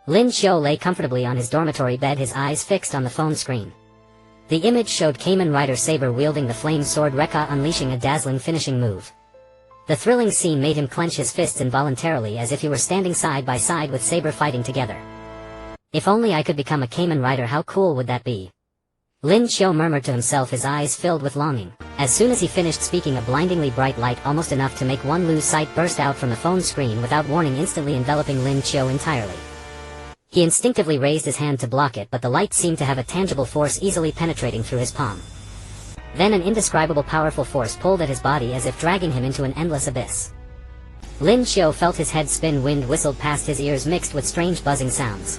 Lin Qiu lay comfortably on his dormitory bed, his eyes fixed on the phone screen. The image showed Kamen Rider Saber wielding the Flame Sword Rekka, unleashing a dazzling finishing move. The thrilling scene made him clench his fists involuntarily, as if he were standing side by side with Saber fighting together. If only I could become a Kamen Rider, how cool would that be? Lin Qiu murmured to himself, his eyes filled with longing. As soon as he finished speaking, a blindingly bright light, almost enough to make one lose sight, burst out from the phone screen without warning, instantly enveloping Lin Qiu entirely. He instinctively raised his hand to block it, but the light seemed to have a tangible force easily penetrating through his palm. Then an indescribable powerful force pulled at his body, as if dragging him into an endless abyss. Lin Qiu felt his head spin, wind whistled past his ears mixed with strange buzzing sounds.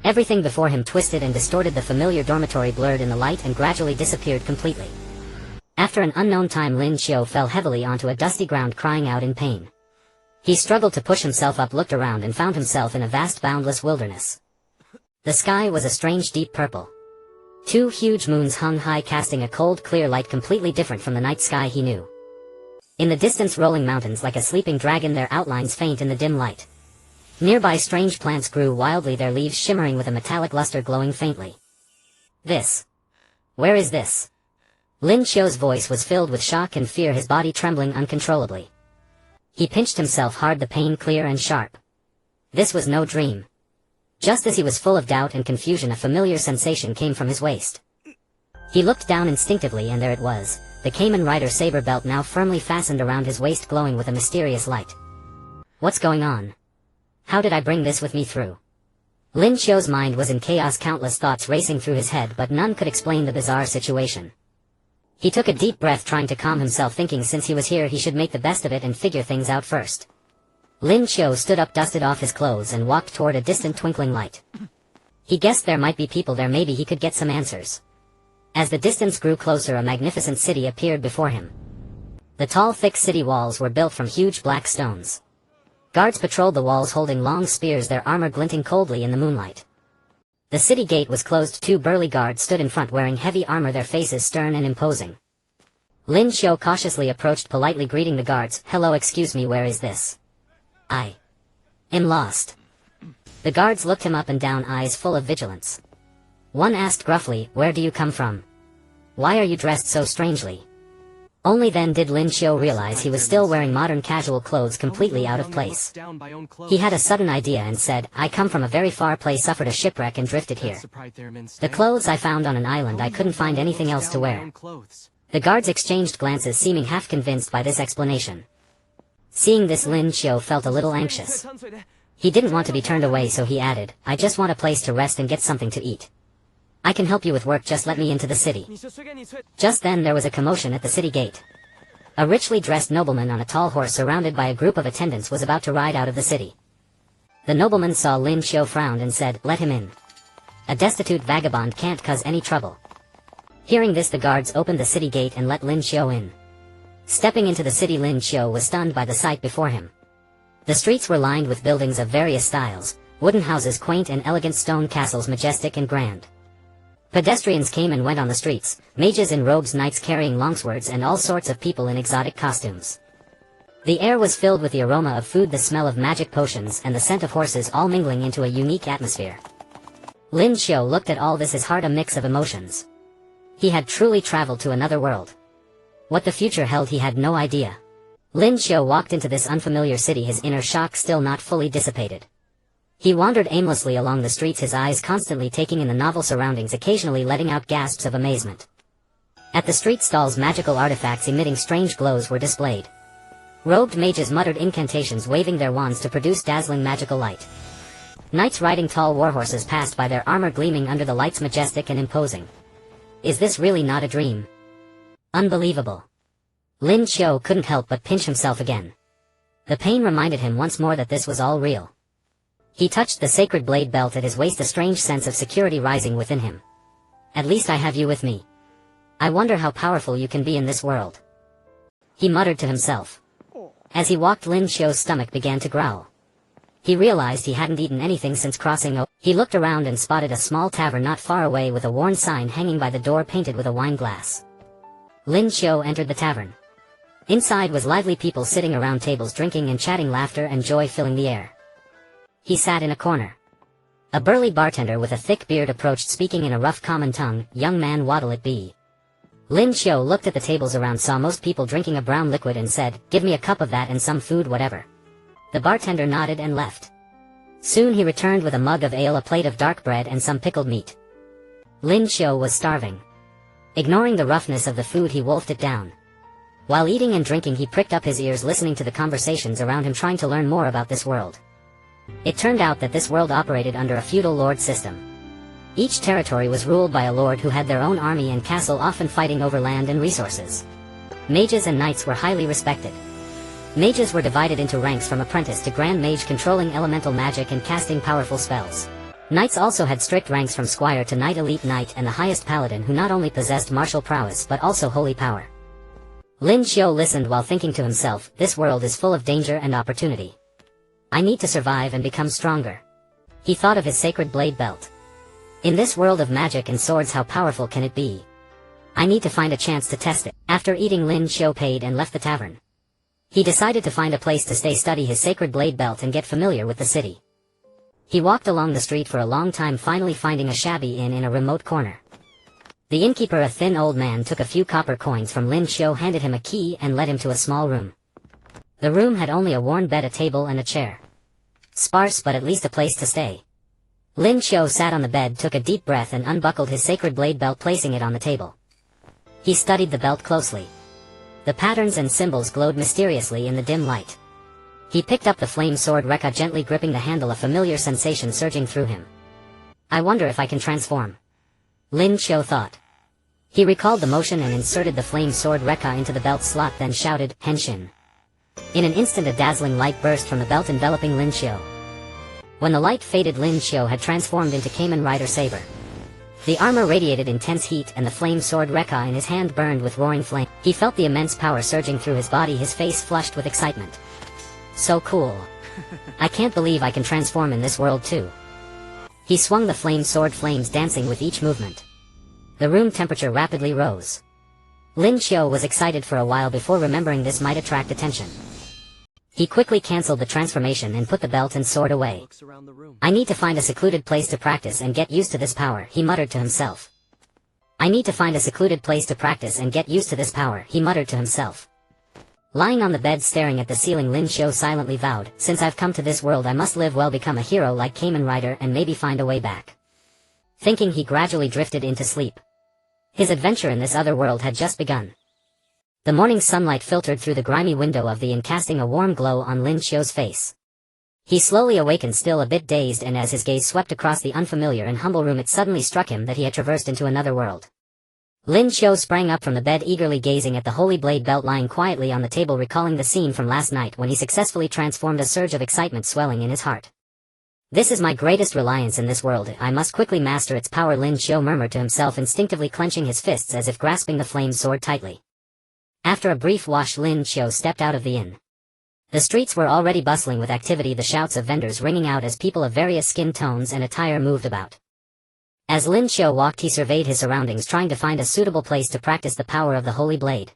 Everything before him twisted and distorted, the familiar dormitory blurred in the light and gradually disappeared completely. After an unknown time, Lin Qiu fell heavily onto a dusty ground, crying out in pain. He struggled to push himself up, looked around, and found himself in a vast boundless wilderness. The sky was a strange deep purple. Two huge moons hung high, casting a cold clear light completely different from the night sky he knew. In the distance, rolling mountains like a sleeping dragon, their outlines faint in the dim light. Nearby strange plants grew wildly, their leaves shimmering with a metallic luster glowing faintly. This. Where is this? Lin Qiu's voice was filled with shock and fear, his body trembling uncontrollably. He pinched himself hard, the pain clear and sharp. This was no dream. Just as he was full of doubt and confusion, a familiar sensation came from his waist. He looked down instinctively, and there it was, the Kamen Rider Saber belt, now firmly fastened around his waist, glowing with a mysterious light. What's going on? How did I bring this with me through? Lin Qiu's mind was in chaos, countless thoughts racing through his head, but none could explain the bizarre situation. He took a deep breath, trying to calm himself, thinking since he was here he should make the best of it and figure things out first. Lin Qiu stood up, dusted off his clothes, and walked toward a distant twinkling light. He guessed there might be people there, maybe he could get some answers. As the distance grew closer, a magnificent city appeared before him. The tall, thick city walls were built from huge black stones. Guards patrolled the walls holding long spears, their armor glinting coldly in the moonlight. The city gate was closed. Two burly guards stood in front, wearing heavy armor, their faces stern and imposing. Lin Qiu cautiously approached, politely greeting the guards. Hello, excuse me, where is this? I am lost. The guards looked him up and down, eyes full of vigilance. One asked gruffly, where do you come from? Why are you dressed so strangely? Only then did Lin Qiu realize he was still wearing modern casual clothes, completely out of place. He had a sudden idea and said, I come from a very far place, suffered a shipwreck and drifted here. The clothes I found on an island, I couldn't find anything else to wear. The guards exchanged glances, seeming half convinced by this explanation. Seeing this, Lin Qiu felt a little anxious. He didn't want to be turned away, so he added, I just want a place to rest and get something to eat. I can help you with work, just let me into the city. Just then there was a commotion at the city gate. A richly dressed nobleman on a tall horse, surrounded by a group of attendants, was about to ride out of the city. The nobleman saw Lin Qiu, frowned, and said, let him in. A destitute vagabond can't cause any trouble. Hearing this, the guards opened the city gate and let Lin Qiu in. Stepping into the city, Lin Qiu was stunned by the sight before him. The streets were lined with buildings of various styles, wooden houses, quaint and elegant, stone castles, majestic and grand. Pedestrians came and went on the streets, mages in robes, knights carrying longswords, and all sorts of people in exotic costumes. The air was filled with the aroma of food, the smell of magic potions, and the scent of horses, all mingling into a unique atmosphere. Lin Qiu looked at all this, his heart a mix of emotions. He had truly traveled to another world. What the future held, he had no idea. Lin Qiu walked into this unfamiliar city, his inner shock still not fully dissipated. He wandered aimlessly along the streets, his eyes constantly taking in the novel surroundings, occasionally letting out gasps of amazement. At the street stalls, magical artifacts emitting strange glows were displayed. Robed mages muttered incantations, waving their wands to produce dazzling magical light. Knights riding tall warhorses passed by, their armor gleaming under the lights, majestic and imposing. Is this really not a dream? Unbelievable. Lin Qiu couldn't help but pinch himself again. The pain reminded him once more that this was all real. He touched the sacred blade belt at his waist, a strange sense of security rising within him. At least I have you with me. I wonder how powerful you can be in this world. He muttered to himself. As he walked, Lin Qiu's stomach began to growl. He realized he hadn't eaten anything since crossing over. He looked around and spotted a small tavern not far away with a worn sign hanging by the door painted with a wine glass. Lin Qiu entered the tavern. Inside was lively people sitting around tables, drinking and chatting, laughter and joy filling the air. He sat in a corner. A burly bartender with a thick beard approached, speaking in a rough common tongue. "Young man, what'll it be?" Lin Qiu looked at the tables around, saw most people drinking a brown liquid and said, "Give me a cup of that and some food, whatever." The bartender nodded and left. Soon he returned with a mug of ale, a plate of dark bread and some pickled meat. Lin Qiu was starving. Ignoring the roughness of the food, he wolfed it down. While eating and drinking, he pricked up his ears, listening to the conversations around him, trying to learn more about this world. It turned out that this world operated under a feudal lord system. Each territory was ruled by a lord who had their own army and castle, often fighting over land and resources. Mages and knights were highly respected. Mages were divided into ranks from apprentice to grand mage, controlling elemental magic and casting powerful spells. Knights also had strict ranks from squire to knight, elite knight, and the highest paladin, who not only possessed martial prowess but also holy power. Lin Qiu listened while thinking to himself, "This world is full of danger and opportunity. I need to survive and become stronger." He thought of his sacred blade belt. In this world of magic and swords, how powerful can it be? I need to find a chance to test it. After eating, Lin Qiu paid and left the tavern. He decided to find a place to stay, study his sacred blade belt, and get familiar with the city. He walked along the street for a long time, finally finding a shabby inn in a remote corner. The innkeeper, a thin old man, took a few copper coins from Lin Qiu, handed him a key, and led him to a small room. The room had only a worn bed, a table, and a chair. Sparse, but at least a place to stay. Lin Qiu sat on the bed, took a deep breath, and unbuckled his sacred blade belt, placing it on the table. He studied the belt closely. The patterns and symbols glowed mysteriously in the dim light. He picked up the Flame Sword Rekka, gently gripping the handle, a familiar sensation surging through him. "I wonder if I can transform," Lin Qiu thought. He recalled the motion and inserted the Flame Sword Rekka into the belt slot, then shouted, "Henshin." In an instant, a dazzling light burst from the belt, enveloping Lin Qiu. When the light faded, Lin Qiu had transformed into Kamen Rider Saber. The armor radiated intense heat, and the Flame Sword Rekka in his hand burned with roaring flame. He felt the immense power surging through his body, his face flushed with excitement. "So cool. I can't believe I can transform in this world too." He swung the flame sword, flames dancing with each movement. The room temperature rapidly rose. Lin Qiu was excited for a while before remembering this might attract attention. He quickly cancelled the transformation and put the belt and sword away. "I need to find a secluded place to practice and get used to this power," he muttered to himself. "I need to find a secluded place to practice and get used to this power," he muttered to himself. Lying on the bed staring at the ceiling, Lin Qiu silently vowed, "Since I've come to this world, I must live well, become a hero like Kamen Rider, and maybe find a way back." Thinking, he gradually drifted into sleep. His adventure in this other world had just begun. The morning sunlight filtered through the grimy window of the inn, casting a warm glow on Lin Qiu's face. He slowly awakened, still a bit dazed, and as his gaze swept across the unfamiliar and humble room, it suddenly struck him that he had traversed into another world. Lin Qiu sprang up from the bed, eagerly gazing at the holy blade belt lying quietly on the table, recalling the scene from last night when he successfully transformed, a surge of excitement swelling in his heart. "This is my greatest reliance in this world. I must quickly master its power," Lin Qiu murmured to himself, instinctively clenching his fists as if grasping the flame sword tightly. After a brief wash, Lin Qiu stepped out of the inn. The streets were already bustling with activity, the shouts of vendors ringing out as people of various skin tones and attire moved about. As Lin Qiu walked, he surveyed his surroundings, trying to find a suitable place to practice the power of the holy blade.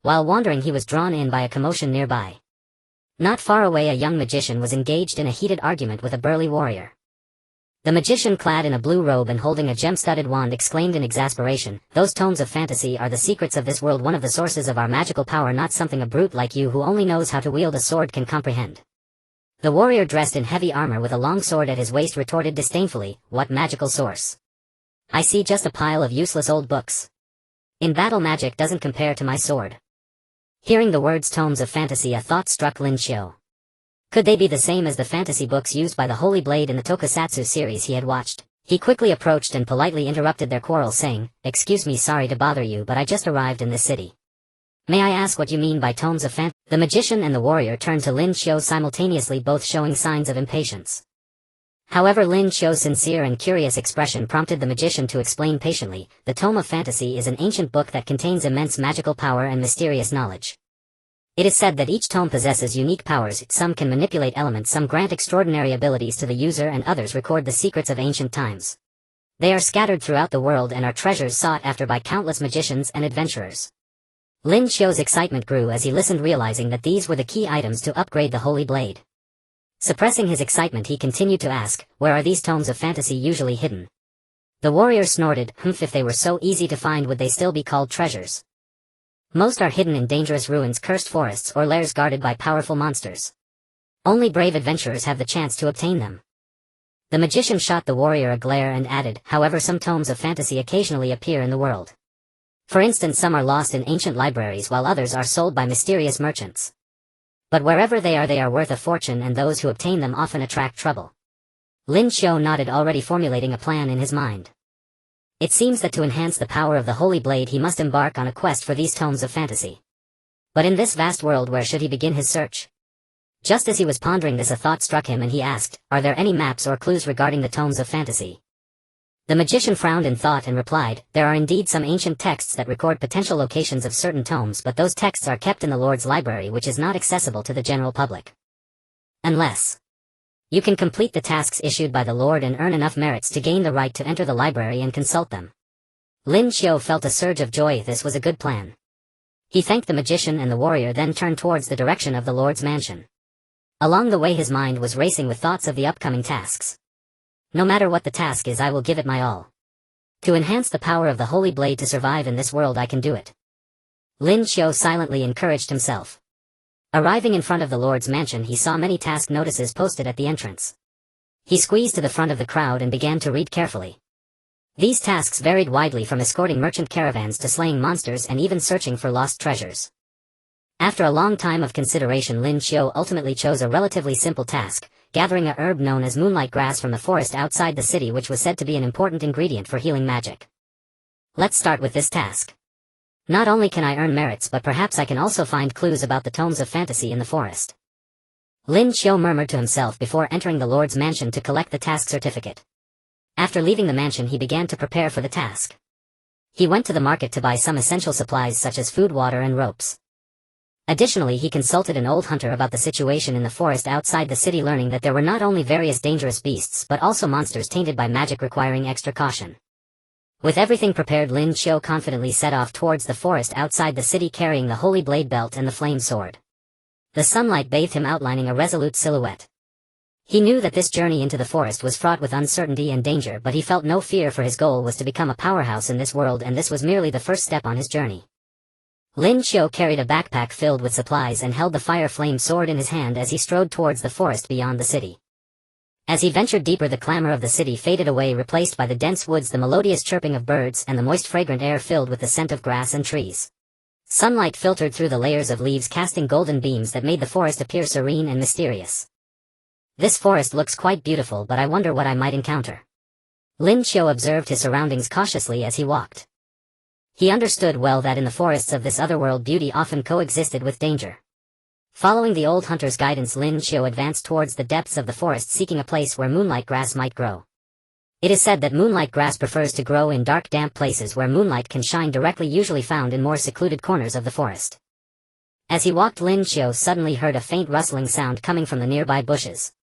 While wandering, he was drawn in by a commotion nearby. Not far away, a young magician was engaged in a heated argument with a burly warrior. The magician, clad in a blue robe and holding a gem-studded wand, exclaimed in exasperation, "Those tomes of fantasy are the secrets of this world, one of the sources of our magical power, not something a brute like you who only knows how to wield a sword can comprehend." The warrior, dressed in heavy armor with a long sword at his waist, retorted disdainfully, "What magical source? I see just a pile of useless old books. In battle, magic doesn't compare to my sword." Hearing the words tomes of fantasy, a thought struck Lin Qiu. Could they be the same as the fantasy books used by the Holy Blade in the Tokusatsu series he had watched? He quickly approached and politely interrupted their quarrel, saying, "Excuse me, sorry to bother you, but I just arrived in this city. May I ask what you mean by tomes of fantasy?" The magician and the warrior turned to Lin Qiu simultaneously, both showing signs of impatience. However, Lin Qiu's sincere and curious expression prompted the magician to explain patiently, "The Tome of Fantasy is an ancient book that contains immense magical power and mysterious knowledge. It is said that each tome possesses unique powers. Some can manipulate elements, some grant extraordinary abilities to the user, and others record the secrets of ancient times. They are scattered throughout the world and are treasures sought after by countless magicians and adventurers." Lin Qiu's excitement grew as he listened, realizing that these were the key items to upgrade the Holy Blade. Suppressing his excitement, he continued to ask, where are these tomes of fantasy usually hidden? The warrior snorted, if they were so easy to find would they still be called treasures? Most are hidden in dangerous ruins, cursed forests, or lairs guarded by powerful monsters. Only brave adventurers have the chance to obtain them. The magician shot the warrior a glare and added, however, some tomes of fantasy occasionally appear in the world. For instance, some are lost in ancient libraries while others are sold by mysterious merchants. But wherever they are worth a fortune, and those who obtain them often attract trouble. Lin Qiu nodded, already formulating a plan in his mind. It seems that to enhance the power of the Holy Blade he must embark on a quest for these tomes of fantasy. But in this vast world, where should he begin his search? Just as he was pondering this, a thought struck him and he asked, are there any maps or clues regarding the tomes of fantasy? The magician frowned in thought and replied, there are indeed some ancient texts that record potential locations of certain tomes, but those texts are kept in the Lord's library, which is not accessible to the general public. Unless you can complete the tasks issued by the Lord and earn enough merits to gain the right to enter the library and consult them. Lin Qiu felt a surge of joy. This was a good plan. He thanked the magician and the warrior, then turned towards the direction of the Lord's mansion. Along the way his mind was racing with thoughts of the upcoming tasks. No matter what the task is, I will give it my all. To enhance the power of the Holy Blade to survive in this world, I can do it. Lin Qiu silently encouraged himself. Arriving in front of the Lord's mansion, he saw many task notices posted at the entrance. He squeezed to the front of the crowd and began to read carefully. These tasks varied widely, from escorting merchant caravans to slaying monsters and even searching for lost treasures. After a long time of consideration, Lin Qiu ultimately chose a relatively simple task, gathering a herb known as moonlight grass from the forest outside the city, which was said to be an important ingredient for healing magic. Let's start with this task. Not only can I earn merits, but perhaps I can also find clues about the tomes of fantasy in the forest. Lin Qiu murmured to himself before entering the Lord's mansion to collect the task certificate. After leaving the mansion, he began to prepare for the task. He went to the market to buy some essential supplies such as food, water, and ropes. Additionally, he consulted an old hunter about the situation in the forest outside the city, learning that there were not only various dangerous beasts but also monsters tainted by magic requiring extra caution. With everything prepared, Lin Qiu confidently set off towards the forest outside the city, carrying the Holy Blade belt and the flame sword. The sunlight bathed him, outlining a resolute silhouette. He knew that this journey into the forest was fraught with uncertainty and danger, but he felt no fear, for his goal was to become a powerhouse in this world, and this was merely the first step on his journey. Lin Qiu carried a backpack filled with supplies and held the fire flame sword in his hand as he strode towards the forest beyond the city. As he ventured deeper, the clamor of the city faded away, replaced by the dense woods, the melodious chirping of birds, and the moist fragrant air filled with the scent of grass and trees. Sunlight filtered through the layers of leaves, casting golden beams that made the forest appear serene and mysterious. This forest looks quite beautiful, but I wonder what I might encounter. Lin Qiu observed his surroundings cautiously as he walked. He understood well that in the forests of this otherworld, beauty often coexisted with danger. Following the old hunter's guidance, Lin Qiu advanced towards the depths of the forest, seeking a place where moonlight grass might grow. It is said that moonlight grass prefers to grow in dark, damp places where moonlight can shine directly, usually found in more secluded corners of the forest. As he walked, Lin Qiu suddenly heard a faint rustling sound coming from the nearby bushes.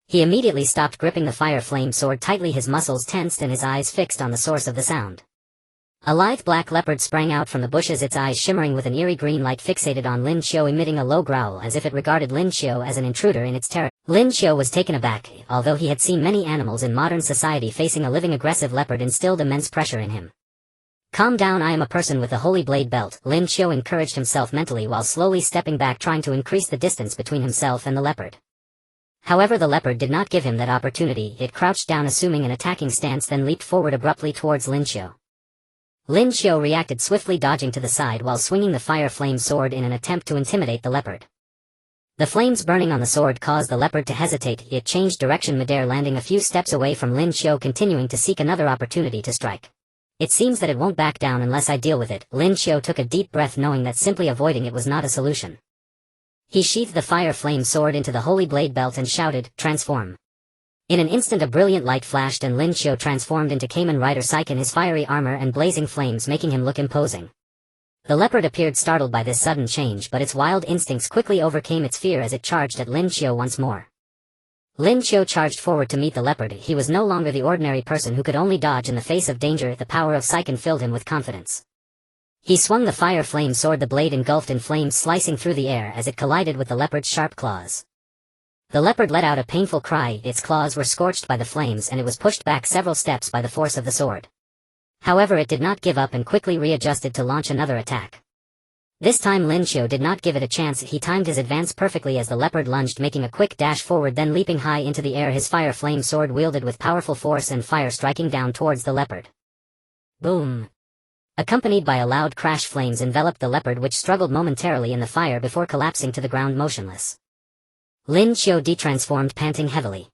He immediately stopped, gripping the fire flame sword tightly, his muscles tensed and his eyes fixed on the source of the sound. A lithe black leopard sprang out from the bushes, its eyes shimmering with an eerie green light fixated on Lin Qiu, emitting a low growl as if it regarded Lin Qiu as an intruder in its territory. Lin Qiu was taken aback. Although he had seen many animals in modern society, facing a living aggressive leopard instilled immense pressure in him. Calm down, I am a person with the Holy Blade belt, Lin Qiu encouraged himself mentally while slowly stepping back, trying to increase the distance between himself and the leopard. However, the leopard did not give him that opportunity. It crouched down, assuming an attacking stance, then leaped forward abruptly towards Lin Qiu. Lin Qiu reacted swiftly, dodging to the side while swinging the fire flame sword in an attempt to intimidate the leopard. The flames burning on the sword caused the leopard to hesitate. It changed direction midair, landing a few steps away from Lin Qiu, continuing to seek another opportunity to strike. It seems that it won't back down unless I deal with it. Lin Qiu took a deep breath, knowing that simply avoiding it was not a solution. He sheathed the fire flame sword into the Holy Blade belt and shouted, "Transform." In an instant a brilliant light flashed and Lin Qiu transformed into Kamen Rider Saber in his fiery armor and blazing flames, making him look imposing. The leopard appeared startled by this sudden change, but its wild instincts quickly overcame its fear as it charged at Lin Qiu once more. Lin Qiu charged forward to meet the leopard. He was no longer the ordinary person who could only dodge in the face of danger. The power of Saber filled him with confidence. He swung the fire flame sword, the blade engulfed in flames, slicing through the air as it collided with the leopard's sharp claws. The leopard let out a painful cry, its claws were scorched by the flames and it was pushed back several steps by the force of the sword. However, it did not give up and quickly readjusted to launch another attack. This time Lin Qiu did not give it a chance. He timed his advance perfectly as the leopard lunged, making a quick dash forward, then leaping high into the air, his fire flame sword wielded with powerful force and fire striking down towards the leopard. Boom! Accompanied by a loud crash, flames enveloped the leopard, which struggled momentarily in the fire before collapsing to the ground motionless. Lin Qiu detransformed, panting heavily.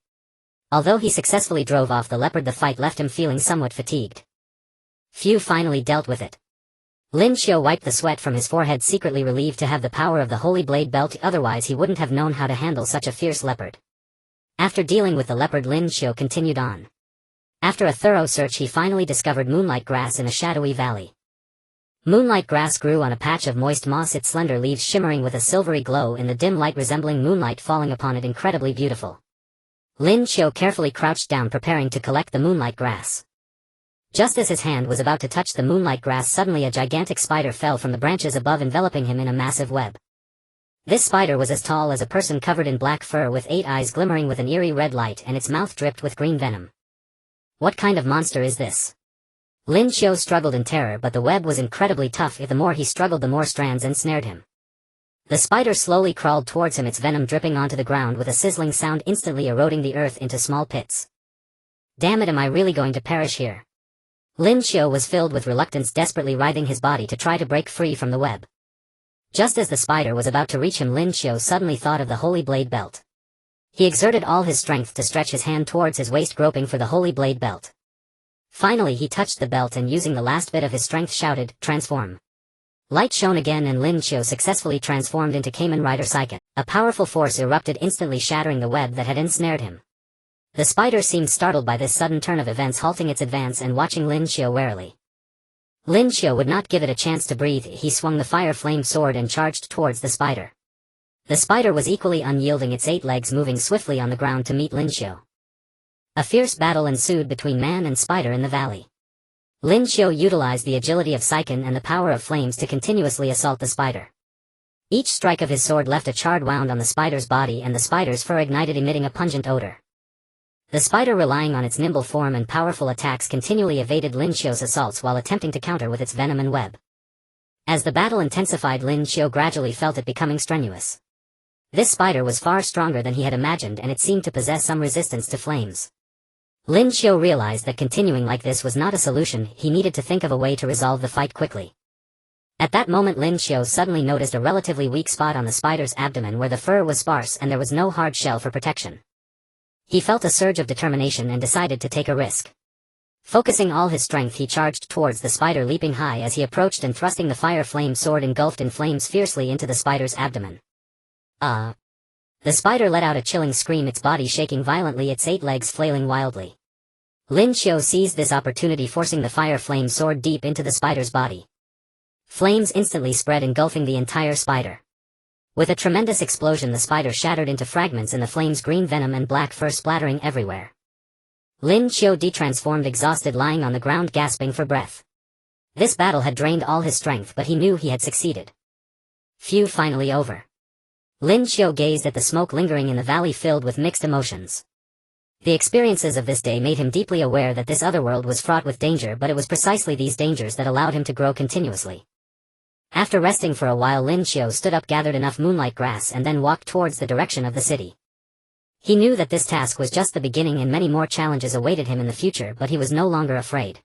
Although he successfully drove off the leopard, the fight left him feeling somewhat fatigued. Qiu finally dealt with it. Lin Qiu wiped the sweat from his forehead, secretly relieved to have the power of the Holy Blade Belt, otherwise he wouldn't have known how to handle such a fierce leopard. After dealing with the leopard, Lin Qiu continued on. After a thorough search, he finally discovered moonlight grass in a shadowy valley. Moonlight grass grew on a patch of moist moss, its slender leaves shimmering with a silvery glow in the dim light, resembling moonlight falling upon it, incredibly beautiful. Lin Qiu carefully crouched down, preparing to collect the moonlight grass. Just as his hand was about to touch the moonlight grass, suddenly a gigantic spider fell from the branches above, enveloping him in a massive web. This spider was as tall as a person, covered in black fur, with 8 eyes glimmering with an eerie red light, and its mouth dripped with green venom. What kind of monster is this? Lin Qiu struggled in terror, but the web was incredibly tough. The more he struggled, the more strands ensnared him. The spider slowly crawled towards him, its venom dripping onto the ground with a sizzling sound, instantly eroding the earth into small pits. Damn it, am I really going to perish here? Lin Qiu was filled with reluctance, desperately writhing his body to try to break free from the web. Just as the spider was about to reach him, Lin Qiu suddenly thought of the Holy Blade Belt. He exerted all his strength to stretch his hand towards his waist, groping for the Holy Blade Belt. Finally he touched the belt and, using the last bit of his strength, shouted, "Transform." Light shone again and Lin Qiu successfully transformed into Kamen Rider Saber. A powerful force erupted, instantly shattering the web that had ensnared him. The spider seemed startled by this sudden turn of events, halting its advance and watching Lin Qiu warily. Lin Qiu would not give it a chance to breathe. He swung the fire flame sword and charged towards the spider. The spider was equally unyielding, its 8 legs moving swiftly on the ground to meet Lin Qiu. A fierce battle ensued between man and spider in the valley. Lin Qiu utilized the agility of Saiken and the power of flames to continuously assault the spider. Each strike of his sword left a charred wound on the spider's body, and the spider's fur ignited, emitting a pungent odor. The spider, relying on its nimble form and powerful attacks, continually evaded Lin Qiu's assaults while attempting to counter with its venom and web. As the battle intensified, Lin Qiu gradually felt it becoming strenuous. This spider was far stronger than he had imagined, and it seemed to possess some resistance to flames. Lin Qiu realized that continuing like this was not a solution. He needed to think of a way to resolve the fight quickly. At that moment, Lin Qiu suddenly noticed a relatively weak spot on the spider's abdomen where the fur was sparse and there was no hard shell for protection. He felt a surge of determination and decided to take a risk. Focusing all his strength, he charged towards the spider, leaping high as he approached and thrusting the fire flame sword engulfed in flames fiercely into the spider's abdomen. The spider let out a chilling scream, its body shaking violently, its 8 legs flailing wildly. Lin Qiu seized this opportunity, forcing the fire flame sword deep into the spider's body. Flames instantly spread, engulfing the entire spider. With a tremendous explosion, the spider shattered into fragments, and the flames, green venom and black fur splattering everywhere. Lin Qiu detransformed, exhausted, lying on the ground gasping for breath. This battle had drained all his strength, but he knew he had succeeded. Phew, finally over. Lin Qiu gazed at the smoke lingering in the valley, filled with mixed emotions. The experiences of this day made him deeply aware that this other world was fraught with danger, but it was precisely these dangers that allowed him to grow continuously. After resting for a while, Lin Qiu stood up, gathered enough moonlight grass, and then walked towards the direction of the city. He knew that this task was just the beginning and many more challenges awaited him in the future, but he was no longer afraid.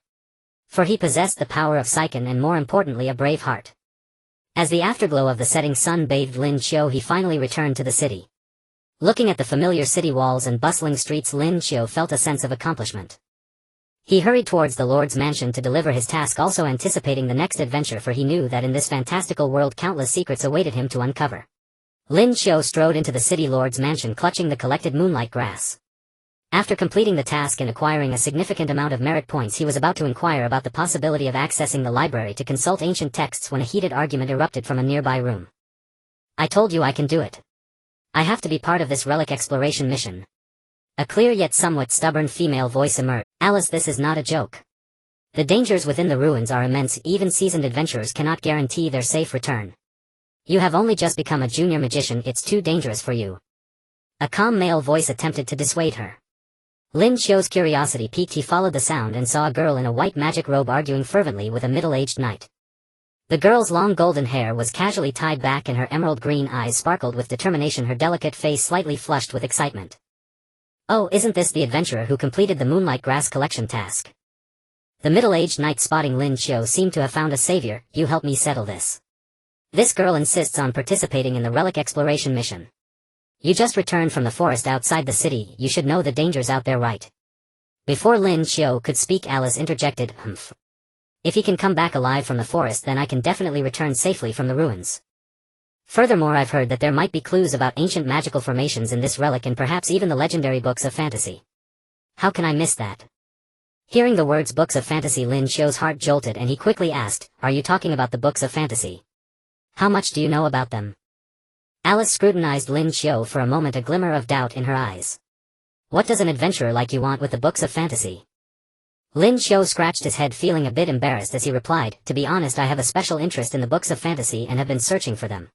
For he possessed the power of Saiken and, more importantly, a brave heart. As the afterglow of the setting sun bathed Lin Qiu, he finally returned to the city. Looking at the familiar city walls and bustling streets, Lin Qiu felt a sense of accomplishment. He hurried towards the Lord's mansion to deliver his task, also anticipating the next adventure, for he knew that in this fantastical world countless secrets awaited him to uncover. Lin Qiu strode into the city Lord's mansion, clutching the collected moonlight grass. After completing the task and acquiring a significant amount of merit points, he was about to inquire about the possibility of accessing the library to consult ancient texts when a heated argument erupted from a nearby room. "I told you I can do it. I have to be part of this relic exploration mission." A clear yet somewhat stubborn female voice emerged. "Alice, this is not a joke. The dangers within the ruins are immense. Even seasoned adventurers cannot guarantee their safe return. You have only just become a junior magician. It's too dangerous for you." A calm male voice attempted to dissuade her. Lin Qiu's curiosity piqued. He followed the sound and saw a girl in a white magic robe arguing fervently with a middle-aged knight. The girl's long golden hair was casually tied back and her emerald green eyes sparkled with determination, her delicate face slightly flushed with excitement. Oh, isn't this the adventurer who completed the Moonlight Grass collection task? The middle-aged knight, spotting Lin Qiu, seemed to have found a savior. You help me settle this. This girl insists on participating in the relic exploration mission. You just returned from the forest outside the city, you should know the dangers out there, right? Before Lin Qiu could speak, Alice interjected, Humph. If he can come back alive from the forest, then I can definitely return safely from the ruins. Furthermore, I've heard that there might be clues about ancient magical formations in this relic and perhaps even the legendary books of fantasy. How can I miss that? Hearing the words books of fantasy, Lin Qiu's heart jolted and he quickly asked, are you talking about the books of fantasy? How much do you know about them? Alice scrutinized Lin Qiu for a moment, a glimmer of doubt in her eyes. What does an adventurer like you want with the books of fantasy? Lin Qiu scratched his head, feeling a bit embarrassed as he replied, to be honest, I have a special interest in the books of fantasy and have been searching for them.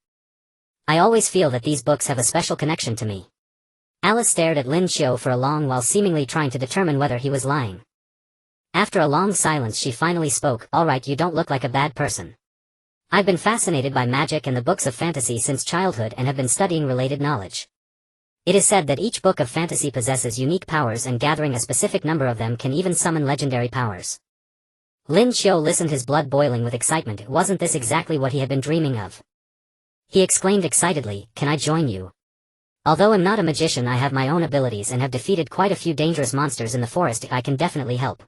I always feel that these books have a special connection to me. Alice stared at Lin Qiu for a long while, seemingly trying to determine whether he was lying. After a long silence, she finally spoke, all right, you don't look like a bad person. I've been fascinated by magic and the books of fantasy since childhood and have been studying related knowledge. It is said that each book of fantasy possesses unique powers, and gathering a specific number of them can even summon legendary powers. Lin Qiu listened, his blood boiling with excitement. Wasn't this exactly what he had been dreaming of? He exclaimed excitedly, can I join you? Although I'm not a magician, I have my own abilities and have defeated quite a few dangerous monsters in the forest. I can definitely help.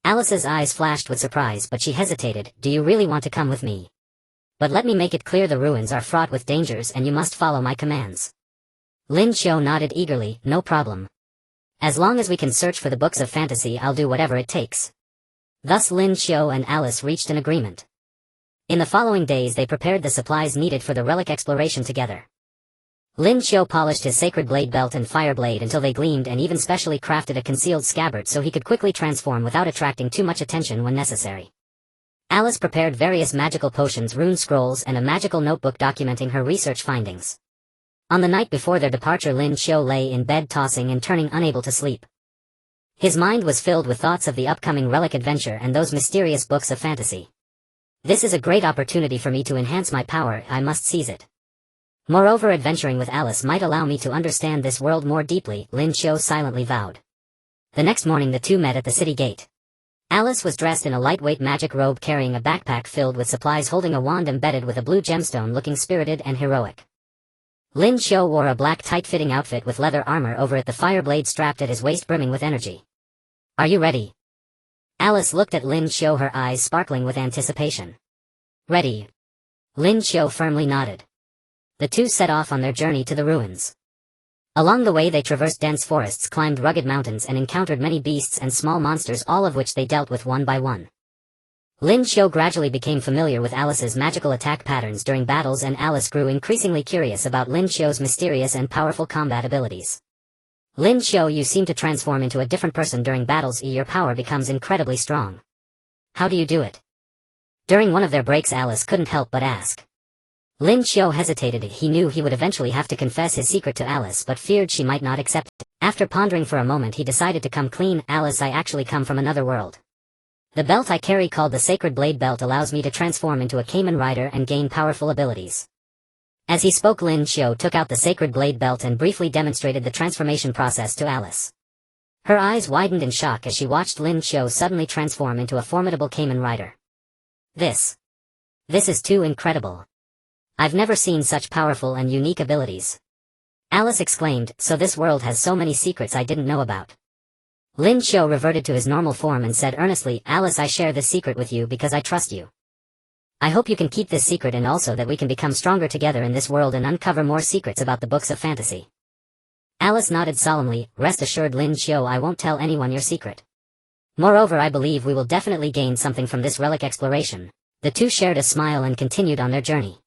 Alice's eyes flashed with surprise, but she hesitated. Do you really want to come with me? But let me make it clear, the ruins are fraught with dangers and you must follow my commands. Lin Qiu nodded eagerly, no problem. As long as we can search for the books of fantasy, I'll do whatever it takes. Thus Lin Qiu and Alice reached an agreement. In the following days they prepared the supplies needed for the relic exploration together. Lin Qiu polished his sacred blade belt and fire blade until they gleamed, and even specially crafted a concealed scabbard so he could quickly transform without attracting too much attention when necessary. Alice prepared various magical potions, rune scrolls, and a magical notebook documenting her research findings. On the night before their departure, Lin Qiu lay in bed tossing and turning, unable to sleep. His mind was filled with thoughts of the upcoming relic adventure and those mysterious books of fantasy. This is a great opportunity for me to enhance my power, I must seize it. Moreover, adventuring with Alice might allow me to understand this world more deeply, Lin Qiu silently vowed. The next morning the two met at the city gate. Alice was dressed in a lightweight magic robe, carrying a backpack filled with supplies, holding a wand embedded with a blue gemstone, looking spirited and heroic. Lin Qiu wore a black tight-fitting outfit with leather armor over it, the fire blade strapped at his waist brimming with energy. Are you ready? Alice looked at Lin Qiu, her eyes sparkling with anticipation. Ready. Lin Qiu firmly nodded. The two set off on their journey to the ruins. Along the way they traversed dense forests, climbed rugged mountains, and encountered many beasts and small monsters, all of which they dealt with one by one. Lin Qiu gradually became familiar with Alice's magical attack patterns during battles, and Alice grew increasingly curious about Lin Qiu's mysterious and powerful combat abilities. Lin Qiu, you seem to transform into a different person during battles. Your power becomes incredibly strong. How do you do it? During one of their breaks, Alice couldn't help but ask. Lin Qiu hesitated. He knew he would eventually have to confess his secret to Alice, but feared she might not accept it. After pondering for a moment, he decided to come clean. Alice, I actually come from another world. The belt I carry, called the Sacred Blade Belt, allows me to transform into a Kamen Rider and gain powerful abilities. As he spoke, Lin Qiu took out the Sacred Blade Belt and briefly demonstrated the transformation process to Alice. Her eyes widened in shock as she watched Lin Qiu suddenly transform into a formidable Kamen Rider. This is too incredible. I've never seen such powerful and unique abilities. Alice exclaimed, so this world has so many secrets I didn't know about. Lin Qiu reverted to his normal form and said earnestly, Alice, I share this secret with you because I trust you. I hope you can keep this secret, and also that we can become stronger together in this world and uncover more secrets about the books of fantasy. Alice nodded solemnly. Rest assured, Lin Qiu, I won't tell anyone your secret. Moreover, I believe we will definitely gain something from this relic exploration. The two shared a smile and continued on their journey.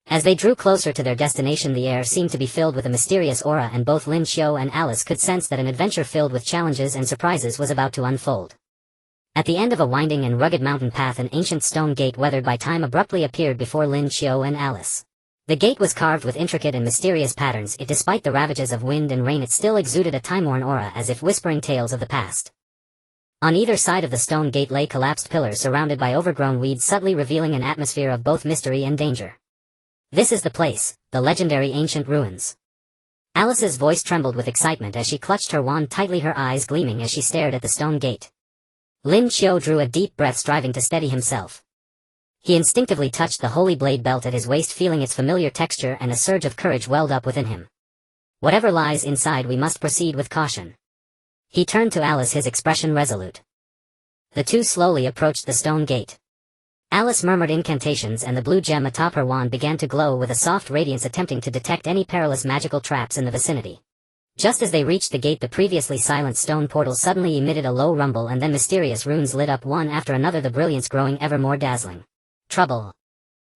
As they drew closer to their destination, the air seemed to be filled with a mysterious aura, and both Lin Qiu and Alice could sense that an adventure filled with challenges and surprises was about to unfold. At the end of a winding and rugged mountain path, an ancient stone gate weathered by time abruptly appeared before Lin Qiu and Alice. The gate was carved with intricate and mysterious patterns, yet despite the ravages of wind and rain it still exuded a time-worn aura as if whispering tales of the past. On either side of the stone gate lay collapsed pillars surrounded by overgrown weeds, subtly revealing an atmosphere of both mystery and danger. This is the place, the legendary ancient ruins. Alice's voice trembled with excitement as she clutched her wand tightly, her eyes gleaming as she stared at the stone gate. Lin Qiu drew a deep breath, striving to steady himself. He instinctively touched the holy blade belt at his waist, feeling its familiar texture, and a surge of courage welled up within him. Whatever lies inside, we must proceed with caution. He turned to Alice, his expression resolute. The two slowly approached the stone gate. Alice murmured incantations and the blue gem atop her wand began to glow with a soft radiance, attempting to detect any perilous magical traps in the vicinity. Just as they reached the gate, the previously silent stone portal suddenly emitted a low rumble, and then mysterious runes lit up one after another, the brilliance growing ever more dazzling. Trouble.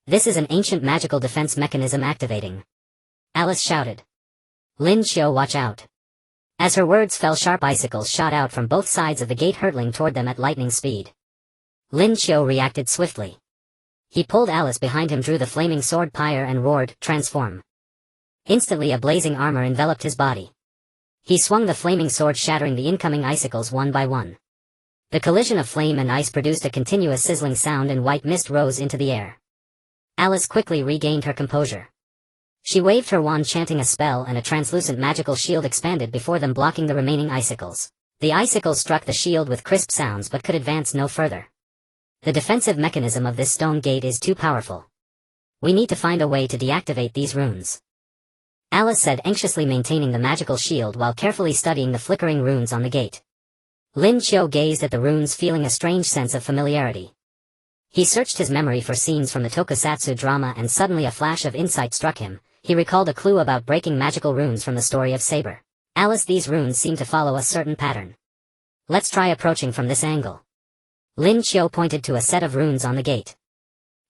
This is an ancient magical defense mechanism activating. Alice shouted. Lin Qiu, watch out. As her words fell, sharp icicles shot out from both sides of the gate, hurtling toward them at lightning speed. Lin Qiu reacted swiftly. He pulled Alice behind him, drew the flaming sword pyre and roared, transform. Instantly a blazing armor enveloped his body. He swung the flaming sword, shattering the incoming icicles one by one. The collision of flame and ice produced a continuous sizzling sound and white mist rose into the air. Alice quickly regained her composure. She waved her wand, chanting a spell, and a translucent magical shield expanded before them, blocking the remaining icicles. The icicles struck the shield with crisp sounds but could advance no further. The defensive mechanism of this stone gate is too powerful. We need to find a way to deactivate these runes. Alice said, anxiously maintaining the magical shield while carefully studying the flickering runes on the gate. Lin Qiu gazed at the runes, feeling a strange sense of familiarity. He searched his memory for scenes from the tokusatsu drama, and suddenly a flash of insight struck him. He recalled a clue about breaking magical runes from the story of Saber. Alice, these runes seem to follow a certain pattern. Let's try approaching from this angle. Lin Qiu pointed to a set of runes on the gate.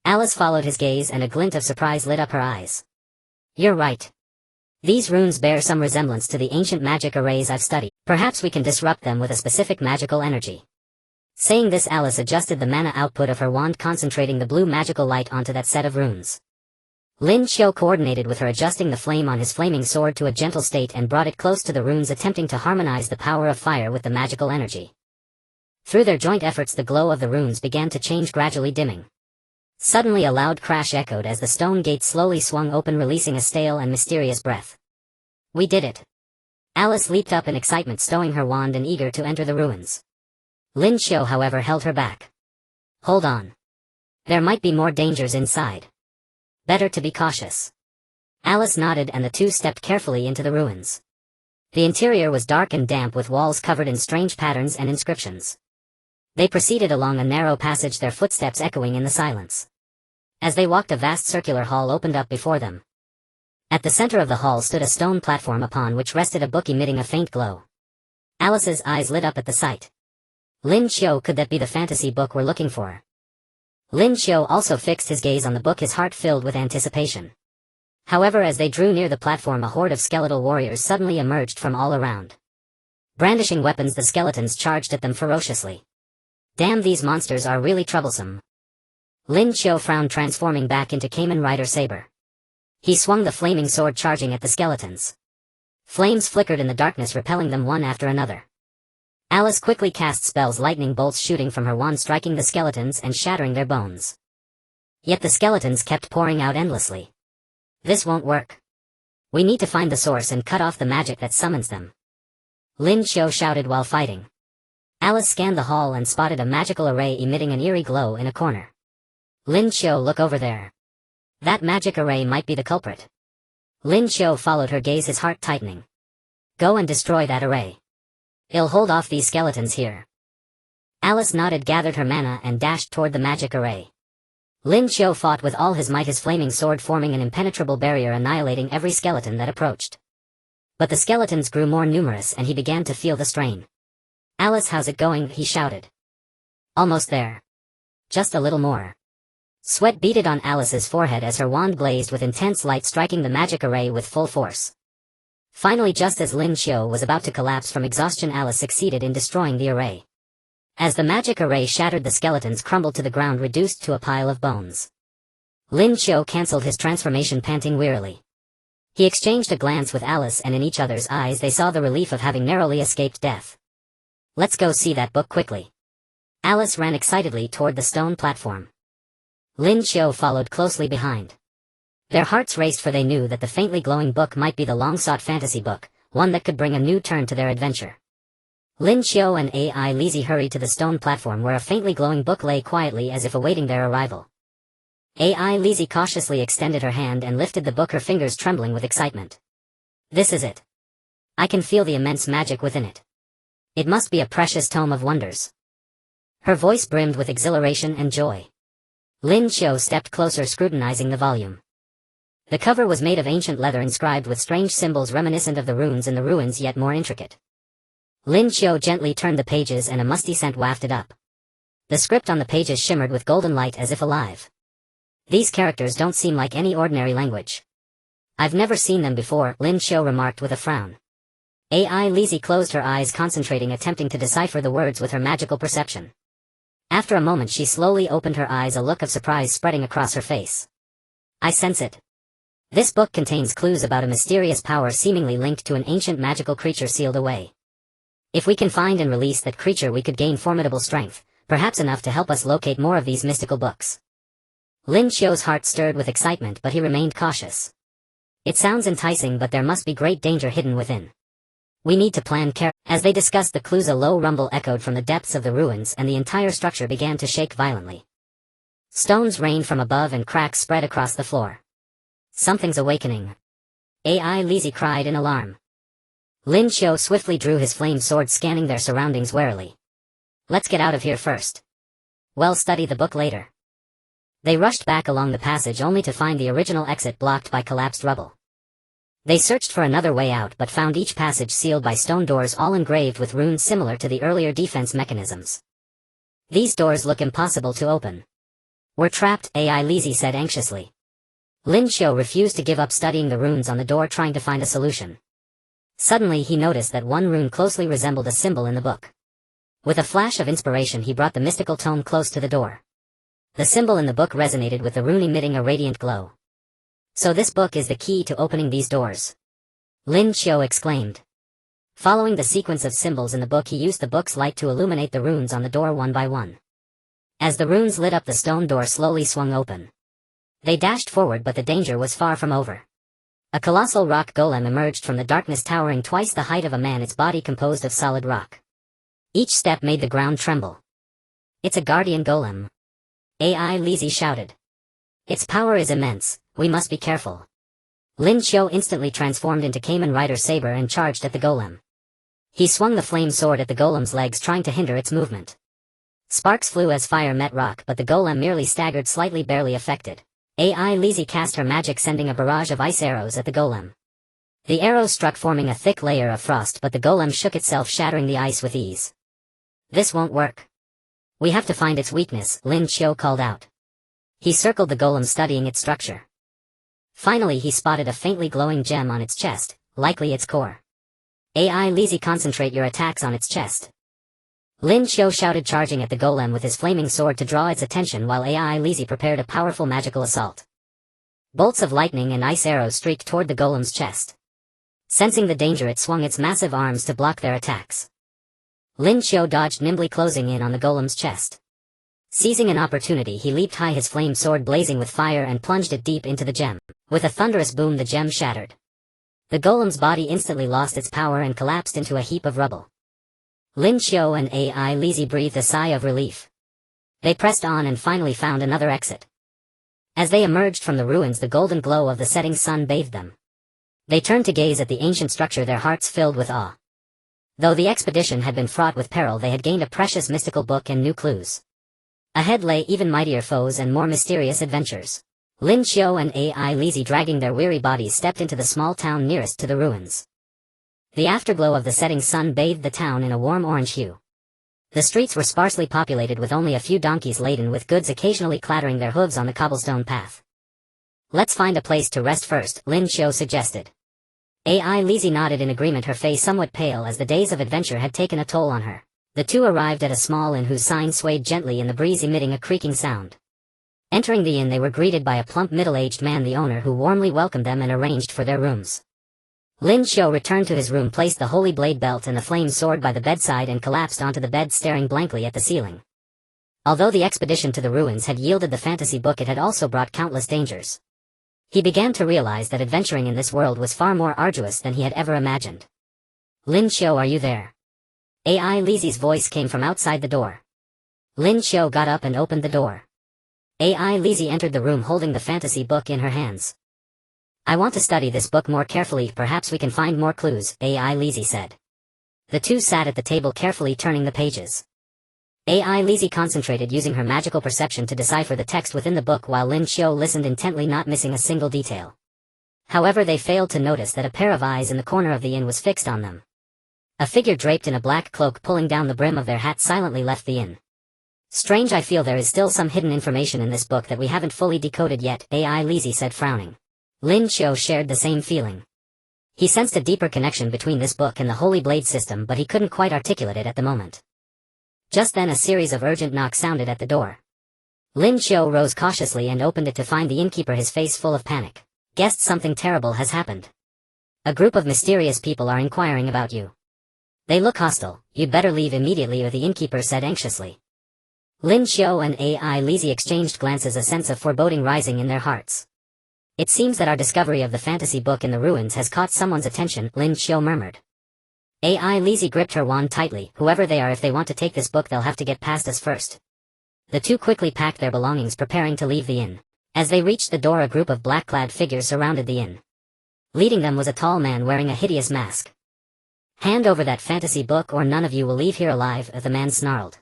Alice followed his gaze, and a glint of surprise lit up her eyes. You're right. These runes bear some resemblance to the ancient magic arrays I've studied. Perhaps we can disrupt them with a specific magical energy. Saying this, Alice adjusted the mana output of her wand, concentrating the blue magical light onto that set of runes. Lin Qiu coordinated with her, adjusting the flame on his flaming sword to a gentle state and brought it close to the runes, attempting to harmonize the power of fire with the magical energy. Through their joint efforts, the glow of the runes began to change, gradually dimming. Suddenly a loud crash echoed as the stone gate slowly swung open, releasing a stale and mysterious breath. We did it. Alice leaped up in excitement, stowing her wand and eager to enter the ruins. Lin Qiu, however, held her back. Hold on. There might be more dangers inside. Better to be cautious. Alice nodded, and the two stepped carefully into the ruins. The interior was dark and damp, with walls covered in strange patterns and inscriptions. They proceeded along a narrow passage, their footsteps echoing in the silence. As they walked, a vast circular hall opened up before them. At the center of the hall stood a stone platform upon which rested a book emitting a faint glow. Alice's eyes lit up at the sight. Lin Qiu, could that be the fantasy book we're looking for? Lin Qiu also fixed his gaze on the book, his heart filled with anticipation. However, as they drew near the platform, a horde of skeletal warriors suddenly emerged from all around. Brandishing weapons, the skeletons charged at them ferociously. Damn, these monsters are really troublesome. Lin Qiu frowned, transforming back into Kamen Rider Saber. He swung the flaming sword, charging at the skeletons. Flames flickered in the darkness, repelling them one after another. Alice quickly cast spells, lightning bolts shooting from her wand, striking the skeletons and shattering their bones. Yet the skeletons kept pouring out endlessly. This won't work. We need to find the source and cut off the magic that summons them. Lin Qiu shouted while fighting. Alice scanned the hall and spotted a magical array emitting an eerie glow in a corner. Lin Qiu, look over there. That magic array might be the culprit. Lin Qiu followed her gaze, his heart tightening. Go and destroy that array. It'll hold off these skeletons here. Alice nodded, gathered her mana, and dashed toward the magic array. Lin Qiu fought with all his might, his flaming sword forming an impenetrable barrier, annihilating every skeleton that approached. But the skeletons grew more numerous, and he began to feel the strain. Alice, how's it going? He shouted. Almost there. Just a little more. Sweat beaded on Alice's forehead as her wand blazed with intense light, striking the magic array with full force. Finally, just as Lin Qiu was about to collapse from exhaustion, Alice succeeded in destroying the array. As the magic array shattered, the skeletons crumbled to the ground, reduced to a pile of bones. Lin Qiu cancelled his transformation, panting wearily. He exchanged a glance with Alice, and in each other's eyes they saw the relief of having narrowly escaped death. Let's go see that book quickly. Alice ran excitedly toward the stone platform. Lin Qiu followed closely behind. Their hearts raced, for they knew that the faintly glowing book might be the long-sought fantasy book, one that could bring a new turn to their adventure. Lin Qiu and Ai Lizzie hurried to the stone platform where a faintly glowing book lay quietly as if awaiting their arrival. Ai Lizzie cautiously extended her hand and lifted the book, her fingers trembling with excitement. This is it. I can feel the immense magic within it. It must be a precious tome of wonders. Her voice brimmed with exhilaration and joy. Lin Qiu stepped closer, scrutinizing the volume. The cover was made of ancient leather inscribed with strange symbols reminiscent of the runes in the ruins, yet more intricate. Lin Qiu gently turned the pages and a musty scent wafted up. The script on the pages shimmered with golden light as if alive. These characters don't seem like any ordinary language. I've never seen them before, Lin Qiu remarked with a frown. Ai Lizzie closed her eyes, concentrating, attempting to decipher the words with her magical perception. After a moment she slowly opened her eyes, a look of surprise spreading across her face. I sense it. This book contains clues about a mysterious power seemingly linked to an ancient magical creature sealed away. If we can find and release that creature, we could gain formidable strength, perhaps enough to help us locate more of these mystical books. Lin Qiu's heart stirred with excitement, but he remained cautious. It sounds enticing, but there must be great danger hidden within. We need to plan carefully. As they discussed the clues, a low rumble echoed from the depths of the ruins and the entire structure began to shake violently. Stones rained from above and cracks spread across the floor. Something's awakening. Ai Lizzie cried in alarm. Lin Qiu swiftly drew his flame sword, scanning their surroundings warily. Let's get out of here first. We'll study the book later. They rushed back along the passage only to find the original exit blocked by collapsed rubble. They searched for another way out but found each passage sealed by stone doors, all engraved with runes similar to the earlier defense mechanisms. These doors look impossible to open. We're trapped, Ai Lizzie said anxiously. Lin Qiu refused to give up studying the runes on the door, trying to find a solution. Suddenly he noticed that one rune closely resembled a symbol in the book. With a flash of inspiration he brought the mystical tome close to the door. The symbol in the book resonated with the rune, emitting a radiant glow. So this book is the key to opening these doors. Lin Qiu exclaimed. Following the sequence of symbols in the book, he used the book's light to illuminate the runes on the door one by one. As the runes lit up, the stone door slowly swung open. They dashed forward, but the danger was far from over. A colossal rock golem emerged from the darkness, towering twice the height of a man, its body composed of solid rock. Each step made the ground tremble. It's a guardian golem. Ai Lizzie shouted. Its power is immense, we must be careful. Lin Qiu instantly transformed into Kamen Rider Saber and charged at the golem. He swung the flame sword at the golem's legs, trying to hinder its movement. Sparks flew as fire met rock, but the golem merely staggered slightly, barely affected. Ai Lizzie cast her magic, sending a barrage of ice arrows at the golem. The arrows struck, forming a thick layer of frost, but the golem shook itself, shattering the ice with ease. This won't work. We have to find its weakness, Lin Qiu called out. He circled the golem, studying its structure. Finally he spotted a faintly glowing gem on its chest, likely its core. Ai Lizzie, concentrate your attacks on its chest. Lin Qiu shouted, charging at the golem with his flaming sword to draw its attention, while Ai Lizzie prepared a powerful magical assault. Bolts of lightning and ice arrows streaked toward the golem's chest. Sensing the danger, it swung its massive arms to block their attacks. Lin Qiu dodged nimbly, closing in on the golem's chest. Seizing an opportunity, he leaped high, his flame sword blazing with fire, and plunged it deep into the gem. With a thunderous boom, the gem shattered. The golem's body instantly lost its power and collapsed into a heap of rubble. Lin Qiu and Ai Lizzie breathed a sigh of relief. They pressed on and finally found another exit. As they emerged from the ruins, the golden glow of the setting sun bathed them. They turned to gaze at the ancient structure, their hearts filled with awe. Though the expedition had been fraught with peril, they had gained a precious mystical book and new clues. Ahead lay even mightier foes and more mysterious adventures. Lin Qiu and Ai Lizzie, dragging their weary bodies, stepped into the small town nearest to the ruins. The afterglow of the setting sun bathed the town in a warm orange hue. The streets were sparsely populated, with only a few donkeys laden with goods occasionally clattering their hooves on the cobblestone path. Let's find a place to rest first, Lin Qiu suggested. Ai Lizzie nodded in agreement, her face somewhat pale as the days of adventure had taken a toll on her. The two arrived at a small inn whose sign swayed gently in the breeze, emitting a creaking sound. Entering the inn, they were greeted by a plump middle-aged man, the owner, who warmly welcomed them and arranged for their rooms. Lin Qiu returned to his room, placed the holy blade belt and the flame sword by the bedside, and collapsed onto the bed, staring blankly at the ceiling. Although the expedition to the ruins had yielded the fantasy book, it had also brought countless dangers. He began to realize that adventuring in this world was far more arduous than he had ever imagined. "Lin Qiu, are you there?" AI Lizi's voice came from outside the door. Lin Qiu got up and opened the door. AI Lizi entered the room holding the fantasy book in her hands. "I want to study this book more carefully, perhaps we can find more clues," AI Lizi said. The two sat at the table, carefully turning the pages. AI Lizi concentrated, using her magical perception to decipher the text within the book, while Lin Qiu listened intently, not missing a single detail. However, they failed to notice that a pair of eyes in the corner of the inn was fixed on them. A figure draped in a black cloak, pulling down the brim of their hat, silently left the inn. "Strange, I feel there is still some hidden information in this book that we haven't fully decoded yet," AI Lizi said, frowning. Lin Qiu shared the same feeling. He sensed a deeper connection between this book and the Holy Blade system, but he couldn't quite articulate it at the moment. Just then a series of urgent knocks sounded at the door. Lin Qiu rose cautiously and opened it to find the innkeeper, his face full of panic. "Guest, something terrible has happened. A group of mysterious people are inquiring about you. They look hostile, you'd better leave immediately," the innkeeper said anxiously. Lin Qiu and AI Lizi exchanged glances, a sense of foreboding rising in their hearts. "It seems that our discovery of the fantasy book in the ruins has caught someone's attention," Lin Qiu murmured. AI Lizi gripped her wand tightly. "Whoever they are, if they want to take this book, they'll have to get past us first." The two quickly packed their belongings, preparing to leave the inn. As they reached the door, a group of black-clad figures surrounded the inn. Leading them was a tall man wearing a hideous mask. "Hand over that fantasy book or none of you will leave here alive," the man snarled.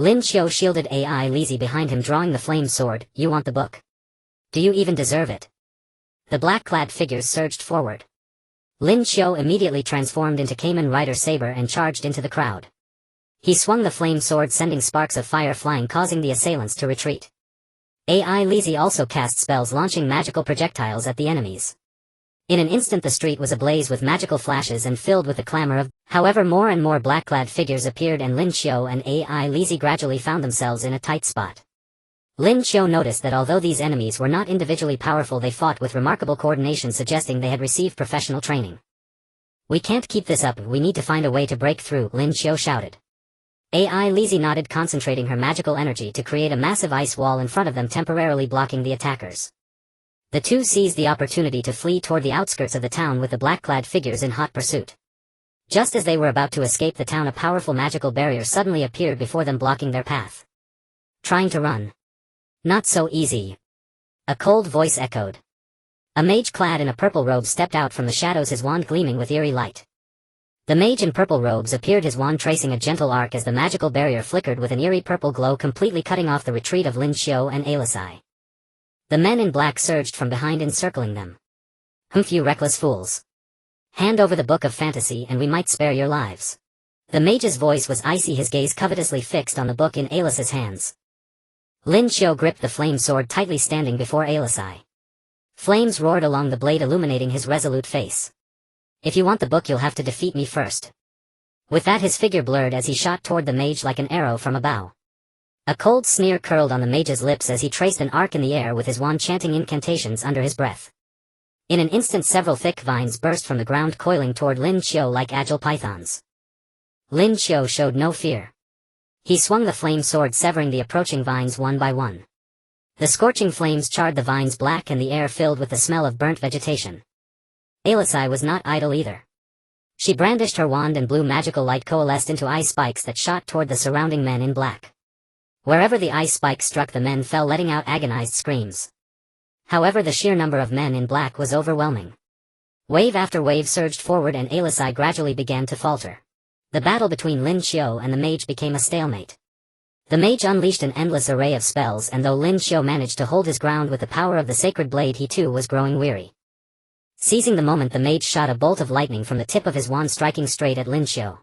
Lin Qiu shielded AI Lizi behind him, drawing the flame sword. "You want the book? Do you even deserve it?" The black-clad figures surged forward. Lin Qiu immediately transformed into Kamen Rider Saber and charged into the crowd. He swung the flame sword, sending sparks of fire flying, causing the assailants to retreat. AI Lizi also cast spells, launching magical projectiles at the enemies. In an instant the street was ablaze with magical flashes and filled with the clamor of... However, more and more black-clad figures appeared, and Lin Qiu and AI Lizi gradually found themselves in a tight spot. Lin Qiu noticed that although these enemies were not individually powerful, they fought with remarkable coordination, suggesting they had received professional training. "We can't keep this up, we need to find a way to break through," Lin Qiu shouted. AI Lizi nodded, concentrating her magical energy to create a massive ice wall in front of them, temporarily blocking the attackers. The two seized the opportunity to flee toward the outskirts of the town, with the black-clad figures in hot pursuit. Just as they were about to escape the town, a powerful magical barrier suddenly appeared before them, blocking their path. "Trying to run? Not so easy," a cold voice echoed. A mage clad in a purple robe stepped out from the shadows, his wand gleaming with eerie light. The mage in purple robes appeared, his wand tracing a gentle arc as the magical barrier flickered with an eerie purple glow, completely cutting off the retreat of Lin Qiu and Alisai. The men in black surged from behind, encircling them. "Humph, you reckless fools. Hand over the book of fantasy and we might spare your lives." The mage's voice was icy, his gaze covetously fixed on the book in Alisai's hands. Lin Qiu gripped the flame sword tightly, standing before Alisai. Flames roared along the blade, illuminating his resolute face. "If you want the book, you'll have to defeat me first." With that, his figure blurred as he shot toward the mage like an arrow from a bow. A cold sneer curled on the mage's lips as he traced an arc in the air with his wand, chanting incantations under his breath. In an instant, several thick vines burst from the ground, coiling toward Lin Qiu like agile pythons. Lin Qiu showed no fear. He swung the flame sword, severing the approaching vines one by one. The scorching flames charred the vines black, and the air filled with the smell of burnt vegetation. Alisai was not idle either. She brandished her wand, and blue magical light coalesced into ice spikes that shot toward the surrounding men in black. Wherever the ice spikes struck, the men fell, letting out agonized screams. However, the sheer number of men in black was overwhelming. Wave after wave surged forward, and Alisai gradually began to falter. The battle between Lin Qiu and the mage became a stalemate. The mage unleashed an endless array of spells, and though Lin Qiu managed to hold his ground with the power of the sacred blade, he too was growing weary. Seizing the moment, the mage shot a bolt of lightning from the tip of his wand, striking straight at Lin Qiu.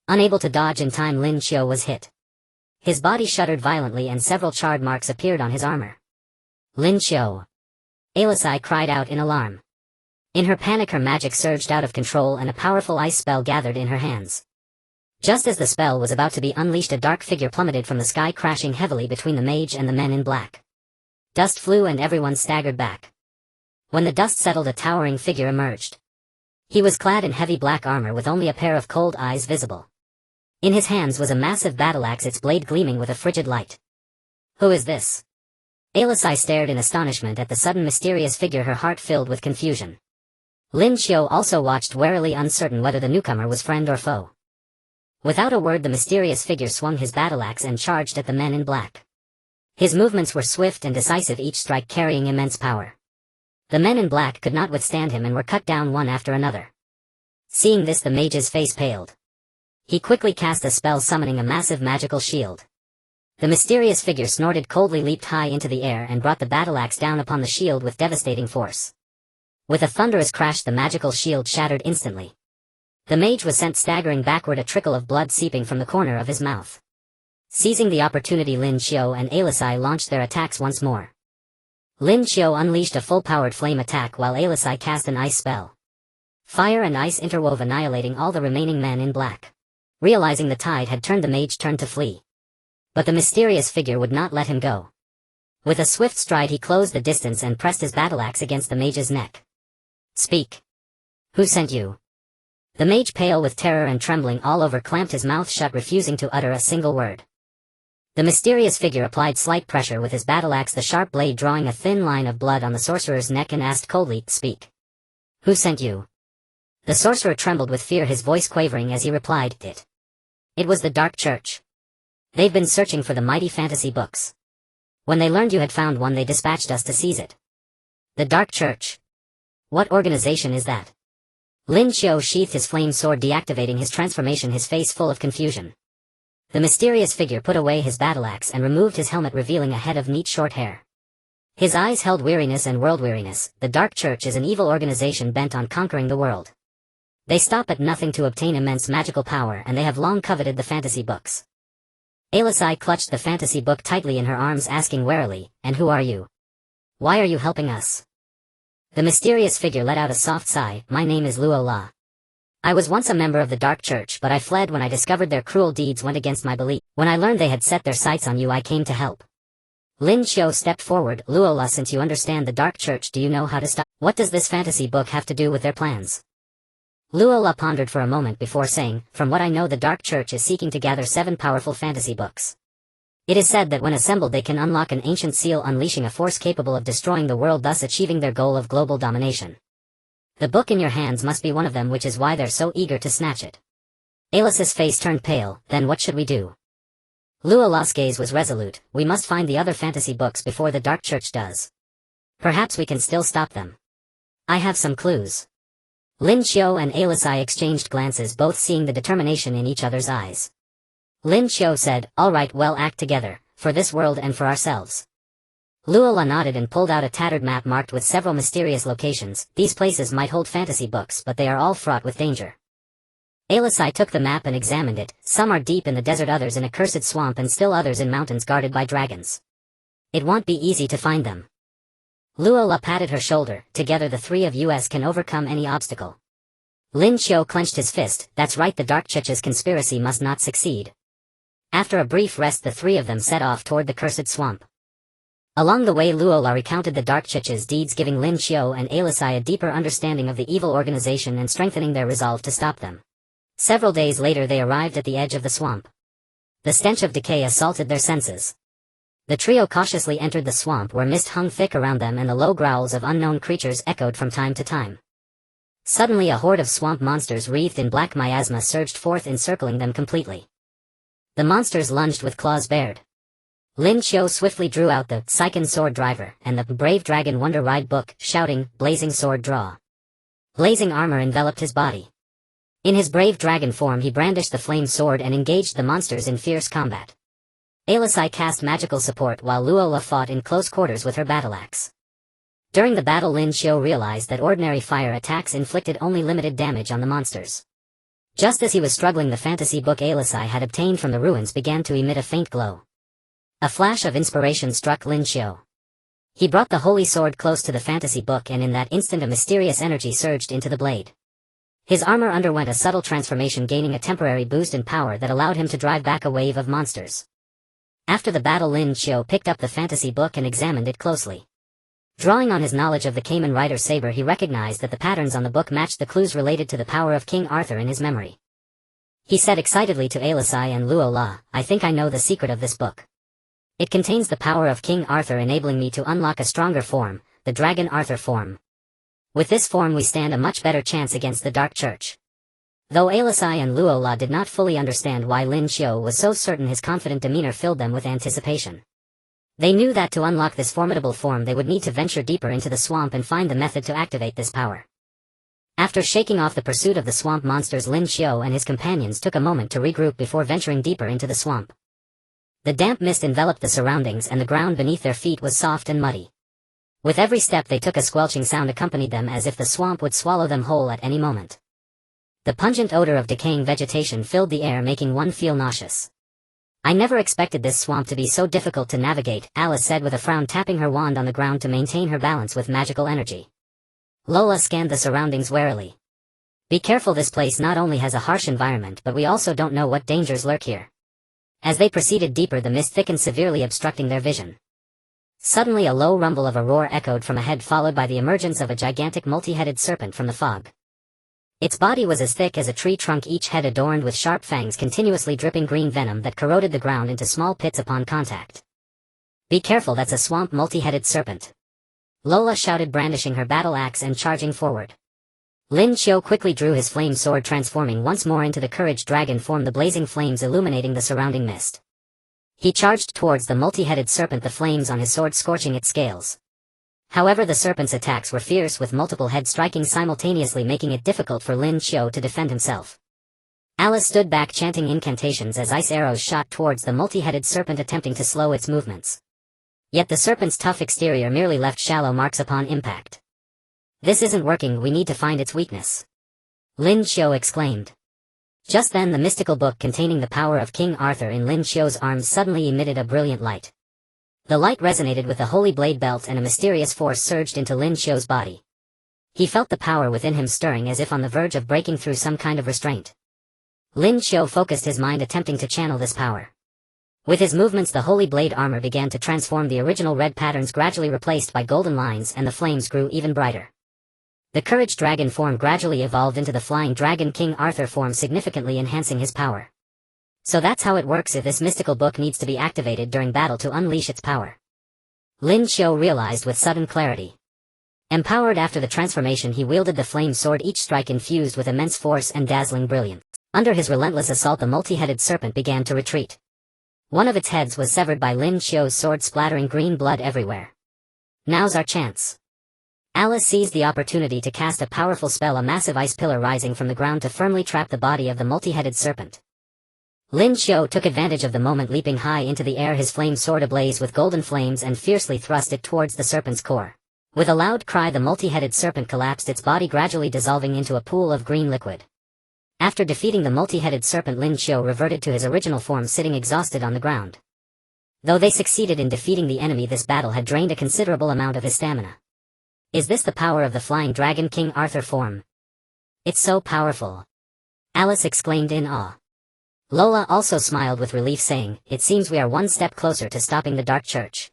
Unable to dodge in time, Lin Qiu was hit. His body shuddered violently, and several charred marks appeared on his armor. "Lin Qiu!" Alisai cried out in alarm. In her panic, her magic surged out of control, and a powerful ice spell gathered in her hands. Just as the spell was about to be unleashed, a dark figure plummeted from the sky, crashing heavily between the mage and the men in black. Dust flew and everyone staggered back. When the dust settled, a towering figure emerged. He was clad in heavy black armor with only a pair of cold eyes visible. In his hands was a massive battle axe, its blade gleaming with a frigid light. Who is this? Alisai stared in astonishment at the sudden mysterious figure, her heart filled with confusion. Lin Qiu also watched warily, uncertain whether the newcomer was friend or foe. Without a word, the mysterious figure swung his battle axe and charged at the men in black. His movements were swift and decisive, each strike carrying immense power. The men in black could not withstand him and were cut down one after another. Seeing this, the mage's face paled. He quickly cast a spell summoning a massive magical shield. The mysterious figure snorted coldly, leaped high into the air and brought the battle axe down upon the shield with devastating force. With a thunderous crash, the magical shield shattered instantly. The mage was sent staggering backward, a trickle of blood seeping from the corner of his mouth. Seizing the opportunity, Lin Qiu and Alisai launched their attacks once more. Lin Qiu unleashed a full-powered flame attack while Alisai cast an ice spell. Fire and ice interwove, annihilating all the remaining men in black. Realizing the tide had turned, the mage turned to flee. But the mysterious figure would not let him go. With a swift stride, he closed the distance and pressed his battle axe against the mage's neck. Speak. Who sent you? The mage, pale with terror and trembling all over, clamped his mouth shut, refusing to utter a single word. The mysterious figure applied slight pressure with his battle axe, the sharp blade drawing a thin line of blood on the sorcerer's neck, and asked coldly, Speak. Who sent you? The sorcerer trembled with fear, his voice quavering as he replied, It was the Dark Church. They've been searching for the mighty fantasy books. When they learned you had found one, they dispatched us to seize it. The Dark Church? What organization is that? Lin Qiu sheathed his flame sword, deactivating his transformation, his face full of confusion. The mysterious figure put away his battle axe and removed his helmet, revealing a head of neat short hair. His eyes held weariness and world weariness. The Dark Church is an evil organization bent on conquering the world. They stop at nothing to obtain immense magical power, and they have long coveted the fantasy books. Alisai clutched the fantasy book tightly in her arms, asking warily, And who are you? Why are you helping us? The mysterious figure let out a soft sigh. My name is Luo La. I was once a member of the Dark Church, but I fled when I discovered their cruel deeds went against my belief. When I learned they had set their sights on you, I came to help. Lin Qiu stepped forward. Luo La, since you understand the Dark Church, do you know how to stop? What does this fantasy book have to do with their plans? Luo La pondered for a moment before saying, From what I know, the Dark Church is seeking to gather 7 powerful fantasy books. It is said that when assembled they can unlock an ancient seal, unleashing a force capable of destroying the world, thus achieving their goal of global domination. The book in your hands must be one of them, which is why they're so eager to snatch it. Alice's face turned pale. Then what should we do? Luo La's gaze was resolute. We must find the other fantasy books before the Dark Church does. Perhaps we can still stop them. I have some clues. Lin Qiu and Alisai exchanged glances, both seeing the determination in each other's eyes. Lin Qiu said, All right, well, act together, for this world and for ourselves. Luo La nodded and pulled out a tattered map marked with several mysterious locations. These places might hold fantasy books, but they are all fraught with danger. Alisai took the map and examined it. Some are deep in the desert, others in a cursed swamp, and still others in mountains guarded by dragons. It won't be easy to find them. Luo La patted her shoulder. Together the three of us can overcome any obstacle. Lin Qiu clenched his fist. That's right, the Dark Church's conspiracy must not succeed. After a brief rest, the three of them set off toward the cursed swamp. Along the way, Luo La recounted the Dark Church's deeds, giving Lin Qiu and Alisai a deeper understanding of the evil organization and strengthening their resolve to stop them. Several days later they arrived at the edge of the swamp. The stench of decay assaulted their senses. The trio cautiously entered the swamp, where mist hung thick around them and the low growls of unknown creatures echoed from time to time. Suddenly a horde of swamp monsters wreathed in black miasma surged forth, encircling them completely. The monsters lunged with claws bared. Lin Qiu swiftly drew out the Seiken Sword Driver and the Brave Dragon Wonder Ride book, shouting, Blazing Sword Draw. Blazing armor enveloped his body. In his brave dragon form he brandished the flame sword and engaged the monsters in fierce combat. Alisai cast magical support while Luo La fought in close quarters with her battle axe. During the battle, Lin Qiu realized that ordinary fire attacks inflicted only limited damage on the monsters. Just as he was struggling, the fantasy book Alisai had obtained from the ruins began to emit a faint glow. A flash of inspiration struck Lin Qiu. He brought the holy sword close to the fantasy book, and in that instant a mysterious energy surged into the blade. His armor underwent a subtle transformation, gaining a temporary boost in power that allowed him to drive back a wave of monsters. After the battle, Lin Qiu picked up the fantasy book and examined it closely. Drawing on his knowledge of the Kamen Rider Saber, he recognized that the patterns on the book matched the clues related to the power of King Arthur in his memory. He said excitedly to Alisai and Luo La, "I think I know the secret of this book. It contains the power of King Arthur, enabling me to unlock a stronger form, the Dragon Arthur form. With this form we stand a much better chance against the Dark Church." Though Alisai and Luo La did not fully understand why Lin Qiu was so certain, his confident demeanor filled them with anticipation. They knew that to unlock this formidable form they would need to venture deeper into the swamp and find the method to activate this power. After shaking off the pursuit of the swamp monsters, Lin Qiu and his companions took a moment to regroup before venturing deeper into the swamp. The damp mist enveloped the surroundings and the ground beneath their feet was soft and muddy. With every step they took, a squelching sound accompanied them, as if the swamp would swallow them whole at any moment. The pungent odor of decaying vegetation filled the air, making one feel nauseous. "I never expected this swamp to be so difficult to navigate," Alice said with a frown, tapping her wand on the ground to maintain her balance with magical energy. Lola scanned the surroundings warily. "Be careful, this place not only has a harsh environment, but we also don't know what dangers lurk here." As they proceeded deeper, the mist thickened, severely obstructing their vision. Suddenly a low rumble of a roar echoed from ahead, followed by the emergence of a gigantic multi-headed serpent from the fog. Its body was as thick as a tree trunk, each head adorned with sharp fangs continuously dripping green venom that corroded the ground into small pits upon contact. "Be careful, that's a swamp multi-headed serpent," Lola shouted, brandishing her battle axe and charging forward. Lin Qiu quickly drew his flame sword, transforming once more into the courage dragon form, the blazing flames illuminating the surrounding mist. He charged towards the multi-headed serpent, the flames on his sword scorching its scales. However, the serpent's attacks were fierce, with multiple heads striking simultaneously, making it difficult for Lin Qiu to defend himself. Alice stood back, chanting incantations as ice arrows shot towards the multi-headed serpent, attempting to slow its movements. Yet the serpent's tough exterior merely left shallow marks upon impact. "This isn't working, we need to find its weakness," Lin Qiu exclaimed. Just then the mystical book containing the power of King Arthur in Lin Qiu's arms suddenly emitted a brilliant light. The light resonated with the holy blade belt, and a mysterious force surged into Lin Qiu's body. He felt the power within him stirring, as if on the verge of breaking through some kind of restraint. Lin Qiu focused his mind, attempting to channel this power. With his movements, the holy blade armor began to transform, the original red patterns gradually replaced by golden lines, and the flames grew even brighter. The courage dragon form gradually evolved into the flying dragon King Arthur form, significantly enhancing his power. So that's how it works. If this mystical book needs to be activated during battle to unleash its power, Lin Qiu realized with sudden clarity. Empowered after the transformation, he wielded the flame sword, each strike infused with immense force and dazzling brilliance. Under his relentless assault, the multi-headed serpent began to retreat. One of its heads was severed by Lin Qiu's sword, splattering green blood everywhere. "Now's our chance." Alice seized the opportunity to cast a powerful spell, a massive ice pillar rising from the ground to firmly trap the body of the multi-headed serpent. Lin Qiu took advantage of the moment, leaping high into the air, his flame sword ablaze with golden flames, and fiercely thrust it towards the serpent's core. With a loud cry, the multi-headed serpent collapsed, its body gradually dissolving into a pool of green liquid. After defeating the multi-headed serpent, Lin Qiu reverted to his original form, sitting exhausted on the ground. Though they succeeded in defeating the enemy, this battle had drained a considerable amount of his stamina. "Is this the power of the flying dragon King Arthur form? It's so powerful," Alice exclaimed in awe. Lola also smiled with relief, saying, "It seems we are one step closer to stopping the Dark Church."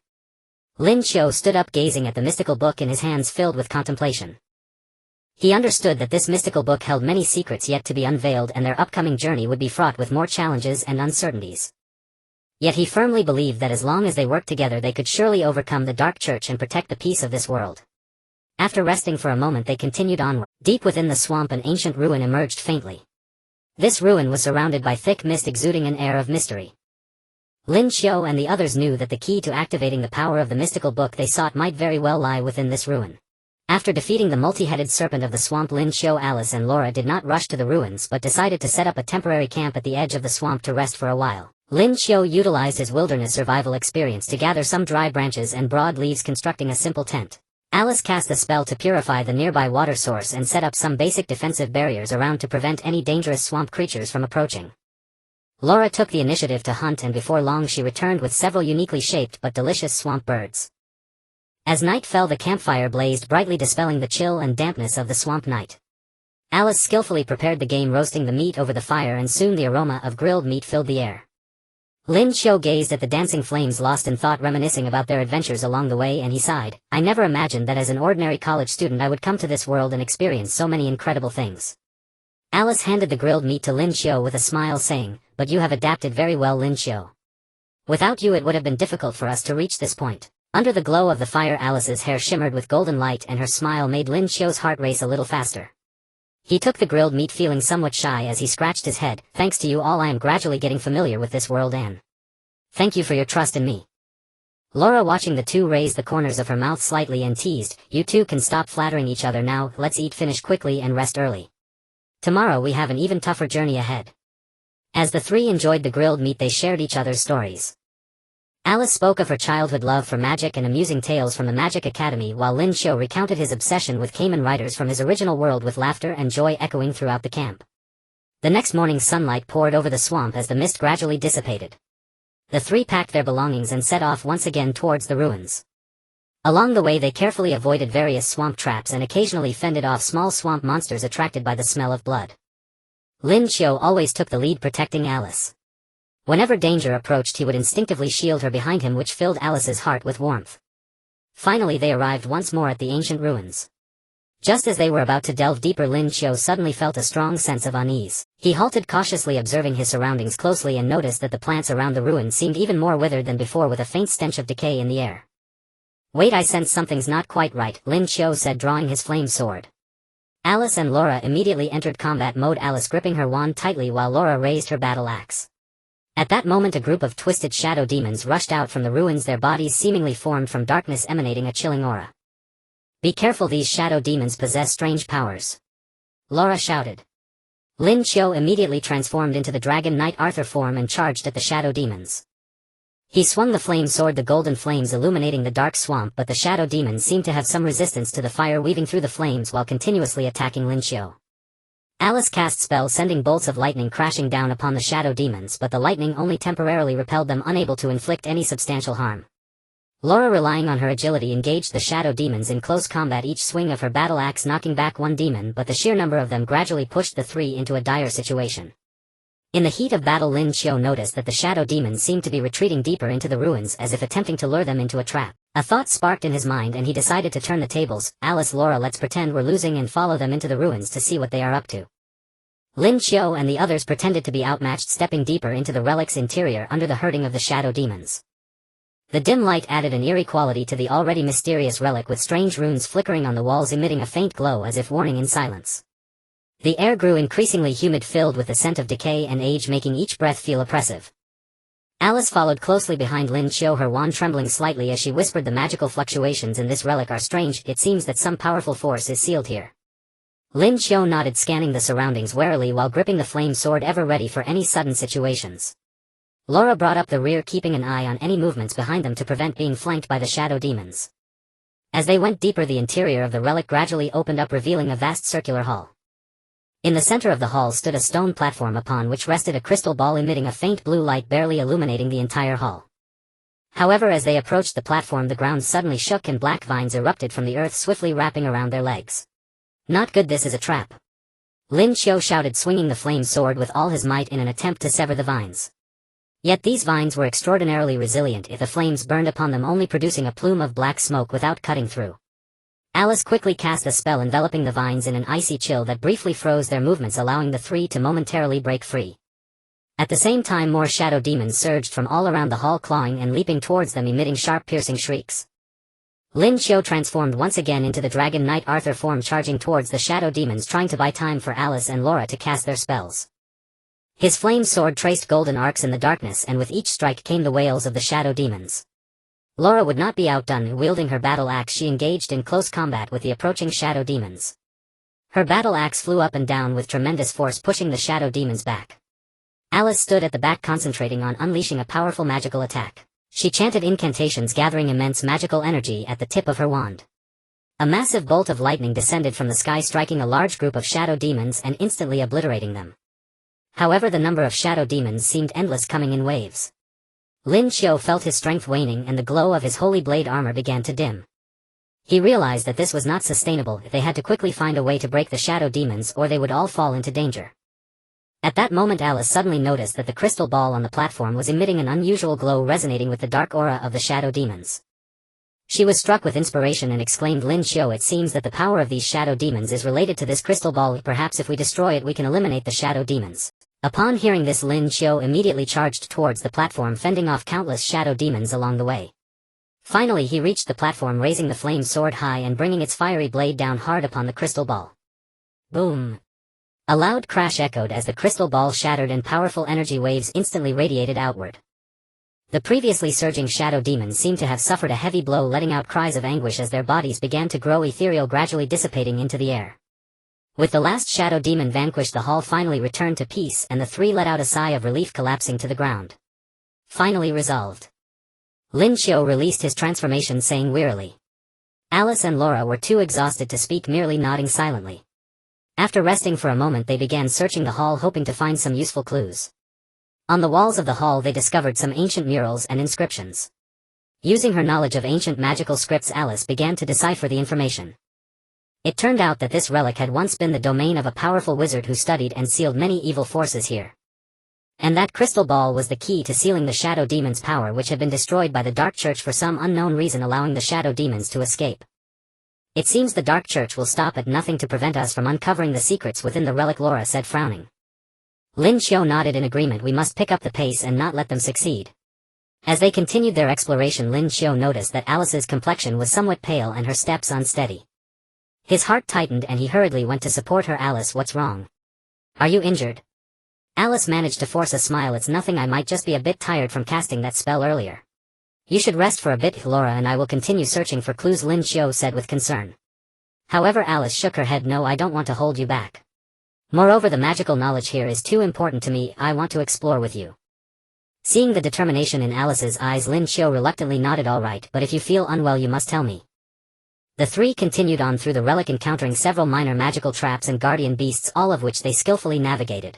Lin Qiu stood up, gazing at the mystical book in his hands, filled with contemplation. He understood that this mystical book held many secrets yet to be unveiled, and their upcoming journey would be fraught with more challenges and uncertainties. Yet he firmly believed that as long as they worked together, they could surely overcome the Dark Church and protect the peace of this world. After resting for a moment, they continued onward. Deep within the swamp, an ancient ruin emerged faintly. This ruin was surrounded by thick mist, exuding an air of mystery. Lin Qiu and the others knew that the key to activating the power of the mystical book they sought might very well lie within this ruin. After defeating the multi-headed serpent of the swamp, Lin Qiu, Alice and Laura did not rush to the ruins, but decided to set up a temporary camp at the edge of the swamp to rest for a while. Lin Qiu utilized his wilderness survival experience to gather some dry branches and broad leaves, constructing a simple tent. Alice cast a spell to purify the nearby water source and set up some basic defensive barriers around to prevent any dangerous swamp creatures from approaching. Laura took the initiative to hunt, and before long she returned with several uniquely shaped but delicious swamp birds. As night fell, the campfire blazed brightly, dispelling the chill and dampness of the swamp night. Alice skillfully prepared the game, roasting the meat over the fire, and soon the aroma of grilled meat filled the air. Lin Qiu gazed at the dancing flames lost in thought, reminiscing about their adventures along the way, and he sighed. I never imagined that as an ordinary college student I would come to this world and experience so many incredible things. Alice handed the grilled meat to Lin Qiu with a smile, saying, but you have adapted very well, Lin Qiu. Without you it would have been difficult for us to reach this point. Under the glow of the fire, Alice's hair shimmered with golden light and her smile made Lin Qiu's heart race a little faster. He took the grilled meat, feeling somewhat shy as he scratched his head. Thanks to you all I am gradually getting familiar with this world, and thank you for your trust in me. Laura, watching the two, raised the corners of her mouth slightly and teased, you two can stop flattering each other now, let's eat, finish quickly and rest early. Tomorrow we have an even tougher journey ahead. As the three enjoyed the grilled meat they shared each other's stories. Alice spoke of her childhood love for magic and amusing tales from the Magic Academy, while Lin Qiu recounted his obsession with Kamen Riders from his original world, with laughter and joy echoing throughout the camp. The next morning sunlight poured over the swamp as the mist gradually dissipated. The three packed their belongings and set off once again towards the ruins. Along the way they carefully avoided various swamp traps and occasionally fended off small swamp monsters attracted by the smell of blood. Lin Qiu always took the lead, protecting Alice. Whenever danger approached he would instinctively shield her behind him, which filled Alice's heart with warmth. Finally they arrived once more at the ancient ruins. Just as they were about to delve deeper, Lin Qiu suddenly felt a strong sense of unease. He halted, cautiously observing his surroundings closely, and noticed that the plants around the ruins seemed even more withered than before, with a faint stench of decay in the air. Wait, I sense something's not quite right, Lin Qiu said, drawing his flame sword. Alice and Laura immediately entered combat mode, Alice gripping her wand tightly while Laura raised her battle axe. At that moment a group of twisted shadow demons rushed out from the ruins, their bodies seemingly formed from darkness, emanating a chilling aura. Be careful, these shadow demons possess strange powers. Laura shouted. Lin Qiu immediately transformed into the Dragon Knight Arthur form and charged at the shadow demons. He swung the flame sword, the golden flames illuminating the dark swamp, but the shadow demons seemed to have some resistance to the fire, weaving through the flames while continuously attacking Lin Qiu. Alice cast spells, sending bolts of lightning crashing down upon the shadow demons, but the lightning only temporarily repelled them, unable to inflict any substantial harm. Laura, relying on her agility, engaged the shadow demons in close combat, each swing of her battle axe knocking back one demon, but the sheer number of them gradually pushed the three into a dire situation. In the heat of battle, Lin Qiu noticed that the shadow demons seemed to be retreating deeper into the ruins, as if attempting to lure them into a trap. A thought sparked in his mind and he decided to turn the tables. Alice, Laura, let's pretend we're losing and follow them into the ruins to see what they are up to. Lin Qiu and the others pretended to be outmatched, stepping deeper into the relic's interior under the herding of the shadow demons. The dim light added an eerie quality to the already mysterious relic, with strange runes flickering on the walls emitting a faint glow as if warning in silence. The air grew increasingly humid, filled with the scent of decay and age, making each breath feel oppressive. Alice followed closely behind Lin Qiu, her wand trembling slightly as she whispered, the magical fluctuations in this relic are strange, it seems that some powerful force is sealed here. Lin Qiu nodded, scanning the surroundings warily while gripping the flame sword, ever ready for any sudden situations. Laura brought up the rear, keeping an eye on any movements behind them to prevent being flanked by the shadow demons. As they went deeper, the interior of the relic gradually opened up, revealing a vast circular hall. In the center of the hall stood a stone platform upon which rested a crystal ball emitting a faint blue light, barely illuminating the entire hall. However, as they approached the platform, the ground suddenly shook and black vines erupted from the earth, swiftly wrapping around their legs. Not good, this is a trap. Lin Qiu shouted, swinging the flame sword with all his might in an attempt to sever the vines. Yet these vines were extraordinarily resilient, if the flames burned upon them, only producing a plume of black smoke without cutting through. Alice quickly cast a spell enveloping the vines in an icy chill that briefly froze their movements, allowing the three to momentarily break free. At the same time, more shadow demons surged from all around the hall, clawing and leaping towards them, emitting sharp, piercing shrieks. Lin Qiu transformed once again into the Dragon Knight Arthur form, charging towards the shadow demons, trying to buy time for Alice and Laura to cast their spells. His flame sword traced golden arcs in the darkness, and with each strike came the wails of the shadow demons. Laura would not be outdone. Wielding her battle axe, she engaged in close combat with the approaching shadow demons. Her battle axe flew up and down with tremendous force, pushing the shadow demons back. Alice stood at the back, concentrating on unleashing a powerful magical attack. She chanted incantations, gathering immense magical energy at the tip of her wand. A massive bolt of lightning descended from the sky, striking a large group of shadow demons and instantly obliterating them. However, the number of shadow demons seemed endless, coming in waves. Lin Qiu felt his strength waning and the glow of his holy blade armor began to dim. He realized that this was not sustainable. They had to quickly find a way to break the shadow demons, or they would all fall into danger. At that moment Alice suddenly noticed that the crystal ball on the platform was emitting an unusual glow resonating with the dark aura of the shadow demons. She was struck with inspiration and exclaimed, "Lin Qiu, it seems that the power of these shadow demons is related to this crystal ball. Perhaps if we destroy it we can eliminate the shadow demons." Upon hearing this, Lin Qiu immediately charged towards the platform, fending off countless shadow demons along the way. Finally he reached the platform, raising the flame sword high and bringing its fiery blade down hard upon the crystal ball. Boom! A loud crash echoed as the crystal ball shattered and powerful energy waves instantly radiated outward. The previously surging shadow demons seemed to have suffered a heavy blow, letting out cries of anguish as their bodies began to grow ethereal, gradually dissipating into the air. With the last shadow demon vanquished, the hall finally returned to peace and the three let out a sigh of relief, collapsing to the ground. Finally resolved. Lin Qiu released his transformation, saying wearily. Alice and Laura were too exhausted to speak, merely nodding silently. After resting for a moment they began searching the hall, hoping to find some useful clues. On the walls of the hall they discovered some ancient murals and inscriptions. Using her knowledge of ancient magical scripts, Alice began to decipher the information. It turned out that this relic had once been the domain of a powerful wizard who studied and sealed many evil forces here. And that crystal ball was the key to sealing the shadow demons' power, which had been destroyed by the Dark Church for some unknown reason, allowing the shadow demons to escape. It seems the Dark Church will stop at nothing to prevent us from uncovering the secrets within the relic, Laura said, frowning. Lin Qiu nodded in agreement. We must pick up the pace and not let them succeed. As they continued their exploration, Lin Qiu noticed that Alice's complexion was somewhat pale and her steps unsteady. His heart tightened and he hurriedly went to support her. Alice, what's wrong? Are you injured? Alice managed to force a smile. It's nothing, I might just be a bit tired from casting that spell earlier. You should rest for a bit, Laura, and I will continue searching for clues, Lin Qiu said with concern. However, Alice shook her head. No, I don't want to hold you back. Moreover, the magical knowledge here is too important to me. I want to explore with you. Seeing the determination in Alice's eyes, Lin Qiu reluctantly nodded. All right, but if you feel unwell you must tell me. The three continued on through the relic, encountering several minor magical traps and guardian beasts, all of which they skillfully navigated.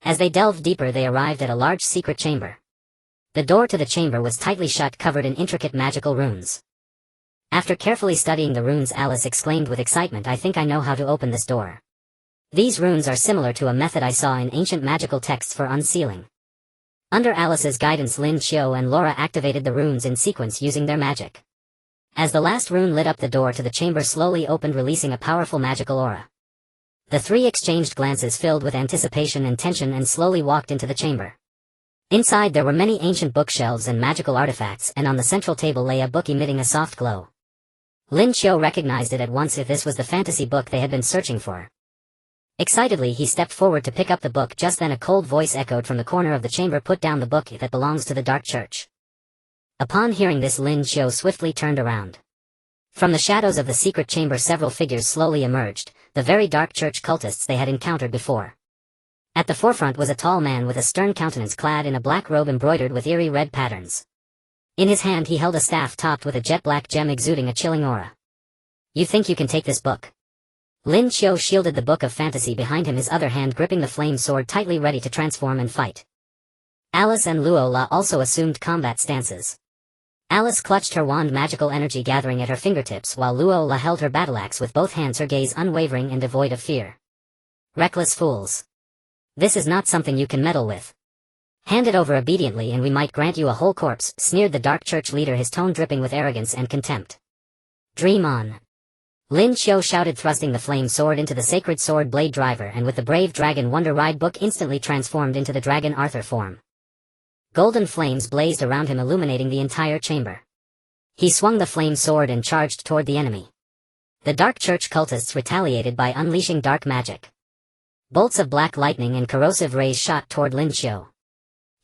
As they delved deeper they arrived at a large secret chamber. The door to the chamber was tightly shut, covered in intricate magical runes. After carefully studying the runes, Alice exclaimed with excitement, I think I know how to open this door. These runes are similar to a method I saw in ancient magical texts for unsealing. Under Alice's guidance, Lin Qiu and Laura activated the runes in sequence using their magic. As the last rune lit up, the door to the chamber slowly opened, releasing a powerful magical aura. The three exchanged glances filled with anticipation and tension and slowly walked into the chamber. Inside there were many ancient bookshelves and magical artifacts, and on the central table lay a book emitting a soft glow. Lin Qiu recognized it at once. If this was the fantasy book they had been searching for. Excitedly he stepped forward to pick up the book. Just then a cold voice echoed from the corner of the chamber, put down the book, that belongs to the Dark Church. Upon hearing this, Lin Qiu swiftly turned around. From the shadows of the secret chamber several figures slowly emerged, the very Dark Church cultists they had encountered before. At the forefront was a tall man with a stern countenance, clad in a black robe embroidered with eerie red patterns. In his hand he held a staff topped with a jet black gem exuding a chilling aura. You think you can take this book? Lin Qiu shielded the book of fantasy behind him, his other hand gripping the flame sword tightly, ready to transform and fight. Alice and Luo La also assumed combat stances. Alice clutched her wand, magical energy gathering at her fingertips, while Luo La held her battleaxe with both hands, her gaze unwavering and devoid of fear. Reckless fools. This is not something you can meddle with. Hand it over obediently and we might grant you a whole corpse, sneered the Dark Church leader, his tone dripping with arrogance and contempt. Dream on. Lin Qiu shouted, thrusting the flame sword into the sacred sword blade driver, and with the brave dragon Wonder Ride book instantly transformed into the dragon Arthur form. Golden flames blazed around him, illuminating the entire chamber. He swung the flame sword and charged toward the enemy. The Dark Church cultists retaliated by unleashing dark magic. Bolts of black lightning and corrosive rays shot toward Lin Qiu.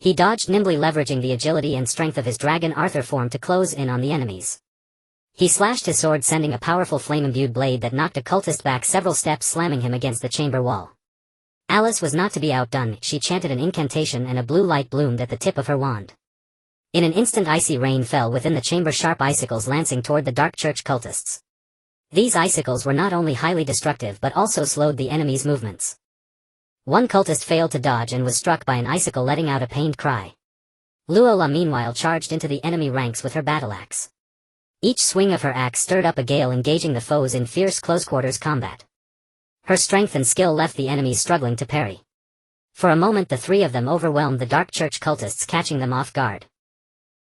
He dodged nimbly, leveraging the agility and strength of his dragon Arthur form to close in on the enemies. He slashed his sword, sending a powerful flame-imbued blade that knocked a cultist back several steps, slamming him against the chamber wall. Alice was not to be outdone. She chanted an incantation and a blue light bloomed at the tip of her wand. In an instant icy rain fell within the chamber, sharp icicles lancing toward the Dark Church cultists. These icicles were not only highly destructive but also slowed the enemy's movements. One cultist failed to dodge and was struck by an icicle, letting out a pained cry. Luo La meanwhile charged into the enemy ranks with her battleaxe. Each swing of her axe stirred up a gale, engaging the foes in fierce close-quarters combat. Her strength and skill left the enemies struggling to parry. For a moment the three of them overwhelmed the Dark Church cultists, catching them off guard.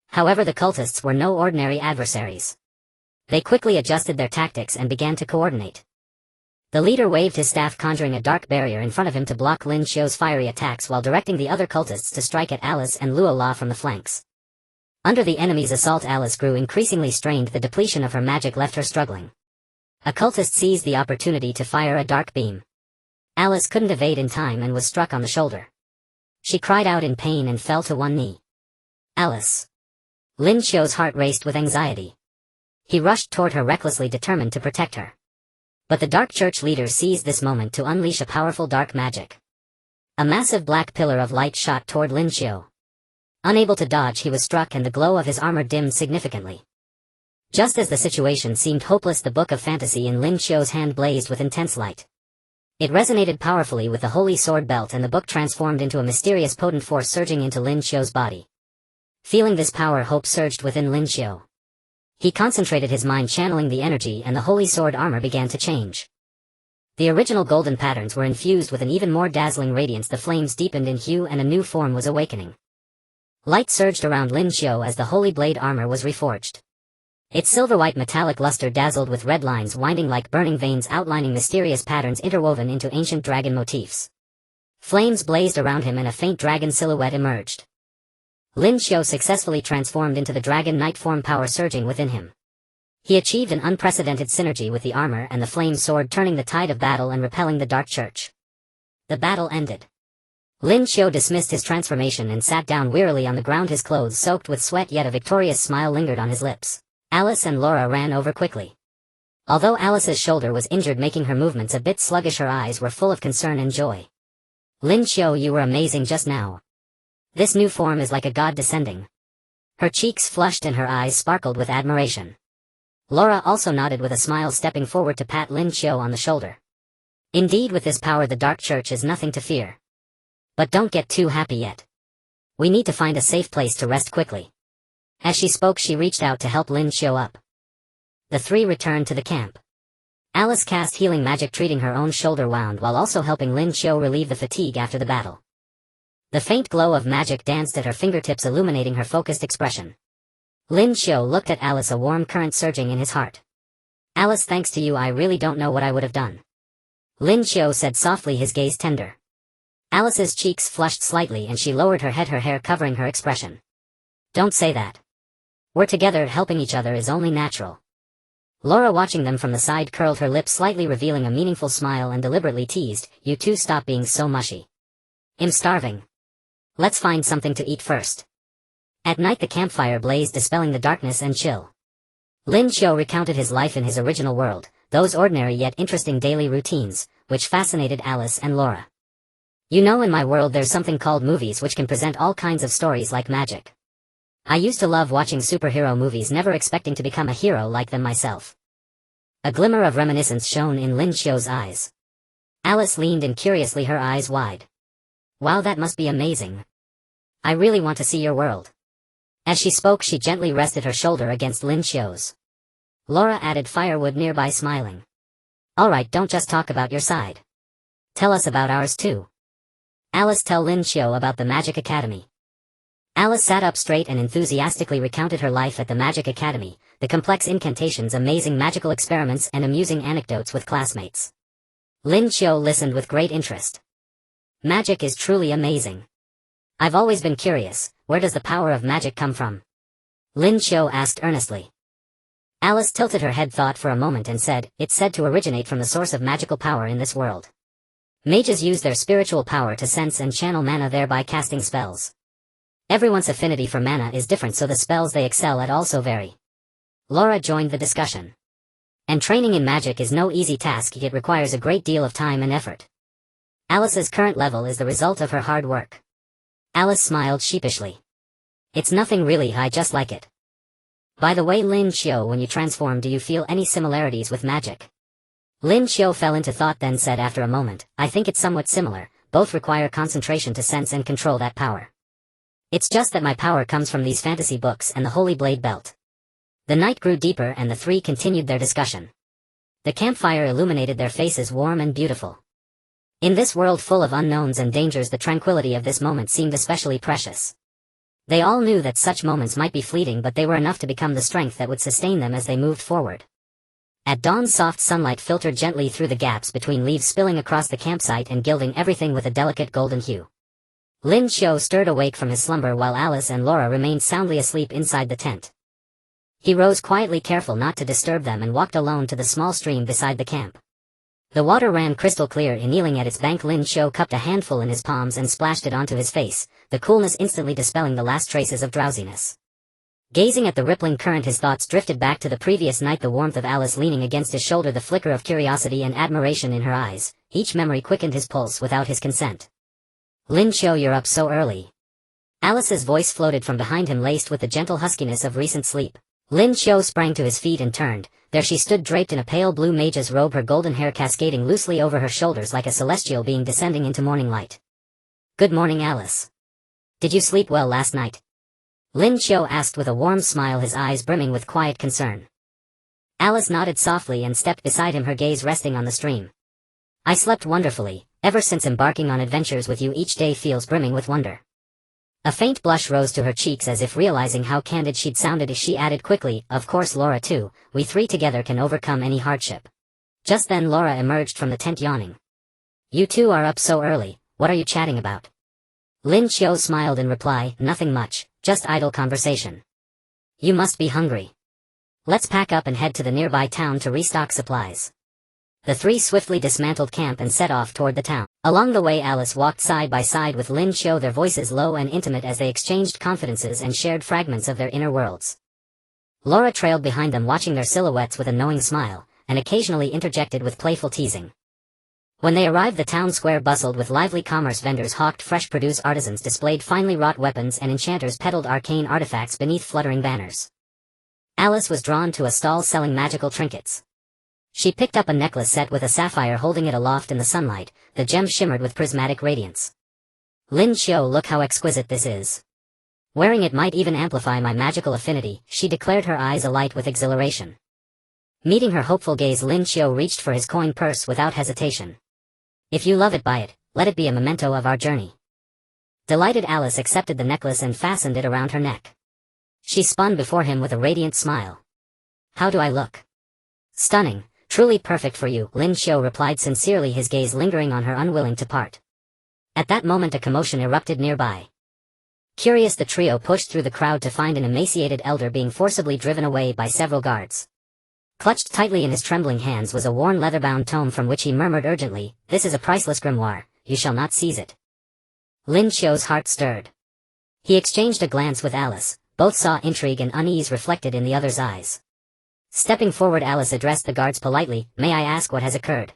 However, the cultists were no ordinary adversaries. They quickly adjusted their tactics and began to coordinate. The leader waved his staff, conjuring a dark barrier in front of him to block Lin Qiu's fiery attacks, while directing the other cultists to strike at Alice and Luo La from the flanks. Under the enemy's assault, Alice grew increasingly strained. The depletion of her magic left her struggling. A cultist seized the opportunity to fire a dark beam. Alice couldn't evade in time and was struck on the shoulder. She cried out in pain and fell to one knee. Alice! Lin Qiu's heart raced with anxiety. He rushed toward her, recklessly determined to protect her. But the Dark Church leader seized this moment to unleash a powerful dark magic. A massive black pillar of light shot toward Lin Qiu. Unable to dodge, he was struck and the glow of his armor dimmed significantly. Just as the situation seemed hopeless, the book of fantasy in Lin Qiu's hand blazed with intense light. It resonated powerfully with the holy sword belt, and the book transformed into a mysterious potent force surging into Lin Qiu's body. Feeling this power, hope surged within Lin Qiu. He concentrated his mind, channeling the energy, and the holy sword armor began to change. The original golden patterns were infused with an even more dazzling radiance, the flames deepened in hue, and a new form was awakening. Light surged around Lin Qiu as the holy blade armor was reforged. Its silver-white metallic luster dazzled with red lines winding like burning veins, outlining mysterious patterns interwoven into ancient dragon motifs. Flames blazed around him and a faint dragon silhouette emerged. Lin Qiu successfully transformed into the Dragon Knight form, power surging within him. He achieved an unprecedented synergy with the armor and the flame sword, turning the tide of battle and repelling the Dark Church. The battle ended. Lin Qiu dismissed his transformation and sat down wearily on the ground, his clothes soaked with sweat, yet a victorious smile lingered on his lips. Alice and Laura ran over quickly. Although Alice's shoulder was injured, making her movements a bit sluggish, her eyes were full of concern and joy. Lin Qiu, you were amazing just now. This new form is like a god descending. Her cheeks flushed and her eyes sparkled with admiration. Laura also nodded with a smile, stepping forward to pat Lin Qiu on the shoulder. Indeed, with this power the Dark Church is nothing to fear. But don't get too happy yet. We need to find a safe place to rest quickly. As she spoke, she reached out to help Lin Qiu up. The three returned to the camp. Alice cast healing magic, treating her own shoulder wound while also helping Lin Qiu relieve the fatigue after the battle. The faint glow of magic danced at her fingertips, illuminating her focused expression. Lin Qiu looked at Alice, a warm current surging in his heart. Alice, thanks to you I really don't know what I would have done. Lin Qiu said softly, his gaze tender. Alice's cheeks flushed slightly and she lowered her head, her hair covering her expression. Don't say that. We're together, helping each other is only natural. Laura, watching them from the side, curled her lips slightly, revealing a meaningful smile, and deliberately teased, you two stop being so mushy. I'm starving. Let's find something to eat first. At night the campfire blazed, dispelling the darkness and chill. Lin Qiu recounted his life in his original world, those ordinary yet interesting daily routines, which fascinated Alice and Laura. You know, in my world there's something called movies which can present all kinds of stories like magic. I used to love watching superhero movies, never expecting to become a hero like them myself. A glimmer of reminiscence shone in Lin Qiu's eyes. Alice leaned in curiously, her eyes wide. Wow, that must be amazing. I really want to see your world. As she spoke, she gently rested her shoulder against Lin Qiu's. Laura added firewood nearby, smiling. Alright, don't just talk about your side. Tell us about ours too. Alice, tell Lin Qiu about the Magic Academy. Alice sat up straight and enthusiastically recounted her life at the Magic Academy, the complex incantations, amazing magical experiments, and amusing anecdotes with classmates. Lin Qiu listened with great interest. Magic is truly amazing. I've always been curious, where does the power of magic come from? Lin Qiu asked earnestly. Alice tilted her head, thought for a moment, and said, it's said to originate from the source of magical power in this world. Mages use their spiritual power to sense and channel mana, thereby casting spells. Everyone's affinity for mana is different, so the spells they excel at also vary. Laura joined the discussion. And training in magic is no easy task, it requires a great deal of time and effort. Alice's current level is the result of her hard work. Alice smiled sheepishly. It's nothing really, I just like it. By the way, Lin Qiu, when you transform, do you feel any similarities with magic? Lin Qiu fell into thought, then said after a moment, I think it's somewhat similar, both require concentration to sense and control that power. It's just that my power comes from these fantasy books and the Holy Blade Belt. The night grew deeper and the three continued their discussion. The campfire illuminated their faces, warm and beautiful. In this world full of unknowns and dangers, the tranquility of this moment seemed especially precious. They all knew that such moments might be fleeting, but they were enough to become the strength that would sustain them as they moved forward. At dawn, soft sunlight filtered gently through the gaps between leaves, spilling across the campsite and gilding everything with a delicate golden hue. Lin Qiu stirred awake from his slumber while Alice and Laura remained soundly asleep inside the tent. He rose quietly, careful not to disturb them, and walked alone to the small stream beside the camp. The water ran crystal clear, and kneeling at its bank, Lin Qiu cupped a handful in his palms and splashed it onto his face, the coolness instantly dispelling the last traces of drowsiness. Gazing at the rippling current, his thoughts drifted back to the previous night, the warmth of Alice leaning against his shoulder, the flicker of curiosity and admiration in her eyes. Each memory quickened his pulse without his consent. "Lin Qiu, you're up so early." Alice's voice floated from behind him, laced with the gentle huskiness of recent sleep. Lin Qiu sprang to his feet and turned. There she stood, draped in a pale blue mage's robe, her golden hair cascading loosely over her shoulders like a celestial being descending into morning light. "Good morning, Alice. Did you sleep well last night?" Lin Qiu asked with a warm smile, his eyes brimming with quiet concern. Alice nodded softly and stepped beside him, her gaze resting on the stream. "I slept wonderfully. Ever since embarking on adventures with you, each day feels brimming with wonder." A faint blush rose to her cheeks, as if realizing how candid she'd sounded, as she added quickly, "Of course, Laura too. We three together can overcome any hardship." Just then Laura emerged from the tent, yawning. "You two are up so early. What are you chatting about?" Lin Qiu smiled in reply, "Nothing much, just idle conversation." "You must be hungry. Let's pack up and head to the nearby town to restock supplies." The three swiftly dismantled camp and set off toward the town. Along the way, Alice walked side by side with Lin Qiu, their voices low and intimate as they exchanged confidences and shared fragments of their inner worlds. Laura trailed behind them, watching their silhouettes with a knowing smile, and occasionally interjected with playful teasing. When they arrived, the town square bustled with lively commerce. Vendors hawked fresh produce, artisans displayed finely wrought weapons, and enchanters peddled arcane artifacts beneath fluttering banners. Alice was drawn to a stall selling magical trinkets. She picked up a necklace set with a sapphire, holding it aloft in the sunlight. The gem shimmered with prismatic radiance. "Lin Qiu, look how exquisite this is. Wearing it might even amplify my magical affinity," she declared, her eyes alight with exhilaration. Meeting her hopeful gaze, Lin Qiu reached for his coin purse without hesitation. "If you love it, buy it. Let it be a memento of our journey." Delighted, Alice accepted the necklace and fastened it around her neck. She spun before him with a radiant smile. "How do I look?" "Stunning. Truly perfect for you," Lin Qiu replied sincerely, his gaze lingering on her, unwilling to part. At that moment a commotion erupted nearby. Curious, the trio pushed through the crowd to find an emaciated elder being forcibly driven away by several guards. Clutched tightly in his trembling hands was a worn leather-bound tome, from which he murmured urgently, "This is a priceless grimoire. You shall not seize it." Lin Qiu's heart stirred. He exchanged a glance with Alice. Both saw intrigue and unease reflected in the other's eyes. Stepping forward, Alice addressed the guards politely, "May I ask what has occurred?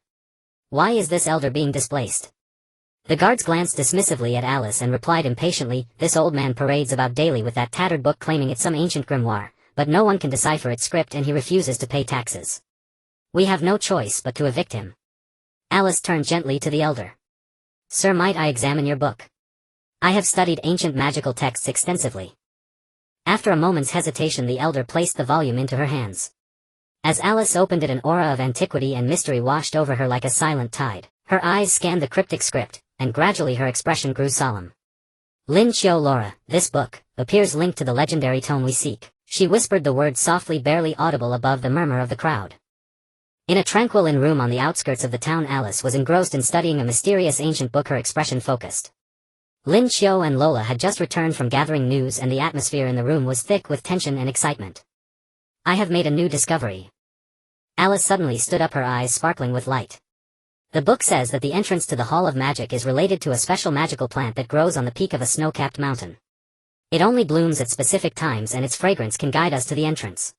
Why is this elder being displaced?" The guards glanced dismissively at Alice and replied impatiently, "This old man parades about daily with that tattered book, claiming it's some ancient grimoire, but no one can decipher its script, and he refuses to pay taxes. We have no choice but to evict him." Alice turned gently to the elder. "Sir, might I examine your book? I have studied ancient magical texts extensively." After a moment's hesitation, the elder placed the volume into her hands. As Alice opened it, an aura of antiquity and mystery washed over her like a silent tide. Her eyes scanned the cryptic script, and gradually her expression grew solemn. "Lin Qiu, Laura, this book appears linked to the legendary tome we seek." She whispered the words softly, barely audible above the murmur of the crowd. In a tranquil inn room on the outskirts of the town, Alice was engrossed in studying a mysterious ancient book, her expression focused. Lin Qiu and Lola had just returned from gathering news, and the atmosphere in the room was thick with tension and excitement. "I have made a new discovery." Alice suddenly stood up, her eyes sparkling with light. "The book says that the entrance to the Hall of Magic is related to a special magical plant that grows on the peak of a snow-capped mountain. It only blooms at specific times, and its fragrance can guide us to the entrance."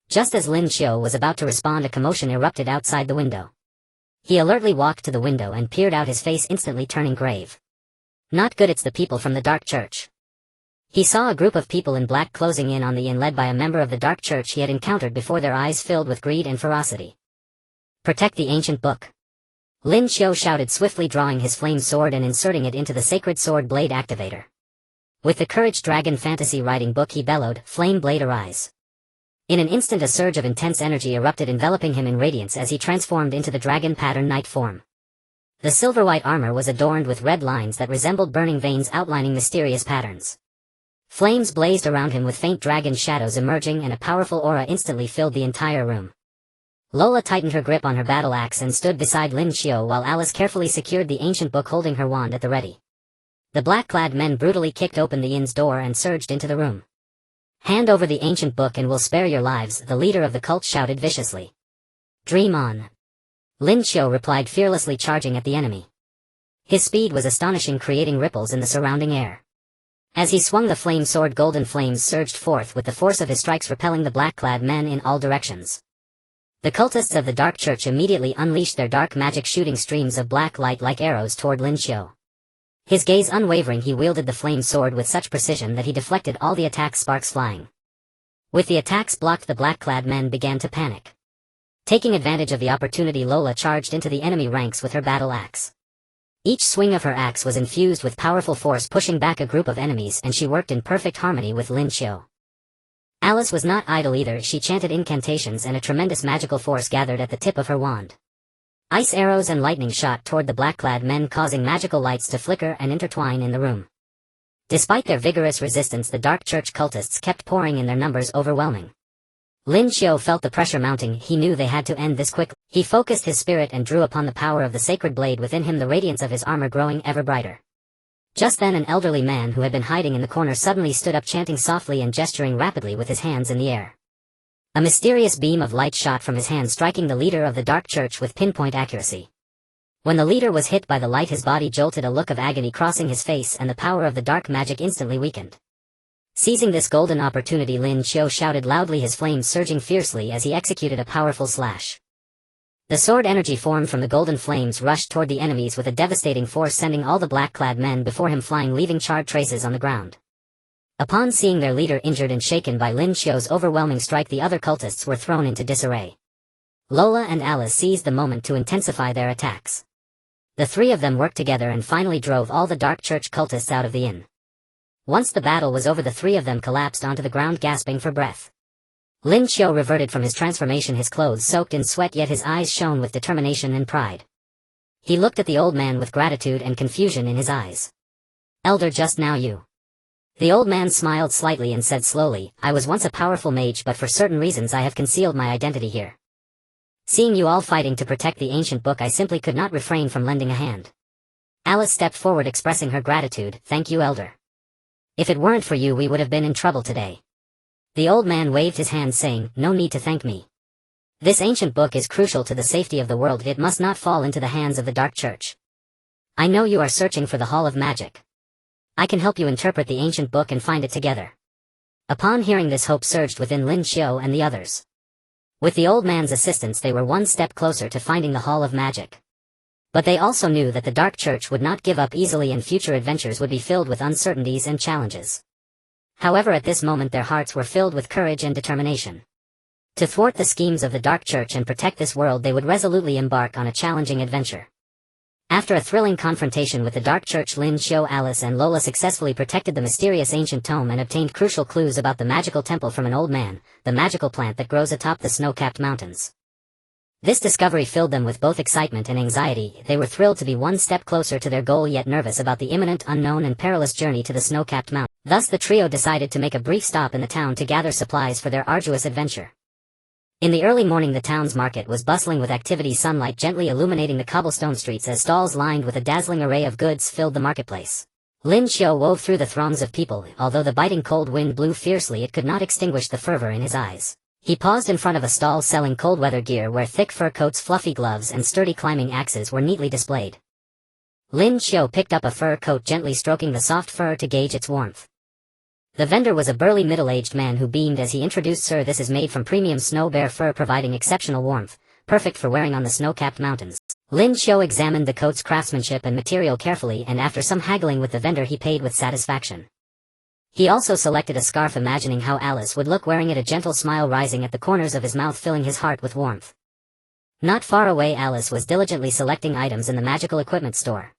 Just as Lin Qiu was about to respond, a commotion erupted outside the window. He alertly walked to the window and peered out, his face instantly turning grave. "Not good, it's the people from the Dark Church." He saw a group of people in black closing in on the inn, led by a member of the Dark Church he had encountered before, their eyes filled with greed and ferocity. "Protect the ancient book." Lin Qiu shouted, swiftly drawing his flame sword and inserting it into the sacred sword blade activator. With the Courage Dragon fantasy writing book, he bellowed, "Flame blade, arise." In an instant a surge of intense energy erupted, enveloping him in radiance as he transformed into the dragon pattern knight form. The silver-white armor was adorned with red lines that resembled burning veins outlining mysterious patterns. Flames blazed around him with faint dragon shadows emerging, and a powerful aura instantly filled the entire room. Lola tightened her grip on her battle axe and stood beside Lin Qiu while Alice carefully secured the ancient book, holding her wand at the ready. The black-clad men brutally kicked open the inn's door and surged into the room. "Hand over the ancient book and we'll spare your lives," the leader of the cult shouted viciously. "Dream on," Lin Qiu replied, fearlessly charging at the enemy. His speed was astonishing, creating ripples in the surrounding air. As he swung the flame sword, golden flames surged forth with the force of his strikes, repelling the black-clad men in all directions. The cultists of the Dark Church immediately unleashed their dark magic, shooting streams of black light like arrows toward Lin Qiu. His gaze unwavering, he wielded the flame sword with such precision that he deflected all the attacks, sparks flying. With the attacks blocked, the black-clad men began to panic. Taking advantage of the opportunity, Lola charged into the enemy ranks with her battle axe. Each swing of her axe was infused with powerful force, pushing back a group of enemies, and she worked in perfect harmony with Lin Qiu. Alice was not idle either. She chanted incantations, and a tremendous magical force gathered at the tip of her wand. Ice arrows and lightning shot toward the black-clad men, causing magical lights to flicker and intertwine in the room. Despite their vigorous resistance, the Dark Church cultists kept pouring in, their numbers overwhelming. Lin Qiu felt the pressure mounting. He knew they had to end this quickly. He focused his spirit and drew upon the power of the sacred blade within him, the radiance of his armor growing ever brighter. Just then, an elderly man who had been hiding in the corner suddenly stood up, chanting softly and gesturing rapidly with his hands in the air. A mysterious beam of light shot from his hand, striking the leader of the Dark Church with pinpoint accuracy. When the leader was hit by the light, his body jolted, a look of agony crossing his face, and the power of the dark magic instantly weakened. Seizing this golden opportunity, Lin Qiu shouted loudly, his flames surging fiercely as he executed a powerful slash. The sword energy formed from the golden flames rushed toward the enemies with a devastating force, sending all the black-clad men before him flying, leaving charred traces on the ground. Upon seeing their leader injured and shaken by Lin Qiu's overwhelming strike, the other cultists were thrown into disarray. Lola and Alice seized the moment to intensify their attacks. The three of them worked together and finally drove all the Dark Church cultists out of the inn. Once the battle was over, the three of them collapsed onto the ground, gasping for breath. Lin Qiu reverted from his transformation, his clothes soaked in sweat, yet his eyes shone with determination and pride. He looked at the old man with gratitude and confusion in his eyes. "Elder, just now you." The old man smiled slightly and said slowly, "I was once a powerful mage, but for certain reasons I have concealed my identity here. Seeing you all fighting to protect the ancient book, I simply could not refrain from lending a hand." Alice stepped forward, expressing her gratitude. "Thank you, Elder. If it weren't for you, we would have been in trouble today." The old man waved his hand, saying, "No need to thank me. This ancient book is crucial to the safety of the world. It must not fall into the hands of the Dark Church. I know you are searching for the Hall of Magic. I can help you interpret the ancient book and find it together." Upon hearing this, hope surged within Lin Qiu and the others. With the old man's assistance, they were one step closer to finding the Hall of Magic. But they also knew that the Dark Church would not give up easily, and future adventures would be filled with uncertainties and challenges. However, at this moment their hearts were filled with courage and determination. To thwart the schemes of the Dark Church and protect this world, they would resolutely embark on a challenging adventure. After a thrilling confrontation with the Dark Church, Lin Qiu, Alice and Lola successfully protected the mysterious ancient tome and obtained crucial clues about the magical temple from an old man, the magical plant that grows atop the snow-capped mountains. This discovery filled them with both excitement and anxiety. They were thrilled to be one step closer to their goal, yet nervous about the imminent, unknown and perilous journey to the snow-capped mountain. Thus the trio decided to make a brief stop in the town to gather supplies for their arduous adventure. In the early morning, the town's market was bustling with activity, sunlight gently illuminating the cobblestone streets as stalls lined with a dazzling array of goods filled the marketplace. Lin Qiu wove through the throngs of people. Although the biting cold wind blew fiercely, it could not extinguish the fervor in his eyes. He paused in front of a stall selling cold weather gear where thick fur coats, fluffy gloves and sturdy climbing axes were neatly displayed. Lin Qiu picked up a fur coat, gently stroking the soft fur to gauge its warmth. The vendor was a burly middle-aged man who beamed as he introduced, "Sir, this is made from premium snow bear fur, providing exceptional warmth, perfect for wearing on the snow-capped mountains." Lin Qiu examined the coat's craftsmanship and material carefully, and after some haggling with the vendor, he paid with satisfaction. He also selected a scarf, imagining how Alice would look wearing it, a gentle smile rising at the corners of his mouth, filling his heart with warmth. Not far away, Alice was diligently selecting items in the magical equipment store.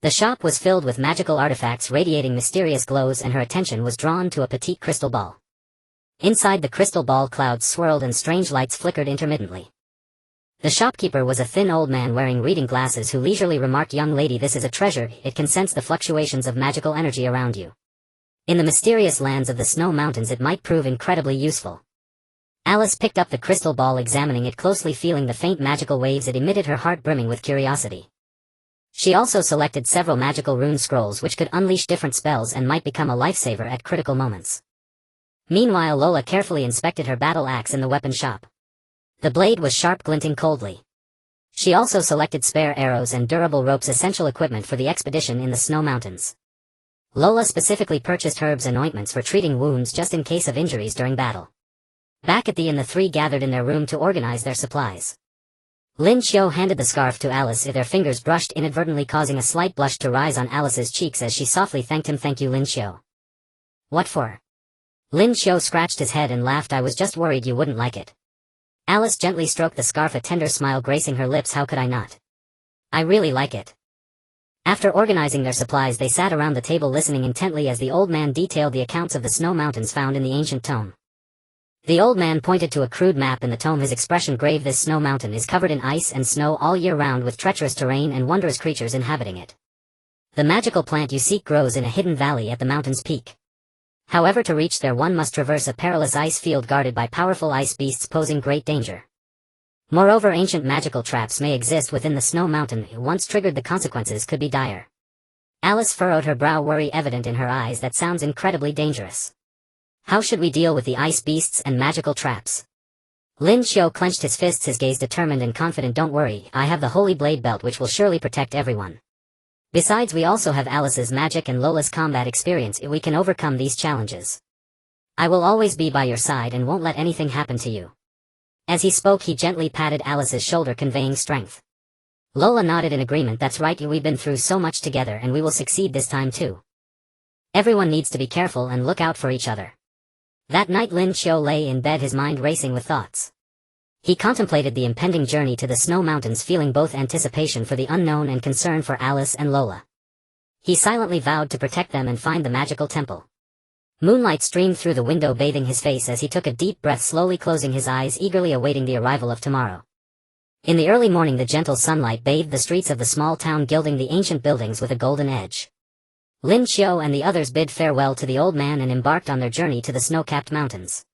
The shop was filled with magical artifacts radiating mysterious glows, and her attention was drawn to a petite crystal ball. Inside the crystal ball, clouds swirled and strange lights flickered intermittently. The shopkeeper was a thin old man wearing reading glasses who leisurely remarked, "Young lady, this is a treasure, it can sense the fluctuations of magical energy around you. In the mysterious lands of the Snow Mountains it might prove incredibly useful." Alice picked up the crystal ball, examining it closely, feeling the faint magical waves it emitted, her heart brimming with curiosity. She also selected several magical rune scrolls which could unleash different spells and might become a lifesaver at critical moments. Meanwhile, Lola carefully inspected her battle axe in the weapon shop. The blade was sharp, glinting coldly. She also selected spare arrows and durable ropes, essential equipment for the expedition in the Snow Mountains. Lola specifically purchased herbs and ointments for treating wounds just in case of injuries during battle. Back at the inn, the three gathered in their room to organize their supplies. Lin Qiu handed the scarf to Alice, their fingers brushed, inadvertently causing a slight blush to rise on Alice's cheeks as she softly thanked him. "Thank you, Lin Qiu." "What for?" Lin Qiu scratched his head and laughed. "I was just worried you wouldn't like it." Alice gently stroked the scarf, a tender smile gracing her lips. "How could I not? I really like it." After organizing their supplies, they sat around the table listening intently as the old man detailed the accounts of the Snow Mountains found in the ancient tome. The old man pointed to a crude map in the tome, his expression grave. "This snow mountain is covered in ice and snow all year round, with treacherous terrain and wondrous creatures inhabiting it. The magical plant you seek grows in a hidden valley at the mountain's peak. However, to reach there one must traverse a perilous ice field guarded by powerful ice beasts posing great danger. Moreover, ancient magical traps may exist within the snow mountain. Once triggered, the consequences could be dire." Alice furrowed her brow, worry evident in her eyes. "That sounds incredibly dangerous. How should we deal with the ice beasts and magical traps?" Lin Qiu clenched his fists, his gaze determined and confident. "Don't worry, I have the Holy Blade Belt which will surely protect everyone. Besides, we also have Alice's magic and Lola's combat experience. We can overcome these challenges. I will always be by your side and won't let anything happen to you." As he spoke, he gently patted Alice's shoulder, conveying strength. Lola nodded in agreement. "That's right, we've been through so much together and we will succeed this time too. Everyone needs to be careful and look out for each other." That night Lin Qiu lay in bed, his mind racing with thoughts. He contemplated the impending journey to the Snow Mountains, feeling both anticipation for the unknown and concern for Alice and Lola. He silently vowed to protect them and find the magical temple. Moonlight streamed through the window, bathing his face as he took a deep breath, slowly closing his eyes, eagerly awaiting the arrival of tomorrow. In the early morning, the gentle sunlight bathed the streets of the small town, gilding the ancient buildings with a golden edge. Lin Qiu and the others bid farewell to the old man and embarked on their journey to the snow-capped mountains.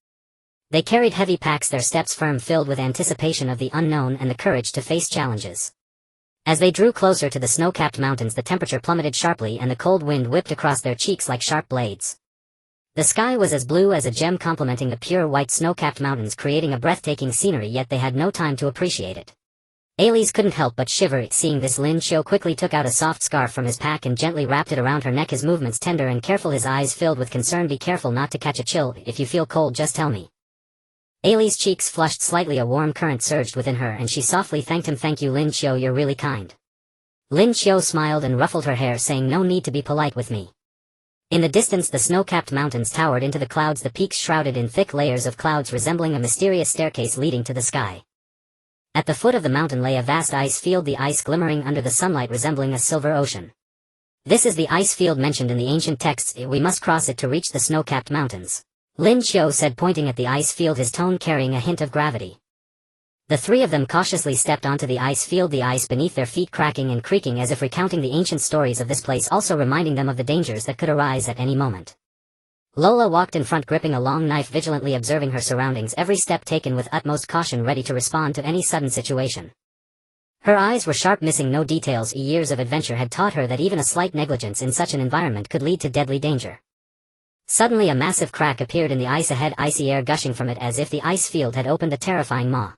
They carried heavy packs, their steps firm, filled with anticipation of the unknown and the courage to face challenges. As they drew closer to the snow-capped mountains, the temperature plummeted sharply and the cold wind whipped across their cheeks like sharp blades. The sky was as blue as a gem, complementing the pure white snow-capped mountains, creating a breathtaking scenery, yet they had no time to appreciate it. Alice couldn't help but shiver. Seeing this, Lin Qiu quickly took out a soft scarf from his pack and gently wrapped it around her neck, his movements tender and careful, his eyes filled with concern. "Be careful not to catch a chill. If you feel cold, just tell me." Alice's cheeks flushed slightly, a warm current surged within her and she softly thanked him. "Thank you, Lin Qiu, you're really kind." Lin Qiu smiled and ruffled her hair, saying, "No need to be polite with me." In the distance, the snow-capped mountains towered into the clouds, the peaks shrouded in thick layers of clouds resembling a mysterious staircase leading to the sky. At the foot of the mountain lay a vast ice field, the ice glimmering under the sunlight resembling a silver ocean. "This is the ice field mentioned in the ancient texts. We must cross it to reach the snow-capped mountains," Lin Qiu said, pointing at the ice field, his tone carrying a hint of gravity. The three of them cautiously stepped onto the ice field, the ice beneath their feet cracking and creaking as if recounting the ancient stories of this place, also reminding them of the dangers that could arise at any moment. Lola walked in front, gripping a long knife, vigilantly observing her surroundings, every step taken with utmost caution, ready to respond to any sudden situation. Her eyes were sharp, missing no details. Years of adventure had taught her that even a slight negligence in such an environment could lead to deadly danger. Suddenly a massive crack appeared in the ice ahead, icy air gushing from it as if the ice field had opened a terrifying maw.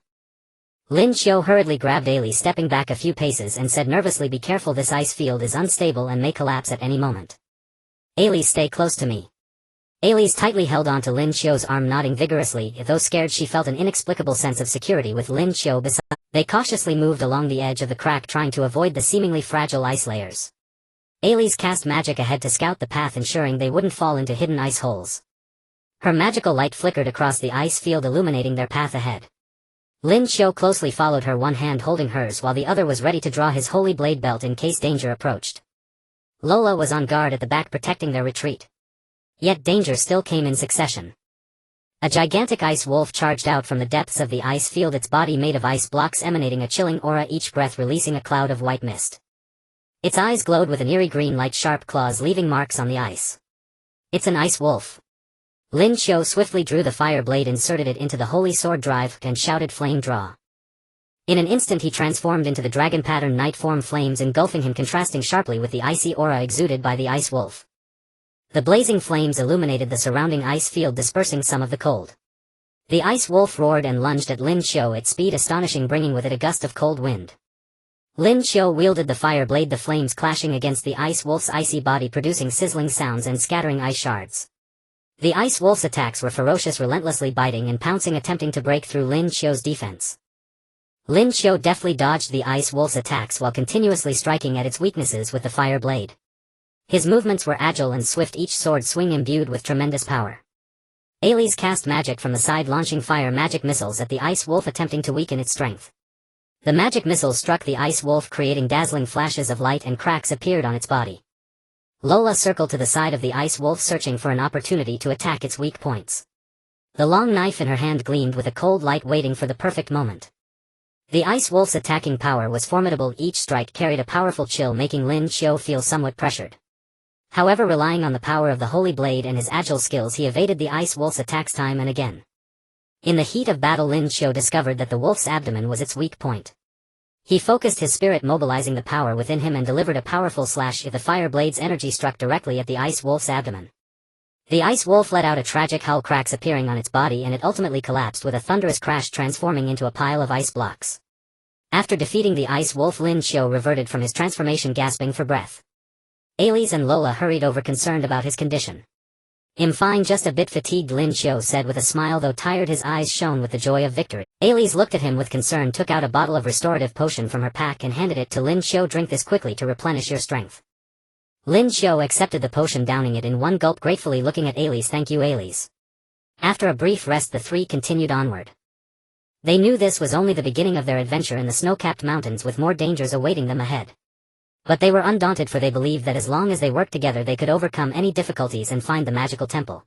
Lin Qiu hurriedly grabbed Alice, stepping back a few paces, and said nervously, "Be careful, this ice field is unstable and may collapse at any moment. Alice, stay close to me." Alice tightly held on to Lin Qiu's arm, nodding vigorously. Though scared, she felt an inexplicable sense of security with Lin Qiu beside. They cautiously moved along the edge of the crack, trying to avoid the seemingly fragile ice layers. Alice cast magic ahead to scout the path, ensuring they wouldn't fall into hidden ice holes. Her magical light flickered across the ice field, illuminating their path ahead. Lin Qiu closely followed her, one hand holding hers while the other was ready to draw his holy blade belt in case danger approached. Lola was on guard at the back, protecting their retreat. Yet danger still came in succession. A gigantic ice wolf charged out from the depths of the ice field, its body made of ice blocks emanating a chilling aura, each breath releasing a cloud of white mist. Its eyes glowed with an eerie green light, sharp claws leaving marks on the ice. It's an ice wolf. Lin Qiu swiftly drew the fire blade, inserted it into the holy sword drive, and shouted, "Flame draw." In an instant he transformed into the dragon pattern knight form, flames engulfing him, contrasting sharply with the icy aura exuded by the ice wolf. The blazing flames illuminated the surrounding ice field, dispersing some of the cold. The ice wolf roared and lunged at Lin Qiu, its speed astonishing, bringing with it a gust of cold wind. Lin Qiu wielded the fire blade, the flames clashing against the ice wolf's icy body, producing sizzling sounds and scattering ice shards. The ice wolf's attacks were ferocious, relentlessly biting and pouncing, attempting to break through Lin Qiu's defense. Lin Qiu deftly dodged the ice wolf's attacks while continuously striking at its weaknesses with the fire blade. His movements were agile and swift, each sword swing imbued with tremendous power. Ailey cast magic from the side, launching fire magic missiles at the ice wolf, attempting to weaken its strength. The magic missiles struck the ice wolf, creating dazzling flashes of light, and cracks appeared on its body. Lola circled to the side of the ice wolf, searching for an opportunity to attack its weak points. The long knife in her hand gleamed with a cold light, waiting for the perfect moment. The ice wolf's attacking power was formidable, each strike carried a powerful chill, making Lin Qiu feel somewhat pressured. However, relying on the power of the holy blade and his agile skills, he evaded the ice wolf's attacks time and again. In the heat of battle, Lin Qiu discovered that the wolf's abdomen was its weak point. He focused his spirit, mobilizing the power within him, and delivered a powerful slash. The fire blade's energy struck directly at the ice wolf's abdomen. The ice wolf let out a tragic howl, cracks appearing on its body, and it ultimately collapsed with a thunderous crash, transforming into a pile of ice blocks. After defeating the ice wolf, Lin Qiu reverted from his transformation, gasping for breath. Ailey and Lola hurried over, concerned about his condition. "I'm fine, just a bit fatigued," Lin Qiu said with a smile. Though tired, his eyes shone with the joy of victory. Ailey looked at him with concern, took out a bottle of restorative potion from her pack and handed it to Lin Qiu. "Drink this quickly to replenish your strength." Lin Qiu accepted the potion, downing it in one gulp, gratefully looking at Ailey. "Thank you, Ailey." After a brief rest, the three continued onward. They knew this was only the beginning of their adventure in the snow-capped mountains, with more dangers awaiting them ahead. But they were undaunted, for they believed that as long as they worked together they could overcome any difficulties and find the magical temple.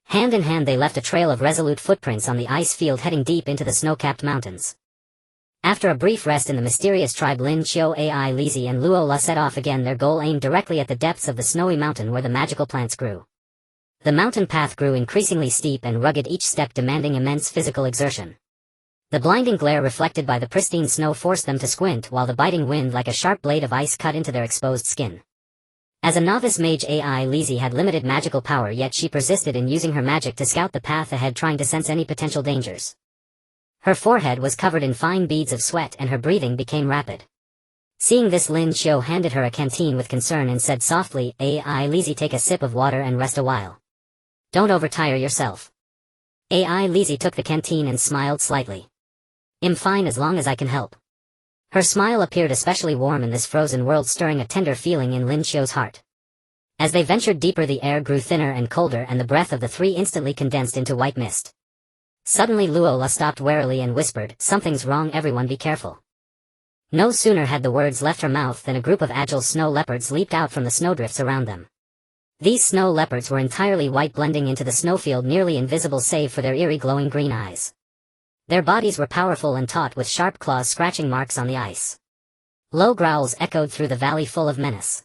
Hand in hand they left a trail of resolute footprints on the ice field, heading deep into the snow-capped mountains. After a brief rest in the mysterious tribe, Lin Qiu, Ailey, and Luola set off again, their goal aimed directly at the depths of the snowy mountain where the magical plants grew. The mountain path grew increasingly steep and rugged, each step demanding immense physical exertion. The blinding glare reflected by the pristine snow forced them to squint, while the biting wind like a sharp blade of ice cut into their exposed skin. As a novice mage, Ailey had limited magical power, yet she persisted in using her magic to scout the path ahead, trying to sense any potential dangers. Her forehead was covered in fine beads of sweat and her breathing became rapid. Seeing this, Lin Qiu handed her a canteen with concern and said softly, "Ailey, take a sip of water and rest a while. Don't overtire yourself." Ailey took the canteen and smiled slightly. "I'm fine as long as I can help." Her smile appeared especially warm in this frozen world, stirring a tender feeling in Lin Qiu's heart. As they ventured deeper, the air grew thinner and colder, and the breath of the three instantly condensed into white mist. Suddenly Luola stopped warily and whispered, "Something's wrong, everyone be careful." No sooner had the words left her mouth than a group of agile snow leopards leaped out from the snowdrifts around them. These snow leopards were entirely white, blending into the snowfield, nearly invisible save for their eerie glowing green eyes. Their bodies were powerful and taut, with sharp claws scratching marks on the ice. Low growls echoed through the valley, full of menace.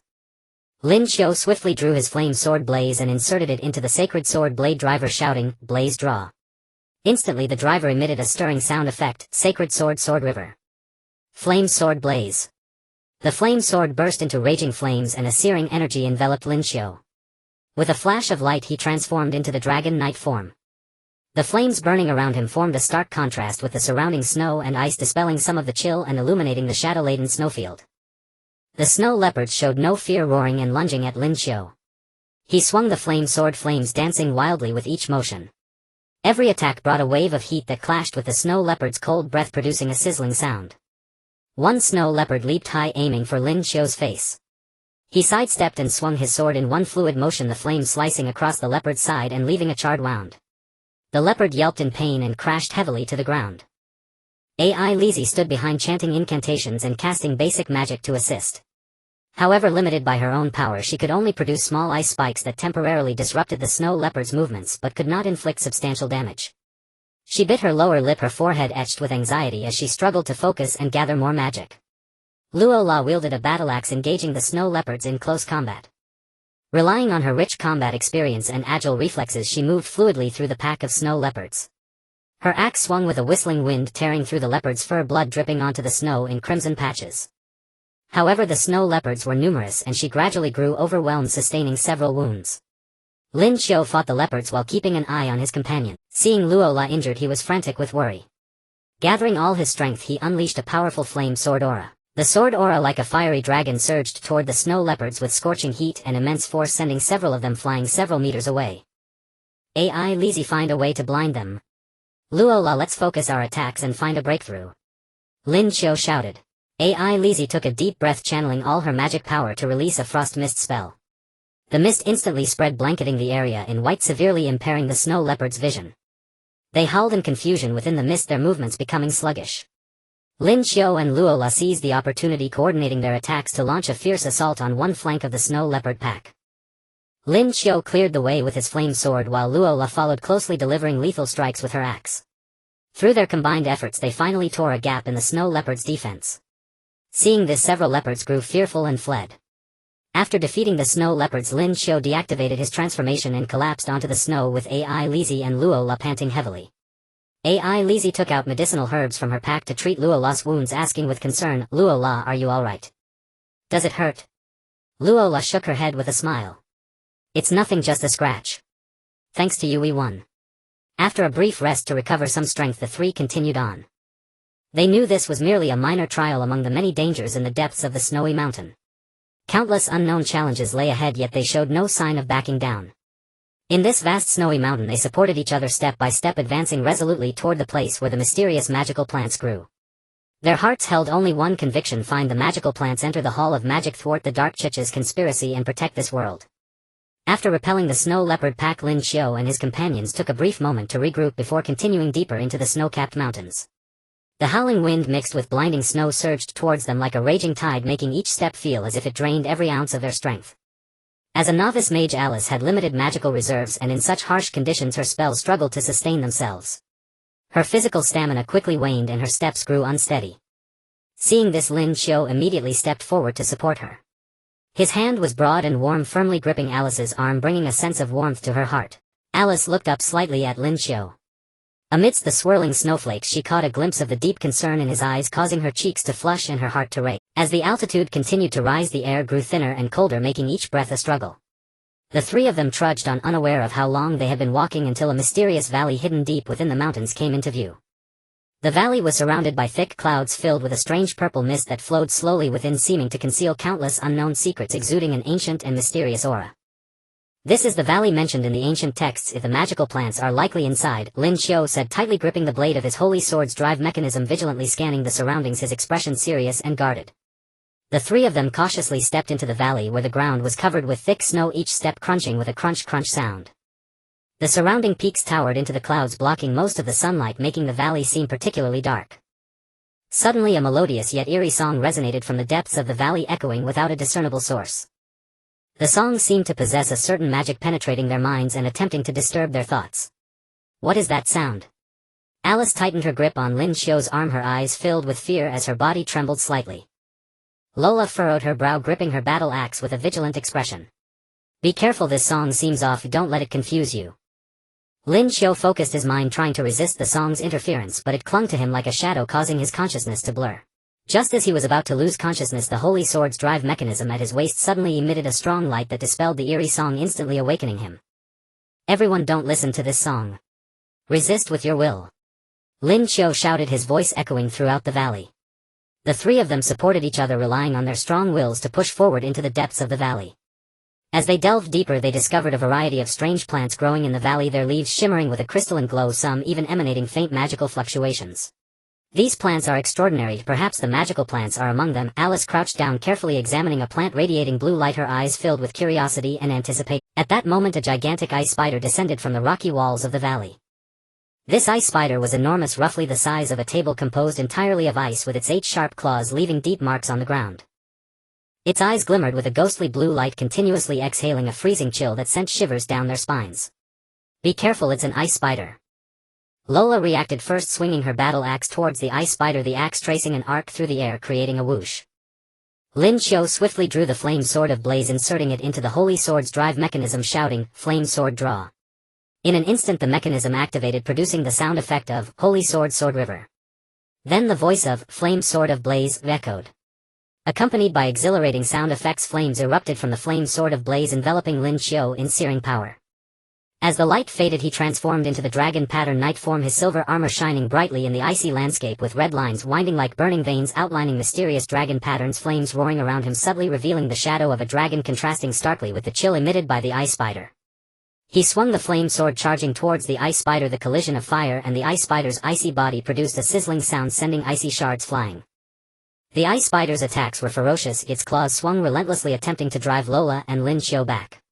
Lin Qiu swiftly drew his flame sword blaze and inserted it into the sacred sword blade driver, shouting, "Blaze draw." Instantly the driver emitted a stirring sound effect, "Sacred sword river. Flame sword blaze." The flame sword burst into raging flames and a searing energy enveloped Lin Qiu. With a flash of light he transformed into the Dragon Knight form. The flames burning around him formed a stark contrast with the surrounding snow and ice, dispelling some of the chill and illuminating the shadow-laden snowfield. The snow leopards showed no fear, roaring and lunging at Lin Qiu. He swung the flame sword, flames dancing wildly with each motion. Every attack brought a wave of heat that clashed with the snow leopard's cold breath, producing a sizzling sound. One snow leopard leaped high, aiming for Lin Qiu's face. He sidestepped and swung his sword in one fluid motion, the flame slicing across the leopard's side and leaving a charred wound. The leopard yelped in pain and crashed heavily to the ground. Ailey stood behind, chanting incantations and casting basic magic to assist. However limited by her own power, she could only produce small ice spikes that temporarily disrupted the snow leopard's movements but could not inflict substantial damage. She bit her lower lip, her forehead etched with anxiety as she struggled to focus and gather more magic. Luo La wielded a battle axe, engaging the snow leopards in close combat. Relying on her rich combat experience and agile reflexes, she moved fluidly through the pack of snow leopards. Her axe swung with a whistling wind, tearing through the leopard's fur, blood dripping onto the snow in crimson patches. However, the snow leopards were numerous and she gradually grew overwhelmed, sustaining several wounds. Lin Qiu fought the leopards while keeping an eye on his companion. Seeing Luo La injured, he was frantic with worry. Gathering all his strength, he unleashed a powerful flame sword aura. The sword aura, like a fiery dragon, surged toward the snow leopards with scorching heat and immense force, sending several of them flying several meters away. AI Lizzie, find a way to blind them. Luo La, let's focus our attacks and find a breakthrough. Lin Qiu shouted. AI Lizzie took a deep breath, channeling all her magic power to release a frost mist spell. The mist instantly spread, blanketing the area in white, severely impairing the snow leopard's vision. They howled in confusion within the mist, their movements becoming sluggish. Lin Qiu and Luo La seized the opportunity, coordinating their attacks to launch a fierce assault on one flank of the snow leopard pack. Lin Qiu cleared the way with his flame sword while Luo La followed closely, delivering lethal strikes with her axe. Through their combined efforts, they finally tore a gap in the snow leopard's defense. Seeing this, several leopards grew fearful and fled. After defeating the snow leopards, Lin Qiu deactivated his transformation and collapsed onto the snow, with AI Lizzie and Luo La panting heavily. AI Lizzie took out medicinal herbs from her pack to treat Luo La's wounds, asking with concern, Luo La, are you alright? Does it hurt? Luo La shook her head with a smile. It's nothing, just a scratch. Thanks to you we won. After a brief rest to recover some strength, the three continued on. They knew this was merely a minor trial among the many dangers in the depths of the snowy mountain. Countless unknown challenges lay ahead, yet they showed no sign of backing down. In this vast snowy mountain, they supported each other step by step, advancing resolutely toward the place where the mysterious magical plants grew. Their hearts held only one conviction: find the magical plants, enter the Hall of Magic, thwart the Dark Chich's conspiracy, and protect this world. After repelling the snow leopard pack, Lin Qiu and his companions took a brief moment to regroup before continuing deeper into the snow-capped mountains. The howling wind mixed with blinding snow surged towards them like a raging tide, making each step feel as if it drained every ounce of their strength. As a novice mage, Alice had limited magical reserves, and in such harsh conditions her spells struggled to sustain themselves. Her physical stamina quickly waned and her steps grew unsteady. Seeing this, Lin Qiu immediately stepped forward to support her. His hand was broad and warm, firmly gripping Alice's arm, bringing a sense of warmth to her heart. Alice looked up slightly at Lin Qiu. Amidst the swirling snowflakes, she caught a glimpse of the deep concern in his eyes, causing her cheeks to flush and her heart to race. As the altitude continued to rise, the air grew thinner and colder, making each breath a struggle. The three of them trudged on, unaware of how long they had been walking, until a mysterious valley hidden deep within the mountains came into view. The valley was surrounded by thick clouds filled with a strange purple mist that flowed slowly within, seeming to conceal countless unknown secrets, exuding an ancient and mysterious aura. This is the valley mentioned in the ancient texts. If the magical plants are likely inside, Lin Qiu said, tightly gripping the blade of his holy sword's drive mechanism, vigilantly scanning the surroundings, his expression serious and guarded. The three of them cautiously stepped into the valley, where the ground was covered with thick snow, each step crunching with a crunch-crunch sound. The surrounding peaks towered into the clouds, blocking most of the sunlight, making the valley seem particularly dark. Suddenly a melodious yet eerie song resonated from the depths of the valley, echoing without a discernible source. The song seemed to possess a certain magic, penetrating their minds and attempting to disturb their thoughts. What is that sound? Alice tightened her grip on Lin Qiu's arm, her eyes filled with fear as her body trembled slightly. Lola furrowed her brow, gripping her battle axe with a vigilant expression. Be careful, this song seems off, don't let it confuse you. Lin Qiu focused his mind, trying to resist the song's interference, but it clung to him like a shadow, causing his consciousness to blur. Just as he was about to lose consciousness, the holy sword's drive mechanism at his waist suddenly emitted a strong light that dispelled the eerie song, instantly awakening him. Everyone, don't listen to this song. Resist with your will. Lin Qiu shouted, his voice echoing throughout the valley. The three of them supported each other, relying on their strong wills to push forward into the depths of the valley. As they delved deeper, they discovered a variety of strange plants growing in the valley, their leaves shimmering with a crystalline glow, some even emanating faint magical fluctuations. These plants are extraordinary, perhaps the magical plants are among them. Alice crouched down, carefully examining a plant radiating blue light, her eyes filled with curiosity and anticipation. At that moment, a gigantic ice spider descended from the rocky walls of the valley. This ice spider was enormous, roughly the size of a table, composed entirely of ice, with its 8 sharp claws leaving deep marks on the ground. Its eyes glimmered with a ghostly blue light, continuously exhaling a freezing chill that sent shivers down their spines. "Be careful, it's an ice spider." Lola reacted first, swinging her battle axe towards the ice spider, the axe tracing an arc through the air, creating a whoosh. Lin Qiu swiftly drew the flame sword of blaze, inserting it into the holy sword's drive mechanism, shouting, "Flame sword draw." In an instant the mechanism activated, producing the sound effect of "Holy Sword Sword River." Then the voice of "Flame Sword of Blaze" echoed. Accompanied by exhilarating sound effects, flames erupted from the flame sword of blaze, enveloping Lin Qiu in searing power. As the light faded, he transformed into the dragon pattern knight form, his silver armor shining brightly in the icy landscape with red lines winding like burning veins outlining mysterious dragon patterns, flames roaring around him subtly revealing the shadow of a dragon contrasting starkly with the chill emitted by the ice spider. He swung the flame sword, charging towards the ice spider. The collision of fire and the ice spider's icy body produced a sizzling sound, sending icy shards flying. The ice spider's attacks were ferocious, its claws swung relentlessly, attempting to drive Lola and Lin Qiu back.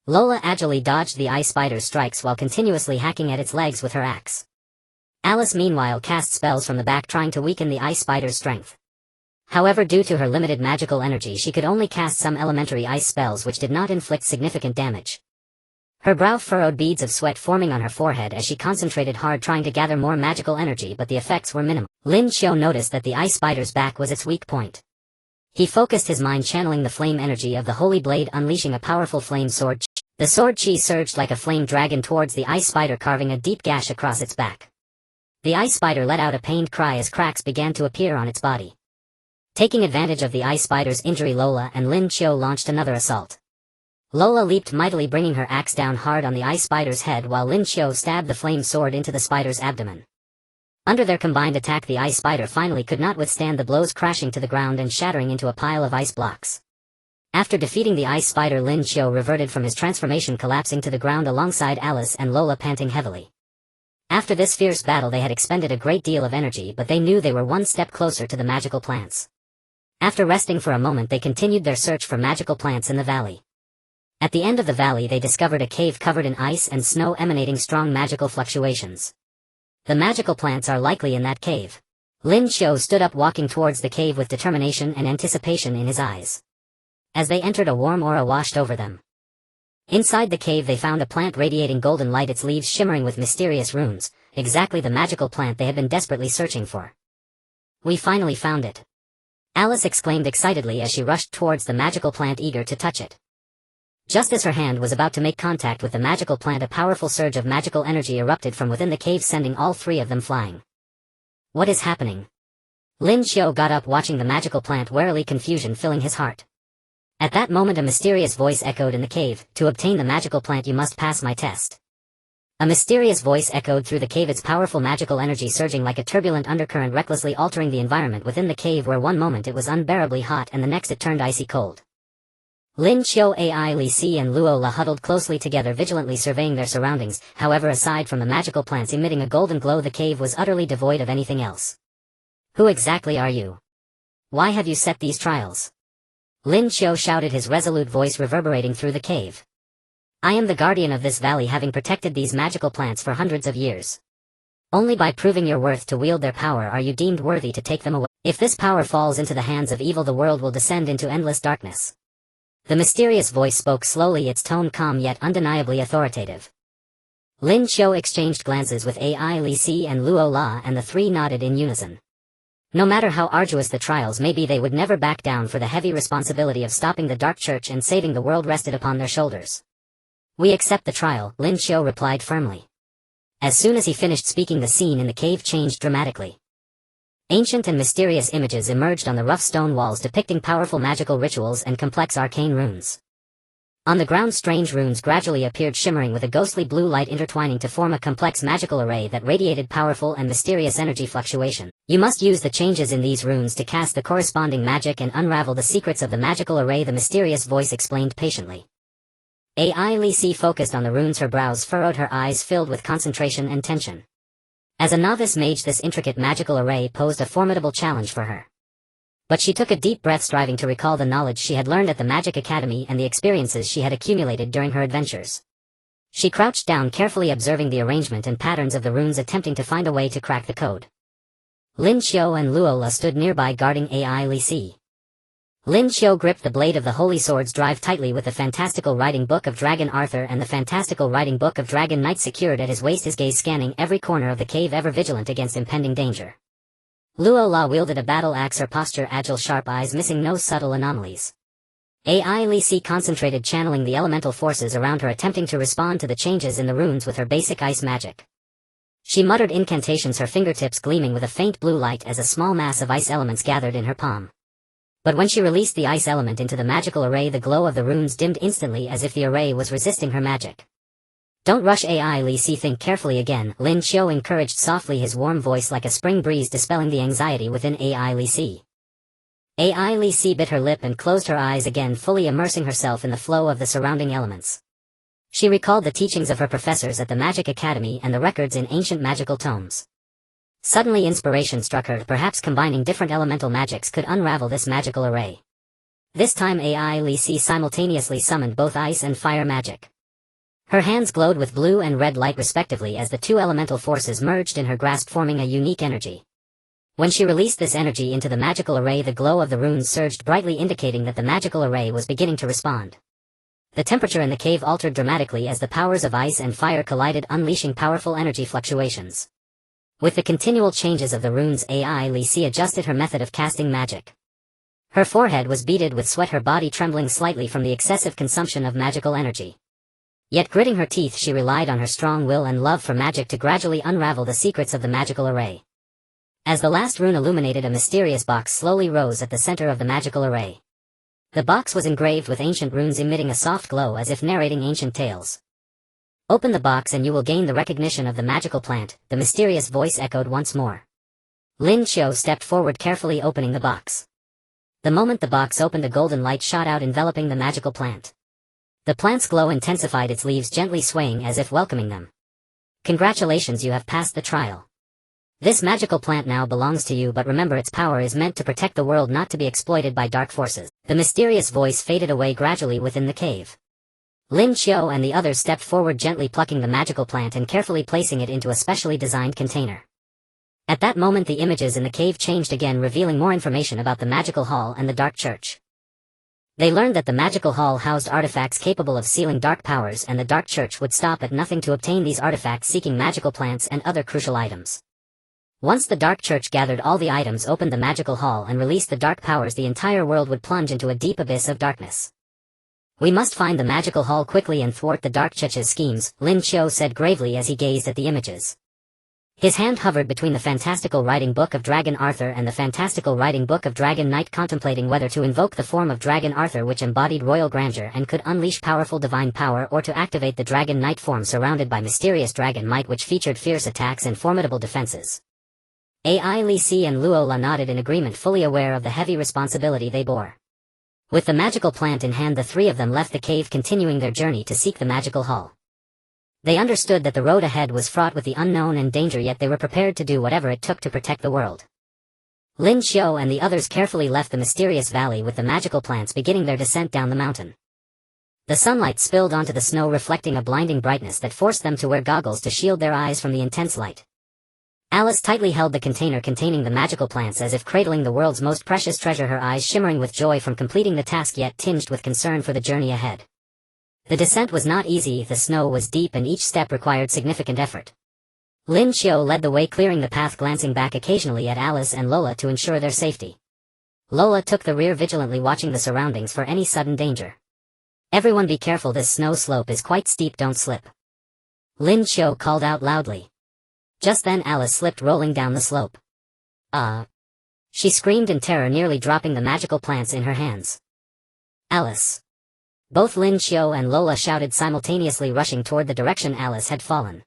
Lola agilely dodged the ice spider's strikes while continuously hacking at its legs with her axe. Alice meanwhile cast spells from the back, trying to weaken the ice spider's strength. However, due to her limited magical energy, she could only cast some elementary ice spells which did not inflict significant damage. Her brow furrowed, beads of sweat forming on her forehead as she concentrated hard, trying to gather more magical energy, but the effects were minimal. Lin Qiu noticed that the ice spider's back was its weak point. He focused his mind, channeling the flame energy of the holy blade, unleashing a powerful flame sword. The sword chi surged like a flame dragon towards the ice spider, carving a deep gash across its back. The ice spider let out a pained cry as cracks began to appear on its body. Taking advantage of the ice spider's injury, Lola and Lin Qiu launched another assault. Lola leaped mightily, bringing her axe down hard on the ice spider's head, while Lin Qiu stabbed the flame sword into the spider's abdomen. Under their combined attack, the ice spider finally could not withstand the blows, crashing to the ground and shattering into a pile of ice blocks. After defeating the ice spider, Lin Qiu reverted from his transformation, collapsing to the ground alongside Alice and Lola, panting heavily. After this fierce battle they had expended a great deal of energy, but they knew they were one step closer to the magical plants. After resting for a moment, they continued their search for magical plants in the valley. At the end of the valley they discovered a cave covered in ice and snow, emanating strong magical fluctuations. The magical plants are likely in that cave. Lin Qiu stood up, walking towards the cave with determination and anticipation in his eyes. As they entered, a warm aura washed over them. Inside the cave they found a plant radiating golden light, its leaves shimmering with mysterious runes, exactly the magical plant they had been desperately searching for. "We finally found it!" Alice exclaimed excitedly as she rushed towards the magical plant, eager to touch it. Just as her hand was about to make contact with the magical plant, a powerful surge of magical energy erupted from within the cave, sending all three of them flying. "What is happening?" Lin Qiu got up, watching the magical plant warily, confusion filling his heart. At that moment a mysterious voice echoed in the cave, "To obtain the magical plant you must pass my test." A mysterious voice echoed through the cave, its powerful magical energy surging like a turbulent undercurrent, recklessly altering the environment within the cave, where one moment it was unbearably hot and the next it turned icy cold. Lin Qiu, Ai Li Si and Luo La huddled closely together, vigilantly surveying their surroundings. However, aside from the magical plants emitting a golden glow, the cave was utterly devoid of anything else. "Who exactly are you? Why have you set these trials?" Lin Qiu shouted, his resolute voice reverberating through the cave. "I am the guardian of this valley, having protected these magical plants for hundreds of years. Only by proving your worth to wield their power are you deemed worthy to take them away. If this power falls into the hands of evil, the world will descend into endless darkness." The mysterious voice spoke slowly, its tone calm yet undeniably authoritative. Lin Qiu exchanged glances with Ai Li Si and Luo La, and the three nodded in unison. No matter how arduous the trials may be, they would never back down, for the heavy responsibility of stopping the Dark Church and saving the world rested upon their shoulders. "We accept the trial," Lin Qiu replied firmly. As soon as he finished speaking, the scene in the cave changed dramatically. Ancient and mysterious images emerged on the rough stone walls, depicting powerful magical rituals and complex arcane runes. On the ground, strange runes gradually appeared, shimmering with a ghostly blue light, intertwining to form a complex magical array that radiated powerful and mysterious energy fluctuation. "You must use the changes in these runes to cast the corresponding magic and unravel the secrets of the magical array," the mysterious voice explained patiently. Ai Li Si focused on the runes, her brows furrowed, her eyes filled with concentration and tension. As a novice mage, this intricate magical array posed a formidable challenge for her. But she took a deep breath, striving to recall the knowledge she had learned at the Magic Academy and the experiences she had accumulated during her adventures. She crouched down, carefully observing the arrangement and patterns of the runes, attempting to find a way to crack the code. Lin Qiu and Luo La stood nearby, guarding Ai Li Si. Lin Qiu gripped the blade of the Holy Sword's drive tightly with the fantastical writing book of Dragon Arthur and the fantastical writing book of Dragon Knight secured at his waist, his gaze scanning every corner of the cave, ever vigilant against impending danger. Luo La wielded a battle axe, her posture agile, sharp eyes missing no subtle anomalies. AI Li Si concentrated, channeling the elemental forces around her, attempting to respond to the changes in the runes with her basic ice magic. She muttered incantations, her fingertips gleaming with a faint blue light as a small mass of ice elements gathered in her palm. But when she released the ice element into the magical array, the glow of the runes dimmed instantly, as if the array was resisting her magic. "Don't rush, AI Li Si, think carefully again," Lin Qiu encouraged softly, his warm voice like a spring breeze dispelling the anxiety within AI Li Si. AI Li Si bit her lip and closed her eyes again, fully immersing herself in the flow of the surrounding elements. She recalled the teachings of her professors at the Magic Academy and the records in ancient magical tomes. Suddenly inspiration struck her, perhaps combining different elemental magics could unravel this magical array. This time AI Li Si simultaneously summoned both ice and fire magic. Her hands glowed with blue and red light respectively as the two elemental forces merged in her grasp, forming a unique energy. When she released this energy into the magical array, the glow of the runes surged brightly, indicating that the magical array was beginning to respond. The temperature in the cave altered dramatically as the powers of ice and fire collided, unleashing powerful energy fluctuations. With the continual changes of the runes, AI Li Si adjusted her method of casting magic. Her forehead was beaded with sweat, her body trembling slightly from the excessive consumption of magical energy. Yet gritting her teeth, she relied on her strong will and love for magic to gradually unravel the secrets of the magical array. As the last rune illuminated, a mysterious box slowly rose at the center of the magical array. The box was engraved with ancient runes, emitting a soft glow as if narrating ancient tales. "Open the box and you will gain the recognition of the magical plant," the mysterious voice echoed once more. Lin Qiu stepped forward, carefully opening the box. The moment the box opened, a golden light shot out, enveloping the magical plant. The plant's glow intensified, its leaves gently swaying as if welcoming them. "Congratulations, you have passed the trial. This magical plant now belongs to you, but remember, its power is meant to protect the world, not to be exploited by dark forces." The mysterious voice faded away gradually within the cave. Lin Qiu and the others stepped forward, gently plucking the magical plant and carefully placing it into a specially designed container. At that moment the images in the cave changed again, revealing more information about the magical hall and the dark church. They learned that the magical hall housed artifacts capable of sealing dark powers, and the dark church would stop at nothing to obtain these artifacts, seeking magical plants and other crucial items. Once the dark church gathered all the items, opened the magical hall and released the dark powers, the entire world would plunge into a deep abyss of darkness. "We must find the magical hall quickly and thwart the dark church's schemes," Lin Qiu said gravely as he gazed at the images. His hand hovered between the fantastical writing book of Dragon Arthur and the fantastical writing book of Dragon Knight, contemplating whether to invoke the form of Dragon Arthur, which embodied royal grandeur and could unleash powerful divine power, or to activate the Dragon Knight form surrounded by mysterious dragon might, which featured fierce attacks and formidable defenses. AI Li Si and Luo La nodded in agreement, fully aware of the heavy responsibility they bore. With the magical plant in hand, the three of them left the cave, continuing their journey to seek the magical hall. They understood that the road ahead was fraught with the unknown and danger, yet they were prepared to do whatever it took to protect the world. Lin Qiu and the others carefully left the mysterious valley with the magical plants, beginning their descent down the mountain. The sunlight spilled onto the snow, reflecting a blinding brightness that forced them to wear goggles to shield their eyes from the intense light. Alice tightly held the container containing the magical plants as if cradling the world's most precious treasure, her eyes shimmering with joy from completing the task, yet tinged with concern for the journey ahead. The descent was not easy, the snow was deep and each step required significant effort. Lin Qiu led the way, clearing the path, glancing back occasionally at Alice and Lola to ensure their safety. Lola took the rear, vigilantly watching the surroundings for any sudden danger. "Everyone be careful, this snow slope is quite steep, don't slip," Lin Qiu called out loudly. Just then Alice slipped, rolling down the slope. She screamed in terror, nearly dropping the magical plants in her hands. "Alice!" Both Lin Qiu and Lola shouted simultaneously, rushing toward the direction Alice had fallen.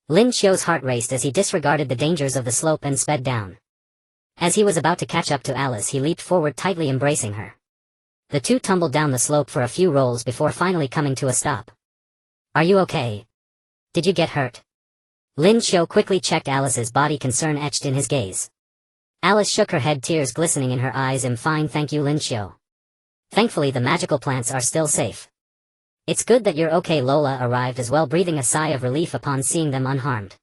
Lin Qiu's heart raced as he disregarded the dangers of the slope and sped down. As he was about to catch up to Alice, he leaped forward, tightly embracing her. The two tumbled down the slope for a few rolls before finally coming to a stop. "Are you okay? Did you get hurt?" Lin Qiu quickly checked Alice's body, concern etched in his gaze. Alice shook her head, tears glistening in her eyes. "I'm fine, thank you, Lin Qiu. Thankfully the magical plants are still safe." "It's good that you're okay." Lola arrived as well, breathing a sigh of relief upon seeing them unharmed.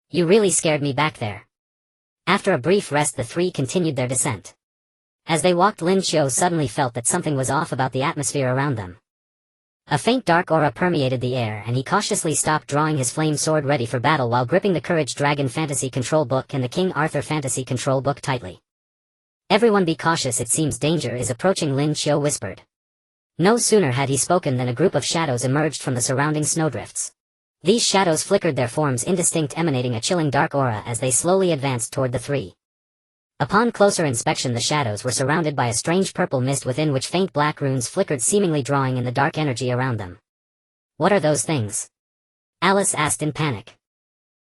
"You really scared me back there." After a brief rest, the three continued their descent. As they walked, Lin Qiu suddenly felt that something was off about the atmosphere around them. A faint dark aura permeated the air, and he cautiously stopped, drawing his flame sword ready for battle while gripping the Courage Dragon Fantasy Control Book and the King Arthur Fantasy Control Book tightly. "Everyone be cautious, it seems danger is approaching," Lin Qiu whispered. No sooner had he spoken than a group of shadows emerged from the surrounding snowdrifts. These shadows flickered, their forms indistinct, emanating a chilling dark aura as they slowly advanced toward the three. Upon closer inspection, the shadows were surrounded by a strange purple mist within which faint black runes flickered, seemingly drawing in the dark energy around them. "What are those things?" Alice asked in panic.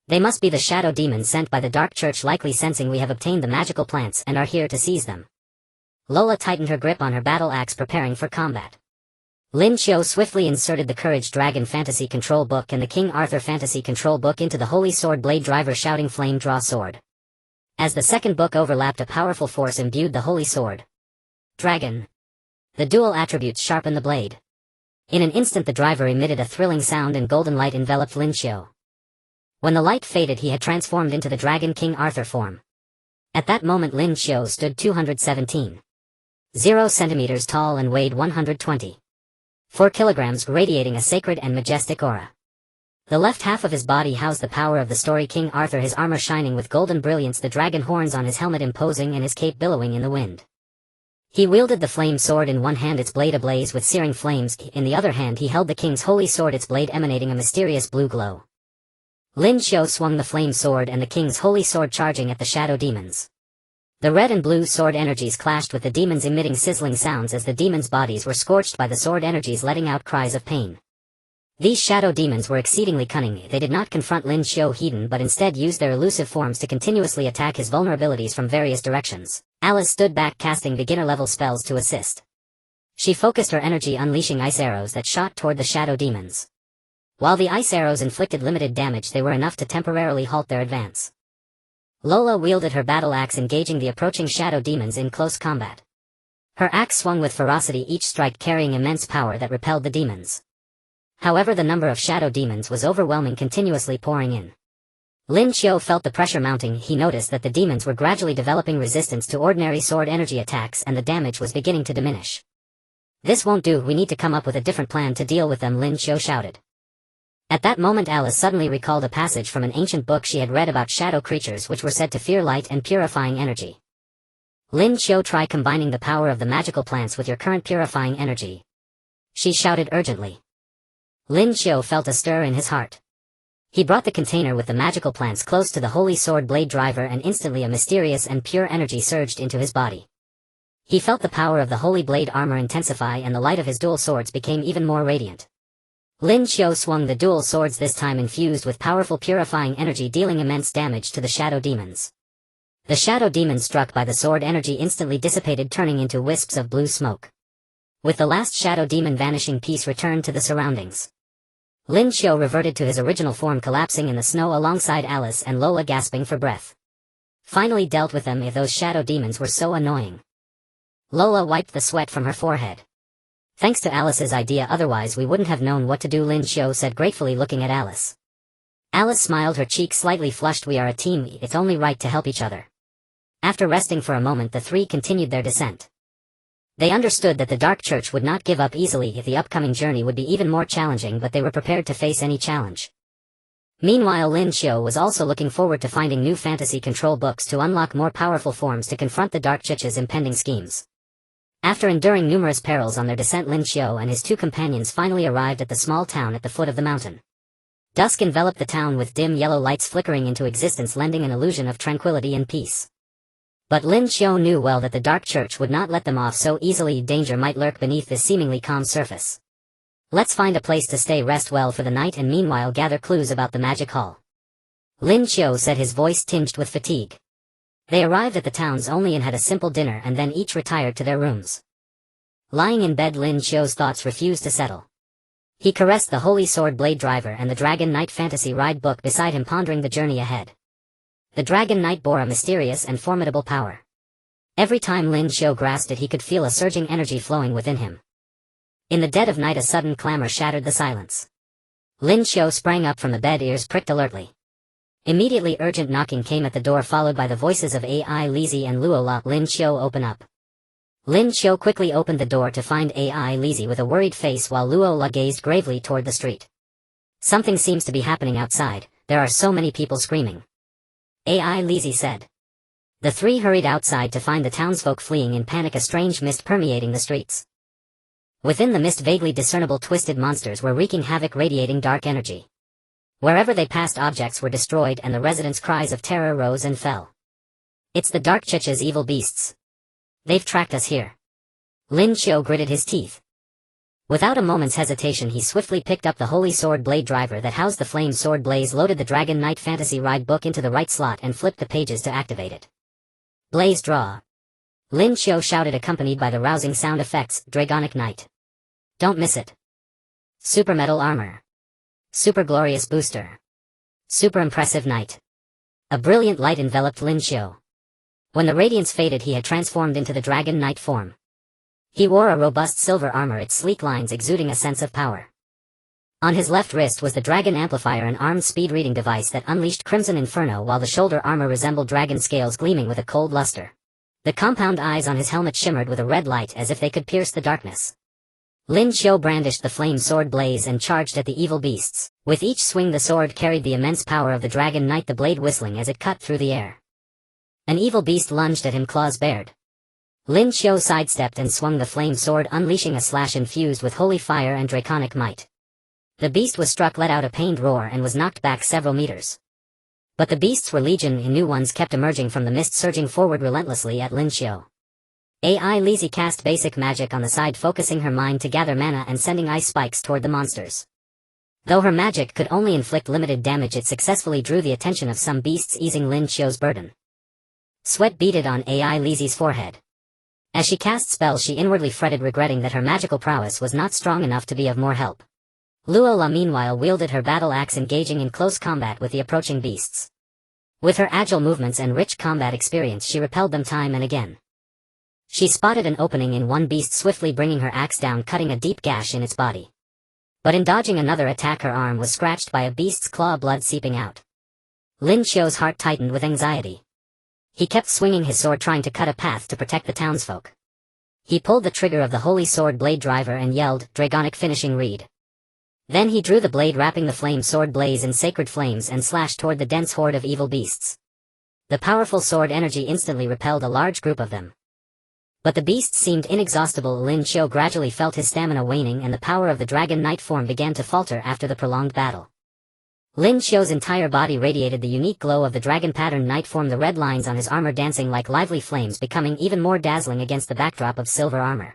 "They must be the shadow demons sent by the Dark Church, likely sensing we have obtained the magical plants and are here to seize them." Lola tightened her grip on her battle axe, preparing for combat. Lin Qiu swiftly inserted the Courage Dragon Fantasy Control Book and the King Arthur Fantasy Control Book into the Holy Sword Blade Driver, shouting, "Flame, draw sword." As the second book overlapped, a powerful force imbued the Holy Sword Dragon. The dual attributes sharpened the blade. In an instant the driver emitted a thrilling sound and golden light enveloped Lin Qiu. When the light faded, he had transformed into the Dragon King Arthur form. At that moment Lin Qiu stood 217.0 centimeters tall and weighed 120.4 kilograms, radiating a sacred and majestic aura. The left half of his body housed the power of the story King Arthur, his armor shining with golden brilliance, the dragon horns on his helmet imposing and his cape billowing in the wind. He wielded the flame sword in one hand, its blade ablaze with searing flames. In the other hand he held the king's holy sword, its blade emanating a mysterious blue glow. Lin Qiu swung the flame sword and the king's holy sword, charging at the shadow demons. The red and blue sword energies clashed, with the demons emitting sizzling sounds as the demons' bodies were scorched by the sword energies, letting out cries of pain. These shadow demons were exceedingly cunning. They did not confront Lin Qiu head-on, but instead used their elusive forms to continuously attack his vulnerabilities from various directions. Alice stood back, casting beginner-level spells to assist. She focused her energy, unleashing ice arrows that shot toward the shadow demons. While the ice arrows inflicted limited damage, they were enough to temporarily halt their advance. Lola wielded her battle axe, engaging the approaching shadow demons in close combat. Her axe swung with ferocity, each strike carrying immense power that repelled the demons. However, the number of shadow demons was overwhelming, continuously pouring in. Lin Qiu felt the pressure mounting. He noticed that the demons were gradually developing resistance to ordinary sword energy attacks and the damage was beginning to diminish. "This won't do, we need to come up with a different plan to deal with them," Lin Qiu shouted. At that moment Alice suddenly recalled a passage from an ancient book she had read about shadow creatures which were said to fear light and purifying energy. "Lin Qiu, try combining the power of the magical plants with your current purifying energy," she shouted urgently. Lin Qiu felt a stir in his heart. He brought the container with the magical plants close to the Holy Sword Blade Driver, and instantly a mysterious and pure energy surged into his body. He felt the power of the Holy Blade armor intensify and the light of his dual swords became even more radiant. Lin Qiu swung the dual swords, this time infused with powerful purifying energy, dealing immense damage to the shadow demons. The shadow demons struck by the sword energy instantly dissipated, turning into wisps of blue smoke. With the last shadow demon vanishing, peace returned to the surroundings. Lin Qiu reverted to his original form, collapsing in the snow alongside Alice and Lola, gasping for breath. Finally dealt with them, if those shadow demons were so annoying. Lola wiped the sweat from her forehead. "Thanks to Alice's idea, otherwise we wouldn't have known what to do," Lin Qiu said gratefully, looking at Alice. Alice smiled, her cheeks slightly flushed. "We are a team, it's only right to help each other." After resting for a moment, the three continued their descent. They understood that the Dark Church would not give up easily. If the upcoming journey would be even more challenging, but they were prepared to face any challenge. Meanwhile, Lin Qiu was also looking forward to finding new fantasy control books to unlock more powerful forms to confront the Dark Church's impending schemes. After enduring numerous perils on their descent, Lin Qiu and his two companions finally arrived at the small town at the foot of the mountain. Dusk enveloped the town with dim yellow lights flickering into existence, lending an illusion of tranquility and peace. But Lin Qiu knew well that the Dark Church would not let them off so easily. Danger might lurk beneath this seemingly calm surface. "Let's find a place to stay, rest well for the night, and meanwhile gather clues about the magic hall," Lin Qiu said, his voice tinged with fatigue. They arrived at the town's only inn, had a simple dinner, and then each retired to their rooms. Lying in bed, Lin Qiu's thoughts refused to settle. He caressed the Holy Sword Blade Driver and the Dragon Knight Fantasy Ride book beside him, pondering the journey ahead. The Dragon Knight bore a mysterious and formidable power. Every time Lin Qiu grasped it, he could feel a surging energy flowing within him. In the dead of night, a sudden clamor shattered the silence. Lin Qiu sprang up from the bed, ears pricked alertly. Immediately, urgent knocking came at the door, followed by the voices of Ai Lizzie and Luola. "Lin Qiu, open up. Lin Qiu quickly opened the door to find AI Lizzie with a worried face while Luo La gazed gravely toward the street. Something seems to be happening outside, there are so many people screaming. AI Lizzie said. The three hurried outside to find the townsfolk fleeing in panic, a strange mist permeating the streets. Within the mist, vaguely discernible twisted monsters were wreaking havoc, radiating dark energy. Wherever they passed, objects were destroyed and the residents' cries of terror rose and fell. It's the Dark Chicha's evil beasts. They've tracked us here. Lin Qiu gritted his teeth. Without a moment's hesitation, he swiftly picked up the Holy Sword Blade driver that housed the Flame Sword Blaze, loaded the Dragon Knight Fantasy Ride book into the right slot and flipped the pages to activate it. Blaze draw. Lin Qiu shouted, accompanied by the rousing sound effects, Dragonic Knight. Don't miss it. Super Metal Armor. Super Glorious Booster. Super Impressive Knight. A brilliant light enveloped Lin Qiu. When the radiance faded, he had transformed into the Dragon Knight form. He wore a robust silver armor, its sleek lines exuding a sense of power. On his left wrist was the Dragon Amplifier, an armed speed reading device that unleashed Crimson Inferno, while the shoulder armor resembled dragon scales gleaming with a cold luster. The compound eyes on his helmet shimmered with a red light as if they could pierce the darkness. Lin Qiu brandished the Flame Sword Blaze and charged at the evil beasts. With each swing, the sword carried the immense power of the Dragon Knight, the blade whistling as it cut through the air. An evil beast lunged at him, claws bared. Lin Qiu sidestepped and swung the flame sword, unleashing a slash infused with holy fire and draconic might. The beast was struck, let out a pained roar, and was knocked back several meters. But the beasts were legion, and new ones kept emerging from the mist, surging forward relentlessly at Lin Qiu. AI Lizzie cast basic magic on the side, focusing her mind to gather mana and sending ice spikes toward the monsters. Though her magic could only inflict limited damage, it successfully drew the attention of some beasts, easing Lin Qiu's burden. Sweat beaded on AI Lizzie's forehead. As she cast spells, she inwardly fretted, regretting that her magical prowess was not strong enough to be of more help. Luo La meanwhile wielded her battle axe, engaging in close combat with the approaching beasts. With her agile movements and rich combat experience, she repelled them time and again. She spotted an opening in one beast, swiftly bringing her axe down, cutting a deep gash in its body. But in dodging another attack, her arm was scratched by a beast's claw, blood seeping out. Lin Qiu's heart tightened with anxiety. He kept swinging his sword, trying to cut a path to protect the townsfolk. He pulled the trigger of the Holy Sword Blade driver and yelled, "Dragonic Finishing Reed." Then he drew the blade, wrapping the Flame Sword Blaze in sacred flames, and slashed toward the dense horde of evil beasts. The powerful sword energy instantly repelled a large group of them. But the beasts seemed inexhaustible. Lin Qiu gradually felt his stamina waning, and the power of the Dragon Knight form began to falter after the prolonged battle. Lin Qiu's entire body radiated the unique glow of the dragon pattern Knight form, the red lines on his armor dancing like lively flames, becoming even more dazzling against the backdrop of silver armor.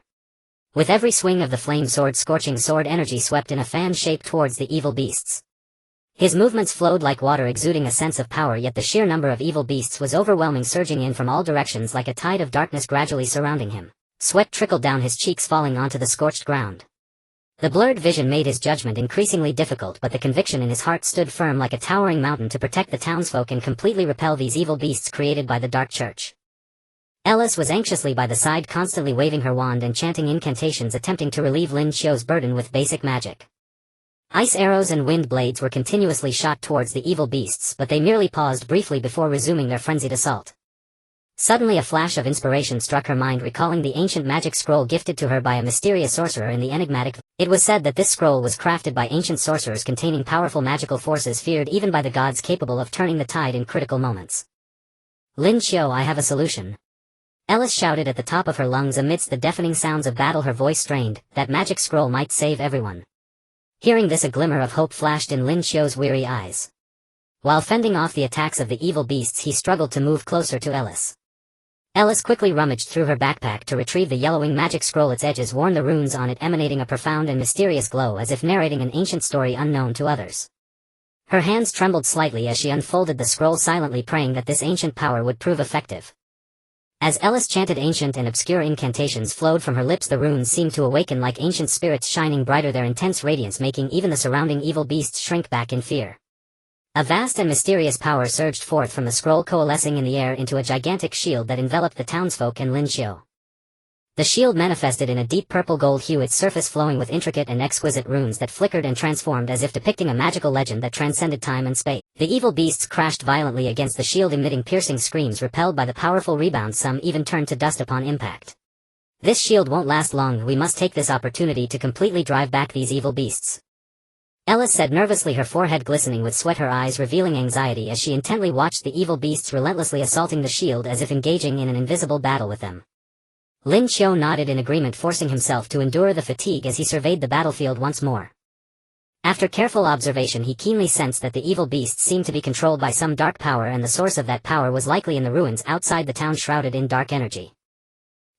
With every swing of the flame sword, scorching sword energy swept in a fan shape towards the evil beasts. His movements flowed like water, exuding a sense of power, yet the sheer number of evil beasts was overwhelming, surging in from all directions like a tide of darkness gradually surrounding him. Sweat trickled down his cheeks, falling onto the scorched ground. The blurred vision made his judgment increasingly difficult, but the conviction in his heart stood firm like a towering mountain to protect the townsfolk and completely repel these evil beasts created by the Dark Church. Ellis was anxiously by the side, constantly waving her wand and chanting incantations, attempting to relieve Lin Qiu's burden with basic magic. Ice arrows and wind blades were continuously shot towards the evil beasts, but they merely paused briefly before resuming their frenzied assault. Suddenly a flash of inspiration struck her mind, recalling the ancient magic scroll gifted to her by a mysterious sorcerer in the enigmatic. It was said that this scroll was crafted by ancient sorcerers, containing powerful magical forces feared even by the gods, capable of turning the tide in critical moments. Lin Qiu, I have a solution. Ellis shouted at the top of her lungs amidst the deafening sounds of battle, her voice strained. That magic scroll might save everyone. Hearing this, a glimmer of hope flashed in Lin Qiu's weary eyes. While fending off the attacks of the evil beasts, he struggled to move closer to Ellis. Ellis quickly rummaged through her backpack to retrieve the yellowing magic scroll. Its edges worn, the runes on it emanating a profound and mysterious glow, as if narrating an ancient story unknown to others. Her hands trembled slightly as she unfolded the scroll, silently praying that this ancient power would prove effective. As Ellis chanted, ancient and obscure incantations flowed from her lips. The runes seemed to awaken like ancient spirits, shining brighter, their intense radiance making even the surrounding evil beasts shrink back in fear. A vast and mysterious power surged forth from the scroll, coalescing in the air into a gigantic shield that enveloped the townsfolk and Lin Qiu. The shield manifested in a deep purple-gold hue, its surface flowing with intricate and exquisite runes that flickered and transformed as if depicting a magical legend that transcended time and space. The evil beasts crashed violently against the shield, emitting piercing screams repelled by the powerful rebound. Some even turned to dust upon impact. This shield won't last long, we must take this opportunity to completely drive back these evil beasts. Ellis said nervously, her forehead glistening with sweat, her eyes revealing anxiety as she intently watched the evil beasts relentlessly assaulting the shield as if engaging in an invisible battle with them. Lin Qiu nodded in agreement, forcing himself to endure the fatigue as he surveyed the battlefield once more. After careful observation, he keenly sensed that the evil beasts seemed to be controlled by some dark power, and the source of that power was likely in the ruins outside the town shrouded in dark energy.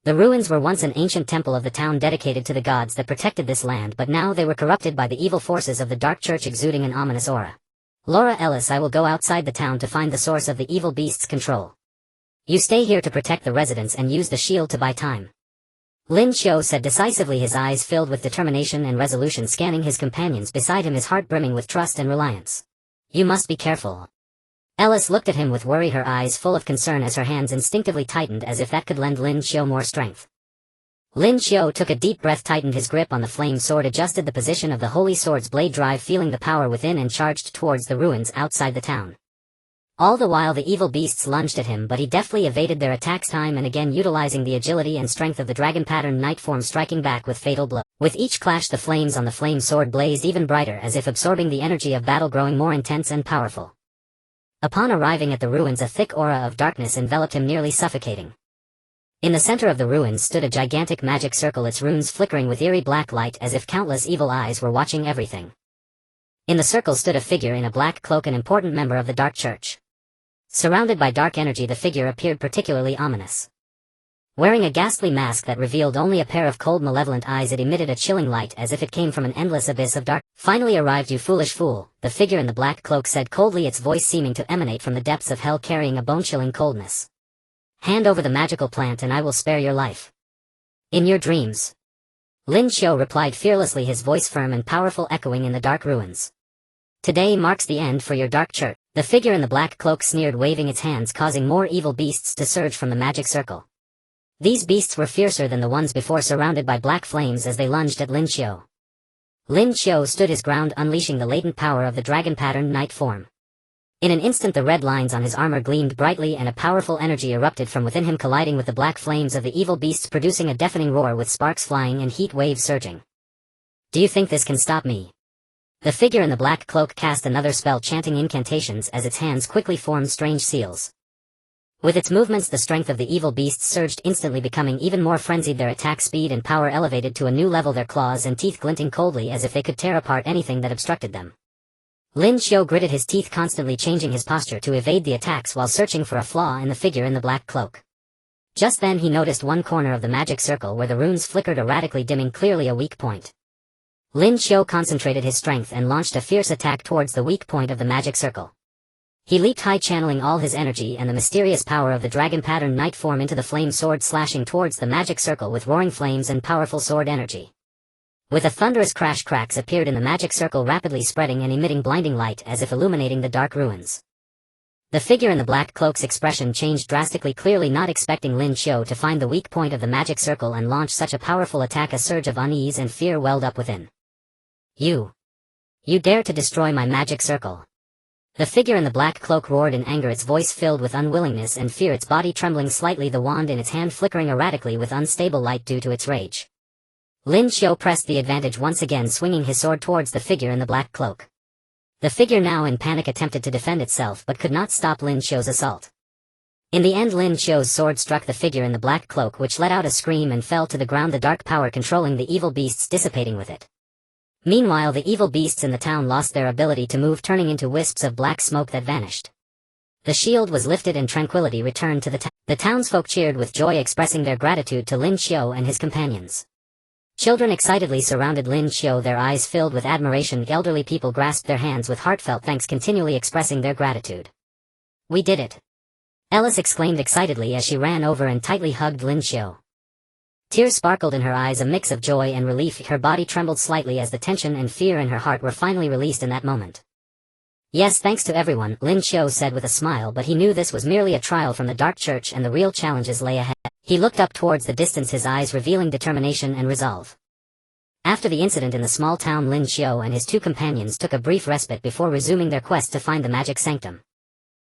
The ruins were once an ancient temple of the town dedicated to the gods that protected this land, but now they were corrupted by the evil forces of the Dark Church, exuding an ominous aura. Laura Ellis, I will go outside the town to find the source of the evil beast's control. You stay here to protect the residents and use the shield to buy time. Lin Qiu said decisively, his eyes filled with determination and resolution, scanning his companions beside him, his heart brimming with trust and reliance. You must be careful. Ellis looked at him with worry, her eyes full of concern as her hands instinctively tightened as if that could lend Lin Qiu more strength. Lin Qiu took a deep breath, tightened his grip on the flame sword, adjusted the position of the holy sword's blade drive, feeling the power within, and charged towards the ruins outside the town. All the while the evil beasts lunged at him, but he deftly evaded their attacks, time and again utilizing the agility and strength of the dragon-patterned knight form, striking back with fatal blow. With each clash the flames on the flame sword blazed even brighter, as if absorbing the energy of battle, growing more intense and powerful. Upon arriving at the ruins, a thick aura of darkness enveloped him, nearly suffocating. In the center of the ruins stood a gigantic magic circle, its runes flickering with eerie black light as if countless evil eyes were watching everything. In the circle stood a figure in a black cloak, an important member of the Dark Church. Surrounded by dark energy, the figure appeared particularly ominous. Wearing a ghastly mask that revealed only a pair of cold, malevolent eyes, it emitted a chilling light as if it came from an endless abyss of dark. Finally arrived, you foolish fool, the figure in the black cloak said coldly, its voice seeming to emanate from the depths of hell, carrying a bone-chilling coldness. Hand over the magical plant and I will spare your life. In your dreams. Lin Qiu replied fearlessly, his voice firm and powerful, echoing in the dark ruins. Today marks the end for your Dark Church. The figure in the black cloak sneered, waving its hands, causing more evil beasts to surge from the magic circle. These beasts were fiercer than the ones before, surrounded by black flames as they lunged at Lin Qiu. Lin Qiu stood his ground, unleashing the latent power of the dragon-patterned knight form. In an instant the red lines on his armor gleamed brightly and a powerful energy erupted from within him, colliding with the black flames of the evil beasts, producing a deafening roar with sparks flying and heat waves surging. Do you think this can stop me? The figure in the black cloak cast another spell, chanting incantations as its hands quickly formed strange seals. With its movements the strength of the evil beasts surged, instantly becoming even more frenzied, their attack speed and power elevated to a new level, their claws and teeth glinting coldly as if they could tear apart anything that obstructed them. Lin Qiu gritted his teeth, constantly changing his posture to evade the attacks while searching for a flaw in the figure in the black cloak. Just then he noticed one corner of the magic circle where the runes flickered erratically, dimming, clearly a weak point. Lin Qiu concentrated his strength and launched a fierce attack towards the weak point of the magic circle. He leaped high, channeling all his energy and the mysterious power of the dragon-patterned knight form into the flame sword, slashing towards the magic circle with roaring flames and powerful sword energy. With a thunderous crash, cracks appeared in the magic circle, rapidly spreading and emitting blinding light as if illuminating the dark ruins. The figure in the black cloak's expression changed drastically, clearly not expecting Lin Qiu to find the weak point of the magic circle and launch such a powerful attack. A surge of unease and fear welled up within. You dare to destroy my magic circle? The figure in the black cloak roared in anger, its voice filled with unwillingness and fear, its body trembling slightly, the wand in its hand flickering erratically with unstable light due to its rage. Lin Qiu pressed the advantage once again, swinging his sword towards the figure in the black cloak. The figure, now in panic, attempted to defend itself but could not stop Lin Qiu's assault. In the end Lin Qiu's sword struck the figure in the black cloak, which let out a scream and fell to the ground, the dark power controlling the evil beasts dissipating with it. Meanwhile the evil beasts in the town lost their ability to move, turning into wisps of black smoke that vanished. The shield was lifted and tranquility returned to the town. The townsfolk cheered with joy, expressing their gratitude to Lin Qiu and his companions. Children excitedly surrounded Lin Qiu, their eyes filled with admiration. Elderly people grasped their hands with heartfelt thanks, continually expressing their gratitude. We did it! Ellis exclaimed excitedly as she ran over and tightly hugged Lin Qiu. Tears sparkled in her eyes, a mix of joy and relief. Her body trembled slightly as the tension and fear in her heart were finally released in that moment. Yes, thanks to everyone, Lin Qiu said with a smile, but he knew this was merely a trial from the Dark Church and the real challenges lay ahead. He looked up towards the distance, his eyes revealing determination and resolve. After the incident in the small town, Lin Qiu and his two companions took a brief respite before resuming their quest to find the magic sanctum.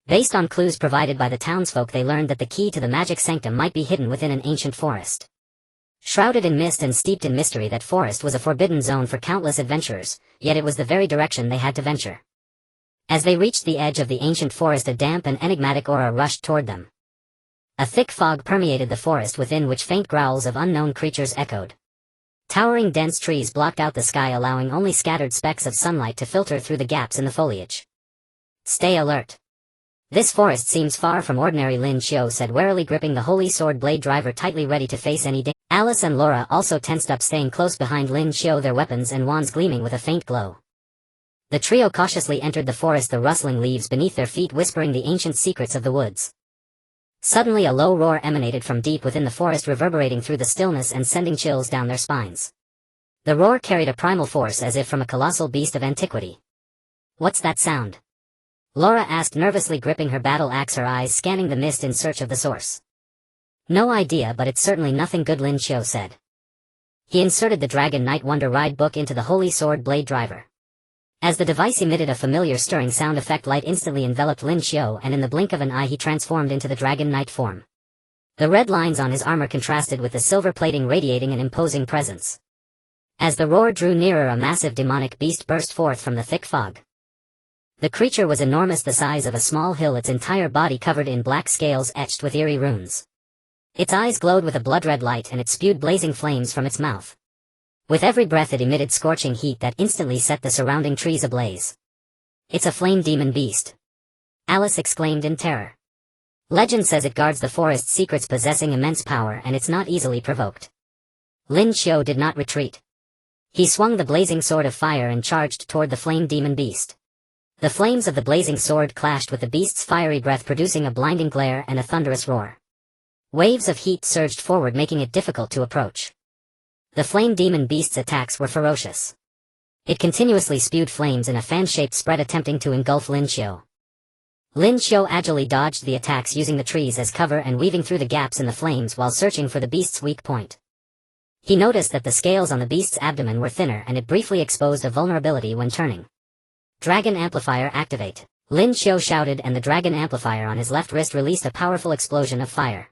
Based on clues provided by the townsfolk, they learned that the key to the magic sanctum might be hidden within an ancient forest. Shrouded in mist and steeped in mystery, that forest was a forbidden zone for countless adventurers, yet it was the very direction they had to venture. As they reached the edge of the ancient forest, a damp and enigmatic aura rushed toward them. A thick fog permeated the forest within which faint growls of unknown creatures echoed. Towering dense trees blocked out the sky, allowing only scattered specks of sunlight to filter through the gaps in the foliage. Stay alert. This forest seems far from ordinary, Lin Qiu said, warily gripping the holy sword blade driver tightly, ready to face any danger. Alice and Laura also tensed up, staying close behind Lin Qiu, their weapons and wands gleaming with a faint glow. The trio cautiously entered the forest, the rustling leaves beneath their feet whispering the ancient secrets of the woods. Suddenly a low roar emanated from deep within the forest, reverberating through the stillness and sending chills down their spines. The roar carried a primal force, as if from a colossal beast of antiquity. What's that sound? Laura asked, nervously gripping her battle axe, her eyes scanning the mist in search of the source. No idea, but it's certainly nothing good, Lin Qiu said. He inserted the Dragonic Knight Wonder Ride book into the holy sword blade driver. As the device emitted a familiar stirring sound effect, light instantly enveloped Lin Qiu, and in the blink of an eye he transformed into the Dragon Knight form. The red lines on his armor contrasted with the silver plating, radiating an imposing presence. As the roar drew nearer, a massive demonic beast burst forth from the thick fog. The creature was enormous, the size of a small hill, its entire body covered in black scales etched with eerie runes. Its eyes glowed with a blood-red light, and it spewed blazing flames from its mouth. With every breath it emitted scorching heat that instantly set the surrounding trees ablaze. It's a flame demon beast, Alice exclaimed in terror. Legend says it guards the forest's secrets, possessing immense power, and it's not easily provoked. Lin Qiu did not retreat. He swung the blazing sword of fire and charged toward the flame demon beast. The flames of the blazing sword clashed with the beast's fiery breath, producing a blinding glare and a thunderous roar. Waves of heat surged forward, making it difficult to approach. The flame demon beast's attacks were ferocious. It continuously spewed flames in a fan-shaped spread, attempting to engulf Lin Qiu. Lin Qiu agilely dodged the attacks, using the trees as cover and weaving through the gaps in the flames while searching for the beast's weak point. He noticed that the scales on the beast's abdomen were thinner, and it briefly exposed a vulnerability when turning. Dragon Amplifier activate, Lin Qiu shouted, and the Dragon Amplifier on his left wrist released a powerful explosion of fire.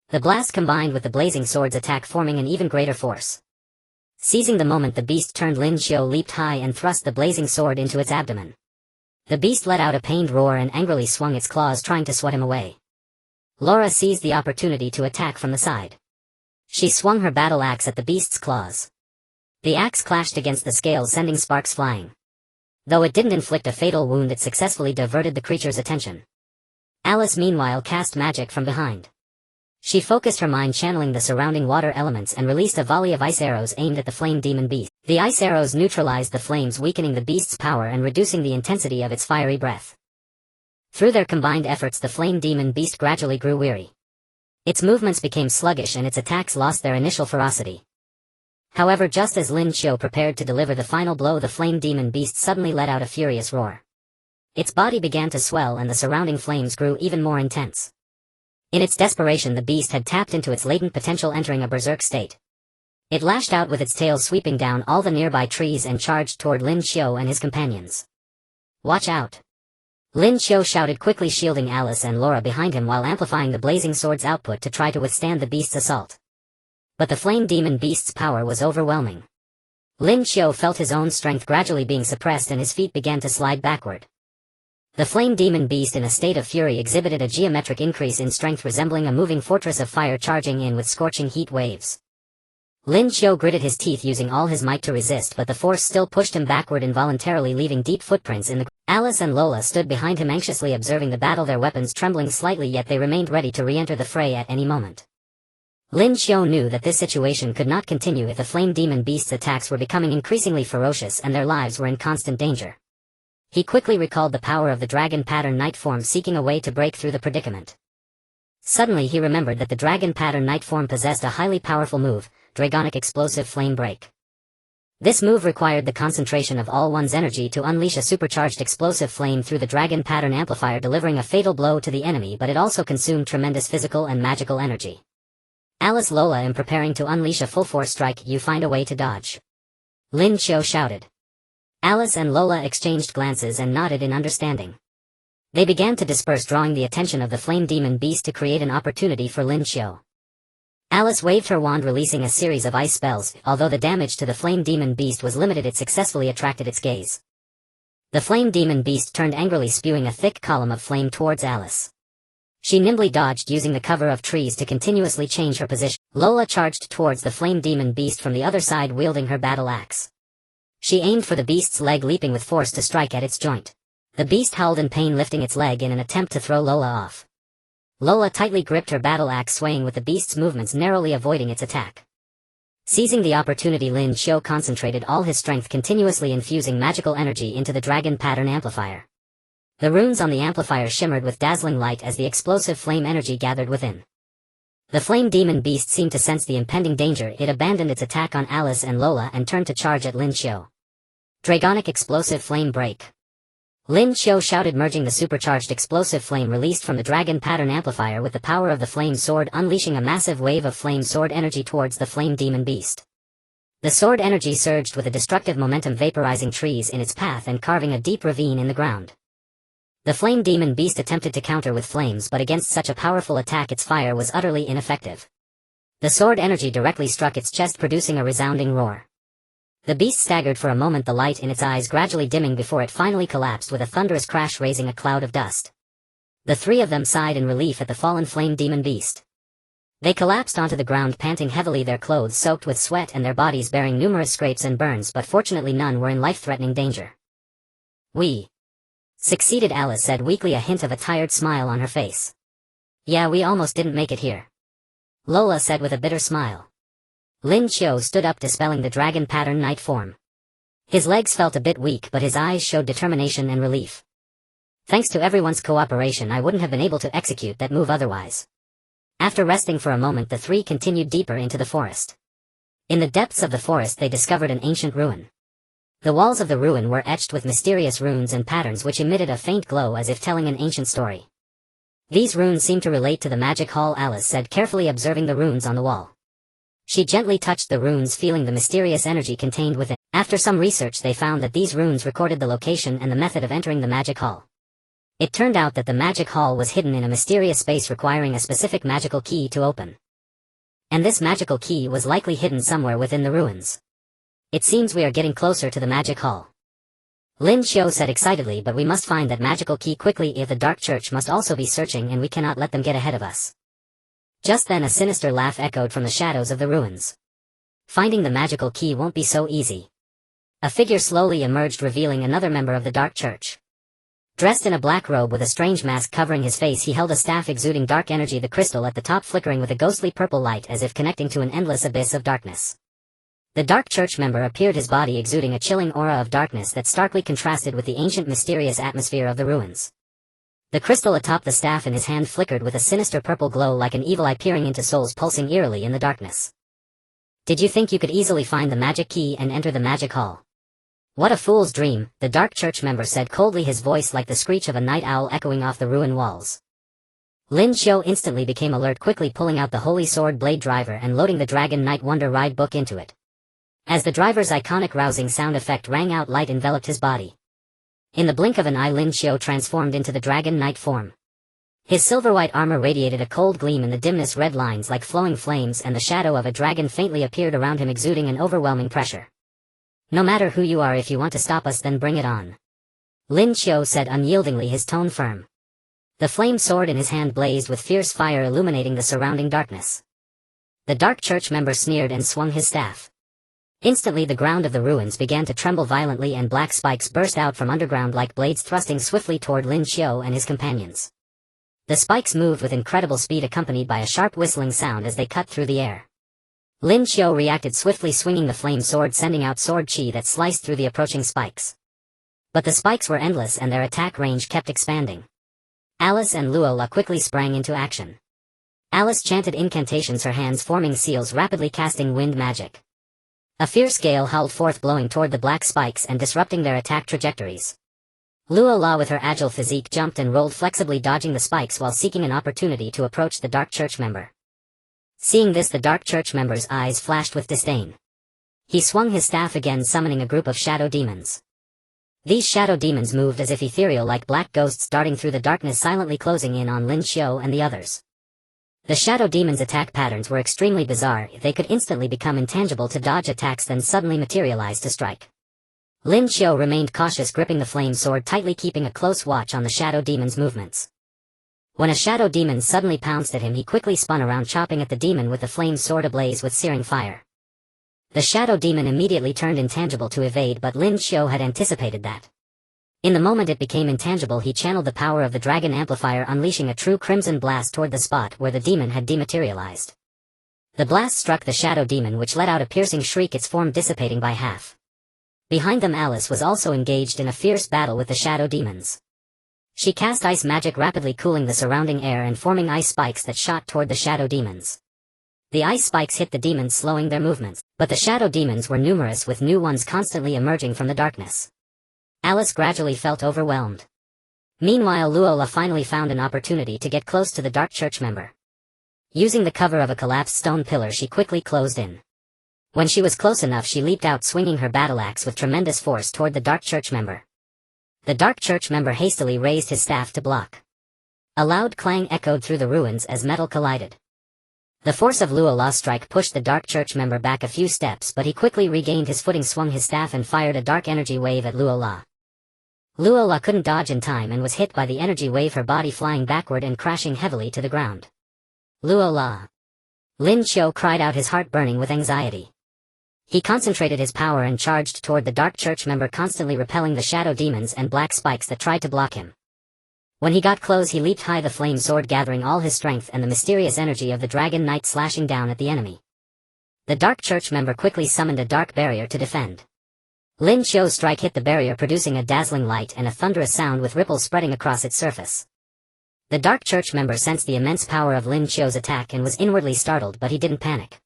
The blast combined with the blazing sword's attack, forming an even greater force. Seizing the moment the beast turned, Lin Qiu leaped high and thrust the blazing sword into its abdomen. The beast let out a pained roar and angrily swung its claws, trying to swat him away. Laura seized the opportunity to attack from the side. She swung her battle axe at the beast's claws. The axe clashed against the scales, sending sparks flying. Though it didn't inflict a fatal wound, it successfully diverted the creature's attention. Alice meanwhile cast magic from behind. She focused her mind, channeling the surrounding water elements, and released a volley of ice arrows aimed at the flame demon beast. The ice arrows neutralized the flames, weakening the beast's power and reducing the intensity of its fiery breath. Through their combined efforts, the flame demon beast gradually grew weary. Its movements became sluggish and its attacks lost their initial ferocity. However, just as Lin Qiu prepared to deliver the final blow, the flame demon beast suddenly let out a furious roar. Its body began to swell and the surrounding flames grew even more intense. In its desperation, the beast had tapped into its latent potential, entering a berserk state. It lashed out with its tail, sweeping down all the nearby trees, and charged toward Lin Qiu and his companions. Watch out! Lin Qiu shouted, quickly shielding Alice and Laura behind him while amplifying the blazing sword's output to try to withstand the beast's assault. But the flame demon beast's power was overwhelming. Lin Qiu felt his own strength gradually being suppressed, and his feet began to slide backward. The flame demon beast, in a state of fury, exhibited a geometric increase in strength, resembling a moving fortress of fire charging in with scorching heat waves. Lin Qiu gritted his teeth, using all his might to resist, but the force still pushed him backward, involuntarily leaving deep footprints in the ground. Alice and Lola stood behind him, anxiously observing the battle, their weapons trembling slightly, yet they remained ready to re-enter the fray at any moment. Lin Qiu knew that this situation could not continue if the flame demon beast's attacks were becoming increasingly ferocious and their lives were in constant danger. He quickly recalled the power of the dragon pattern knight form, seeking a way to break through the predicament. Suddenly he remembered that the dragon pattern knight form possessed a highly powerful move, Dragonic Explosive Flame Break. This move required the concentration of all one's energy to unleash a supercharged explosive flame through the dragon pattern amplifier, delivering a fatal blow to the enemy, but it also consumed tremendous physical and magical energy. Alice, Lola, in preparing to unleash a full-force strike, you find a way to dodge. Lin Qiu shouted. Alice and Lola exchanged glances and nodded in understanding. They began to disperse, drawing the attention of the flame demon beast to create an opportunity for Lin Qiu. Alice waved her wand, releasing a series of ice spells. Although the damage to the flame demon beast was limited, it successfully attracted its gaze. The flame demon beast turned angrily, spewing a thick column of flame towards Alice. She nimbly dodged, using the cover of trees to continuously change her position. Lola charged towards the flame demon beast from the other side, wielding her battle axe. She aimed for the beast's leg, leaping with force to strike at its joint. The beast howled in pain, lifting its leg in an attempt to throw Lola off. Lola tightly gripped her battle axe, swaying with the beast's movements, narrowly avoiding its attack. Seizing the opportunity, Lin Qiu concentrated all his strength, continuously infusing magical energy into the dragon pattern amplifier. The runes on the amplifier shimmered with dazzling light as the explosive flame energy gathered within. The flame demon beast seemed to sense the impending danger. It abandoned its attack on Alice and Lola and turned to charge at Lin Qiu. Dragonic Explosive Flame Break. Lin Qiu shouted, merging the supercharged explosive flame released from the dragon pattern amplifier with the power of the flame sword, unleashing a massive wave of flame sword energy towards the flame demon beast. The sword energy surged with a destructive momentum, vaporizing trees in its path and carving a deep ravine in the ground. The flame demon beast attempted to counter with flames, but against such a powerful attack its fire was utterly ineffective. The sword energy directly struck its chest, producing a resounding roar. The beast staggered for a moment, the light in its eyes gradually dimming before it finally collapsed with a thunderous crash, raising a cloud of dust. The three of them sighed in relief at the fallen flame demon beast. They collapsed onto the ground, panting heavily, their clothes soaked with sweat and their bodies bearing numerous scrapes and burns, but fortunately none were in life-threatening danger. "We succeeded," Alice said weakly, a hint of a tired smile on her face. "Yeah, we almost didn't make it here," Lola said with a bitter smile. Lin Qiu stood up, dispelling the dragon pattern knight form. His legs felt a bit weak, but his eyes showed determination and relief. "Thanks to everyone's cooperation, I wouldn't have been able to execute that move otherwise." After resting for a moment, the three continued deeper into the forest. In the depths of the forest they discovered an ancient ruin. The walls of the ruin were etched with mysterious runes and patterns which emitted a faint glow as if telling an ancient story. "These runes seem to relate to the magic hall," Alice said, carefully observing the runes on the wall. She gently touched the runes, feeling the mysterious energy contained within. After some research they found that these runes recorded the location and the method of entering the magic hall. It turned out that the magic hall was hidden in a mysterious space, requiring a specific magical key to open. And this magical key was likely hidden somewhere within the ruins. "It seems we are getting closer to the magic hall," Lin Qiu said excitedly, "but we must find that magical key quickly if the Dark Church must also be searching, and we cannot let them get ahead of us." Just then a sinister laugh echoed from the shadows of the ruins. "Finding the magical key won't be so easy." A figure slowly emerged, revealing another member of the Dark Church. Dressed in a black robe with a strange mask covering his face, he held a staff exuding dark energy, the crystal at the top flickering with a ghostly purple light as if connecting to an endless abyss of darkness. The Dark Church member appeared, his body exuding a chilling aura of darkness that starkly contrasted with the ancient mysterious atmosphere of the ruins. The crystal atop the staff in his hand flickered with a sinister purple glow, like an evil eye peering into souls, pulsing eerily in the darkness. "Did you think you could easily find the magic key and enter the magic hall?" "What a fool's dream," the Dark Church member said coldly, his voice like the screech of a night owl echoing off the ruin walls. Lin Qiu instantly became alert, quickly pulling out the Holy Sword Blade Driver and loading the Dragon Knight Wonder Ride book into it. As the driver's iconic rousing sound effect rang out, light enveloped his body. In the blink of an eye, Lin Qiu transformed into the Dragon Knight form. His silver-white armor radiated a cold gleam in the dimness, red lines like flowing flames, and the shadow of a dragon faintly appeared around him, exuding an overwhelming pressure. "No matter who you are, if you want to stop us, then bring it on," Lin Qiu said unyieldingly, his tone firm. The flame sword in his hand blazed with fierce fire, illuminating the surrounding darkness. The Dark Church member sneered and swung his staff. Instantly the ground of the ruins began to tremble violently, and black spikes burst out from underground like blades, thrusting swiftly toward Lin Qiu and his companions. The spikes moved with incredible speed, accompanied by a sharp whistling sound as they cut through the air. Lin Qiu reacted swiftly, swinging the flame sword, sending out sword chi that sliced through the approaching spikes. But the spikes were endless and their attack range kept expanding. Alice and Luola quickly sprang into action. Alice chanted incantations, her hands forming seals, rapidly casting wind magic. A fierce gale howled forth, blowing toward the black spikes and disrupting their attack trajectories. Luola, with her agile physique, jumped and rolled flexibly, dodging the spikes while seeking an opportunity to approach the Dark Church member. Seeing this, the Dark Church member's eyes flashed with disdain. He swung his staff again, summoning a group of shadow demons. These shadow demons moved as if ethereal, like black ghosts darting through the darkness, silently closing in on Lin Qiu and the others. The shadow demons' attack patterns were extremely bizarre. They could instantly become intangible to dodge attacks, then suddenly materialize to strike. Lin Qiu remained cautious, gripping the flame sword tightly, keeping a close watch on the shadow demon's movements. When a shadow demon suddenly pounced at him, he quickly spun around, chopping at the demon with the flame sword ablaze with searing fire. The shadow demon immediately turned intangible to evade, but Lin Qiu had anticipated that. In the moment it became intangible, he channeled the power of the dragon amplifier, unleashing a true crimson blast toward the spot where the demon had dematerialized. The blast struck the shadow demon, which let out a piercing shriek, its form dissipating by half. Behind them, Alice was also engaged in a fierce battle with the shadow demons. She cast ice magic, rapidly cooling the surrounding air and forming ice spikes that shot toward the shadow demons. The ice spikes hit the demons, slowing their movements, but the shadow demons were numerous, with new ones constantly emerging from the darkness. Alice gradually felt overwhelmed. Meanwhile, Luola finally found an opportunity to get close to the Dark Church member. Using the cover of a collapsed stone pillar, she quickly closed in. When she was close enough, she leaped out, swinging her battle axe with tremendous force toward the Dark Church member. The Dark Church member hastily raised his staff to block. A loud clang echoed through the ruins as metal collided. The force of Luola's strike pushed the Dark Church member back a few steps, but he quickly regained his footing, swung his staff and fired a dark energy wave at Luola. Luola couldn't dodge in time and was hit by the energy wave, her body flying backward and crashing heavily to the ground. Luola! Lin Qiu cried out, his heart burning with anxiety. He concentrated his power and charged toward the Dark Church member, constantly repelling the shadow demons and black spikes that tried to block him. When he got close, he leaped high, the flame sword gathering all his strength and the mysterious energy of the Dragon Knight slashing down at the enemy. The Dark Church member quickly summoned a dark barrier to defend. Lin Qiu's strike hit the barrier, producing a dazzling light and a thunderous sound with ripples spreading across its surface. The Dark Church member sensed the immense power of Lin Qiu's attack and was inwardly startled, but he didn't panic.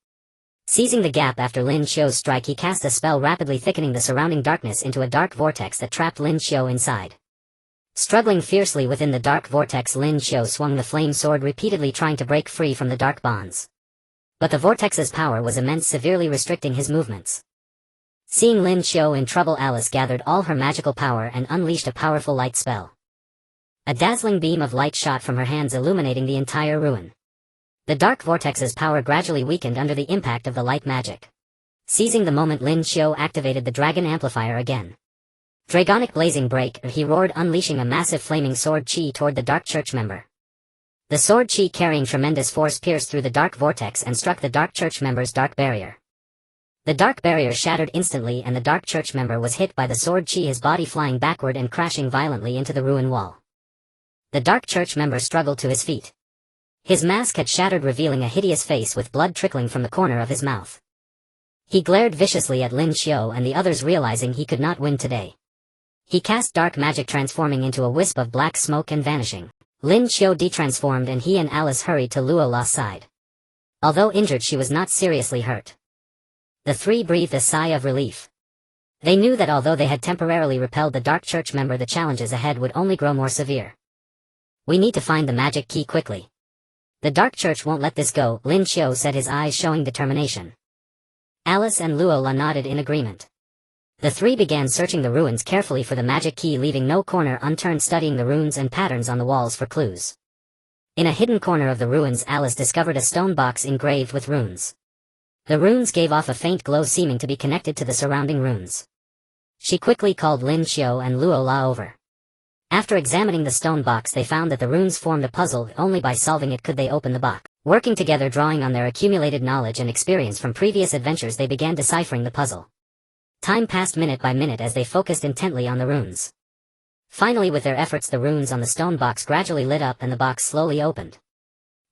Seizing the gap after Lin Qiu's strike, he cast a spell, rapidly thickening the surrounding darkness into a dark vortex that trapped Lin Qiu inside. Struggling fiercely within the dark vortex, Lin Qiu swung the flame sword, repeatedly trying to break free from the dark bonds. But the vortex's power was immense, severely restricting his movements. Seeing Lin Qiu in trouble, Alice gathered all her magical power and unleashed a powerful light spell. A dazzling beam of light shot from her hands, illuminating the entire ruin. The dark vortex's power gradually weakened under the impact of the light magic. Seizing the moment, Lin Qiu activated the dragon amplifier again. Dragonic blazing break, he roared, unleashing a massive flaming sword chi toward the Dark Church member. The sword chi, carrying tremendous force, pierced through the dark vortex and struck the Dark Church member's dark barrier. The dark barrier shattered instantly and the Dark Church member was hit by the sword chi, his body flying backward and crashing violently into the ruin wall. The Dark Church member struggled to his feet. His mask had shattered, revealing a hideous face with blood trickling from the corner of his mouth. He glared viciously at Lin Qiu and the others, realizing he could not win today. He cast dark magic, transforming into a wisp of black smoke and vanishing. Lin Qiu detransformed and he and Alice hurried to Luola's side. Although injured, she was not seriously hurt. The three breathed a sigh of relief. They knew that although they had temporarily repelled the Dark Church member, the challenges ahead would only grow more severe. We need to find the magic key quickly. The Dark Church won't let this go, Lin Qiu said, his eyes showing determination. Alice and Luola nodded in agreement. The three began searching the ruins carefully for the magic key, leaving no corner unturned, studying the runes and patterns on the walls for clues. In a hidden corner of the ruins, Alice discovered a stone box engraved with runes. The runes gave off a faint glow, seeming to be connected to the surrounding runes. She quickly called Lin Qiu and Luola over. After examining the stone box, they found that the runes formed a puzzle. Only by solving it could they open the box. Working together, drawing on their accumulated knowledge and experience from previous adventures, they began deciphering the puzzle. Time passed minute by minute as they focused intently on the runes. Finally, with their efforts, the runes on the stone box gradually lit up and the box slowly opened.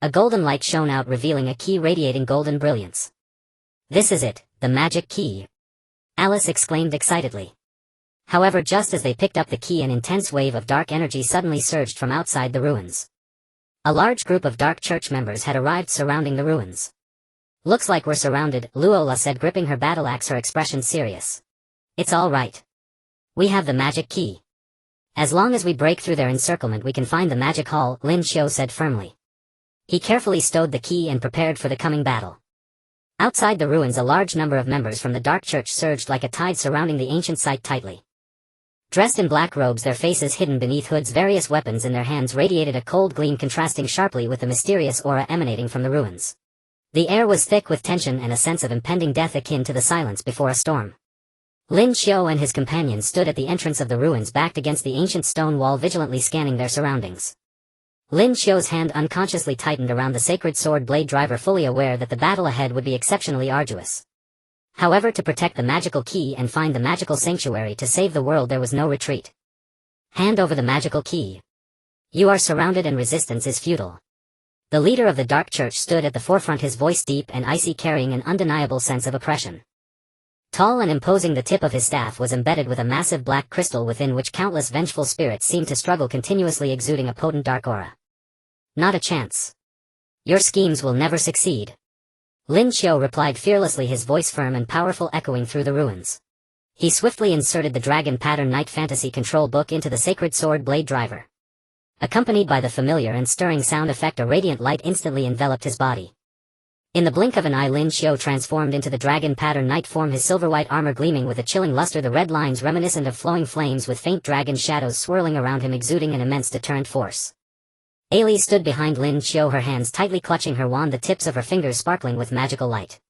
A golden light shone out, revealing a key radiating golden brilliance. "This is it, the magic key!" Alice exclaimed excitedly. However, just as they picked up the key, an intense wave of dark energy suddenly surged from outside the ruins. A large group of Dark Church members had arrived, surrounding the ruins. "Looks like we're surrounded," Luola said, gripping her battle axe, her expression serious. "It's all right. We have the magic key. As long as we break through their encirclement, we can find the magic hall," Lin Qiu said firmly. He carefully stowed the key and prepared for the coming battle. Outside the ruins, a large number of members from the Dark Church surged like a tide, surrounding the ancient site tightly. Dressed in black robes, their faces hidden beneath hoods, various weapons in their hands radiated a cold gleam contrasting sharply with the mysterious aura emanating from the ruins. The air was thick with tension and a sense of impending death akin to the silence before a storm. Lin Qiu and his companions stood at the entrance of the ruins, backed against the ancient stone wall, vigilantly scanning their surroundings. Lin Qiu's hand unconsciously tightened around the sacred sword blade driver, fully aware that the battle ahead would be exceptionally arduous. However, to protect the magical key and find the magical sanctuary to save the world, there was no retreat. Hand over the magical key. You are surrounded and resistance is futile. The leader of the Dark Church stood at the forefront, his voice deep and icy, carrying an undeniable sense of oppression. Tall and imposing, the tip of his staff was embedded with a massive black crystal within which countless vengeful spirits seemed to struggle, continuously exuding a potent dark aura. Not a chance. Your schemes will never succeed. Lin Qiu replied fearlessly, his voice firm and powerful, echoing through the ruins. He swiftly inserted the Dragon Pattern Knight Fantasy control book into the sacred sword blade driver. Accompanied by the familiar and stirring sound effect, a radiant light instantly enveloped his body. In the blink of an eye, Lin Qiu transformed into the Dragon Pattern Knight form, his silver-white armor gleaming with a chilling luster, the red lines reminiscent of flowing flames, with faint dragon shadows swirling around him, exuding an immense deterrent force. Ailey stood behind Lin Qiu, her hands tightly clutching her wand, the tips of her fingers sparkling with magical light.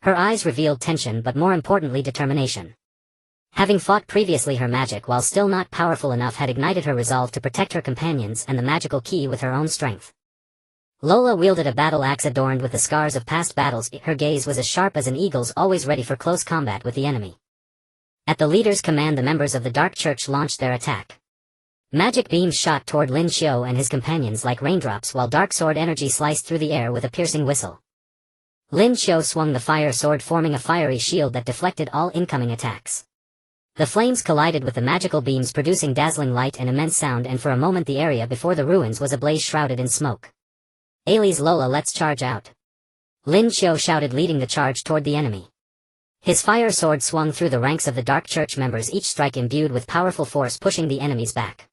Her eyes revealed tension, but more importantly determination. Having fought previously, her magic, while still not powerful enough, had ignited her resolve to protect her companions and the magical key with her own strength. Lola wielded a battle axe adorned with the scars of past battles. Her gaze was as sharp as an eagle's, always ready for close combat with the enemy. At the leader's command, the members of the Dark Church launched their attack. Magic beams shot toward Lin Qiu and his companions like raindrops, while dark sword energy sliced through the air with a piercing whistle. Lin Qiu swung the fire sword, forming a fiery shield that deflected all incoming attacks. The flames collided with the magical beams, producing dazzling light and immense sound, and for a moment the area before the ruins was ablaze, shrouded in smoke. Ailey's Lola, let's charge out. Lin Qiu shouted, leading the charge toward the enemy. His fire sword swung through the ranks of the Dark Church members, each strike imbued with powerful force, pushing the enemies back.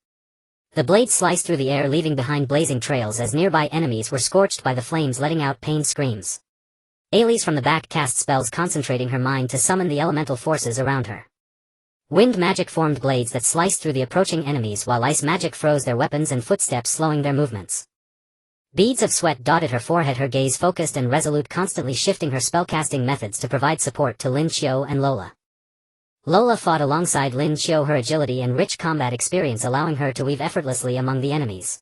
The blade sliced through the air, leaving behind blazing trails as nearby enemies were scorched by the flames, letting out pained screams. Ailey from the back cast spells, concentrating her mind to summon the elemental forces around her. Wind magic formed blades that sliced through the approaching enemies, while ice magic froze their weapons and footsteps, slowing their movements. Beads of sweat dotted her forehead, her gaze focused and resolute, constantly shifting her spellcasting methods to provide support to Lin Qiu and Lola. Lola fought alongside Lin Qiu, her agility and rich combat experience allowing her to weave effortlessly among the enemies.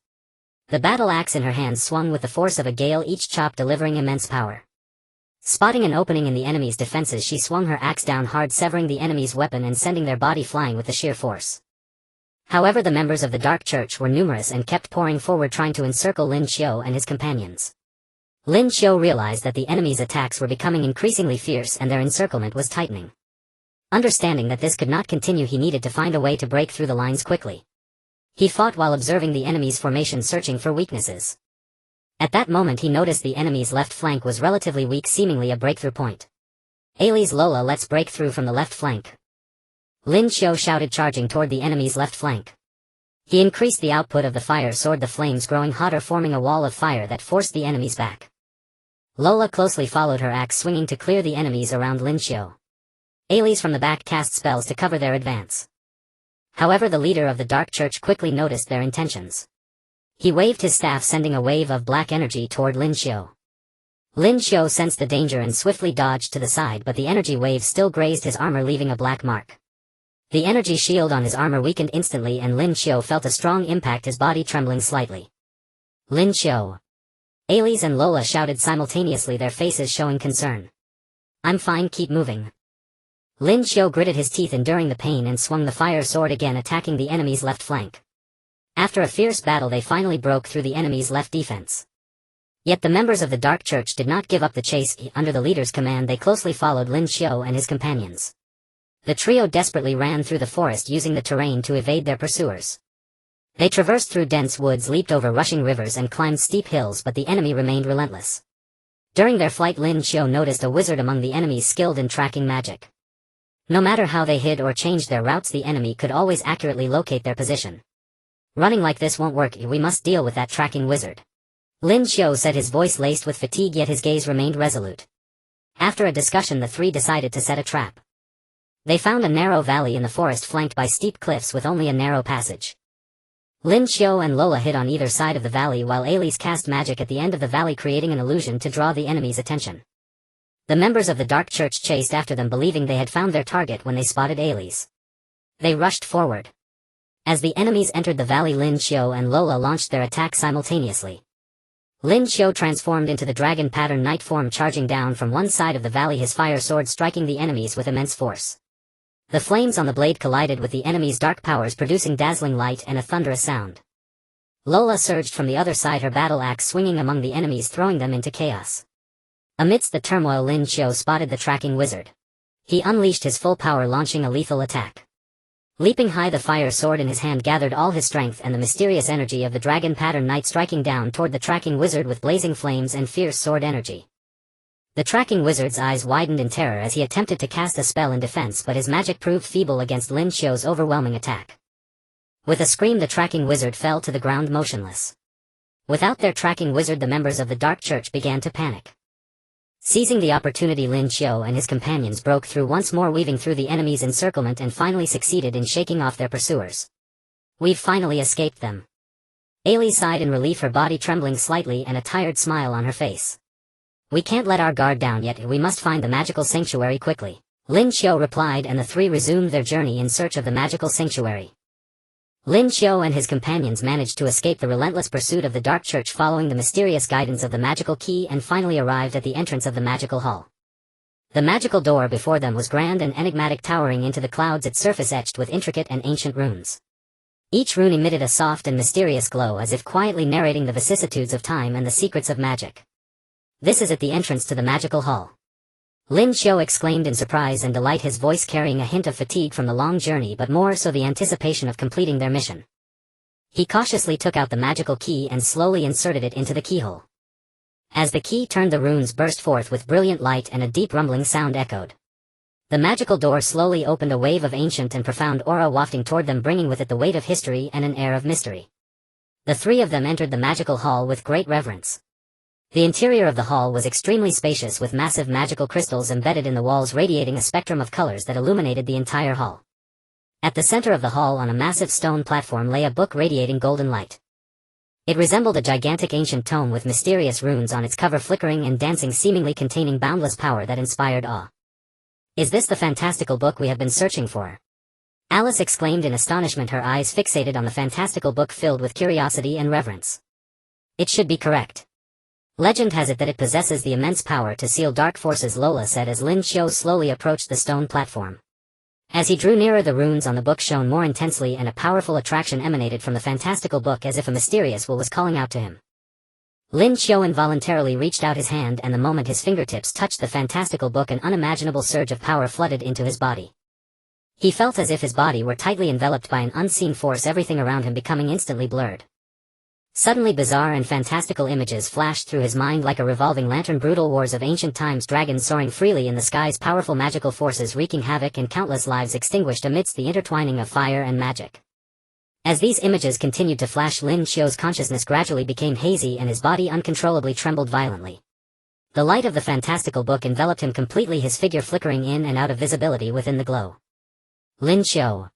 The battle axe in her hands swung with the force of a gale, each chop delivering immense power. Spotting an opening in the enemy's defenses, she swung her axe down hard, severing the enemy's weapon and sending their body flying with the sheer force. However, the members of the Dark Church were numerous and kept pouring forward, trying to encircle Lin Qiu and his companions. Lin Qiu realized that the enemy's attacks were becoming increasingly fierce and their encirclement was tightening. Understanding that this could not continue, he needed to find a way to break through the lines quickly. He fought while observing the enemy's formation, searching for weaknesses. At that moment he noticed the enemy's left flank was relatively weak, seemingly a breakthrough point. Ailey's Lola, let's break through from the left flank. Lin Qiu shouted, charging toward the enemy's left flank. He increased the output of the fire sword, the flames growing hotter, forming a wall of fire that forced the enemies back. Lola closely followed, her axe swinging to clear the enemies around Lin Qiu. Ailey's from the back cast spells to cover their advance. However, the leader of the Dark Church quickly noticed their intentions. He waved his staff, sending a wave of black energy toward Lin Qiu. Lin Qiu sensed the danger and swiftly dodged to the side, but the energy wave still grazed his armor, leaving a black mark. The energy shield on his armor weakened instantly and Lin Qiu felt a strong impact, his body trembling slightly. Lin Qiu. Ailey's and Lola shouted simultaneously, their faces showing concern. I'm fine, keep moving. Lin Qiu gritted his teeth, enduring the pain, and swung the fire sword again, attacking the enemy's left flank. After a fierce battle, they finally broke through the enemy's left defense. Yet the members of the Dark Church did not give up the chase. Under the leader's command, they closely followed Lin Qiu and his companions. The trio desperately ran through the forest, using the terrain to evade their pursuers. They traversed through dense woods, leaped over rushing rivers, and climbed steep hills, but the enemy remained relentless. During their flight, Lin Qiu noticed a wizard among the enemies skilled in tracking magic. No matter how they hid or changed their routes, the enemy could always accurately locate their position. Running like this won't work, we must deal with that tracking wizard. Lin Qiu said, his voice laced with fatigue, yet his gaze remained resolute. After a discussion, the three decided to set a trap. They found a narrow valley in the forest flanked by steep cliffs with only a narrow passage. Lin Qiu and Lola hid on either side of the valley while Alice cast magic at the end of the valley, creating an illusion to draw the enemy's attention. The members of the Dark Church chased after them, believing they had found their target when they spotted Alice. They rushed forward. As the enemies entered the valley, Lin Qiu and Lola launched their attack simultaneously. Lin Qiu transformed into the dragon pattern knight form, charging down from one side of the valley, his fire sword striking the enemies with immense force. The flames on the blade collided with the enemy's dark powers, producing dazzling light and a thunderous sound. Lola surged from the other side, her battle axe swinging among the enemies, throwing them into chaos. Amidst the turmoil, Lin Qiu spotted the tracking wizard. He unleashed his full power, launching a lethal attack. Leaping high, the fire sword in his hand gathered all his strength and the mysterious energy of the dragon pattern knight, striking down toward the tracking wizard with blazing flames and fierce sword energy. The tracking wizard's eyes widened in terror as he attempted to cast a spell in defense, but his magic proved feeble against Lin Qiu's overwhelming attack. With a scream, the tracking wizard fell to the ground motionless. Without their tracking wizard, the members of the Dark Church began to panic. Seizing the opportunity, Lin Qiu and his companions broke through once more, weaving through the enemy's encirclement, and finally succeeded in shaking off their pursuers. "We've finally escaped them." Ailey sighed in relief, her body trembling slightly and a tired smile on her face. "We can't let our guard down yet, we must find the magical sanctuary quickly," Lin Qiu replied, and the three resumed their journey in search of the magical sanctuary. Lin Qiu and his companions managed to escape the relentless pursuit of the Dark Church, following the mysterious guidance of the magical key, and finally arrived at the entrance of the magical hall. The magical door before them was grand and enigmatic, towering into the clouds, its surface etched with intricate and ancient runes. Each rune emitted a soft and mysterious glow, as if quietly narrating the vicissitudes of time and the secrets of magic. "This is at the entrance to the magical hall," Lin Qiu exclaimed in surprise and delight, his voice carrying a hint of fatigue from the long journey, but more so the anticipation of completing their mission. He cautiously took out the magical key and slowly inserted it into the keyhole. As the key turned, the runes burst forth with brilliant light and a deep rumbling sound echoed. The magical door slowly opened, a wave of ancient and profound aura wafting toward them, bringing with it the weight of history and an air of mystery. The three of them entered the magical hall with great reverence. The interior of the hall was extremely spacious, with massive magical crystals embedded in the walls, radiating a spectrum of colors that illuminated the entire hall. At the center of the hall, on a massive stone platform, lay a book radiating golden light. It resembled a gigantic ancient tome with mysterious runes on its cover, flickering and dancing, seemingly containing boundless power that inspired awe. "Is this the fantastical book we have been searching for?" Alice exclaimed in astonishment, her eyes fixated on the fantastical book, filled with curiosity and reverence. "It should be correct. Legend has it that it possesses the immense power to seal dark forces," Lola said as Lin Qiu slowly approached the stone platform. As he drew nearer, the runes on the book shone more intensely, and a powerful attraction emanated from the fantastical book, as if a mysterious will was calling out to him. Lin Qiu involuntarily reached out his hand, and the moment his fingertips touched the fantastical book, an unimaginable surge of power flooded into his body. He felt as if his body were tightly enveloped by an unseen force, everything around him becoming instantly blurred. Suddenly, bizarre and fantastical images flashed through his mind like a revolving lantern. Brutal wars of ancient times, dragons soaring freely in the skies, powerful magical forces wreaking havoc, and countless lives extinguished amidst the intertwining of fire and magic. As these images continued to flash, Lin Qiu's consciousness gradually became hazy and his body uncontrollably trembled violently. The light of the fantastical book enveloped him completely, his figure flickering in and out of visibility within the glow. "Lin Qiu!"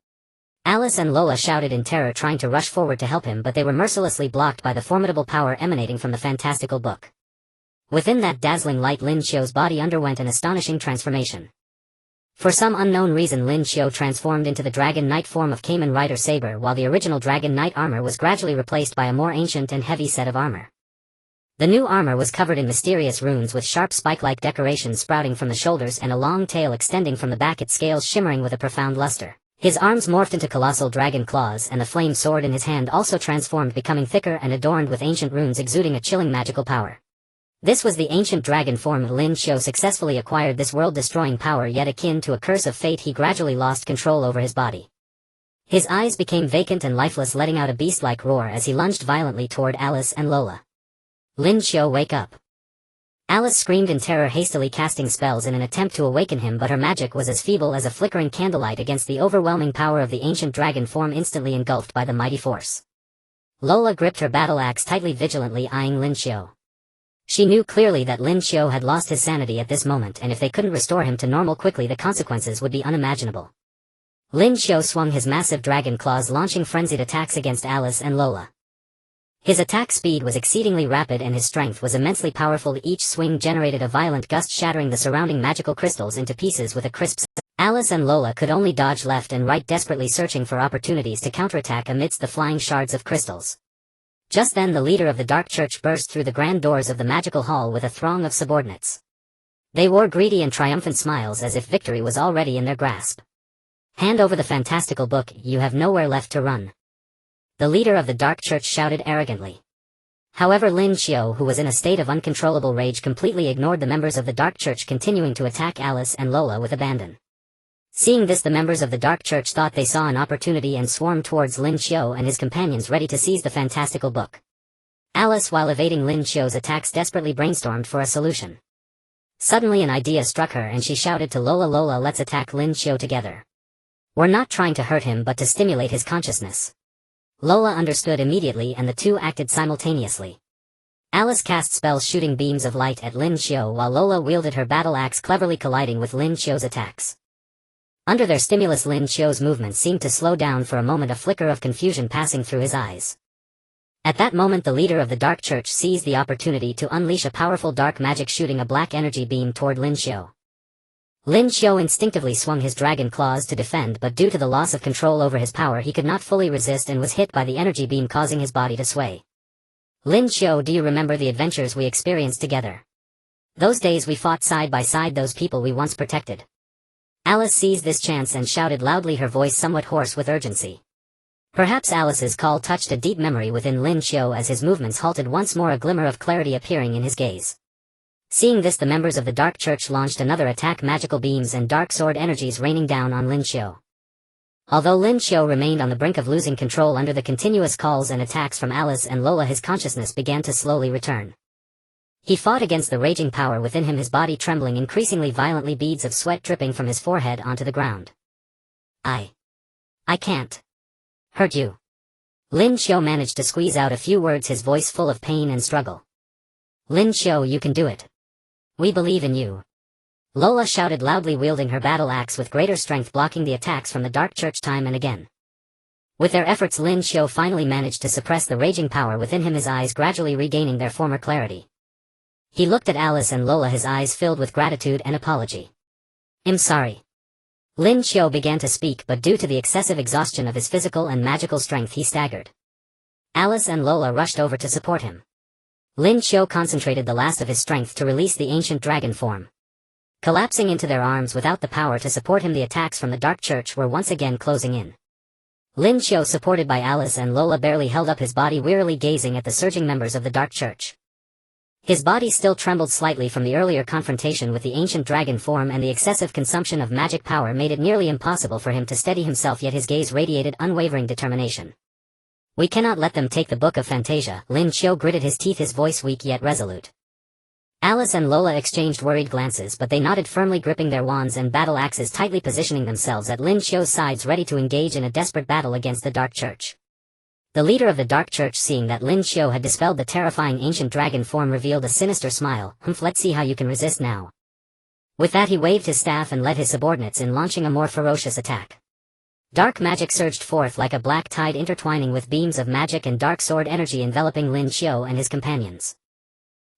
Alice and Lola shouted in terror, trying to rush forward to help him, but they were mercilessly blocked by the formidable power emanating from the fantastical book. Within that dazzling light, Lin Qiu's body underwent an astonishing transformation. For some unknown reason, Lin Qiu transformed into the Dragon Knight form of Kamen Rider Saber, while the original Dragon Knight armor was gradually replaced by a more ancient and heavy set of armor. The new armor was covered in mysterious runes with sharp spike-like decorations sprouting from the shoulders and a long tail extending from the back, its scales shimmering with a profound luster. His arms morphed into colossal dragon claws, and the flame sword in his hand also transformed, becoming thicker and adorned with ancient runes exuding a chilling magical power. This was the ancient dragon form. Lin Qiu successfully acquired this world-destroying power, yet akin to a curse of fate. He gradually lost control over his body. His eyes became vacant and lifeless, letting out a beast-like roar as he lunged violently toward Alice and Lola. "Lin Qiu, wake up!" Alice screamed in terror, hastily casting spells in an attempt to awaken him, but her magic was as feeble as a flickering candlelight against the overwhelming power of the ancient dragon form, instantly engulfed by the mighty force. Lola gripped her battle axe tightly, vigilantly eyeing Lin Qiu. She knew clearly that Lin Qiu had lost his sanity at this moment, and if they couldn't restore him to normal quickly, the consequences would be unimaginable. Lin Qiu swung his massive dragon claws, launching frenzied attacks against Alice and Lola. His attack speed was exceedingly rapid and his strength was immensely powerful. Each swing generated a violent gust, shattering the surrounding magical crystals into pieces with a crisp sound. Alice and Lola could only dodge left and right, desperately searching for opportunities to counterattack amidst the flying shards of crystals. Just then the leader of the Dark Church burst through the grand doors of the magical hall with a throng of subordinates. They wore greedy and triumphant smiles as if victory was already in their grasp. "Hand over the fantastical book, you have nowhere left to run," the leader of the Dark Church shouted arrogantly. However, Lin Qiu, who was in a state of uncontrollable rage, completely ignored the members of the Dark Church continuing to attack Alice and Lola with abandon. Seeing this, the members of the Dark Church thought they saw an opportunity and swarmed towards Lin Qiu and his companions, ready to seize the fantastical book. Alice, while evading Lin Qiu's attacks, desperately brainstormed for a solution. Suddenly an idea struck her and she shouted to Lola, "Lola, let's attack Lin Qiu together. We're not trying to hurt him but to stimulate his consciousness." Lola understood immediately and the two acted simultaneously. Alice cast spells shooting beams of light at Lin Qiu while Lola wielded her battle axe, cleverly colliding with Lin Qiu's attacks. Under their stimulus, Lin Qiu's movement seemed to slow down for a moment, a flicker of confusion passing through his eyes. At that moment the leader of the Dark Church seized the opportunity to unleash a powerful dark magic, shooting a black energy beam toward Lin Qiu. Lin Qiu instinctively swung his dragon claws to defend, but due to the loss of control over his power he could not fully resist and was hit by the energy beam, causing his body to sway. "Lin Qiu, do you remember the adventures we experienced together? Those days we fought side by side, those people we once protected?" Alice seized this chance and shouted loudly, her voice somewhat hoarse with urgency. Perhaps Alice's call touched a deep memory within Lin Qiu as his movements halted once more, a glimmer of clarity appearing in his gaze. Seeing this, the members of the Dark Church launched another attack, magical beams and dark sword energies raining down on Lin Qiu. Although Lin Qiu remained on the brink of losing control under the continuous calls and attacks from Alice and Lola, his consciousness began to slowly return. He fought against the raging power within him, his body trembling increasingly violently, beads of sweat dripping from his forehead onto the ground. I can't hurt you." Lin Qiu managed to squeeze out a few words, his voice full of pain and struggle. "Lin Qiu, you can do it. We believe in you," Lola shouted loudly, wielding her battle axe with greater strength, blocking the attacks from the Dark Church time and again. With their efforts, Lin Qiu finally managed to suppress the raging power within him, his eyes gradually regaining their former clarity. He looked at Alice and Lola, his eyes filled with gratitude and apology. "I'm sorry." Lin Qiu began to speak, but due to the excessive exhaustion of his physical and magical strength he staggered. Alice and Lola rushed over to support him. Lin Qiu concentrated the last of his strength to release the ancient dragon form. Collapsing into their arms without the power to support him, the attacks from the Dark Church were once again closing in. Lin Qiu, supported by Alice and Lola, barely held up his body, wearily gazing at the surging members of the Dark Church. His body still trembled slightly from the earlier confrontation with the ancient dragon form, and the excessive consumption of magic power made it nearly impossible for him to steady himself, yet his gaze radiated unwavering determination. "We cannot let them take the Book of Fantasia," Lin Qiu gritted his teeth, his voice weak yet resolute. Alice and Lola exchanged worried glances, but they nodded firmly, gripping their wands and battle axes tightly, positioning themselves at Lin Qiu's sides, ready to engage in a desperate battle against the Dark Church. The leader of the Dark Church, seeing that Lin Qiu had dispelled the terrifying ancient dragon form, revealed a sinister smile. Let's see how you can resist now." With that he waved his staff and led his subordinates in launching a more ferocious attack. Dark magic surged forth like a black tide, intertwining with beams of magic and dark sword energy enveloping Lin Qiu and his companions.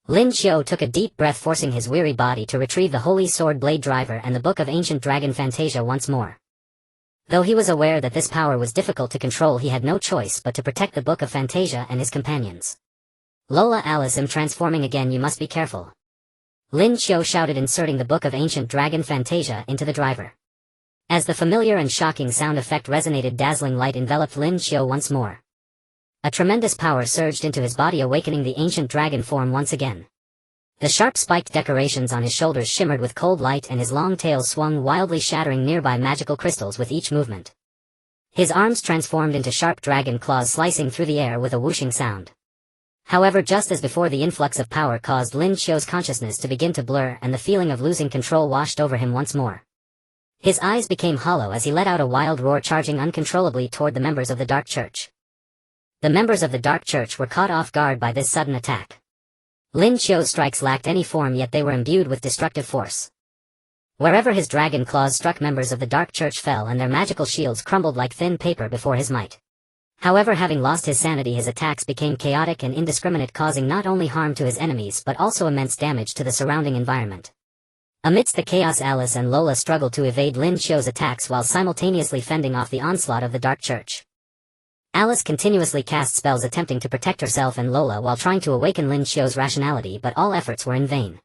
Lin Qiu took a deep breath, forcing his weary body to retrieve the Holy Sword Blade Driver and the Book of Ancient Dragon Fantasia once more. Though he was aware that this power was difficult to control, he had no choice but to protect the Book of Fantasia and his companions. "Lola, Alice, I'm transforming again, you must be careful," Lin Qiu shouted, inserting the Book of Ancient Dragon Fantasia into the driver. As the familiar and shocking sound effect resonated, dazzling light enveloped Lin Qiu once more. A tremendous power surged into his body, awakening the ancient dragon form once again. The sharp spiked decorations on his shoulders shimmered with cold light, and his long tail swung wildly, shattering nearby magical crystals with each movement. His arms transformed into sharp dragon claws, slicing through the air with a whooshing sound. However, just as before, the influx of power caused Lin Qiu's consciousness to begin to blur, and the feeling of losing control washed over him once more. His eyes became hollow as he let out a wild roar, charging uncontrollably toward the members of the Dark Church. The members of the Dark Church were caught off guard by this sudden attack. Lin Qiu's strikes lacked any form, yet they were imbued with destructive force. Wherever his dragon claws struck, members of the Dark Church fell and their magical shields crumbled like thin paper before his might. However, having lost his sanity, his attacks became chaotic and indiscriminate, causing not only harm to his enemies but also immense damage to the surrounding environment. Amidst the chaos, Alice and Lola struggled to evade Lin Qiu's attacks while simultaneously fending off the onslaught of the Dark Church. Alice continuously cast spells attempting to protect herself and Lola while trying to awaken Lin Qiu's rationality, but all efforts were in vain.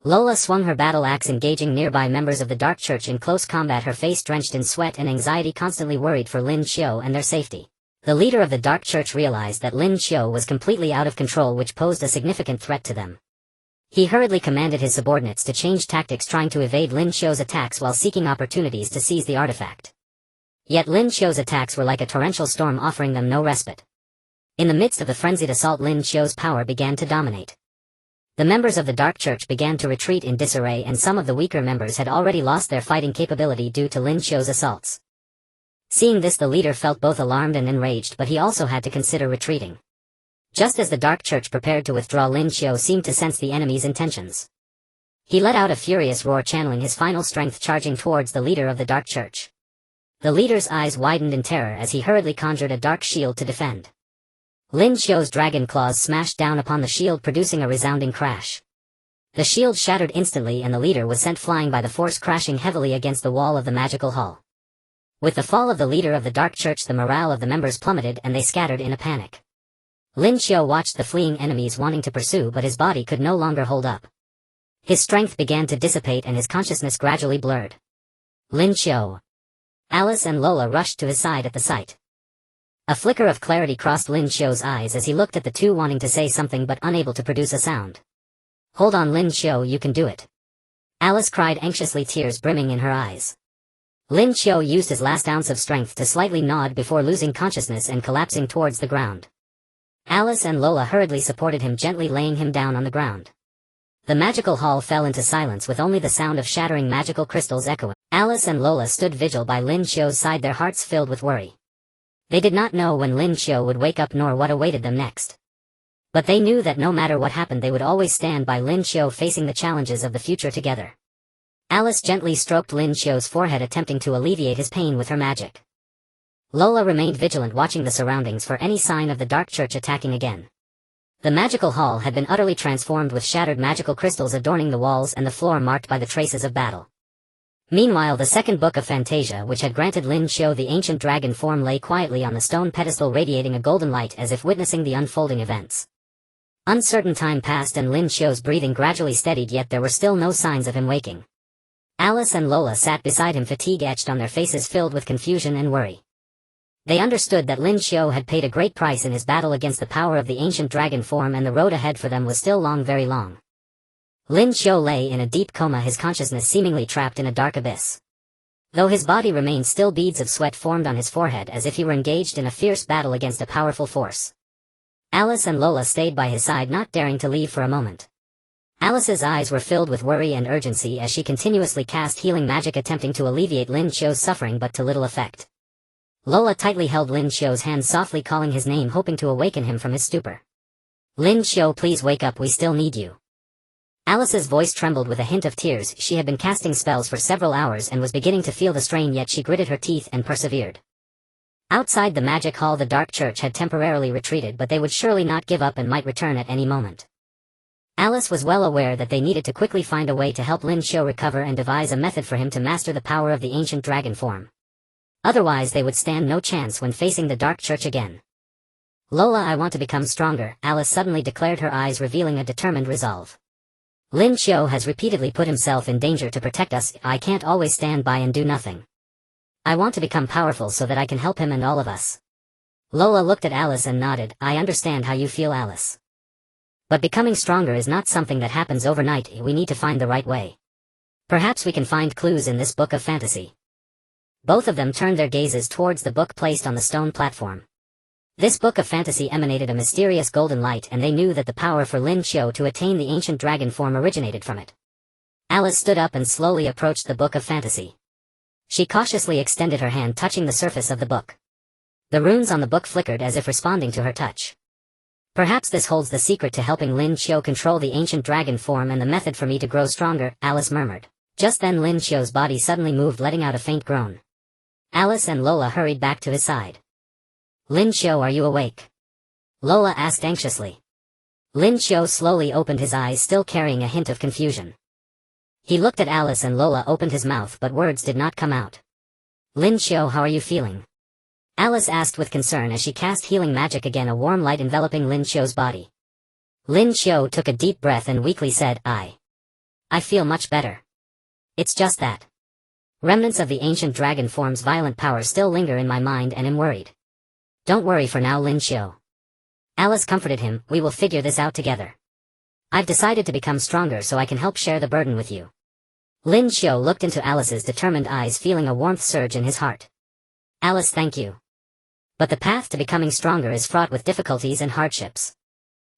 Lola swung her battle axe, engaging nearby members of the Dark Church in close combat, her face drenched in sweat and anxiety, constantly worried for Lin Qiu and their safety. The leader of the Dark Church realized that Lin Qiu was completely out of control, which posed a significant threat to them. He hurriedly commanded his subordinates to change tactics, trying to evade Lin Qiu's attacks while seeking opportunities to seize the artifact. Yet Lin Qiu's attacks were like a torrential storm, offering them no respite. In the midst of the frenzied assault, Lin Qiu's power began to dominate. The members of the Dark Church began to retreat in disarray, and some of the weaker members had already lost their fighting capability due to Lin Qiu's assaults. Seeing this, the leader felt both alarmed and enraged, but he also had to consider retreating. Just as the Dark Church prepared to withdraw, Lin Qiu seemed to sense the enemy's intentions. He let out a furious roar, channeling his final strength, charging towards the leader of the Dark Church. The leader's eyes widened in terror as he hurriedly conjured a dark shield to defend. Lin Qiu's dragon claws smashed down upon the shield, producing a resounding crash. The shield shattered instantly and the leader was sent flying by the force, crashing heavily against the wall of the magical hall. With the fall of the leader of the Dark Church, the morale of the members plummeted and they scattered in a panic. Lin Qiu watched the fleeing enemies, wanting to pursue, but his body could no longer hold up. His strength began to dissipate and his consciousness gradually blurred. Lin Qiu. Alice and Lola rushed to his side at the sight. A flicker of clarity crossed Lin Qiu's eyes as he looked at the two, wanting to say something but unable to produce a sound. "Hold on, Lin Qiu, you can do it," Alice cried anxiously, tears brimming in her eyes. Lin Qiu used his last ounce of strength to slightly nod before losing consciousness and collapsing towards the ground. Alice and Lola hurriedly supported him, gently laying him down on the ground. The magical hall fell into silence, with only the sound of shattering magical crystals echoing. Alice and Lola stood vigil by Lin Qiu's side, their hearts filled with worry. They did not know when Lin Qiu would wake up nor what awaited them next. But they knew that no matter what happened, they would always stand by Lin Qiu, facing the challenges of the future together. Alice gently stroked Lin Qiu's forehead, attempting to alleviate his pain with her magic. Lola remained vigilant, watching the surroundings for any sign of the Dark Church attacking again. The magical hall had been utterly transformed, with shattered magical crystals adorning the walls and the floor marked by the traces of battle. Meanwhile, the second book of Fantasia, which had granted Lin Qiu the ancient dragon form, lay quietly on the stone pedestal, radiating a golden light as if witnessing the unfolding events. Uncertain time passed and Lin Qiu's breathing gradually steadied, yet there were still no signs of him waking. Alice and Lola sat beside him, fatigue etched on their faces, filled with confusion and worry. They understood that Lin Qiu had paid a great price in his battle against the power of the ancient dragon form, and the road ahead for them was still long, very long. Lin Qiu lay in a deep coma, his consciousness seemingly trapped in a dark abyss. Though his body remained still, beads of sweat formed on his forehead as if he were engaged in a fierce battle against a powerful force. Alice and Lola stayed by his side, not daring to leave for a moment. Alice's eyes were filled with worry and urgency as she continuously cast healing magic, attempting to alleviate Lin Qiu's suffering, but to little effect. Lola tightly held Lin Qiu's hand, softly calling his name, hoping to awaken him from his stupor. "Lin Qiu, please wake up, we still need you." Alice's voice trembled with a hint of tears. She had been casting spells for several hours and was beginning to feel the strain, yet she gritted her teeth and persevered. Outside the magic hall, the Dark Church had temporarily retreated, but they would surely not give up and might return at any moment. Alice was well aware that they needed to quickly find a way to help Lin Qiu recover and devise a method for him to master the power of the ancient dragon form. Otherwise they would stand no chance when facing the Dark Church again. "Lola, I want to become stronger," Alice suddenly declared, her eyes revealing a determined resolve. "Lin Qiu has repeatedly put himself in danger to protect us. I can't always stand by and do nothing. I want to become powerful so that I can help him and all of us." Lola looked at Alice and nodded. "I understand how you feel, Alice. But becoming stronger is not something that happens overnight. We need to find the right way. Perhaps we can find clues in this book of fantasy." Both of them turned their gazes towards the book placed on the stone platform. This book of fantasy emanated a mysterious golden light, and they knew that the power for Lin Qiu to attain the ancient dragon form originated from it. Alice stood up and slowly approached the book of fantasy. She cautiously extended her hand, touching the surface of the book. The runes on the book flickered as if responding to her touch. Perhaps this holds the secret to helping Lin Qiu control the ancient dragon form and the method for me to grow stronger, Alice murmured. Just then Lin Qiu's body suddenly moved, letting out a faint groan. Alice and Lola hurried back to his side. Lin Qiu, are you awake? Lola asked anxiously. Lin Qiu slowly opened his eyes, still carrying a hint of confusion. He looked at Alice and Lola opened his mouth, but words did not come out. Lin Qiu, how are you feeling? Alice asked with concern as she cast healing magic again, a warm light enveloping Lin Qiu's body. Lin Qiu took a deep breath and weakly said, I feel much better. It's just that remnants of the ancient dragon form's violent power still linger in my mind and am worried. Don't worry for now, Lin Qiu. Alice comforted him, we will figure this out together. I've decided to become stronger so I can help share the burden with you. Lin Qiu looked into Alice's determined eyes, feeling a warmth surge in his heart. Alice, thank you. But the path to becoming stronger is fraught with difficulties and hardships.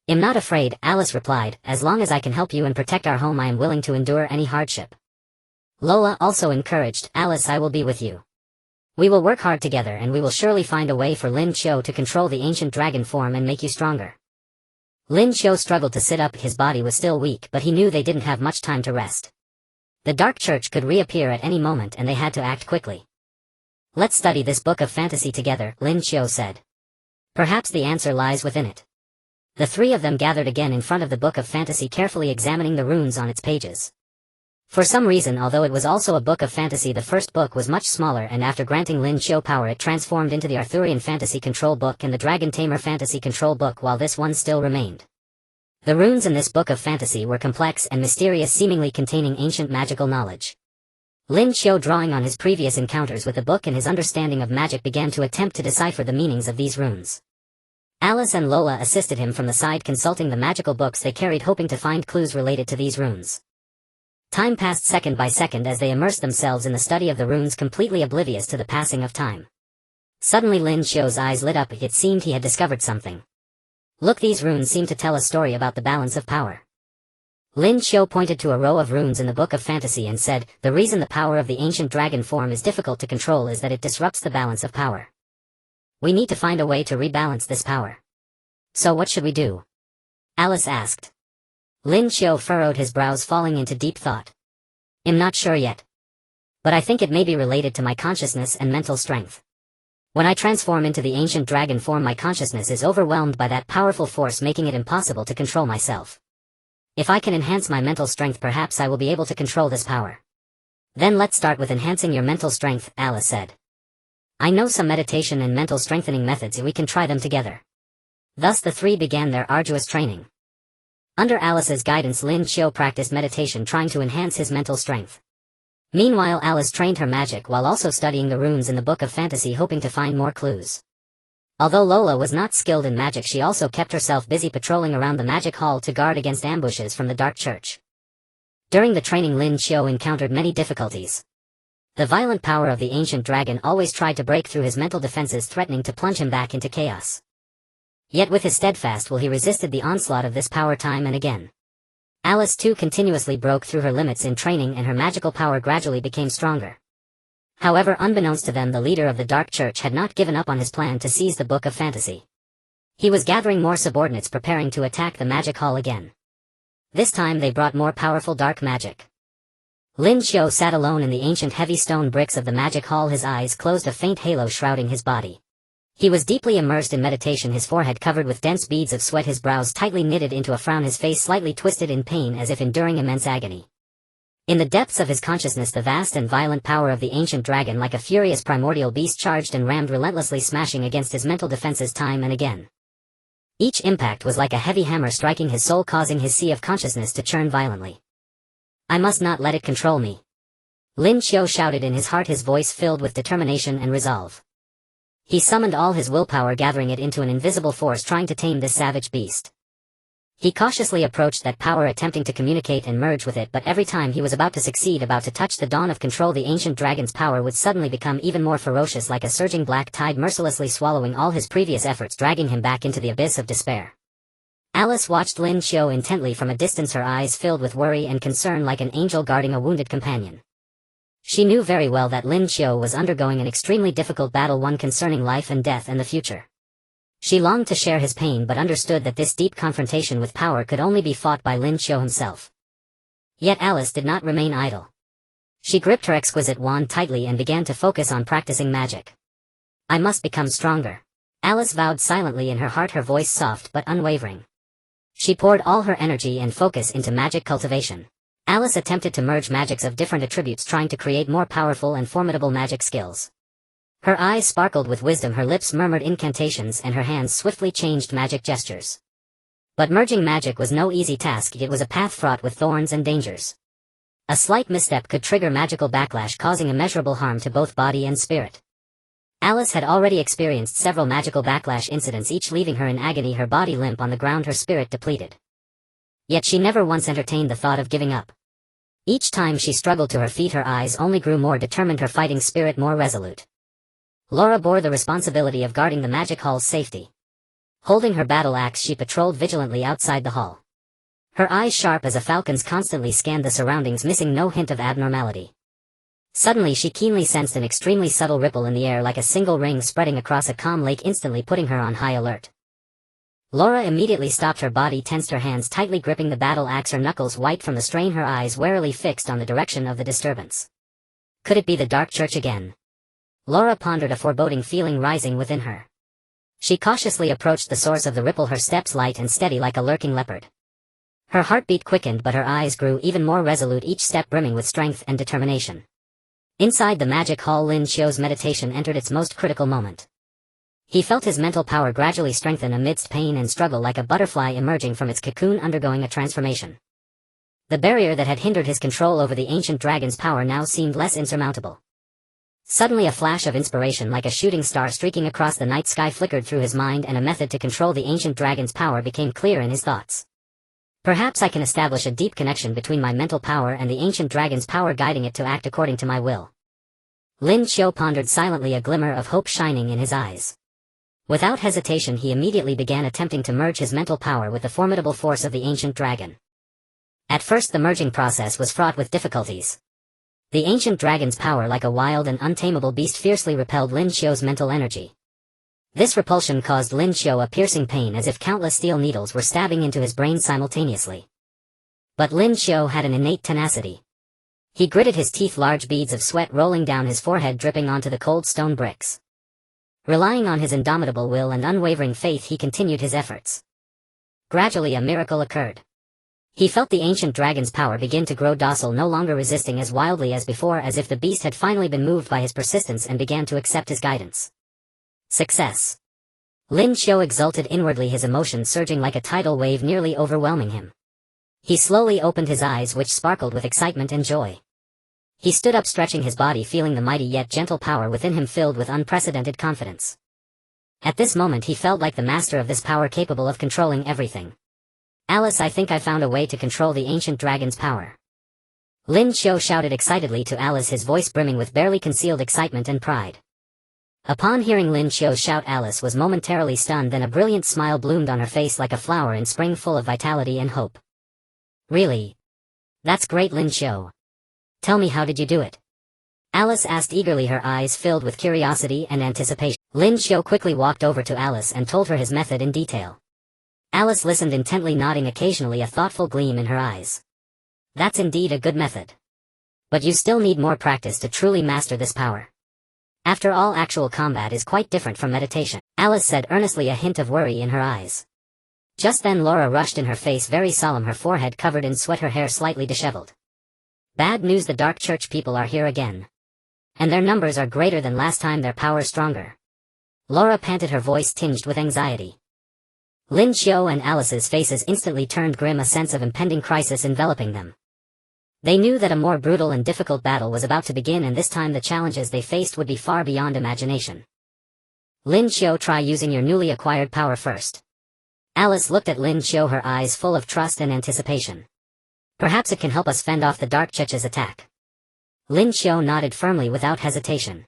I'm not afraid, Alice replied, as long as I can help you and protect our home I am willing to endure any hardship. Lola also encouraged, Alice, I will be with you. We will work hard together and we will surely find a way for Lin Qiu to control the ancient dragon form and make you stronger. Lin Qiu struggled to sit up, his body was still weak, but he knew they didn't have much time to rest. The Dark Church could reappear at any moment and they had to act quickly. Let's study this book of fantasy together, Lin Qiu said. Perhaps the answer lies within it. The three of them gathered again in front of the book of fantasy, carefully examining the runes on its pages. For some reason, although it was also a book of fantasy, the first book was much smaller, and after granting Lin Qiu power it transformed into the Arthurian Fantasy Control Book and the Dragon Tamer Fantasy Control Book, while this one still remained. The runes in this book of fantasy were complex and mysterious, seemingly containing ancient magical knowledge. Lin Qiu, drawing on his previous encounters with the book and his understanding of magic, began to attempt to decipher the meanings of these runes. Alice and Lola assisted him from the side, consulting the magical books they carried, hoping to find clues related to these runes. Time passed second by second as they immersed themselves in the study of the runes, completely oblivious to the passing of time. Suddenly Lin Qiu's eyes lit up, it seemed he had discovered something. Look, these runes seem to tell a story about the balance of power. Lin Qiu pointed to a row of runes in the book of fantasy and said, the reason the power of the ancient dragon form is difficult to control is that it disrupts the balance of power. We need to find a way to rebalance this power. So what should we do? Alice asked. Lin Qiu furrowed his brows, falling into deep thought. I'm not sure yet. But I think it may be related to my consciousness and mental strength. When I transform into the ancient dragon form, my consciousness is overwhelmed by that powerful force, making it impossible to control myself. If I can enhance my mental strength, perhaps I will be able to control this power. Then let's start with enhancing your mental strength, Alice said. I know some meditation and mental strengthening methods, and we can try them together. Thus the three began their arduous training. Under Alice's guidance, Lin Qiu practiced meditation, trying to enhance his mental strength. Meanwhile, Alice trained her magic while also studying the runes in the book of fantasy, hoping to find more clues. Although Lola was not skilled in magic, she also kept herself busy patrolling around the magic hall to guard against ambushes from the Dark Church. During the training, Lin Qiu encountered many difficulties. The violent power of the ancient dragon always tried to break through his mental defenses, threatening to plunge him back into chaos. Yet with his steadfast will he resisted the onslaught of this power time and again. Alice too continuously broke through her limits in training, and her magical power gradually became stronger. However, unbeknownst to them, the leader of the Dark Church had not given up on his plan to seize the Book of Fantasy. He was gathering more subordinates, preparing to attack the magic hall again. This time they brought more powerful dark magic. Lin Qiu sat alone in the ancient heavy stone bricks of the magic hall, his eyes closed, a faint halo shrouding his body. He was deeply immersed in meditation, his forehead covered with dense beads of sweat, his brows tightly knitted into a frown, his face slightly twisted in pain as if enduring immense agony. In the depths of his consciousness, the vast and violent power of the ancient dragon, like a furious primordial beast, charged and rammed, relentlessly smashing against his mental defenses time and again. Each impact was like a heavy hammer striking his soul, causing his sea of consciousness to churn violently. I must not let it control me. Lin Qiu shouted in his heart, his voice filled with determination and resolve. He summoned all his willpower, gathering it into an invisible force, trying to tame this savage beast. He cautiously approached that power, attempting to communicate and merge with it, but every time he was about to succeed, about to touch the dawn of control, the ancient dragon's power would suddenly become even more ferocious, like a surging black tide, mercilessly swallowing all his previous efforts, dragging him back into the abyss of despair. Alice watched Lin Qiu intently from a distance, her eyes filled with worry and concern, like an angel guarding a wounded companion. She knew very well that Lin Qiu was undergoing an extremely difficult battle, one concerning life and death and the future. She longed to share his pain but understood that this deep confrontation with power could only be fought by Lin Qiu himself. Yet Alice did not remain idle. She gripped her exquisite wand tightly and began to focus on practicing magic. I must become stronger. Alice vowed silently in her heart, her voice soft but unwavering. She poured all her energy and focus into magic cultivation. Alice attempted to merge magics of different attributes, trying to create more powerful and formidable magic skills. Her eyes sparkled with wisdom, her lips murmured incantations, and her hands swiftly changed magic gestures. But merging magic was no easy task. It was a path fraught with thorns and dangers. A slight misstep could trigger magical backlash, causing immeasurable harm to both body and spirit. Alice had already experienced several magical backlash incidents, each leaving her in agony, her body limp on the ground, her spirit depleted. Yet she never once entertained the thought of giving up. Each time she struggled to her feet, her eyes only grew more determined, her fighting spirit more resolute. Laura bore the responsibility of guarding the magic hall's safety. Holding her battle axe, she patrolled vigilantly outside the hall. Her eyes sharp as a falcon's constantly scanned the surroundings, missing no hint of abnormality. Suddenly she keenly sensed an extremely subtle ripple in the air, like a single ring spreading across a calm lake, instantly putting her on high alert. Laura immediately stopped, her body tensed, her hands tightly gripping the battle axe, her knuckles white from the strain, her eyes warily fixed on the direction of the disturbance. Could it be the Dark Church again? Laura pondered, a foreboding feeling rising within her. She cautiously approached the source of the ripple, her steps light and steady like a lurking leopard. Her heartbeat quickened, but her eyes grew even more resolute, each step brimming with strength and determination. Inside the magic hall, Lin Qiu's meditation entered its most critical moment. He felt his mental power gradually strengthen amidst pain and struggle, like a butterfly emerging from its cocoon undergoing a transformation. The barrier that had hindered his control over the ancient dragon's power now seemed less insurmountable. Suddenly a flash of inspiration, like a shooting star streaking across the night sky, flickered through his mind, and a method to control the ancient dragon's power became clear in his thoughts. Perhaps I can establish a deep connection between my mental power and the ancient dragon's power, guiding it to act according to my will. Lin Qiu pondered silently, a glimmer of hope shining in his eyes. Without hesitation he immediately began attempting to merge his mental power with the formidable force of the ancient dragon. At first the merging process was fraught with difficulties. The ancient dragon's power, like a wild and untamable beast, fiercely repelled Lin Qiu's mental energy. This repulsion caused Lin Qiu a piercing pain, as if countless steel needles were stabbing into his brain simultaneously. But Lin Qiu had an innate tenacity. He gritted his teeth, large beads of sweat rolling down his forehead, dripping onto the cold stone bricks. Relying on his indomitable will and unwavering faith, he continued his efforts. Gradually a miracle occurred. He felt the ancient dragon's power begin to grow docile, no longer resisting as wildly as before, as if the beast had finally been moved by his persistence and began to accept his guidance. Success! Lin Qiu exulted inwardly, his emotions surging like a tidal wave, nearly overwhelming him. He slowly opened his eyes, which sparkled with excitement and joy. He stood up, stretching his body, feeling the mighty yet gentle power within him, filled with unprecedented confidence. At this moment he felt like the master of this power, capable of controlling everything. Alice, I think I found a way to control the ancient dragon's power. Lin Qiu shouted excitedly to Alice, his voice brimming with barely concealed excitement and pride. Upon hearing Lin Qiu's shout, Alice was momentarily stunned, then a brilliant smile bloomed on her face like a flower in spring, full of vitality and hope. Really? That's great, Lin Qiu. Tell me, how did you do it? Alice asked eagerly, her eyes filled with curiosity and anticipation. Lin Qiu quickly walked over to Alice and told her his method in detail. Alice listened intently, nodding occasionally, a thoughtful gleam in her eyes. That's indeed a good method. But you still need more practice to truly master this power. After all, actual combat is quite different from meditation, Alice said earnestly, a hint of worry in her eyes. Just then Laura rushed in, her face very solemn, her forehead covered in sweat, her hair slightly disheveled. Bad news, the Dark Church people are here again. And their numbers are greater than last time, their power stronger. Laura panted, her voice tinged with anxiety. Lin Qiu and Alice's faces instantly turned grim, a sense of impending crisis enveloping them. They knew that a more brutal and difficult battle was about to begin, and this time the challenges they faced would be far beyond imagination. Lin Qiu, try using your newly acquired power first. Alice looked at Lin Qiu, her eyes full of trust and anticipation. Perhaps it can help us fend off the Dark Church's attack. Lin Qiu nodded firmly without hesitation.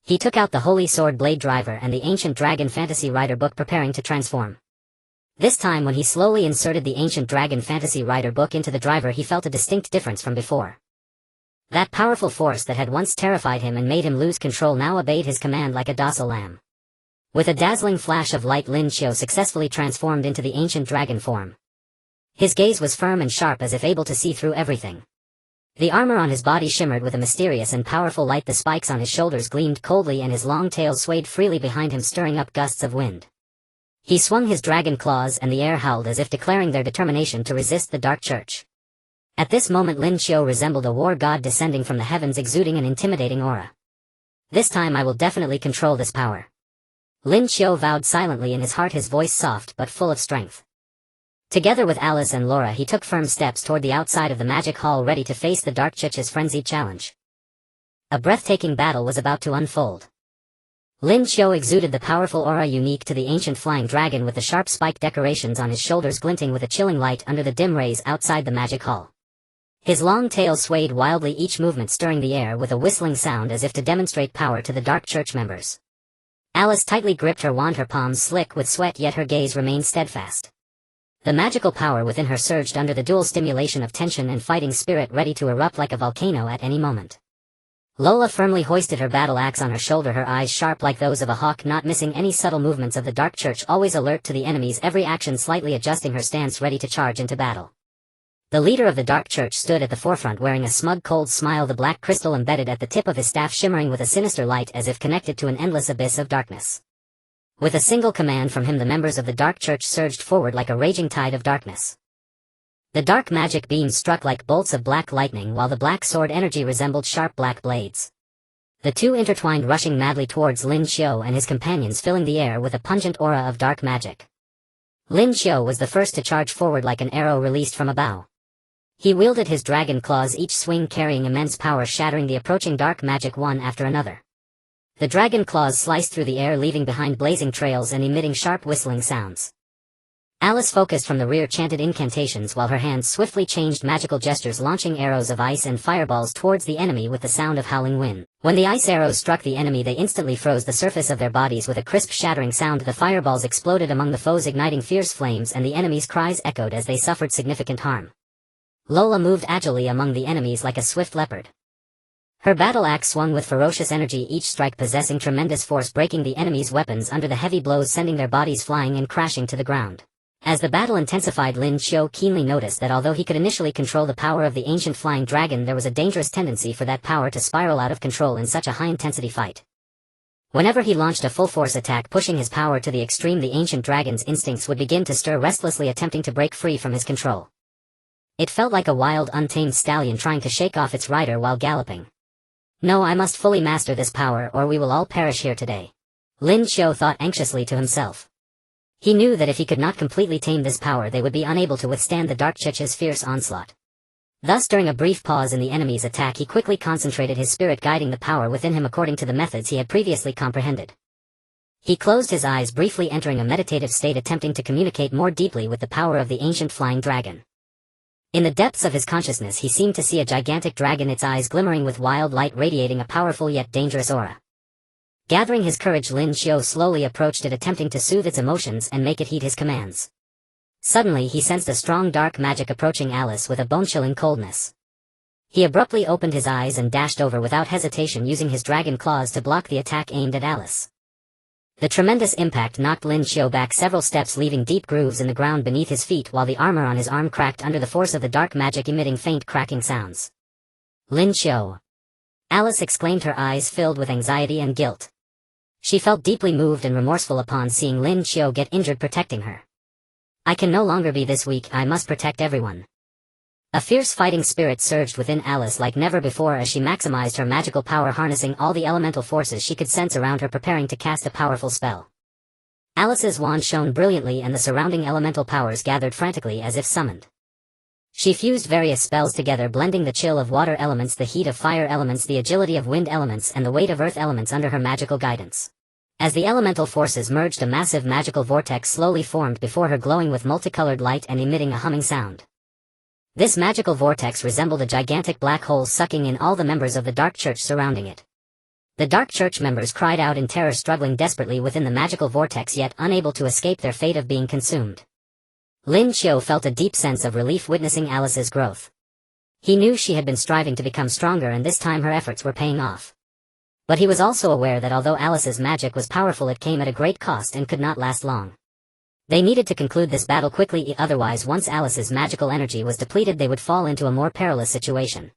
He took out the Holy Sword Blade Driver and the Ancient Dragon Fantasy Rider book, preparing to transform. This time, when he slowly inserted the Ancient Dragon Fantasy Rider book into the driver, he felt a distinct difference from before. That powerful force that had once terrified him and made him lose control now obeyed his command like a docile lamb. With a dazzling flash of light, Lin Qiu successfully transformed into the ancient dragon form. His gaze was firm and sharp, as if able to see through everything. The armor on his body shimmered with a mysterious and powerful light, the spikes on his shoulders gleamed coldly, and his long tail swayed freely behind him, stirring up gusts of wind. He swung his dragon claws, and the air howled as if declaring their determination to resist the Dark Church. At this moment Lin Qiu resembled a war god descending from the heavens, exuding an intimidating aura. This time I will definitely control this power. Lin Qiu vowed silently in his heart, his voice soft but full of strength. Together with Alice and Laura, he took firm steps toward the outside of the magic hall, ready to face the Dark Church's frenzied challenge. A breathtaking battle was about to unfold. Lin Qiu exuded the powerful aura unique to the ancient flying dragon, with the sharp spike decorations on his shoulders glinting with a chilling light under the dim rays outside the magic hall. His long tail swayed wildly, each movement stirring the air with a whistling sound as if to demonstrate power to the Dark Church members. Alice tightly gripped her wand, her palms slick with sweat, yet her gaze remained steadfast. The magical power within her surged under the dual stimulation of tension and fighting spirit, ready to erupt like a volcano at any moment. Lola firmly hoisted her battle axe on her shoulder, her eyes sharp like those of a hawk, not missing any subtle movements of the Dark Church, always alert to the enemy's every action, slightly adjusting her stance, ready to charge into battle. The leader of the Dark Church stood at the forefront, wearing a smug, cold smile, the black crystal embedded at the tip of his staff shimmering with a sinister light as if connected to an endless abyss of darkness. With a single command from him, the members of the Dark Church surged forward like a raging tide of darkness. The dark magic beams struck like bolts of black lightning, while the black sword energy resembled sharp black blades. The two intertwined, rushing madly towards Lin Qiu and his companions, filling the air with a pungent aura of dark magic. Lin Qiu was the first to charge forward like an arrow released from a bow. He wielded his dragon claws, each swing carrying immense power, shattering the approaching dark magic one after another. The dragon claws sliced through the air, leaving behind blazing trails and emitting sharp whistling sounds. Alice focused from the rear, chanted incantations, while her hands swiftly changed magical gestures, launching arrows of ice and fireballs towards the enemy with the sound of howling wind. When the ice arrows struck the enemy, they instantly froze the surface of their bodies with a crisp, shattering sound. The fireballs exploded among the foes, igniting fierce flames, and the enemy's cries echoed as they suffered significant harm. Lola moved agilely among the enemies like a swift leopard. Her battle axe swung with ferocious energy, each strike possessing tremendous force, breaking the enemy's weapons under the heavy blows, sending their bodies flying and crashing to the ground. As the battle intensified, Lin Qiu keenly noticed that although he could initially control the power of the ancient flying dragon, there was a dangerous tendency for that power to spiral out of control in such a high-intensity fight. Whenever he launched a full-force attack, pushing his power to the extreme, the ancient dragon's instincts would begin to stir restlessly, attempting to break free from his control. It felt like a wild, untamed stallion trying to shake off its rider while galloping. No, I must fully master this power, or we will all perish here today. Lin Qiu thought anxiously to himself. He knew that if he could not completely tame this power, they would be unable to withstand the Dark Church's fierce onslaught. Thus, during a brief pause in the enemy's attack, he quickly concentrated his spirit, guiding the power within him according to the methods he had previously comprehended. He closed his eyes briefly, entering a meditative state, attempting to communicate more deeply with the power of the ancient flying dragon. In the depths of his consciousness, he seemed to see a gigantic dragon, its eyes glimmering with wild light, radiating a powerful yet dangerous aura. Gathering his courage, Lin Qiu slowly approached it, attempting to soothe its emotions and make it heed his commands. Suddenly, he sensed a strong dark magic approaching Alice with a bone-chilling coldness. He abruptly opened his eyes and dashed over without hesitation, using his dragon claws to block the attack aimed at Alice. The tremendous impact knocked Lin Qiu back several steps, leaving deep grooves in the ground beneath his feet, while the armor on his arm cracked under the force of the dark magic, emitting faint cracking sounds. Lin Qiu! Alice exclaimed, her eyes filled with anxiety and guilt. She felt deeply moved and remorseful upon seeing Lin Qiu get injured protecting her. I can no longer be this weak, I must protect everyone. A fierce fighting spirit surged within Alice like never before as she maximized her magical power, harnessing all the elemental forces she could sense around her, preparing to cast a powerful spell. Alice's wand shone brilliantly, and the surrounding elemental powers gathered frantically as if summoned. She fused various spells together, blending the chill of water elements, the heat of fire elements, the agility of wind elements, and the weight of earth elements under her magical guidance. As the elemental forces merged, a massive magical vortex slowly formed before her, glowing with multicolored light and emitting a humming sound. This magical vortex resembled a gigantic black hole, sucking in all the members of the Dark Church surrounding it. The Dark Church members cried out in terror, struggling desperately within the magical vortex, yet unable to escape their fate of being consumed. Lin Qiu felt a deep sense of relief witnessing Alice's growth. He knew she had been striving to become stronger, and this time her efforts were paying off. But he was also aware that although Alice's magic was powerful, it came at a great cost and could not last long. They needed to conclude this battle quickly, otherwise once Alice's magical energy was depleted they would fall into a more perilous situation.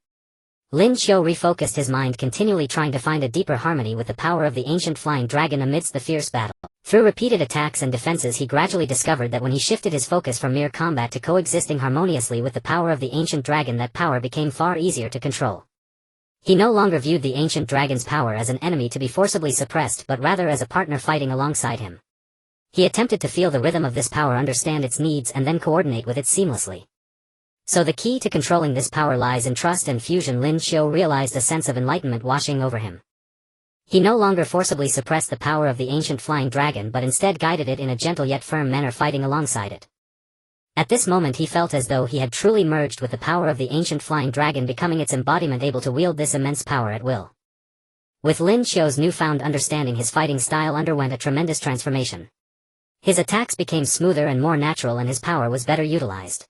Lin Qiu refocused his mind, continually trying to find a deeper harmony with the power of the ancient flying dragon amidst the fierce battle. Through repeated attacks and defenses he gradually discovered that when he shifted his focus from mere combat to coexisting harmoniously with the power of the ancient dragon, that power became far easier to control. He no longer viewed the ancient dragon's power as an enemy to be forcibly suppressed, but rather as a partner fighting alongside him. He attempted to feel the rhythm of this power, understand its needs, and then coordinate with it seamlessly. So the key to controlling this power lies in trust and fusion. Lin Qiu realized a sense of enlightenment washing over him. He no longer forcibly suppressed the power of the ancient flying dragon, but instead guided it in a gentle yet firm manner, fighting alongside it. At this moment he felt as though he had truly merged with the power of the ancient flying dragon, becoming its embodiment, able to wield this immense power at will. With Lin Qiu's newfound understanding, his fighting style underwent a tremendous transformation. His attacks became smoother and more natural, and his power was better utilized.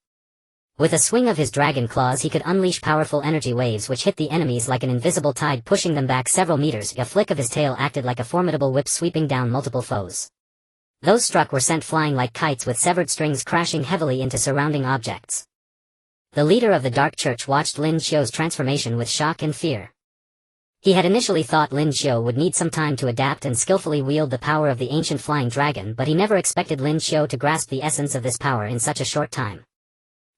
With a swing of his dragon claws he could unleash powerful energy waves which hit the enemies like an invisible tide, pushing them back several meters. A flick of his tail acted like a formidable whip, sweeping down multiple foes. Those struck were sent flying like kites, with severed strings crashing heavily into surrounding objects. The leader of the Dark Church watched Lin Qiu's transformation with shock and fear. He had initially thought Lin Qiu would need some time to adapt and skillfully wield the power of the ancient flying dragon, but he never expected Lin Qiu to grasp the essence of this power in such a short time.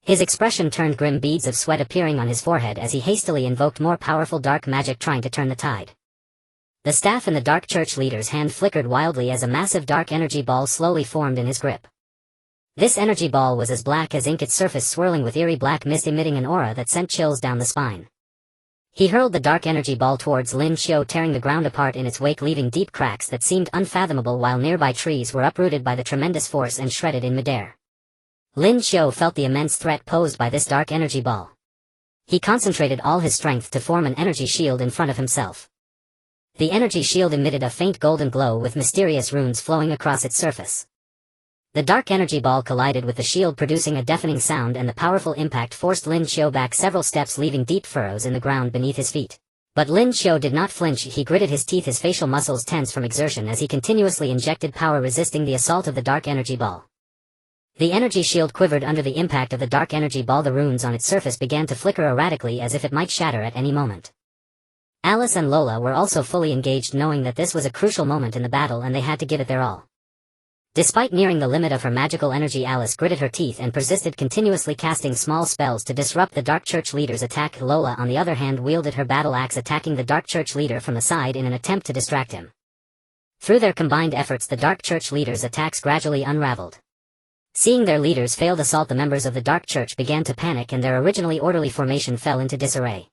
His expression turned grim, beads of sweat appearing on his forehead as he hastily invoked more powerful dark magic, trying to turn the tide. The staff in the Dark Church leader's hand flickered wildly as a massive dark energy ball slowly formed in his grip. This energy ball was as black as ink, its surface swirling with eerie black mist, emitting an aura that sent chills down the spine. He hurled the dark energy ball towards Lin Qiu, tearing the ground apart in its wake, leaving deep cracks that seemed unfathomable, while nearby trees were uprooted by the tremendous force and shredded in midair. Lin Qiu felt the immense threat posed by this dark energy ball. He concentrated all his strength to form an energy shield in front of himself. The energy shield emitted a faint golden glow with mysterious runes flowing across its surface. The dark energy ball collided with the shield, producing a deafening sound, and the powerful impact forced Lin Qiu back several steps, leaving deep furrows in the ground beneath his feet. But Lin Qiu did not flinch. He gritted his teeth, his facial muscles tense from exertion as he continuously injected power, resisting the assault of the dark energy ball. The energy shield quivered under the impact of the dark energy ball. The runes on its surface began to flicker erratically as if it might shatter at any moment. Alice and Lola were also fully engaged, knowing that this was a crucial moment in the battle and they had to give it their all. Despite nearing the limit of her magical energy, Alice gritted her teeth and persisted, continuously casting small spells to disrupt the Dark Church leader's attack. Lola, on the other hand, wielded her battle axe, attacking the Dark Church leader from the side in an attempt to distract him. Through their combined efforts, the Dark Church leader's attacks gradually unraveled. Seeing their leaders' failed assault, the members of the Dark Church began to panic and their originally orderly formation fell into disarray.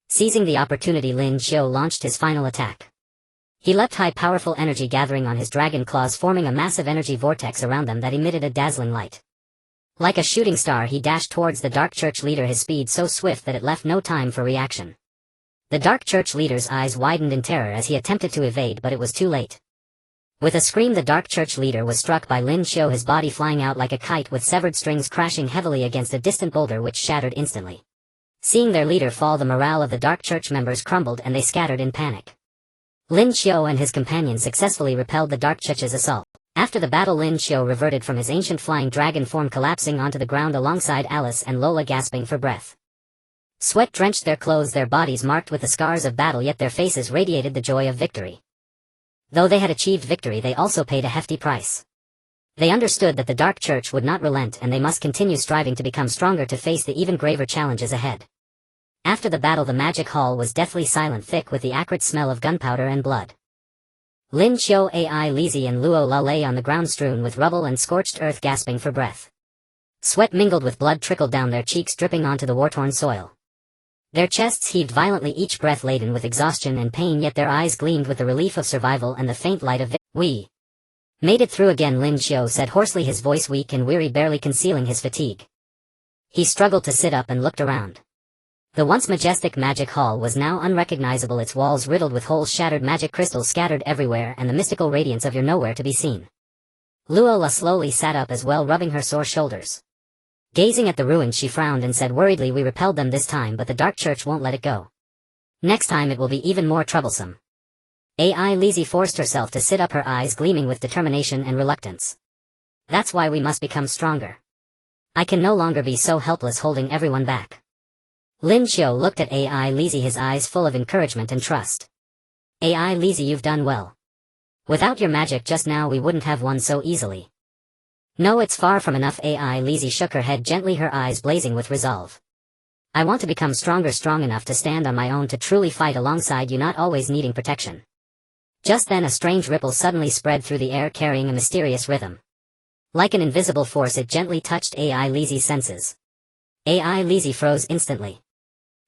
Seizing the opportunity, Lin Qiu launched his final attack. He leapt high, powerful energy gathering on his dragon claws, forming a massive energy vortex around them that emitted a dazzling light. Like a shooting star, he dashed towards the Dark Church leader, his speed so swift that it left no time for reaction. The Dark Church leader's eyes widened in terror as he attempted to evade, but it was too late. With a scream, the Dark Church leader was struck by Lin Qiu, his body flying out like a kite, with severed strings crashing heavily against a distant boulder which shattered instantly. Seeing their leader fall, the morale of the Dark Church members crumbled and they scattered in panic. Lin Qiu and his companions successfully repelled the Dark Church's assault. After the battle, Lin Qiu reverted from his ancient flying dragon form, collapsing onto the ground alongside Alice and Lola, gasping for breath. Sweat drenched their clothes, their bodies marked with the scars of battle, yet their faces radiated the joy of victory. Though they had achieved victory, they also paid a hefty price. They understood that the Dark Church would not relent and they must continue striving to become stronger to face the even graver challenges ahead. After the battle, the magic hall was deathly silent, thick with the acrid smell of gunpowder and blood. Lin Qiu, Ai Lizi and Luo La lay on the ground, strewn with rubble and scorched earth, gasping for breath. Sweat mingled with blood trickled down their cheeks, dripping onto the war-torn soil. Their chests heaved violently, each breath laden with exhaustion and pain, yet their eyes gleamed with the relief of survival and the faint light of "We made it through again," Lin Qiu said hoarsely, his voice weak and weary, barely concealing his fatigue. He struggled to sit up and looked around. The once majestic magic hall was now unrecognizable, its walls riddled with holes, shattered magic crystals scattered everywhere, and the mystical radiance of nowhere to be seen. Luo La slowly sat up as well, rubbing her sore shoulders. Gazing at the ruins, she frowned and said worriedly, "We repelled them this time, but the Dark Church won't let it go. Next time it will be even more troublesome." AI Lizzie forced herself to sit up, her eyes gleaming with determination and reluctance. That's why we must become stronger. I can no longer be so helpless holding everyone back. Lin Qiu looked at AI Lizzie, his eyes full of encouragement and trust. AI Lizzie, you've done well. Without your magic just now we wouldn't have won so easily. No, it's far from enough. AI Lizzie shook her head gently, her eyes blazing with resolve. I want to become stronger, strong enough to stand on my own, to truly fight alongside you, not always needing protection. Just then a strange ripple suddenly spread through the air, carrying a mysterious rhythm. Like an invisible force, it gently touched AI Lizzie's senses. AI Lizzie froze instantly.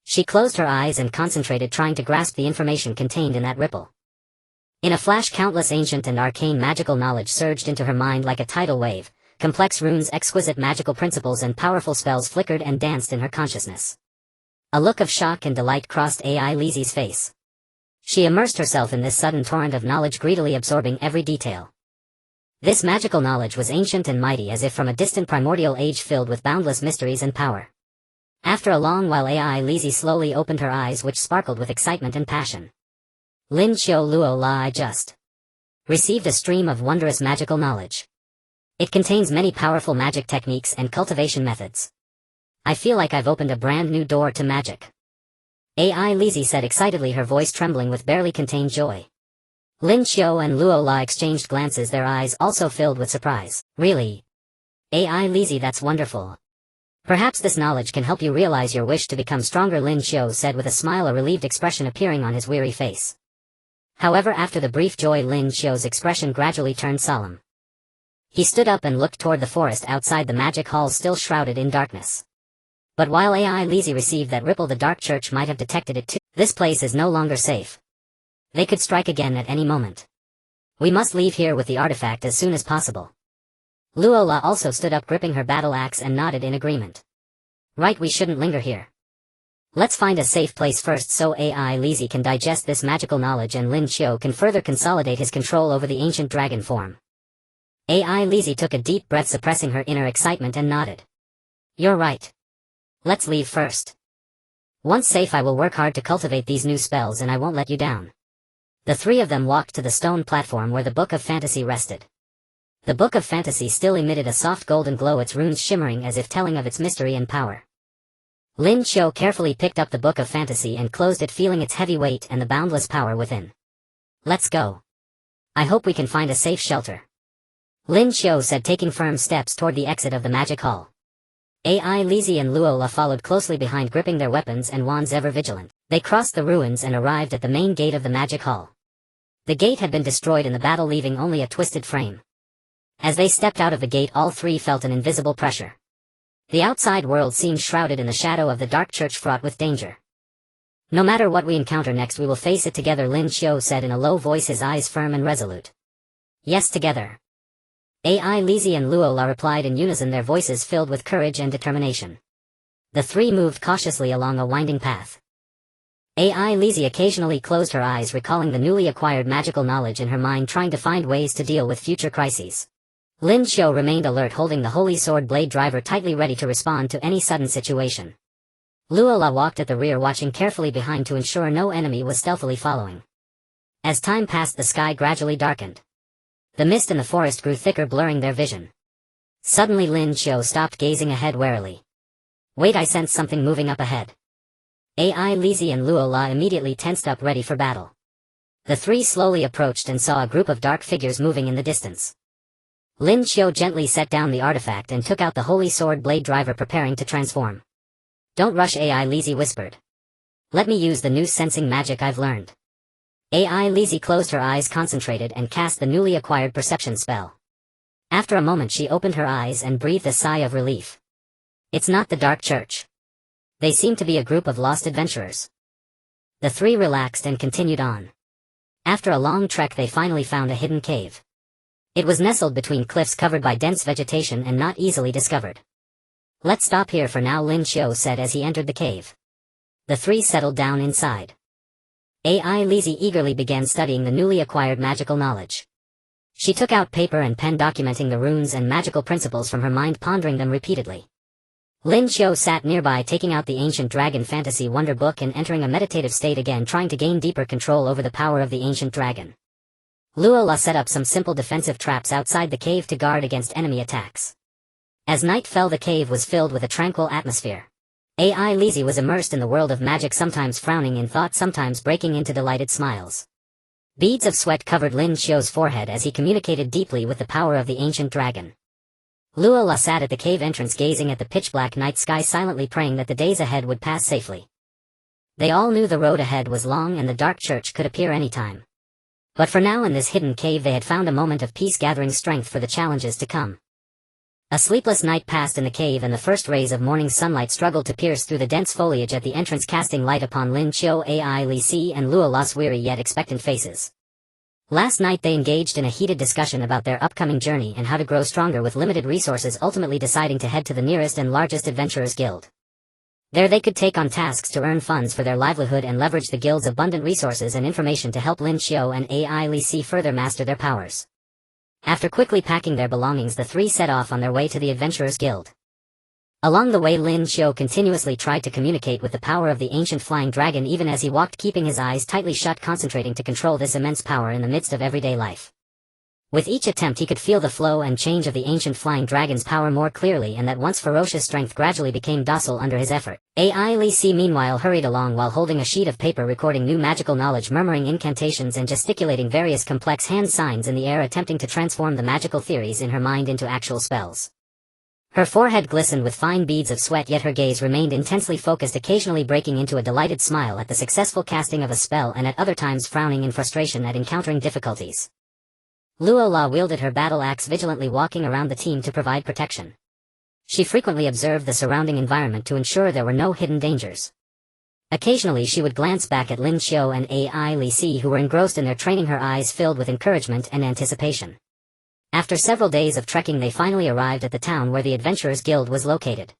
She closed her eyes and concentrated, trying to grasp the information contained in that ripple. In a flash, countless ancient and arcane magical knowledge surged into her mind like a tidal wave. Complex runes, exquisite magical principles, and powerful spells flickered and danced in her consciousness. A look of shock and delight crossed AI Lizzie's face. She immersed herself in this sudden torrent of knowledge, greedily absorbing every detail. This magical knowledge was ancient and mighty, as if from a distant primordial age, filled with boundless mysteries and power. After a long while, AI Lizzie slowly opened her eyes, which sparkled with excitement and passion. Lin Qiu Luo La, I just received a stream of wondrous magical knowledge. It contains many powerful magic techniques and cultivation methods. I feel like I've opened a brand new door to magic. AI Lizzie said excitedly, her voice trembling with barely contained joy. Lin Qiu and Luo La exchanged glances, their eyes also filled with surprise. Really? AI Lizzie, that's wonderful. Perhaps this knowledge can help you realize your wish to become stronger, Lin Qiu said with a smile, a relieved expression appearing on his weary face. However, after the brief joy, Lin Qiu's expression gradually turned solemn. He stood up and looked toward the forest outside the magic hall, still shrouded in darkness. But while AI Lizzie received that ripple, the Dark Church might have detected it too. This place is no longer safe. They could strike again at any moment. We must leave here with the artifact as soon as possible. Luo La also stood up, gripping her battle axe, and nodded in agreement. Right, we shouldn't linger here. Let's find a safe place first so AI Lizzie can digest this magical knowledge and Lin Qiu can further consolidate his control over the ancient dragon form. AI Lizzie took a deep breath, suppressing her inner excitement, and nodded. You're right. Let's leave first. Once safe, I will work hard to cultivate these new spells, and I won't let you down. The three of them walked to the stone platform where the Book of Fantasy rested. The Book of Fantasy still emitted a soft golden glow, its runes shimmering as if telling of its mystery and power. Lin Qiu carefully picked up the Book of Fantasy and closed it, feeling its heavy weight and the boundless power within. Let's go. I hope we can find a safe shelter. Lin Qiu said, taking firm steps toward the exit of the magic hall. AI Lizzie and Luo La followed closely behind, gripping their weapons and wands ever vigilant. They crossed the ruins and arrived at the main gate of the magic hall. The gate had been destroyed in the battle, leaving only a twisted frame. As they stepped out of the gate, all three felt an invisible pressure. The outside world seemed shrouded in the shadow of the Dark Church, fraught with danger. No matter what we encounter next, we will face it together, Lin Qiu said in a low voice, his eyes firm and resolute. Yes, together. AI Lizzie and Luo La replied in unison, their voices filled with courage and determination. The three moved cautiously along a winding path. AI Lizzie occasionally closed her eyes, recalling the newly acquired magical knowledge in her mind, trying to find ways to deal with future crises. Lin Qiu remained alert, holding the holy sword blade driver tightly, ready to respond to any sudden situation. Luo La walked at the rear, watching carefully behind to ensure no enemy was stealthily following. As time passed, the sky gradually darkened. The mist in the forest grew thicker, blurring their vision. Suddenly Lin Qiu stopped, gazing ahead warily. Wait, I sense something moving up ahead. AI Lizzie and Luo La immediately tensed up, ready for battle. The three slowly approached and saw a group of dark figures moving in the distance. Lin Qiu gently set down the artifact and took out the holy sword blade driver, preparing to transform. Don't rush, AI Lizzie whispered. Let me use the new sensing magic I've learned. AI Lizzie closed her eyes, concentrated, and cast the newly acquired perception spell. After a moment she opened her eyes and breathed a sigh of relief. It's not the Dark Church. They seem to be a group of lost adventurers. The three relaxed and continued on. After a long trek they finally found a hidden cave. It was nestled between cliffs covered by dense vegetation and not easily discovered. Let's stop here for now, Lin Qiu said as he entered the cave. The three settled down inside. AI Lizzie eagerly began studying the newly acquired magical knowledge. She took out paper and pen, documenting the runes and magical principles from her mind, pondering them repeatedly. Lin Qiu sat nearby taking out the ancient dragon fantasy wonder book and entering a meditative state again, trying to gain deeper control over the power of the ancient dragon. Luo La set up some simple defensive traps outside the cave to guard against enemy attacks. As night fell, the cave was filled with a tranquil atmosphere. AI Lizzie was immersed in the world of magic, sometimes frowning in thought, sometimes breaking into delighted smiles. Beads of sweat covered Lin Qiu's forehead as he communicated deeply with the power of the ancient dragon. Luo La sat at the cave entrance gazing at the pitch-black night sky, silently praying that the days ahead would pass safely. They all knew the road ahead was long and the dark church could appear any time. But for now, in this hidden cave, they had found a moment of peace, gathering strength for the challenges to come. A sleepless night passed in the cave, and the first rays of morning sunlight struggled to pierce through the dense foliage at the entrance, casting light upon Lin Qiu, AI Lizzie, and Luo La's weary yet expectant faces. Last night they engaged in a heated discussion about their upcoming journey and how to grow stronger with limited resources, ultimately deciding to head to the nearest and largest adventurers' guild. There they could take on tasks to earn funds for their livelihood and leverage the guild's abundant resources and information to help Lin Qiu and AI Lizzie further master their powers. After quickly packing their belongings, the three set off on their way to the adventurers' guild. Along the way, Lin Qiu continuously tried to communicate with the power of the ancient flying dragon, even as he walked, keeping his eyes tightly shut, concentrating to control this immense power in the midst of everyday life. With each attempt he could feel the flow and change of the ancient flying dragon's power more clearly, and that once ferocious strength gradually became docile under his effort. AI Lizzie meanwhile hurried along while holding a sheet of paper, recording new magical knowledge, murmuring incantations and gesticulating various complex hand signs in the air, attempting to transform the magical theories in her mind into actual spells. Her forehead glistened with fine beads of sweat, yet her gaze remained intensely focused, occasionally breaking into a delighted smile at the successful casting of a spell and at other times frowning in frustration at encountering difficulties. Luo La wielded her battle axe, vigilantly walking around the team to provide protection. She frequently observed the surrounding environment to ensure there were no hidden dangers. Occasionally she would glance back at Lin Qiu and AI Lizzie, who were engrossed in their training, her eyes filled with encouragement and anticipation. After several days of trekking, they finally arrived at the town where the Adventurers Guild was located.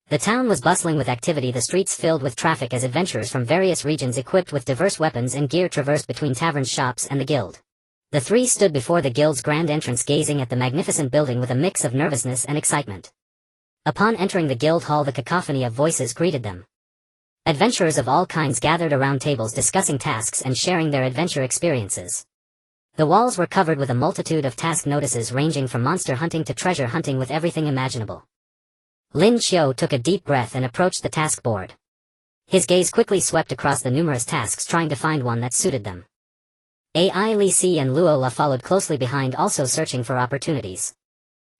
The town was bustling with activity, the streets filled with traffic as adventurers from various regions equipped with diverse weapons and gear traversed between taverns, shops, and the guild. The three stood before the guild's grand entrance, gazing at the magnificent building with a mix of nervousness and excitement. Upon entering the guild hall, the cacophony of voices greeted them. Adventurers of all kinds gathered around tables, discussing tasks and sharing their adventure experiences. The walls were covered with a multitude of task notices ranging from monster hunting to treasure hunting, with everything imaginable. Lin Qiu took a deep breath and approached the task board. His gaze quickly swept across the numerous tasks, trying to find one that suited them. AI Lizzie and Luo La followed closely behind, also searching for opportunities.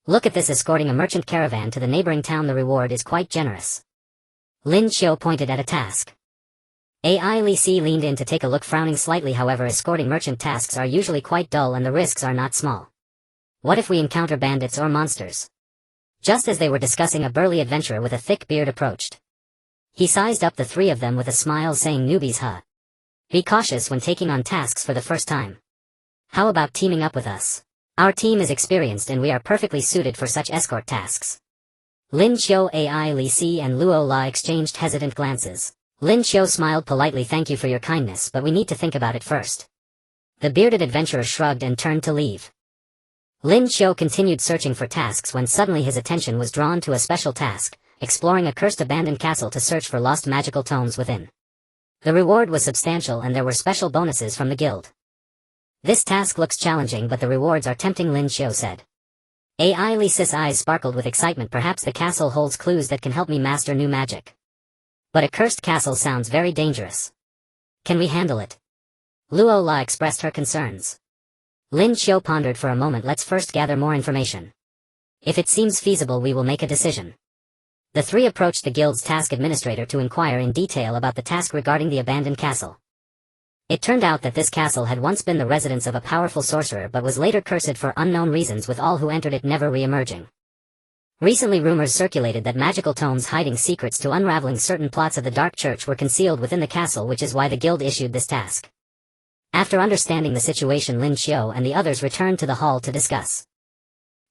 Look at this, escorting a merchant caravan to the neighboring town. The reward is quite generous. Lin Qiu pointed at a task. AI Lizzie leaned in to take a look, frowning slightly. However, escorting merchant tasks are usually quite dull and the risks are not small. What if we encounter bandits or monsters? Just as they were discussing, a burly adventurer with a thick beard approached. He sized up the three of them with a smile, saying, "Newbies, huh? Be cautious when taking on tasks for the first time. How about teaming up with us? Our team is experienced and we are perfectly suited for such escort tasks." Lin Qiu, AI Lizzie, and Luo La exchanged hesitant glances. Lin Qiu smiled politely. "Thank you for your kindness, but we need to think about it first." The bearded adventurer shrugged and turned to leave. Lin Qiu continued searching for tasks when suddenly his attention was drawn to a special task, exploring a cursed abandoned castle to search for lost magical tomes within. The reward was substantial and there were special bonuses from the guild. "This task looks challenging, but the rewards are tempting," Lin Qiu said. AI Lizzie's eyes sparkled with excitement. "Perhaps the castle holds clues that can help me master new magic. But a cursed castle sounds very dangerous. Can we handle it?" Luo La expressed her concerns. Lin Qiu pondered for a moment. "Let's first gather more information. If it seems feasible, we will make a decision." The three approached the guild's task administrator to inquire in detail about the task regarding the abandoned castle. It turned out that this castle had once been the residence of a powerful sorcerer, but was later cursed for unknown reasons, with all who entered it never re-emerging. Recently, rumors circulated that magical tomes hiding secrets to unraveling certain plots of the Dark Church were concealed within the castle, which is why the guild issued this task. After understanding the situation, Lin Qiu and the others returned to the hall to discuss.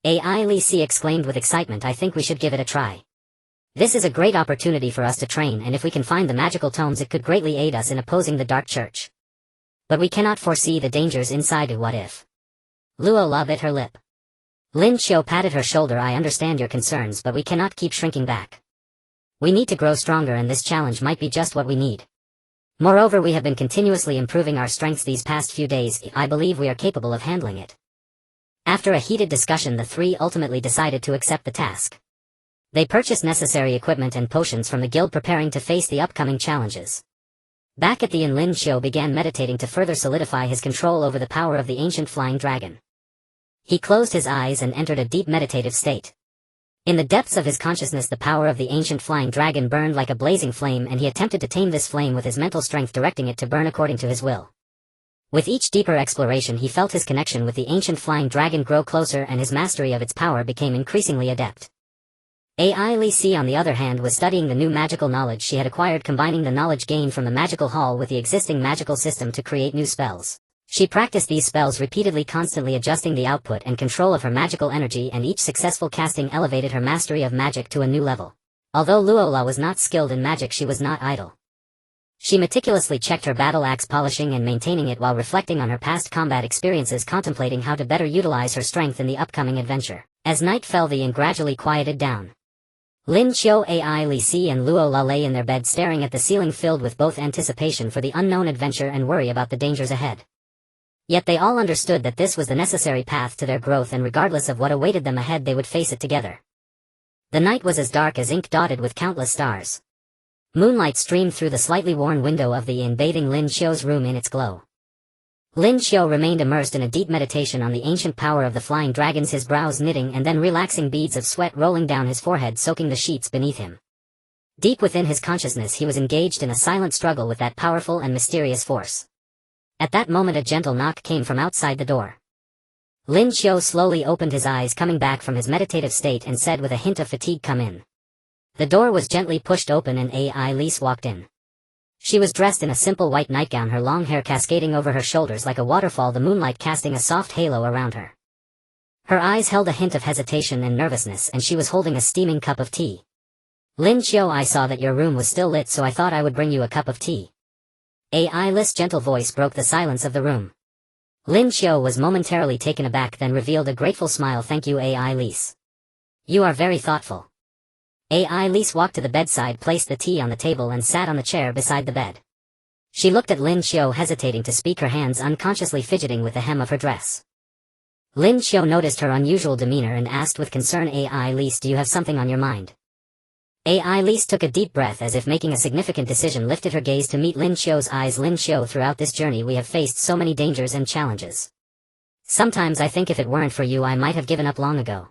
AI Lizzie exclaimed with excitement, "I think we should give it a try. This is a great opportunity for us to train, and if we can find the magical tomes, it could greatly aid us in opposing the Dark Church. But we cannot foresee the dangers inside. What if?" Luo La bit her lip. Lin Qiu patted her shoulder. "I understand your concerns, but we cannot keep shrinking back. We need to grow stronger, and this challenge might be just what we need. Moreover, we have been continuously improving our strengths these past few days. I believe we are capable of handling it. After a heated discussion, the three ultimately decided to accept the task. They purchased necessary equipment and potions from the guild, preparing to face the upcoming challenges. Back at the inn, Lin Qiu began meditating to further solidify his control over the power of the ancient flying dragon. He closed his eyes and entered a deep meditative state. In the depths of his consciousness, the power of the ancient flying dragon burned like a blazing flame, and he attempted to tame this flame with his mental strength, directing it to burn according to his will. With each deeper exploration, he felt his connection with the ancient flying dragon grow closer, and his mastery of its power became increasingly adept. AI Li Si, on the other hand, was studying the new magical knowledge she had acquired, combining the knowledge gained from the magical hall with the existing magical system to create new spells. She practiced these spells repeatedly, constantly adjusting the output and control of her magical energy, and each successful casting elevated her mastery of magic to a new level. Although Luola was not skilled in magic, she was not idle. She meticulously checked her battle axe, polishing and maintaining it while reflecting on her past combat experiences, contemplating how to better utilize her strength in the upcoming adventure. As night fell, the inn gradually quieted down. Lin Qiu, AI Li Si, and Luola lay in their bed, staring at the ceiling, filled with both anticipation for the unknown adventure and worry about the dangers ahead. Yet they all understood that this was the necessary path to their growth, and regardless of what awaited them ahead, they would face it together. The night was as dark as ink, dotted with countless stars. Moonlight streamed through the slightly worn window of the inn, bathing Lin Qiu's room in its glow. Lin Qiu remained immersed in a deep meditation on the ancient power of the flying dragons, his brows knitting and then relaxing, beads of sweat rolling down his forehead, soaking the sheets beneath him. Deep within his consciousness, he was engaged in a silent struggle with that powerful and mysterious force. At that moment, a gentle knock came from outside the door. Lin Qiu slowly opened his eyes, coming back from his meditative state, and said with a hint of fatigue, "Come in." The door was gently pushed open and AI Li Si walked in. She was dressed in a simple white nightgown, her long hair cascading over her shoulders like a waterfall, the moonlight casting a soft halo around her. Her eyes held a hint of hesitation and nervousness, and she was holding a steaming cup of tea. "Lin Qiu, I saw that your room was still lit, so I thought I would bring you a cup of tea." AI Li's gentle voice broke the silence of the room. Lin Qiu was momentarily taken aback, then revealed a grateful smile. "Thank you, AI Li Si. You are very thoughtful." AI Li Si walked to the bedside, placed the tea on the table, and sat on the chair beside the bed. She looked at Lin Qiu, hesitating to speak, her hands unconsciously fidgeting with the hem of her dress. Lin Qiu noticed her unusual demeanor and asked with concern, "AI Li Si, do you have something on your mind?" AI Li Si took a deep breath, as if making a significant decision, lifted her gaze to meet Lin Qiu's eyes. "Lin Qiu, throughout this journey we have faced so many dangers and challenges. Sometimes I think if it weren't for you, I might have given up long ago."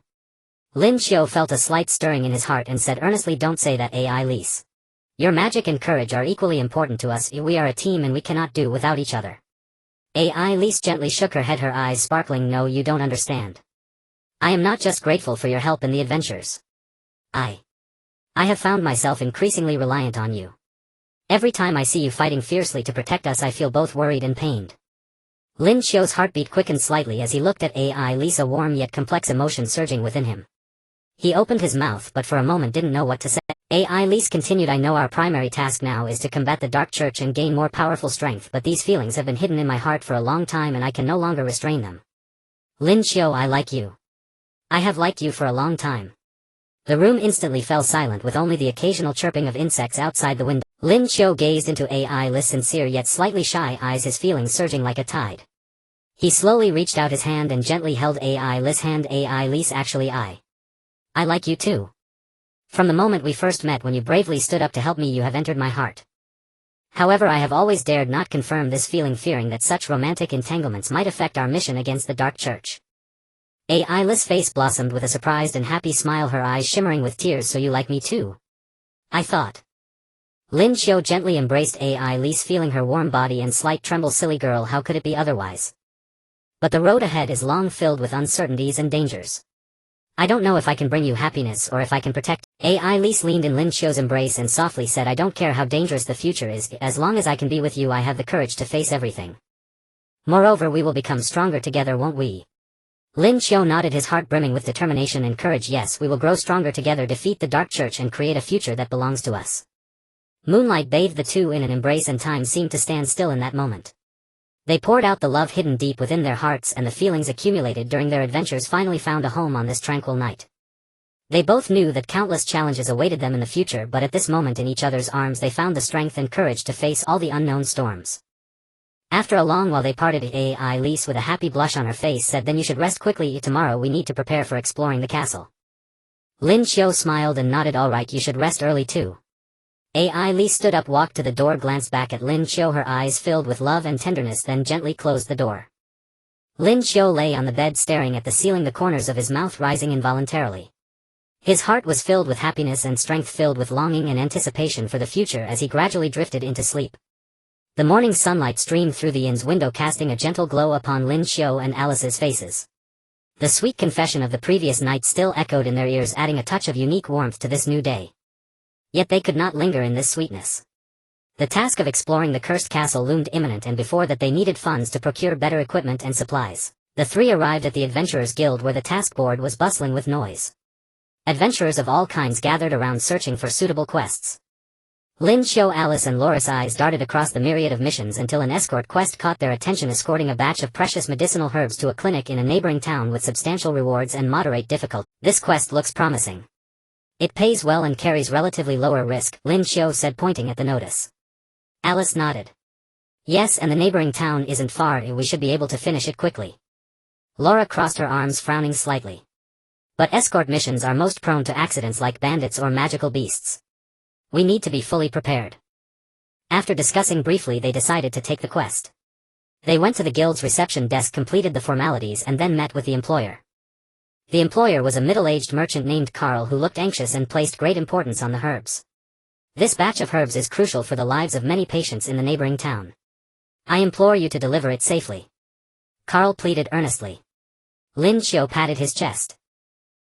Lin Qiu felt a slight stirring in his heart and said earnestly, "Don't say that, AI Li Si. Your magic and courage are equally important to us. We are a team and we cannot do without each other." AI Li Si gently shook her head, her eyes sparkling. "No, you don't understand. I am not just grateful for your help in the adventures. I have found myself increasingly reliant on you. Every time I see you fighting fiercely to protect us, I feel both worried and pained." Lin Qiu's heartbeat quickened slightly as he looked at AI Li Si, a warm yet complex emotion surging within him. He opened his mouth, but for a moment didn't know what to say. AI Li Si continued, "I know our primary task now is to combat the Dark Church and gain more powerful strength, but these feelings have been hidden in my heart for a long time and I can no longer restrain them. Lin Qiu, I like you. I have liked you for a long time." The room instantly fell silent, with only the occasional chirping of insects outside the window. Lin Qiu gazed into AI Li's sincere yet slightly shy eyes, his feelings surging like a tide. He slowly reached out his hand and gently held AI Li's hand. "AI Li Si, actually I like you too. From the moment we first met, when you bravely stood up to help me, you have entered my heart. However, I have always dared not confirm this feeling, fearing that such romantic entanglements might affect our mission against the Dark Church." AI Li's face blossomed with a surprised and happy smile, her eyes shimmering with tears. "So you like me too? I thought." Lin Qiu gently embraced AI Li Si, feeling her warm body and slight tremble. "Silly girl, how could it be otherwise? But the road ahead is long, filled with uncertainties and dangers. I don't know if I can bring you happiness or if I can protect." AI Li Si leaned in Lin Qiu's embrace and softly said, "I don't care how dangerous the future is, as long as I can be with you I have the courage to face everything. Moreover, we will become stronger together, won't we?" Lin Qiu nodded, his heart brimming with determination and courage. "Yes, we will grow stronger together, defeat the Dark Church and create a future that belongs to us." Moonlight bathed the two in an embrace, and time seemed to stand still in that moment. They poured out the love hidden deep within their hearts, and the feelings accumulated during their adventures finally found a home on this tranquil night. They both knew that countless challenges awaited them in the future, but at this moment in each other's arms they found the strength and courage to face all the unknown storms. After a long while they parted. Ai Lise with a happy blush on her face said, "Then you should rest quickly. Tomorrow we need to prepare for exploring the castle." Lin Qiu smiled and nodded. "All right, you should rest early too." Ai Lise stood up, walked to the door, glanced back at Lin Qiu, her eyes filled with love and tenderness, then gently closed the door. Lin Qiu lay on the bed staring at the ceiling, the corners of his mouth rising involuntarily. His heart was filled with happiness and strength, filled with longing and anticipation for the future as he gradually drifted into sleep. The morning sunlight streamed through the inn's window, casting a gentle glow upon Lin Qiu and Alice's faces. The sweet confession of the previous night still echoed in their ears, adding a touch of unique warmth to this new day. Yet they could not linger in this sweetness. The task of exploring the cursed castle loomed imminent, and before that they needed funds to procure better equipment and supplies. The three arrived at the Adventurers Guild, where the task board was bustling with noise. Adventurers of all kinds gathered around searching for suitable quests. Lin Qiu, Alice and Laura's eyes darted across the myriad of missions until an escort quest caught their attention, escorting a batch of precious medicinal herbs to a clinic in a neighboring town with substantial rewards and moderate difficulty. "This quest looks promising. It pays well and carries relatively lower risk," Lin Qiu said, pointing at the notice. Alice nodded. "Yes, and the neighboring town isn't far. We should be able to finish it quickly." Laura crossed her arms, frowning slightly. "But escort missions are most prone to accidents like bandits or magical beasts. We need to be fully prepared." After discussing briefly, they decided to take the quest. They went to the guild's reception desk, completed the formalities, and then met with the employer. The employer was a middle-aged merchant named Carl who looked anxious and placed great importance on the herbs. "This batch of herbs is crucial for the lives of many patients in the neighboring town. I implore you to deliver it safely," Carl pleaded earnestly. Lin Qiu patted his chest.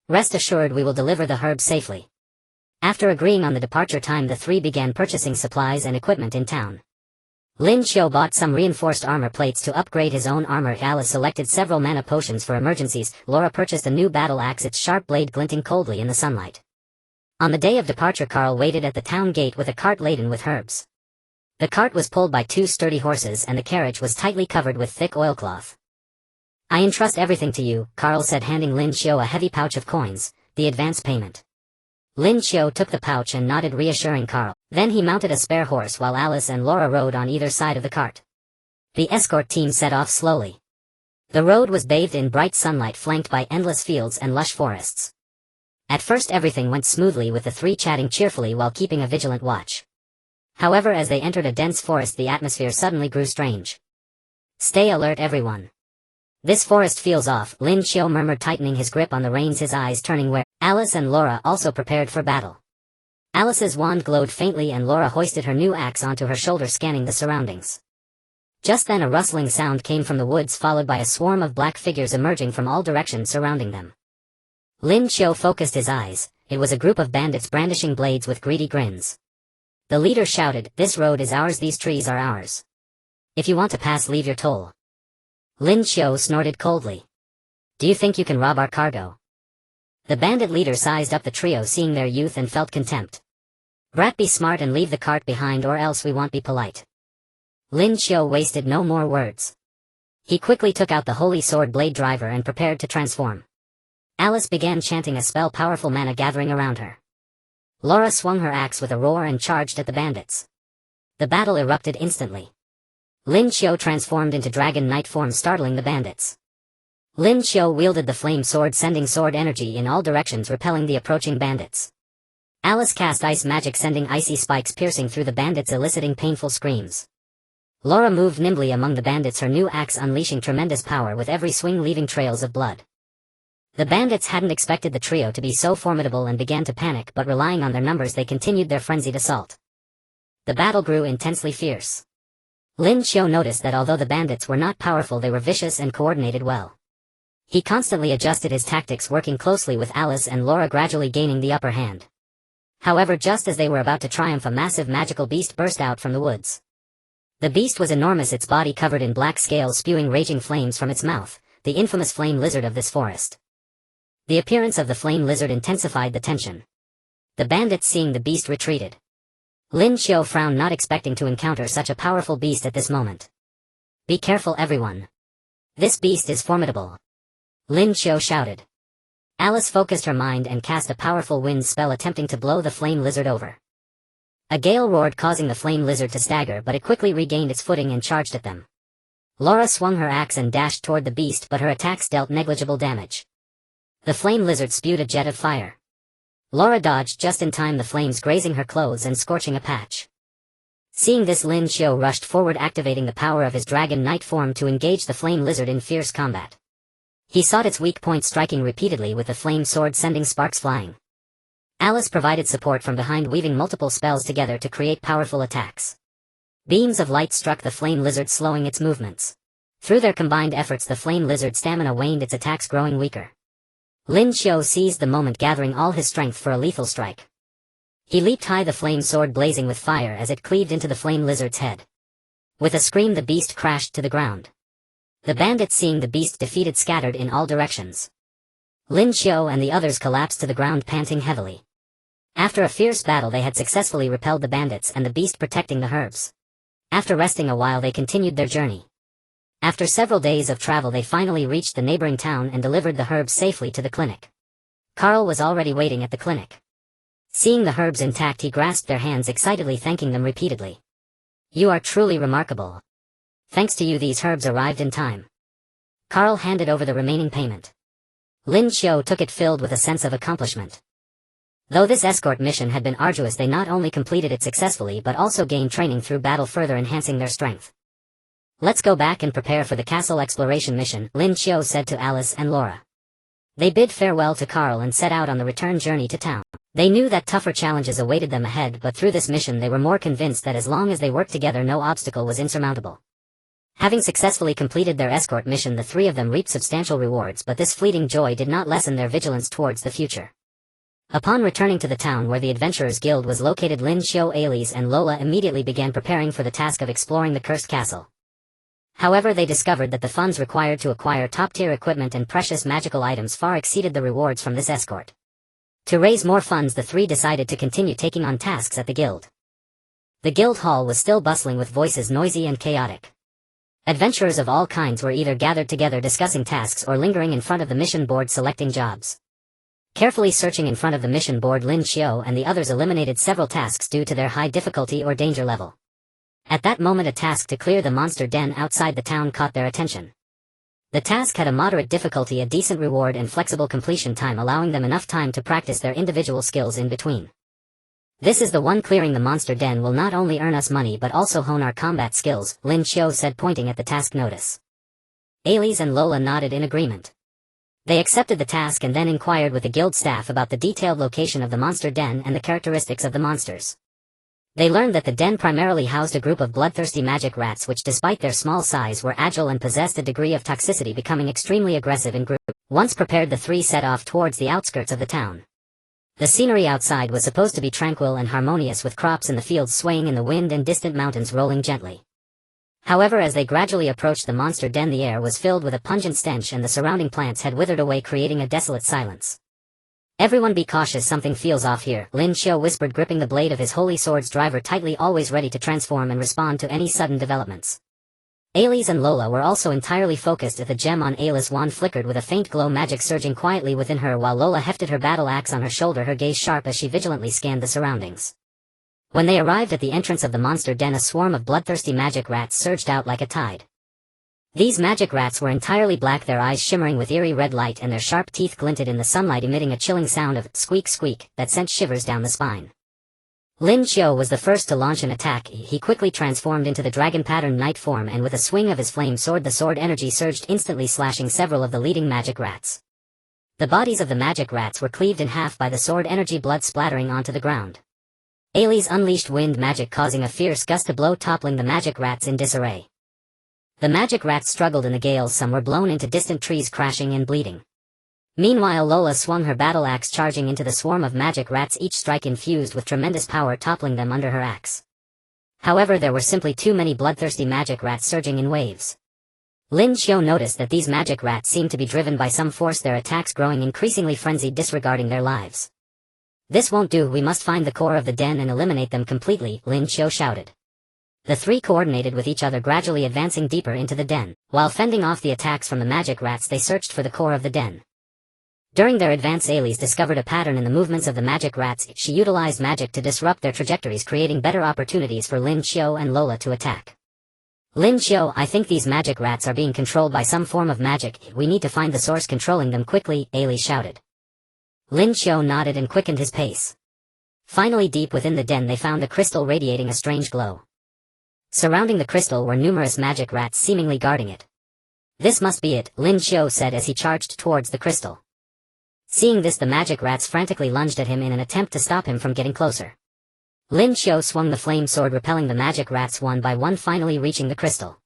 "Rest assured, we will deliver the herbs safely." After agreeing on the departure time, the three began purchasing supplies and equipment in town. Lin Qiu bought some reinforced armor plates to upgrade his own armor. Alice selected several mana potions for emergencies. Laura purchased a new battle axe, its sharp blade glinting coldly in the sunlight. On the day of departure, Carl waited at the town gate with a cart laden with herbs. The cart was pulled by two sturdy horses and the carriage was tightly covered with thick oilcloth. "I entrust everything to you," Carl said, handing Lin Qiu a heavy pouch of coins, the advance payment. Lin Qiu took the pouch and nodded, reassuring Carl. Then he mounted a spare horse while Alice and Laura rode on either side of the cart. The escort team set off slowly. The road was bathed in bright sunlight, flanked by endless fields and lush forests. At first everything went smoothly, with the three chatting cheerfully while keeping a vigilant watch. However, as they entered a dense forest, the atmosphere suddenly grew strange. "Stay alert, everyone. This forest feels off," Lin Qiu murmured, tightening his grip on the reins, his eyes turning where Alice and Laura also prepared for battle. Alice's wand glowed faintly and Laura hoisted her new axe onto her shoulder, scanning the surroundings. Just then a rustling sound came from the woods, followed by a swarm of black figures emerging from all directions surrounding them. Lin Qiu focused his eyes. It was a group of bandits brandishing blades with greedy grins. The leader shouted, "This road is ours, these trees are ours. If you want to pass, leave your toll." Lin Qiu snorted coldly. "Do you think you can rob our cargo?" The bandit leader sized up the trio, seeing their youth, and felt contempt. "Brat, be smart and leave the cart behind, or else we won't be polite." Lin Qiu wasted no more words. He quickly took out the holy sword blade driver and prepared to transform. Alice began chanting a spell, powerful mana gathering around her. Laura swung her axe with a roar and charged at the bandits. The battle erupted instantly. Lin Qiu transformed into Dragon Knight form, startling the bandits. Lin Qiu wielded the flame sword, sending sword energy in all directions, repelling the approaching bandits. Alice cast ice magic, sending icy spikes piercing through the bandits, eliciting painful screams. Laura moved nimbly among the bandits, her new axe unleashing tremendous power, with every swing leaving trails of blood. The bandits hadn't expected the trio to be so formidable and began to panic, but relying on their numbers they continued their frenzied assault. The battle grew intensely fierce. Lin Qiu noticed that although the bandits were not powerful, they were vicious and coordinated well. He constantly adjusted his tactics, working closely with Alice and Laura, gradually gaining the upper hand. However, just as they were about to triumph, a massive magical beast burst out from the woods. The beast was enormous, its body covered in black scales spewing raging flames from its mouth, the infamous flame lizard of this forest. The appearance of the flame lizard intensified the tension. The bandits, seeing the beast, retreated. Lin Qiu frowned, not expecting to encounter such a powerful beast at this moment. "Be careful, everyone. This beast is formidable," Lin Qiu shouted. Alice focused her mind and cast a powerful wind spell attempting to blow the flame lizard over. A gale roared, causing the flame lizard to stagger, but it quickly regained its footing and charged at them. Laura swung her axe and dashed toward the beast, but her attacks dealt negligible damage. The flame lizard spewed a jet of fire. Laura dodged just in time, the flames grazing her clothes and scorching a patch. Seeing this, Lin Qiu rushed forward, activating the power of his Dragon Knight form to engage the flame lizard in fierce combat. He sought its weak point, striking repeatedly with the flame sword, sending sparks flying. Alice provided support from behind, weaving multiple spells together to create powerful attacks. Beams of light struck the flame lizard, slowing its movements. Through their combined efforts, the flame lizard's stamina waned, its attacks growing weaker. Lin Qiu seized the moment, gathering all his strength for a lethal strike. He leaped high, the flame sword blazing with fire as it cleaved into the flame lizard's head. With a scream, the beast crashed to the ground. The bandits, seeing the beast defeated, scattered in all directions. Lin Qiu and the others collapsed to the ground, panting heavily. After a fierce battle, they had successfully repelled the bandits and the beast, protecting the herbs. After resting a while, they continued their journey. After several days of travel, they finally reached the neighboring town and delivered the herbs safely to the clinic. Carl was already waiting at the clinic. Seeing the herbs intact, he grasped their hands excitedly, thanking them repeatedly. "You are truly remarkable. Thanks to you, these herbs arrived in time." Carl handed over the remaining payment. Lin Qiu took it, filled with a sense of accomplishment. Though this escort mission had been arduous, they not only completed it successfully but also gained training through battle, further enhancing their strength. "Let's go back and prepare for the castle exploration mission," Lin Qiu said to Alice and Laura. They bid farewell to Carl and set out on the return journey to town. They knew that tougher challenges awaited them ahead, but through this mission they were more convinced that as long as they worked together, no obstacle was insurmountable. Having successfully completed their escort mission, the three of them reaped substantial rewards, but this fleeting joy did not lessen their vigilance towards the future. Upon returning to the town where the Adventurers Guild was located, Lin Qiu, Alice, and Lola immediately began preparing for the task of exploring the cursed castle. However, they discovered that the funds required to acquire top-tier equipment and precious magical items far exceeded the rewards from this escort. To raise more funds, the three decided to continue taking on tasks at the guild. The guild hall was still bustling with voices, noisy and chaotic. Adventurers of all kinds were either gathered together discussing tasks or lingering in front of the mission board selecting jobs. Carefully searching in front of the mission board, Lin Qiu and the others eliminated several tasks due to their high difficulty or danger level. At that moment, a task to clear the monster den outside the town caught their attention. The task had a moderate difficulty, a decent reward, and flexible completion time, allowing them enough time to practice their individual skills in between. "This is the one. Clearing the monster den will not only earn us money but also hone our combat skills," Lin Qiu said, pointing at the task notice. Alice and Lola nodded in agreement. They accepted the task and then inquired with the guild staff about the detailed location of the monster den and the characteristics of the monsters. They learned that the den primarily housed a group of bloodthirsty magic rats which, despite their small size, were agile and possessed a degree of toxicity, becoming extremely aggressive in group. Once prepared, the three set off towards the outskirts of the town. The scenery outside was supposed to be tranquil and harmonious, with crops in the fields swaying in the wind and distant mountains rolling gently. However, as they gradually approached the monster den, the air was filled with a pungent stench and the surrounding plants had withered away, creating a desolate silence. "Everyone be cautious, something feels off here," Lin Qiu whispered, gripping the blade of his holy sword's driver tightly, always ready to transform and respond to any sudden developments. Alice and Lola were also entirely focused as the gem on Alice's wand flickered with a faint glow, magic surging quietly within her, while Lola hefted her battle axe on her shoulder, her gaze sharp as she vigilantly scanned the surroundings. When they arrived at the entrance of the monster den, a swarm of bloodthirsty magic rats surged out like a tide. These magic rats were entirely black, their eyes shimmering with eerie red light and their sharp teeth glinted in the sunlight, emitting a chilling sound of squeak squeak that sent shivers down the spine. Lin Qiu was the first to launch an attack. He quickly transformed into the dragon pattern knight form, and with a swing of his flame sword, the sword energy surged, instantly slashing several of the leading magic rats. The bodies of the magic rats were cleaved in half by the sword energy, blood splattering onto the ground. Alice unleashed wind magic, causing a fierce gust to blow, toppling the magic rats in disarray. The magic rats struggled in the gale, some were blown into distant trees, crashing and bleeding. Meanwhile, Lola swung her battle axe, charging into the swarm of magic rats, each strike infused with tremendous power, toppling them under her axe. However, there were simply too many bloodthirsty magic rats surging in waves. Lin Qiu noticed that these magic rats seemed to be driven by some force, their attacks growing increasingly frenzied, disregarding their lives. "This won't do, we must find the core of the den and eliminate them completely," Lin Qiu shouted. The three coordinated with each other, gradually advancing deeper into the den. While fending off the attacks from the magic rats, they searched for the core of the den. During their advance, Alice discovered a pattern in the movements of the magic rats. She utilized magic to disrupt their trajectories, creating better opportunities for Lin Qiu and Lola to attack. Lin Qiu, I think these magic rats are being controlled by some form of magic. We need to find the source controlling them quickly, Alice shouted. Lin Qiu nodded and quickened his pace. Finally, deep within the den, they found a crystal radiating a strange glow. Surrounding the crystal were numerous magic rats seemingly guarding it. This must be it, Lin Qiu said as he charged towards the crystal. Seeing this, the magic rats frantically lunged at him in an attempt to stop him from getting closer. Lin Qiu swung the flame sword, repelling the magic rats one by one, finally reaching the crystal.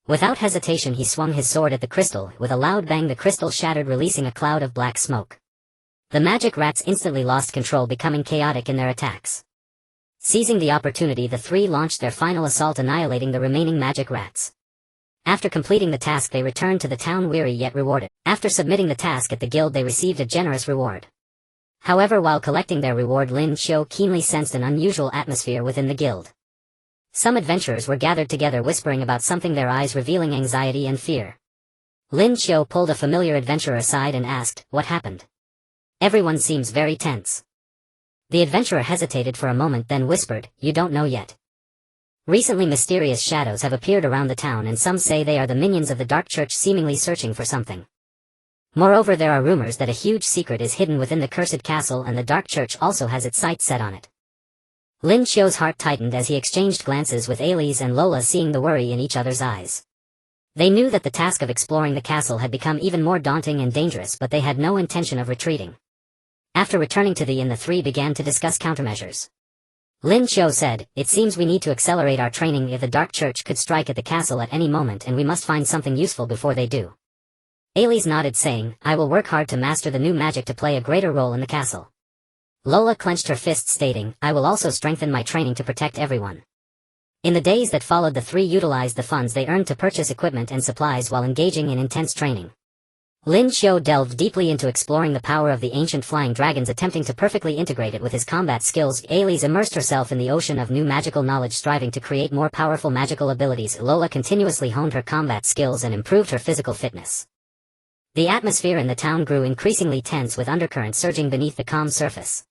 Without hesitation, he swung his sword at the crystal. With a loud bang, the crystal shattered, releasing a cloud of black smoke. The magic rats instantly lost control, becoming chaotic in their attacks. Seizing the opportunity, the three launched their final assault, annihilating the remaining magic rats. After completing the task, they returned to the town weary yet rewarded. After submitting the task at the guild, they received a generous reward. However, while collecting their reward, Lin Qiu keenly sensed an unusual atmosphere within the guild. Some adventurers were gathered together, whispering about something, their eyes revealing anxiety and fear. Lin Qiu pulled a familiar adventurer aside and asked, "What happened? Everyone seems very tense." The adventurer hesitated for a moment, then whispered, "You don't know yet. Recently, mysterious shadows have appeared around the town, and some say they are the minions of the Dark Church, seemingly searching for something. Moreover, there are rumors that a huge secret is hidden within the cursed castle, and the Dark Church also has its sights set on it." Lin Qiu's heart tightened as he exchanged glances with Alice and Lola, seeing the worry in each other's eyes. They knew that the task of exploring the castle had become even more daunting and dangerous, but they had no intention of retreating. After returning to the inn, the three began to discuss countermeasures. Lin Qiu said, "It seems we need to accelerate our training if the Dark Church could strike at the castle at any moment, and we must find something useful before they do." Alice nodded, saying, "I will work hard to master the new magic to play a greater role in the castle." Lola clenched her fists, stating, "I will also strengthen my training to protect everyone." In the days that followed, the three utilized the funds they earned to purchase equipment and supplies while engaging in intense training. Lin Qiu delved deeply into exploring the power of the ancient flying dragons, attempting to perfectly integrate it with his combat skills. Alice immersed herself in the ocean of new magical knowledge, striving to create more powerful magical abilities. Lola continuously honed her combat skills and improved her physical fitness. The atmosphere in the town grew increasingly tense, with undercurrents surging beneath the calm surface.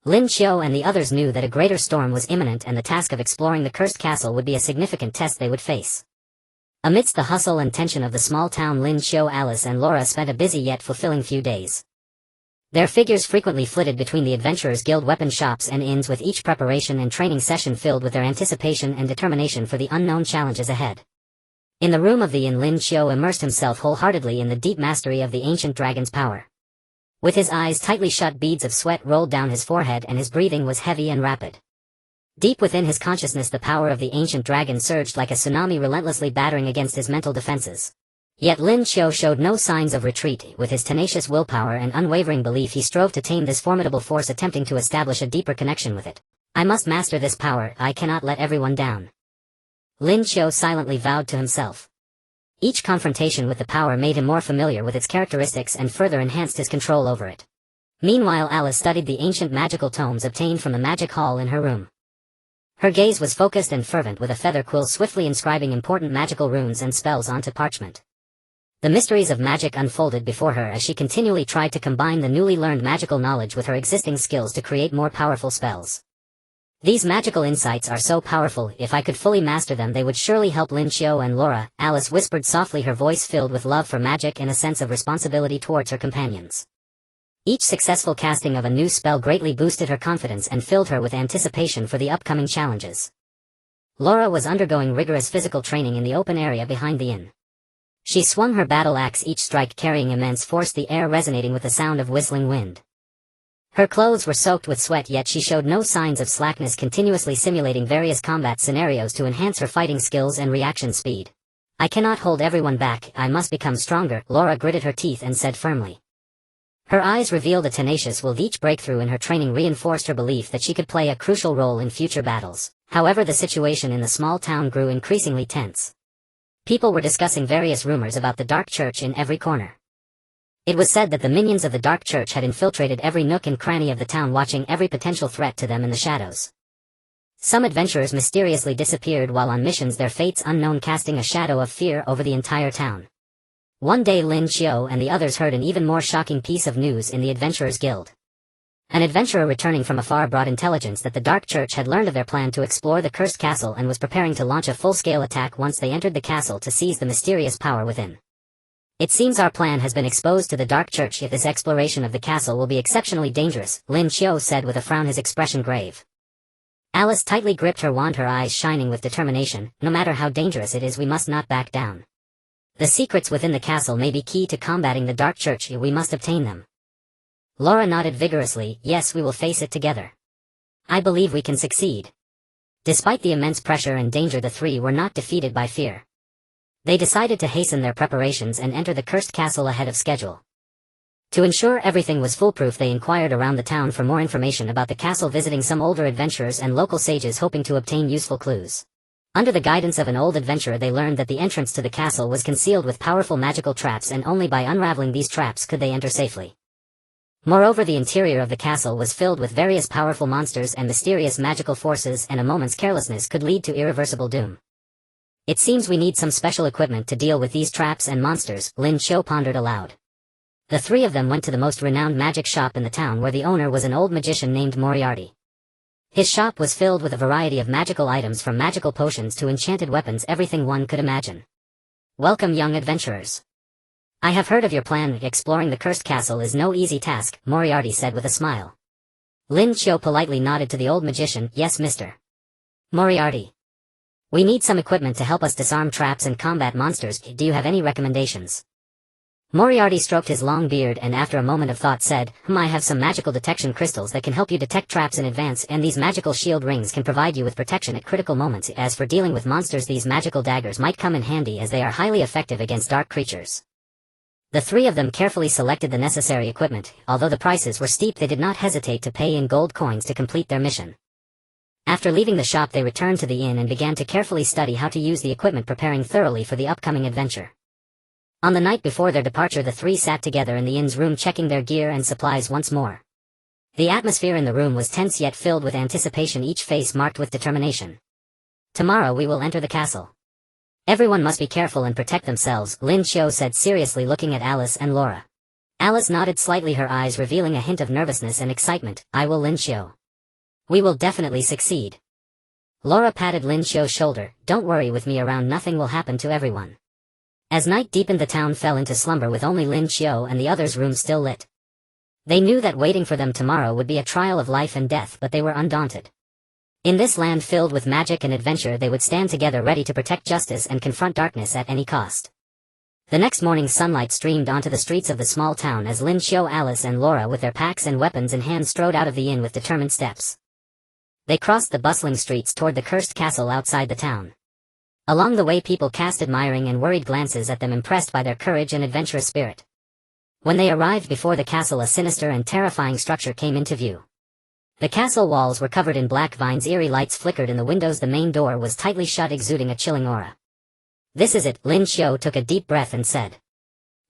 Lin Qiu and the others knew that a greater storm was imminent, and the task of exploring the cursed castle would be a significant test they would face. Amidst the hustle and tension of the small town, Lin Qiu, Alice and Laura spent a busy yet fulfilling few days. Their figures frequently flitted between the Adventurers Guild weapon shops and inns, with each preparation and training session filled with their anticipation and determination for the unknown challenges ahead. In the room of the inn, Lin Qiu immersed himself wholeheartedly in the deep mastery of the ancient dragon's power. With his eyes tightly shut, beads of sweat rolled down his forehead and his breathing was heavy and rapid. Deep within his consciousness, the power of the ancient dragon surged like a tsunami, relentlessly battering against his mental defenses. Yet Lin Qiu showed no signs of retreat. With his tenacious willpower and unwavering belief, he strove to tame this formidable force, attempting to establish a deeper connection with it. "I must master this power. I cannot let everyone down," Lin Qiu silently vowed to himself. Each confrontation with the power made him more familiar with its characteristics and further enhanced his control over it. Meanwhile, Alice studied the ancient magical tomes obtained from the magic hall in her room. Her gaze was focused and fervent, with a feather quill swiftly inscribing important magical runes and spells onto parchment. The mysteries of magic unfolded before her as she continually tried to combine the newly learned magical knowledge with her existing skills to create more powerful spells. "These magical insights are so powerful. If I could fully master them, they would surely help Lin Qiu and Laura," Alice whispered softly, her voice filled with love for magic and a sense of responsibility towards her companions. Each successful casting of a new spell greatly boosted her confidence and filled her with anticipation for the upcoming challenges. Laura was undergoing rigorous physical training in the open area behind the inn. She swung her battle axe, each strike carrying immense force, the air resonating with the sound of whistling wind. Her clothes were soaked with sweat, yet she showed no signs of slackness, continuously simulating various combat scenarios to enhance her fighting skills and reaction speed. "I cannot hold everyone back. I must become stronger," Laura gritted her teeth and said firmly. Her eyes revealed a tenacious will. Each breakthrough in her training reinforced her belief that she could play a crucial role in future battles. However, the situation in the small town grew increasingly tense. People were discussing various rumors about the Dark Church in every corner. It was said that the minions of the Dark Church had infiltrated every nook and cranny of the town, watching every potential threat to them in the shadows. Some adventurers mysteriously disappeared while on missions, their fates unknown, casting a shadow of fear over the entire town. One day Lin Qiu and the others heard an even more shocking piece of news in the Adventurers Guild. An adventurer returning from afar brought intelligence that the Dark Church had learned of their plan to explore the cursed castle and was preparing to launch a full-scale attack once they entered the castle to seize the mysterious power within. It seems our plan has been exposed to the Dark Church. If this exploration of the castle will be exceptionally dangerous, Lin Qiu said with a frown, his expression grave. Alice tightly gripped her wand, her eyes shining with determination. No matter how dangerous it is, we must not back down. The secrets within the castle may be key to combating the Dark Church. We must obtain them. Laura nodded vigorously. Yes, we will face it together. I believe we can succeed. Despite the immense pressure and danger, the three were not defeated by fear. They decided to hasten their preparations and enter the cursed castle ahead of schedule. To ensure everything was foolproof, they inquired around the town for more information about the castle, visiting some older adventurers and local sages, hoping to obtain useful clues. Under the guidance of an old adventurer, they learned that the entrance to the castle was concealed with powerful magical traps, and only by unraveling these traps could they enter safely. Moreover, the interior of the castle was filled with various powerful monsters and mysterious magical forces, and a moment's carelessness could lead to irreversible doom. It seems we need some special equipment to deal with these traps and monsters, Lin Qiu pondered aloud. The three of them went to the most renowned magic shop in the town, where the owner was an old magician named Moriarty. His shop was filled with a variety of magical items, from magical potions to enchanted weapons, everything one could imagine. Welcome, young adventurers. I have heard of your plan. Exploring the cursed castle is no easy task, Moriarty said with a smile. Lin Qiu politely nodded to the old magician. Yes, Mr. Moriarty. We need some equipment to help us disarm traps and combat monsters. Do you have any recommendations? Moriarty stroked his long beard and after a moment of thought said, I have some magical detection crystals that can help you detect traps in advance, and these magical shield rings can provide you with protection at critical moments. As for dealing with monsters, these magical daggers might come in handy, as they are highly effective against dark creatures. The three of them carefully selected the necessary equipment. Although the prices were steep, they did not hesitate to pay in gold coins to complete their mission. After leaving the shop, they returned to the inn and began to carefully study how to use the equipment, preparing thoroughly for the upcoming adventure. On the night before their departure, the three sat together in the inn's room, checking their gear and supplies once more. The atmosphere in the room was tense yet filled with anticipation, each face marked with determination. Tomorrow we will enter the castle. Everyone must be careful and protect themselves, Lin Qiu said seriously, looking at Alice and Laura. Alice nodded slightly, her eyes revealing a hint of nervousness and excitement. I will, Lin Qiu. We will definitely succeed. Laura patted Lin Qiu's shoulder. Don't worry, with me around nothing will happen to everyone. As night deepened, the town fell into slumber, with only Lin Qiu and the others' rooms still lit. They knew that waiting for them tomorrow would be a trial of life and death, but they were undaunted. In this land filled with magic and adventure, they would stand together, ready to protect justice and confront darkness at any cost. The next morning, sunlight streamed onto the streets of the small town as Lin Qiu, Alice and Laura, with their packs and weapons in hand, strode out of the inn with determined steps. They crossed the bustling streets toward the cursed castle outside the town. Along the way, people cast admiring and worried glances at them, impressed by their courage and adventurous spirit. When they arrived before the castle, a sinister and terrifying structure came into view. The castle walls were covered in black vines, eerie lights flickered in the windows, the main door was tightly shut, exuding a chilling aura. This is it, Lin Qiu took a deep breath and said.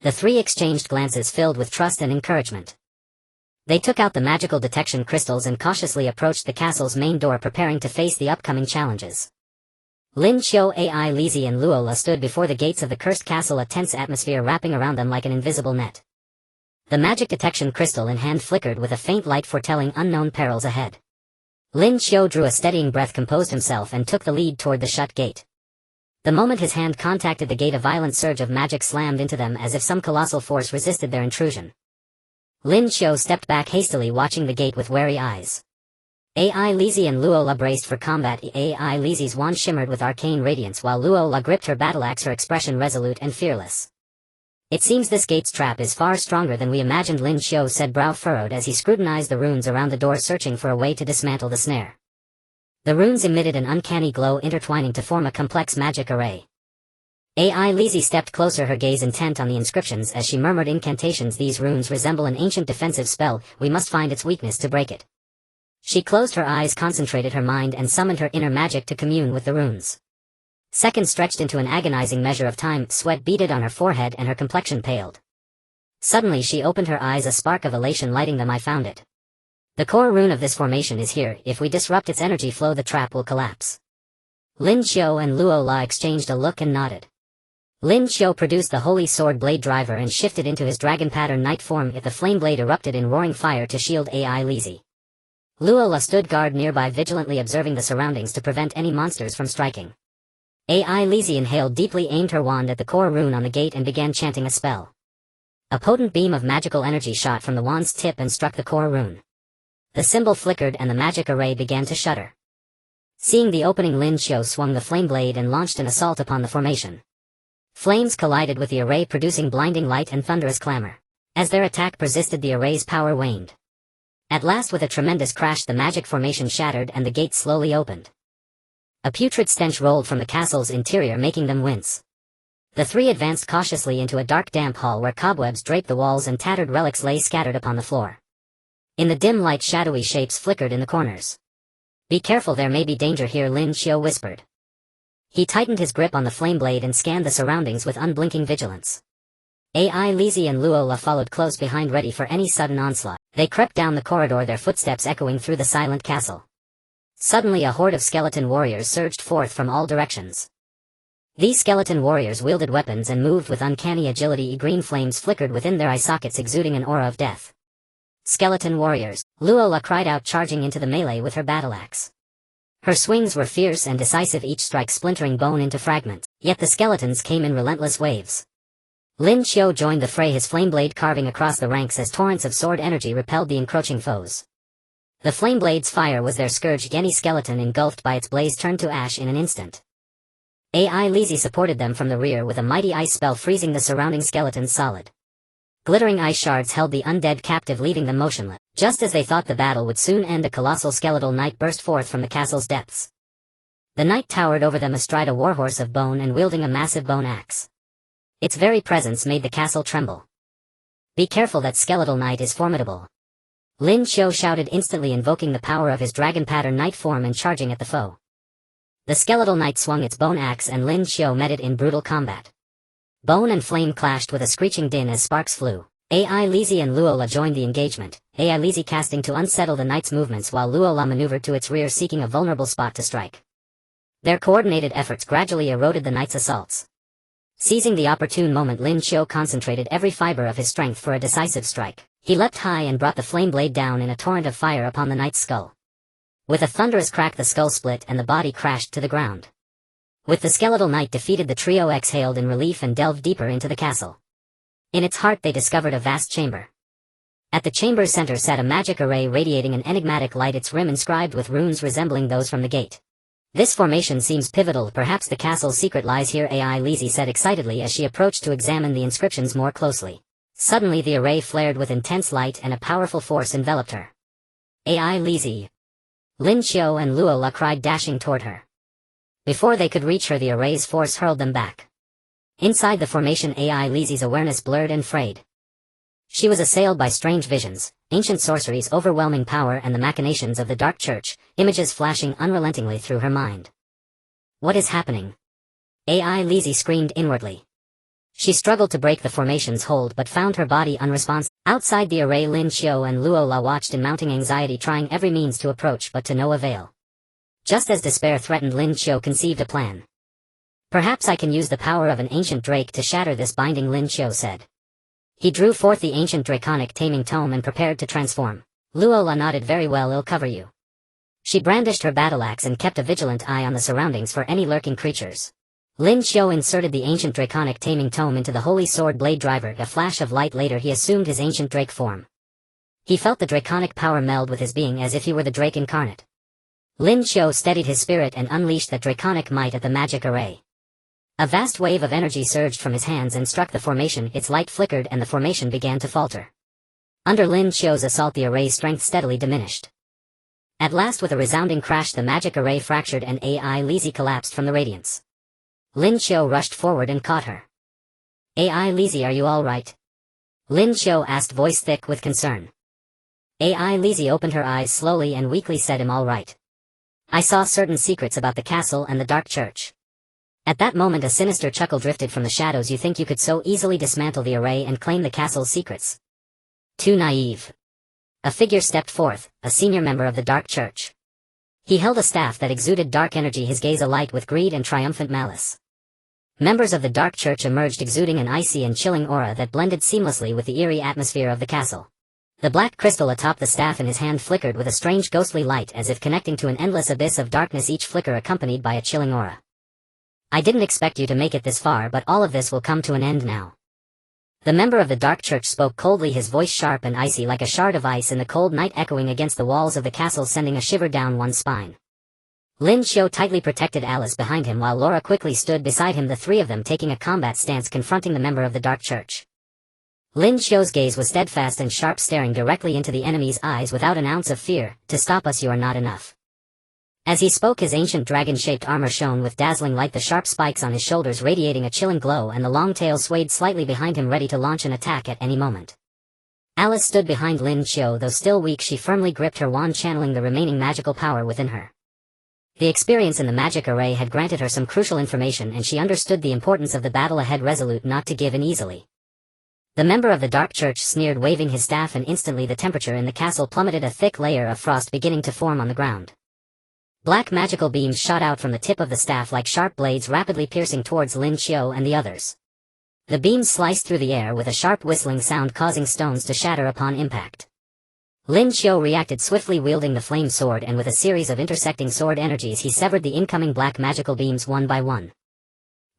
The three exchanged glances filled with trust and encouragement. They took out the magical detection crystals and cautiously approached the castle's main door, preparing to face the upcoming challenges. Lin Qiu, Ai Lizzie and Luola stood before the gates of the cursed castle, a tense atmosphere wrapping around them like an invisible net. The magic detection crystal in hand flickered with a faint light, foretelling unknown perils ahead. Lin Qiu drew a steadying breath, composed himself and took the lead toward the shut gate. The moment his hand contacted the gate, a violent surge of magic slammed into them, as if some colossal force resisted their intrusion. Lin Qiu stepped back hastily, watching the gate with wary eyes. Ai Lizzie and Luola braced for combat. Ai Lizzie's wand shimmered with arcane radiance, while Luola gripped her battle axe, her expression resolute and fearless. It seems this gate's trap is far stronger than we imagined, Lin Qiu said, brow furrowed as he scrutinized the runes around the door, searching for a way to dismantle the snare. The runes emitted an uncanny glow, intertwining to form a complex magic array. Ai Lizzie stepped closer, her gaze intent on the inscriptions as she murmured incantations. These runes resemble an ancient defensive spell. We must find its weakness to break it. She closed her eyes, concentrated her mind, and summoned her inner magic to commune with the runes. Seconds stretched into an agonizing measure of time, sweat beaded on her forehead and her complexion paled. Suddenly she opened her eyes, a spark of elation lighting them. I found it. The core rune of this formation is here. If we disrupt its energy flow, the trap will collapse. Lin Qiu and Luola exchanged a look and nodded. Lin Qiu produced the Holy Sword Blade Driver and shifted into his dragon pattern knight form if the flame blade erupted in roaring fire to shield AI Lizzie. Luola stood guard nearby vigilantly observing the surroundings to prevent any monsters from striking. AI Lizzie inhaled deeply, aimed her wand at the core rune on the gate and began chanting a spell. A potent beam of magical energy shot from the wand's tip and struck the core rune. The symbol flickered and the magic array began to shudder. Seeing the opening, Lin Qiu swung the flame blade and launched an assault upon the formation. Flames collided with the array, producing blinding light and thunderous clamor. As their attack persisted, the array's power waned. At last, with a tremendous crash, the magic formation shattered and the gate slowly opened. A putrid stench rolled from the castle's interior, making them wince. The three advanced cautiously into a dark, damp hall where cobwebs draped the walls and tattered relics lay scattered upon the floor. In the dim light, shadowy shapes flickered in the corners. "Be careful, there may be danger here," Lin Qiu whispered. He tightened his grip on the flame blade and scanned the surroundings with unblinking vigilance. AI Lizzie and Luola followed close behind, ready for any sudden onslaught. They crept down the corridor, their footsteps echoing through the silent castle. Suddenly a horde of skeleton warriors surged forth from all directions. These skeleton warriors wielded weapons and moved with uncanny agility. Green flames flickered within their eye sockets, exuding an aura of death. "Skeleton warriors!" Luola cried out, charging into the melee with her battle axe. Her swings were fierce and decisive, each strike splintering bone into fragments, yet the skeletons came in relentless waves. Lin Qiu joined the fray, his flame blade carving across the ranks as torrents of sword energy repelled the encroaching foes. The flame blade's fire was their scourge. Any skeleton engulfed by its blaze turned to ash in an instant. AI Lizzie supported them from the rear with a mighty ice spell, freezing the surrounding skeletons solid. Glittering ice shards held the undead captive, leaving them motionless. Just as they thought the battle would soon end, a colossal skeletal knight burst forth from the castle's depths. The knight towered over them astride a warhorse of bone and wielding a massive bone axe. Its very presence made the castle tremble. "Be careful, that skeletal knight is formidable," Lin Qiu shouted, instantly invoking the power of his dragon pattern knight form and charging at the foe. The skeletal knight swung its bone axe and Lin Qiu met it in brutal combat. Bone and flame clashed with a screeching din as sparks flew. AI Lizzie and Luola joined the engagement, AI Lizzie casting to unsettle the knight's movements while Luola maneuvered to its rear, seeking a vulnerable spot to strike. Their coordinated efforts gradually eroded the knight's assaults. Seizing the opportune moment, Lin Qiu concentrated every fiber of his strength for a decisive strike. He leapt high and brought the flame blade down in a torrent of fire upon the knight's skull. With a thunderous crack, the skull split and the body crashed to the ground. With the skeletal knight defeated, the trio exhaled in relief and delved deeper into the castle. In its heart they discovered a vast chamber. At the chamber's center sat a magic array radiating an enigmatic light, its rim inscribed with runes resembling those from the gate. "This formation seems pivotal, perhaps the castle's secret lies here," AI Lizzie said excitedly as she approached to examine the inscriptions more closely. Suddenly the array flared with intense light and a powerful force enveloped her. "AI Lizzie!" Lin Qiu and Luola cried, dashing toward her. Before they could reach her, the array's force hurled them back. Inside the formation, AI Lizzie's awareness blurred and frayed. She was assailed by strange visions, ancient sorceries, overwhelming power, and the machinations of the Dark Church, images flashing unrelentingly through her mind. "What is happening?" AI Lizzie screamed inwardly. She struggled to break the formation's hold but found her body unresponsive. Outside the array, Lin Qiu and Luola watched in mounting anxiety, trying every means to approach but to no avail. Just as despair threatened, Lin Qiu conceived a plan. "Perhaps I can use the power of an ancient drake to shatter this binding," Lin Qiu said. He drew forth the ancient draconic taming tome and prepared to transform. Luola nodded. "Very well, I'll cover you." She brandished her battle axe and kept a vigilant eye on the surroundings for any lurking creatures. Lin Qiu inserted the ancient draconic taming tome into the Holy Sword Blade Driver. A flash of light later, he assumed his ancient drake form. He felt the draconic power meld with his being as if he were the drake incarnate. Lin Qiu steadied his spirit and unleashed that draconic might at the magic array. A vast wave of energy surged from his hands and struck the formation. Its light flickered and the formation began to falter. Under Lin Qiu's assault, the array's strength steadily diminished. At last, with a resounding crash, the magic array fractured and AI Lizzie collapsed from the radiance. Lin Qiu rushed forward and caught her. "AI Lizzie, are you all right?" Lin Qiu asked, voice thick with concern. AI Lizzie opened her eyes slowly and weakly said, "I'm all right. I saw certain secrets about the castle and the Dark Church." At that moment a sinister chuckle drifted from the shadows. "You think you could so easily dismantle the array and claim the castle's secrets? Too naive." A figure stepped forth, a senior member of the Dark Church. He held a staff that exuded dark energy, his gaze alight with greed and triumphant malice. Members of the Dark Church emerged exuding an icy and chilling aura that blended seamlessly with the eerie atmosphere of the castle. The black crystal atop the staff in his hand flickered with a strange ghostly light as if connecting to an endless abyss of darkness, each flicker accompanied by a chilling aura. "I didn't expect you to make it this far, but all of this will come to an end now." The member of the Dark Church spoke coldly, his voice sharp and icy like a shard of ice in the cold night, echoing against the walls of the castle, sending a shiver down one's spine. Lin Qiu tightly protected Alice behind him while Laura quickly stood beside him, the three of them taking a combat stance confronting the member of the Dark Church. Lin Qiu's gaze was steadfast and sharp, staring directly into the enemy's eyes without an ounce of fear. "To stop us you are not enough." As he spoke, his ancient dragon-shaped armor shone with dazzling light, the sharp spikes on his shoulders radiating a chilling glow, and the long tail swayed slightly behind him, ready to launch an attack at any moment. Alice stood behind Lin Qiu. Though still weak, she firmly gripped her wand, channeling the remaining magical power within her. The experience in the magic array had granted her some crucial information, and she understood the importance of the battle ahead, resolute not to give in easily. The member of the Dark Church sneered, waving his staff, and instantly the temperature in the castle plummeted, a thick layer of frost beginning to form on the ground. Black magical beams shot out from the tip of the staff like sharp blades, rapidly piercing towards Lin Qiu and the others. The beams sliced through the air with a sharp whistling sound, causing stones to shatter upon impact. Lin Qiu reacted swiftly, wielding the flame sword, and with a series of intersecting sword energies he severed the incoming black magical beams one by one.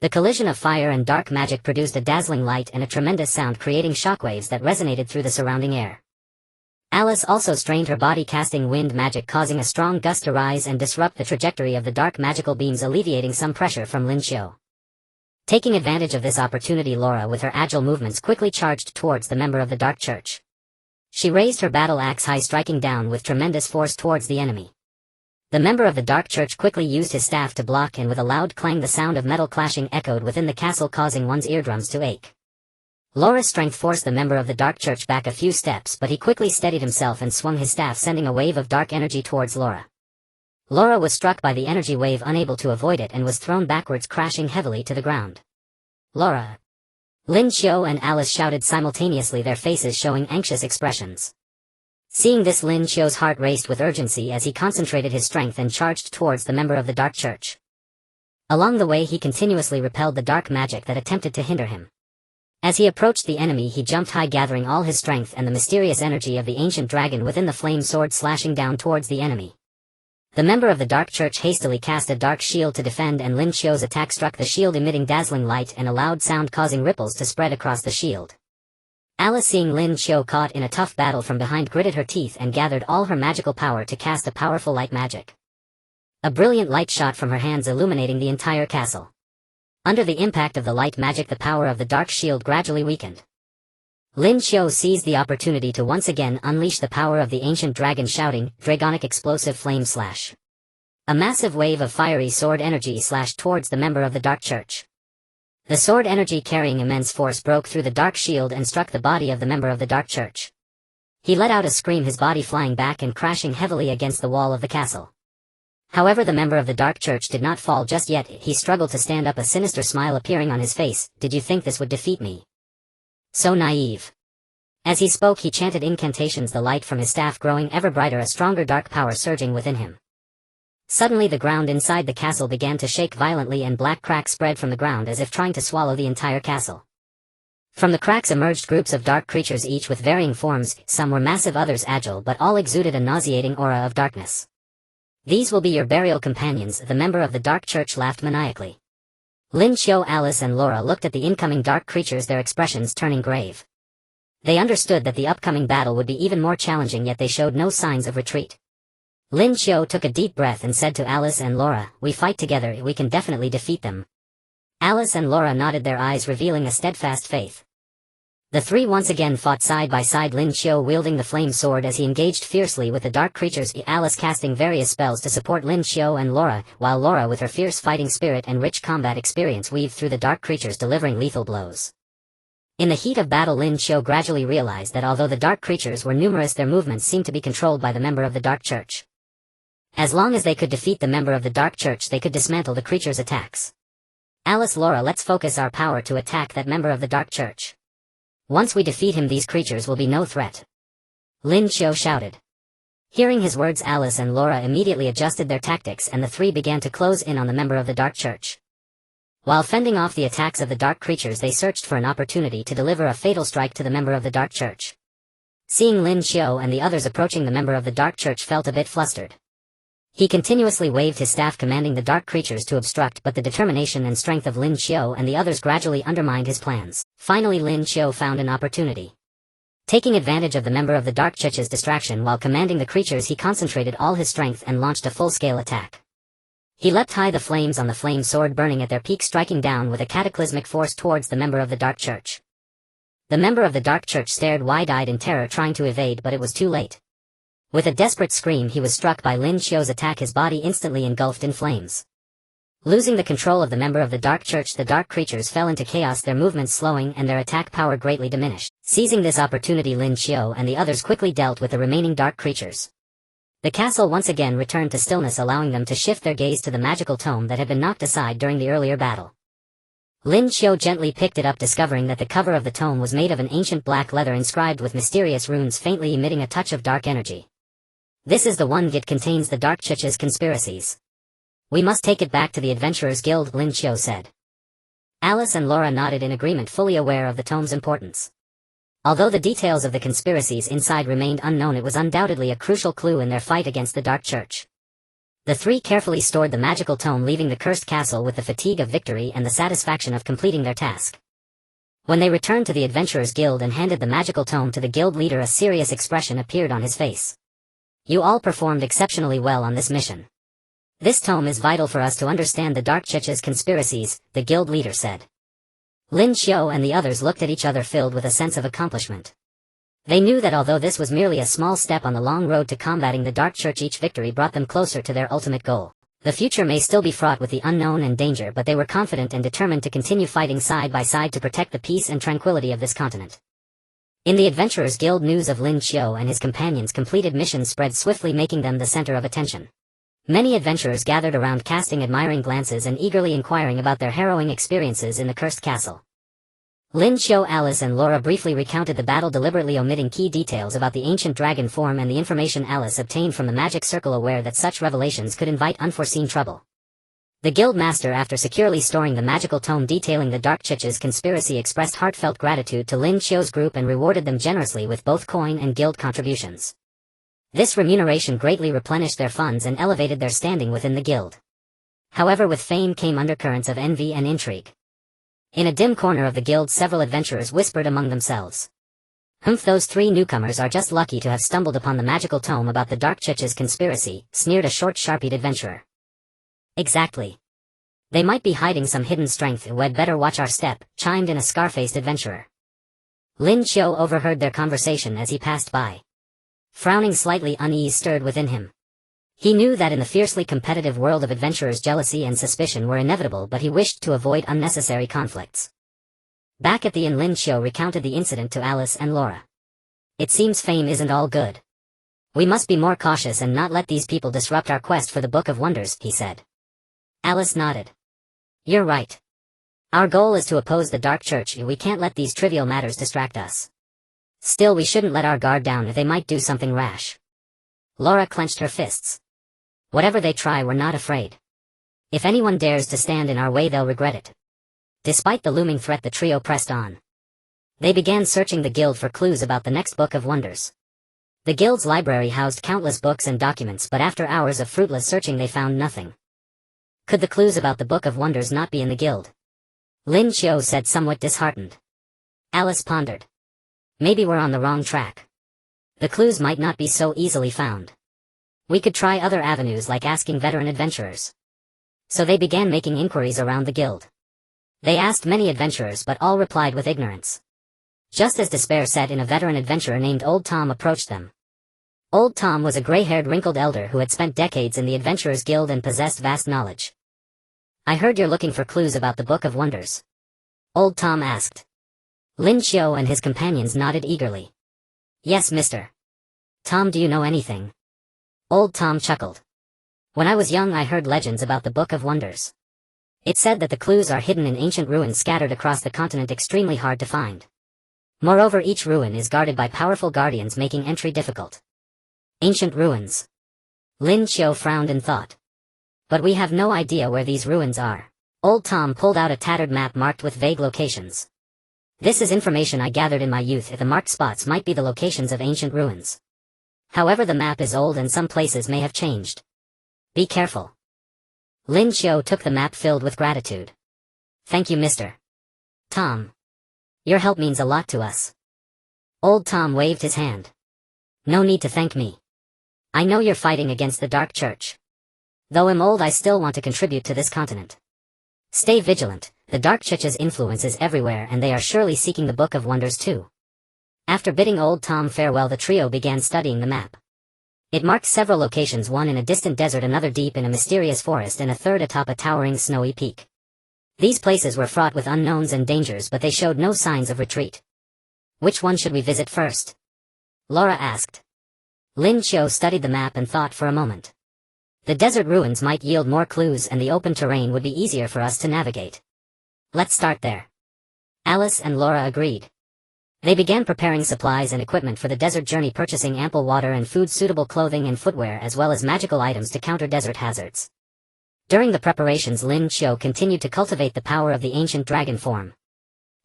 The collision of fire and dark magic produced a dazzling light and a tremendous sound, creating shockwaves that resonated through the surrounding air. Alice also strained her body, casting wind magic, causing a strong gust to rise and disrupt the trajectory of the dark magical beams, alleviating some pressure from Lin Qiu. Taking advantage of this opportunity, Laura with her agile movements quickly charged towards the member of the Dark Church. She raised her battle axe high, striking down with tremendous force towards the enemy. The member of the Dark Church quickly used his staff to block, and with a loud clang the sound of metal clashing echoed within the castle, causing one's eardrums to ache. Laura's strength forced the member of the Dark Church back a few steps, but he quickly steadied himself and swung his staff, sending a wave of dark energy towards Laura. Laura was struck by the energy wave, unable to avoid it, and was thrown backwards, crashing heavily to the ground. "Laura!" Lin Qiu and Alice shouted simultaneously, their faces showing anxious expressions. Seeing this, Lin Qiu's heart raced with urgency as he concentrated his strength and charged towards the member of the Dark Church. Along the way he continuously repelled the dark magic that attempted to hinder him. As he approached the enemy, he jumped high, gathering all his strength and the mysterious energy of the ancient dragon within the flame sword, slashing down towards the enemy. The member of the Dark Church hastily cast a dark shield to defend, and Lin Qiu's attack struck the shield, emitting dazzling light and a loud sound, causing ripples to spread across the shield. Alice, seeing Lin Qiu caught in a tough battle from behind, gritted her teeth and gathered all her magical power to cast a powerful light magic. A brilliant light shot from her hands, illuminating the entire castle. Under the impact of the light magic, the power of the dark shield gradually weakened. Lin Qiu seized the opportunity to once again unleash the power of the ancient dragon, shouting, "Dragonic explosive flame slash." A massive wave of fiery sword energy slashed towards the member of the Dark Church. The sword energy, carrying immense force, broke through the dark shield and struck the body of the member of the Dark Church. He let out a scream, his body flying back and crashing heavily against the wall of the castle. However, the member of the Dark Church did not fall just yet. He struggled to stand up, a sinister smile appearing on his face. "Did you think this would defeat me? So naive." As he spoke, he chanted incantations, the light from his staff growing ever brighter, a stronger dark power surging within him. Suddenly the ground inside the castle began to shake violently, and black cracks spread from the ground as if trying to swallow the entire castle. From the cracks emerged groups of dark creatures, each with varying forms. Some were massive, others agile, but all exuded a nauseating aura of darkness. "These will be your burial companions," the member of the Dark Church laughed maniacally. Lin Qiu, Alice and Laura looked at the incoming dark creatures, their expressions turning grave. They understood that the upcoming battle would be even more challenging, yet they showed no signs of retreat. Lin Qiu took a deep breath and said to Alice and Laura, "We fight together, we can definitely defeat them." Alice and Laura nodded, their eyes revealing a steadfast faith. The three once again fought side by side, Lin Qiu wielding the flame sword as he engaged fiercely with the dark creatures, Alice casting various spells to support Lin Qiu and Laura, while Laura with her fierce fighting spirit and rich combat experience weaved through the dark creatures, delivering lethal blows. In the heat of battle, Lin Qiu gradually realized that although the dark creatures were numerous, their movements seemed to be controlled by the member of the Dark Church. As long as they could defeat the member of the Dark Church, they could dismantle the creatures' attacks. "Alice, Laura, let's focus our power to attack that member of the Dark Church. Once we defeat him, these creatures will be no threat," Lin Qiu shouted. Hearing his words, Alice and Laura immediately adjusted their tactics, and the three began to close in on the member of the Dark Church. While fending off the attacks of the dark creatures, they searched for an opportunity to deliver a fatal strike to the member of the Dark Church. Seeing Lin Qiu and the others approaching, the member of the Dark Church felt a bit flustered. He continuously waved his staff commanding the dark creatures to obstruct, but the determination and strength of Lin Qiu and the others gradually undermined his plans. Finally Lin Qiu found an opportunity. Taking advantage of the member of the Dark Church's distraction while commanding the creatures, he concentrated all his strength and launched a full-scale attack. He leapt high, the flames on the flame sword burning at their peak, striking down with a cataclysmic force towards the member of the Dark Church. The member of the Dark Church stared wide-eyed in terror, trying to evade, but it was too late. With a desperate scream, he was struck by Lin Qiu's attack, his body instantly engulfed in flames. Losing the control of the member of the Dark Church, the dark creatures fell into chaos, their movements slowing and their attack power greatly diminished. Seizing this opportunity, Lin Qiu and the others quickly dealt with the remaining dark creatures. The castle once again returned to stillness, allowing them to shift their gaze to the magical tome that had been knocked aside during the earlier battle. Lin Qiu gently picked it up, discovering that the cover of the tome was made of an ancient black leather inscribed with mysterious runes, faintly emitting a touch of dark energy. This is the one. It contains the Dark Church's conspiracies. We must take it back to the Adventurers Guild, Lin Qiu said. Alice and Laura nodded in agreement, fully aware of the tome's importance. Although the details of the conspiracies inside remained unknown, it was undoubtedly a crucial clue in their fight against the Dark Church. The three carefully stored the magical tome, leaving the cursed castle with the fatigue of victory and the satisfaction of completing their task. When they returned to the Adventurers Guild and handed the magical tome to the guild leader, a serious expression appeared on his face. You all performed exceptionally well on this mission. This tome is vital for us to understand the Dark Church's conspiracies, the guild leader said. Lin Qiu and the others looked at each other, filled with a sense of accomplishment. They knew that although this was merely a small step on the long road to combating the Dark Church, each victory brought them closer to their ultimate goal. The future may still be fraught with the unknown and danger, but they were confident and determined to continue fighting side by side to protect the peace and tranquility of this continent. In the Adventurers Guild, news of Lin Qiu and his companions' completed missions spread swiftly, making them the center of attention. Many adventurers gathered around, casting admiring glances and eagerly inquiring about their harrowing experiences in the cursed castle. Lin Qiu, Alice and Laura briefly recounted the battle, deliberately omitting key details about the ancient dragon form and the information Alice obtained from the magic circle, aware that such revelations could invite unforeseen trouble. The guild master, after securely storing the magical tome detailing the Dark Church's conspiracy, expressed heartfelt gratitude to Lin Qiu's group and rewarded them generously with both coin and guild contributions. This remuneration greatly replenished their funds and elevated their standing within the guild. However, with fame came undercurrents of envy and intrigue. In a dim corner of the guild, several adventurers whispered among themselves. "Humph, those three newcomers are just lucky to have stumbled upon the magical tome about the Dark Church's conspiracy," sneered a short, sharp-eyed adventurer. "Exactly. They might be hiding some hidden strength. We'd better watch our step," chimed in a scar-faced adventurer. Lin Qiu overheard their conversation as he passed by. Frowning slightly, unease stirred within him. He knew that in the fiercely competitive world of adventurers, jealousy and suspicion were inevitable, but he wished to avoid unnecessary conflicts. Back at the inn, Lin Qiu recounted the incident to Alice and Laura. "It seems fame isn't all good. We must be more cautious and not let these people disrupt our quest for the Book of Wonders," he said. Alice nodded. "You're right. Our goal is to oppose the Dark Church. We can't let these trivial matters distract us. Still, we shouldn't let our guard down, if they might do something rash." Laura clenched her fists. "Whatever they try, we're not afraid. If anyone dares to stand in our way, they'll regret it." Despite the looming threat, the trio pressed on. They began searching the guild for clues about the next Book of Wonders. The guild's library housed countless books and documents, but after hours of fruitless searching they found nothing. Could the clues about the Book of Wonders not be in the guild? Lin Qiu said, somewhat disheartened. Alice pondered. Maybe we're on the wrong track. The clues might not be so easily found. We could try other avenues, like asking veteran adventurers. So they began making inquiries around the guild. They asked many adventurers, but all replied with ignorance. Just as despair set in, a veteran adventurer named Old Tom approached them. Old Tom was a gray-haired, wrinkled elder who had spent decades in the Adventurers Guild and possessed vast knowledge. "I heard you're looking for clues about the Book of Wonders?" Old Tom asked. Lin Qiu and his companions nodded eagerly. "Yes, mister." "Tom, do you know anything?" Old Tom chuckled. "When I was young, I heard legends about the Book of Wonders. It said that the clues are hidden in ancient ruins scattered across the continent, extremely hard to find. Moreover, each ruin is guarded by powerful guardians, making entry difficult." Ancient ruins. Lin Qiu frowned in thought. "But we have no idea where these ruins are." Old Tom pulled out a tattered map marked with vague locations. This is information I gathered in my youth. If the marked spots might be the locations of ancient ruins. However, the map is old and some places may have changed. Be careful. Lin Qiu took the map filled with gratitude. Thank you, Mr. Tom. Your help means a lot to us. Old Tom waved his hand. No need to thank me. I know you're fighting against the Dark Church. Though I'm old, I still want to contribute to this continent. Stay vigilant, the Dark Church's influence is everywhere and they are surely seeking the Book of Wonders too. After bidding Old Tom farewell, the trio began studying the map. It marked several locations, one in a distant desert, another deep in a mysterious forest, and a third atop a towering snowy peak. These places were fraught with unknowns and dangers, but they showed no signs of retreat. Which one should we visit first? Laura asked. Lin Qiu studied the map and thought for a moment. The desert ruins might yield more clues and the open terrain would be easier for us to navigate. Let's start there. Alice and Laura agreed. They began preparing supplies and equipment for the desert journey, purchasing ample water and food, suitable clothing and footwear, as well as magical items to counter desert hazards. During the preparations, Lin Qiu continued to cultivate the power of the ancient dragon form.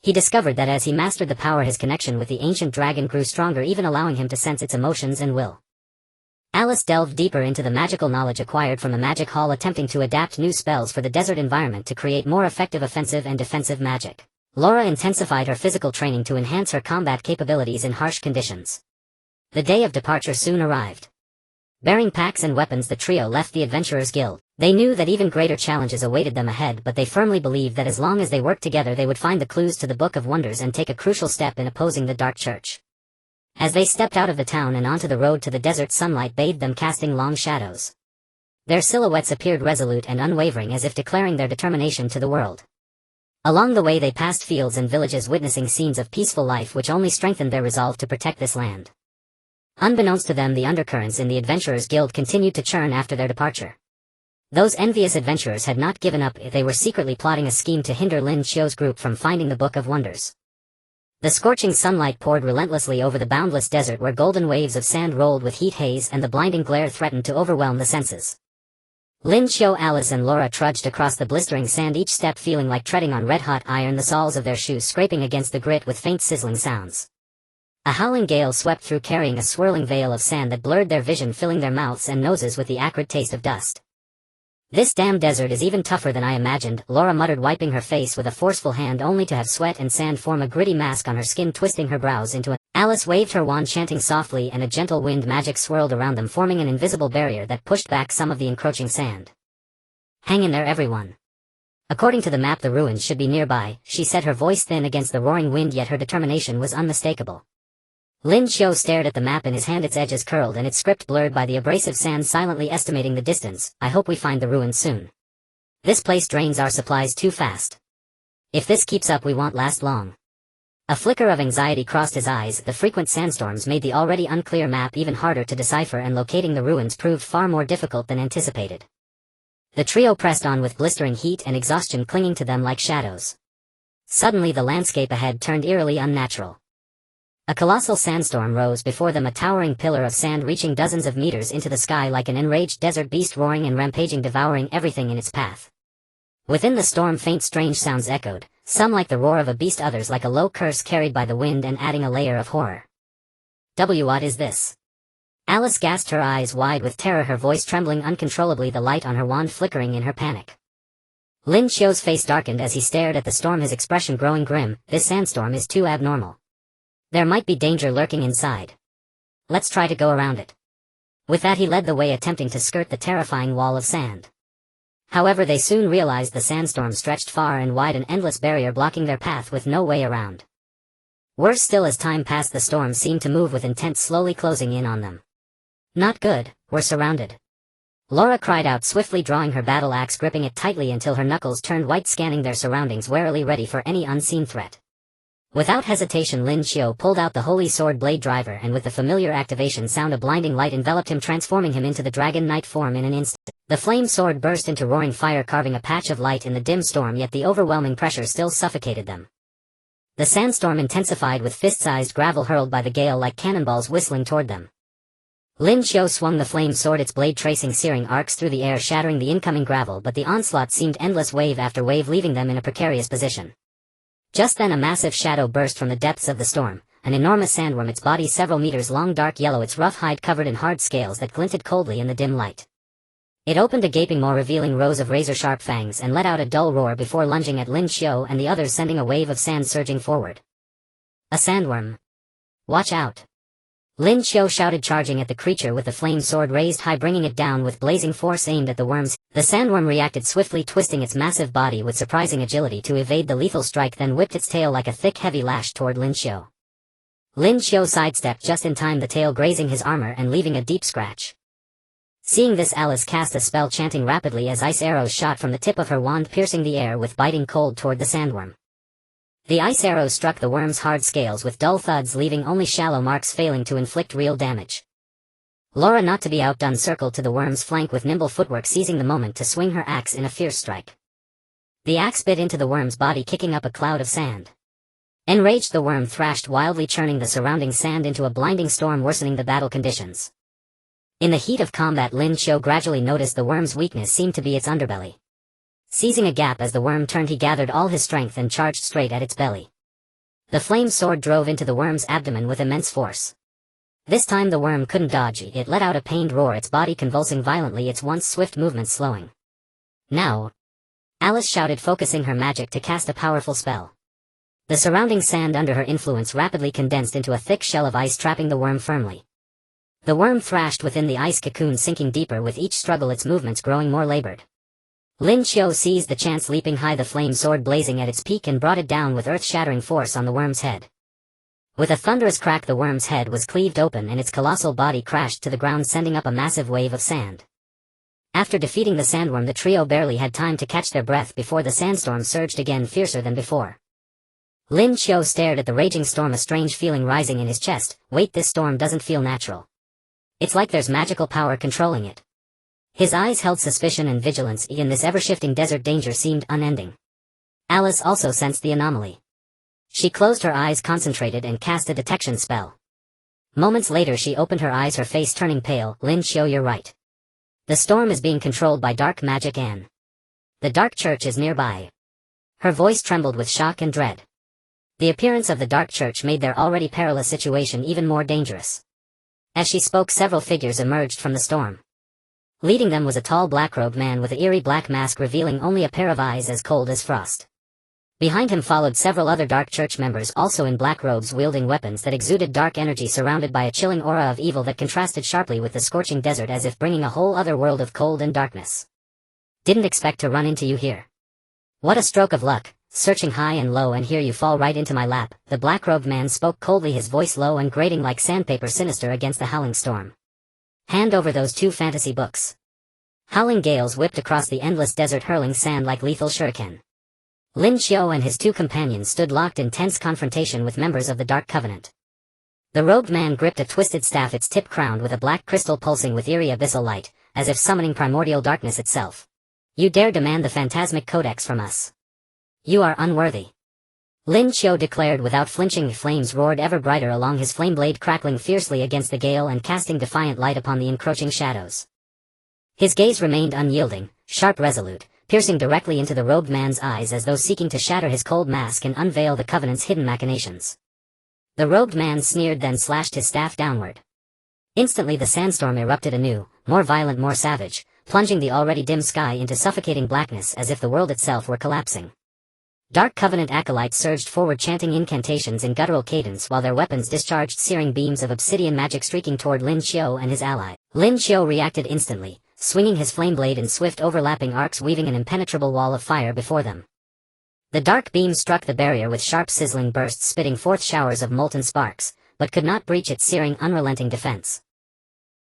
He discovered that as he mastered the power, his connection with the ancient dragon grew stronger, even allowing him to sense its emotions and will. Alice delved deeper into the magical knowledge acquired from the magic hall, attempting to adapt new spells for the desert environment to create more effective offensive and defensive magic. Laura intensified her physical training to enhance her combat capabilities in harsh conditions. The day of departure soon arrived. Bearing packs and weapons, the trio left the Adventurers Guild. They knew that even greater challenges awaited them ahead, but they firmly believed that as long as they worked together they would find the clues to the Book of Wonders and take a crucial step in opposing the Dark Church. As they stepped out of the town and onto the road to the desert, sunlight bathed them, casting long shadows. Their silhouettes appeared resolute and unwavering, as if declaring their determination to the world. Along the way they passed fields and villages, witnessing scenes of peaceful life which only strengthened their resolve to protect this land. Unbeknownst to them, the undercurrents in the Adventurers Guild continued to churn after their departure. Those envious adventurers had not given up. They were secretly plotting a scheme to hinder Lin Qiu's group from finding the Book of Wonders. The scorching sunlight poured relentlessly over the boundless desert, where golden waves of sand rolled with heat haze and the blinding glare threatened to overwhelm the senses. Lin Qiu, Alice and Laura trudged across the blistering sand, each step feeling like treading on red-hot iron, the soles of their shoes scraping against the grit with faint sizzling sounds. A howling gale swept through, carrying a swirling veil of sand that blurred their vision, filling their mouths and noses with the acrid taste of dust. This damn desert is even tougher than I imagined, Laura muttered, wiping her face with a forceful hand only to have sweat and sand form a gritty mask on her skin, twisting her brows into a... Alice waved her wand, chanting softly, and a gentle wind magic swirled around them, forming an invisible barrier that pushed back some of the encroaching sand. Hang in there, everyone. According to the map, the ruins should be nearby, she said, her voice thin against the roaring wind, yet her determination was unmistakable. Lin Qiu stared at the map in his hand, its edges curled and its script blurred by the abrasive sand, silently estimating the distance. I hope we find the ruins soon. This place drains our supplies too fast. If this keeps up, we won't last long. A flicker of anxiety crossed his eyes. The frequent sandstorms made the already unclear map even harder to decipher, and locating the ruins proved far more difficult than anticipated. The trio pressed on with blistering heat and exhaustion clinging to them like shadows. Suddenly the landscape ahead turned eerily unnatural. A colossal sandstorm rose before them, a towering pillar of sand reaching dozens of meters into the sky like an enraged desert beast, roaring and rampaging, devouring everything in its path. Within the storm, faint strange sounds echoed, some like the roar of a beast, others like a low curse carried by the wind and adding a layer of horror. What is this? Alice gasped, her eyes wide with terror, her voice trembling uncontrollably, the light on her wand flickering in her panic. Lin Qiu's face darkened as he stared at the storm, his expression growing grim. This sandstorm is too abnormal. There might be danger lurking inside. Let's try to go around it. With that he led the way, attempting to skirt the terrifying wall of sand. However, they soon realized the sandstorm stretched far and wide, an endless barrier blocking their path with no way around. Worse still, as time passed, the storm seemed to move with intent, slowly closing in on them. Not good, we're surrounded. Laura cried out, swiftly drawing her battle axe, gripping it tightly until her knuckles turned white, scanning their surroundings warily, ready for any unseen threat. Without hesitation, Lin Qiu pulled out the holy sword blade driver, and with the familiar activation sound, a blinding light enveloped him, transforming him into the Dragon Knight form in an instant. The flame sword burst into roaring fire, carving a patch of light in the dim storm, yet the overwhelming pressure still suffocated them. The sandstorm intensified, with fist-sized gravel hurled by the gale like cannonballs whistling toward them. Lin Qiu swung the flame sword, its blade tracing searing arcs through the air, shattering the incoming gravel, but the onslaught seemed endless, wave after wave, leaving them in a precarious position. Just then a massive shadow burst from the depths of the storm, an enormous sandworm, its body several meters long, dark yellow, its rough hide covered in hard scales that glinted coldly in the dim light. It opened a gaping maw, revealing rows of razor-sharp fangs, and let out a dull roar before lunging at Lin Qiu and the others, sending a wave of sand surging forward. A sandworm. Watch out! Lin Qiu shouted, charging at the creature with the flame sword raised high, bringing it down with blazing force aimed at the worms. The sandworm reacted swiftly, twisting its massive body with surprising agility to evade the lethal strike, then whipped its tail like a thick, heavy lash toward Lin Qiu. Lin Qiu sidestepped just in time, the tail grazing his armor and leaving a deep scratch. Seeing this, Alice cast a spell, chanting rapidly as ice arrows shot from the tip of her wand, piercing the air with biting cold toward the sandworm. The ice arrows struck the worm's hard scales with dull thuds, leaving only shallow marks, failing to inflict real damage. Laura, not to be outdone, circled to the worm's flank with nimble footwork, seizing the moment to swing her axe in a fierce strike. The axe bit into the worm's body, kicking up a cloud of sand. Enraged, the worm thrashed wildly, churning the surrounding sand into a blinding storm, worsening the battle conditions. In the heat of combat, Lin Qiu gradually noticed the worm's weakness seemed to be its underbelly. Seizing a gap as the worm turned, he gathered all his strength and charged straight at its belly. The flame sword drove into the worm's abdomen with immense force. This time the worm couldn't dodge. It let out a pained roar, its body convulsing violently, its once swift movements slowing. Now! Alice shouted, focusing her magic to cast a powerful spell. The surrounding sand under her influence rapidly condensed into a thick shell of ice, trapping the worm firmly. The worm thrashed within the ice cocoon, sinking deeper with each struggle, its movements growing more labored. Lin Qiu seized the chance, leaping high, the flame sword blazing at its peak, and brought it down with earth-shattering force on the worm's head. With a thunderous crack, the worm's head was cleaved open and its colossal body crashed to the ground, sending up a massive wave of sand. After defeating the sandworm, the trio barely had time to catch their breath before the sandstorm surged again, fiercer than before. Lin Qiu stared at the raging storm, a strange feeling rising in his chest. Wait, this storm doesn't feel natural. It's like there's magical power controlling it. His eyes held suspicion and vigilance, and this ever-shifting desert danger seemed unending. Alice also sensed the anomaly. She closed her eyes, concentrated, and cast a detection spell. Moments later she opened her eyes, her face turning pale. Lin Qiu, you're right. The storm is being controlled by dark magic, and the dark church is nearby. Her voice trembled with shock and dread. The appearance of the dark church made their already perilous situation even more dangerous. As she spoke, several figures emerged from the storm. Leading them was a tall black-robed man with an eerie black mask, revealing only a pair of eyes as cold as frost. Behind him followed several other dark church members, also in black robes, wielding weapons that exuded dark energy, surrounded by a chilling aura of evil that contrasted sharply with the scorching desert, as if bringing a whole other world of cold and darkness. Didn't expect to run into you here. What a stroke of luck, searching high and low, and here you fall right into my lap. The black-robed man spoke coldly, his voice low and grating like sandpaper, sinister against the howling storm. Hand over those 2 fantasy books. Howling gales whipped across the endless desert, hurling sand like lethal shuriken. Lin Qiu and his 2 companions stood locked in tense confrontation with members of the Dark Covenant. The robed man gripped a twisted staff, its tip crowned with a black crystal pulsing with eerie abyssal light, as if summoning primordial darkness itself. You dare demand the phantasmic codex from us? You are unworthy. Lin Qiu declared without flinching. Flames roared ever brighter along his flame blade, crackling fiercely against the gale and casting defiant light upon the encroaching shadows. His gaze remained unyielding, sharp, resolute, piercing directly into the robed man's eyes as though seeking to shatter his cold mask and unveil the Covenant's hidden machinations. The robed man sneered, then slashed his staff downward. Instantly the sandstorm erupted anew, more violent, more savage, plunging the already dim sky into suffocating blackness as if the world itself were collapsing. Dark Covenant acolytes surged forward, chanting incantations in guttural cadence, while their weapons discharged searing beams of obsidian magic, streaking toward Lin Qiu and his ally. Lin Qiu reacted instantly, swinging his flame blade in swift overlapping arcs, weaving an impenetrable wall of fire before them. The dark beam struck the barrier with sharp sizzling bursts, spitting forth showers of molten sparks, but could not breach its searing, unrelenting defense.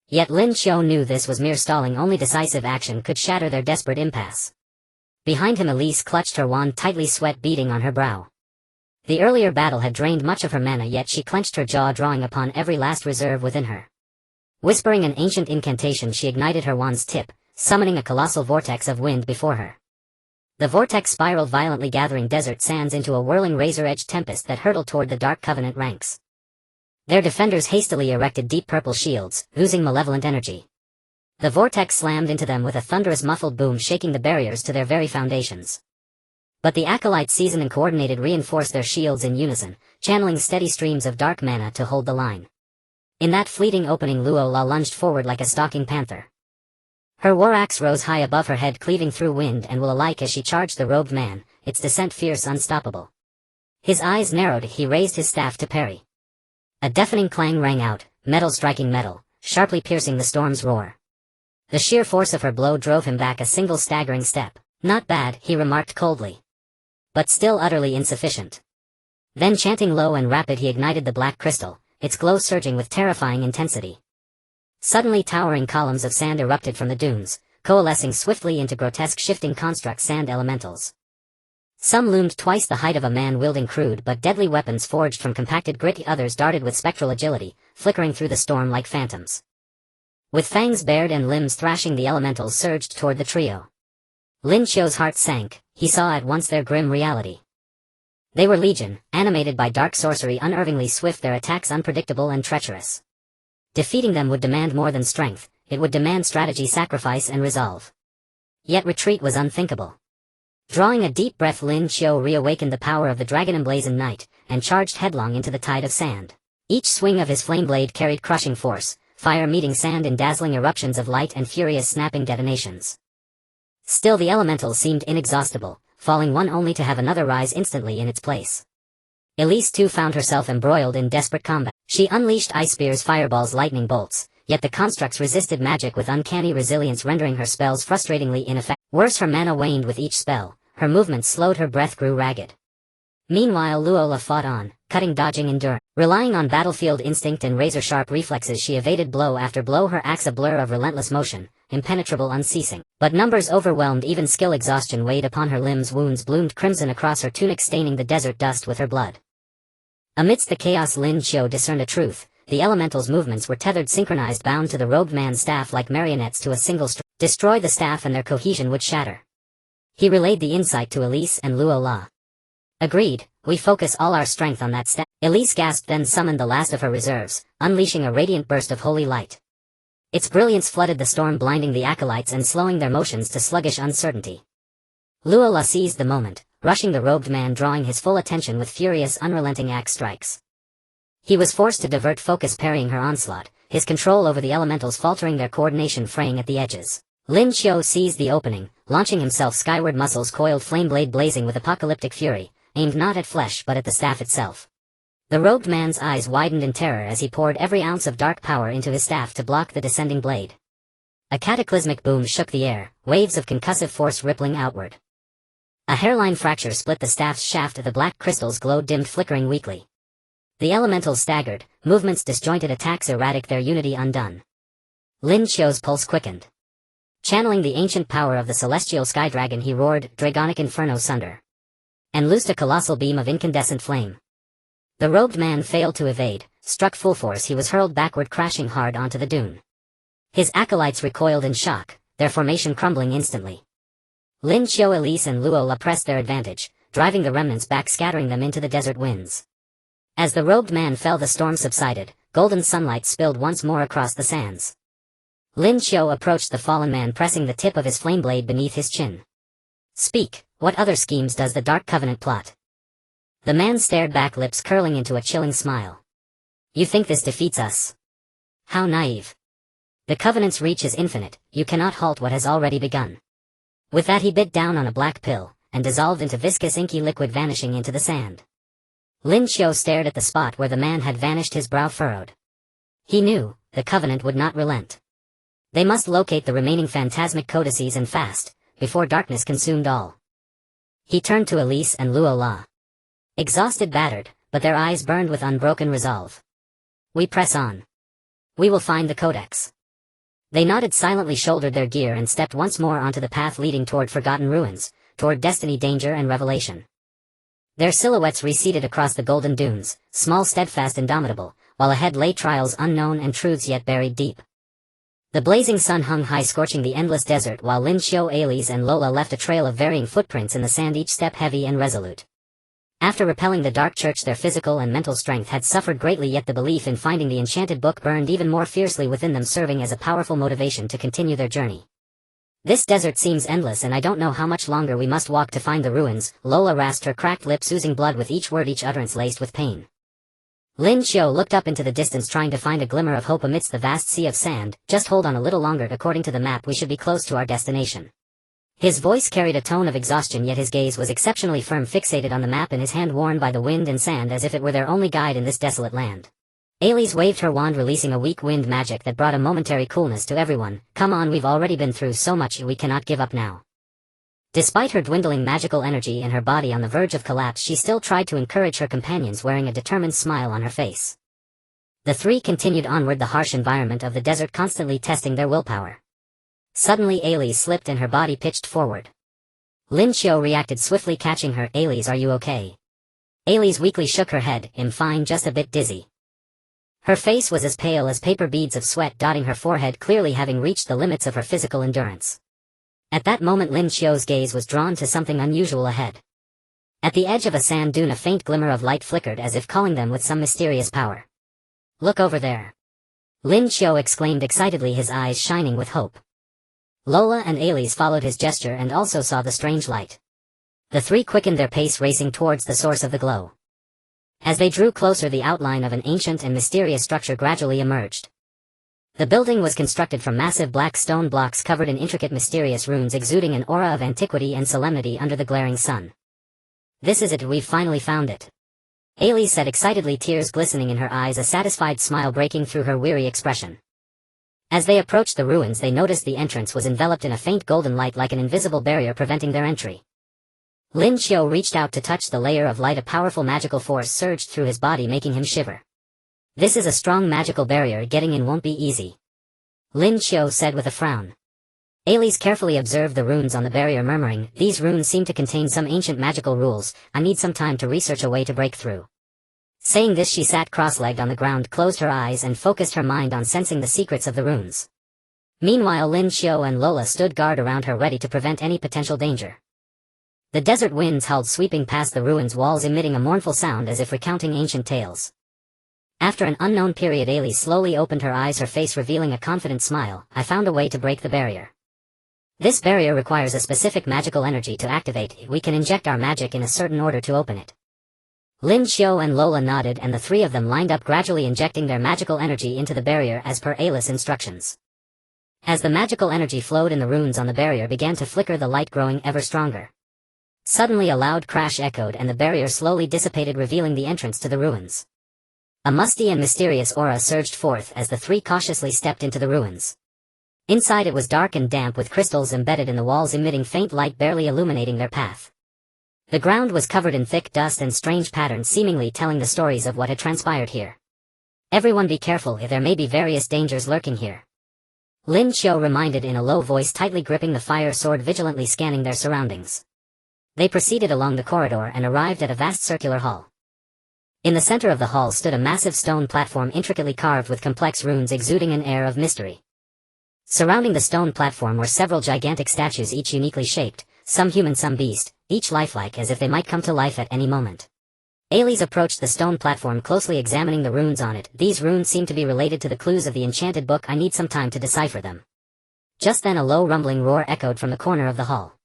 Yet Lin Qiu knew this was mere stalling, only decisive action could shatter their desperate impasse. Behind him Elise clutched her wand tightly, sweat beading on her brow. The earlier battle had drained much of her mana, yet she clenched her jaw, drawing upon every last reserve within her. Whispering an ancient incantation, she ignited her wand's tip, summoning a colossal vortex of wind before her. The vortex spiraled violently, gathering desert sands into a whirling razor-edged tempest that hurtled toward the Dark Covenant ranks. Their defenders hastily erected deep purple shields, oozing malevolent energy. The vortex slammed into them with a thunderous muffled boom, shaking the barriers to their very foundations. But the acolytes seasoned and coordinated reinforced their shields in unison, channeling steady streams of dark mana to hold the line. In that fleeting opening, Luo La lunged forward like a stalking panther. Her war axe rose high above her head, cleaving through wind and will alike as she charged the robed man, its descent fierce, unstoppable. His eyes narrowed, he raised his staff to parry. A deafening clang rang out, metal striking metal, sharply piercing the storm's roar. The sheer force of her blow drove him back a single staggering step. Not bad, he remarked coldly. But still utterly insufficient. Then, chanting low and rapid, he ignited the black crystal, its glow surging with terrifying intensity. Suddenly towering columns of sand erupted from the dunes, coalescing swiftly into grotesque shifting construct sand elementals. Some loomed twice the height of a man wielding crude but deadly weapons forged from compacted grit, others darted with spectral agility, flickering through the storm like phantoms. With fangs bared and limbs thrashing, the elementals surged toward the trio. Lin Qiu's heart sank, he saw at once their grim reality. They were legion, animated by dark sorcery, unervingly swift, their attacks unpredictable and treacherous. Defeating them would demand more than strength, it would demand strategy, sacrifice, and resolve. Yet retreat was unthinkable. Drawing a deep breath, Lin Qiu reawakened the power of the dragon-emblazoned knight, and charged headlong into the tide of sand. Each swing of his flame blade carried crushing force, fire meeting sand in dazzling eruptions of light and furious snapping detonations. Still the elementals seemed inexhaustible, falling one only to have another rise instantly in its place. Elise too found herself embroiled in desperate combat. She unleashed ice spears, fireballs, lightning bolts, yet the constructs resisted magic with uncanny resilience, rendering her spells frustratingly ineffective. Worse, her mana waned with each spell, her movements slowed, her breath grew ragged. Meanwhile Luo La fought on, cutting, dodging, enduring. Relying on battlefield instinct and razor-sharp reflexes, she evaded blow after blow, her axe a blur of relentless motion, impenetrable, unceasing. But numbers overwhelmed, even skill exhaustion weighed upon her limbs, wounds bloomed crimson across her tunic, staining the desert dust with her blood. Amidst the chaos Lin Qiu discerned a truth: the elementals' movements were tethered, synchronized, bound to the robed man's staff like marionettes to a single string. Destroy the staff and their cohesion would shatter. He relayed the insight to Elise and Luo La. Agreed, we focus all our strength on that staff. Elise gasped, then summoned the last of her reserves, unleashing a radiant burst of holy light. Its brilliance flooded the storm, blinding the acolytes and slowing their motions to sluggish uncertainty. Luo La seized the moment, rushing the robed man, drawing his full attention with furious, unrelenting axe strikes. He was forced to divert focus, parrying her onslaught, his control over the elementals faltering, their coordination fraying at the edges. Lin Qiu seized the opening, launching himself skyward, muscles coiled, flame blade blazing with apocalyptic fury, aimed not at flesh but at the staff itself. The robed man's eyes widened in terror as he poured every ounce of dark power into his staff to block the descending blade. A cataclysmic boom shook the air, waves of concussive force rippling outward. A hairline fracture split the staff's shaft, the black crystals glowed, dimmed, flickering weakly. The elementals staggered, movements disjointed, attacks erratic, their unity undone. Lin Qiu's pulse quickened. Channeling the ancient power of the celestial sky dragon, he roared, "Dragonic Inferno Sunder!" and loosed a colossal beam of incandescent flame. The robed man failed to evade. Struck full force, he was hurled backward, crashing hard onto the dune. His acolytes recoiled in shock, their formation crumbling instantly. Lin Qiu, Elise and Luo La pressed their advantage, driving the remnants back, scattering them into the desert winds. As the robed man fell, the storm subsided, golden sunlight spilled once more across the sands. Lin Qiu approached the fallen man, pressing the tip of his flame blade beneath his chin. "Speak, what other schemes does the Dark Covenant plot?" The man stared back, lips curling into a chilling smile. "You think this defeats us? How naive. The Covenant's reach is infinite, you cannot halt what has already begun." With that he bit down on a black pill, and dissolved into viscous inky liquid, vanishing into the sand. Lin Qiu stared at the spot where the man had vanished, his brow furrowed. He knew, the Covenant would not relent. They must locate the remaining phantasmic codices, and fast, before darkness consumed all. He turned to Elise and Luo La. Exhausted, battered, but their eyes burned with unbroken resolve. "We press on. We will find the codex." They nodded, silently shouldered their gear, and stepped once more onto the path leading toward forgotten ruins, toward destiny, danger, and revelation. Their silhouettes receded across the golden dunes, small, steadfast, indomitable, while ahead lay trials unknown and truths yet buried deep. The blazing sun hung high, scorching the endless desert, while Lin Qiu, Elise and Lola left a trail of varying footprints in the sand, each step heavy and resolute. After repelling the Dark Church, their physical and mental strength had suffered greatly, yet the belief in finding the enchanted book burned even more fiercely within them, serving as a powerful motivation to continue their journey. This desert seems endless, and I don't know how much longer we must walk to find the ruins, Lola rasped, her cracked lips oozing blood with each word, each utterance laced with pain. Lin Qiu looked up into the distance, trying to find a glimmer of hope amidst the vast sea of sand. Just hold on a little longer, according to the map we should be close to our destination. His voice carried a tone of exhaustion, yet his gaze was exceptionally firm, fixated on the map in his hand, worn by the wind and sand as if it were their only guide in this desolate land. Ailey waved her wand, releasing a weak wind magic that brought a momentary coolness to everyone. Come on, we've already been through so much, we cannot give up now. Despite her dwindling magical energy and her body on the verge of collapse, she still tried to encourage her companions, wearing a determined smile on her face. The three continued onward, the harsh environment of the desert constantly testing their willpower. Suddenly Ailey slipped and her body pitched forward. Lin Qiu reacted swiftly, catching her. Ailey, are you okay? Ailey weakly shook her head. I'm fine, just a bit dizzy. Her face was as pale as paper, beads of sweat dotting her forehead, clearly having reached the limits of her physical endurance. At that moment Lin Qiu's gaze was drawn to something unusual ahead. At the edge of a sand dune a faint glimmer of light flickered, as if calling them with some mysterious power. Look over there! Lin Qiu exclaimed excitedly, his eyes shining with hope. Lola and Ailey followed his gesture and also saw the strange light. The three quickened their pace, racing towards the source of the glow. As they drew closer, the outline of an ancient and mysterious structure gradually emerged. The building was constructed from massive black stone blocks covered in intricate mysterious runes, exuding an aura of antiquity and solemnity under the glaring sun. This is it, we've finally found it. Ailey said excitedly, tears glistening in her eyes, a satisfied smile breaking through her weary expression. As they approached the ruins, they noticed the entrance was enveloped in a faint golden light, like an invisible barrier preventing their entry. Lin Qiu reached out to touch the layer of light. A powerful magical force surged through his body, making him shiver. This is a strong magical barrier, getting in won't be easy. Lin Qiu said with a frown. Ailey carefully observed the runes on the barrier, murmuring, these runes seem to contain some ancient magical rules. I need some time to research a way to break through. Saying this, she sat cross-legged on the ground, closed her eyes and focused her mind on sensing the secrets of the runes. Meanwhile, Lin Qiu and Lola stood guard around her, ready to prevent any potential danger. The desert winds howled, sweeping past the ruins' walls, emitting a mournful sound as if recounting ancient tales. After an unknown period, Ailey slowly opened her eyes, her face revealing a confident smile. I found a way to break the barrier. This barrier requires a specific magical energy to activate. We can inject our magic in a certain order to open it. Lin Qiu and Lola nodded, and the three of them lined up, gradually injecting their magical energy into the barrier as per Ailey's instructions. As the magical energy flowed in, the runes on the barrier began to flicker, the light growing ever stronger. Suddenly a loud crash echoed and the barrier slowly dissipated, revealing the entrance to the ruins. A musty and mysterious aura surged forth as the three cautiously stepped into the ruins. Inside it was dark and damp, with crystals embedded in the walls emitting faint light, barely illuminating their path. The ground was covered in thick dust and strange patterns, seemingly telling the stories of what had transpired here. Everyone be careful, there may be various dangers lurking here. Lin Qiu reminded in a low voice, tightly gripping the fire sword, vigilantly scanning their surroundings. They proceeded along the corridor and arrived at a vast circular hall. In the center of the hall stood a massive stone platform intricately carved with complex runes, exuding an air of mystery. Surrounding the stone platform were several gigantic statues, each uniquely shaped, some human, some beast, each lifelike, as if they might come to life at any moment. Ailey approached the stone platform, closely examining the runes on it. These runes seem to be related to the clues of the enchanted book. I need some time to decipher them. Just then a low rumbling roar echoed from the corner of the hall.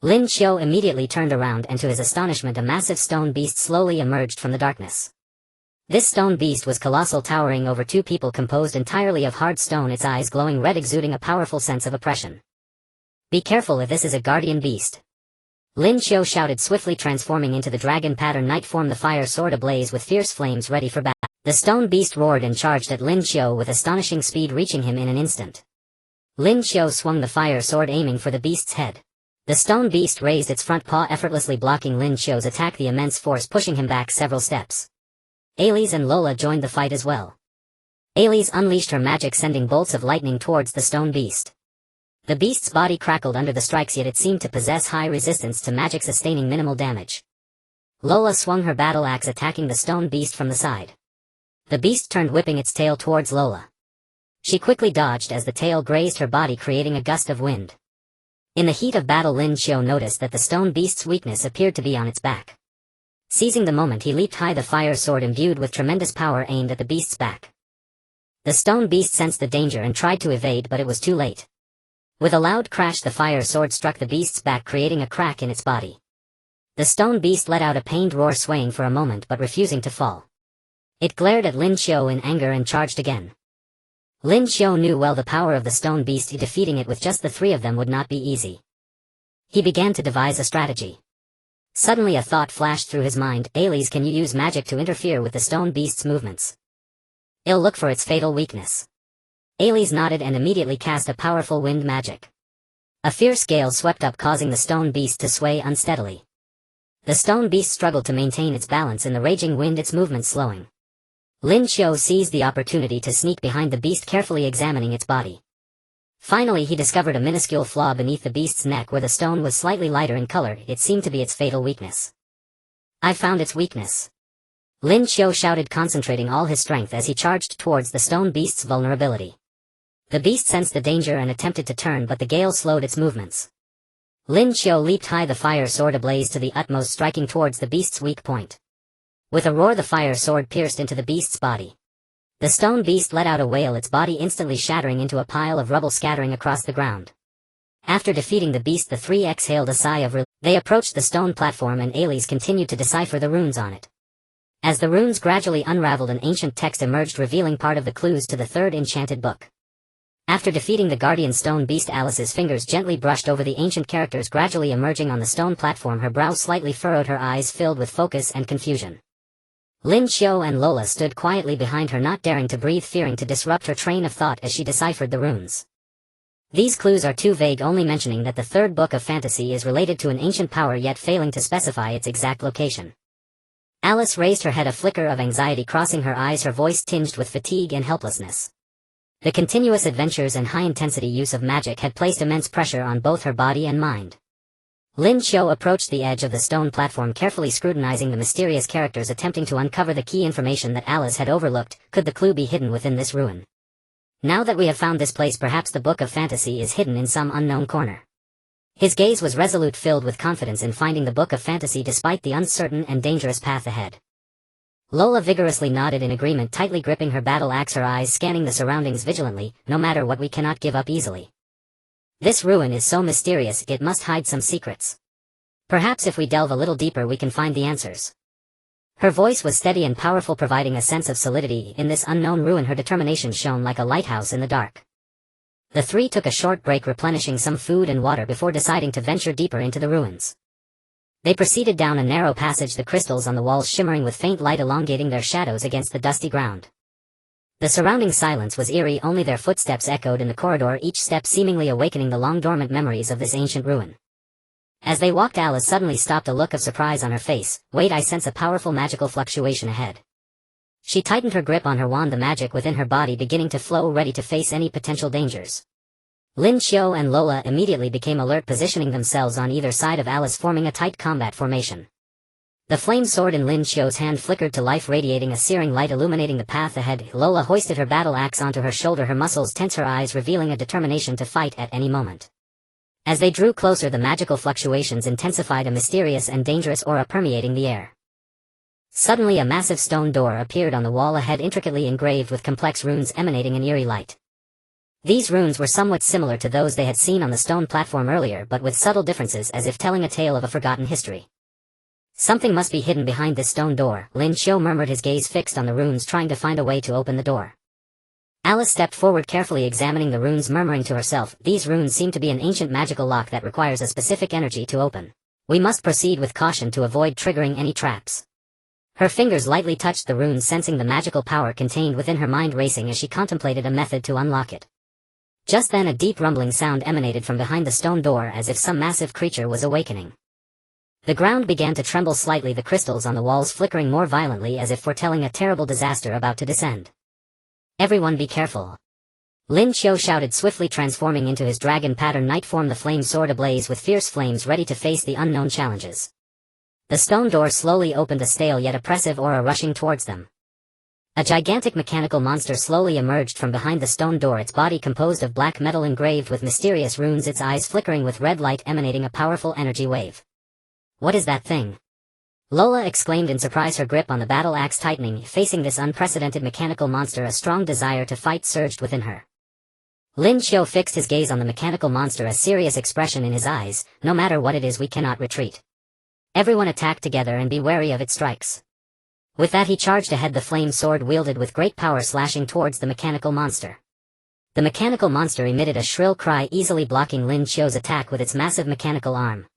Lin Qiu immediately turned around, and to his astonishment a massive stone beast slowly emerged from the darkness. This stone beast was colossal, towering over two people, composed entirely of hard stone, its eyes glowing red, exuding a powerful sense of oppression. Be careful, if this is a guardian beast. Lin Qiu shouted, swiftly transforming into the dragon pattern knight form, the fire sword ablaze with fierce flames ready for battle. The stone beast roared and charged at Lin Qiu with astonishing speed, reaching him in an instant. Lin Qiu swung the fire sword, aiming for the beast's head. The stone beast raised its front paw, effortlessly blocking Lin Qiu's attack, the immense force pushing him back several steps. Ailey and Lola joined the fight as well. Ailey unleashed her magic, sending bolts of lightning towards the stone beast. The beast's body crackled under the strikes, yet it seemed to possess high resistance to magic, sustaining minimal damage. Lola swung her battle axe, attacking the stone beast from the side. The beast turned, whipping its tail towards Lola. She quickly dodged as the tail grazed her body, creating a gust of wind. In the heat of battle, Lin Qiu noticed that the stone beast's weakness appeared to be on its back. Seizing the moment, he leaped high, the fire sword imbued with tremendous power aimed at the beast's back. The stone beast sensed the danger and tried to evade, but it was too late. With a loud crash, the fire sword struck the beast's back, creating a crack in its body. The stone beast let out a pained roar, swaying for a moment but refusing to fall. It glared at Lin Qiu in anger and charged again. Lin Qiu knew well the power of the stone beast. Defeating it with just the three of them would not be easy. He began to devise a strategy. Suddenly a thought flashed through his mind. Alice, can you use magic to interfere with the stone beast's movements? I'll look for its fatal weakness. Alice nodded and immediately cast a powerful wind magic. A fierce gale swept up, causing the stone beast to sway unsteadily. The stone beast struggled to maintain its balance in the raging wind, its movement slowing. Lin Qiu seized the opportunity to sneak behind the beast, carefully examining its body. Finally he discovered a minuscule flaw beneath the beast's neck where the stone was slightly lighter in color. It seemed to be its fatal weakness. "I've found its weakness," Lin Qiu shouted, concentrating all his strength as he charged towards the stone beast's vulnerability. The beast sensed the danger and attempted to turn, but the gale slowed its movements. Lin Qiu leaped high, the fire sword ablaze to the utmost, striking towards the beast's weak point. With a roar, the fire sword pierced into the beast's body. The stone beast let out a wail, its body instantly shattering into a pile of rubble scattering across the ground. After defeating the beast, the three exhaled a sigh of relief. They approached the stone platform and Alice continued to decipher the runes on it. As the runes gradually unraveled, an ancient text emerged, revealing part of the clues to the third enchanted book. After defeating the guardian stone beast, Alice's fingers gently brushed over the ancient characters gradually emerging on the stone platform. Her brow slightly furrowed, her eyes filled with focus and confusion. Lin Qiu and Lola stood quietly behind her, not daring to breathe, fearing to disrupt her train of thought as she deciphered the runes. These clues are too vague, only mentioning that the third book of fantasy is related to an ancient power, yet failing to specify its exact location. Alice raised her head, a flicker of anxiety crossing her eyes, her voice tinged with fatigue and helplessness. The continuous adventures and high-intensity use of magic had placed immense pressure on both her body and mind. Lin Qiu approached the edge of the stone platform, carefully scrutinizing the mysterious characters, attempting to uncover the key information that Alice had overlooked. Could the clue be hidden within this ruin? Now that we have found this place, perhaps the book of fantasy is hidden in some unknown corner. His gaze was resolute, filled with confidence in finding the book of fantasy despite the uncertain and dangerous path ahead. Lola vigorously nodded in agreement, tightly gripping her battle axe, her eyes scanning the surroundings vigilantly. No matter what, we cannot give up easily. This ruin is so mysterious, it must hide some secrets. Perhaps if we delve a little deeper we can find the answers. Her voice was steady and powerful, providing a sense of solidity in this unknown ruin. Her determination shone like a lighthouse in the dark. The three took a short break, replenishing some food and water before deciding to venture deeper into the ruins. They proceeded down a narrow passage, the crystals on the walls shimmering with faint light, elongating their shadows against the dusty ground. The surrounding silence was eerie, only their footsteps echoed in the corridor, each step seemingly awakening the long-dormant memories of this ancient ruin. As they walked, Alice suddenly stopped, a look of surprise on her face. "Wait, I sense a powerful magical fluctuation ahead." She tightened her grip on her wand, the magic within her body beginning to flow, ready to face any potential dangers. Lin Qiu and Lola immediately became alert, positioning themselves on either side of Alice, forming a tight combat formation. The flame sword in Lin Qiu's hand flickered to life, radiating a searing light illuminating the path ahead. Lola hoisted her battle axe onto her shoulder, her muscles tense, her eyes revealing a determination to fight at any moment. As they drew closer, the magical fluctuations intensified, a mysterious and dangerous aura permeating the air. Suddenly a massive stone door appeared on the wall ahead, intricately engraved with complex runes emanating an eerie light. These runes were somewhat similar to those they had seen on the stone platform earlier, but with subtle differences, as if telling a tale of a forgotten history. Something must be hidden behind this stone door, Lin Qiu murmured, his gaze fixed on the runes, trying to find a way to open the door. Alice stepped forward, carefully examining the runes, murmuring to herself, "These runes seem to be an ancient magical lock that requires a specific energy to open. We must proceed with caution to avoid triggering any traps." Her fingers lightly touched the runes, sensing the magical power contained within, her mind racing as she contemplated a method to unlock it. Just then a deep rumbling sound emanated from behind the stone door, as if some massive creature was awakening. The ground began to tremble slightly, the crystals on the walls flickering more violently, as if foretelling a terrible disaster about to descend. "Everyone be careful!" Lin Qiu shouted, swiftly transforming into his dragon pattern knight form, the flame sword ablaze with fierce flames, ready to face the unknown challenges. The stone door slowly opened, a stale yet oppressive aura rushing towards them. A gigantic mechanical monster slowly emerged from behind the stone door, its body composed of black metal engraved with mysterious runes, its eyes flickering with red light emanating a powerful energy wave. "What is that thing?" Lola exclaimed in surprise, her grip on the battle axe tightening. Facing this unprecedented mechanical monster, a strong desire to fight surged within her. Lin Qiu fixed his gaze on the mechanical monster, a serious expression in his eyes. No matter what it is, we cannot retreat. Everyone attack together and be wary of its strikes. With that he charged ahead, the flame sword wielded with great power slashing towards the mechanical monster. The mechanical monster emitted a shrill cry, easily blocking Lin Qiu's attack with its massive mechanical arm.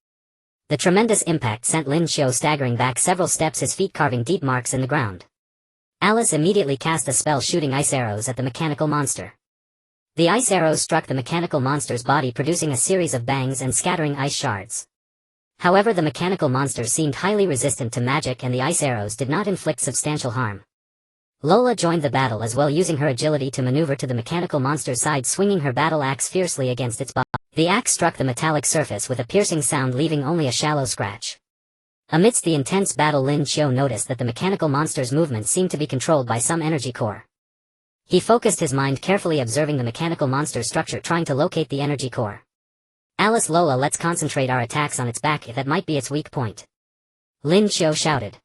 The tremendous impact sent Lin Qiu staggering back several steps, his feet carving deep marks in the ground. Alice immediately cast a spell, shooting ice arrows at the mechanical monster. The ice arrows struck the mechanical monster's body, producing a series of bangs and scattering ice shards. However, the mechanical monster seemed highly resistant to magic, and the ice arrows did not inflict substantial harm. Lola joined the battle as well, using her agility to maneuver to the mechanical monster's side, swinging her battle axe fiercely against its body. The axe struck the metallic surface with a piercing sound, leaving only a shallow scratch. Amidst the intense battle, Lin Qiu noticed that the mechanical monster's movement seemed to be controlled by some energy core. He focused his mind, carefully observing the mechanical monster's structure, trying to locate the energy core. Alice, Lola, let's concentrate our attacks on its back. That might be its weak point. Lin Qiu shouted.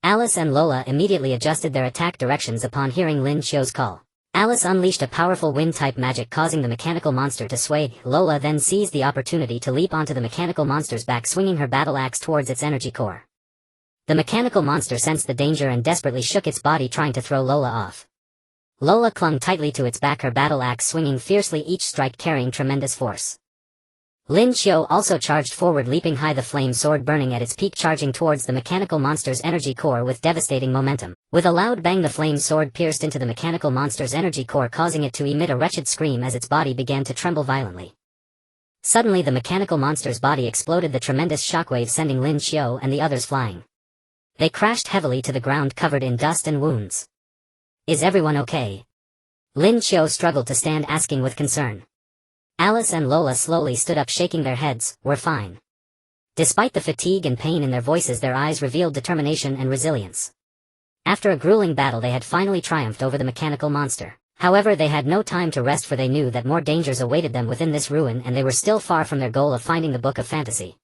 Alice and Lola immediately adjusted their attack directions upon hearing Lin Qiu's call. Alice unleashed a powerful wind-type magic, causing the mechanical monster to sway. Lola then seized the opportunity to leap onto the mechanical monster's back, swinging her battle axe towards its energy core. The mechanical monster sensed the danger and desperately shook its body, trying to throw Lola off. Lola clung tightly to its back, her battle axe swinging fiercely, each strike carrying tremendous force. Lin Qiu also charged forward, leaping high, the flame sword burning at its peak, charging towards the mechanical monster's energy core with devastating momentum. With a loud bang, the flame sword pierced into the mechanical monster's energy core, causing it to emit a wretched scream as its body began to tremble violently. Suddenly, the mechanical monster's body exploded, the tremendous shockwave sending Lin Qiu and the others flying. They crashed heavily to the ground, covered in dust and wounds. Is everyone okay? Lin Qiu struggled to stand, asking with concern. Alice and Lola slowly stood up, shaking their heads. We're fine. Despite the fatigue and pain in their voices, their eyes revealed determination and resilience. After a grueling battle, they had finally triumphed over the mechanical monster. However, they had no time to rest, for they knew that more dangers awaited them within this ruin, and they were still far from their goal of finding the Book of Fantasy.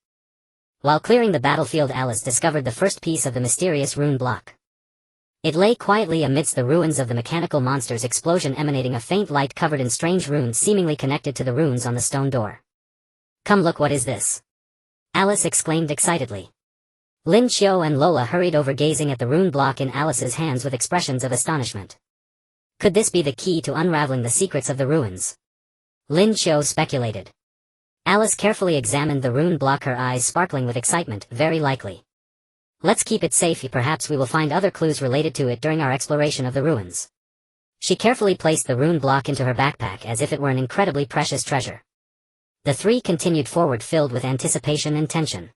While clearing the battlefield, Alice discovered the first piece of the mysterious rune block. It lay quietly amidst the ruins of the mechanical monster's explosion, emanating a faint light covered in strange runes seemingly connected to the runes on the stone door. Come look, what is this? Alice exclaimed excitedly. Lin Qiu and Lola hurried over, gazing at the rune block in Alice's hands with expressions of astonishment. Could this be the key to unraveling the secrets of the ruins? Lin Qiu speculated. Alice carefully examined the rune block, her eyes sparkling with excitement. Very likely. Let's keep it safe, perhaps we will find other clues related to it during our exploration of the ruins. She carefully placed the rune block into her backpack as if it were an incredibly precious treasure. The three continued forward, filled with anticipation and tension.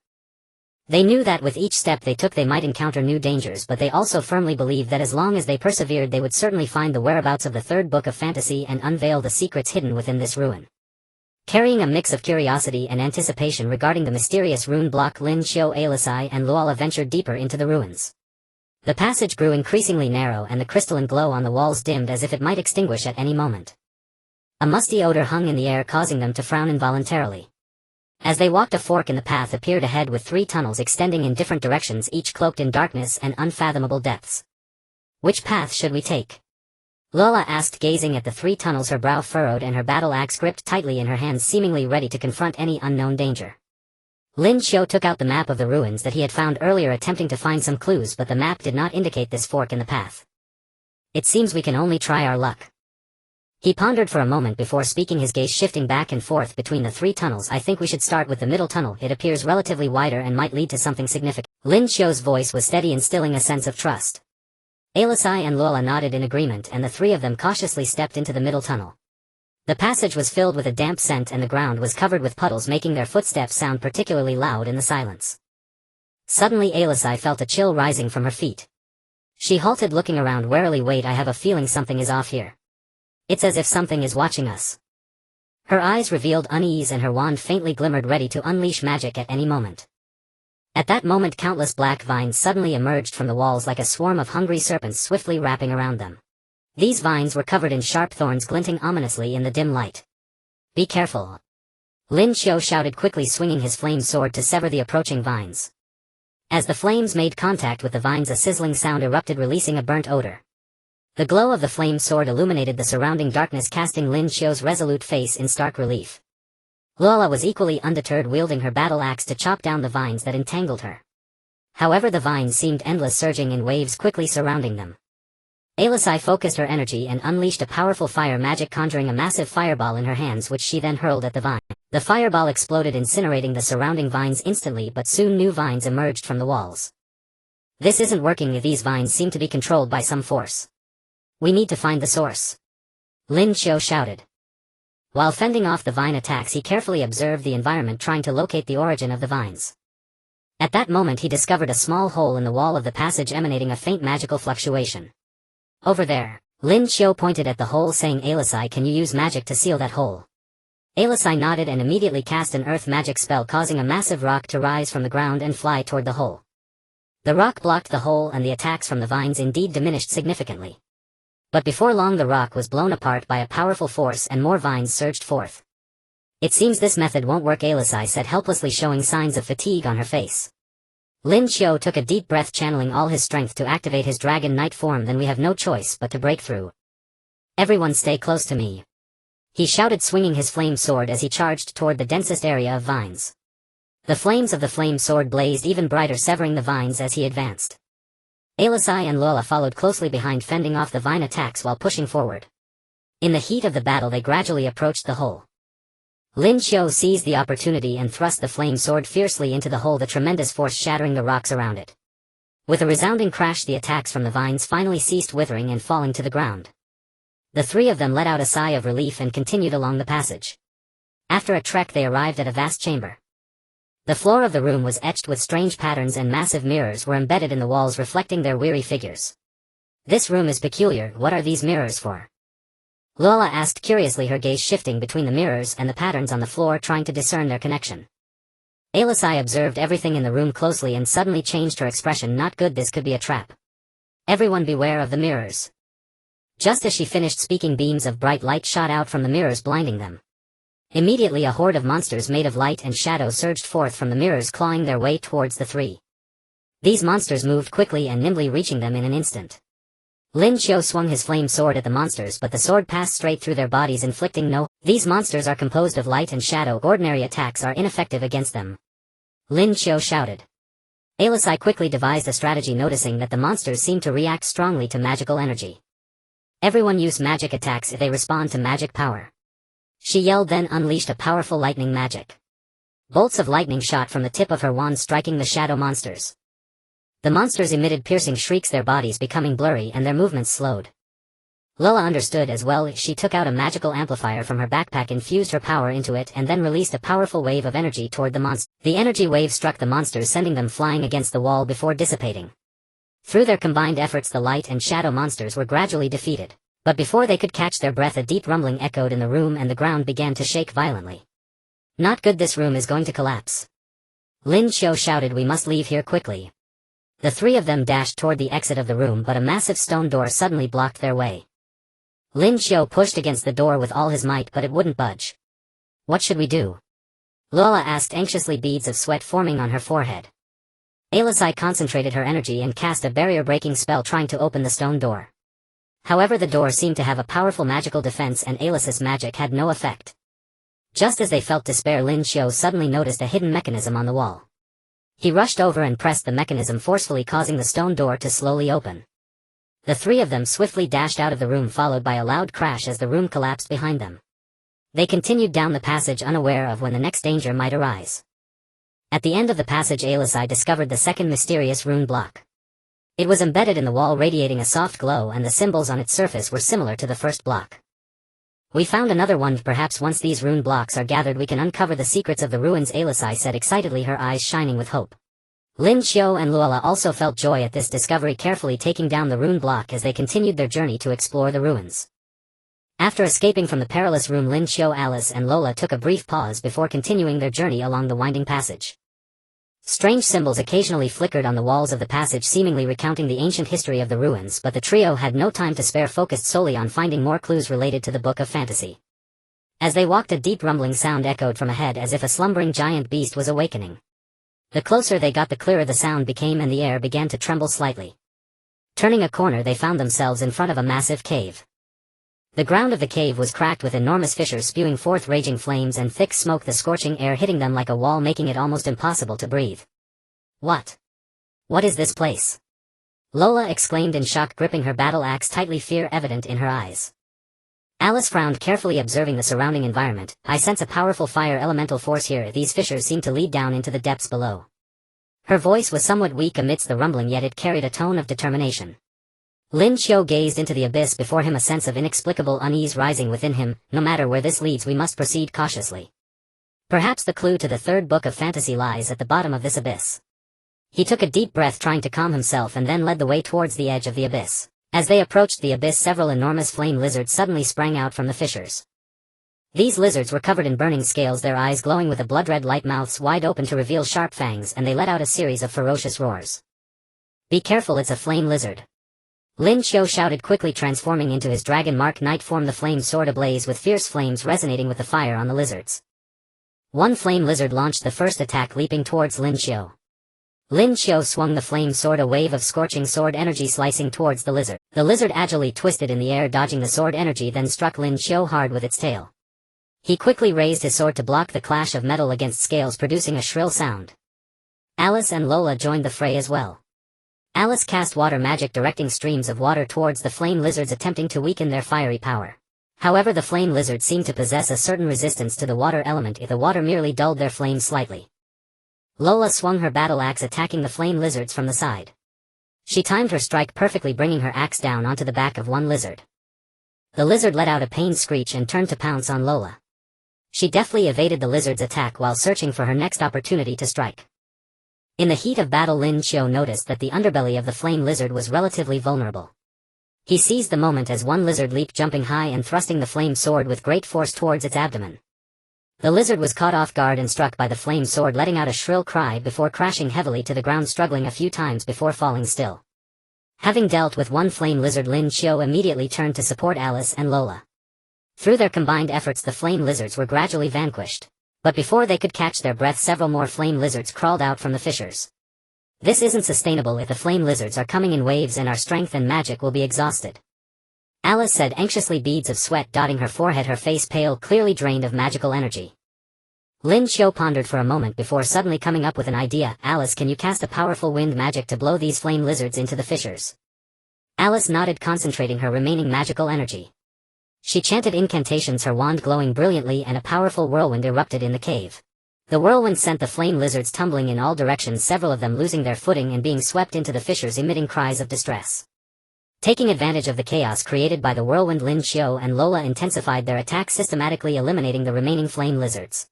They knew that with each step they took they might encounter new dangers, but they also firmly believed that as long as they persevered they would certainly find the whereabouts of the third book of fantasy and unveil the secrets hidden within this ruin. Carrying a mix of curiosity and anticipation regarding the mysterious rune block, Lin Qiu, Alice, and Lola ventured deeper into the ruins. The passage grew increasingly narrow, and the crystalline glow on the walls dimmed as if it might extinguish at any moment. A musty odor hung in the air, causing them to frown involuntarily. As they walked, a fork in the path appeared ahead, with 3 tunnels extending in different directions, each cloaked in darkness and unfathomable depths. Which path should we take? Lola asked, gazing at the 3 tunnels, her brow furrowed and her battle axe gripped tightly in her hands, seemingly ready to confront any unknown danger. Lin Qiu took out the map of the ruins that he had found earlier, attempting to find some clues, but the map did not indicate this fork in the path. It seems we can only try our luck. He pondered for a moment before speaking, his gaze shifting back and forth between the 3 tunnels. I think we should start with the middle tunnel. It appears relatively wider and might lead to something significant. Lin Qiu's voice was steady, instilling a sense of trust. Alice and Lola nodded in agreement, and the 3 of them cautiously stepped into the middle tunnel. The passage was filled with a damp scent and the ground was covered with puddles, making their footsteps sound particularly loud in the silence. Suddenly Alice felt a chill rising from her feet. She halted, looking around warily. Wait, I have a feeling something is off here. It's as if something is watching us. Her eyes revealed unease and her wand faintly glimmered, ready to unleash magic at any moment. At that moment, countless black vines suddenly emerged from the walls like a swarm of hungry serpents, swiftly wrapping around them. These vines were covered in sharp thorns, glinting ominously in the dim light. Be careful! Lin Qiu shouted quickly, swinging his flame sword to sever the approaching vines. As the flames made contact with the vines, a sizzling sound erupted, releasing a burnt odor. The glow of the flame sword illuminated the surrounding darkness, casting Lin Qiu's resolute face in stark relief. Lola was equally undeterred, wielding her battle axe to chop down the vines that entangled her. However, the vines seemed endless, surging in waves quickly surrounding them. Alisai focused her energy and unleashed a powerful fire magic, conjuring a massive fireball in her hands, which she then hurled at the vine. The fireball exploded, incinerating the surrounding vines instantly, but soon new vines emerged from the walls. This isn't working. These vines seem to be controlled by some force. We need to find the source. Lin Qiu shouted. While fending off the vine attacks, he carefully observed the environment, trying to locate the origin of the vines. At that moment he discovered a small hole in the wall of the passage, emanating a faint magical fluctuation. Over there. Lin Qiu pointed at the hole, saying, Alisai, can you use magic to seal that hole? Alisai nodded and immediately cast an earth magic spell, causing a massive rock to rise from the ground and fly toward the hole. The rock blocked the hole, and the attacks from the vines indeed diminished significantly. But before long the rock was blown apart by a powerful force and more vines surged forth. It seems this method won't work, Alisai said helplessly, showing signs of fatigue on her face. Lin Qiu took a deep breath, channeling all his strength to activate his Dragon Knight form. Then we have no choice but to break through. Everyone stay close to me. He shouted, swinging his flame sword as he charged toward the densest area of vines. The flames of the flame sword blazed even brighter, severing the vines as he advanced. Alisai and Lola followed closely behind, fending off the vine attacks while pushing forward. In the heat of the battle they gradually approached the hole. Lin Qiu seized the opportunity and thrust the flame sword fiercely into the hole, the tremendous force shattering the rocks around it. With a resounding crash, the attacks from the vines finally ceased, withering and falling to the ground. The three of them let out a sigh of relief and continued along the passage. After a trek they arrived at a vast chamber. The floor of the room was etched with strange patterns, and massive mirrors were embedded in the walls, reflecting their weary figures. This room is peculiar. What are these mirrors for? Lola asked curiously, her gaze shifting between the mirrors and the patterns on the floor, trying to discern their connection. Alisai observed everything in the room closely and suddenly changed her expression. Not good, this could be a trap. Everyone beware of the mirrors. Just as she finished speaking, beams of bright light shot out from the mirrors, blinding them. Immediately a horde of monsters made of light and shadow surged forth from the mirrors, clawing their way towards the three. These monsters moved quickly and nimbly, reaching them in an instant. Lin Qiu swung his flame sword at the monsters, but the sword passed straight through their bodies, inflicting no. These monsters are composed of light and shadow. Ordinary attacks are ineffective against them. Lin Qiu shouted. Alisai quickly devised a strategy, noticing that the monsters seemed to react strongly to magical energy. Everyone use magic attacks if they respond to magic power. She yelled, then unleashed a powerful lightning magic. Bolts of lightning shot from the tip of her wand, striking the shadow monsters. The monsters emitted piercing shrieks, their bodies becoming blurry and their movements slowed. Lola understood as well. She took out a magical amplifier from her backpack, infused her power into it, and then released a powerful wave of energy toward the monster. The energy wave struck the monsters, sending them flying against the wall before dissipating. Through their combined efforts the light and shadow monsters were gradually defeated. But before they could catch their breath, a deep rumbling echoed in the room and the ground began to shake violently. Not good, this room is going to collapse. Lin Qiu shouted, we must leave here quickly. The three of them dashed toward the exit of the room, but a massive stone door suddenly blocked their way. Lin Qiu pushed against the door with all his might, but it wouldn't budge. What should we do? Lola asked anxiously, beads of sweat forming on her forehead. Alisai concentrated her energy and cast a barrier-breaking spell, trying to open the stone door. However, the door seemed to have a powerful magical defense, and Alisai's magic had no effect. Just as they felt despair, Lin Qiu suddenly noticed a hidden mechanism on the wall. He rushed over and pressed the mechanism forcefully, causing the stone door to slowly open. The three of them swiftly dashed out of the room, followed by a loud crash as the room collapsed behind them. They continued down the passage, unaware of when the next danger might arise. At the end of the passage, Alisai discovered the second mysterious rune block. It was embedded in the wall, radiating a soft glow, and the symbols on its surface were similar to the first block. We found another one. Perhaps once these rune blocks are gathered we can uncover the secrets of the ruins, Alisai said excitedly, her eyes shining with hope. Lin Qiu and Lola also felt joy at this discovery, carefully taking down the rune block as they continued their journey to explore the ruins. After escaping from the perilous room, Lin Qiu, Alice and Lola took a brief pause before continuing their journey along the winding passage. Strange symbols occasionally flickered on the walls of the passage, seemingly recounting the ancient history of the ruins, but the trio had no time to spare, focused solely on finding more clues related to the Book of Fantasy. As they walked, a deep rumbling sound echoed from ahead, as if a slumbering giant beast was awakening. The closer they got, the clearer the sound became, and the air began to tremble slightly. Turning a corner, they found themselves in front of a massive cave. The ground of the cave was cracked with enormous fissures spewing forth raging flames and thick smoke, the scorching air hitting them like a wall, making it almost impossible to breathe. What? What is this place? Lola exclaimed in shock, gripping her battle axe tightly, fear evident in her eyes. Alice frowned, carefully observing the surrounding environment. I sense a powerful fire elemental force here. These fissures seem to lead down into the depths below. Her voice was somewhat weak amidst the rumbling, yet it carried a tone of determination. Lin Qiu gazed into the abyss before him, a sense of inexplicable unease rising within him. No matter where this leads, we must proceed cautiously. Perhaps the clue to the third book of fantasy lies at the bottom of this abyss. He took a deep breath, trying to calm himself, and then led the way towards the edge of the abyss. As they approached the abyss, several enormous flame lizards suddenly sprang out from the fissures. These lizards were covered in burning scales, their eyes glowing with a blood-red light, mouths wide open to reveal sharp fangs, and they let out a series of ferocious roars. Be careful, it's a flame lizard. Lin Qiu shouted, quickly transforming into his Dragonic Knight form, the flame sword ablaze with fierce flames resonating with the fire on the lizards. One flame lizard launched the first attack, leaping towards Lin Qiu. Lin Qiu swung the flame sword, a wave of scorching sword energy slicing towards the lizard. The lizard agilely twisted in the air, dodging the sword energy, then struck Lin Qiu hard with its tail. He quickly raised his sword to block the clash of metal against scales, producing a shrill sound. Alice and Lola joined the fray as well. Alice cast water magic, directing streams of water towards the flame lizards, attempting to weaken their fiery power. However, the flame lizards seemed to possess a certain resistance to the water element, if the water merely dulled their flames slightly. Lola swung her battle axe, attacking the flame lizards from the side. She timed her strike perfectly, bringing her axe down onto the back of one lizard. The lizard let out a pained screech and turned to pounce on Lola. She deftly evaded the lizard's attack while searching for her next opportunity to strike. In the heat of battle, Lin Qiu noticed that the underbelly of the flame lizard was relatively vulnerable. He seized the moment as one lizard leaped, jumping high and thrusting the flame sword with great force towards its abdomen. The lizard was caught off guard and struck by the flame sword, letting out a shrill cry before crashing heavily to the ground, struggling a few times before falling still. Having dealt with one flame lizard, Lin Qiu immediately turned to support Alice and Lola. Through their combined efforts, the flame lizards were gradually vanquished. But before they could catch their breath, several more flame lizards crawled out from the fissures. This isn't sustainable if the flame lizards are coming in waves and our strength and magic will be exhausted. Alice said anxiously, beads of sweat dotting her forehead, her face pale, clearly drained of magical energy. Lin Qiu pondered for a moment before suddenly coming up with an idea. Alice, can you cast a powerful wind magic to blow these flame lizards into the fissures? Alice nodded, concentrating her remaining magical energy. She chanted incantations, her wand glowing brilliantly, and a powerful whirlwind erupted in the cave. The whirlwind sent the flame lizards tumbling in all directions, several of them losing their footing and being swept into the fissures, emitting cries of distress. Taking advantage of the chaos created by the whirlwind, Lin Qiu and Lola intensified their attack, systematically eliminating the remaining flame lizards.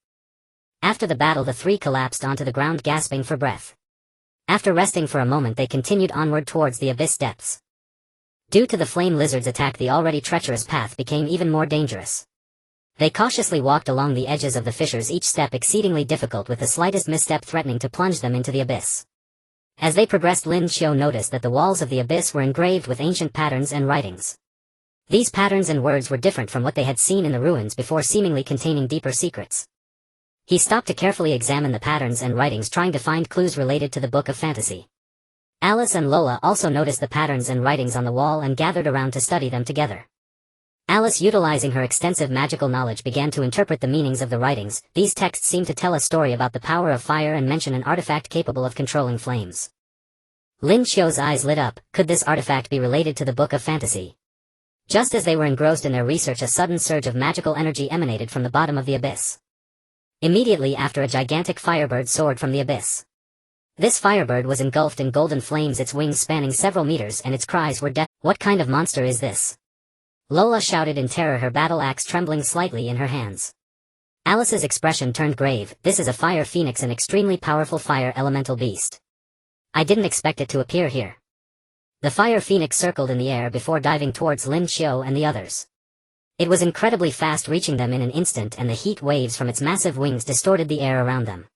After the battle, the three collapsed onto the ground, gasping for breath. After resting for a moment, they continued onward towards the abyss depths. Due to the flame lizard's attack, the already treacherous path became even more dangerous. They cautiously walked along the edges of the fissures, each step exceedingly difficult, with the slightest misstep threatening to plunge them into the abyss. As they progressed, Lin Qiu noticed that the walls of the abyss were engraved with ancient patterns and writings. These patterns and words were different from what they had seen in the ruins before, seemingly containing deeper secrets. He stopped to carefully examine the patterns and writings, trying to find clues related to the book of fantasy. Alice and Lola also noticed the patterns and writings on the wall and gathered around to study them together. Alice, utilizing her extensive magical knowledge, began to interpret the meanings of the writings. These texts seemed to tell a story about the power of fire and mention an artifact capable of controlling flames. Lin Qiu's eyes lit up. Could this artifact be related to the book of fantasy? Just as they were engrossed in their research, a sudden surge of magical energy emanated from the bottom of the abyss. Immediately after, a gigantic firebird soared from the abyss. This firebird was engulfed in golden flames, its wings spanning several meters, and its cries were death. What kind of monster is this? Lola shouted in terror, her battle axe trembling slightly in her hands. Alice's expression turned grave. This is a fire phoenix, an extremely powerful fire elemental beast. I didn't expect it to appear here. The fire phoenix circled in the air before diving towards Lin Qiu and the others. It was incredibly fast, reaching them in an instant, and the heat waves from its massive wings distorted the air around them.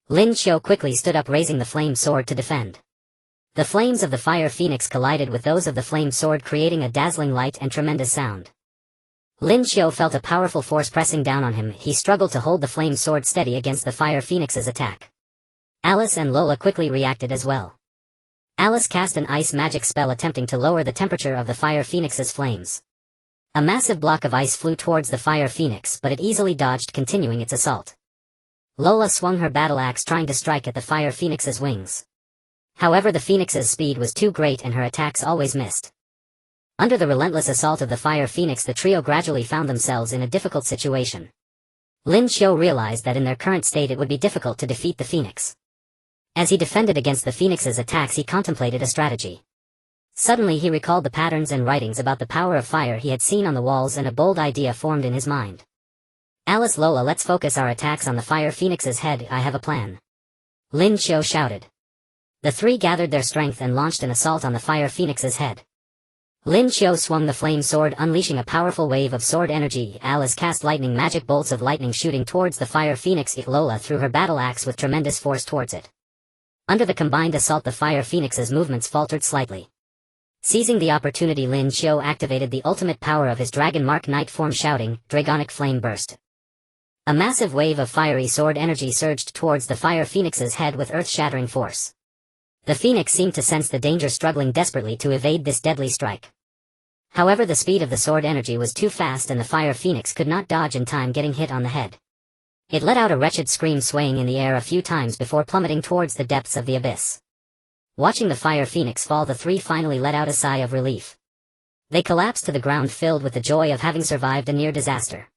Lin Qiu quickly stood up, raising the flame sword to defend. The flames of the fire phoenix collided with those of the flame sword, creating a dazzling light and tremendous sound. Lin Qiu felt a powerful force pressing down on him. He struggled to hold the flame sword steady against the fire phoenix's attack. Alice and Lola quickly reacted as well. Alice cast an ice magic spell attempting to lower the temperature of the Fire Phoenix's flames. A massive block of ice flew towards the Fire Phoenix, but it easily dodged, continuing its assault. Lola swung her battle axe trying to strike at the Fire Phoenix's wings. However, the Phoenix's speed was too great and her attacks always missed. Under the relentless assault of the Fire Phoenix, the trio gradually found themselves in a difficult situation. Lin Qiu realized that in their current state it would be difficult to defeat the Phoenix. As he defended against the Phoenix's attacks, he contemplated a strategy. Suddenly he recalled the patterns and writings about the power of fire he had seen on the walls, and a bold idea formed in his mind. Alice, Lola, let's focus our attacks on the Fire Phoenix's head. I have a plan. Lin Qiu shouted. The three gathered their strength and launched an assault on the Fire Phoenix's head. Lin Qiu swung the flame sword, unleashing a powerful wave of sword energy. Alice cast lightning magic bolts of lightning shooting towards the Fire Phoenix. Lola threw her battle axe with tremendous force towards it. Under the combined assault, the Fire Phoenix's movements faltered slightly. Seizing the opportunity, Lin Qiu activated the ultimate power of his Dragonic Knight form, shouting, Dragonic Flame Burst. A massive wave of fiery sword energy surged towards the Fire Phoenix's head with earth-shattering force. The Phoenix seemed to sense the danger, struggling desperately to evade this deadly strike. However, the speed of the sword energy was too fast and the Fire Phoenix could not dodge in time, getting hit on the head. It let out a wretched scream, swaying in the air a few times before plummeting towards the depths of the abyss. Watching the Fire Phoenix fall, the three finally let out a sigh of relief. They collapsed to the ground, filled with the joy of having survived a near disaster.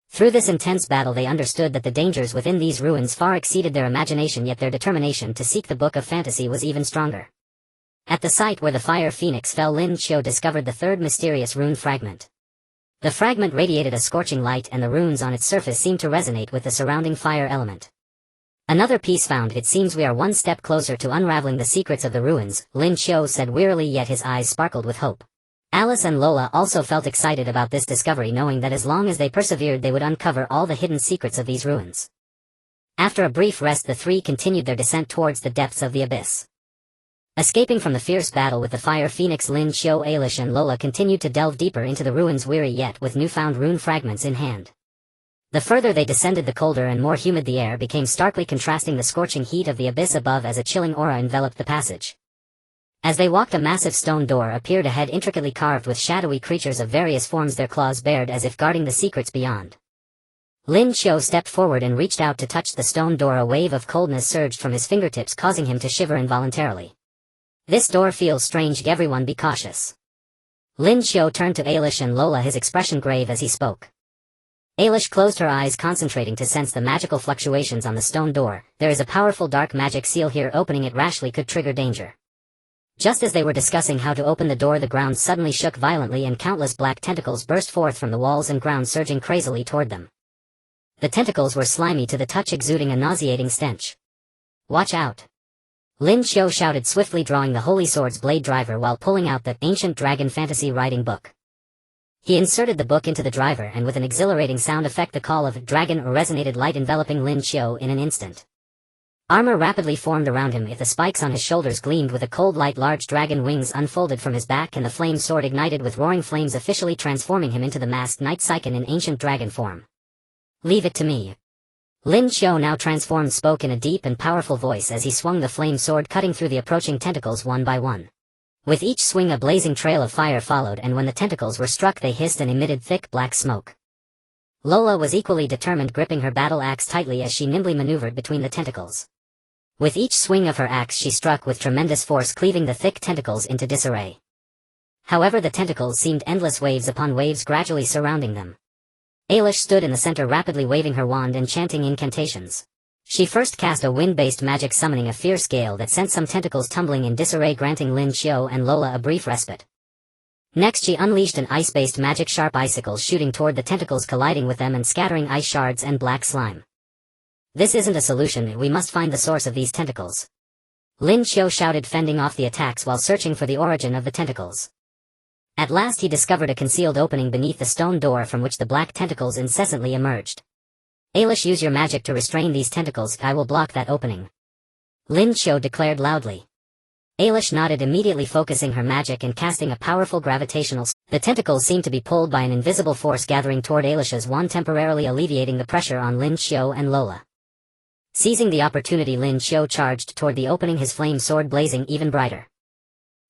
Through this intense battle, they understood that the dangers within these ruins far exceeded their imagination, yet their determination to seek the Book of Fantasy was even stronger. At the site where the Fire Phoenix fell, Lin Qiu discovered the third mysterious rune fragment. The fragment radiated a scorching light, and the runes on its surface seemed to resonate with the surrounding fire element. Another piece found. It seems we are one step closer to unraveling the secrets of the ruins, Lin Qiu said wearily, yet his eyes sparkled with hope. Alice and Lola also felt excited about this discovery, knowing that as long as they persevered they would uncover all the hidden secrets of these ruins. After a brief rest, the three continued their descent towards the depths of the abyss. Escaping from the fierce battle with the Fire Phoenix, Lin Qiu, Alice and Lola continued to delve deeper into the ruins, weary yet with newfound rune fragments in hand. The further they descended, the colder and more humid the air became, starkly contrasting the scorching heat of the abyss above as a chilling aura enveloped the passage. As they walked, a massive stone door appeared ahead, intricately carved with shadowy creatures of various forms, their claws bared as if guarding the secrets beyond. Lin Qiu stepped forward and reached out to touch the stone door. A wave of coldness surged from his fingertips, causing him to shiver involuntarily. This door feels strange, everyone be cautious. Lin Qiu turned to Alice and Lola, his expression grave as he spoke. Alice closed her eyes, concentrating to sense the magical fluctuations on the stone door. There is a powerful dark magic seal here. Opening it rashly could trigger danger. Just as they were discussing how to open the door, the ground suddenly shook violently and countless black tentacles burst forth from the walls and ground, surging crazily toward them. The tentacles were slimy to the touch, exuding a nauseating stench. Watch out! Lin Qiu shouted, swiftly drawing the Holy Sword's blade driver while pulling out the ancient dragon fantasy writing book. He inserted the book into the driver, and with an exhilarating sound effect, the call of dragon resonated, light enveloping Lin Qiu in an instant. Armor rapidly formed around him. The spikes on his shoulders gleamed with a cold light. Large dragon wings unfolded from his back, and the flame sword ignited with roaring flames, officially transforming him into the masked knight Saiken in ancient dragon form. Leave it to me. Lin Qiu, now transformed, spoke in a deep and powerful voice as he swung the flame sword, cutting through the approaching tentacles one by one. With each swing a blazing trail of fire followed, and when the tentacles were struck they hissed and emitted thick black smoke. Lola was equally determined, gripping her battle axe tightly as she nimbly maneuvered between the tentacles. With each swing of her axe she struck with tremendous force, cleaving the thick tentacles into disarray. However, the tentacles seemed endless, waves upon waves gradually surrounding them. Alice stood in the center, rapidly waving her wand and chanting incantations. She first cast a wind-based magic, summoning a fierce gale that sent some tentacles tumbling in disarray, granting Lin Qiu and Lola a brief respite. Next she unleashed an ice-based magic, sharp icicles shooting toward the tentacles, colliding with them and scattering ice shards and black slime. This isn't a solution, we must find the source of these tentacles. Lin Qiu shouted, fending off the attacks while searching for the origin of the tentacles. At last he discovered a concealed opening beneath the stone door from which the black tentacles incessantly emerged. Alice, use your magic to restrain these tentacles, I will block that opening. Lin Qiu declared loudly. Alice nodded, immediately focusing her magic and casting a powerful gravitational. The tentacles seemed to be pulled by an invisible force gathering toward Alice's wand, temporarily alleviating the pressure on Lin Qiu and Lola. Seizing the opportunity, Lin Qiu charged toward the opening, his flame sword blazing even brighter.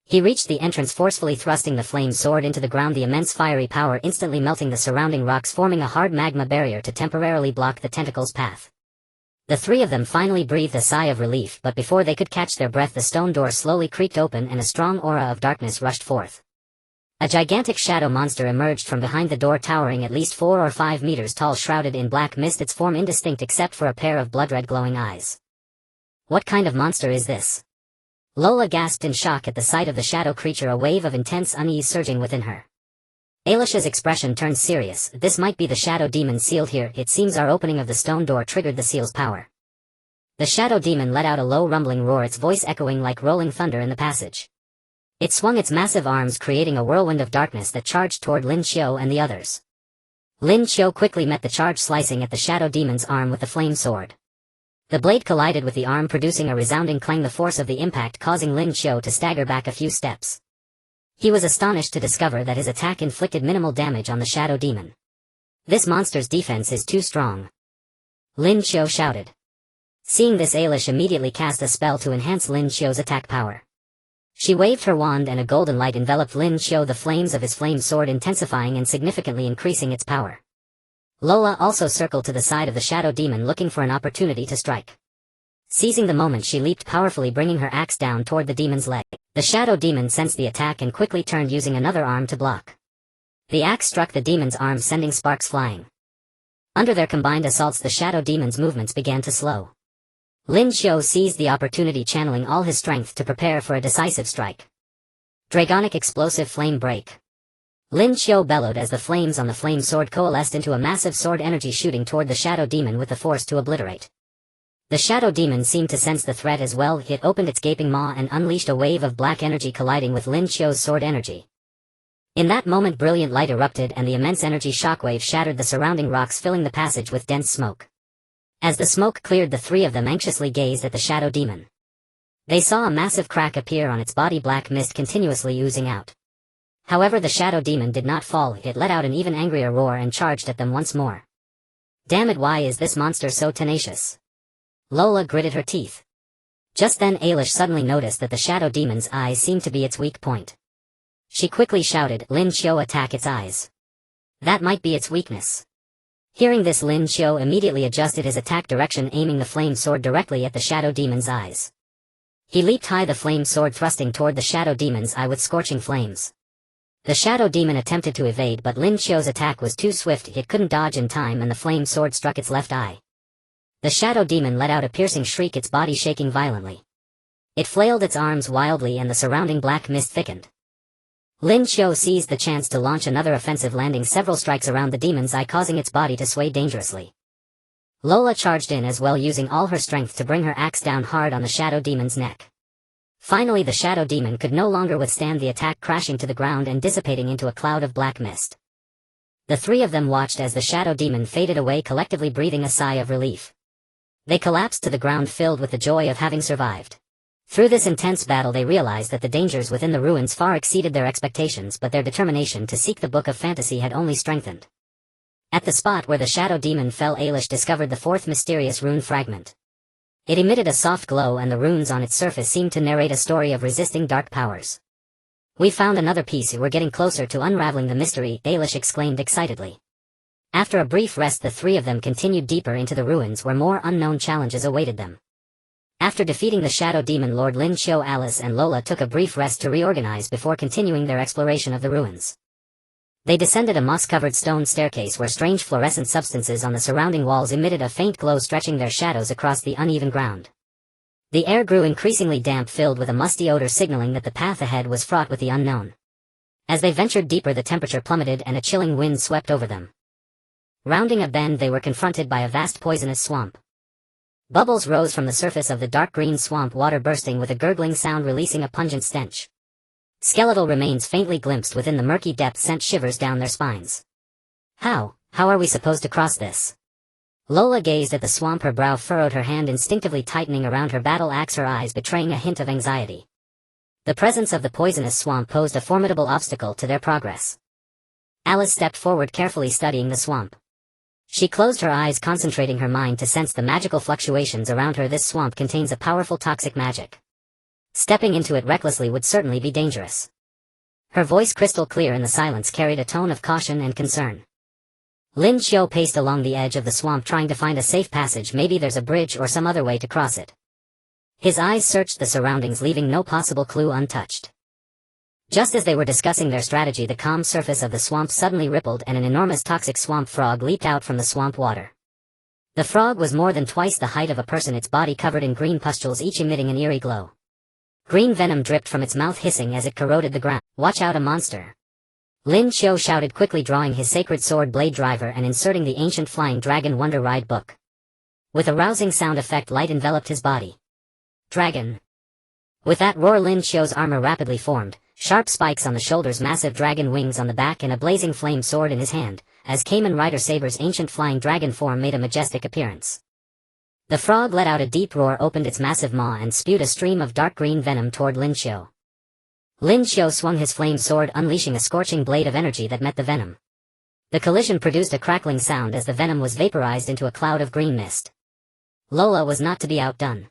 He reached the entrance, forcefully thrusting the flame sword into the ground, the immense fiery power instantly melting the surrounding rocks, forming a hard magma barrier to temporarily block the tentacle's path. The three of them finally breathed a sigh of relief, but before they could catch their breath, the stone door slowly creaked open and a strong aura of darkness rushed forth. A gigantic shadow monster emerged from behind the door, towering at least 4 or 5 meters tall, shrouded in black mist, its form indistinct except for a pair of blood-red glowing eyes. What kind of monster is this? Lola gasped in shock at the sight of the shadow creature, a wave of intense unease surging within her. Ailish's expression turned serious. This might be the shadow demon sealed here. It seems our opening of the stone door triggered the seal's power. The shadow demon let out a low rumbling roar, its voice echoing like rolling thunder in the passage. It swung its massive arms, creating a whirlwind of darkness that charged toward Lin Qiu and the others. Lin Qiu quickly met the charge, slicing at the shadow demon's arm with the flame sword. The blade collided with the arm, producing a resounding clang, the force of the impact causing Lin Qiu to stagger back a few steps. He was astonished to discover that his attack inflicted minimal damage on the shadow demon. This monster's defense is too strong, Lin Qiu shouted. Seeing this, Ailish immediately cast a spell to enhance Lin Qiu's attack power. She waved her wand and a golden light enveloped Lin Qiu, the flames of his flame sword intensifying and significantly increasing its power. Lola also circled to the side of the shadow demon, looking for an opportunity to strike. Seizing the moment, she leaped powerfully, bringing her axe down toward the demon's leg. The shadow demon sensed the attack and quickly turned, using another arm to block. The axe struck the demon's arm, sending sparks flying. Under their combined assaults, the shadow demon's movements began to slow. Lin Qiu seized the opportunity, channeling all his strength to prepare for a decisive strike. Dragonic Explosive Flame Break. Lin Qiu bellowed as the flames on the flame sword coalesced into a massive sword energy, shooting toward the shadow demon with the force to obliterate. The shadow demon seemed to sense the threat as well. It opened its gaping maw and unleashed a wave of black energy, colliding with Lin Qiu's sword energy. In that moment, brilliant light erupted and the immense energy shockwave shattered the surrounding rocks, filling the passage with dense smoke. As the smoke cleared, the three of them anxiously gazed at the shadow demon. They saw a massive crack appear on its body, black mist continuously oozing out. However, the shadow demon did not fall. It let out an even angrier roar and charged at them once more. Damn it, why is this monster so tenacious? Lola gritted her teeth. Just then, Ailish suddenly noticed that the shadow demon's eyes seemed to be its weak point. She quickly shouted, "Lin Qiu, attack its eyes. That might be its weakness." Hearing this, Lin Qiu immediately adjusted his attack direction, aiming the flame sword directly at the shadow demon's eyes. He leaped high, the flame sword thrusting toward the shadow demon's eye with scorching flames. The shadow demon attempted to evade, but Lin Qiu's attack was too swift. It couldn't dodge in time and the flame sword struck its left eye. The shadow demon let out a piercing shriek, its body shaking violently. It flailed its arms wildly and the surrounding black mist thickened. Lin Qiu seized the chance to launch another offensive, landing several strikes around the demon's eye, causing its body to sway dangerously. Lola charged in as well, using all her strength to bring her axe down hard on the shadow demon's neck. Finally, the shadow demon could no longer withstand the attack, crashing to the ground and dissipating into a cloud of black mist. The three of them watched as the shadow demon faded away, collectively breathing a sigh of relief. They collapsed to the ground, filled with the joy of having survived. Through this intense battle, they realized that the dangers within the ruins far exceeded their expectations, but their determination to seek the Book of Fantasy had only strengthened. At the spot where the shadow demon fell, Ailish discovered the fourth mysterious rune fragment. It emitted a soft glow and the runes on its surface seemed to narrate a story of resisting dark powers. "We found another piece, we're getting closer to unraveling the mystery," Ailish exclaimed excitedly. After a brief rest, the three of them continued deeper into the ruins, where more unknown challenges awaited them. After defeating the shadow demon Lord, Lin Qiu, Alice and Lola took a brief rest to reorganize before continuing their exploration of the ruins. They descended a moss-covered stone staircase where strange fluorescent substances on the surrounding walls emitted a faint glow, stretching their shadows across the uneven ground. The air grew increasingly damp, filled with a musty odor, signaling that the path ahead was fraught with the unknown. As they ventured deeper, the temperature plummeted and a chilling wind swept over them. Rounding a bend, they were confronted by a vast poisonous swamp. Bubbles rose from the surface of the dark green swamp water, bursting with a gurgling sound, releasing a pungent stench. Skeletal remains faintly glimpsed within the murky depths sent shivers down their spines. How are we supposed to cross this? Lola gazed at the swamp, her brow furrowed, her hand instinctively tightening around her battle axe, her eyes betraying a hint of anxiety. The presence of the poisonous swamp posed a formidable obstacle to their progress. Alice stepped forward, carefully studying the swamp. She closed her eyes, concentrating her mind to sense the magical fluctuations around her. This swamp contains a powerful toxic magic. Stepping into it recklessly would certainly be dangerous. Her voice, crystal clear in the silence, carried a tone of caution and concern. Lin Qiu paced along the edge of the swamp, trying to find a safe passage. Maybe there's a bridge or some other way to cross it. His eyes searched the surroundings, leaving no possible clue untouched. Just as they were discussing their strategy, the calm surface of the swamp suddenly rippled and an enormous toxic swamp frog leaped out from the swamp water. The frog was more than twice the height of a person, its body covered in green pustules, each emitting an eerie glow. Green venom dripped from its mouth, hissing as it corroded the ground. "Watch out, a monster!" Lin Qiu shouted, quickly drawing his sacred sword blade driver and inserting the ancient flying dragon Wonder Ride book. With a rousing sound effect, light enveloped his body. Dragon! With that roar, Lin Qiu's armor rapidly formed, sharp spikes on the shoulders, massive dragon wings on the back, and a blazing flame sword in his hand, as Kamen Rider Saber's ancient flying dragon form made a majestic appearance. The frog let out a deep roar, opened its massive maw, and spewed a stream of dark green venom toward Lin Qiu. Lin Qiu swung his flame sword, unleashing a scorching blade of energy that met the venom. The collision produced a crackling sound as the venom was vaporized into a cloud of green mist. Lola was not to be outdone.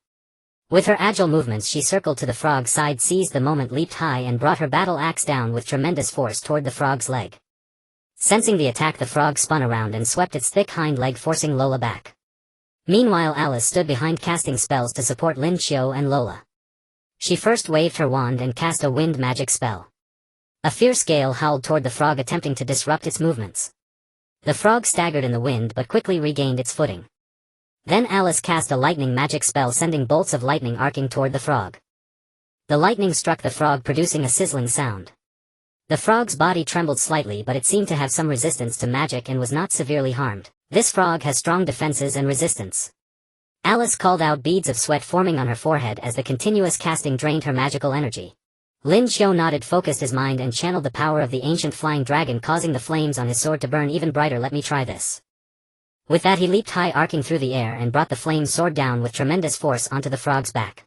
With her agile movements, she circled to the frog's side, seized the moment, leaped high, and brought her battle axe down with tremendous force toward the frog's leg. Sensing the attack, the frog spun around and swept its thick hind leg, forcing Lola back. Meanwhile, Alice stood behind, casting spells to support Lin Qiu and Lola. She first waved her wand and cast a wind magic spell. A fierce gale howled toward the frog, attempting to disrupt its movements. The frog staggered in the wind but quickly regained its footing. Then Alice cast a lightning magic spell, sending bolts of lightning arcing toward the frog. The lightning struck the frog, producing a sizzling sound. The frog's body trembled slightly, but it seemed to have some resistance to magic and was not severely harmed. This frog has strong defenses and resistance. Alice called out, beads of sweat forming on her forehead as the continuous casting drained her magical energy. Lin Qiu nodded, focused his mind, and channeled the power of the ancient flying dragon, causing the flames on his sword to burn even brighter. "Let me try this." With that, he leaped high, arcing through the air, and brought the flame sword down with tremendous force onto the frog's back.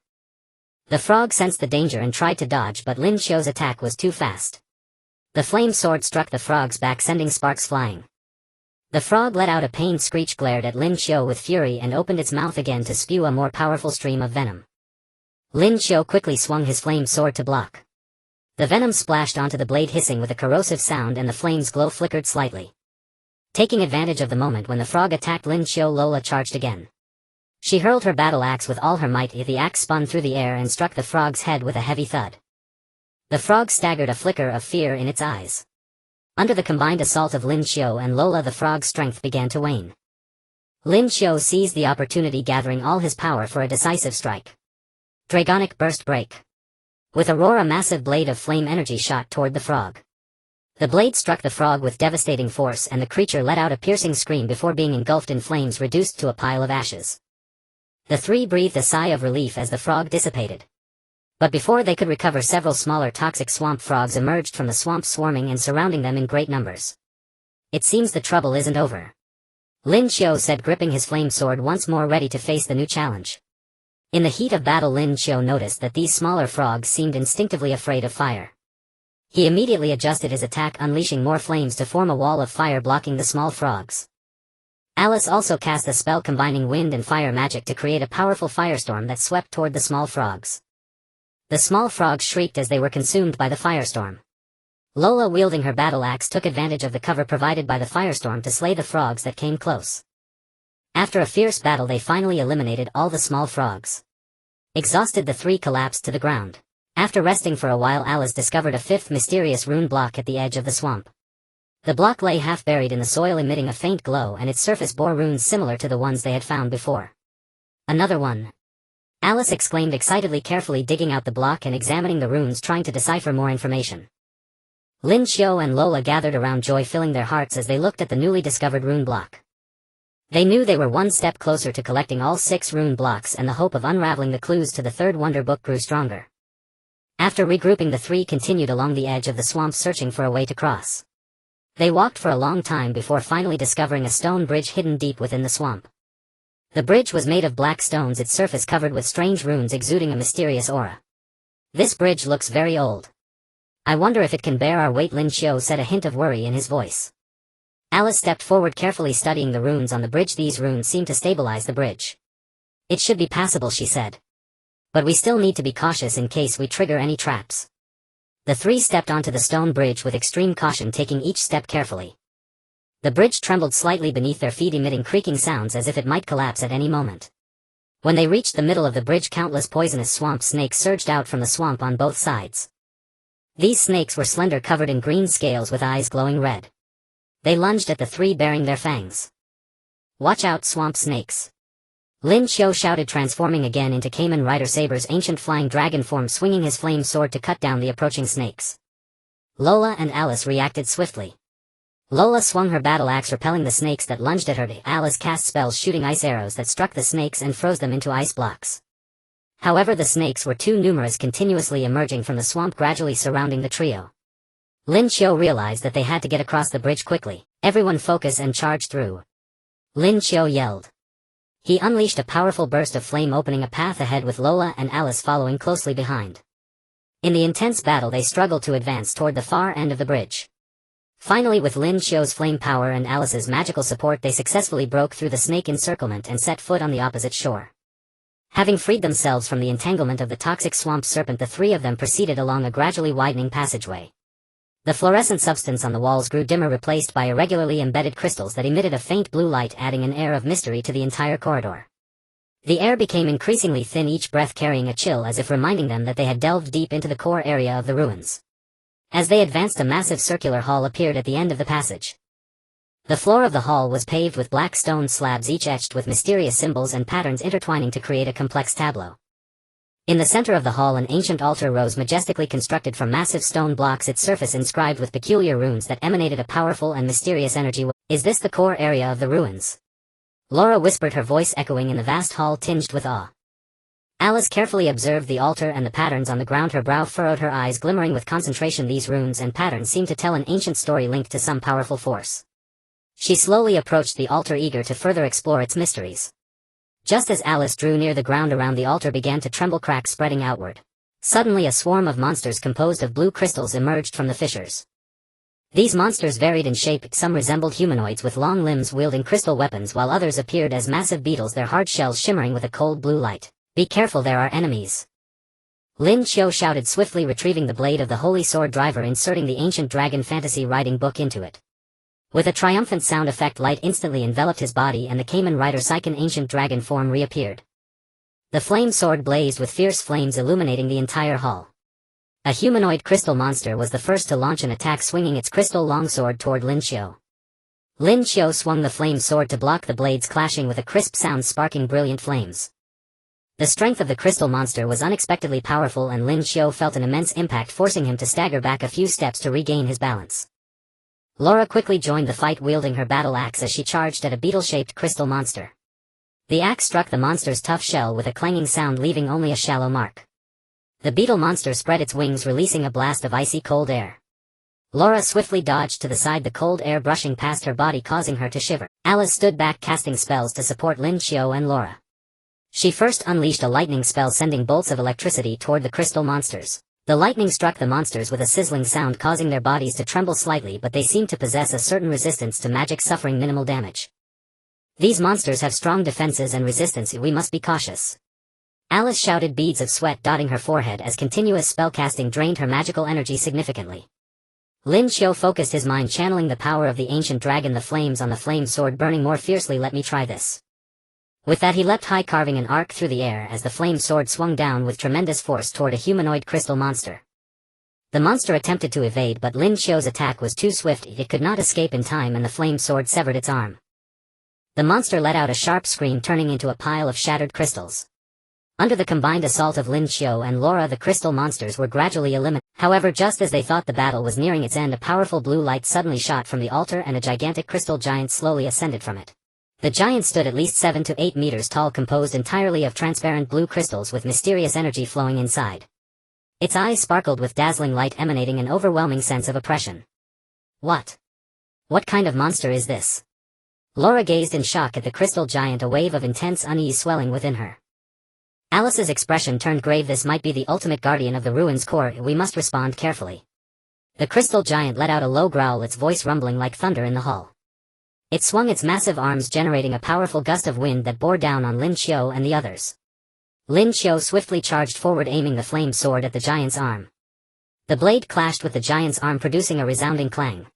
The frog sensed the danger and tried to dodge, but Lin Qiu's attack was too fast. The flame sword struck the frog's back, sending sparks flying. The frog let out a pained screech, glared at Lin Qiu with fury, and opened its mouth again to spew a more powerful stream of venom. Lin Qiu quickly swung his flame sword to block. The venom splashed onto the blade, hissing with a corrosive sound, and the flame's glow flickered slightly. Taking advantage of the moment when the frog attacked Lin Qiu, Lola charged again. She hurled her battle axe with all her might. The axe spun through the air and struck the frog's head with a heavy thud. The frog staggered, a flicker of fear in its eyes. Under the combined assault of Lin Qiu and Lola, the frog's strength began to wane. Lin Qiu seized the opportunity, gathering all his power for a decisive strike. Dragonic Burst Break. With a roar, a massive blade of flame energy shot toward the frog. The blade struck the frog with devastating force, and the creature let out a piercing scream before being engulfed in flames, reduced to a pile of ashes. The three breathed a sigh of relief as the frog dissipated. But before they could recover, several smaller toxic swamp frogs emerged from the swamp, swarming and surrounding them in great numbers. "It seems the trouble isn't over," Lin Qiu said, gripping his flame sword once more, ready to face the new challenge. In the heat of battle, Lin Qiu noticed that these smaller frogs seemed instinctively afraid of fire. He immediately adjusted his attack, unleashing more flames to form a wall of fire blocking the small frogs. Alice also cast a spell combining wind and fire magic to create a powerful firestorm that swept toward the small frogs. The small frogs shrieked as they were consumed by the firestorm. Lola, wielding her battle axe, took advantage of the cover provided by the firestorm to slay the frogs that came close. After a fierce battle, they finally eliminated all the small frogs. Exhausted, the three collapsed to the ground. After resting for a while, Alice discovered a fifth mysterious rune block at the edge of the swamp. The block lay half buried in the soil, emitting a faint glow, and its surface bore runes similar to the ones they had found before. "Another one!" Alice exclaimed excitedly, carefully digging out the block and examining the runes, trying to decipher more information. Lin Qiu and Lola gathered around, joy filling their hearts as they looked at the newly discovered rune block. They knew they were one step closer to collecting all 6 rune blocks, and the hope of unraveling the clues to the third wonder book grew stronger. After regrouping, the three continued along the edge of the swamp, searching for a way to cross. They walked for a long time before finally discovering a stone bridge hidden deep within the swamp. The bridge was made of black stones, its surface covered with strange runes exuding a mysterious aura. "This bridge looks very old. I wonder if it can bear our weight," Lin Qiu said, a hint of worry in his voice. Alice stepped forward, carefully studying the runes on the bridge. These runes seem to stabilize the bridge. It should be passable, she said. But we still need to be cautious in case we trigger any traps. The three stepped onto the stone bridge with extreme caution, taking each step carefully. The bridge trembled slightly beneath their feet, emitting creaking sounds as if it might collapse at any moment. When they reached the middle of the bridge, countless poisonous swamp snakes surged out from the swamp on both sides. These snakes were slender, covered in green scales with eyes glowing red. They lunged at the three, baring their fangs. "Watch out, swamp snakes!" Lin Qiu shouted, transforming again into Kamen Rider Saber's ancient flying dragon form, swinging his flame sword to cut down the approaching snakes. Lola and Alice reacted swiftly. Lola swung her battle axe, repelling the snakes that lunged at her. Alice cast spells, shooting ice arrows that struck the snakes and froze them into ice blocks. However, the snakes were too numerous, continuously emerging from the swamp, gradually surrounding the trio. Lin Qiu realized that they had to get across the bridge quickly. "Everyone focus and charge through!" Lin Qiu yelled. He unleashed a powerful burst of flame, opening a path ahead with Lola and Alice following closely behind. In the intense battle, they struggled to advance toward the far end of the bridge. Finally, with Lin Qiu's flame power and Alice's magical support, they successfully broke through the snake encirclement and set foot on the opposite shore. Having freed themselves from the entanglement of the toxic swamp serpent, the three of them proceeded along a gradually widening passageway. The fluorescent substance on the walls grew dimmer, replaced by irregularly embedded crystals that emitted a faint blue light, adding an air of mystery to the entire corridor. The air became increasingly thin, each breath carrying a chill, as if reminding them that they had delved deep into the core area of the ruins. As they advanced, a massive circular hall appeared at the end of the passage. The floor of the hall was paved with black stone slabs, each etched with mysterious symbols and patterns intertwining to create a complex tableau. In the center of the hall, an ancient altar rose, majestically constructed from massive stone blocks, its surface inscribed with peculiar runes that emanated a powerful and mysterious energy. "Is this the core area of the ruins?" Laura whispered, her voice echoing in the vast hall, tinged with awe. Alice carefully observed the altar and the patterns on the ground, her brow furrowed, her eyes glimmering with concentration. These runes and patterns seemed to tell an ancient story linked to some powerful force. She slowly approached the altar, eager to further explore its mysteries. Just as Alice drew near, the ground around the altar began to tremble, cracks spreading outward. Suddenly, a swarm of monsters composed of blue crystals emerged from the fissures. These monsters varied in shape. Some resembled humanoids with long limbs wielding crystal weapons, while others appeared as massive beetles, their hard shells shimmering with a cold blue light. "Be careful, there are enemies!" Lin Qiu shouted, swiftly retrieving the blade of the holy sword driver, inserting the ancient dragon fantasy writing book into it. With a triumphant sound effect, light instantly enveloped his body, and the Kamen Rider Seiken ancient dragon form reappeared. The flame sword blazed with fierce flames, illuminating the entire hall. A humanoid crystal monster was the first to launch an attack, swinging its crystal longsword toward Lin Qiu. Lin Qiu swung the flame sword to block the blades, clashing with a crisp sound, sparking brilliant flames. The strength of the crystal monster was unexpectedly powerful, and Lin Qiu felt an immense impact, forcing him to stagger back a few steps to regain his balance. Laura quickly joined the fight, wielding her battle axe as she charged at a beetle-shaped crystal monster. The axe struck the monster's tough shell with a clanging sound, leaving only a shallow mark. The beetle monster spread its wings, releasing a blast of icy cold air. Laura swiftly dodged to the side, the cold air brushing past her body, causing her to shiver. Alice stood back, casting spells to support Lin Qiu and Laura. She first unleashed a lightning spell, sending bolts of electricity toward the crystal monsters. The lightning struck the monsters with a sizzling sound, causing their bodies to tremble slightly, but they seemed to possess a certain resistance to magic, suffering minimal damage. "These monsters have strong defenses and resistance, we must be cautious." Alice shouted, beads of sweat dotting her forehead as continuous spellcasting drained her magical energy significantly. Lin Qiu focused his mind, channeling the power of the ancient dragon, the flames on the flame sword burning more fiercely. "Let me try this." With that, he leapt high, carving an arc through the air as the flame sword swung down with tremendous force toward a humanoid crystal monster. The monster attempted to evade, but Lin Qiu's attack was too swift, it could not escape in time, and the flame sword severed its arm. The monster let out a sharp scream, turning into a pile of shattered crystals. Under the combined assault of Lin Qiu and Laura, the crystal monsters were gradually eliminated. However, just as they thought the battle was nearing its end, a powerful blue light suddenly shot from the altar, and a gigantic crystal giant slowly ascended from it. The giant stood at least 7 to 8 meters tall, composed entirely of transparent blue crystals with mysterious energy flowing inside. Its eyes sparkled with dazzling light, emanating an overwhelming sense of oppression. What kind of monster is this?" Laura gazed in shock at the crystal giant, a wave of intense unease swelling within her. Alice's expression turned grave. "This might be the ultimate guardian of the ruins core, we must respond carefully." The crystal giant let out a low growl, its voice rumbling like thunder in the hall. It swung its massive arms, generating a powerful gust of wind that bore down on Lin Qiu and the others. Lin Qiu swiftly charged forward, aiming the flame sword at the giant's arm. The blade clashed with the giant's arm, producing a resounding clang.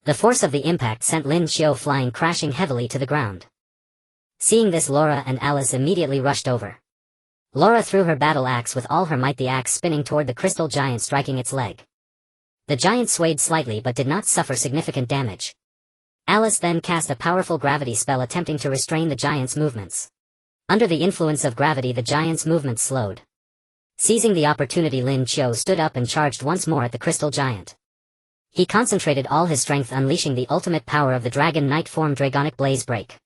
The force of the impact sent Lin Qiu flying, crashing heavily to the ground. Seeing this, Laura and Alice immediately rushed over. Laura threw her battle axe with all her might, the axe spinning toward the crystal giant, striking its leg. The giant swayed slightly but did not suffer significant damage. Alice then cast a powerful gravity spell, attempting to restrain the giant's movements. Under the influence of gravity, the giant's movements slowed. Seizing the opportunity, Lin Qiu stood up and charged once more at the crystal giant. He concentrated all his strength, unleashing the ultimate power of the Dragon Knight form, Dragonic Blaze Break.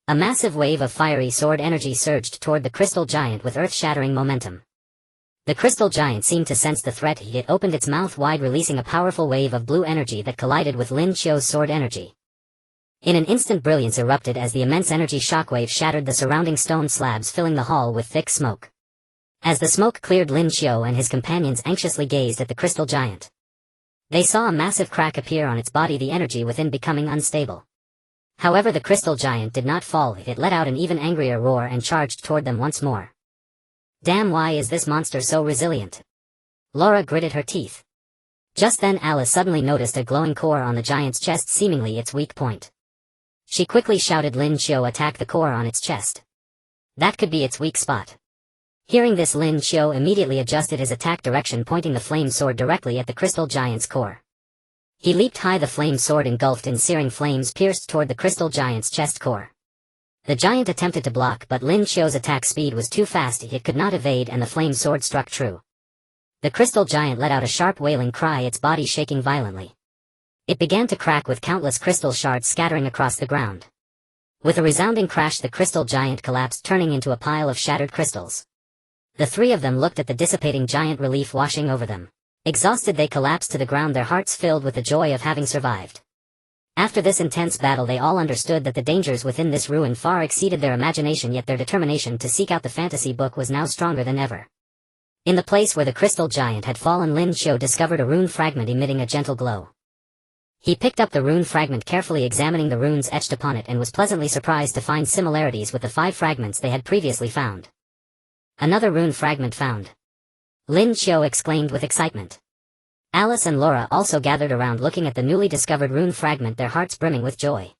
A massive wave of fiery sword energy surged toward the crystal giant with earth-shattering momentum. The crystal giant seemed to sense the threat. It opened its mouth wide, releasing a powerful wave of blue energy that collided with Lin Qiu's sword energy. In an instant, brilliance erupted as the immense energy shockwave shattered the surrounding stone slabs, filling the hall with thick smoke. As the smoke cleared, Lin Qiu and his companions anxiously gazed at the crystal giant. They saw a massive crack appear on its body, the energy within becoming unstable. However, the crystal giant did not fall. It let out an even angrier roar and charged toward them once more. Damn, why is this monster so resilient? Laura gritted her teeth. Just then, Alice suddenly noticed a glowing core on the giant's chest, seemingly its weak point. She quickly shouted, "Lin Qiu, attack the core on its chest. That could be its weak spot." Hearing this, Lin Qiu immediately adjusted his attack direction, pointing the flame sword directly at the crystal giant's core. He leaped high, the flame sword engulfed in searing flames pierced toward the crystal giant's chest core. The giant attempted to block, but Lin Qiu's attack speed was too fast. It could not evade, and the flame sword struck true. The crystal giant let out a sharp wailing cry, its body shaking violently. It began to crack, with countless crystal shards scattering across the ground. With a resounding crash, the crystal giant collapsed, turning into a pile of shattered crystals. The three of them looked at the dissipating giant, relief washing over them. Exhausted, they collapsed to the ground, their hearts filled with the joy of having survived. After this intense battle, they all understood that the dangers within this ruin far exceeded their imagination, yet their determination to seek out the fantasy book was now stronger than ever. In the place where the crystal giant had fallen, Lin Qiu discovered a rune fragment emitting a gentle glow. He picked up the rune fragment, carefully examining the runes etched upon it, and was pleasantly surprised to find similarities with the 5 fragments they had previously found. Another rune fragment found! Lin Qiu exclaimed with excitement. Alice and Laura also gathered around, looking at the newly discovered rune fragment, their hearts brimming with joy.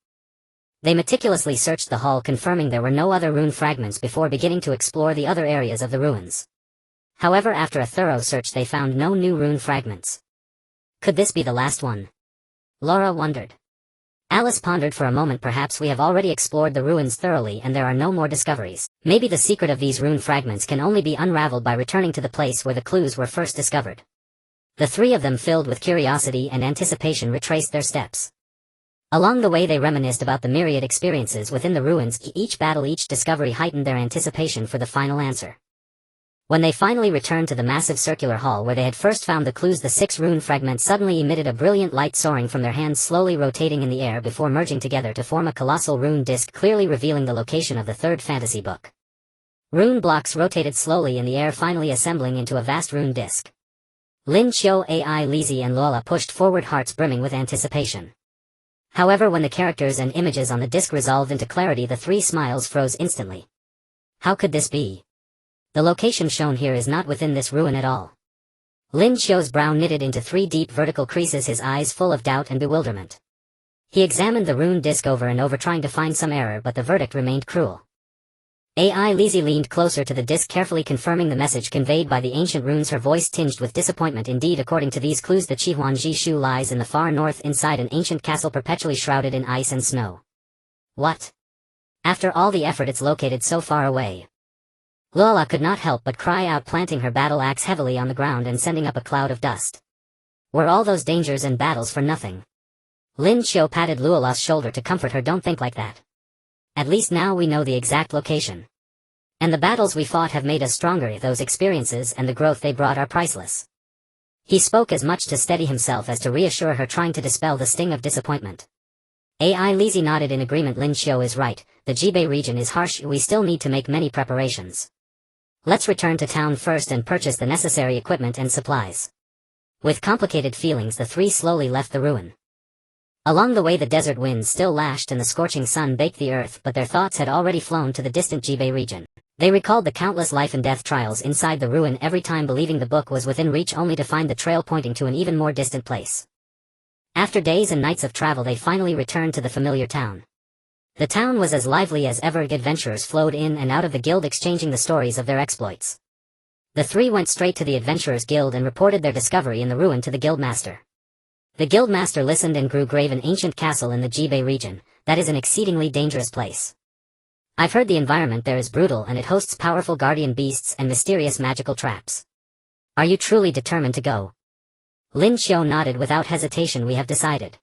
They meticulously searched the hall, confirming there were no other rune fragments before beginning to explore the other areas of the ruins. However, after a thorough search, they found no new rune fragments. Could this be the last one? Laura wondered. Alice pondered for a moment. Perhaps we have already explored the ruins thoroughly and there are no more discoveries. Maybe the secret of these rune fragments can only be unraveled by returning to the place where the clues were first discovered. The three of them, filled with curiosity and anticipation, retraced their steps. Along the way, they reminisced about the myriad experiences within the ruins. Each battle, each discovery heightened their anticipation for the final answer. When they finally returned to the massive circular hall where they had first found the clues, the 6 rune fragments suddenly emitted a brilliant light, soaring from their hands, slowly rotating in the air before merging together to form a colossal rune disc, clearly revealing the location of the 3rd fantasy book. Rune blocks rotated slowly in the air, finally assembling into a vast rune disc. Lin Qiu, Ai Lizzie and Lola pushed forward, hearts brimming with anticipation. However, when the characters and images on the disc resolved into clarity, the 3 smiles froze instantly. How could this be? The location shown here is not within this ruin at all. Lin Qiu's brow knitted into 3 deep vertical creases, his eyes full of doubt and bewilderment. He examined the rune disc over and over, trying to find some error, but the verdict remained cruel. Ai Lizzie leaned closer to the disc, carefully confirming the message conveyed by the ancient runes, her voice tinged with disappointment. Indeed, according to these clues, the Qihuanji Shu lies in the far north, inside an ancient castle perpetually shrouded in ice and snow. What? After all the effort, it's located so far away. Lola could not help but cry out, planting her battle axe heavily on the ground and sending up a cloud of dust. Were all those dangers and battles for nothing? Lin Qiu patted Lola's shoulder to comfort her. Don't think like that. At least now we know the exact location. And the battles we fought have made us stronger. Those experiences and the growth they brought are priceless. He spoke as much to steady himself as to reassure her, trying to dispel the sting of disappointment. Ai Lizzie nodded in agreement. Lin Qiu is right. The Jibei region is harsh. We still need to make many preparations. Let's return to town first and purchase the necessary equipment and supplies. With complicated feelings, the 3 slowly left the ruin. Along the way the desert winds still lashed and the scorching sun baked the earth, but their thoughts had already flown to the distant Jibei region. They recalled the countless life and death trials inside the ruin, every time believing the book was within reach only to find the trail pointing to an even more distant place. After days and nights of travel they finally returned to the familiar town. The town was as lively as ever. Adventurers flowed in and out of the guild exchanging the stories of their exploits. The three went straight to the Adventurers Guild and reported their discovery in the ruin to the guildmaster. The guildmaster listened and grew grave. An ancient castle in the Jibei region, that is an exceedingly dangerous place. I've heard the environment there is brutal and it hosts powerful guardian beasts and mysterious magical traps. Are you truly determined to go? Lin Qiu nodded without hesitation. We have decided.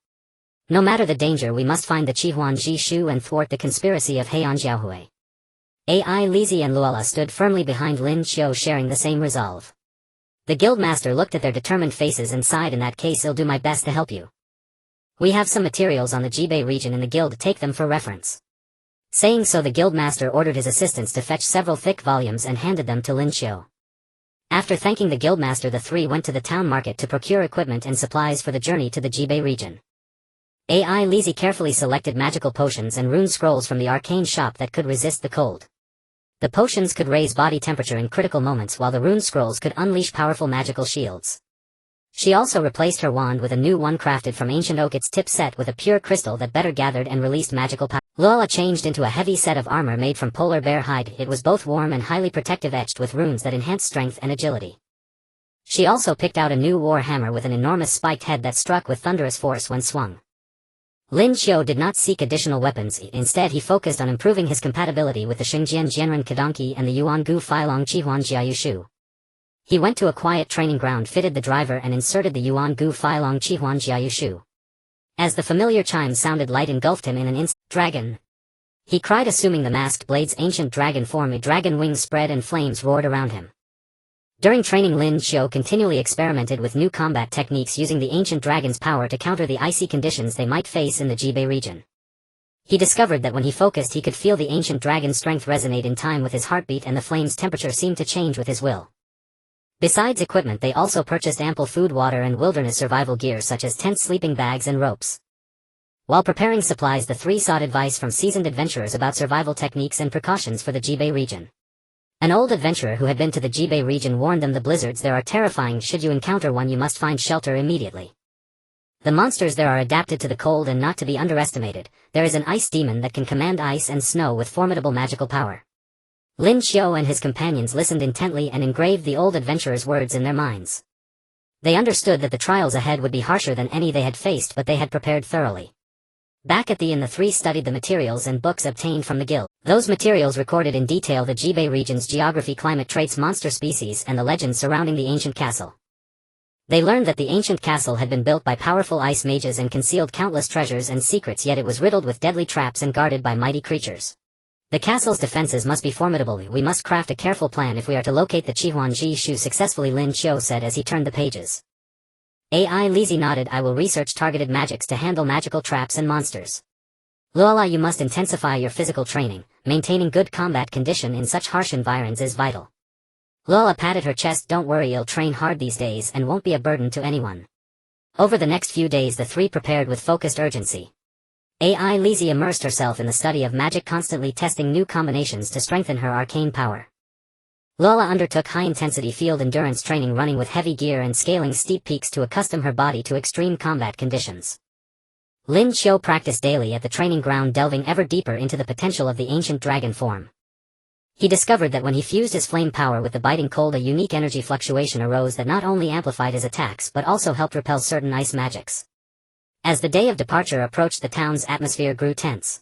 No matter the danger we must find the Qihuan Jishu and thwart the conspiracy of Heian Jiaohui. Ai Lizi and Luola stood firmly behind Lin Qiu, sharing the same resolve. The guildmaster looked at their determined faces and sighed. In that case I'll do my best to help you. We have some materials on the Jibei region in the guild, take them for reference. Saying so the guildmaster ordered his assistants to fetch several thick volumes and handed them to Lin Qiu. After thanking the guildmaster the three went to the town market to procure equipment and supplies for the journey to the Jibei region. Ai Lizi carefully selected magical potions and rune scrolls from the arcane shop that could resist the cold. The potions could raise body temperature in critical moments while the rune scrolls could unleash powerful magical shields. She also replaced her wand with a new one crafted from ancient oak, its tip set with a pure crystal that better gathered and released magical power. Luola changed into a heavy set of armor made from polar bear hide. It was both warm and highly protective, etched with runes that enhanced strength and agility. She also picked out a new war hammer with an enormous spiked head that struck with thunderous force when swung. Lin Qiu did not seek additional weapons, instead he focused on improving his compatibility with the Xingjian Jianren Kadonki and the Yuangu Filong Qihuan Jiayushu. He went to a quiet training ground, fitted the driver and inserted the Yuangu Filong Qihuan Jiayushu. As the familiar chime sounded, light engulfed him in an instant. Dragon! He cried, assuming the masked blade's ancient dragon form. A dragon wings spread and flames roared around him. During training Lin Qiu continually experimented with new combat techniques using the ancient dragon's power to counter the icy conditions they might face in the Jibei region. He discovered that when he focused he could feel the ancient dragon's strength resonate in time with his heartbeat, and the flame's temperature seemed to change with his will. Besides equipment they also purchased ample food, water and wilderness survival gear such as tents, sleeping bags and ropes. While preparing supplies the three sought advice from seasoned adventurers about survival techniques and precautions for the Jibei region. An old adventurer who had been to the Jibei region warned them, the blizzards there are terrifying. Should you encounter one you must find shelter immediately. The monsters there are adapted to the cold and not to be underestimated. There is an ice demon that can command ice and snow with formidable magical power. Lin Qiu and his companions listened intently and engraved the old adventurer's words in their minds. They understood that the trials ahead would be harsher than any they had faced, but they had prepared thoroughly. Back at the inn the three studied the materials and books obtained from the guild. Those materials recorded in detail the Jibei region's geography, climate, traits, monster species and the legends surrounding the ancient castle. They learned that the ancient castle had been built by powerful ice mages and concealed countless treasures and secrets, yet it was riddled with deadly traps and guarded by mighty creatures. The castle's defenses must be formidable. We must craft a careful plan if we are to locate the Qihuan Jishu successfully, Lin Qiu said as he turned the pages. Ai Lizi nodded. I will research targeted magics to handle magical traps and monsters. Luola, you must intensify your physical training. Maintaining good combat condition in such harsh environs is vital. Luola patted her chest. Don't worry, I'll train hard these days and won't be a burden to anyone. Over the next few days the three prepared with focused urgency. Ai Lizi immersed herself in the study of magic, constantly testing new combinations to strengthen her arcane power. Luola undertook high-intensity field endurance training, running with heavy gear and scaling steep peaks to accustom her body to extreme combat conditions. Lin Qiu practiced daily at the training ground, delving ever deeper into the potential of the ancient dragon form. He discovered that when he fused his flame power with the biting cold, a unique energy fluctuation arose that not only amplified his attacks but also helped repel certain ice magics. As the day of departure approached, the town's atmosphere grew tense.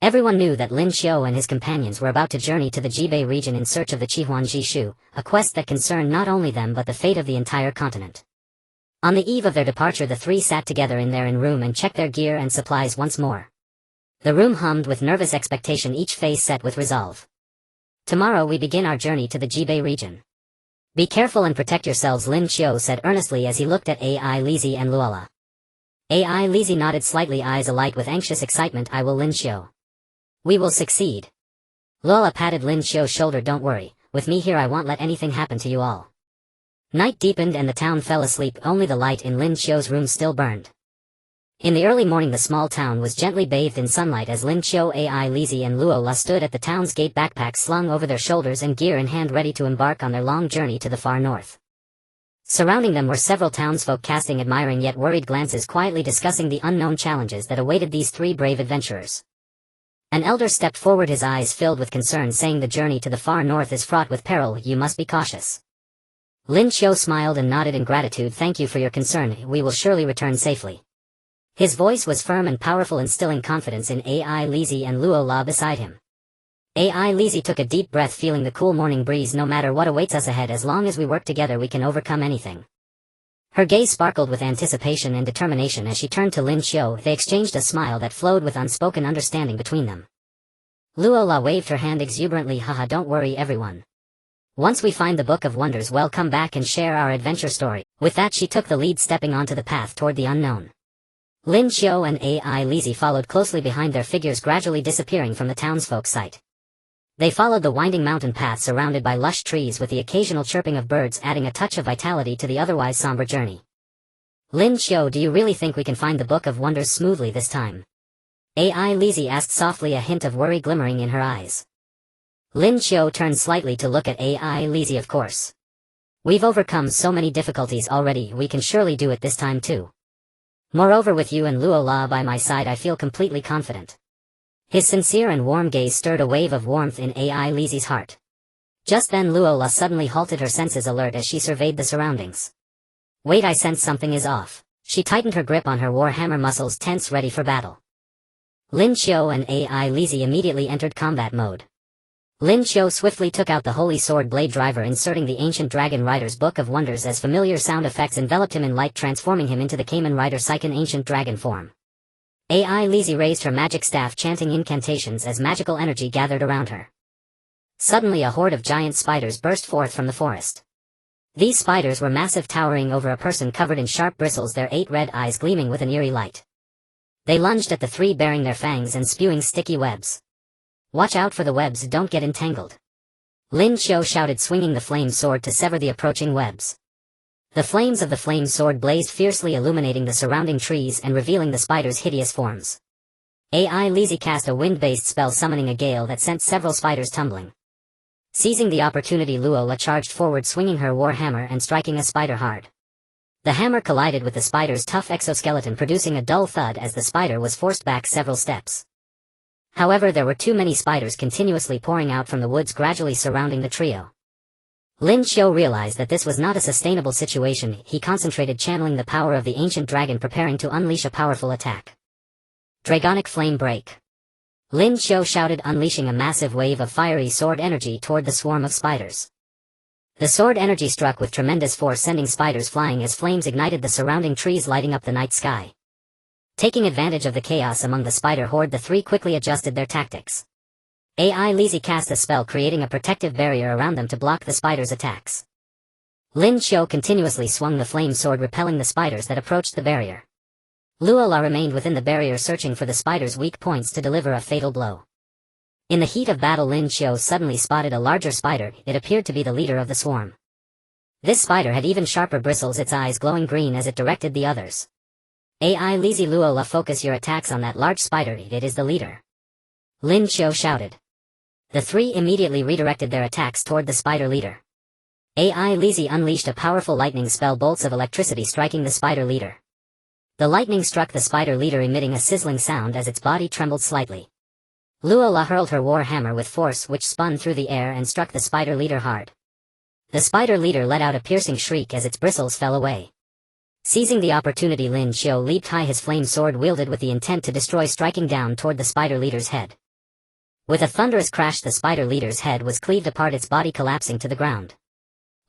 Everyone knew that Lin Qiu and his companions were about to journey to the Jibei region in search of the Qihuan Jishu, a quest that concerned not only them but the fate of the entire continent. On the eve of their departure the three sat together in their room and checked their gear and supplies once more. The room hummed with nervous expectation, each face set with resolve. Tomorrow we begin our journey to the Jibei region. Be careful and protect yourselves, Lin Qiu said earnestly as he looked at Ai Lizi and Luola. Ai Lizi nodded slightly, eyes alight with anxious excitement. I will, Lin Qiu. We will succeed. Luola patted Lin Qiu's shoulder. Don't worry, with me here I won't let anything happen to you all. Night deepened and the town fell asleep, only the light in Lin Qiu's room still burned. In the early morning the small town was gently bathed in sunlight as Lin Qiu, Ai Lizi and Luo La stood at the town's gate, backpacks slung over their shoulders and gear in hand, ready to embark on their long journey to the far north. Surrounding them were several townsfolk casting admiring yet worried glances, quietly discussing the unknown challenges that awaited these three brave adventurers. An elder stepped forward, his eyes filled with concern, saying, "The journey to the far north is fraught with peril, you must be cautious." Lin Qiu smiled and nodded in gratitude. "Thank you for your concern, we will surely return safely." His voice was firm and powerful, instilling confidence in Ai Lizi and Luo La beside him. Ai Lizi took a deep breath, feeling the cool morning breeze. "No matter what awaits us ahead, as long as we work together we can overcome anything." Her gaze sparkled with anticipation and determination as she turned to Lin Qiu. They exchanged a smile that flowed with unspoken understanding between them. Luo La waved her hand exuberantly. "Haha, don't worry everyone. Once we find the Book of Wonders, we'll come back and share our adventure story." With that she took the lead, stepping onto the path toward the unknown. Lin Qiu and Ai Lizi followed closely behind, their figures gradually disappearing from the townsfolk's sight. They followed the winding mountain path surrounded by lush trees, with the occasional chirping of birds adding a touch of vitality to the otherwise somber journey. "Lin Qiu, do you really think we can find the Book of Wonders smoothly this time?" Ai Lizi asked softly, a hint of worry glimmering in her eyes. Lin Qiu turned slightly to look at Ai Lizi. "Of course. We've overcome so many difficulties already, we can surely do it this time too. Moreover, with you and Luo La by my side, I feel completely confident." His sincere and warm gaze stirred a wave of warmth in Ai Lizi's heart. Just then Luo La suddenly halted, her senses alert as she surveyed the surroundings. "Wait, I sense something is off." She tightened her grip on her war hammer, muscles tense, ready for battle. Lin Qiu and Ai Lizi immediately entered combat mode. Lin Qiu swiftly took out the holy sword blade driver, inserting the ancient Dragon Rider's Book of Wonders as familiar sound effects enveloped him in light, transforming him into the Kamen Rider Saber ancient dragon form. Ai Lizi raised her magic staff, chanting incantations as magical energy gathered around her. Suddenly a horde of giant spiders burst forth from the forest. These spiders were massive, towering over a person covered in sharp bristles, their 8 red eyes gleaming with an eerie light. They lunged at the three, baring their fangs and spewing sticky webs. "Watch out for the webs, don't get entangled," Lin Qiu shouted, swinging the flame sword to sever the approaching webs. The flames of the flame sword blazed fiercely, illuminating the surrounding trees and revealing the spiders' hideous forms. Ai Lizi cast a wind-based spell, summoning a gale that sent several spiders tumbling. Seizing the opportunity, Luo La charged forward, swinging her war hammer and striking a spider hard. The hammer collided with the spider's tough exoskeleton, producing a dull thud as the spider was forced back several steps. However, there were too many spiders continuously pouring out from the woods, gradually surrounding the trio. Lin Qiu realized that this was not a sustainable situation. He concentrated, channeling the power of the ancient dragon, preparing to unleash a powerful attack. Dragonic Flame Break. Lin Qiu shouted, unleashing a massive wave of fiery sword energy toward the swarm of spiders. The sword energy struck with tremendous force, sending spiders flying as flames ignited the surrounding trees, lighting up the night sky. Taking advantage of the chaos among the spider horde, the three quickly adjusted their tactics. Ai Lizi cast a spell, creating a protective barrier around them to block the spiders' attacks. Lin Qiu continuously swung the flame sword, repelling the spiders that approached the barrier. Luo La remained within the barrier, searching for the spiders' weak points to deliver a fatal blow. In the heat of battle, Lin Qiu suddenly spotted a larger spider. It appeared to be the leader of the swarm. This spider had even sharper bristles, its eyes glowing green as it directed the others. Ai Lizi, Luo La, focus your attacks on that large spider, it is the leader," Lin Qiu shouted. The three immediately redirected their attacks toward the spider leader. Ai Lizi unleashed a powerful lightning spell, bolts of electricity striking the spider leader. The lightning struck the spider leader, emitting a sizzling sound as its body trembled slightly. Luo La hurled her war hammer with force, which spun through the air and struck the spider leader hard. The spider leader let out a piercing shriek as its bristles fell away. Seizing the opportunity, Lin Qiu leaped high, his flame sword wielded with the intent to destroy, striking down toward the spider leader's head. With a thunderous crash, the spider leader's head was cleaved apart, its body collapsing to the ground.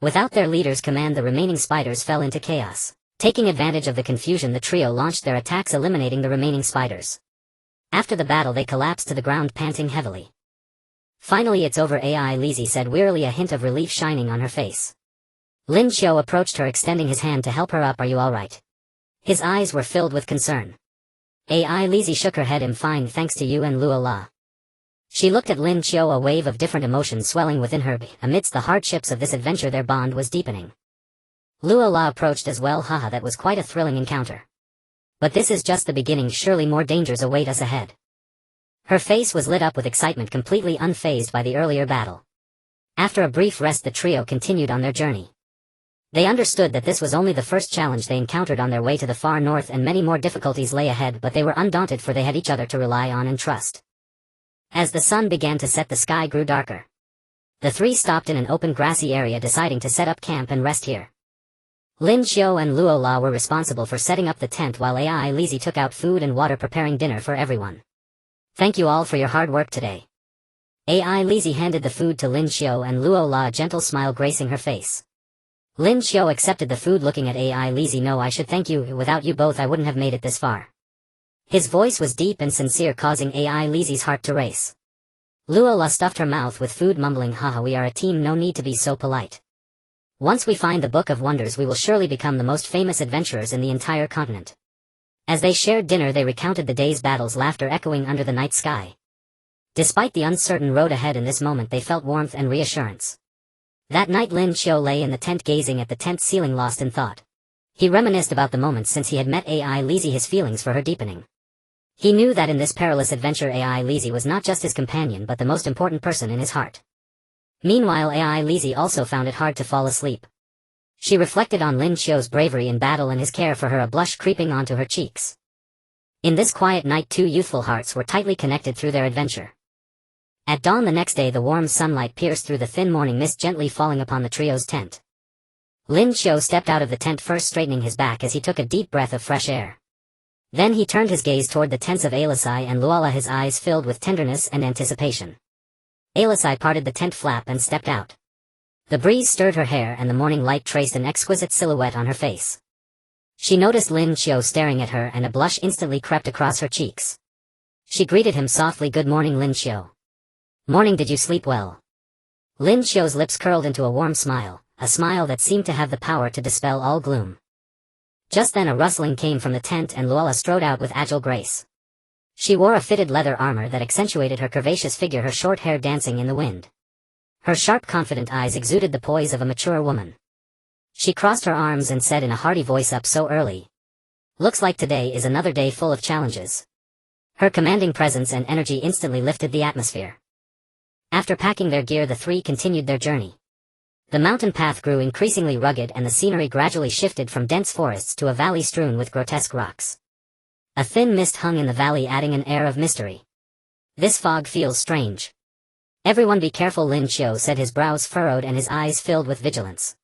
Without their leader's command, the remaining spiders fell into chaos. Taking advantage of the confusion, the trio launched their attacks, eliminating the remaining spiders. After the battle, they collapsed to the ground, panting heavily. "Finally it's over," Ai Lizi said wearily, a hint of relief shining on her face. Lin Qiu approached her, extending his hand to help her up. "Are you all right?" His eyes were filled with concern. Ai Lizi shook her head. "I'm fine, thanks to you and Luo La." She looked at Lin Qiu, a wave of different emotions swelling within her. Amidst the hardships of this adventure, their bond was deepening. Luo La approached as well. "Haha, that was quite a thrilling encounter." But this is just the beginning, surely more dangers await us ahead. Her face was lit up with excitement, completely unfazed by the earlier battle. After a brief rest, the trio continued on their journey. They understood that this was only the first challenge they encountered on their way to the far north, and many more difficulties lay ahead, but they were undaunted, for they had each other to rely on and trust. As the sun began to set, the sky grew darker. The three stopped in an open grassy area, deciding to set up camp and rest here. Lin Qiu and Luo La were responsible for setting up the tent, while Ai Lizi took out food and water, preparing dinner for everyone. Thank you all for your hard work today. Ai Lizi handed the food to Lin Qiu, and Luo La, a gentle smile gracing her face. Lin Qiu accepted the food, looking at Ai Lizi. No, I should thank you. Without you both I wouldn't have made it this far. His voice was deep and sincere, causing Ai Lizi's heart to race. Luo La stuffed her mouth with food, mumbling, haha, we are a team, no need to be so polite. Once we find the Book of Wonders, we will surely become the most famous adventurers in the entire continent. As they shared dinner, they recounted the day's battles, laughter echoing under the night sky. Despite the uncertain road ahead, in this moment they felt warmth and reassurance. That night Lin Qiu lay in the tent, gazing at the tent ceiling, lost in thought. He reminisced about the moments since he had met Ai Lizi, his feelings for her deepening. He knew that in this perilous adventure Ai Lizi was not just his companion, but the most important person in his heart. Meanwhile, Ai Lizi also found it hard to fall asleep. She reflected on Lin Qiu's bravery in battle and his care for her, a blush creeping onto her cheeks. In this quiet night, two youthful hearts were tightly connected through their adventure. At dawn the next day, the warm sunlight pierced through the thin morning mist, gently falling upon the trio's tent. Lin Qiu stepped out of the tent, first straightening his back as he took a deep breath of fresh air. Then he turned his gaze toward the tents of Alisai and Luala, his eyes filled with tenderness and anticipation. Alisai parted the tent flap and stepped out. The breeze stirred her hair, and the morning light traced an exquisite silhouette on her face. She noticed Lin Qiu staring at her, and a blush instantly crept across her cheeks. She greeted him softly, good morning, Lin Qiu. Morning, did you sleep well? Lin Qiu's lips curled into a warm smile, a smile that seemed to have the power to dispel all gloom. Just then a rustling came from the tent, and Luala strode out with agile grace. She wore a fitted leather armor that accentuated her curvaceous figure, her short hair dancing in the wind. Her sharp, confident eyes exuded the poise of a mature woman. She crossed her arms and said in a hearty voice, up so early. Looks like today is another day full of challenges. Her commanding presence and energy instantly lifted the atmosphere. After packing their gear, the three continued their journey. The mountain path grew increasingly rugged, and the scenery gradually shifted from dense forests to a valley strewn with grotesque rocks. A thin mist hung in the valley, adding an air of mystery. This fog feels strange. Everyone be careful, Lin Qiu said, his brows furrowed and his eyes filled with vigilance.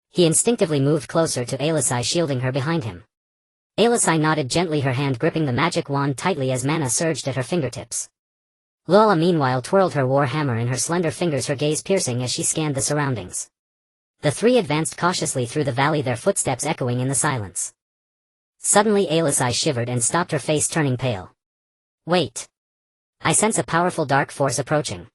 He instinctively moved closer to Alisai, shielding her behind him. Alisai nodded gently, her hand gripping the magic wand tightly as mana surged at her fingertips. Luala meanwhile twirled her war hammer in her slender fingers, her gaze piercing as she scanned the surroundings. The three advanced cautiously through the valley, their footsteps echoing in the silence. Suddenly Alisai shivered and stopped, her face turning pale. Wait. I sense a powerful dark force approaching.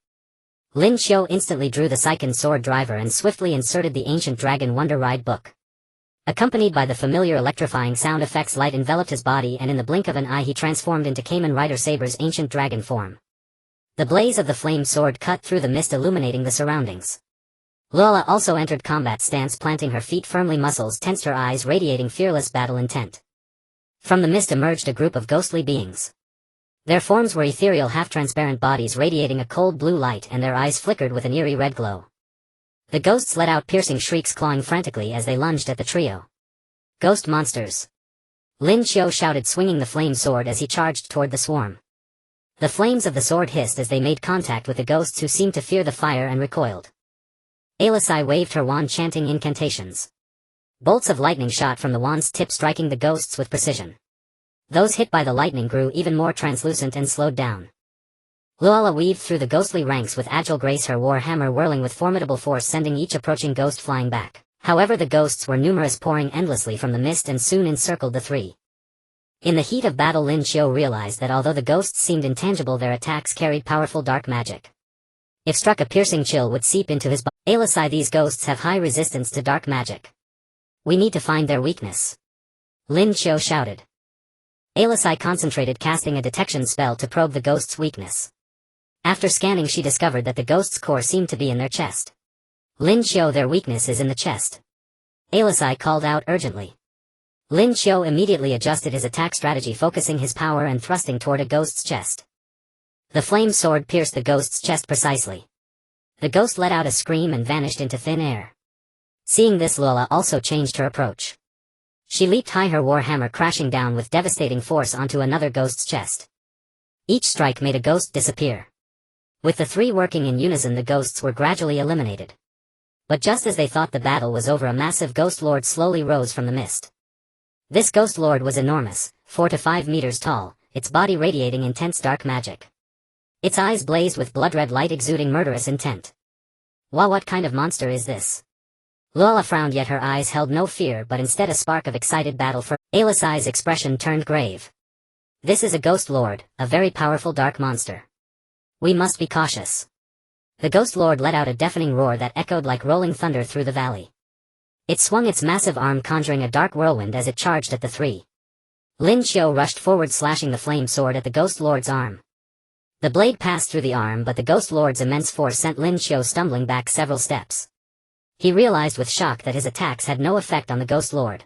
Lin Qiu instantly drew the Seiken sword driver and swiftly inserted the ancient Dragon Wonder Ride book. Accompanied by the familiar electrifying sound effects, light enveloped his body, and in the blink of an eye he transformed into Kamen Rider Saber's ancient dragon form. The blaze of the flame sword cut through the mist, illuminating the surroundings. Luala also entered combat stance, planting her feet firmly, muscles tensed, her eyes radiating fearless battle intent. From the mist emerged a group of ghostly beings. Their forms were ethereal, half-transparent bodies radiating a cold blue light, and their eyes flickered with an eerie red glow. The ghosts let out piercing shrieks, clawing frantically as they lunged at the trio. Ghost monsters! Lin Qiu shouted, swinging the flame sword as he charged toward the swarm. The flames of the sword hissed as they made contact with the ghosts, who seemed to fear the fire and recoiled. Alisai waved her wand, chanting incantations. Bolts of lightning shot from the wand's tip, striking the ghosts with precision. Those hit by the lightning grew even more translucent and slowed down. Luala weaved through the ghostly ranks with agile grace, her war hammer whirling with formidable force, sending each approaching ghost flying back. However, the ghosts were numerous, pouring endlessly from the mist, and soon encircled the three. In the heat of battle, Lin Qiu realized that although the ghosts seemed intangible, their attacks carried powerful dark magic. If struck, a piercing chill would seep into his body. Alisai, these ghosts have high resistance to dark magic. We need to find their weakness. Lin Qiu shouted. Alisai concentrated, casting a detection spell to probe the ghost's weakness. After scanning, she discovered that the ghost's core seemed to be in their chest. Lin Qiu, their weakness is in the chest. Alisai called out urgently. Lin Qiu immediately adjusted his attack strategy, focusing his power and thrusting toward a ghost's chest. The flame sword pierced the ghost's chest precisely. The ghost let out a scream and vanished into thin air. Seeing this, Luola also changed her approach. She leaped high, her war hammer crashing down with devastating force onto another ghost's chest. Each strike made a ghost disappear. With the three working in unison, the ghosts were gradually eliminated. But just as they thought the battle was over, a massive ghost lord slowly rose from the mist. This ghost lord was enormous, 4 to 5 meters tall, its body radiating intense dark magic. Its eyes blazed with blood-red light, exuding murderous intent. Wow, what kind of monster is this? Luola frowned, yet her eyes held no fear but instead a spark of excited battle. For Alisai's expression turned grave. This is a ghost lord, a very powerful dark monster. We must be cautious. The ghost lord let out a deafening roar that echoed like rolling thunder through the valley. It swung its massive arm, conjuring a dark whirlwind as it charged at the three. Lin Qiu rushed forward, slashing the flame sword at the ghost lord's arm. The blade passed through the arm, but the ghost lord's immense force sent Lin Qiu stumbling back several steps. He realized with shock that his attacks had no effect on the ghost lord.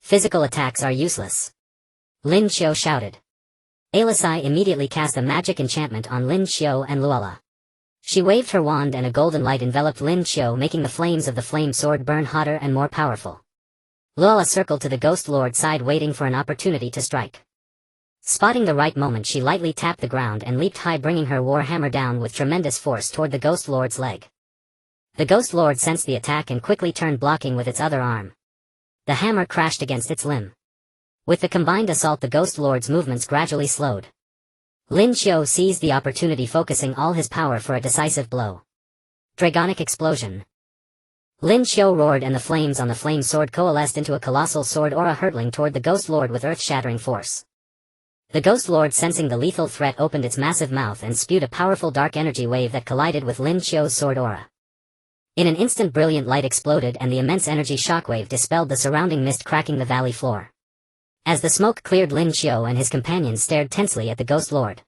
Physical attacks are useless. Lin Qiu shouted. Alisai immediately cast a magic enchantment on Lin Qiu and Luola. She waved her wand and a golden light enveloped Lin Qiu, making the flames of the flame sword burn hotter and more powerful. Luola circled to the ghost lord's side, waiting for an opportunity to strike. Spotting the right moment, she lightly tapped the ground and leaped high, bringing her war hammer down with tremendous force toward the ghost lord's leg. The ghost lord sensed the attack and quickly turned, blocking with its other arm. The hammer crashed against its limb. With the combined assault, the ghost lord's movements gradually slowed. Lin Qiu seized the opportunity, focusing all his power for a decisive blow. Dragonic explosion. Lin Qiu roared, and the flames on the flame sword coalesced into a colossal sword aura, hurtling toward the ghost lord with earth-shattering force. The ghost lord, sensing the lethal threat, opened its massive mouth and spewed a powerful dark energy wave that collided with Lin Qiu's sword aura. In an instant, brilliant light exploded and the immense energy shockwave dispelled the surrounding mist, cracking the valley floor. As the smoke cleared, Lin Qiu and his companions stared tensely at the ghost lord.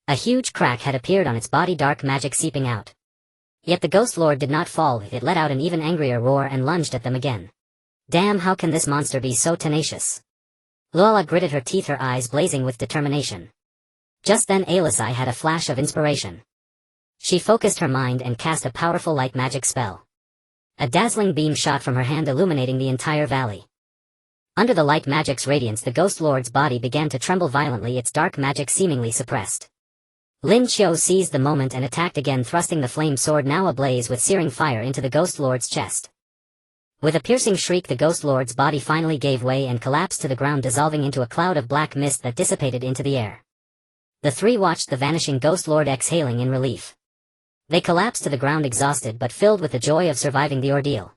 A huge crack had appeared on its body, dark magic seeping out. Yet the ghost lord did not fall. It let out an even angrier roar and lunged at them again. Damn, how can this monster be so tenacious? Luola gritted her teeth, her eyes blazing with determination. Just then Alisai had a flash of inspiration. She focused her mind and cast a powerful light magic spell. A dazzling beam shot from her hand, illuminating the entire valley. Under the light magic's radiance, the ghost lord's body began to tremble violently, its dark magic seemingly suppressed. Lin Qiu seized the moment and attacked again, thrusting the flame sword, now ablaze with searing fire, into the ghost lord's chest. With a piercing shriek, the ghost lord's body finally gave way and collapsed to the ground, dissolving into a cloud of black mist that dissipated into the air. The three watched the vanishing ghost lord, exhaling in relief. They collapsed to the ground, exhausted but filled with the joy of surviving the ordeal.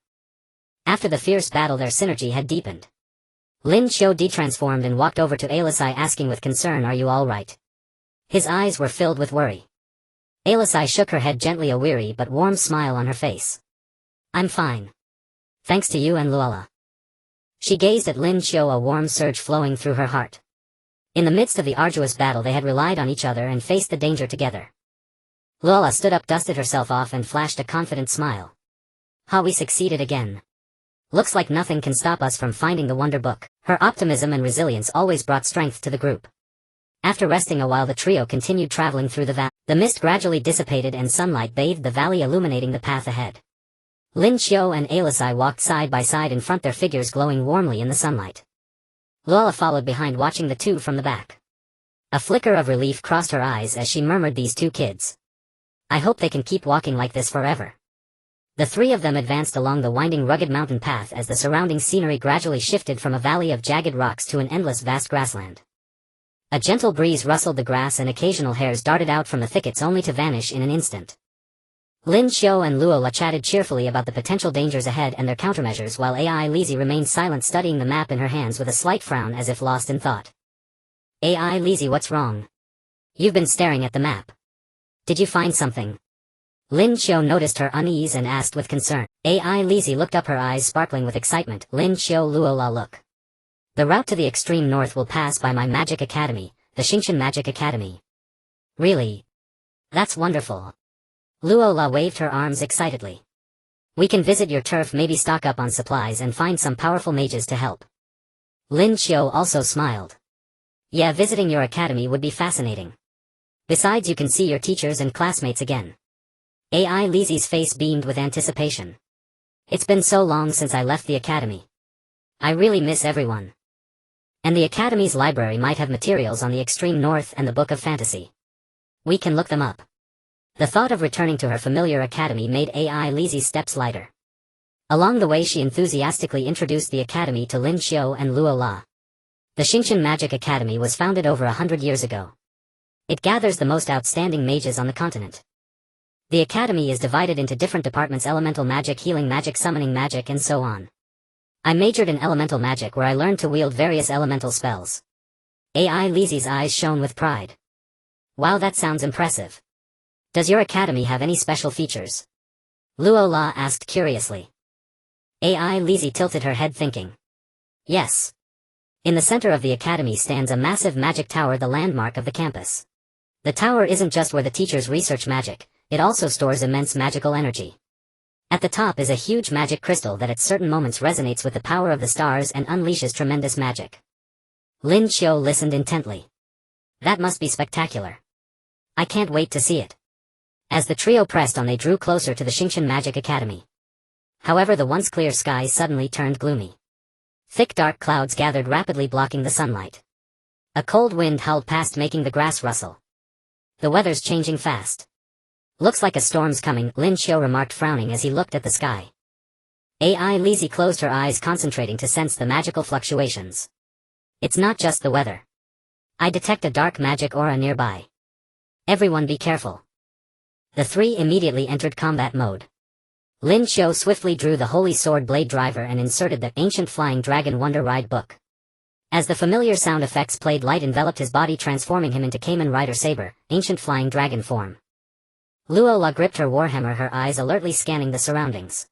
After the fierce battle, their synergy had deepened. Lin Qiu detransformed and walked over to Alisai, asking with concern, "Are you all right?" His eyes were filled with worry. Alisai shook her head gently, a weary but warm smile on her face. "I'm fine. Thanks to you and Luola." She gazed at Lin Qiu, a warm surge flowing through her heart. In the midst of the arduous battle, they had relied on each other and faced the danger together. Luola stood up, dusted herself off and flashed a confident smile. "Ha, we succeeded again. Looks like nothing can stop us from finding the Wonder Book." Her optimism and resilience always brought strength to the group. After resting a while, the trio continued traveling through the valley. The mist gradually dissipated and sunlight bathed the valley, illuminating the path ahead. Lin Qiu and Alisai walked side by side in front, their figures glowing warmly in the sunlight. Luola followed behind, watching the two from the back. A flicker of relief crossed her eyes as she murmured, "These two kids. I hope they can keep walking like this forever." The three of them advanced along the winding, rugged mountain path as the surrounding scenery gradually shifted from a valley of jagged rocks to an endless vast grassland. A gentle breeze rustled the grass and occasional hares darted out from the thickets, only to vanish in an instant. Lin Qiu and Luola chatted cheerfully about the potential dangers ahead and their countermeasures, while AI Lizzie remained silent, studying the map in her hands with a slight frown as if lost in thought. "AI Lizzie, what's wrong? You've been staring at the map. Did you find something?" Lin Qiu noticed her unease and asked with concern. AI Lizzie looked up, her eyes sparkling with excitement. "Lin Qiu, Luola, look. The route to the extreme north will pass by my magic academy, the Xingshan Magic Academy." "Really? That's wonderful." Luola waved her arms excitedly. "We can visit your turf, maybe stock up on supplies and find some powerful mages to help." Lin Qiu also smiled. Yeah, visiting your academy would be fascinating. Besides, you can see your teachers and classmates again. AI Lizi's face beamed with anticipation. It's been so long since I left the academy. I really miss everyone. And the academy's library might have materials on the extreme north and the Book of Fantasy. We can look them up. The thought of returning to her familiar academy made AI Lizi's steps lighter. Along the way, she enthusiastically introduced the academy to Lin Qiu and Luo La. The Xingqian Magic Academy was founded over 100 years ago. It gathers the most outstanding mages on the continent. The academy is divided into different departments: elemental magic, healing magic, summoning magic, and so on. I majored in elemental magic, where I learned to wield various elemental spells. AI Lizi's eyes shone with pride. Wow, that sounds impressive. Does your academy have any special features? Luo La asked curiously. AI Lizi tilted her head, thinking. Yes. In the center of the academy stands a massive magic tower, the landmark of the campus. The tower isn't just where the teachers research magic, it also stores immense magical energy. At the top is a huge magic crystal that at certain moments resonates with the power of the stars and unleashes tremendous magic. Lin Qiu listened intently. That must be spectacular. I can't wait to see it. As the trio pressed on, they drew closer to the Xingqian Magic Academy. However, the once clear sky suddenly turned gloomy. Thick dark clouds gathered rapidly, blocking the sunlight. A cold wind howled past, making the grass rustle. The weather's changing fast. Looks like a storm's coming, Lin Qiu remarked, frowning as he looked at the sky. AI Lizi closed her eyes, concentrating to sense the magical fluctuations. It's not just the weather. I detect a dark magic aura nearby. Everyone be careful. The three immediately entered combat mode. Lin Qiu swiftly drew the Holy Sword Blade Driver and inserted the Ancient Flying Dragon Wonder Ride book. As the familiar sound effects played, light enveloped his body, transforming him into Kamen Rider Saber, Ancient Flying Dragon form. Luo La gripped her warhammer, her eyes alertly scanning the surroundings.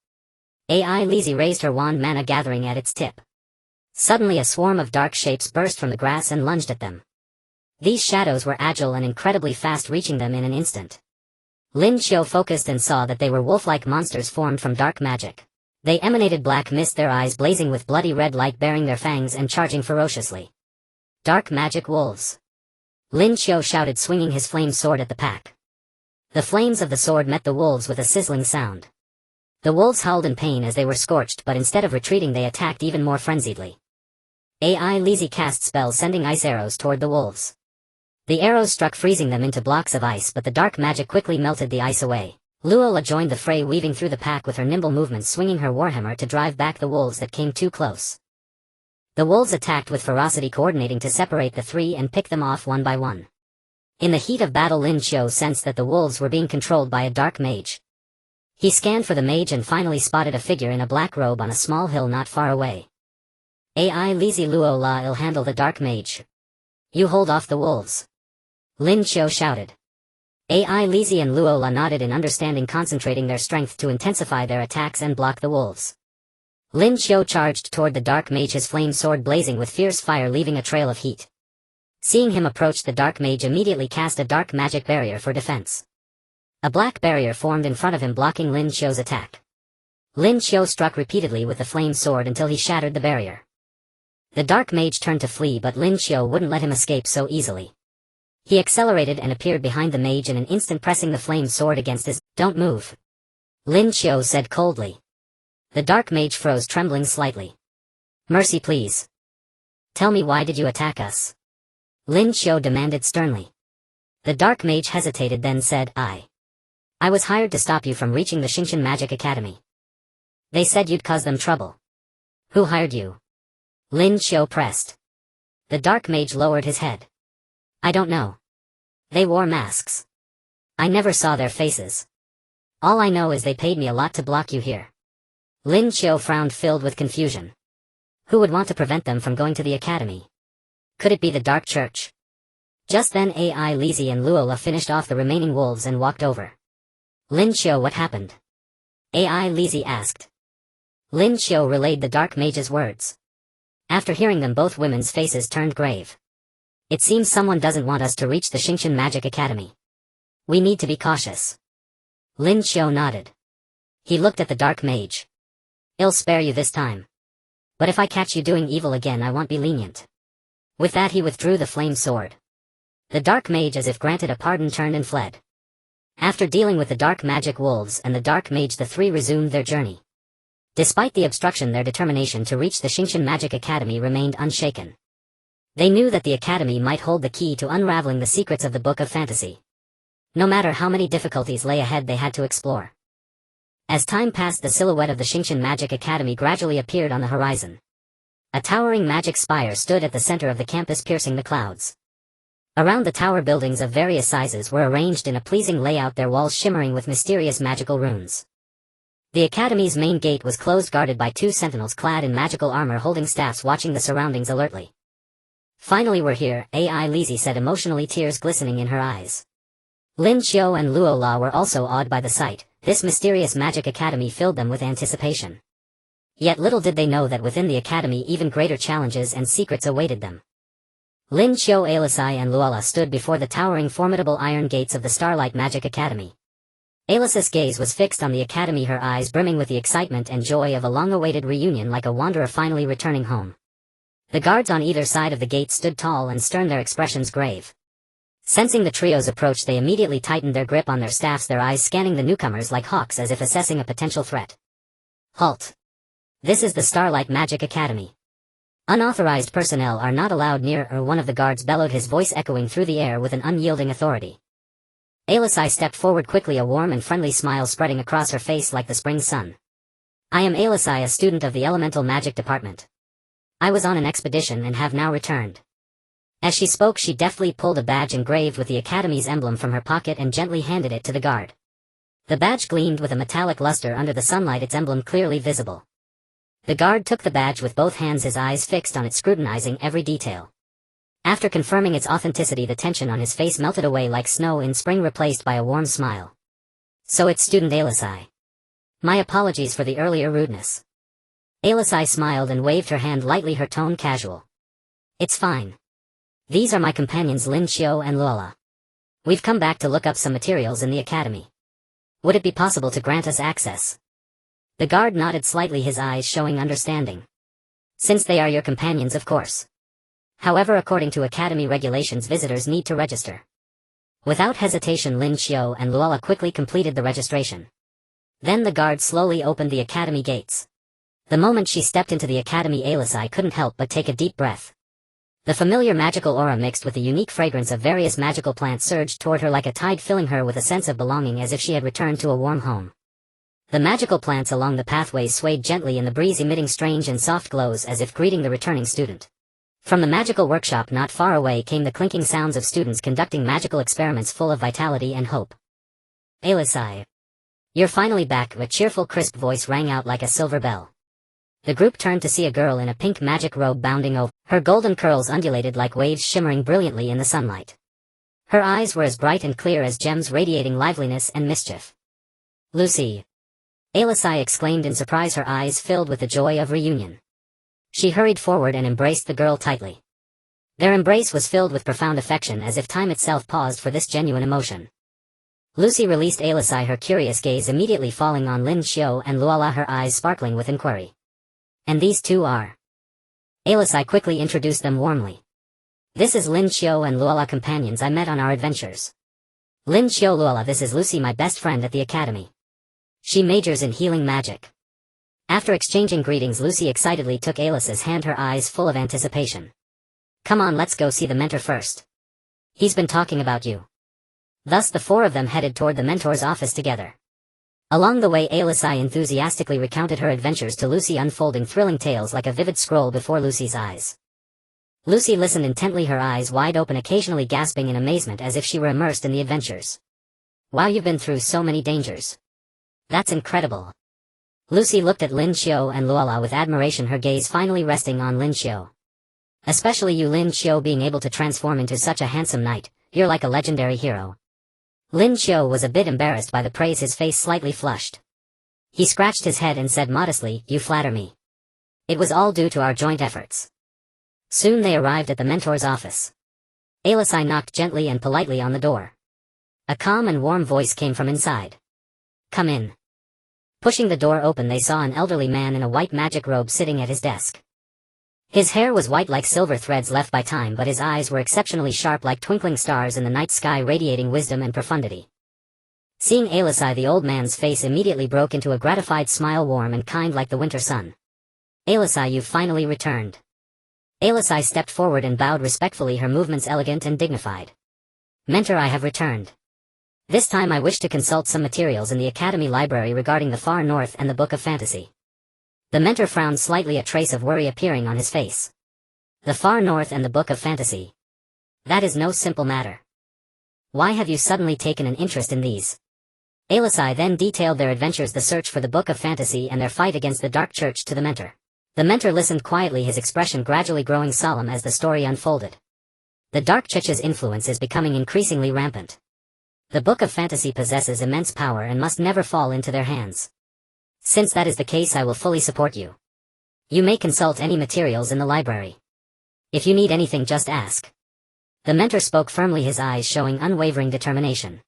AI Lizi raised her wand, mana gathering at its tip. Suddenly a swarm of dark shapes burst from the grass and lunged at them. These shadows were agile and incredibly fast, reaching them in an instant. Lin Qiu focused and saw that they were wolf-like monsters formed from dark magic. They emanated black mist, their eyes blazing with bloody red light, bearing their fangs and charging ferociously. Dark magic wolves. Lin Qiu shouted, swinging his flame sword at the pack. The flames of the sword met the wolves with a sizzling sound. The wolves howled in pain as they were scorched, but instead of retreating, they attacked even more frenziedly. AI Lizi cast spells, sending ice arrows toward the wolves. The arrows struck, freezing them into blocks of ice, but the dark magic quickly melted the ice away. Luo La joined the fray, weaving through the pack with her nimble movements, swinging her warhammer to drive back the wolves that came too close. The wolves attacked with ferocity, coordinating to separate the three and pick them off one by one. In the heat of battle, Lin Qiu sensed that the wolves were being controlled by a dark mage. He scanned for the mage and finally spotted a figure in a black robe on a small hill not far away. AI Lizi, Luo La, will handle the dark mage. You hold off the wolves. Lin Qiu shouted. AI Lizi and Luo La nodded in understanding, concentrating their strength to intensify their attacks and block the wolves. Lin Qiu charged toward the dark mage, his flame sword blazing with fierce fire, leaving a trail of heat. Seeing him approach, the dark mage immediately cast a dark magic barrier for defense. A black barrier formed in front of him, blocking Lin Qiu's attack. Lin Qiu struck repeatedly with the flame sword until he shattered the barrier. The dark mage turned to flee, but Lin Qiu wouldn't let him escape so easily. He accelerated and appeared behind the mage in an instant, pressing the flame sword against his. Don't move. Lin Qiu said coldly. The dark mage froze, trembling slightly. Mercy, please. Tell me, why did you attack us? Lin Qiu demanded sternly. The dark mage hesitated, then said, I was hired to stop you from reaching the Xingqian Magic Academy. They said you'd cause them trouble. Who hired you? Lin Qiu pressed. The dark mage lowered his head. I don't know. They wore masks. I never saw their faces. All I know is they paid me a lot to block you here. Lin Qiu frowned, filled with confusion. Who would want to prevent them from going to the academy? Could it be the Dark Church? Just then AI Lizi and Luo La finished off the remaining wolves and walked over. Lin Qiu, what happened? AI Lizi asked. Lin Qiu relayed the dark mage's words. After hearing them, both women's faces turned grave. It seems someone doesn't want us to reach the Xingqian Magic Academy. We need to be cautious. Lin Qiu nodded. He looked at the dark mage. I'll spare you this time. But if I catch you doing evil again I won't be lenient. With that he withdrew the flame sword. The dark mage, as if granted a pardon, turned and fled. After dealing with the dark magic wolves and the dark mage, the three resumed their journey. Despite the obstruction, their determination to reach the Xingshan Magic Academy remained unshaken. They knew that the academy might hold the key to unraveling the secrets of the Book of Fantasy. No matter how many difficulties lay ahead, they had to explore. As time passed, the silhouette of the Xingshan Magic Academy gradually appeared on the horizon. A towering magic spire stood at the center of the campus, piercing the clouds. Around the tower, buildings of various sizes were arranged in a pleasing layout, their walls shimmering with mysterious magical runes. The academy's main gate was closed, guarded by two sentinels clad in magical armor holding staffs, watching the surroundings alertly. Finally, we're here, Ai Lizzie said emotionally, tears glistening in her eyes. Lin Qiu and Luo La were also awed by the sight. This mysterious magic academy filled them with anticipation. Yet little did they know that within the academy even greater challenges and secrets awaited them. Lin Qiu, Alisai and Luola stood before the towering, formidable iron gates of the Starlight Magic Academy. Alissa's gaze was fixed on the academy, her eyes brimming with the excitement and joy of a long-awaited reunion, like a wanderer finally returning home. The guards on either side of the gate stood tall and stern, their expressions grave. Sensing the trio's approach, they immediately tightened their grip on their staffs, their eyes scanning the newcomers like hawks, as if assessing a potential threat. Halt! This is the Starlight Magic Academy. Unauthorized personnel are not allowed near, or one of the guards bellowed, his voice echoing through the air with an unyielding authority. Alisai stepped forward quickly, a warm and friendly smile spreading across her face like the spring sun. I am Alisai, a student of the Elemental Magic Department. I was on an expedition and have now returned. As she spoke, she deftly pulled a badge engraved with the Academy's emblem from her pocket and gently handed it to the guard. The badge gleamed with a metallic luster under the sunlight, its emblem clearly visible. The guard took the badge with both hands, his eyes fixed on it, scrutinizing every detail. After confirming its authenticity, the tension on his face melted away like snow in spring, replaced by a warm smile. So it's student Alisai. My apologies for the earlier rudeness. Alisai smiled and waved her hand lightly, her tone casual. It's fine. These are my companions Lin Qiu and Luola. We've come back to look up some materials in the academy. Would it be possible to grant us access? The guard nodded slightly, his eyes showing understanding. Since they are your companions, of course. However, according to academy regulations, visitors need to register. Without hesitation, Lin Qiu and Luola quickly completed the registration. Then the guard slowly opened the academy gates. The moment she stepped into the academy, Alisai couldn't help but take a deep breath. The familiar magical aura mixed with the unique fragrance of various magical plants surged toward her like a tide, filling her with a sense of belonging, as if she had returned to a warm home. The magical plants along the pathways swayed gently in the breeze, emitting strange and soft glows as if greeting the returning student. From the magical workshop not far away came the clinking sounds of students conducting magical experiments full of vitality and hope. Alisai. You're finally back, a cheerful, crisp voice rang out like a silver bell. The group turned to see a girl in a pink magic robe bounding over. Her golden curls undulated like waves, shimmering brilliantly in the sunlight. Her eyes were as bright and clear as gems, radiating liveliness and mischief. Lucy! Alisai exclaimed in surprise, her eyes filled with the joy of reunion. She hurried forward and embraced the girl tightly. Their embrace was filled with profound affection, as if time itself paused for this genuine emotion. Lucy released Alisai, her curious gaze immediately falling on Lin Qiu and Luola, her eyes sparkling with inquiry. And these two are? Alisai quickly introduced them warmly. This is Lin Qiu and Luola, companions I met on our adventures. Lin Qiu, Luola, this is Lucy, my best friend at the academy. She majors in healing magic. After exchanging greetings, Lucy excitedly took Alisai's hand, her eyes full of anticipation. Come on, let's go see the mentor first. He's been talking about you. Thus the four of them headed toward the mentor's office together. Along the way, Alisai enthusiastically recounted her adventures to Lucy, unfolding thrilling tales like a vivid scroll before Lucy's eyes. Lucy listened intently, her eyes wide open, occasionally gasping in amazement as if she were immersed in the adventures. Wow, you've been through so many dangers. That's incredible. Lucy looked at Lin Qiu and Luola with admiration, her gaze finally resting on Lin Qiu. Especially you, Lin Qiu, being able to transform into such a handsome knight, you're like a legendary hero. Lin Qiu was a bit embarrassed by the praise, his face slightly flushed. He scratched his head and said modestly, you flatter me. It was all due to our joint efforts. Soon they arrived at the mentor's office. Alisai knocked gently and politely on the door. A calm and warm voice came from inside. Come in. Pushing the door open, they saw an elderly man in a white magic robe sitting at his desk. His hair was white like silver threads left by time, but his eyes were exceptionally sharp like twinkling stars in the night sky, radiating wisdom and profundity. Seeing Alisai, the old man's face immediately broke into a gratified smile, warm and kind like the winter sun. Alisai, you've finally returned. Alisai stepped forward and bowed respectfully, her movements elegant and dignified. Mentor, I have returned. This time I wish to consult some materials in the Academy Library regarding the Far North and the Book of Fantasy. The mentor frowned slightly, a trace of worry appearing on his face. The Far North and the Book of Fantasy. That is no simple matter. Why have you suddenly taken an interest in these? Alisai then detailed their adventures, the search for the Book of Fantasy and their fight against the Dark Church, to the mentor. The mentor listened quietly, his expression gradually growing solemn as the story unfolded. The Dark Church's influence is becoming increasingly rampant. The Book of Fantasy possesses immense power and must never fall into their hands. Since that is the case, I will fully support you. You may consult any materials in the library. If you need anything, just ask. The mentor spoke firmly, his eyes showing unwavering determination.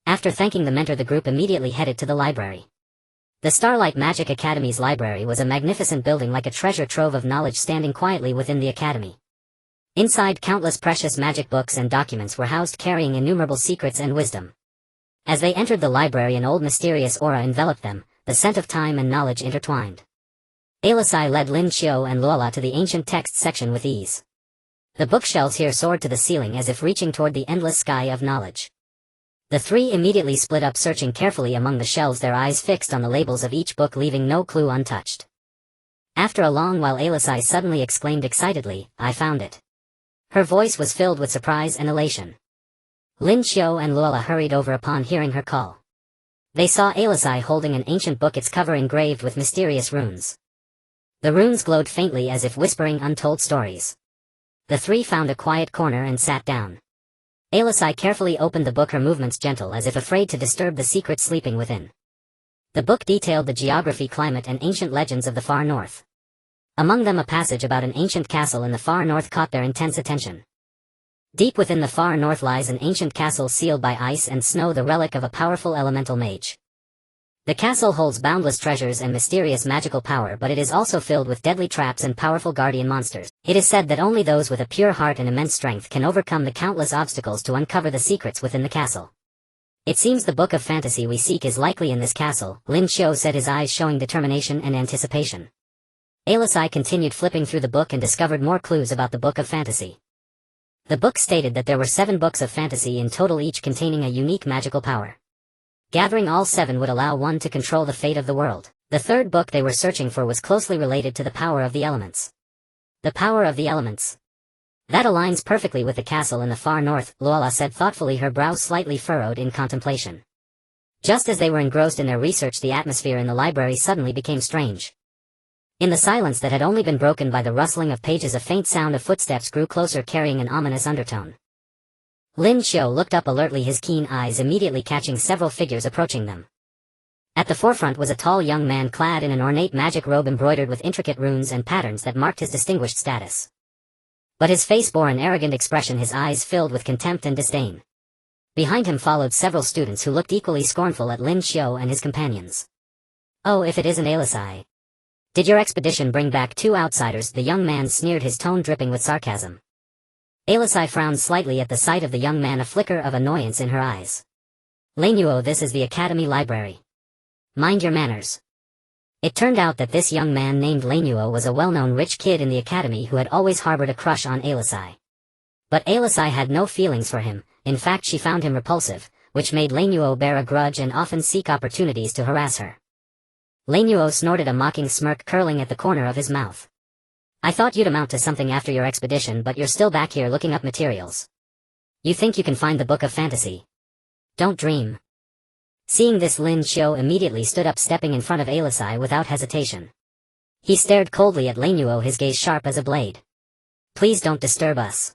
After thanking the mentor, the group immediately headed to the library. The Starlight Magic Academy's library was a magnificent building like a treasure trove of knowledge standing quietly within the academy. Inside, countless precious magic books and documents were housed, carrying innumerable secrets and wisdom. As they entered the library, an old mysterious aura enveloped them, the scent of time and knowledge intertwined. Alisai led Lin Qiu and Luola to the ancient text section with ease. The bookshelves here soared to the ceiling as if reaching toward the endless sky of knowledge. The three immediately split up, searching carefully among the shelves, their eyes fixed on the labels of each book, leaving no clue untouched. After a long while, Alisai suddenly exclaimed excitedly, I found it. Her voice was filled with surprise and elation. Lin Qiu and Luola hurried over upon hearing her call. They saw Alisai holding an ancient book, its cover engraved with mysterious runes. The runes glowed faintly as if whispering untold stories. The three found a quiet corner and sat down. Alisai carefully opened the book, her movements gentle as if afraid to disturb the secret sleeping within. The book detailed the geography, climate, and ancient legends of the Far North. Among them, a passage about an ancient castle in the Far North caught their intense attention. Deep within the Far North lies an ancient castle sealed by ice and snow, the relic of a powerful elemental mage. The castle holds boundless treasures and mysterious magical power, but it is also filled with deadly traps and powerful guardian monsters. It is said that only those with a pure heart and immense strength can overcome the countless obstacles to uncover the secrets within the castle. It seems the Book of Fantasy we seek is likely in this castle, Lin Qiu said, his eyes showing determination and anticipation. Alisai continued flipping through the book and discovered more clues about the Book of Fantasy. The book stated that there were 7 books of fantasy in total, each containing a unique magical power. Gathering all 7 would allow one to control the fate of the world. The third book they were searching for was closely related to the power of the elements. The power of the elements. That aligns perfectly with the castle in the Far North, Luola said thoughtfully, her brows slightly furrowed in contemplation. Just as they were engrossed in their research, the atmosphere in the library suddenly became strange. In the silence that had only been broken by the rustling of pages, a faint sound of footsteps grew closer, carrying an ominous undertone. Lin Qiu looked up alertly, his keen eyes immediately catching several figures approaching them. At the forefront was a tall young man clad in an ornate magic robe embroidered with intricate runes and patterns that marked his distinguished status. But his face bore an arrogant expression, his eyes filled with contempt and disdain. Behind him followed several students who looked equally scornful at Lin Qiu and his companions. Oh, if it isn't Alisai. Did your expedition bring back 2 outsiders? The young man sneered, his tone dripping with sarcasm. Alisai frowned slightly at the sight of the young man, a flicker of annoyance in her eyes. Lin Qiu, this is the Academy Library. Mind your manners. It turned out that this young man named Lin Qiu was a well-known rich kid in the Academy who had always harbored a crush on Alisai. But Alisai had no feelings for him, in fact she found him repulsive, which made Lin Qiu bear a grudge and often seek opportunities to harass her. Lin Qiu snorted, a mocking smirk curling at the corner of his mouth. I thought you'd amount to something after your expedition, but you're still back here looking up materials. You think you can find the Book of Fantasy? Don't dream. Seeing this, Lin Qiu immediately stood up, stepping in front of Alisai without hesitation. He stared coldly at Lin Qiu, his gaze sharp as a blade. Please don't disturb us.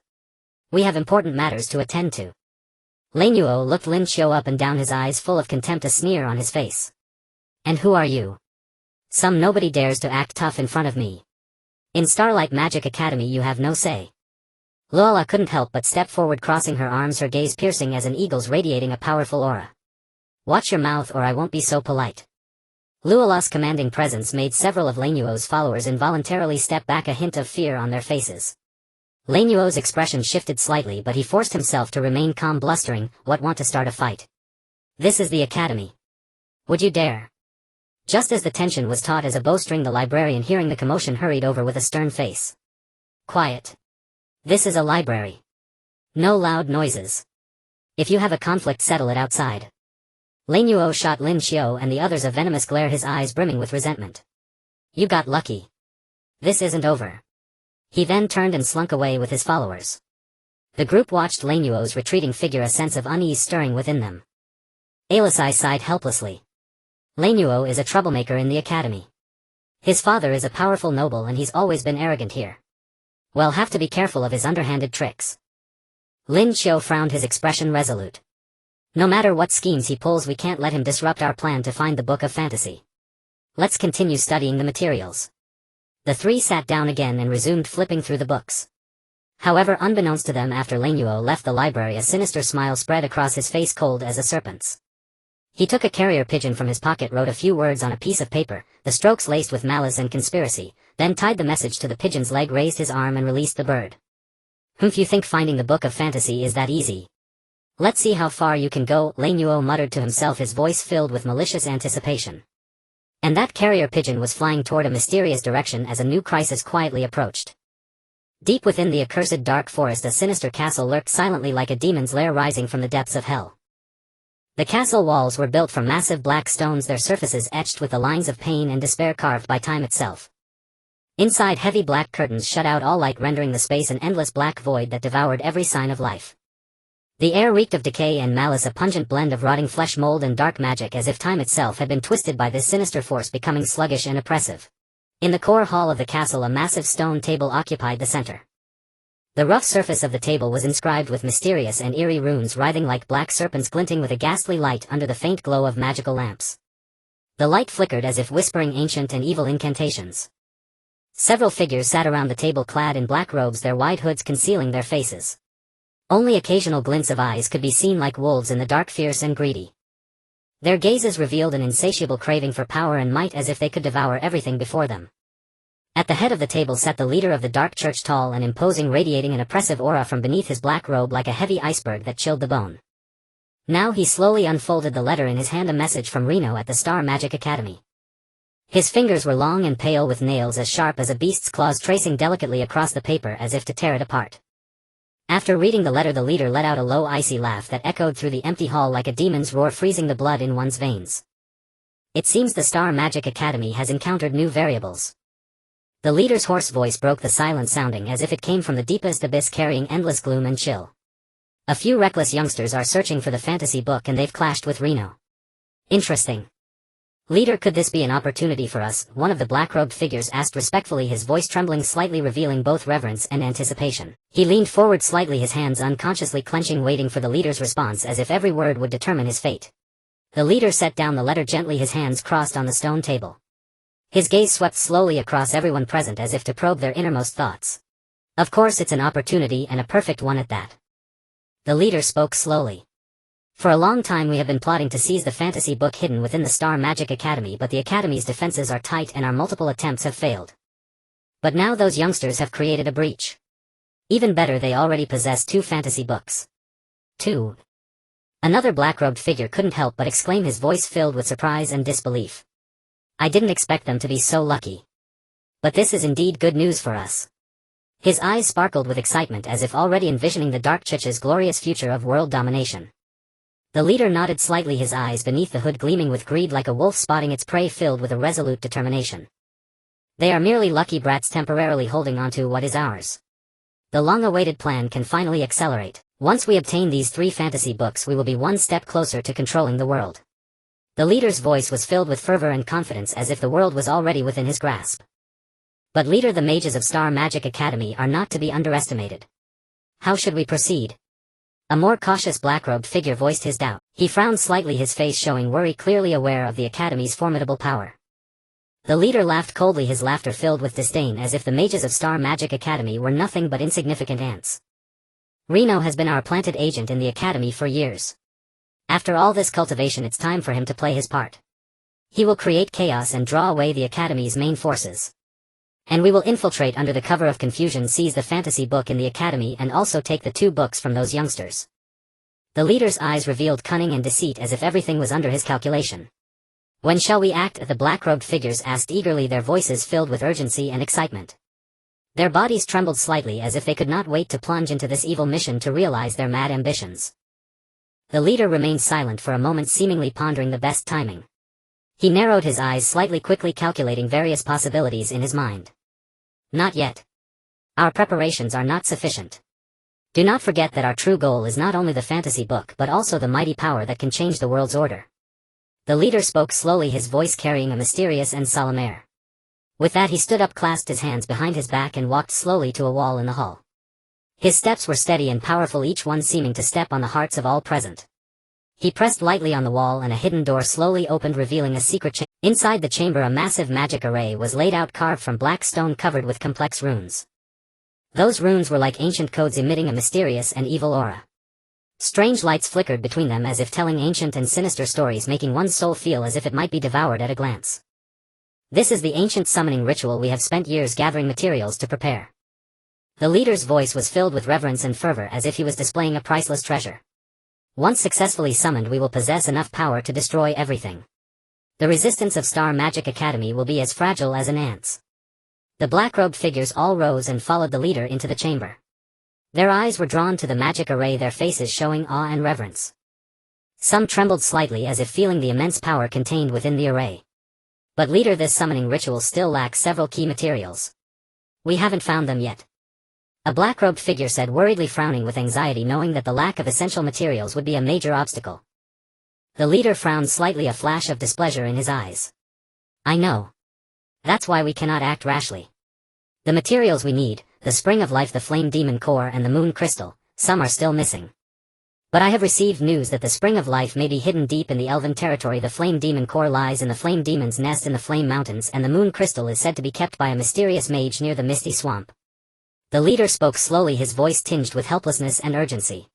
We have important matters to attend to. Lin Qiu looked Lin Qiu up and down, his eyes full of contempt, a sneer on his face. And who are you? Some nobody dares to act tough in front of me. In Starlight Magic Academy you have no say. Luola couldn't help but step forward, crossing her arms, her gaze piercing as an eagle's, radiating a powerful aura. Watch your mouth or I won't be so polite. Luola's commanding presence made several of Lin Qiu's followers involuntarily step back, a hint of fear on their faces. Lin Qiu's expression shifted slightly, but he forced himself to remain calm, blustering, "What, want to start a fight? This is the academy. Would you dare?" Just as the tension was taut as a bowstring, the librarian, hearing the commotion, hurried over with a stern face. "Quiet. This is a library. No loud noises. If you have a conflict, settle it outside." Lin Qiu shot Lin Qiu and the others a venomous glare, his eyes brimming with resentment. "You got lucky. This isn't over." He then turned and slunk away with his followers. The group watched Lin Qiu's retreating figure, a sense of unease stirring within them. Alisai sighed helplessly. Lin Qiu is a troublemaker in the academy. His father is a powerful noble and he's always been arrogant here. We'll have to be careful of his underhanded tricks. Lin Qiu frowned, his expression resolute. No matter what schemes he pulls, we can't let him disrupt our plan to find the Book of Fantasy. Let's continue studying the materials. The three sat down again and resumed flipping through the books. However, unbeknownst to them, after Lin Qiu left the library, a sinister smile spread across his face, cold as a serpent's. He took a carrier pigeon from his pocket, wrote a few words on a piece of paper, the strokes laced with malice and conspiracy, then tied the message to the pigeon's leg, raised his arm and released the bird. "Humph, you think finding the Book of Fantasy is that easy? Let's see how far you can go," Lin Qiu muttered to himself, his voice filled with malicious anticipation. And that carrier pigeon was flying toward a mysterious direction as a new crisis quietly approached. Deep within the accursed dark forest, a sinister castle lurked silently, like a demon's lair rising from the depths of hell. The castle walls were built from massive black stones, their surfaces etched with the lines of pain and despair carved by time itself. Inside, heavy black curtains shut out all light, rendering the space an endless black void that devoured every sign of life. The air reeked of decay and malice, a pungent blend of rotting flesh, mold and dark magic, as if time itself had been twisted by this sinister force, becoming sluggish and oppressive. In the core hall of the castle, a massive stone table occupied the center. The rough surface of the table was inscribed with mysterious and eerie runes, writhing like black serpents, glinting with a ghastly light under the faint glow of magical lamps. The light flickered as if whispering ancient and evil incantations. Several figures sat around the table, clad in black robes, their wide hoods concealing their faces. Only occasional glints of eyes could be seen, like wolves in the dark, fierce and greedy. Their gazes revealed an insatiable craving for power and might, as if they could devour everything before them. At the head of the table sat the leader of the dark church, tall and imposing, radiating an oppressive aura from beneath his black robe like a heavy iceberg that chilled the bone. Now he slowly unfolded the letter in his hand, a message from Reno at the Star Magic Academy. His fingers were long and pale, with nails as sharp as a beast's claws tracing delicately across the paper as if to tear it apart. After reading the letter, the leader let out a low, icy laugh that echoed through the empty hall like a demon's roar, freezing the blood in one's veins. "It seems the Star Magic Academy has encountered new variables." The leader's hoarse voice broke the silence, sounding as if it came from the deepest abyss, carrying endless gloom and chill. "A few reckless youngsters are searching for the fantasy book and they've clashed with Reno." "Interesting. Leader, could this be an opportunity for us?" one of the black-robed figures asked respectfully, his voice trembling slightly, revealing both reverence and anticipation. He leaned forward slightly, his hands unconsciously clenching, waiting for the leader's response, as if every word would determine his fate. The leader set down the letter gently, his hands crossed on the stone table. His gaze swept slowly across everyone present, as if to probe their innermost thoughts. "Of course, it's an opportunity, and a perfect one at that." The leader spoke slowly. "For a long time we have been plotting to seize the fantasy book hidden within the Star Magic Academy, but the Academy's defenses are tight and our multiple attempts have failed. But now those youngsters have created a breach. Even better, they already possess 2 fantasy books." "2?" Another black-robed figure couldn't help but exclaim, his voice filled with surprise and disbelief. "I didn't expect them to be so lucky. But this is indeed good news for us." His eyes sparkled with excitement, as if already envisioning the Dark Church's glorious future of world domination. The leader nodded slightly, his eyes beneath the hood gleaming with greed, like a wolf spotting its prey, filled with a resolute determination. "They are merely lucky brats temporarily holding onto what is ours. The long-awaited plan can finally accelerate. Once we obtain these 3 fantasy books, we will be one step closer to controlling the world." The leader's voice was filled with fervor and confidence, as if the world was already within his grasp. "But leader, the mages of Star Magic Academy are not to be underestimated. How should we proceed?" A more cautious black-robed figure voiced his doubt. He frowned slightly, his face showing worry, clearly aware of the Academy's formidable power. The leader laughed coldly, his laughter filled with disdain, as if the mages of Star Magic Academy were nothing but insignificant ants. "Reno has been our planted agent in the Academy for years. After all this cultivation, it's time for him to play his part. He will create chaos and draw away the Academy's main forces. And we will infiltrate under the cover of confusion, seize the fantasy book in the Academy, and also take the 2 books from those youngsters. The leader's eyes revealed cunning and deceit, as if everything was under his calculation. When shall we act? The black-robed figures asked eagerly, their voices filled with urgency and excitement. Their bodies trembled slightly, as if they could not wait to plunge into this evil mission to realize their mad ambitions. The leader remained silent for a moment, seemingly pondering the best timing. He narrowed his eyes slightly, quickly calculating various possibilities in his mind. Not yet. Our preparations are not sufficient. Do not forget that our true goal is not only the fantasy book but also the mighty power that can change the world's order. The leader spoke slowly, his voice carrying a mysterious and solemn air. With that he stood up, clasped his hands behind his back, and walked slowly to a wall in the hall. His steps were steady and powerful, each one seeming to step on the hearts of all present. He pressed lightly on the wall and a hidden door slowly opened, revealing a secret chamber. Inside the chamber a massive magic array was laid out, carved from black stone covered with complex runes. Those runes were like ancient codes, emitting a mysterious and evil aura. Strange lights flickered between them, as if telling ancient and sinister stories, making one's soul feel as if it might be devoured at a glance. This is the ancient summoning ritual we have spent years gathering materials to prepare. The leader's voice was filled with reverence and fervor, as if he was displaying a priceless treasure. Once successfully summoned, we will possess enough power to destroy everything. The resistance of Star Magic Academy will be as fragile as an ant's. The black-robed figures all rose and followed the leader into the chamber. Their eyes were drawn to the magic array, their faces showing awe and reverence. Some trembled slightly, as if feeling the immense power contained within the array. But leader, this summoning ritual still lacks several key materials. We haven't found them yet. A black-robed figure said, worriedly, frowning with anxiety, knowing that the lack of essential materials would be a major obstacle. The leader frowned slightly, a flash of displeasure in his eyes. I know. That's why we cannot act rashly. The materials we need, the Spring of Life, the Flame Demon Core, and the Moon Crystal, some are still missing. But I have received news that the Spring of Life may be hidden deep in the Elven territory. The Flame Demon Core lies in the Flame Demon's nest in the Flame Mountains, and the Moon Crystal is said to be kept by a mysterious mage near the Misty Swamp. The leader spoke slowly, his voice tinged with helplessness and urgency.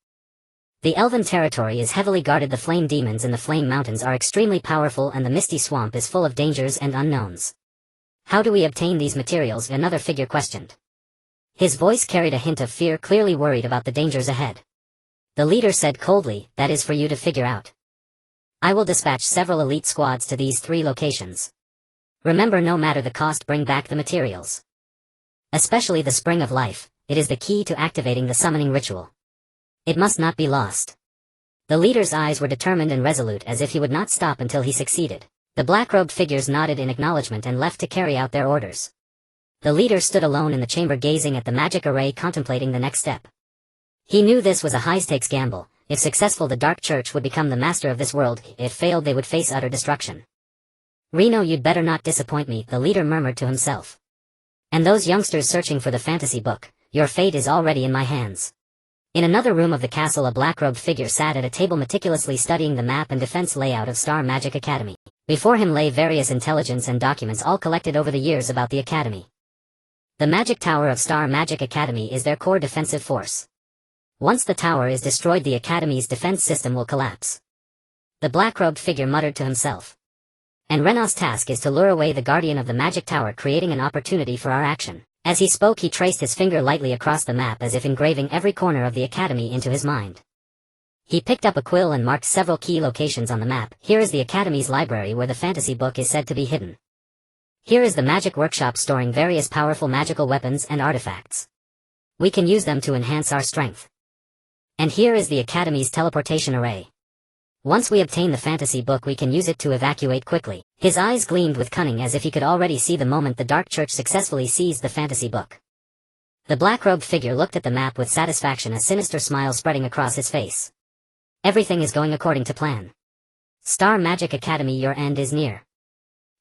The Elven territory is heavily guarded. The Flame Demons in the Flame Mountains are extremely powerful, and the Misty Swamp is full of dangers and unknowns. How do we obtain these materials? Another figure questioned. His voice carried a hint of fear, clearly worried about the dangers ahead. The leader said coldly, that is for you to figure out. I will dispatch several elite squads to these 3 locations. Remember, no matter the cost, bring back the materials. Especially the Spring of Life, it is the key to activating the summoning ritual. It must not be lost. The leader's eyes were determined and resolute, as if he would not stop until he succeeded. The black-robed figures nodded in acknowledgement and left to carry out their orders. The leader stood alone in the chamber, gazing at the magic array, contemplating the next step. He knew this was a high-stakes gamble. If successful, the Dark Church would become the master of this world. If failed, they would face utter destruction. Reno, you'd better not disappoint me, the leader murmured to himself. And those youngsters searching for the fantasy book, your fate is already in my hands. In another room of the castle, a black-robed figure sat at a table, meticulously studying the map and defense layout of Star Magic Academy. Before him lay various intelligence and documents, all collected over the years about the Academy. The Magic Tower of Star Magic Academy is their core defensive force. Once the tower is destroyed, the Academy's defense system will collapse. The black-robed figure muttered to himself. And Rena's task is to lure away the guardian of the Magic Tower, creating an opportunity for our action. As he spoke, he traced his finger lightly across the map, as if engraving every corner of the Academy into his mind. He picked up a quill and marked several key locations on the map. Here is the Academy's library, where the fantasy book is said to be hidden. Here is the magic workshop, storing various powerful magical weapons and artifacts. We can use them to enhance our strength. And here is the Academy's teleportation array. Once we obtain the fantasy book, we can use it to evacuate quickly. His eyes gleamed with cunning, as if he could already see the moment the Dark Church successfully seized the fantasy book. The black-robed figure looked at the map with satisfaction, a sinister smile spreading across his face. Everything is going according to plan. Star Magic Academy, your end is near.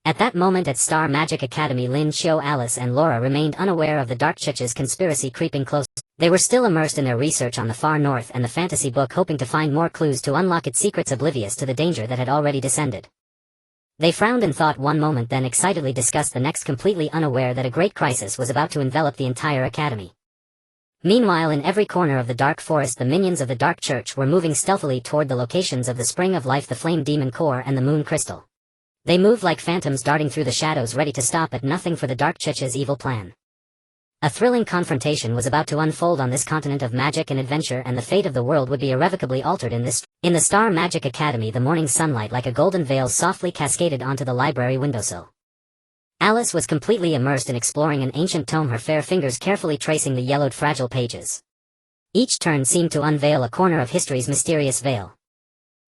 At that moment at Star Magic Academy, Lin Qiu, Alice and Laura remained unaware of the Dark Church's conspiracy creeping close. They were still immersed in their research on the far north and the fantasy book, hoping to find more clues to unlock its secrets, oblivious to the danger that had already descended. They frowned in thought one moment, then excitedly discussed the next, completely unaware that a great crisis was about to envelop the entire Academy. Meanwhile, in every corner of the Dark Forest, the minions of the Dark Church were moving stealthily toward the locations of the Spring of Life, the Flame Demon Core, and the Moon Crystal. They moved like phantoms darting through the shadows, ready to stop at nothing for the Dark Chich's evil plan. A thrilling confrontation was about to unfold on this continent of magic and adventure, and the fate of the world would be irrevocably altered in this. In the Star Magic Academy, the morning sunlight like a golden veil softly cascaded onto the library windowsill. Alice was completely immersed in exploring an ancient tome, her fair fingers carefully tracing the yellowed fragile pages. Each turn seemed to unveil a corner of history's mysterious veil.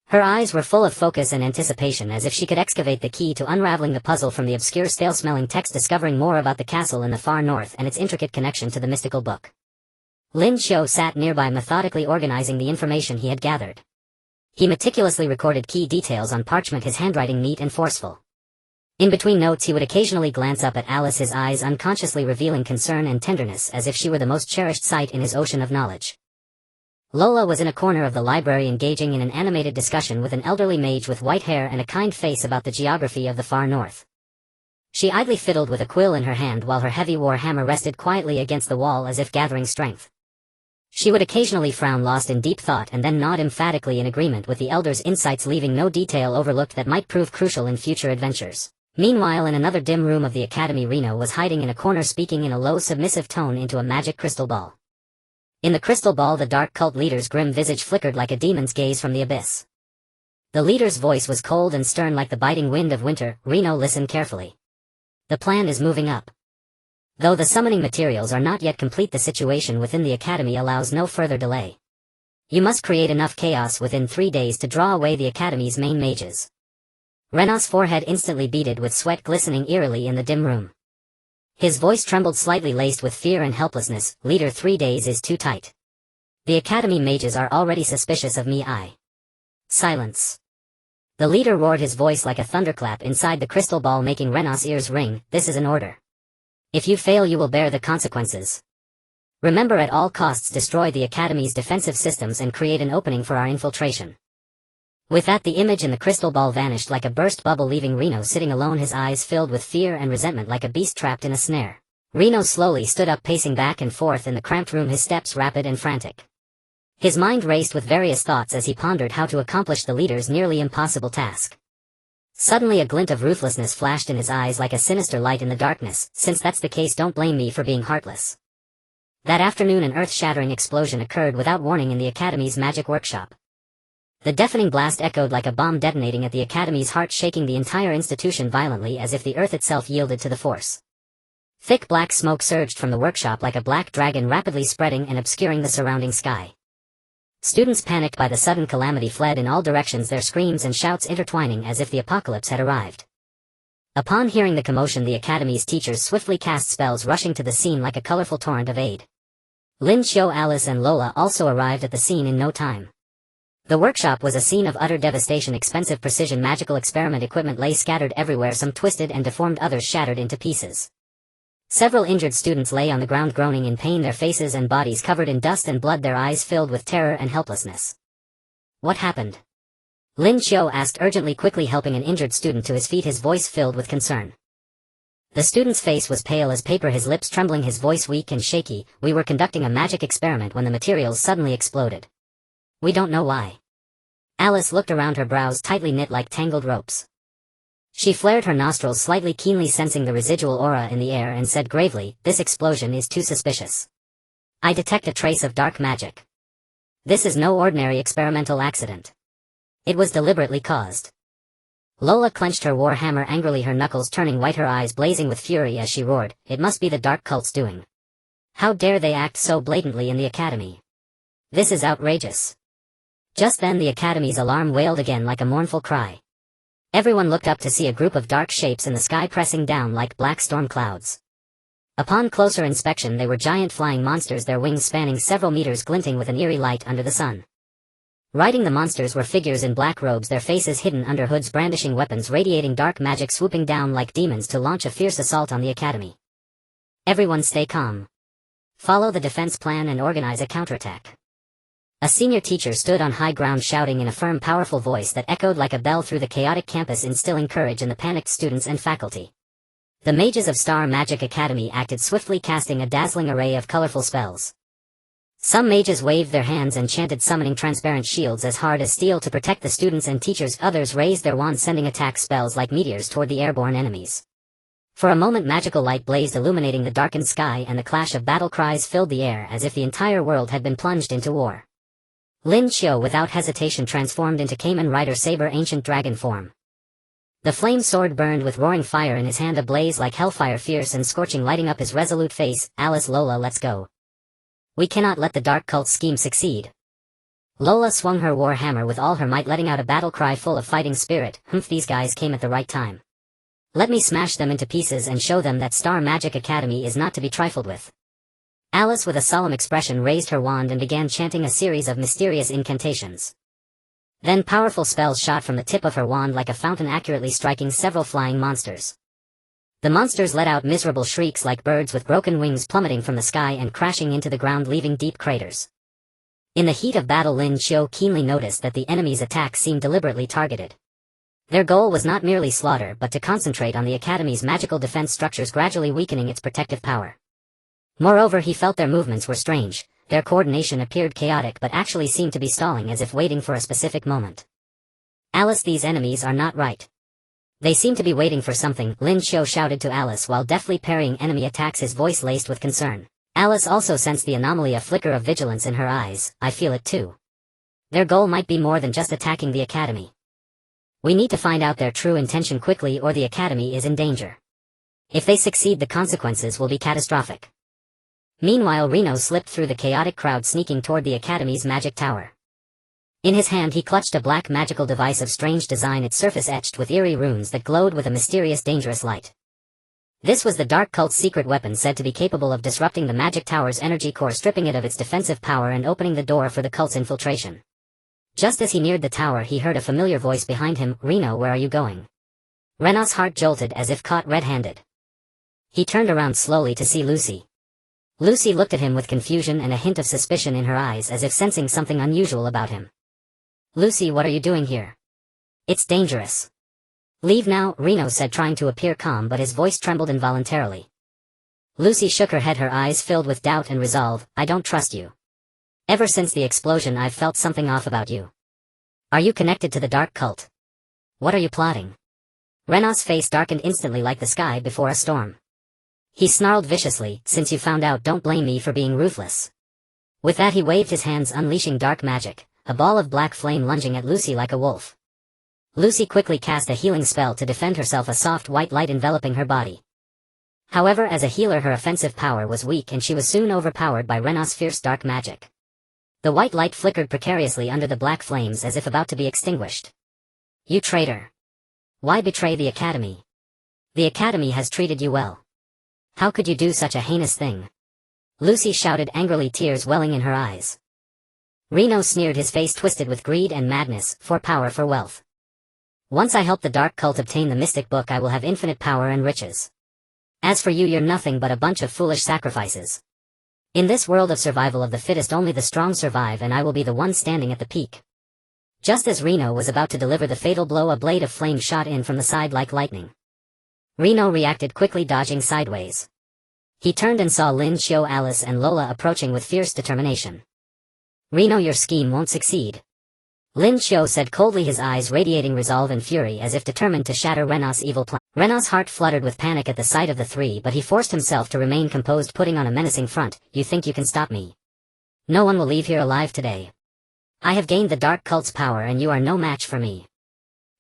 Her eyes were full of focus and anticipation, as if she could excavate the key to unraveling the puzzle from the obscure, stale-smelling text, discovering more about the castle in the far north and its intricate connection to the mystical book. Lin Qiu sat nearby, methodically organizing the information he had gathered. He meticulously recorded key details on parchment, his handwriting neat and forceful. In between notes, he would occasionally glance up at Alice, his eyes unconsciously revealing concern and tenderness, as if she were the most cherished sight in his ocean of knowledge. Lola was in a corner of the library, engaging in an animated discussion with an elderly mage with white hair and a kind face about the geography of the far north. She idly fiddled with a quill in her hand while her heavy war hammer rested quietly against the wall, as if gathering strength. She would occasionally frown, lost in deep thought, and then nod emphatically in agreement with the elder's insights, leaving no detail overlooked that might prove crucial in future adventures. Meanwhile, in another dim room of the academy, Reno was hiding in a corner, speaking in a low, submissive tone into a magic crystal ball. In the crystal ball, the dark cult leader's grim visage flickered like a demon's gaze from the abyss. The leader's voice was cold and stern like the biting wind of winter. Reno listened carefully. The plan is moving up. Though the summoning materials are not yet complete, the situation within the academy allows no further delay. You must create enough chaos within 3 days to draw away the academy's main mages. Rena's forehead instantly beaded with sweat, glistening eerily in the dim room. His voice trembled slightly, laced with fear and helplessness. Leader, 3 days is too tight. The academy mages are already suspicious of me. Silence. The leader roared, his voice like a thunderclap inside the crystal ball, making Rena's ears ring. This is an order. If you fail, you will bear the consequences. Remember, at all costs destroy the academy's defensive systems and create an opening for our infiltration. With that, the image in the crystal ball vanished like a burst bubble, leaving Reno sitting alone, his eyes filled with fear and resentment like a beast trapped in a snare. Reno slowly stood up, pacing back and forth in the cramped room, his steps rapid and frantic. His mind raced with various thoughts as he pondered how to accomplish the leader's nearly impossible task. Suddenly, a glint of ruthlessness flashed in his eyes like a sinister light in the darkness. Since that's the case, don't blame me for being heartless. That afternoon, an earth-shattering explosion occurred without warning in the academy's magic workshop. The deafening blast echoed like a bomb detonating at the academy's heart, shaking the entire institution violently as if the earth itself yielded to the force. Thick black smoke surged from the workshop like a black dragon, rapidly spreading and obscuring the surrounding sky. Students panicked by the sudden calamity fled in all directions, their screams and shouts intertwining as if the apocalypse had arrived. Upon hearing the commotion, the academy's teachers swiftly cast spells, rushing to the scene like a colorful torrent of aid. Lin Qiu, Alice and Lola also arrived at the scene in no time. The workshop was a scene of utter devastation. Expensive precision magical experiment equipment lay scattered everywhere, some twisted and deformed, others shattered into pieces. Several injured students lay on the ground groaning in pain, their faces and bodies covered in dust and blood, their eyes filled with terror and helplessness. What happened? Lin Qiu asked urgently, quickly helping an injured student to his feet, his voice filled with concern. The student's face was pale as paper, his lips trembling, his voice weak and shaky. We were conducting a magic experiment when the materials suddenly exploded. We don't know why. Alice looked around, her brows tightly knit like tangled ropes. She flared her nostrils slightly, keenly sensing the residual aura in the air, and said gravely, "This explosion is too suspicious. I detect a trace of dark magic. This is no ordinary experimental accident. It was deliberately caused." Lola clenched her war hammer angrily, her knuckles turning white, her eyes blazing with fury as she roared, "It must be the dark cult's doing. How dare they act so blatantly in the academy? This is outrageous." Just then the academy's alarm wailed again like a mournful cry. Everyone looked up to see a group of dark shapes in the sky pressing down like black storm clouds. Upon closer inspection, they were giant flying monsters, their wings spanning several meters, glinting with an eerie light under the sun. Riding the monsters were figures in black robes, their faces hidden under hoods, brandishing weapons radiating dark magic, swooping down like demons to launch a fierce assault on the academy. Everyone stay calm. Follow the defense plan and organize a counterattack. A senior teacher stood on high ground, shouting in a firm, powerful voice that echoed like a bell through the chaotic campus, instilling courage in the panicked students and faculty. The mages of Star Magic Academy acted swiftly, casting a dazzling array of colorful spells. Some mages waved their hands and chanted, summoning transparent shields as hard as steel to protect the students and teachers. Others raised their wands, sending attack spells like meteors toward the airborne enemies. For a moment magical light blazed, illuminating the darkened sky, and the clash of battle cries filled the air as if the entire world had been plunged into war. Lin Qiu without hesitation transformed into Kamen Rider Saber, ancient dragon form. The flame sword burned with roaring fire in his hand, ablaze like hellfire, fierce and scorching, lighting up his resolute face. Alice, Lola, let's go. We cannot let the dark cult scheme succeed. Lola swung her war hammer with all her might, letting out a battle cry full of fighting spirit. These guys came at the right time. Let me smash them into pieces and show them that Star Magic Academy is not to be trifled with. Alice with a solemn expression raised her wand and began chanting a series of mysterious incantations. Then powerful spells shot from the tip of her wand like a fountain, accurately striking several flying monsters. The monsters let out miserable shrieks like birds with broken wings, plummeting from the sky and crashing into the ground, leaving deep craters. In the heat of battle, Lin Qiu keenly noticed that the enemy's attacks seemed deliberately targeted. Their goal was not merely slaughter but to concentrate on the Academy's magical defense structures, gradually weakening its protective power. Moreover, he felt their movements were strange. Their coordination appeared chaotic but actually seemed to be stalling, as if waiting for a specific moment. Alice, these enemies are not right. They seem to be waiting for something, Lin Qiu shouted to Alice while deftly parrying enemy attacks, his voice laced with concern. Alice also sensed the anomaly, a flicker of vigilance in her eyes. I feel it too. Their goal might be more than just attacking the Academy. We need to find out their true intention quickly, or the Academy is in danger. If they succeed, the consequences will be catastrophic. Meanwhile, Reno slipped through the chaotic crowd, sneaking toward the Academy's magic tower. In his hand he clutched a black magical device of strange design, its surface etched with eerie runes that glowed with a mysterious, dangerous light. This was the dark cult's secret weapon, said to be capable of disrupting the magic tower's energy core, stripping it of its defensive power and opening the door for the cult's infiltration. Just as he neared the tower, he heard a familiar voice behind him. Reno, where are you going? Rena's heart jolted as if caught red-handed. He turned around slowly to see Lucy. Lucy looked at him with confusion and a hint of suspicion in her eyes, as if sensing something unusual about him. Lucy, what are you doing here? It's dangerous. Leave now, Reno said, trying to appear calm, but his voice trembled involuntarily. Lucy shook her head, her eyes filled with doubt and resolve. I don't trust you. Ever since the explosion, I've felt something off about you. Are you connected to the dark cult? What are you plotting? Rena's face darkened instantly like the sky before a storm. He snarled viciously, since you found out, don't blame me for being ruthless. With that he waved his hands, unleashing dark magic, a ball of black flame lunging at Lucy like a wolf. Lucy quickly cast a healing spell to defend herself, a soft white light enveloping her body. However, as a healer her offensive power was weak and she was soon overpowered by Rena's fierce dark magic. The white light flickered precariously under the black flames as if about to be extinguished. You traitor! Why betray the Academy? The Academy has treated you well. How could you do such a heinous thing? Lucy shouted angrily, tears welling in her eyes. Reno sneered, his face twisted with greed and madness. For power, for wealth. Once I help the dark cult obtain the mystic book, I will have infinite power and riches. As for you, you're nothing but a bunch of foolish sacrifices. In this world of survival of the fittest, only the strong survive, and I will be the one standing at the peak. Just as Reno was about to deliver the fatal blow, a blade of flame shot in from the side like lightning. Reno reacted quickly, dodging sideways. He turned and saw Lin Qiu, Alice and Lola approaching with fierce determination. Reno, your scheme won't succeed. Lin Qiu said coldly, his eyes radiating resolve and fury as if determined to shatter Rena's evil plan. Rena's heart fluttered with panic at the sight of the three, but he forced himself to remain composed, putting on a menacing front. You think you can stop me? No one will leave here alive today. I have gained the dark cult's power and you are no match for me.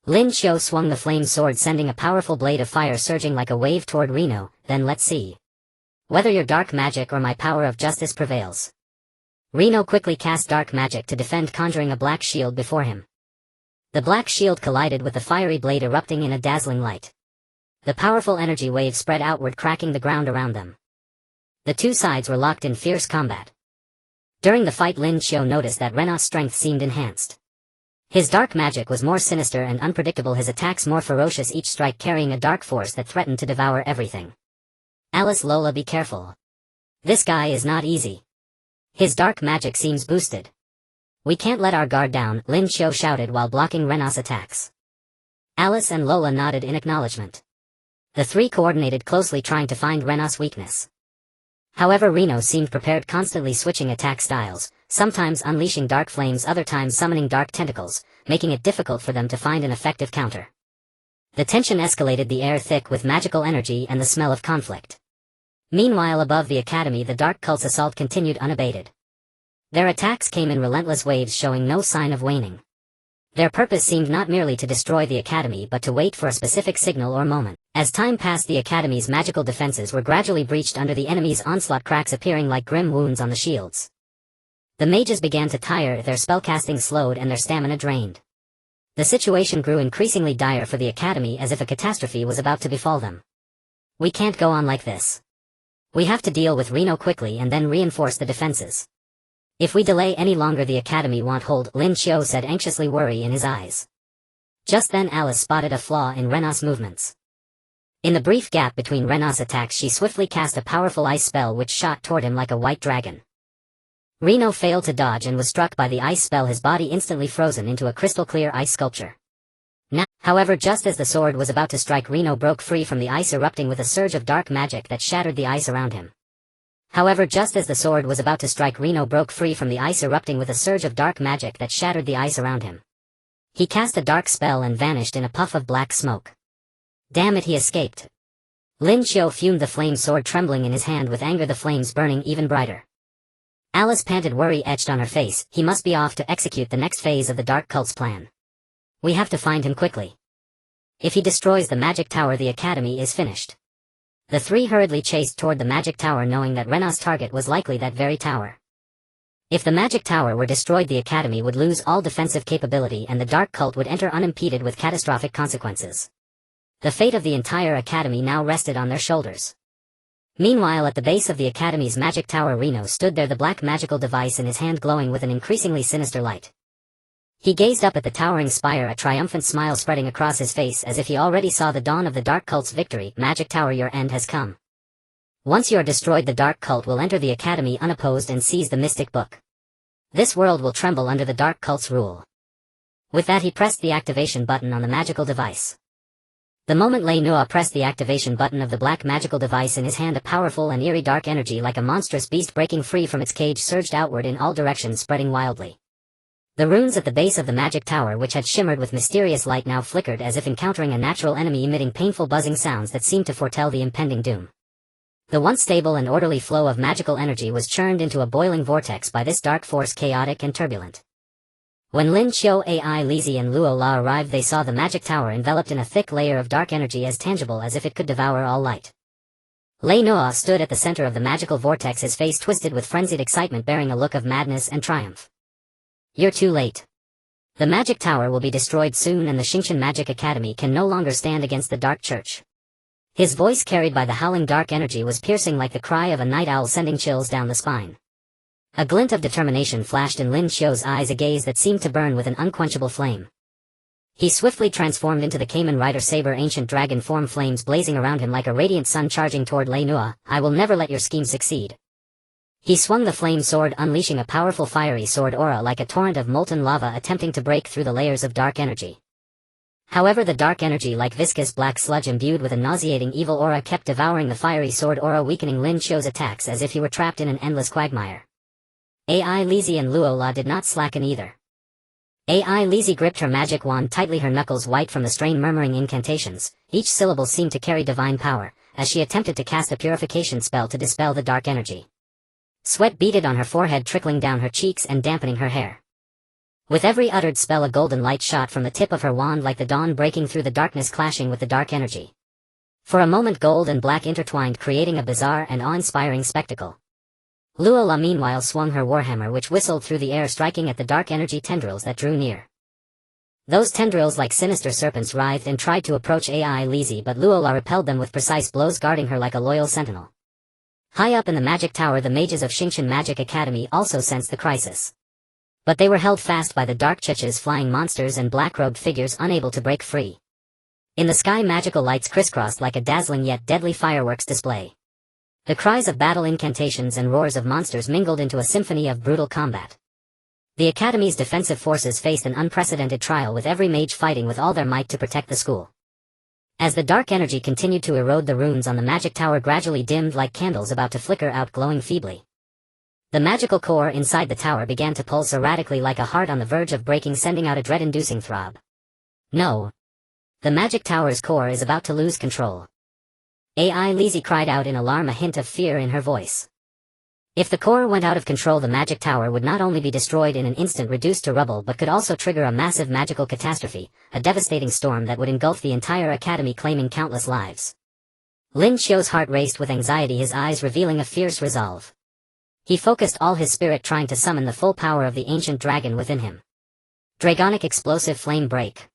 Lin Qiu swung the flame sword, sending a powerful blade of fire surging like a wave toward Reno. Then let's see whether your dark magic or my power of justice prevails. Reno quickly cast dark magic to defend, conjuring a black shield before him. The black shield collided with the fiery blade, erupting in a dazzling light. The powerful energy wave spread outward, cracking the ground around them. The two sides were locked in fierce combat. During the fight, Lin Qiu noticed that Rena's strength seemed enhanced. His dark magic was more sinister and unpredictable, his attacks more ferocious, each strike carrying a dark force that threatened to devour everything. Alice, Lola, be careful. This guy is not easy. His dark magic seems boosted. We can't let our guard down, Lin Qiu shouted while blocking Rena's attacks. Alice and Lola nodded in acknowledgement. The three coordinated closely, trying to find Rena's weakness. However, Reno seemed prepared, constantly switching attack styles, sometimes unleashing dark flames, other times summoning dark tentacles, making it difficult for them to find an effective counter. The tension escalated, the air thick with magical energy and the smell of conflict. Meanwhile, above the academy, the dark cult's assault continued unabated. Their attacks came in relentless waves, showing no sign of waning. Their purpose seemed not merely to destroy the academy but to wait for a specific signal or moment. As time passed, the academy's magical defenses were gradually breached under the enemy's onslaught, cracks appearing like grim wounds on the shields. The mages began to tire, their spellcasting slowed and their stamina drained. The situation grew increasingly dire for the academy, as if a catastrophe was about to befall them. We can't go on like this. We have to deal with Reno quickly and then reinforce the defenses. If we delay any longer, the academy won't hold, Lin Qiu said, anxiously, worry in his eyes. Just then Alice spotted a flaw in Rena's movements. In the brief gap between Rena's attacks, she swiftly cast a powerful ice spell which shot toward him like a white dragon. Reno failed to dodge and was struck by the ice spell, his body instantly frozen into a crystal-clear ice sculpture. However, just as the sword was about to strike, Reno broke free from the ice, erupting with a surge of dark magic that shattered the ice around him. He cast a dark spell and vanished in a puff of black smoke. Damn it, he escaped. Lin Qiu fumed, the flame sword trembling in his hand with anger, the flames burning even brighter. Alice panted, worry etched on her face. He must be off to execute the next phase of the dark cult's plan. We have to find him quickly. If he destroys the magic tower, the academy is finished. The three hurriedly chased toward the magic tower, knowing that Rena's target was likely that very tower. If the magic tower were destroyed, the academy would lose all defensive capability and the dark cult would enter unimpeded with catastrophic consequences. The fate of the entire academy now rested on their shoulders. Meanwhile, at the base of the academy's magic tower, Reno stood there, the black magical device in his hand glowing with an increasingly sinister light. He gazed up at the towering spire, a triumphant smile spreading across his face, as if he already saw the dawn of the dark cult's victory. Magic tower, your end has come. Once you are destroyed, the dark cult will enter the academy unopposed and seize the mystic book. This world will tremble under the dark cult's rule. With that, he pressed the activation button on the magical device. The moment Lin Qiu pressed the activation button of the black magical device in his hand, a powerful and eerie dark energy like a monstrous beast breaking free from its cage surged outward in all directions, spreading wildly. The runes at the base of the magic tower, which had shimmered with mysterious light, now flickered as if encountering a natural enemy, emitting painful buzzing sounds that seemed to foretell the impending doom. The once stable and orderly flow of magical energy was churned into a boiling vortex by this dark force, chaotic and turbulent. When Lin Qiu, Ai Lizi and Luo La arrived, they saw the magic tower enveloped in a thick layer of dark energy as tangible as if it could devour all light. Lin Qiu stood at the center of the magical vortex, his face twisted with frenzied excitement, bearing a look of madness and triumph. You're too late. The magic tower will be destroyed soon and the Xingshan Magic Academy can no longer stand against the Dark Church. His voice, carried by the howling dark energy, was piercing like the cry of a night owl, sending chills down the spine. A glint of determination flashed in Lin Qiu's eyes, a gaze that seemed to burn with an unquenchable flame. He swiftly transformed into the Kamen Rider Saber, ancient dragon form, flames blazing around him like a radiant sun charging toward Lin Qiu. I will never let your scheme succeed. He swung the flame sword, unleashing a powerful fiery sword aura like a torrent of molten lava attempting to break through the layers of dark energy. However, the dark energy, like viscous black sludge imbued with a nauseating evil aura, kept devouring the fiery sword aura, weakening Lin Qiu's attacks as if he were trapped in an endless quagmire. Ai Lizi and Luo La did not slacken either. Ai Lizi gripped her magic wand tightly, her knuckles white from the strain, murmuring incantations. Each syllable seemed to carry divine power, as she attempted to cast a purification spell to dispel the dark energy. Sweat beaded on her forehead, trickling down her cheeks and dampening her hair. With every uttered spell, a golden light shot from the tip of her wand like the dawn, breaking through the darkness, clashing with the dark energy. For a moment, gold and black intertwined, creating a bizarre and awe-inspiring spectacle. Luo La meanwhile swung her warhammer, which whistled through the air, striking at the dark energy tendrils that drew near. Those tendrils, like sinister serpents, writhed and tried to approach Ai Lizi, but Luo La repelled them with precise blows, guarding her like a loyal sentinel. High up in the magic tower, the mages of Xingshan Magic Academy also sensed the crisis. But they were held fast by the dark church's flying monsters and black-robed figures, unable to break free. In the sky, magical lights crisscrossed like a dazzling yet deadly fireworks display. The cries of battle, incantations and roars of monsters mingled into a symphony of brutal combat. The Academy's defensive forces faced an unprecedented trial, with every mage fighting with all their might to protect the school. As the dark energy continued to erode, the runes on the magic tower gradually dimmed like candles about to flicker out, glowing feebly. The magical core inside the tower began to pulse erratically like a heart on the verge of breaking, sending out a dread-inducing throb. No. The magic tower's core is about to lose control. AI Lizzie cried out in alarm, a hint of fear in her voice. If the core went out of control, the magic tower would not only be destroyed in an instant, reduced to rubble, but could also trigger a massive magical catastrophe, a devastating storm that would engulf the entire academy, claiming countless lives. Lin Qiu's heart raced with anxiety, his eyes revealing a fierce resolve. He focused all his spirit, trying to summon the full power of the ancient dragon within him. Dragonic Explosive Flame Break.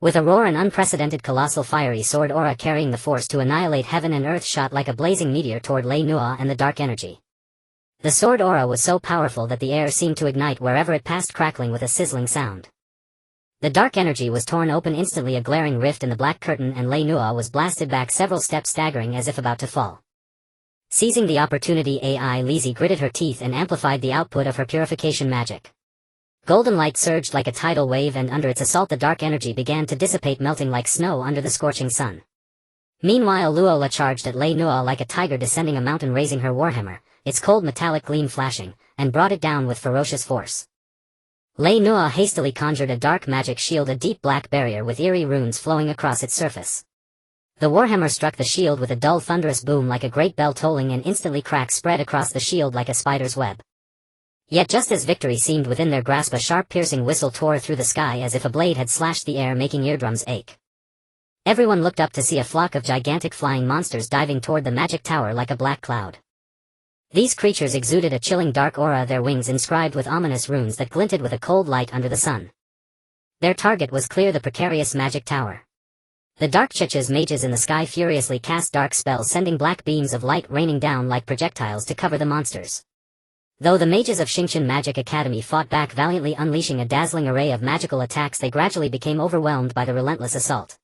With a roar, an unprecedented colossal fiery sword aura carrying the force to annihilate heaven and earth shot like a blazing meteor toward Lei Nua and the dark energy. The sword aura was so powerful that the air seemed to ignite wherever it passed, crackling with a sizzling sound. The dark energy was torn open instantly, a glaring rift in the black curtain, and Lei Nua was blasted back several steps, staggering as if about to fall. Seizing the opportunity, AI Lizzie gritted her teeth and amplified the output of her purification magic. Golden light surged like a tidal wave, and under its assault the dark energy began to dissipate, melting like snow under the scorching sun. Meanwhile, Luola charged at Lei Nua like a tiger descending a mountain, raising her warhammer, its cold metallic gleam flashing, and brought it down with ferocious force. Lei Nua hastily conjured a dark magic shield, a deep black barrier with eerie runes flowing across its surface. The warhammer struck the shield with a dull thunderous boom like a great bell tolling, and instantly cracks spread across the shield like a spider's web. Yet just as victory seemed within their grasp, a sharp piercing whistle tore through the sky as if a blade had slashed the air, making eardrums ache. Everyone looked up to see a flock of gigantic flying monsters diving toward the magic tower like a black cloud. These creatures exuded a chilling dark aura, their wings inscribed with ominous runes that glinted with a cold light under the sun. Their target was clear, the precarious magic tower. The dark chiches mages in the sky furiously cast dark spells, sending black beams of light raining down like projectiles to cover the monsters. Though the mages of Xingqian Magic Academy fought back valiantly, unleashing a dazzling array of magical attacks, they gradually became overwhelmed by the relentless assault.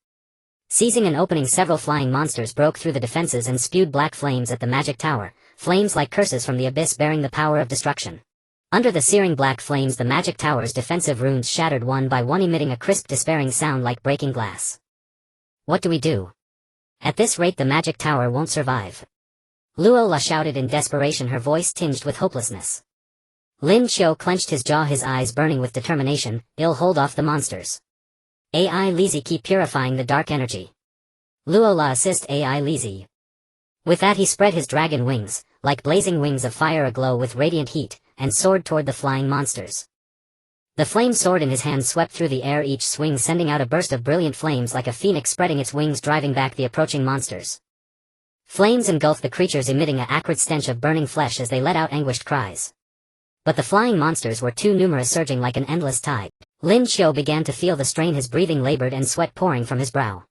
Seizing an opening, several flying monsters broke through the defenses and spewed black flames at the magic tower, flames like curses from the abyss bearing the power of destruction. Under the searing black flames, the magic tower's defensive runes shattered one by one, emitting a crisp, despairing sound like breaking glass. What do we do? At this rate the magic tower won't survive. Luola shouted in desperation, her voice tinged with hopelessness. Lin Qiu clenched his jaw, his eyes burning with determination. I'll hold off the monsters. AI Lizzie, keep purifying the dark energy. Luola, assist AI Lizzie. With that he spread his dragon wings, like blazing wings of fire aglow with radiant heat, and soared toward the flying monsters. The flame sword in his hand swept through the air, each swing sending out a burst of brilliant flames like a phoenix spreading its wings, driving back the approaching monsters. Flames engulfed the creatures, emitting an acrid stench of burning flesh as they let out anguished cries. But the flying monsters were too numerous, surging like an endless tide. Lin Qiu began to feel the strain, his breathing labored and sweat pouring from his brow.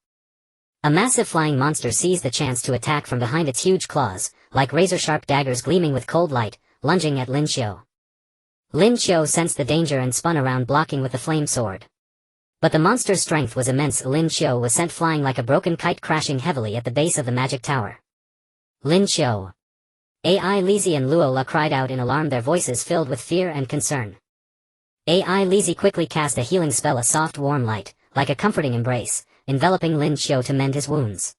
A massive flying monster seized the chance to attack from behind, its huge claws, like razor-sharp daggers gleaming with cold light, lunging at Lin Qiu. Lin Qiu sensed the danger and spun around, blocking with the flame sword. But the monster's strength was immense. Lin Qiu was sent flying like a broken kite, crashing heavily at the base of the magic tower. Lin Qiu. AI Lizzie and Luola cried out in alarm, their voices filled with fear and concern. AI Lizzie quickly cast a healing spell, a soft warm light, like a comforting embrace, enveloping Lin Qiu to mend his wounds.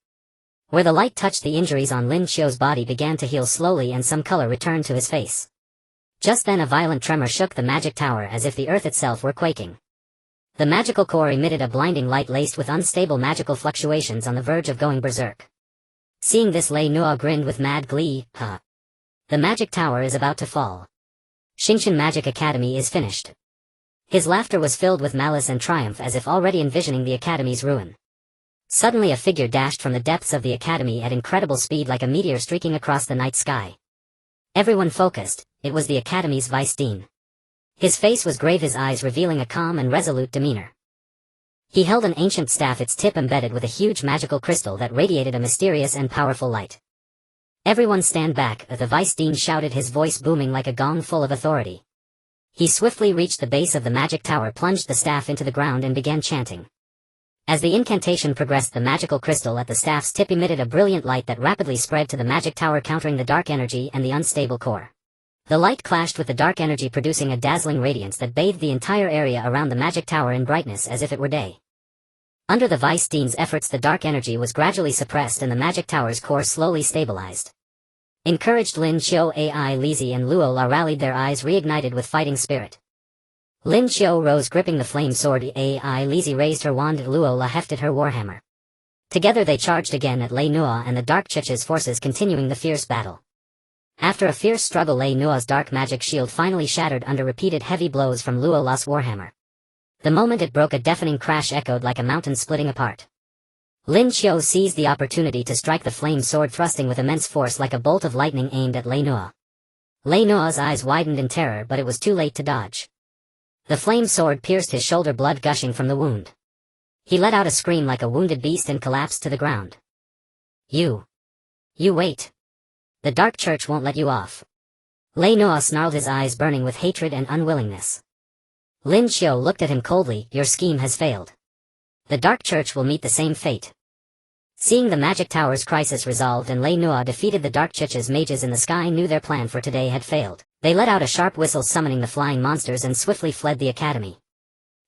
Where the light touched, the injuries on Lin Qiu's body began to heal slowly and some color returned to his face. Just then a violent tremor shook the magic tower as if the earth itself were quaking. The magical core emitted a blinding light laced with unstable magical fluctuations, on the verge of going berserk. Seeing this, Lei Nua grinned with mad glee. Ha! The magic tower is about to fall. Xingqian Magic Academy is finished. His laughter was filled with malice and triumph, as if already envisioning the academy's ruin. Suddenly a figure dashed from the depths of the academy at incredible speed, like a meteor streaking across the night sky. Everyone focused. It was the academy's vice dean. His face was grave, his eyes revealing a calm and resolute demeanor. He held an ancient staff, its tip embedded with a huge magical crystal that radiated a mysterious and powerful light. Everyone stand back, the vice dean shouted, his voice booming like a gong full of authority. He swiftly reached the base of the magic tower, plunged the staff into the ground and began chanting. As the incantation progressed, the magical crystal at the staff's tip emitted a brilliant light that rapidly spread to the magic tower, countering the dark energy and the unstable core. The light clashed with the dark energy, producing a dazzling radiance that bathed the entire area around the magic tower in brightness as if it were day. Under the Vice Dean's efforts, the dark energy was gradually suppressed and the magic tower's core slowly stabilized. Encouraged, Lin Qiu, Ai Lizi and Luo La rallied, their eyes reignited with fighting spirit. Lin Qiu rose gripping the flame sword, Ai Lizi raised her wand, Luo La hefted her warhammer. Together they charged again at Lei Nua and the Dark Chich's forces, continuing the fierce battle. After a fierce struggle, Lei Nua's dark magic shield finally shattered under repeated heavy blows from Luo La's warhammer. The moment it broke, a deafening crash echoed like a mountain splitting apart. Lin Qiu seized the opportunity to strike the flame sword, thrusting with immense force like a bolt of lightning aimed at Lei Nua. Lei Nua's eyes widened in terror, but it was too late to dodge. The flame sword pierced his shoulder, blood gushing from the wound. He let out a scream like a wounded beast and collapsed to the ground. You wait. The Dark Church won't let you off. Lei Nua snarled, his eyes burning with hatred and unwillingness. Lin Qiu looked at him coldly. Your scheme has failed. The Dark Church will meet the same fate. Seeing the magic tower's crisis resolved and Lei Nua defeated the Dark Chich's mages in the sky, knew their plan for today had failed. They let out a sharp whistle, summoning the flying monsters, and swiftly fled the academy.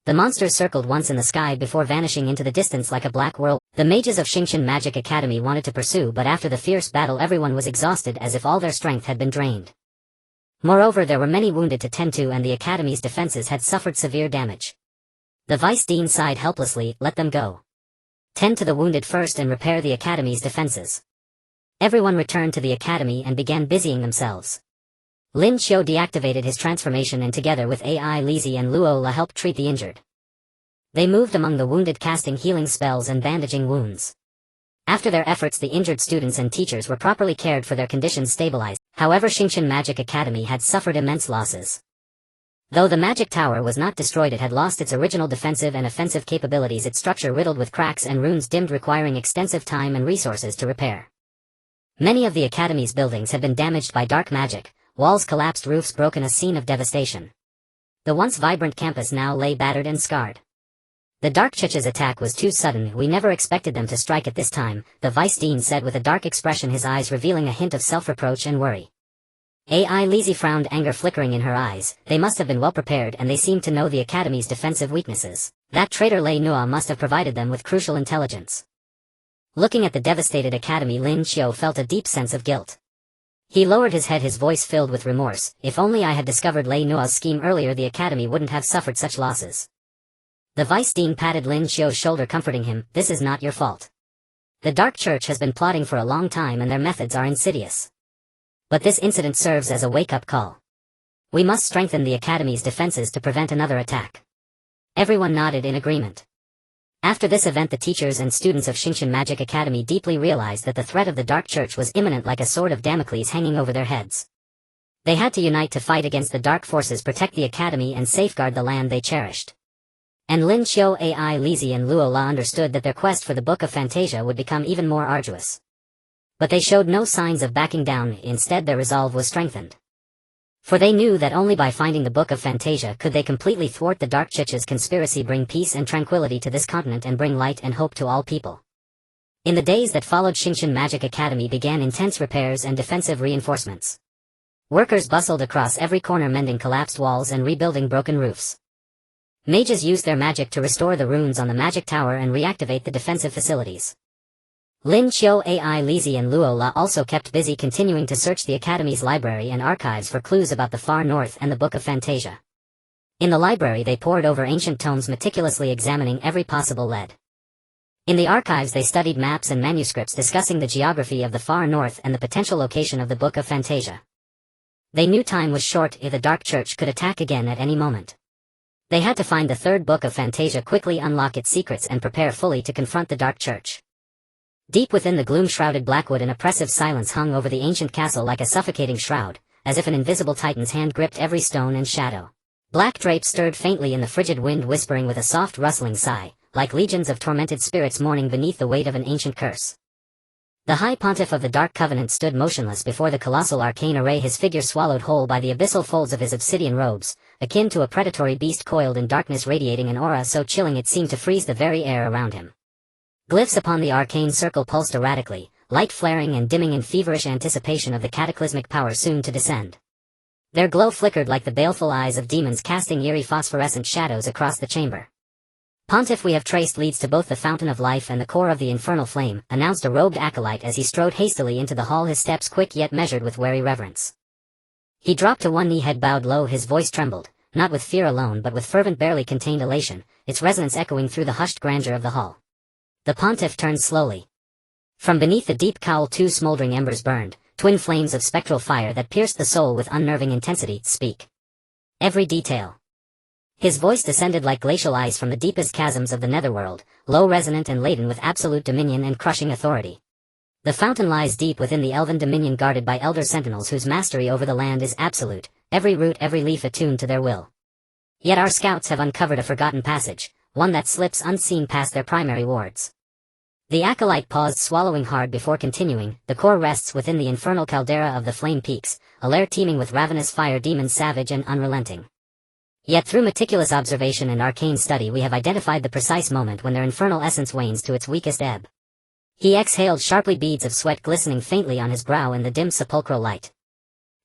The monsters circled once in the sky before vanishing into the distance like a black whirl. The mages of Xingshan Magic Academy wanted to pursue, but after the fierce battle everyone was exhausted, as if all their strength had been drained. Moreover, there were many wounded to tend to and the academy's defenses had suffered severe damage. The Vice Dean sighed helplessly. Let them go. Tend to the wounded first and repair the academy's defenses. Everyone returned to the academy and began busying themselves. Lin Qiu deactivated his transformation and together with Ai Lizi and Luo La helped treat the injured. They moved among the wounded, casting healing spells and bandaging wounds. After their efforts, the injured students and teachers were properly cared for, their conditions stabilized. However, Xingshan Magic Academy had suffered immense losses. Though the magic tower was not destroyed, it had lost its original defensive and offensive capabilities, its structure riddled with cracks and runes dimmed, requiring extensive time and resources to repair. Many of the academy's buildings had been damaged by dark magic, walls collapsed, roofs broken, a scene of devastation. The once vibrant campus now lay battered and scarred. The Dark Chich's attack was too sudden. We never expected them to strike at this time, the Vice Dean said with a dark expression, his eyes revealing a hint of self-reproach and worry. Ai Lizi frowned, anger flickering in her eyes. They must have been well prepared and they seemed to know the academy's defensive weaknesses. That traitor Lei Nua must have provided them with crucial intelligence. Looking at the devastated academy, Lin Qiu felt a deep sense of guilt. He lowered his head, his voice filled with remorse. If only I had discovered Lei Nua's scheme earlier, the academy wouldn't have suffered such losses. The Vice Dean patted Lin Qiu's shoulder, comforting him. This is not your fault. The Dark Church has been plotting for a long time and their methods are insidious. But this incident serves as a wake-up call. We must strengthen the academy's defenses to prevent another attack. Everyone nodded in agreement. After this event, the teachers and students of Xingshan Magic Academy deeply realized that the threat of the Dark Church was imminent, like a sword of Damocles hanging over their heads. They had to unite to fight against the dark forces, protect the academy and safeguard the land they cherished. And Lin Qiu, Ai Lizi and Luo La understood that their quest for the Book of Fantasia would become even more arduous. But they showed no signs of backing down, instead their resolve was strengthened. For they knew that only by finding the Book of Fantasia could they completely thwart the Dark Chich's conspiracy, bring peace and tranquility to this continent and bring light and hope to all people. In the days that followed, Xingshan Magic Academy began intense repairs and defensive reinforcements. Workers bustled across every corner, mending collapsed walls and rebuilding broken roofs. Mages used their magic to restore the runes on the magic tower and reactivate the defensive facilities. Lin Qiu, Ai Lizi and Luo La also kept busy, continuing to search the academy's library and archives for clues about the far north and the Book of Fantasia. In the library they pored over ancient tomes, meticulously examining every possible lead. In the archives they studied maps and manuscripts discussing the geography of the far north and the potential location of the Book of Fantasia. They knew time was short, if the Dark Church could attack again at any moment. They had to find the third Book of Fantasia, quickly unlock its secrets and prepare fully to confront the Dark Church. Deep within the gloom-shrouded Blackwood, an oppressive silence hung over the ancient castle like a suffocating shroud, as if an invisible titan's hand gripped every stone and shadow. Black drapes stirred faintly in the frigid wind, whispering with a soft rustling sigh, like legions of tormented spirits mourning beneath the weight of an ancient curse. The High Pontiff of the Dark Covenant stood motionless before the colossal arcane array, his figure swallowed whole by the abyssal folds of his obsidian robes, akin to a predatory beast coiled in darkness, radiating an aura so chilling it seemed to freeze the very air around him. Glyphs upon the arcane circle pulsed erratically, light flaring and dimming in feverish anticipation of the cataclysmic power soon to descend. Their glow flickered like the baleful eyes of demons, casting eerie phosphorescent shadows across the chamber. Pontiff we have traced leads to both the Fountain of Life and the core of the infernal flame, announced a robed acolyte as he strode hastily into the hall, his steps quick yet measured with wary reverence. He dropped to one knee, head bowed low, his voice trembled, not with fear alone but with fervent barely contained elation, its resonance echoing through the hushed grandeur of the hall. The pontiff turned slowly. From beneath the deep cowl 2 smoldering embers burned, twin flames of spectral fire that pierced the soul with unnerving intensity. Speak. Every detail. His voice descended like glacial ice from the deepest chasms of the netherworld, low, resonant and laden with absolute dominion and crushing authority. The fountain lies deep within the elven dominion, guarded by elder sentinels whose mastery over the land is absolute, every root, every leaf attuned to their will. Yet our scouts have uncovered a forgotten passage, one that slips unseen past their primary wards. The acolyte paused, swallowing hard before continuing. The core rests within the infernal caldera of the flame peaks, a lair teeming with ravenous fire demons, savage and unrelenting. Yet through meticulous observation and arcane study we have identified the precise moment when their infernal essence wanes to its weakest ebb. He exhaled sharply, beads of sweat glistening faintly on his brow in the dim sepulchral light.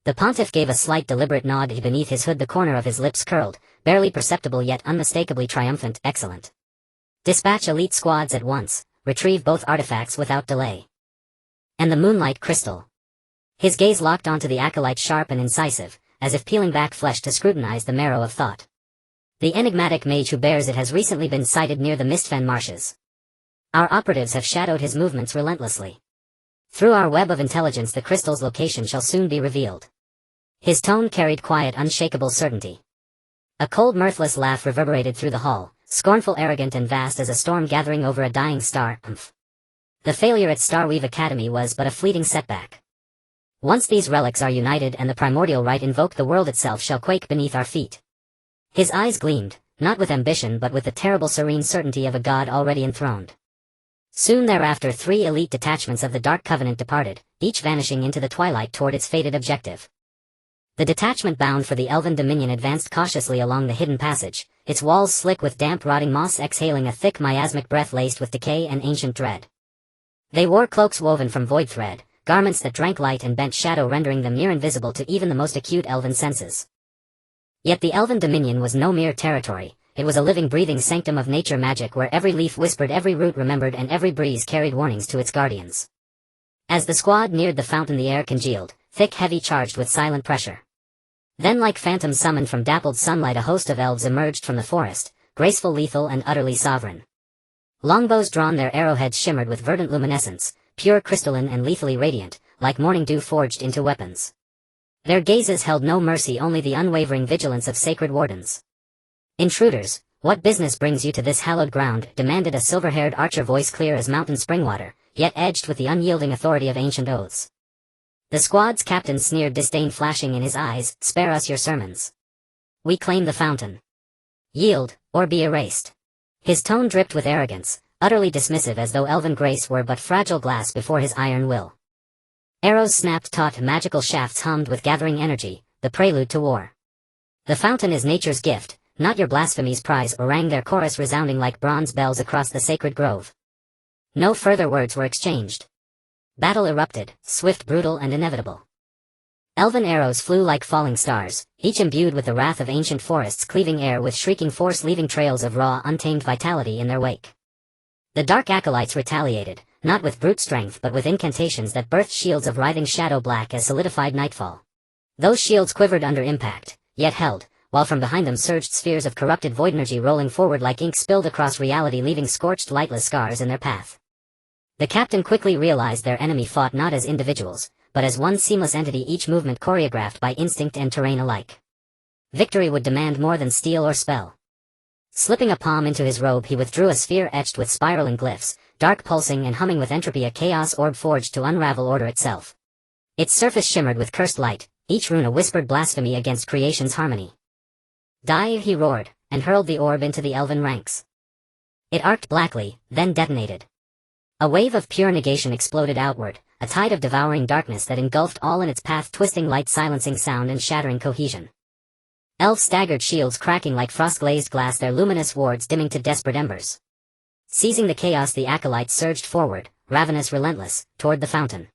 The pontiff gave a slight deliberate nod. Beneath his hood the corner of his lips curled, barely perceptible yet unmistakably triumphant. Excellent. Dispatch elite squads at once, retrieve both artifacts without delay. And the moonlight crystal. His gaze locked onto the acolyte, sharp and incisive, as if peeling back flesh to scrutinize the marrow of thought. The enigmatic mage who bears it has recently been sighted near the Mistfen marshes. Our operatives have shadowed his movements relentlessly. Through our web of intelligence the crystal's location shall soon be revealed. His tone carried quiet, unshakable certainty. A cold, mirthless laugh reverberated through the hall, scornful, arrogant and vast as a storm gathering over a dying star. The failure at Starweave Academy was but a fleeting setback. Once these relics are united and the primordial rite invoked, the world itself shall quake beneath our feet. His eyes gleamed, not with ambition but with the terrible serene certainty of a god already enthroned. Soon thereafter 3 elite detachments of the Dark Covenant departed, each vanishing into the twilight toward its fated objective. The detachment bound for the Elven Dominion advanced cautiously along the hidden passage, its walls slick with damp rotting moss, exhaling a thick miasmic breath laced with decay and ancient dread. They wore cloaks woven from void thread, garments that drank light and bent shadow, rendering them near invisible to even the most acute elven senses. Yet the Elven Dominion was no mere territory, it was a living, breathing sanctum of nature magic where every leaf whispered, every root remembered and every breeze carried warnings to its guardians. As the squad neared the fountain the air congealed, thick, heavy, charged with silent pressure. Then like phantoms summoned from dappled sunlight a host of elves emerged from the forest, graceful, lethal and utterly sovereign. Longbows drawn, their arrowheads shimmered with verdant luminescence, pure, crystalline and lethally radiant, like morning dew forged into weapons. Their gazes held no mercy, only the unwavering vigilance of sacred wardens. "Intruders, what business brings you to this hallowed ground?" demanded a silver-haired archer, voice clear as mountain springwater, yet edged with the unyielding authority of ancient oaths. The squad's captain sneered, disdain flashing in his eyes. "Spare us your sermons. We claim the fountain. Yield, or be erased." His tone dripped with arrogance, utterly dismissive, as though elven grace were but fragile glass before his iron will. Arrows snapped taut, magical shafts hummed with gathering energy, the prelude to war. "The fountain is nature's gift, not your blasphemy's prize," rang their chorus, resounding like bronze bells across the sacred grove. No further words were exchanged. Battle erupted, swift, brutal and inevitable. Elven arrows flew like falling stars, each imbued with the wrath of ancient forests, cleaving air with shrieking force, leaving trails of raw, untamed vitality in their wake. The dark acolytes retaliated, not with brute strength but with incantations that birthed shields of writhing shadow, black as solidified nightfall. Those shields quivered under impact, yet held, while from behind them surged spheres of corrupted void energy, rolling forward like ink spilled across reality, leaving scorched, lightless scars in their path. The captain quickly realized their enemy fought not as individuals, but as one seamless entity, each movement choreographed by instinct and terrain alike. Victory would demand more than steel or spell. Slipping a palm into his robe, he withdrew a sphere etched with spiraling glyphs, dark, pulsing and humming with entropy, a chaos orb forged to unravel order itself. Its surface shimmered with cursed light, each rune a whispered blasphemy against creation's harmony. "Die!" he roared, and hurled the orb into the elven ranks. It arced blackly, then detonated. A wave of pure negation exploded outward, a tide of devouring darkness that engulfed all in its path, twisting light, silencing sound and shattering cohesion. Elves staggered, shields cracking like frost-glazed glass, their luminous wards dimming to desperate embers. Seizing the chaos, the acolytes surged forward, ravenous, relentless, toward the fountain.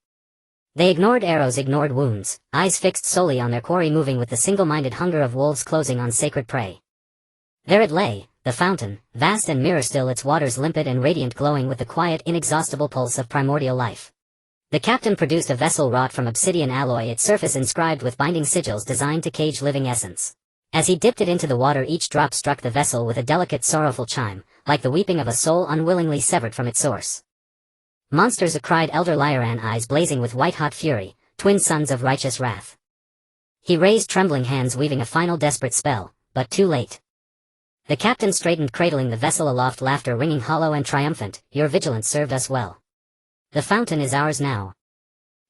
They ignored arrows, ignored wounds, eyes fixed solely on their quarry, moving with the single-minded hunger of wolves closing on sacred prey. There it lay, the fountain, vast and mirror still, its waters limpid and radiant, glowing with the quiet, inexhaustible pulse of primordial life. The captain produced a vessel wrought from obsidian alloy, its surface inscribed with binding sigils designed to cage living essence. As he dipped it into the water, each drop struck the vessel with a delicate, sorrowful chime, like the weeping of a soul unwillingly severed from its source. "Monsters!" cried Elder Lyran, eyes blazing with white-hot fury, twin sons of righteous wrath. He raised trembling hands, weaving a final desperate spell, but too late. The captain straightened, cradling the vessel aloft, laughter ringing hollow and triumphant. "Your vigilance served us well. The fountain is ours now."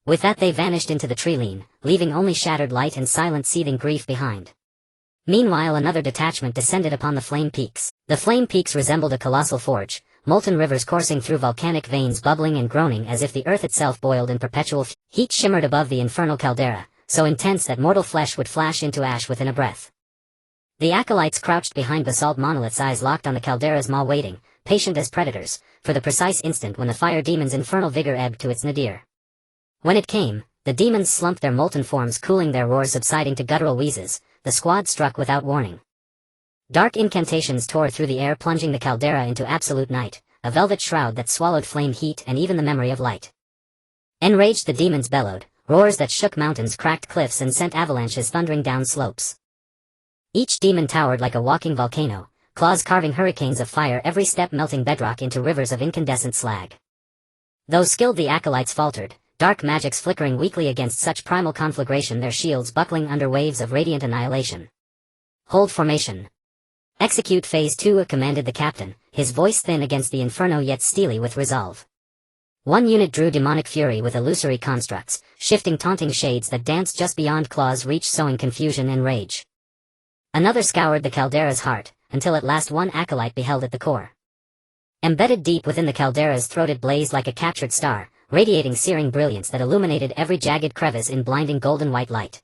With that they vanished into the tree-line, leaving only shattered light and silent, seething grief behind. Meanwhile another detachment descended upon the Flame Peaks. The Flame Peaks resembled a colossal forge, molten rivers coursing through volcanic veins, bubbling and groaning as if the earth itself boiled in perpetual heat. Shimmered above the infernal caldera, so intense that mortal flesh would flash into ash within a breath. The acolytes crouched behind basalt monoliths, eyes locked on the caldera's maw, waiting, patient as predators, for the precise instant when the fire demon's infernal vigor ebbed to its nadir. When it came, the demons slumped their molten forms, cooling, their roars subsiding to guttural wheezes. The squad struck without warning. Dark incantations tore through the air, plunging the caldera into absolute night, a velvet shroud that swallowed flame, heat, and even the memory of light. Enraged, the demons bellowed, roars that shook mountains, cracked cliffs, and sent avalanches thundering down slopes. Each demon towered like a walking volcano, claws carving hurricanes of fire, every step melting bedrock into rivers of incandescent slag. Those skilled the acolytes faltered, dark magics flickering weakly against such primal conflagration, their shields buckling under waves of radiant annihilation. "Hold formation. Execute Phase 2, commanded the captain, his voice thin against the inferno yet steely with resolve. One unit drew demonic fury with illusory constructs, shifting taunting shades that danced just beyond claw's reach, sowing confusion and rage. Another scoured the caldera's heart, until at last one acolyte beheld it, the core. Embedded deep within the caldera's throat it blazed like a captured star, radiating searing brilliance that illuminated every jagged crevice in blinding golden white light.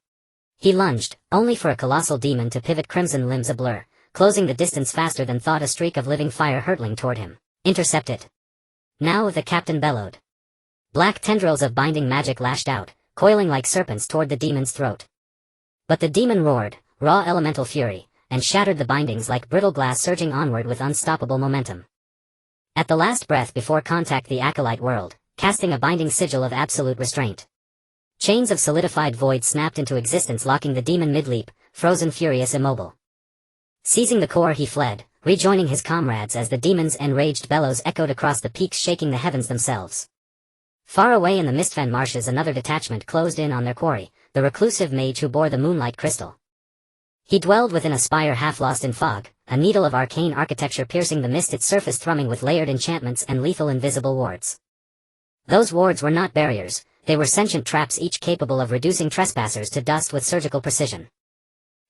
He lunged, only for a colossal demon to pivot, crimson limbs a blur, closing the distance faster than thought, a streak of living fire hurtling toward him. "Intercept it." Now, the captain bellowed. Black tendrils of binding magic lashed out, coiling like serpents toward the demon's throat. But the demon roared, raw elemental fury, and shattered the bindings like brittle glass, surging onward with unstoppable momentum. At the last breath before contact, the acolyte whirled, casting a binding sigil of absolute restraint. Chains of solidified void snapped into existence, locking the demon mid-leap, frozen, furious, immobile. Seizing the core, he fled, rejoining his comrades as the demon's enraged bellows echoed across the peaks, shaking the heavens themselves. Far away in the Mistfen marshes another detachment closed in on their quarry, the reclusive mage who bore the moonlight crystal. He dwelled within a spire half lost in fog, a needle of arcane architecture piercing the mist, its surface thrumming with layered enchantments and lethal invisible wards. Those wards were not barriers, they were sentient traps, each capable of reducing trespassers to dust with surgical precision.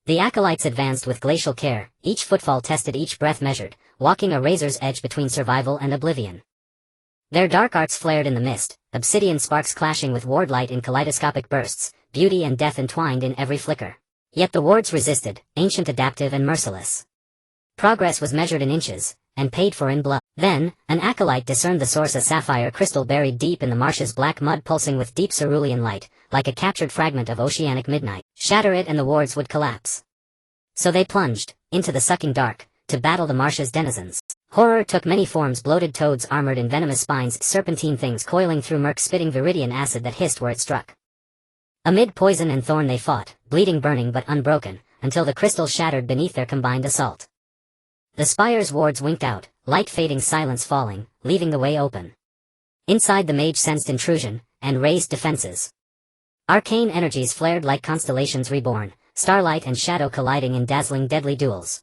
The acolytes advanced with glacial care, each footfall tested, each breath measured, walking a razor's edge between survival and oblivion. Their dark arts flared in the mist, obsidian sparks clashing with ward light in kaleidoscopic bursts, beauty and death entwined in every flicker. Yet the wards resisted, ancient, adaptive, and merciless. Progress was measured in inches, and paid for in blood. Then, an acolyte discerned the source, a sapphire crystal buried deep in the marsh's black mud, pulsing with deep cerulean light, like a captured fragment of oceanic midnight. Shatter it and the wards would collapse. So they plunged, into the sucking dark, to battle the marsh's denizens. Horror took many forms: bloated toads armored in venomous spines, serpentine things coiling through murk, spitting viridian acid that hissed where it struck. Amid poison and thorn they fought, bleeding, burning but unbroken, until the crystal shattered beneath their combined assault. The spire's wards winked out, light fading, silence falling, leaving the way open. Inside, the mage sensed intrusion, and raised defenses. Arcane energies flared like constellations reborn, starlight and shadow colliding in dazzling, deadly duels.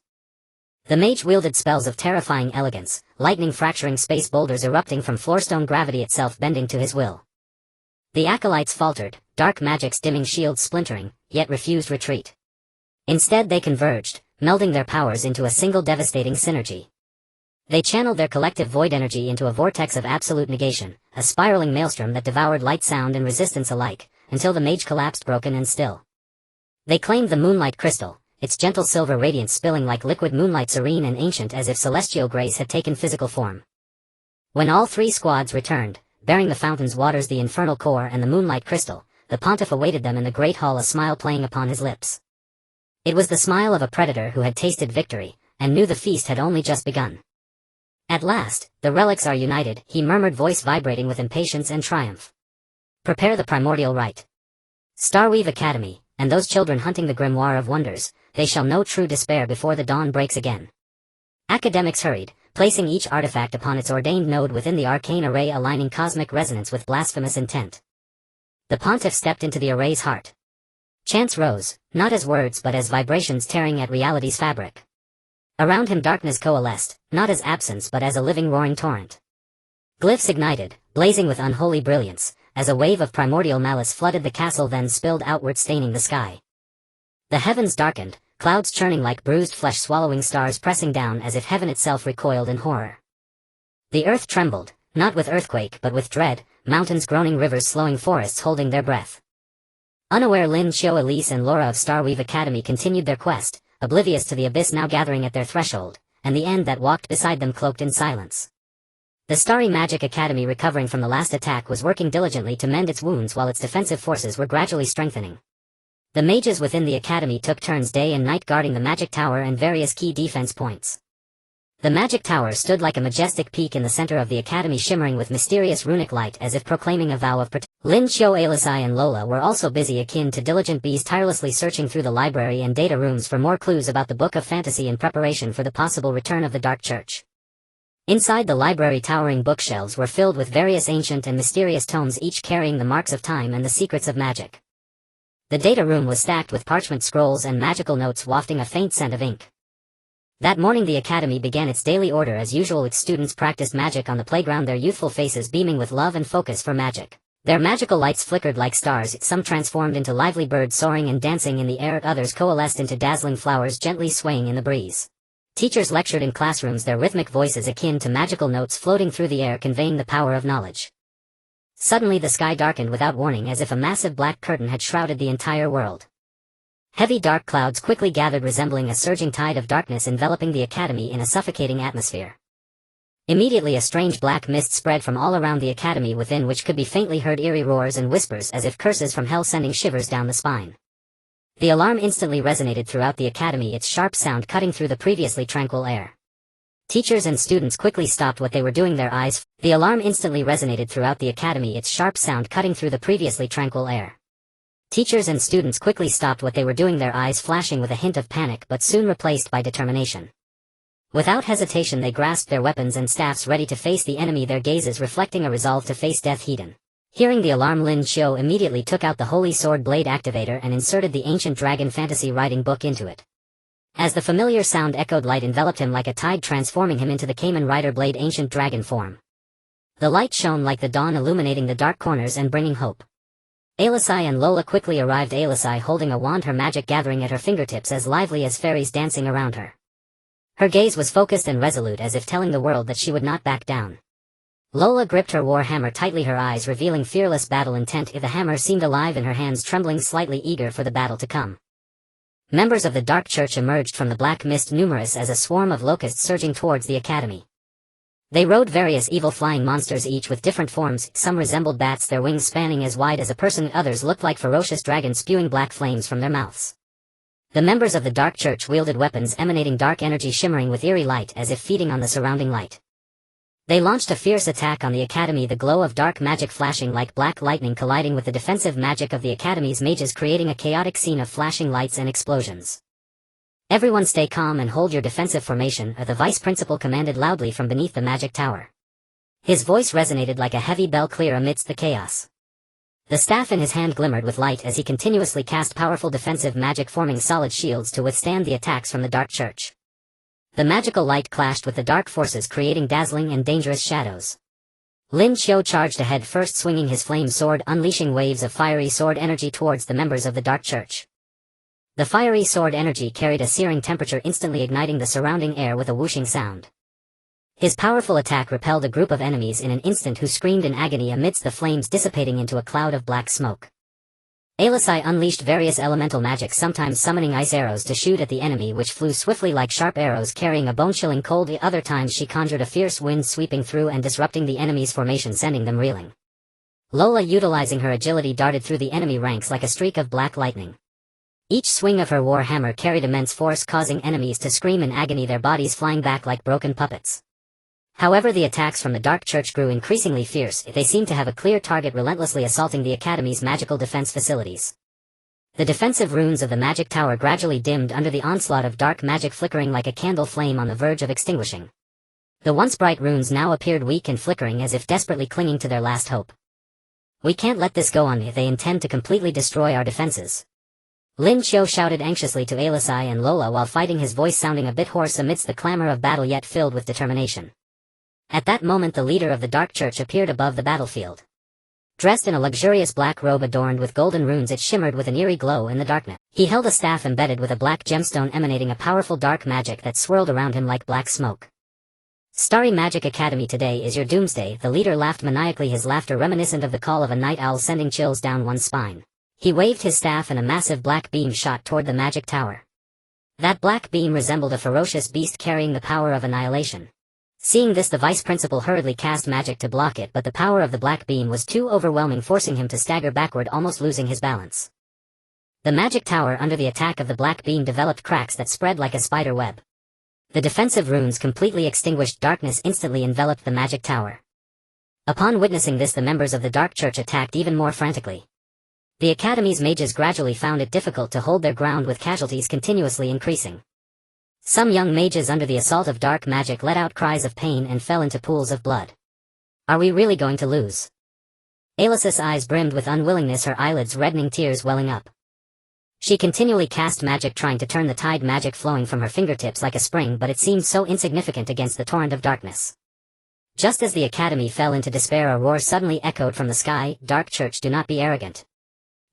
The mage wielded spells of terrifying elegance, lightning fracturing space, boulders erupting from floorstone, gravity itself bending to his will. The acolytes faltered, dark magics dimming shields splintering, yet refused retreat. Instead they converged, melding their powers into a single devastating synergy. They channeled their collective void energy into a vortex of absolute negation, a spiraling maelstrom that devoured light, sound, and resistance alike, until the mage collapsed broken and still. They claimed the moonlight crystal, its gentle silver radiance spilling like liquid moonlight, serene and ancient as if celestial grace had taken physical form. When all three squads returned, bearing the fountain's waters, the infernal core, and the moonlight crystal, the pontiff awaited them in the great hall, a smile playing upon his lips. It was the smile of a predator who had tasted victory, and knew the feast had only just begun. At last, the relics are united, he murmured, voice vibrating with impatience and triumph. Prepare the primordial rite. Starweave Academy, and those children hunting the grimoire of wonders, they shall know true despair before the dawn breaks again. Academics hurried, placing each artifact upon its ordained node within the arcane array, aligning cosmic resonance with blasphemous intent. The pontiff stepped into the array's heart. Chants rose, not as words but as vibrations tearing at reality's fabric. Around him darkness coalesced, not as absence but as a living roaring torrent. Glyphs ignited, blazing with unholy brilliance, as a wave of primordial malice flooded the castle, then spilled outward, staining the sky. The heavens darkened, clouds churning like bruised flesh, swallowing stars pressing down as if heaven itself recoiled in horror. The earth trembled, not with earthquake but with dread, mountains groaning, rivers slowing, forests holding their breath. Unaware, Lin Qiu, Elise and Laura of Starweave Academy continued their quest, oblivious to the abyss now gathering at their threshold, and the end that walked beside them cloaked in silence. The Starry Magic Academy, recovering from the last attack, was working diligently to mend its wounds while its defensive forces were gradually strengthening. The mages within the academy took turns day and night guarding the magic tower and various key defense points. The magic tower stood like a majestic peak in the center of the academy, shimmering with mysterious runic light as if proclaiming a vow of protection. Lin Qiu, Alice and Lola were also busy, akin to diligent bees, tirelessly searching through the library and data rooms for more clues about the Book of Fantasy in preparation for the possible return of the Dark Church. Inside the library, towering bookshelves were filled with various ancient and mysterious tomes, each carrying the marks of time and the secrets of magic. The data room was stacked with parchment scrolls and magical notes wafting a faint scent of ink. That morning the academy began its daily order as usual. Its students practiced magic on the playground, their youthful faces beaming with love and focus for magic. Their magical lights flickered like stars, some transformed into lively birds soaring and dancing in the air, others coalesced into dazzling flowers gently swaying in the breeze. Teachers lectured in classrooms, their rhythmic voices akin to magical notes floating through the air, conveying the power of knowledge. Suddenly the sky darkened without warning, as if a massive black curtain had shrouded the entire world. Heavy dark clouds quickly gathered, resembling a surging tide of darkness enveloping the academy in a suffocating atmosphere. Immediately a strange black mist spread from all around the academy, within which could be faintly heard eerie roars and whispers as if curses from hell, sending shivers down the spine. The alarm instantly resonated throughout the academy, its sharp sound cutting through the previously tranquil air. Teachers and students quickly stopped what they were doing, their eyes. The alarm instantly resonated throughout the academy, its sharp sound cutting through the previously tranquil air. Teachers and students quickly stopped what they were doing, their eyes flashing with a hint of panic but soon replaced by determination. Without hesitation they grasped their weapons and staffs, ready to face the enemy, their gazes reflecting a resolve to face death head-on. Hearing the alarm, Lin Qiu immediately took out the Holy Sword Blade activator and inserted the ancient dragon fantasy writing book into it. As the familiar sound echoed, light enveloped him like a tide, transforming him into the Kamen Rider Blade ancient dragon form. The light shone like the dawn, illuminating the dark corners and bringing hope. Alice and Lola quickly arrived, Alice holding a wand, her magic gathering at her fingertips, as lively as fairies dancing around her. Her gaze was focused and resolute, as if telling the world that she would not back down. Lola gripped her war hammer tightly, her eyes revealing fearless battle intent. The hammer seemed alive in her hands, trembling, slightly eager for the battle to come. Members of the Dark Church emerged from the black mist, numerous as a swarm of locusts surging towards the academy. They rode various evil flying monsters, each with different forms. Some resembled bats, their wings spanning as wide as a person, others looked like ferocious dragons spewing black flames from their mouths. The members of the Dark Church wielded weapons emanating dark energy, shimmering with eerie light as if feeding on the surrounding light. They launched a fierce attack on the academy, the glow of dark magic flashing like black lightning, colliding with the defensive magic of the academy's mages, creating a chaotic scene of flashing lights and explosions. "Everyone stay calm and hold your defensive formation," the vice principal commanded loudly from beneath the magic tower. His voice resonated like a heavy bell, clear amidst the chaos. The staff in his hand glimmered with light as he continuously cast powerful defensive magic, forming solid shields to withstand the attacks from the Dark Church. The magical light clashed with the dark forces, creating dazzling and dangerous shadows. Lin Qiu charged ahead, first swinging his flame sword, unleashing waves of fiery sword energy towards the members of the Dark Church. The fiery sword energy carried a searing temperature, instantly igniting the surrounding air with a whooshing sound. His powerful attack repelled a group of enemies in an instant, who screamed in agony amidst the flames dissipating into a cloud of black smoke. Alice unleashed various elemental magic, sometimes summoning ice arrows to shoot at the enemy, which flew swiftly like sharp arrows carrying a bone-chilling cold. Other times she conjured a fierce wind sweeping through and disrupting the enemy's formation, sending them reeling. Lola, utilizing her agility, darted through the enemy ranks like a streak of black lightning. Each swing of her war hammer carried immense force, causing enemies to scream in agony, their bodies flying back like broken puppets. However, the attacks from the Dark Church grew increasingly fierce. They seemed to have a clear target, relentlessly assaulting the Academy's magical defense facilities. The defensive runes of the magic tower gradually dimmed under the onslaught of dark magic, flickering like a candle flame on the verge of extinguishing. The once bright runes now appeared weak and flickering, as if desperately clinging to their last hope. "We can't let this go on if they intend to completely destroy our defenses," Lin Qiu shouted anxiously to Alisai and Lola while fighting, his voice sounding a bit hoarse amidst the clamor of battle, yet filled with determination. At that moment, the leader of the Dark Church appeared above the battlefield. Dressed in a luxurious black robe adorned with golden runes, it shimmered with an eerie glow in the darkness. He held a staff embedded with a black gemstone emanating a powerful dark magic that swirled around him like black smoke. "Starry Magic Academy, today is your doomsday," the leader laughed maniacally, his laughter reminiscent of the call of a night owl, sending chills down one's spine. He waved his staff and a massive black beam shot toward the magic tower. That black beam resembled a ferocious beast carrying the power of annihilation. Seeing this, the vice principal hurriedly cast magic to block it, but the power of the black beam was too overwhelming, forcing him to stagger backward, almost losing his balance. The magic tower under the attack of the black beam developed cracks that spread like a spider web. The defensive runes completely extinguished, darkness instantly enveloped the magic tower. Upon witnessing this, the members of the Dark Church attacked even more frantically. The Academy's mages gradually found it difficult to hold their ground, with casualties continuously increasing. Some young mages under the assault of dark magic let out cries of pain and fell into pools of blood. "Are we really going to lose?" Alice's eyes brimmed with unwillingness, her eyelids reddening, tears welling up. She continually cast magic, trying to turn the tide, magic flowing from her fingertips like a spring, but it seemed so insignificant against the torrent of darkness. Just as the Academy fell into despair, a roar suddenly echoed from the sky. "Dark Church, do not be arrogant."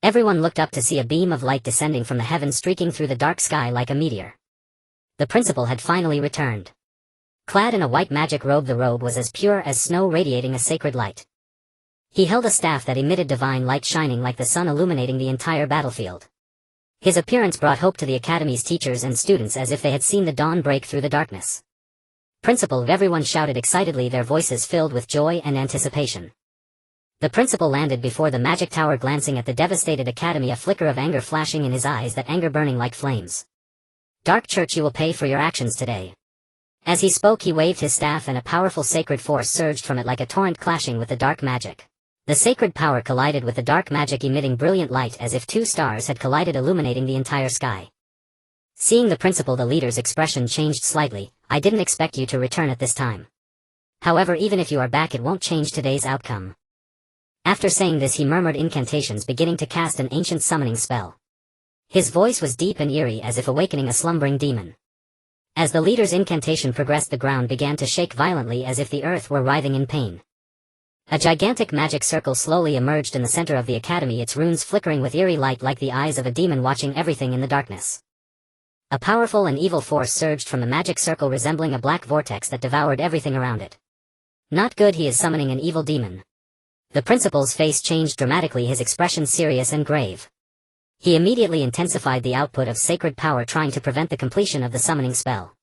Everyone looked up to see a beam of light descending from the heavens, streaking through the dark sky like a meteor. The principal had finally returned. Clad in a white magic robe, the robe was as pure as snow, radiating a sacred light. He held a staff that emitted divine light, shining like the sun, illuminating the entire battlefield. His appearance brought hope to the Academy's teachers and students, as if they had seen the dawn break through the darkness. "Principal!" everyone shouted excitedly, their voices filled with joy and anticipation. The principal landed before the magic tower, glancing at the devastated Academy, a flicker of anger flashing in his eyes, that anger burning like flames. "Dark Church, you will pay for your actions today." As he spoke, he waved his staff and a powerful sacred force surged from it like a torrent, clashing with the dark magic. The sacred power collided with the dark magic, emitting brilliant light as if two stars had collided, illuminating the entire sky. Seeing the principal, the leader's expression changed slightly. "I didn't expect you to return at this time. However, even if you are back, it won't change today's outcome." After saying this, he murmured incantations, beginning to cast an ancient summoning spell. His voice was deep and eerie, as if awakening a slumbering demon. As the leader's incantation progressed, the ground began to shake violently, as if the earth were writhing in pain. A gigantic magic circle slowly emerged in the center of the Academy, its runes flickering with eerie light like the eyes of a demon watching everything in the darkness. A powerful and evil force surged from the magic circle, resembling a black vortex that devoured everything around it. "Not good, he is summoning an evil demon." The principal's face changed dramatically, his expression serious and grave. He immediately intensified the output of sacred power, trying to prevent the completion of the summoning spell.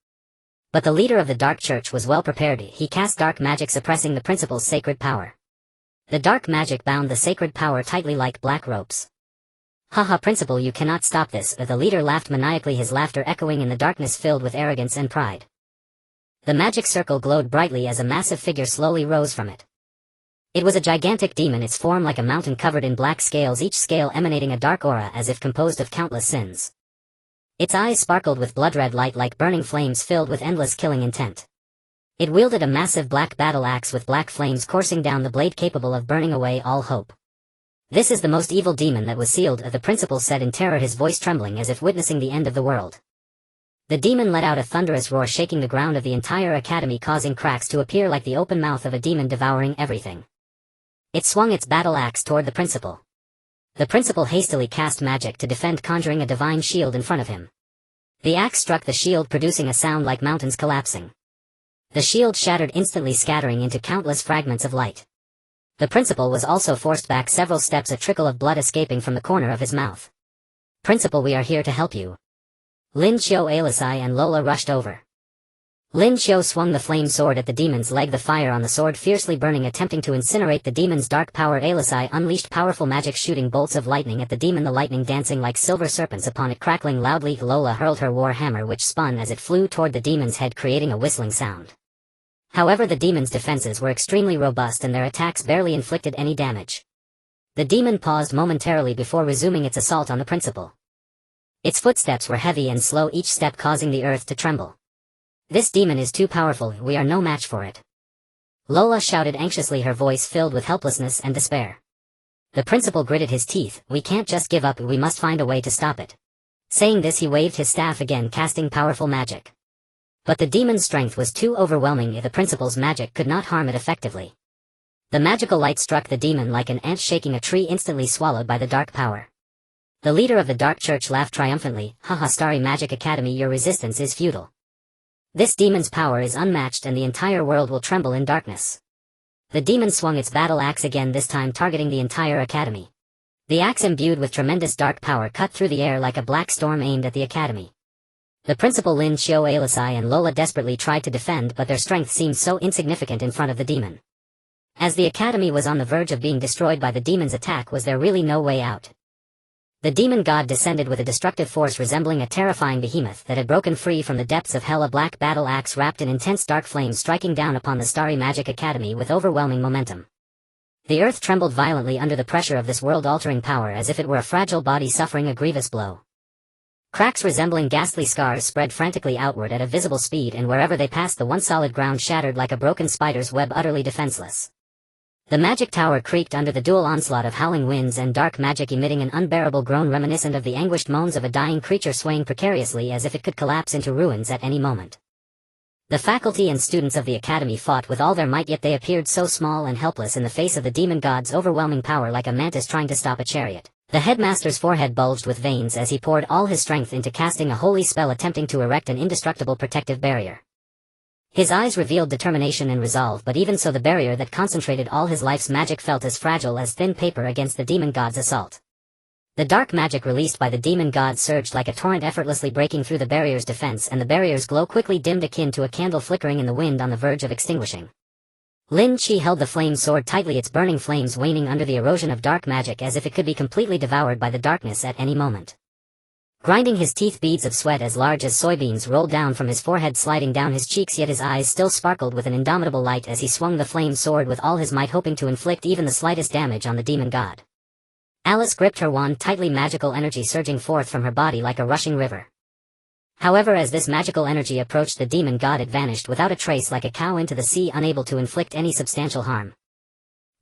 But the leader of the Dark Church was well prepared. He cast dark magic, suppressing the principal's sacred power. The dark magic bound the sacred power tightly like black ropes. "Haha, principal, you cannot stop this," the leader laughed maniacally, his laughter echoing in the darkness filled with arrogance and pride. The magic circle glowed brightly as a massive figure slowly rose from it. It was a gigantic demon, its form like a mountain covered in black scales, each scale emanating a dark aura as if composed of countless sins. Its eyes sparkled with blood-red light like burning flames filled with endless killing intent. It wielded a massive black battle axe with black flames coursing down the blade, capable of burning away all hope. "This is the most evil demon that was sealed," the principal said in terror, his voice trembling as if witnessing the end of the world. The demon let out a thunderous roar, shaking the ground of the entire Academy, causing cracks to appear like the open mouth of a demon devouring everything. It swung its battle axe toward the principal. The principal hastily cast magic to defend, conjuring a divine shield in front of him. The axe struck the shield, producing a sound like mountains collapsing. The shield shattered instantly, scattering into countless fragments of light. The principal was also forced back several steps, a trickle of blood escaping from the corner of his mouth. "Principal, we are here to help you." Lin Qiu, Alisai and Lola rushed over. Lin Qiu swung the flame sword at the demon's leg, the fire on the sword fiercely burning, attempting to incinerate the demon's dark power. Alisai unleashed powerful magic, shooting bolts of lightning at the demon, the lightning dancing like silver serpents upon it, crackling loudly. Lola hurled her war hammer, which spun as it flew toward the demon's head, creating a whistling sound. However, the demon's defenses were extremely robust and their attacks barely inflicted any damage. The demon paused momentarily before resuming its assault on the principal. Its footsteps were heavy and slow, each step causing the earth to tremble. "This demon is too powerful, we are no match for it," Lola shouted anxiously, her voice filled with helplessness and despair. The principal gritted his teeth. "We can't just give up, we must find a way to stop it." Saying this, he waved his staff again, casting powerful magic. But the demon's strength was too overwhelming. The principal's magic could not harm it effectively. The magical light struck the demon like an ant shaking a tree, instantly swallowed by the dark power. The leader of the Dark Church laughed triumphantly. "Haha, Starry Magic Academy, your resistance is futile. This demon's power is unmatched and the entire world will tremble in darkness." The demon swung its battle axe again, this time targeting the entire academy. The axe, imbued with tremendous dark power, cut through the air like a black storm aimed at the academy. The principal, Lin Qiu, Alisai and Lola desperately tried to defend, but their strength seemed so insignificant in front of the demon. As the academy was on the verge of being destroyed by the demon's attack, was there really no way out? The demon god descended with a destructive force resembling a terrifying behemoth that had broken free from the depths of hell, a black battle axe wrapped in intense dark flames, striking down upon the Starry Magic Academy with overwhelming momentum. The earth trembled violently under the pressure of this world-altering power, as if it were a fragile body suffering a grievous blow. Cracks resembling ghastly scars spread frantically outward at a visible speed, and wherever they passed, the once solid ground shattered like a broken spider's web, utterly defenseless. The magic tower creaked under the dual onslaught of howling winds and dark magic, emitting an unbearable groan reminiscent of the anguished moans of a dying creature swaying precariously as if it could collapse into ruins at any moment. The faculty and students of the academy fought with all their might, yet they appeared so small and helpless in the face of the demon god's overwhelming power, like a mantis trying to stop a chariot. The headmaster's forehead bulged with veins as he poured all his strength into casting a holy spell, attempting to erect an indestructible protective barrier. His eyes revealed determination and resolve, but even so, the barrier that concentrated all his life's magic felt as fragile as thin paper against the demon god's assault. The dark magic released by the demon god surged like a torrent, effortlessly breaking through the barrier's defense, and the barrier's glow quickly dimmed, akin to a candle flickering in the wind on the verge of extinguishing. Lin Qiu held the flame sword tightly, its burning flames waning under the erosion of dark magic, as if it could be completely devoured by the darkness at any moment. Grinding his teeth, beads of sweat as large as soybeans rolled down from his forehead, sliding down his cheeks, yet his eyes still sparkled with an indomitable light as he swung the flame sword with all his might, hoping to inflict even the slightest damage on the demon god. Alice gripped her wand tightly, magical energy surging forth from her body like a rushing river. However, as this magical energy approached the demon god, it vanished without a trace like a cow into the sea, unable to inflict any substantial harm.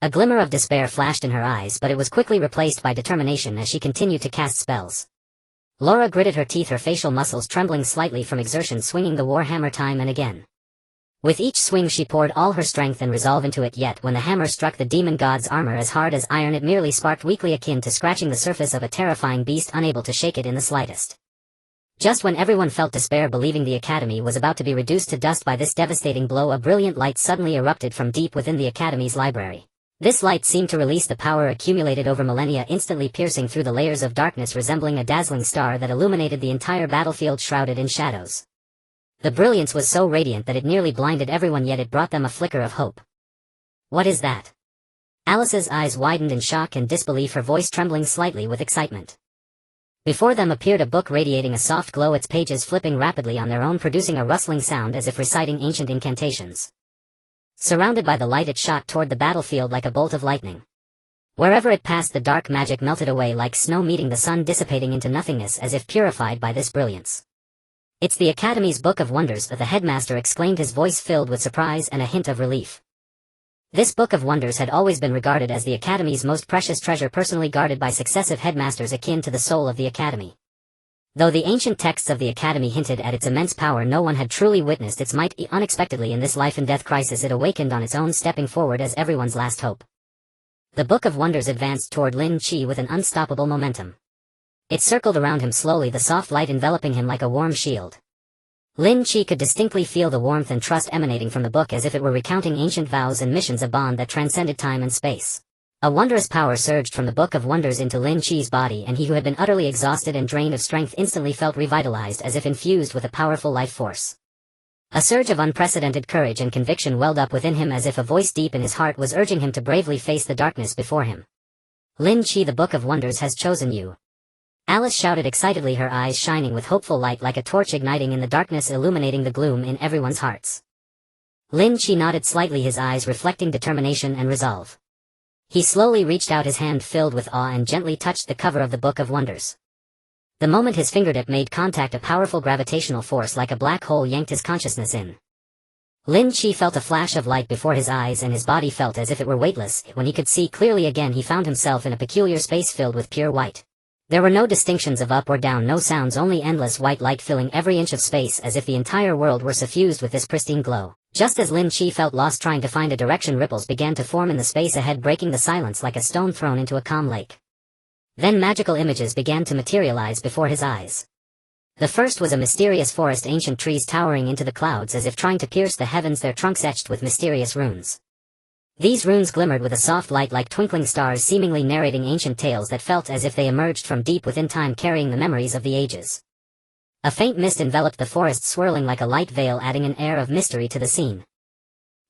A glimmer of despair flashed in her eyes, but it was quickly replaced by determination as she continued to cast spells. Laura gritted her teeth, her facial muscles trembling slightly from exertion, swinging the war hammer time and again. With each swing she poured all her strength and resolve into it, yet when the hammer struck the demon god's armor as hard as iron, it merely sparked weakly, akin to scratching the surface of a terrifying beast, unable to shake it in the slightest. Just when everyone felt despair, believing the academy was about to be reduced to dust by this devastating blow, a brilliant light suddenly erupted from deep within the academy's library. This light seemed to release the power accumulated over millennia, instantly piercing through the layers of darkness, resembling a dazzling star that illuminated the entire battlefield shrouded in shadows. The brilliance was so radiant that it nearly blinded everyone, yet it brought them a flicker of hope. "What is that?" Alice's eyes widened in shock and disbelief, her voice trembling slightly with excitement. Before them appeared a book radiating a soft glow, its pages flipping rapidly on their own, producing a rustling sound as if reciting ancient incantations. Surrounded by the light, it shot toward the battlefield like a bolt of lightning. Wherever it passed, the dark magic melted away like snow meeting the sun, dissipating into nothingness as if purified by this brilliance. "It's the Academy's Book of Wonders," the headmaster exclaimed, his voice filled with surprise and a hint of relief. This Book of Wonders had always been regarded as the Academy's most precious treasure, personally guarded by successive headmasters akin to the soul of the Academy. Though the ancient texts of the Academy hinted at its immense power, no one had truly witnessed its might. Unexpectedly, in this life-and-death crisis, it awakened on its own, stepping forward as everyone's last hope. The Book of Wonders advanced toward Lin Qiu with an unstoppable momentum. It circled around him slowly, the soft light enveloping him like a warm shield. Lin Qiu could distinctly feel the warmth and trust emanating from the book, as if it were recounting ancient vows and missions, a bond that transcended time and space. A wondrous power surged from the Book of Wonders into Lin Qiu's body, and he who had been utterly exhausted and drained of strength instantly felt revitalized, as if infused with a powerful life force. A surge of unprecedented courage and conviction welled up within him as if a voice deep in his heart was urging him to bravely face the darkness before him. Lin Qiu, the Book of Wonders has chosen you. Alice shouted excitedly, her eyes shining with hopeful light like a torch igniting in the darkness, illuminating the gloom in everyone's hearts. Lin Qiu nodded slightly, his eyes reflecting determination and resolve. He slowly reached out his hand filled with awe and gently touched the cover of the Book of Wonders. The moment his fingertip made contact, a powerful gravitational force like a black hole yanked his consciousness in. Lin Qiu felt a flash of light before his eyes and his body felt as if it were weightless. When he could see clearly again, he found himself in a peculiar space filled with pure white. There were no distinctions of up or down, no sounds, only endless white light filling every inch of space, as if the entire world were suffused with this pristine glow. Just as Lin Qiu felt lost trying to find a direction, ripples began to form in the space ahead, breaking the silence like a stone thrown into a calm lake. Then magical images began to materialize before his eyes. The first was a mysterious forest, ancient trees towering into the clouds as if trying to pierce the heavens, their trunks etched with mysterious runes. These runes glimmered with a soft light like twinkling stars, seemingly narrating ancient tales that felt as if they emerged from deep within time, carrying the memories of the ages. A faint mist enveloped the forest, swirling like a light veil, adding an air of mystery to the scene.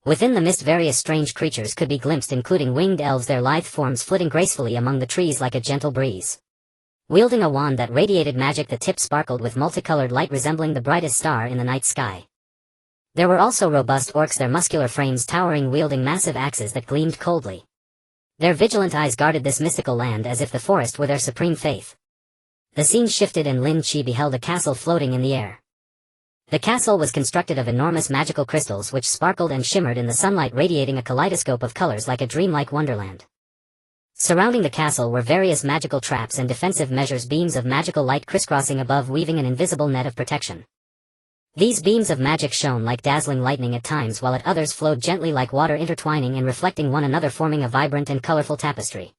Within the mist various strange creatures could be glimpsed, including winged elves, their lithe forms flitting gracefully among the trees like a gentle breeze. Wielding a wand that radiated magic, the tip sparkled with multicolored light resembling the brightest star in the night sky. There were also robust orcs, their muscular frames towering, wielding massive axes that gleamed coldly. Their vigilant eyes guarded this mystical land as if the forest were their supreme faith. The scene shifted and Lin Qiu beheld a castle floating in the air. The castle was constructed of enormous magical crystals which sparkled and shimmered in the sunlight, radiating a kaleidoscope of colors like a dreamlike wonderland. Surrounding the castle were various magical traps and defensive measures, beams of magical light crisscrossing above, weaving an invisible net of protection. These beams of magic shone like dazzling lightning at times, while at others flowed gently like water, intertwining and reflecting one another, forming a vibrant and colorful tapestry.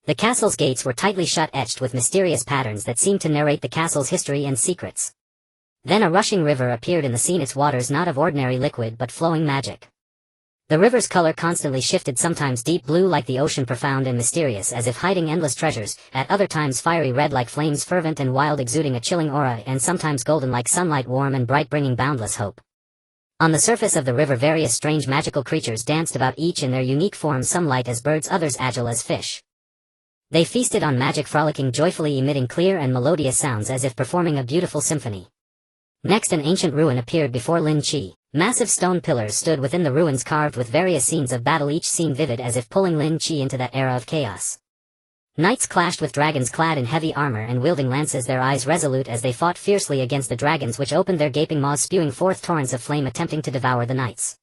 The castle's gates were tightly shut, etched with mysterious patterns that seemed to narrate the castle's history and secrets. Then a rushing river appeared in the scene, its waters not of ordinary liquid but flowing magic. The river's color constantly shifted, sometimes deep blue like the ocean, profound and mysterious as if hiding endless treasures, at other times fiery red like flames, fervent and wild, exuding a chilling aura, and sometimes golden like sunlight, warm and bright, bringing boundless hope. On the surface of the river various strange magical creatures danced about, each in their unique form, some light as birds, others agile as fish. They feasted on magic, frolicking joyfully, emitting clear and melodious sounds as if performing a beautiful symphony. Next an ancient ruin appeared before Lin Qiu. Massive stone pillars stood within the ruins, carved with various scenes of battle, each scene vivid as if pulling Lin Qiu into that era of chaos. Knights clashed with dragons clad in heavy armor and wielding lances, their eyes resolute as they fought fiercely against the dragons which opened their gaping maws, spewing forth torrents of flame attempting to devour the knights.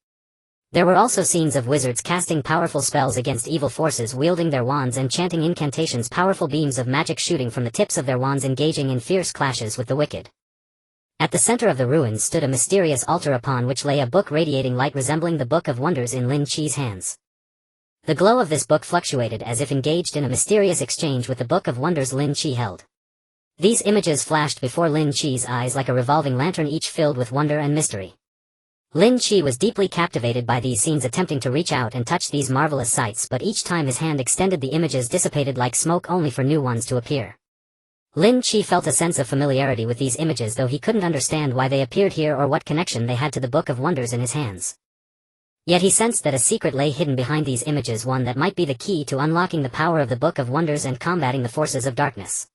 There were also scenes of wizards casting powerful spells against evil forces, wielding their wands and chanting incantations, powerful beams of magic shooting from the tips of their wands, engaging in fierce clashes with the wicked. At the center of the ruins stood a mysterious altar upon which lay a book radiating light resembling the Book of Wonders in Lin Qiu's hands. The glow of this book fluctuated as if engaged in a mysterious exchange with the Book of Wonders Lin Qiu held. These images flashed before Lin Qiu's eyes like a revolving lantern, each filled with wonder and mystery. Lin Qiu was deeply captivated by these scenes, attempting to reach out and touch these marvelous sights, but each time his hand extended the images dissipated like smoke, only for new ones to appear. Lin Qiu felt a sense of familiarity with these images, though he couldn't understand why they appeared here or what connection they had to the Book of Wonders in his hands. Yet he sensed that a secret lay hidden behind these images, one that might be the key to unlocking the power of the Book of Wonders and combating the forces of darkness.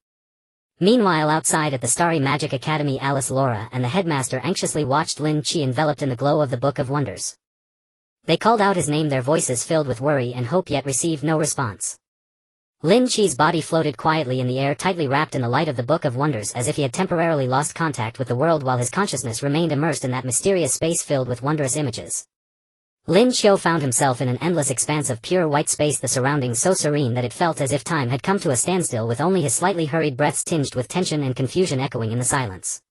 Meanwhile, outside at the Starry Magic Academy, Alice, Laura, and the headmaster anxiously watched Lin Qiu enveloped in the glow of the Book of Wonders. They called out his name, their voices filled with worry and hope, yet received no response. Lin Qiu's body floated quietly in the air, tightly wrapped in the light of the Book of Wonders, as if he had temporarily lost contact with the world, while his consciousness remained immersed in that mysterious space filled with wondrous images. Lin Qiu found himself in an endless expanse of pure white space, the surroundings so serene that it felt as if time had come to a standstill, with only his slightly hurried breaths tinged with tension and confusion echoing in the silence.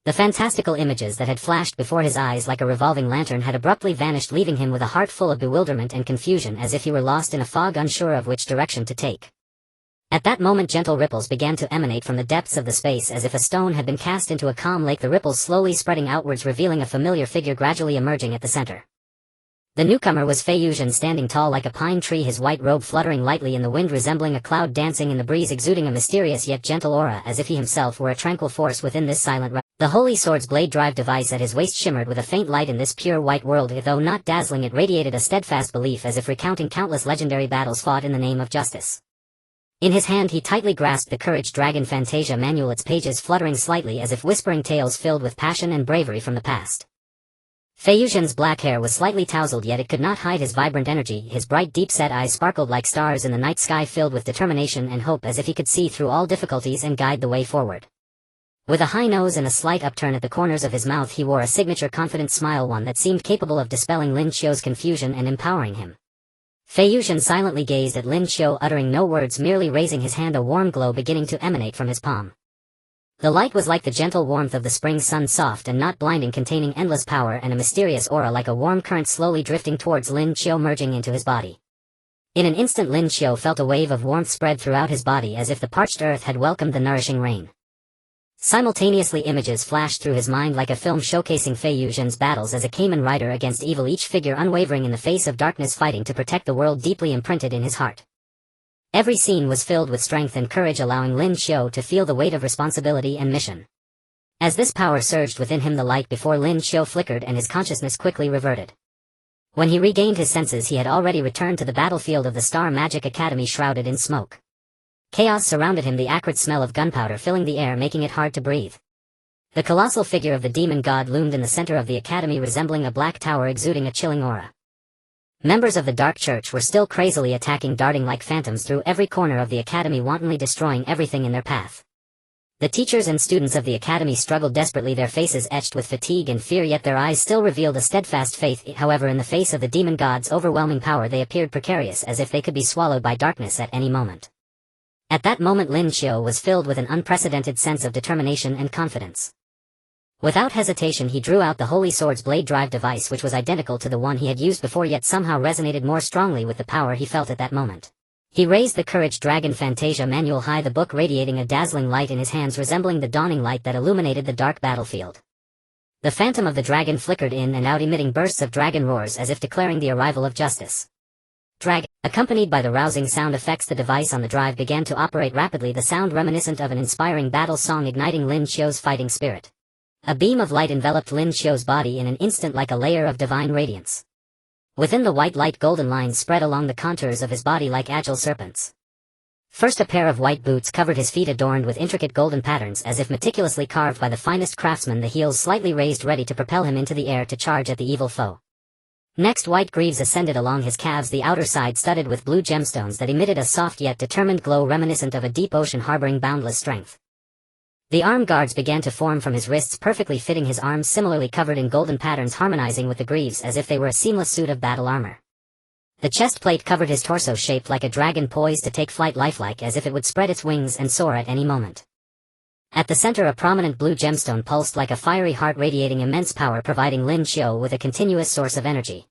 The fantastical images that had flashed before his eyes like a revolving lantern had abruptly vanished, leaving him with a heart full of bewilderment and confusion, as if he were lost in a fog, unsure of which direction to take. At that moment gentle ripples began to emanate from the depths of the space, as if a stone had been cast into a calm lake, the ripples slowly spreading outwards, revealing a familiar figure gradually emerging at the center. The newcomer was Fei Yuzhen, standing tall like a pine tree, his white robe fluttering lightly in the wind, resembling a cloud dancing in the breeze, exuding a mysterious yet gentle aura, as if he himself were a tranquil force within this silent realm. The Holy Sword's blade drive device at his waist shimmered with a faint light in this pure white world. Though not dazzling, it radiated a steadfast belief, as if recounting countless legendary battles fought in the name of justice. In his hand he tightly grasped the Courage Dragon Fantasia manual, its pages fluttering slightly as if whispering tales filled with passion and bravery from the past. Fei Yuzhen's black hair was slightly tousled, yet it could not hide his vibrant energy. His bright deep-set eyes sparkled like stars in the night sky, filled with determination and hope, as if he could see through all difficulties and guide the way forward. With a high nose and a slight upturn at the corners of his mouth, he wore a signature confident smile, one that seemed capable of dispelling Lin Qiu's confusion and empowering him. Fei Yuzhen silently gazed at Lin Qiu, uttering no words, merely raising his hand, a warm glow beginning to emanate from his palm. The light was like the gentle warmth of the spring sun, soft and not blinding, containing endless power and a mysterious aura, like a warm current slowly drifting towards Lin Qiu, merging into his body. In an instant Lin Qiu felt a wave of warmth spread throughout his body, as if the parched earth had welcomed the nourishing rain. Simultaneously images flashed through his mind like a film, showcasing Fei Yuzhen's battles as a Kamen Rider against evil, each figure unwavering in the face of darkness, fighting to protect the world, deeply imprinted in his heart. Every scene was filled with strength and courage, allowing Lin Qiu to feel the weight of responsibility and mission. As this power surged within him, the light before Lin Qiu flickered and his consciousness quickly reverted. When he regained his senses, he had already returned to the battlefield of the Star Magic Academy, shrouded in smoke. Chaos surrounded him, the acrid smell of gunpowder filling the air, making it hard to breathe. The colossal figure of the demon god loomed in the center of the academy, resembling a black tower exuding a chilling aura. Members of the Dark Church were still crazily attacking, darting like phantoms through every corner of the academy, wantonly destroying everything in their path. The teachers and students of the academy struggled desperately, their faces etched with fatigue and fear, yet their eyes still revealed a steadfast faith. However, in the face of the demon god's overwhelming power, they appeared precarious, as if they could be swallowed by darkness at any moment. At that moment Lin Qiu was filled with an unprecedented sense of determination and confidence. Without hesitation he drew out the Holy Sword's blade drive device, which was identical to the one he had used before, yet somehow resonated more strongly with the power he felt at that moment. He raised the Courage Dragon Fantasia manual high, the book radiating a dazzling light in his hands, resembling the dawning light that illuminated the dark battlefield. The phantom of the dragon flickered in and out, emitting bursts of dragon roars as if declaring the arrival of justice. Dragon. Accompanied by the rousing sound effects, the device on the drive began to operate rapidly, the sound reminiscent of an inspiring battle song, igniting Lin Qiu's fighting spirit. A beam of light enveloped Lin Qiu's body in an instant like a layer of divine radiance. Within the white light, golden lines spread along the contours of his body like agile serpents. First, a pair of white boots covered his feet, adorned with intricate golden patterns as if meticulously carved by the finest craftsman, the heels slightly raised, ready to propel him into the air to charge at the evil foe. Next, white greaves ascended along his calves, the outer side studded with blue gemstones that emitted a soft yet determined glow reminiscent of a deep ocean harboring boundless strength. The arm guards began to form from his wrists, perfectly fitting his arms, similarly covered in golden patterns, harmonizing with the greaves as if they were a seamless suit of battle armor. The chest plate covered his torso, shaped like a dragon poised to take flight, lifelike as if it would spread its wings and soar at any moment. At the center, a prominent blue gemstone pulsed like a fiery heart, radiating immense power, providing Lin Qiu with a continuous source of energy.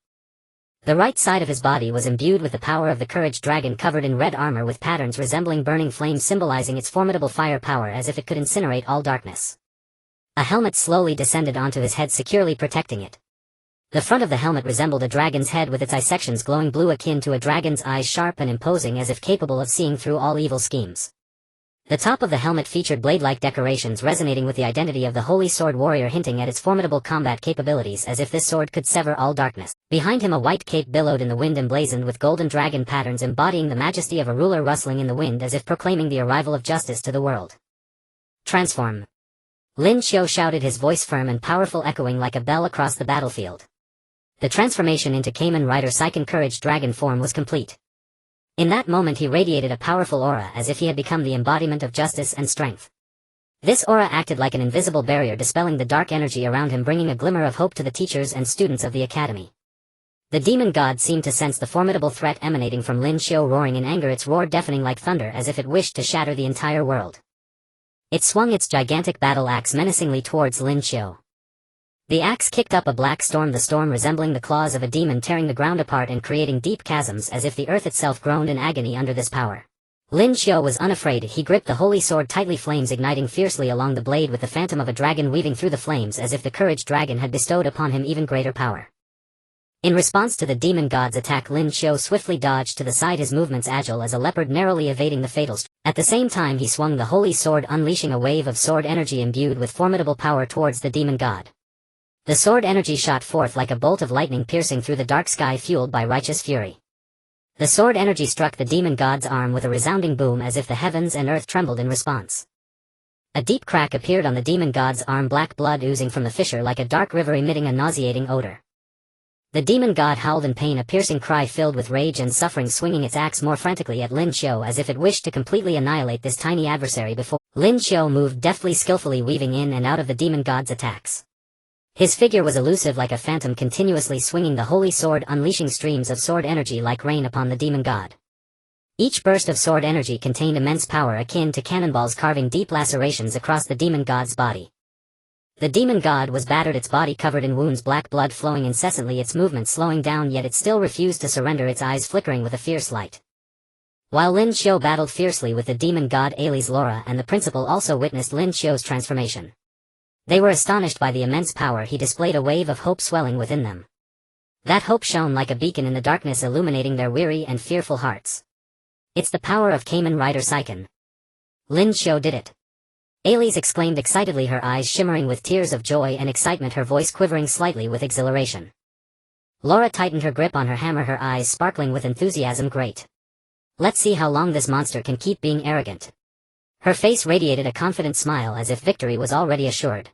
The right side of his body was imbued with the power of the Courage Dragon, covered in red armor with patterns resembling burning flames, symbolizing its formidable fire power as if it could incinerate all darkness. A helmet slowly descended onto his head, securely protecting it. The front of the helmet resembled a dragon's head, with its eye sections glowing blue, akin to a dragon's eyes, sharp and imposing as if capable of seeing through all evil schemes. The top of the helmet featured blade-like decorations resonating with the identity of the Holy Sword warrior, hinting at its formidable combat capabilities as if this sword could sever all darkness. Behind him, a white cape billowed in the wind, emblazoned with golden dragon patterns, embodying the majesty of a ruler rustling in the wind as if proclaiming the arrival of justice to the world. Transform. Lin Qiu shouted, his voice firm and powerful, echoing like a bell across the battlefield. The transformation into Kamen Rider Saber Courage Dragon form was complete. In that moment he radiated a powerful aura, as if he had become the embodiment of justice and strength. This aura acted like an invisible barrier, dispelling the dark energy around him, bringing a glimmer of hope to the teachers and students of the academy. The demon god seemed to sense the formidable threat emanating from Lin Qiu, roaring in anger, its roar deafening like thunder as if it wished to shatter the entire world. It swung its gigantic battle axe menacingly towards Lin Qiu. The axe kicked up a black storm, the storm resembling the claws of a demon, tearing the ground apart and creating deep chasms as if the earth itself groaned in agony under this power. Lin Qiu was unafraid. He gripped the holy sword tightly, flames igniting fiercely along the blade, with the phantom of a dragon weaving through the flames as if the Courage Dragon had bestowed upon him even greater power. In response to the demon god's attack, Lin Qiu swiftly dodged to the side, his movements agile as a leopard, narrowly evading the fatal strike. At the same time he swung the holy sword, unleashing a wave of sword energy imbued with formidable power towards the demon god. The sword energy shot forth like a bolt of lightning, piercing through the dark sky, fueled by righteous fury. The sword energy struck the demon god's arm with a resounding boom, as if the heavens and earth trembled in response. A deep crack appeared on the demon god's arm, black blood oozing from the fissure like a dark river, emitting a nauseating odor. The demon god howled in pain, a piercing cry filled with rage and suffering, swinging its axe more frantically at Lin Qiu as if it wished to completely annihilate this tiny adversary. Before Lin Qiu moved deftly, skillfully weaving in and out of the demon god's attacks. His figure was elusive like a phantom, continuously swinging the holy sword, unleashing streams of sword energy like rain upon the demon god. Each burst of sword energy contained immense power, akin to cannonballs, carving deep lacerations across the demon god's body. The demon god was battered, its body covered in wounds, black blood flowing incessantly, its movement slowing down, yet it still refused to surrender, its eyes flickering with a fierce light. While Lin Qiu battled fiercely with the demon god, Alice, Laura, and the principal also witnessed Lin Qiu's transformation. They were astonished by the immense power he displayed, a wave of hope swelling within them. That hope shone like a beacon in the darkness, illuminating their weary and fearful hearts. It's the power of Kamen Rider Saber. Lin Qiu did it. Alice exclaimed excitedly, her eyes shimmering with tears of joy and excitement, her voice quivering slightly with exhilaration. Laura tightened her grip on her hammer, her eyes sparkling with enthusiasm. Great. Let's see how long this monster can keep being arrogant. Her face radiated a confident smile, as if victory was already assured.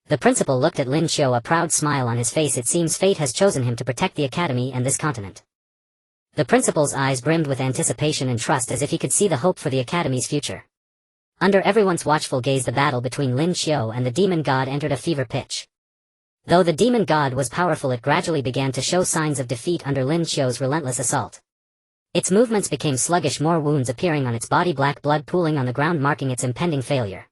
The principal looked at Lin Qiu, a proud smile on his face. It seems fate has chosen him to protect the academy and this continent. The principal's eyes brimmed with anticipation and trust, as if he could see the hope for the academy's future. Under everyone's watchful gaze, the battle between Lin Qiu and the demon god entered a fever pitch. Though the demon god was powerful, it gradually began to show signs of defeat under Lin Qiu's relentless assault. Its movements became sluggish, more wounds appearing on its body, black blood pooling on the ground, marking its impending failure.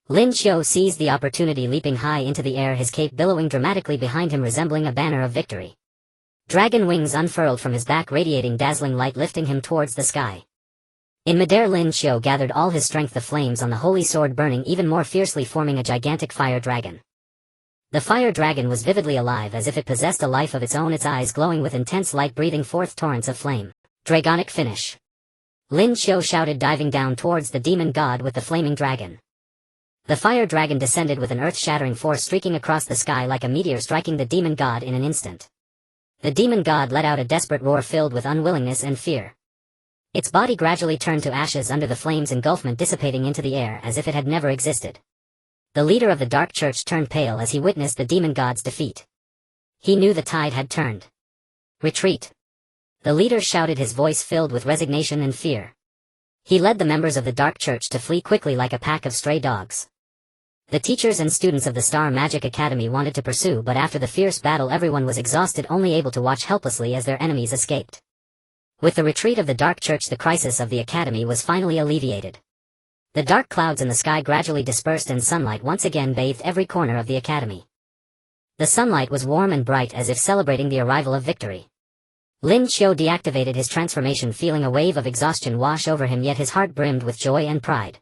Lin Qiu seized the opportunity, leaping high into the air, his cape billowing dramatically behind him, resembling a banner of victory. Dragon wings unfurled from his back, radiating dazzling light, lifting him towards the sky. In midair, Lin Qiu gathered all his strength, the flames on the holy sword burning even more fiercely, forming a gigantic fire dragon. The fire dragon was vividly alive, as if it possessed a life of its own, its eyes glowing with intense light, breathing forth torrents of flame. Dragonic finish. Lin Qiu shouted, diving down towards the demon god with the flaming dragon. The fire dragon descended with an earth-shattering force, streaking across the sky like a meteor, striking the demon god in an instant. The demon god let out a desperate roar filled with unwillingness and fear. Its body gradually turned to ashes under the flames' engulfment, dissipating into the air as if it had never existed. The leader of the Dark Church turned pale as he witnessed the demon god's defeat. He knew the tide had turned. Retreat. The leader shouted, his voice filled with resignation and fear. He led the members of the Dark Church to flee quickly like a pack of stray dogs. The teachers and students of the Star Magic Academy wanted to pursue, but after the fierce battle everyone was exhausted, only able to watch helplessly as their enemies escaped. With the retreat of the Dark Church, the crisis of the Academy was finally alleviated. The dark clouds in the sky gradually dispersed and sunlight once again bathed every corner of the Academy. The sunlight was warm and bright, as if celebrating the arrival of victory. Lin Qiu deactivated his transformation, feeling a wave of exhaustion wash over him, yet his heart brimmed with joy and pride.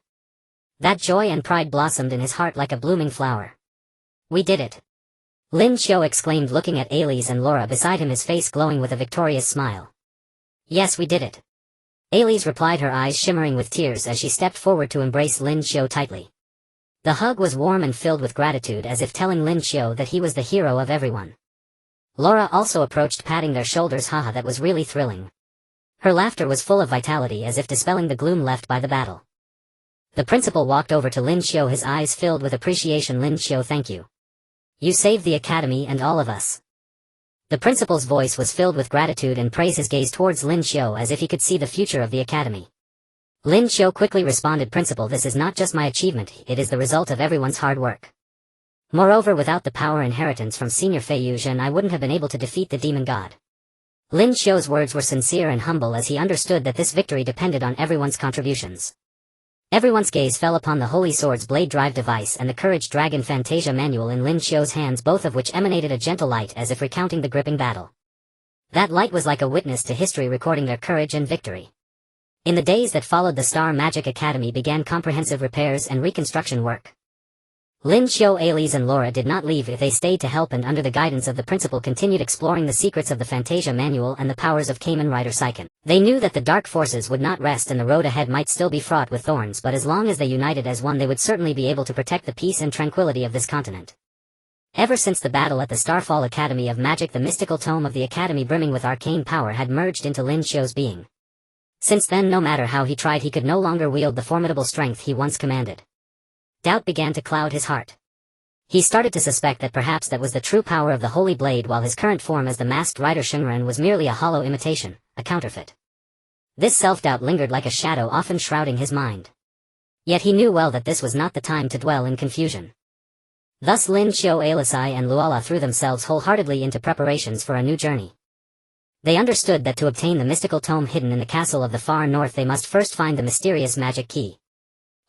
That joy and pride blossomed in his heart like a blooming flower. We did it! Lin Qiu exclaimed, looking at Alice and Laura beside him, his face glowing with a victorious smile. Yes, we did it! Alice replied, her eyes shimmering with tears as she stepped forward to embrace Lin Qiu tightly. The hug was warm and filled with gratitude, as if telling Lin Qiu that he was the hero of everyone. Laura also approached, patting their shoulders. Haha, that was really thrilling. Her laughter was full of vitality, as if dispelling the gloom left by the battle. The principal walked over to Lin Qiu, his eyes filled with appreciation. Lin Qiu, thank you. You saved the academy and all of us. The principal's voice was filled with gratitude and praise, his gaze towards Lin Qiu as if he could see the future of the academy. Lin Qiu quickly responded, Principal, this is not just my achievement, it is the result of everyone's hard work. Moreover, without the power inheritance from Senior Fei Yuzhen, I wouldn't have been able to defeat the demon god. Lin Qiu's words were sincere and humble, as he understood that this victory depended on everyone's contributions. Everyone's gaze fell upon the Holy Sword's blade drive device and the Courage Dragon Fantasia manual in Lin Qiu's hands, both of which emanated a gentle light as if recounting the gripping battle. That light was like a witness to history, recording their courage and victory. In the days that followed, the Star Magic Academy began comprehensive repairs and reconstruction work. Lin Qiu, Alice and Laura did not leave if they stayed to help and under the guidance of the principal continued exploring the secrets of the Fantasia Manual and the powers of Kamen Rider Saber. They knew that the dark forces would not rest and the road ahead might still be fraught with thorns, but as long as they united as one they would certainly be able to protect the peace and tranquility of this continent. Ever since the battle at the Starfall Academy of Magic, the mystical tome of the academy brimming with arcane power had merged into Lin Qiu's being. Since then, no matter how he tried, he could no longer wield the formidable strength he once commanded. Doubt began to cloud his heart. He started to suspect that perhaps that was the true power of the Holy Blade, while his current form as the masked rider Shinran was merely a hollow imitation, a counterfeit. This self-doubt lingered like a shadow, often shrouding his mind. Yet he knew well that this was not the time to dwell in confusion. Thus Lin Qiu, Alice and Luala threw themselves wholeheartedly into preparations for a new journey. They understood that to obtain the mystical tome hidden in the castle of the far north they must first find the mysterious magic key.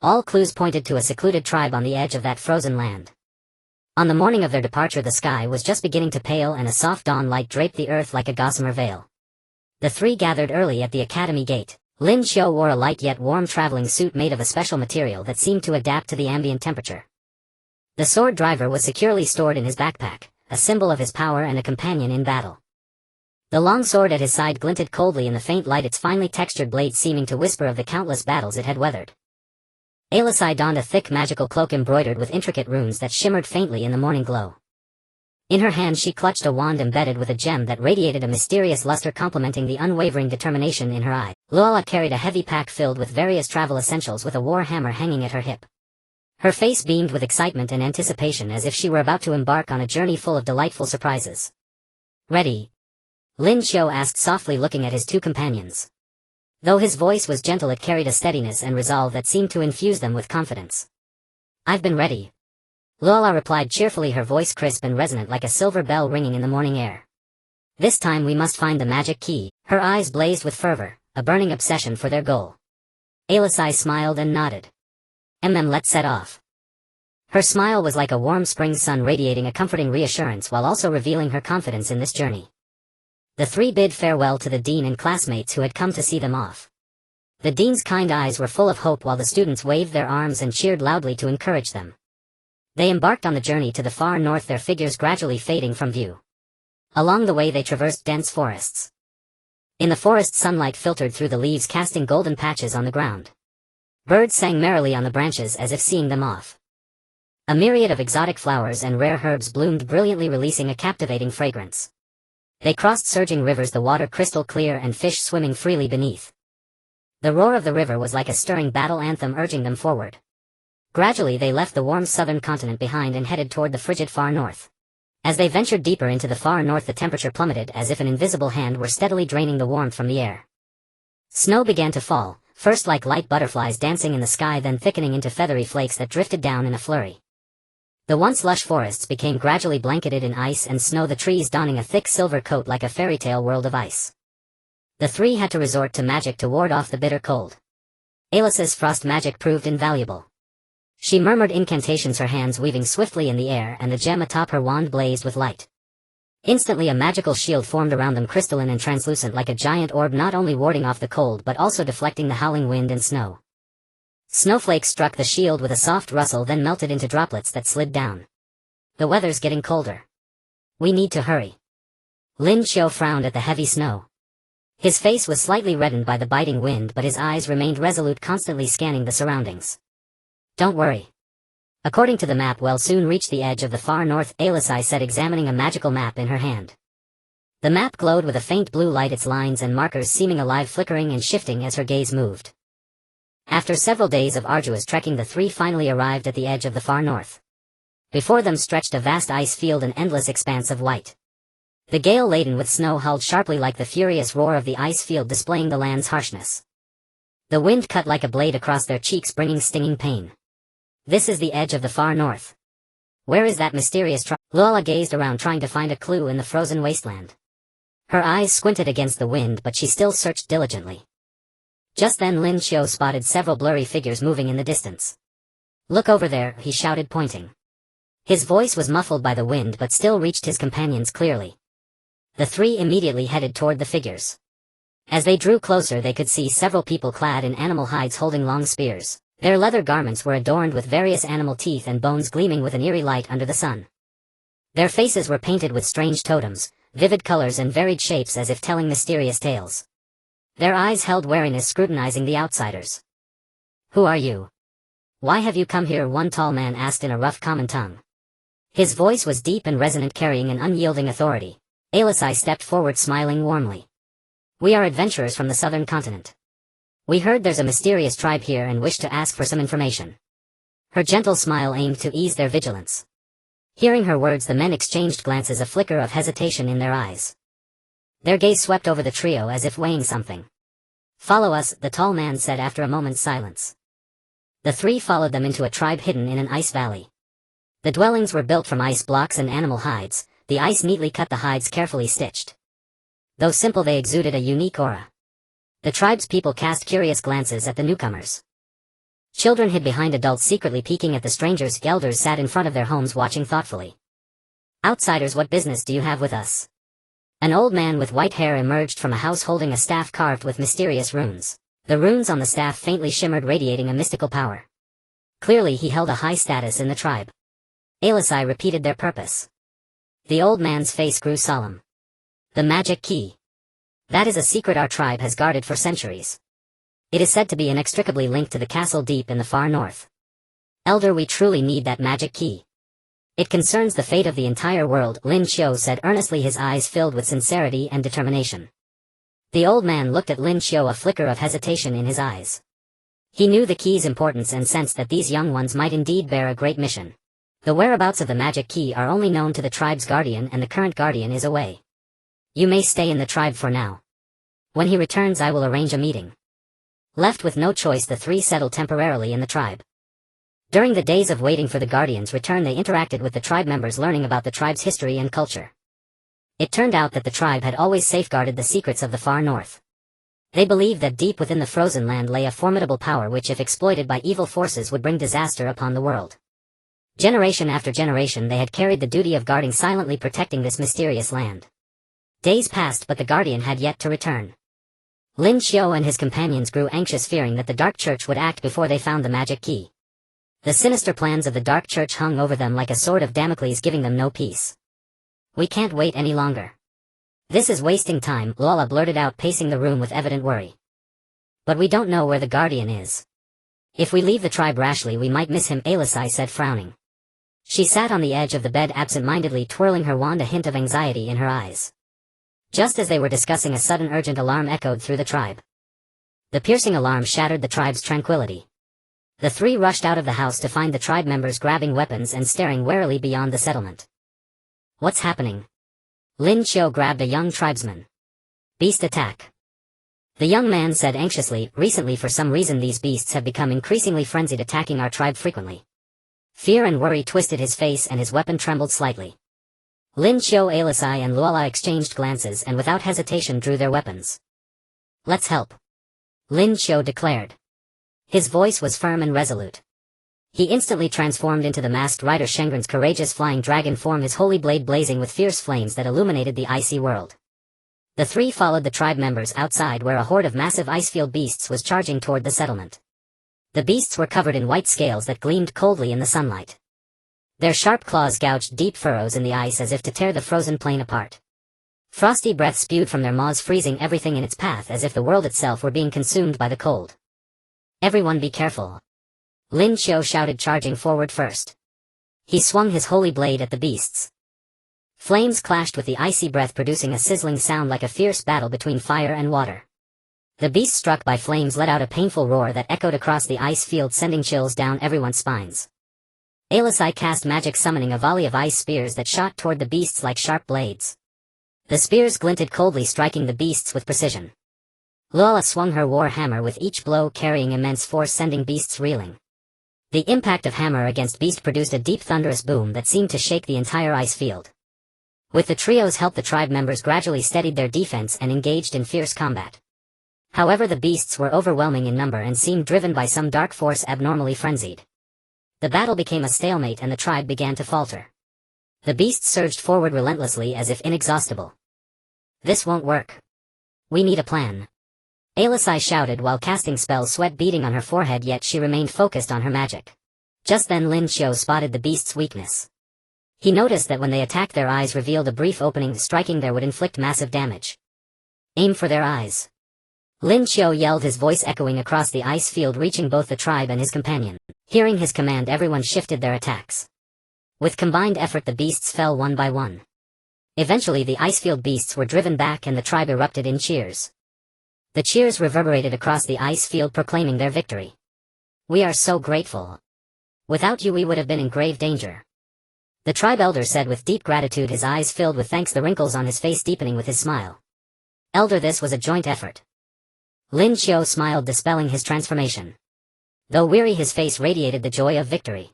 All clues pointed to a secluded tribe on the edge of that frozen land. On the morning of their departure, the sky was just beginning to pale and a soft dawn light draped the earth like a gossamer veil. The three gathered early at the academy gate. Lin Qiu wore a light yet warm traveling suit made of a special material that seemed to adapt to the ambient temperature. The sword driver was securely stored in his backpack, a symbol of his power and a companion in battle. The long sword at his side glinted coldly in the faint light, its finely textured blade seeming to whisper of the countless battles it had weathered. Alice donned a thick magical cloak embroidered with intricate runes that shimmered faintly in the morning glow. In her hand she clutched a wand embedded with a gem that radiated a mysterious luster, complementing the unwavering determination in her eye. Luala carried a heavy pack filled with various travel essentials with a war hammer hanging at her hip. Her face beamed with excitement and anticipation as if she were about to embark on a journey full of delightful surprises. "Ready?" Lin Qiu asked softly, looking at his two companions. Though his voice was gentle, it carried a steadiness and resolve that seemed to infuse them with confidence. "I've been ready," Luala replied cheerfully, her voice crisp and resonant like a silver bell ringing in the morning air. "This time we must find the magic key." Her eyes blazed with fervor, a burning obsession for their goal. Alice smiled and nodded. Let's set off." Her smile was like a warm spring sun, radiating a comforting reassurance while also revealing her confidence in this journey. The three bid farewell to the dean and classmates who had come to see them off. The dean's kind eyes were full of hope while the students waved their arms and cheered loudly to encourage them. They embarked on the journey to the far north, their figures gradually fading from view. Along the way they traversed dense forests. In the forest, sunlight filtered through the leaves, casting golden patches on the ground. Birds sang merrily on the branches as if seeing them off. A myriad of exotic flowers and rare herbs bloomed brilliantly, releasing a captivating fragrance. They crossed surging rivers, the water crystal clear and fish swimming freely beneath. The roar of the river was like a stirring battle anthem urging them forward. Gradually they left the warm southern continent behind and headed toward the frigid far north. As they ventured deeper into the far north, the temperature plummeted as if an invisible hand were steadily draining the warmth from the air. Snow began to fall, first like light butterflies dancing in the sky, then thickening into feathery flakes that drifted down in a flurry. The once lush forests became gradually blanketed in ice and snow, the trees donning a thick silver coat like a fairy tale world of ice. The three had to resort to magic to ward off the bitter cold. Alice's frost magic proved invaluable. She murmured incantations, her hands weaving swiftly in the air, and the gem atop her wand blazed with light. Instantly a magical shield formed around them, crystalline and translucent like a giant orb, not only warding off the cold but also deflecting the howling wind and snow. Snowflakes struck the shield with a soft rustle, then melted into droplets that slid down. "The weather's getting colder. We need to hurry." Lin Qiu frowned at the heavy snow. His face was slightly reddened by the biting wind, but his eyes remained resolute, constantly scanning the surroundings. "Don't worry. According to the map, we'll soon reach the edge of the far north," Alice said, examining a magical map in her hand. The map glowed with a faint blue light, its lines and markers seeming alive, flickering and shifting as her gaze moved. After several days of arduous trekking, the three finally arrived at the edge of the far north. Before them stretched a vast ice field, an endless expanse of white. The gale, laden with snow, howled sharply like the furious roar of the ice field, displaying the land's harshness. The wind cut like a blade across their cheeks, bringing stinging pain. "This is the edge of the far north. Where is that mysterious tribe?" Luala gazed around, trying to find a clue in the frozen wasteland. Her eyes squinted against the wind, but she still searched diligently. Just then Lin Qiu spotted several blurry figures moving in the distance. "Look over there," he shouted, pointing. His voice was muffled by the wind but still reached his companions clearly. The three immediately headed toward the figures. As they drew closer they could see several people clad in animal hides holding long spears. Their leather garments were adorned with various animal teeth and bones gleaming with an eerie light under the sun. Their faces were painted with strange totems, vivid colors and varied shapes as if telling mysterious tales. Their eyes held wariness, scrutinizing the outsiders. "Who are you? Why have you come here?" one tall man asked in a rough common tongue. His voice was deep and resonant, carrying an unyielding authority. Alisai stepped forward, smiling warmly. "We are adventurers from the southern continent. We heard there's a mysterious tribe here and wish to ask for some information." Her gentle smile aimed to ease their vigilance. Hearing her words, the men exchanged glances, a flicker of hesitation in their eyes. Their gaze swept over the trio as if weighing something. "Follow us," the tall man said after a moment's silence. The three followed them into a tribe hidden in an ice valley. The dwellings were built from ice blocks and animal hides, the ice neatly cut, the hides carefully stitched. Though simple, they exuded a unique aura. The tribe's people cast curious glances at the newcomers. Children hid behind adults, secretly peeking at the strangers. Elders sat in front of their homes, watching thoughtfully. "Outsiders, what business do you have with us?" An old man with white hair emerged from a house holding a staff carved with mysterious runes. The runes on the staff faintly shimmered, radiating a mystical power. Clearly he held a high status in the tribe. Alisai repeated their purpose. The old man's face grew solemn. "The magic key. That is a secret our tribe has guarded for centuries. It is said to be inextricably linked to the castle deep in the far north. Elder, we truly need that magic key. It concerns the fate of the entire world," Lin Qiu said earnestly, his eyes filled with sincerity and determination. The old man looked at Lin Qiu, a flicker of hesitation in his eyes. He knew the key's importance and sensed that these young ones might indeed bear a great mission. The whereabouts of the magic key are only known to the tribe's guardian, and the current guardian is away. "You may stay in the tribe for now. When he returns, I will arrange a meeting." Left with no choice, the three settled temporarily in the tribe. During the days of waiting for the guardian's return, they interacted with the tribe members, learning about the tribe's history and culture. It turned out that the tribe had always safeguarded the secrets of the far north. They believed that deep within the frozen land lay a formidable power which, if exploited by evil forces, would bring disaster upon the world. Generation after generation, they had carried the duty of guarding, silently protecting this mysterious land. Days passed, but the guardian had yet to return. Lin Qiu and his companions grew anxious, fearing that the Dark Church would act before they found the magic key. The sinister plans of the Dark Church hung over them like a sword of Damocles, giving them no peace. "We can't wait any longer. This is wasting time," Lola blurted out, pacing the room with evident worry. "But we don't know where the guardian is. If we leave the tribe rashly, we might miss him," Alisai said, frowning. She sat on the edge of the bed, absent-mindedly twirling her wand, a hint of anxiety in her eyes. Just as they were discussing, a sudden urgent alarm echoed through the tribe. The piercing alarm shattered the tribe's tranquility. The three rushed out of the house to find the tribe members grabbing weapons and staring warily beyond the settlement. "What's happening?" Lin Qiu grabbed a young tribesman. "Beast attack." The young man said anxiously, "Recently, for some reason, these beasts have become increasingly frenzied, attacking our tribe frequently." Fear and worry twisted his face and his weapon trembled slightly. Lin Qiu, Alisai and Luala exchanged glances and without hesitation drew their weapons. "Let's help," Lin Qiu declared. His voice was firm and resolute. He instantly transformed into the masked rider Shengren's courageous flying dragon form, his holy blade blazing with fierce flames that illuminated the icy world. The three followed the tribe members outside, where a horde of massive icefield beasts was charging toward the settlement. The beasts were covered in white scales that gleamed coldly in the sunlight. Their sharp claws gouged deep furrows in the ice as if to tear the frozen plain apart. Frosty breath spewed from their maws, freezing everything in its path as if the world itself were being consumed by the cold. "Everyone be careful," Lin Qiu shouted, charging forward first. He swung his holy blade at the beasts. Flames clashed with the icy breath, producing a sizzling sound like a fierce battle between fire and water. The beasts struck by flames let out a painful roar that echoed across the ice field, sending chills down everyone's spines. Alisai cast magic, summoning a volley of ice spears that shot toward the beasts like sharp blades. The spears glinted coldly, striking the beasts with precision. Lola swung her war hammer, with each blow carrying immense force, sending beasts reeling. The impact of hammer against beast produced a deep thunderous boom that seemed to shake the entire ice field. With the trio's help, the tribe members gradually steadied their defense and engaged in fierce combat. However, the beasts were overwhelming in number and seemed driven by some dark force, abnormally frenzied. The battle became a stalemate and the tribe began to falter. The beasts surged forward relentlessly as if inexhaustible. "This won't work. We need a plan." Alisai shouted while casting spells, sweat beading on her forehead, yet she remained focused on her magic. Just then Lin Qiu spotted the beast's weakness. He noticed that when they attacked, their eyes revealed a brief opening. Striking there would inflict massive damage. Aim for their eyes. Lin Qiu yelled, his voice echoing across the ice field, reaching both the tribe and his companion. Hearing his command, everyone shifted their attacks. With combined effort, the beasts fell one by one. Eventually the icefield beasts were driven back and the tribe erupted in cheers. The cheers reverberated across the ice field, proclaiming their victory. "We are so grateful. Without you we would have been in grave danger," the tribe elder said with deep gratitude, his eyes filled with thanks, the wrinkles on his face deepening with his smile. "Elder, this was a joint effort." Lin Qiu smiled, dispelling his transformation. Though weary, his face radiated the joy of victory.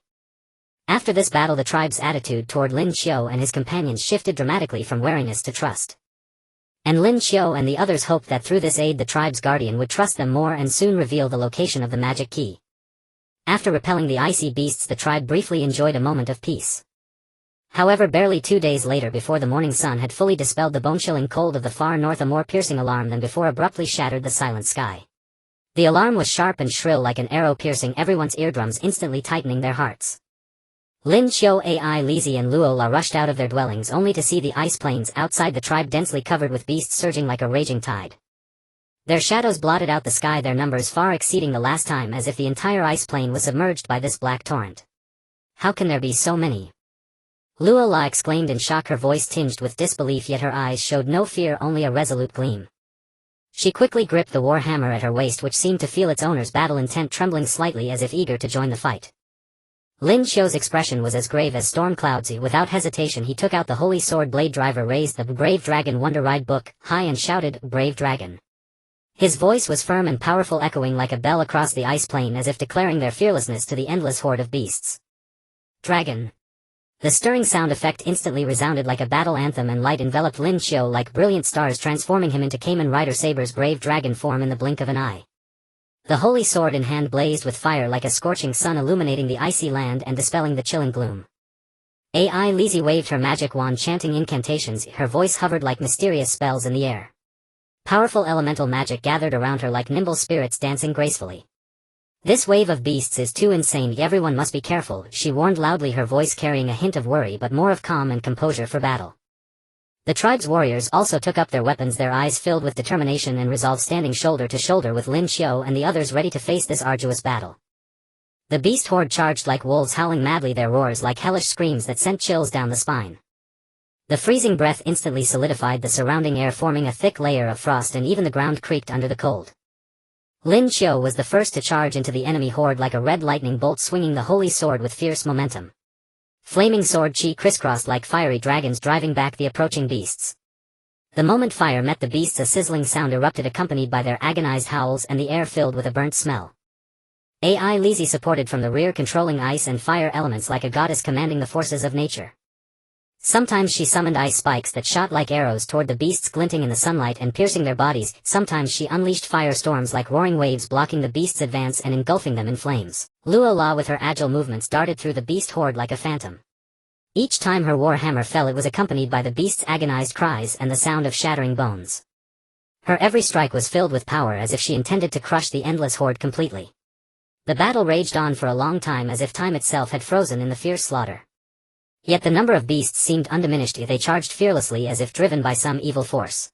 After this battle, the tribe's attitude toward Lin Qiu and his companions shifted dramatically from wariness to trust. And Lin Qiu and the others hoped that through this aid the tribe's guardian would trust them more and soon reveal the location of the magic key. After repelling the icy beasts, the tribe briefly enjoyed a moment of peace. However, barely 2 days later, before the morning sun had fully dispelled the bone-chilling cold of the far north, a more piercing alarm than before abruptly shattered the silent sky. The alarm was sharp and shrill, like an arrow piercing everyone's eardrums, instantly tightening their hearts. Lin Qiu, Ai Lizzie and Luo La rushed out of their dwellings only to see the ice plains outside the tribe densely covered with beasts surging like a raging tide. Their shadows blotted out the sky, their numbers far exceeding the last time, as if the entire ice plain was submerged by this black torrent. "How can there be so many?" Luo La exclaimed in shock, her voice tinged with disbelief, yet her eyes showed no fear, only a resolute gleam. She quickly gripped the war hammer at her waist, which seemed to feel its owner's battle intent, trembling slightly as if eager to join the fight. Lin Qiu's expression was as grave as storm clouds. Without hesitation he took out the holy sword blade driver, raised the Brave Dragon Wonder Ride book high and shouted, "Brave Dragon." His voice was firm and powerful, echoing like a bell across the ice plain, as if declaring their fearlessness to the endless horde of beasts. "Dragon." The stirring sound effect instantly resounded like a battle anthem, and light enveloped Lin Qiu like brilliant stars, transforming him into Kamen Rider Saber's brave dragon form in the blink of an eye. The holy sword in hand blazed with fire like a scorching sun, illuminating the icy land and dispelling the chilling gloom. Ai Lizzie waved her magic wand, chanting incantations, her voice hovered like mysterious spells in the air. Powerful elemental magic gathered around her like nimble spirits dancing gracefully. "This wave of beasts is too insane, everyone must be careful," she warned loudly, her voice carrying a hint of worry but more of calm and composure for battle. The tribe's warriors also took up their weapons, their eyes filled with determination and resolve, standing shoulder to shoulder with Lin Qiu and the others, ready to face this arduous battle. The beast horde charged like wolves, howling madly, their roars like hellish screams that sent chills down the spine. The freezing breath instantly solidified the surrounding air, forming a thick layer of frost, and even the ground creaked under the cold. Lin Qiu was the first to charge into the enemy horde like a red lightning bolt, swinging the holy sword with fierce momentum. Flaming sword chi crisscrossed like fiery dragons, driving back the approaching beasts. The moment fire met the beasts, a sizzling sound erupted, accompanied by their agonized howls, and the air filled with a burnt smell. Ai Lizzie supported from the rear, controlling ice and fire elements like a goddess commanding the forces of nature. Sometimes she summoned ice spikes that shot like arrows toward the beasts, glinting in the sunlight and piercing their bodies. Sometimes she unleashed firestorms like roaring waves, blocking the beasts' advance and engulfing them in flames. Luo La with her agile movements darted through the beast horde like a phantom. Each time her war hammer fell, it was accompanied by the beast's agonized cries and the sound of shattering bones. Her every strike was filled with power, as if she intended to crush the endless horde completely. The battle raged on for a long time, as if time itself had frozen in the fierce slaughter. Yet the number of beasts seemed undiminished. They charged fearlessly as if driven by some evil force.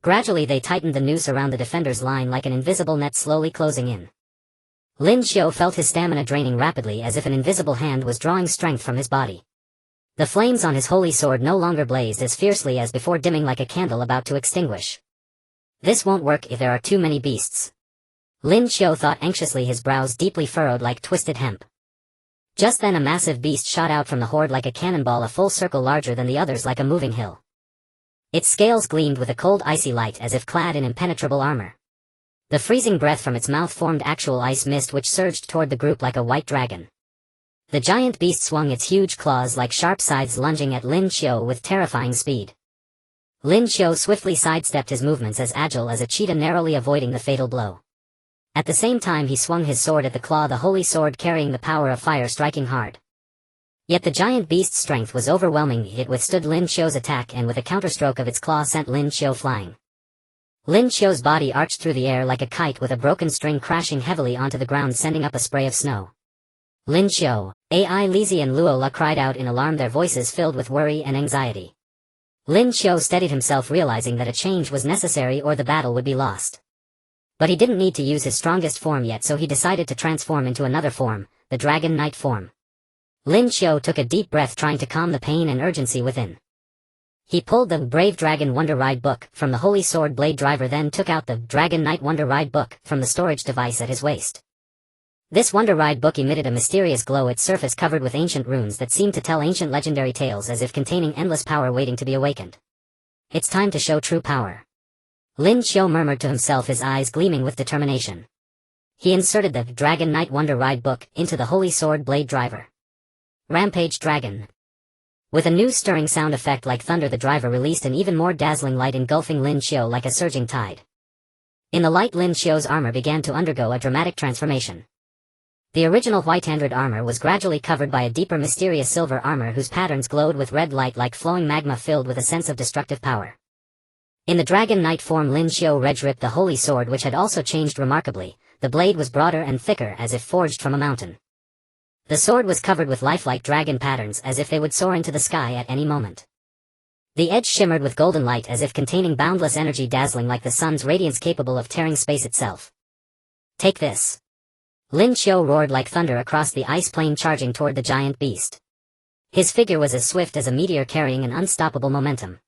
Gradually they tightened the noose around the defender's line like an invisible net, slowly closing in. Lin Qiu felt his stamina draining rapidly, as if an invisible hand was drawing strength from his body. The flames on his holy sword no longer blazed as fiercely as before, dimming like a candle about to extinguish. "This won't work if there are too many beasts," Lin Qiu thought anxiously, his brows deeply furrowed like twisted hemp. Just then a massive beast shot out from the horde like a cannonball, a full circle larger than the others, like a moving hill. Its scales gleamed with a cold icy light, as if clad in impenetrable armor. The freezing breath from its mouth formed actual ice mist, which surged toward the group like a white dragon. The giant beast swung its huge claws like sharp scythes, lunging at Lin Qiu with terrifying speed. Lin Qiu swiftly sidestepped, his movements as agile as a cheetah, narrowly avoiding the fatal blow. At the same time he swung his sword at the claw, the holy sword carrying the power of fire, striking hard. Yet the giant beast's strength was overwhelming. It withstood Lin Qiu's attack, and with a counterstroke of its claw sent Lin Qiu flying. Lin Qiu's body arched through the air like a kite with a broken string crashing heavily onto the ground, sending up a spray of snow. Lin Qiu, Ai Lizzie and Luo La cried out in alarm, their voices filled with worry and anxiety. Lin Qiu steadied himself, realizing that a change was necessary or the battle would be lost. But he didn't need to use his strongest form yet, so he decided to transform into another form, the Dragon Knight form. Lin Qiu took a deep breath, trying to calm the pain and urgency within. He pulled the Brave Dragon Wonder Ride book from the Holy Sword Blade Driver, then took out the Dragon Knight Wonder Ride book from the storage device at his waist. This Wonder Ride book emitted a mysterious glow, its surface covered with ancient runes that seemed to tell ancient legendary tales, as if containing endless power waiting to be awakened. It's time to show true power. Lin Qiu murmured to himself, his eyes gleaming with determination. He inserted the Dragon Knight Wonder Ride book into the Holy Sword Blade Driver. Rampage Dragon. With a new stirring sound effect like thunder, the driver released an even more dazzling light, engulfing Lin Qiu like a surging tide. In the light, Lin Qiu's armor began to undergo a dramatic transformation. The original white-handed armor was gradually covered by a deeper, mysterious silver armor whose patterns glowed with red light like flowing magma, filled with a sense of destructive power. In the Dragon Knight form, Lin Qiu gripped the holy sword, which had also changed remarkably. The blade was broader and thicker, as if forged from a mountain. The sword was covered with lifelike dragon patterns, as if they would soar into the sky at any moment. The edge shimmered with golden light, as if containing boundless energy, dazzling like the sun's radiance, capable of tearing space itself. Take this! Lin Qiu roared like thunder across the ice plain, charging toward the giant beast. His figure was as swift as a meteor, carrying an unstoppable momentum.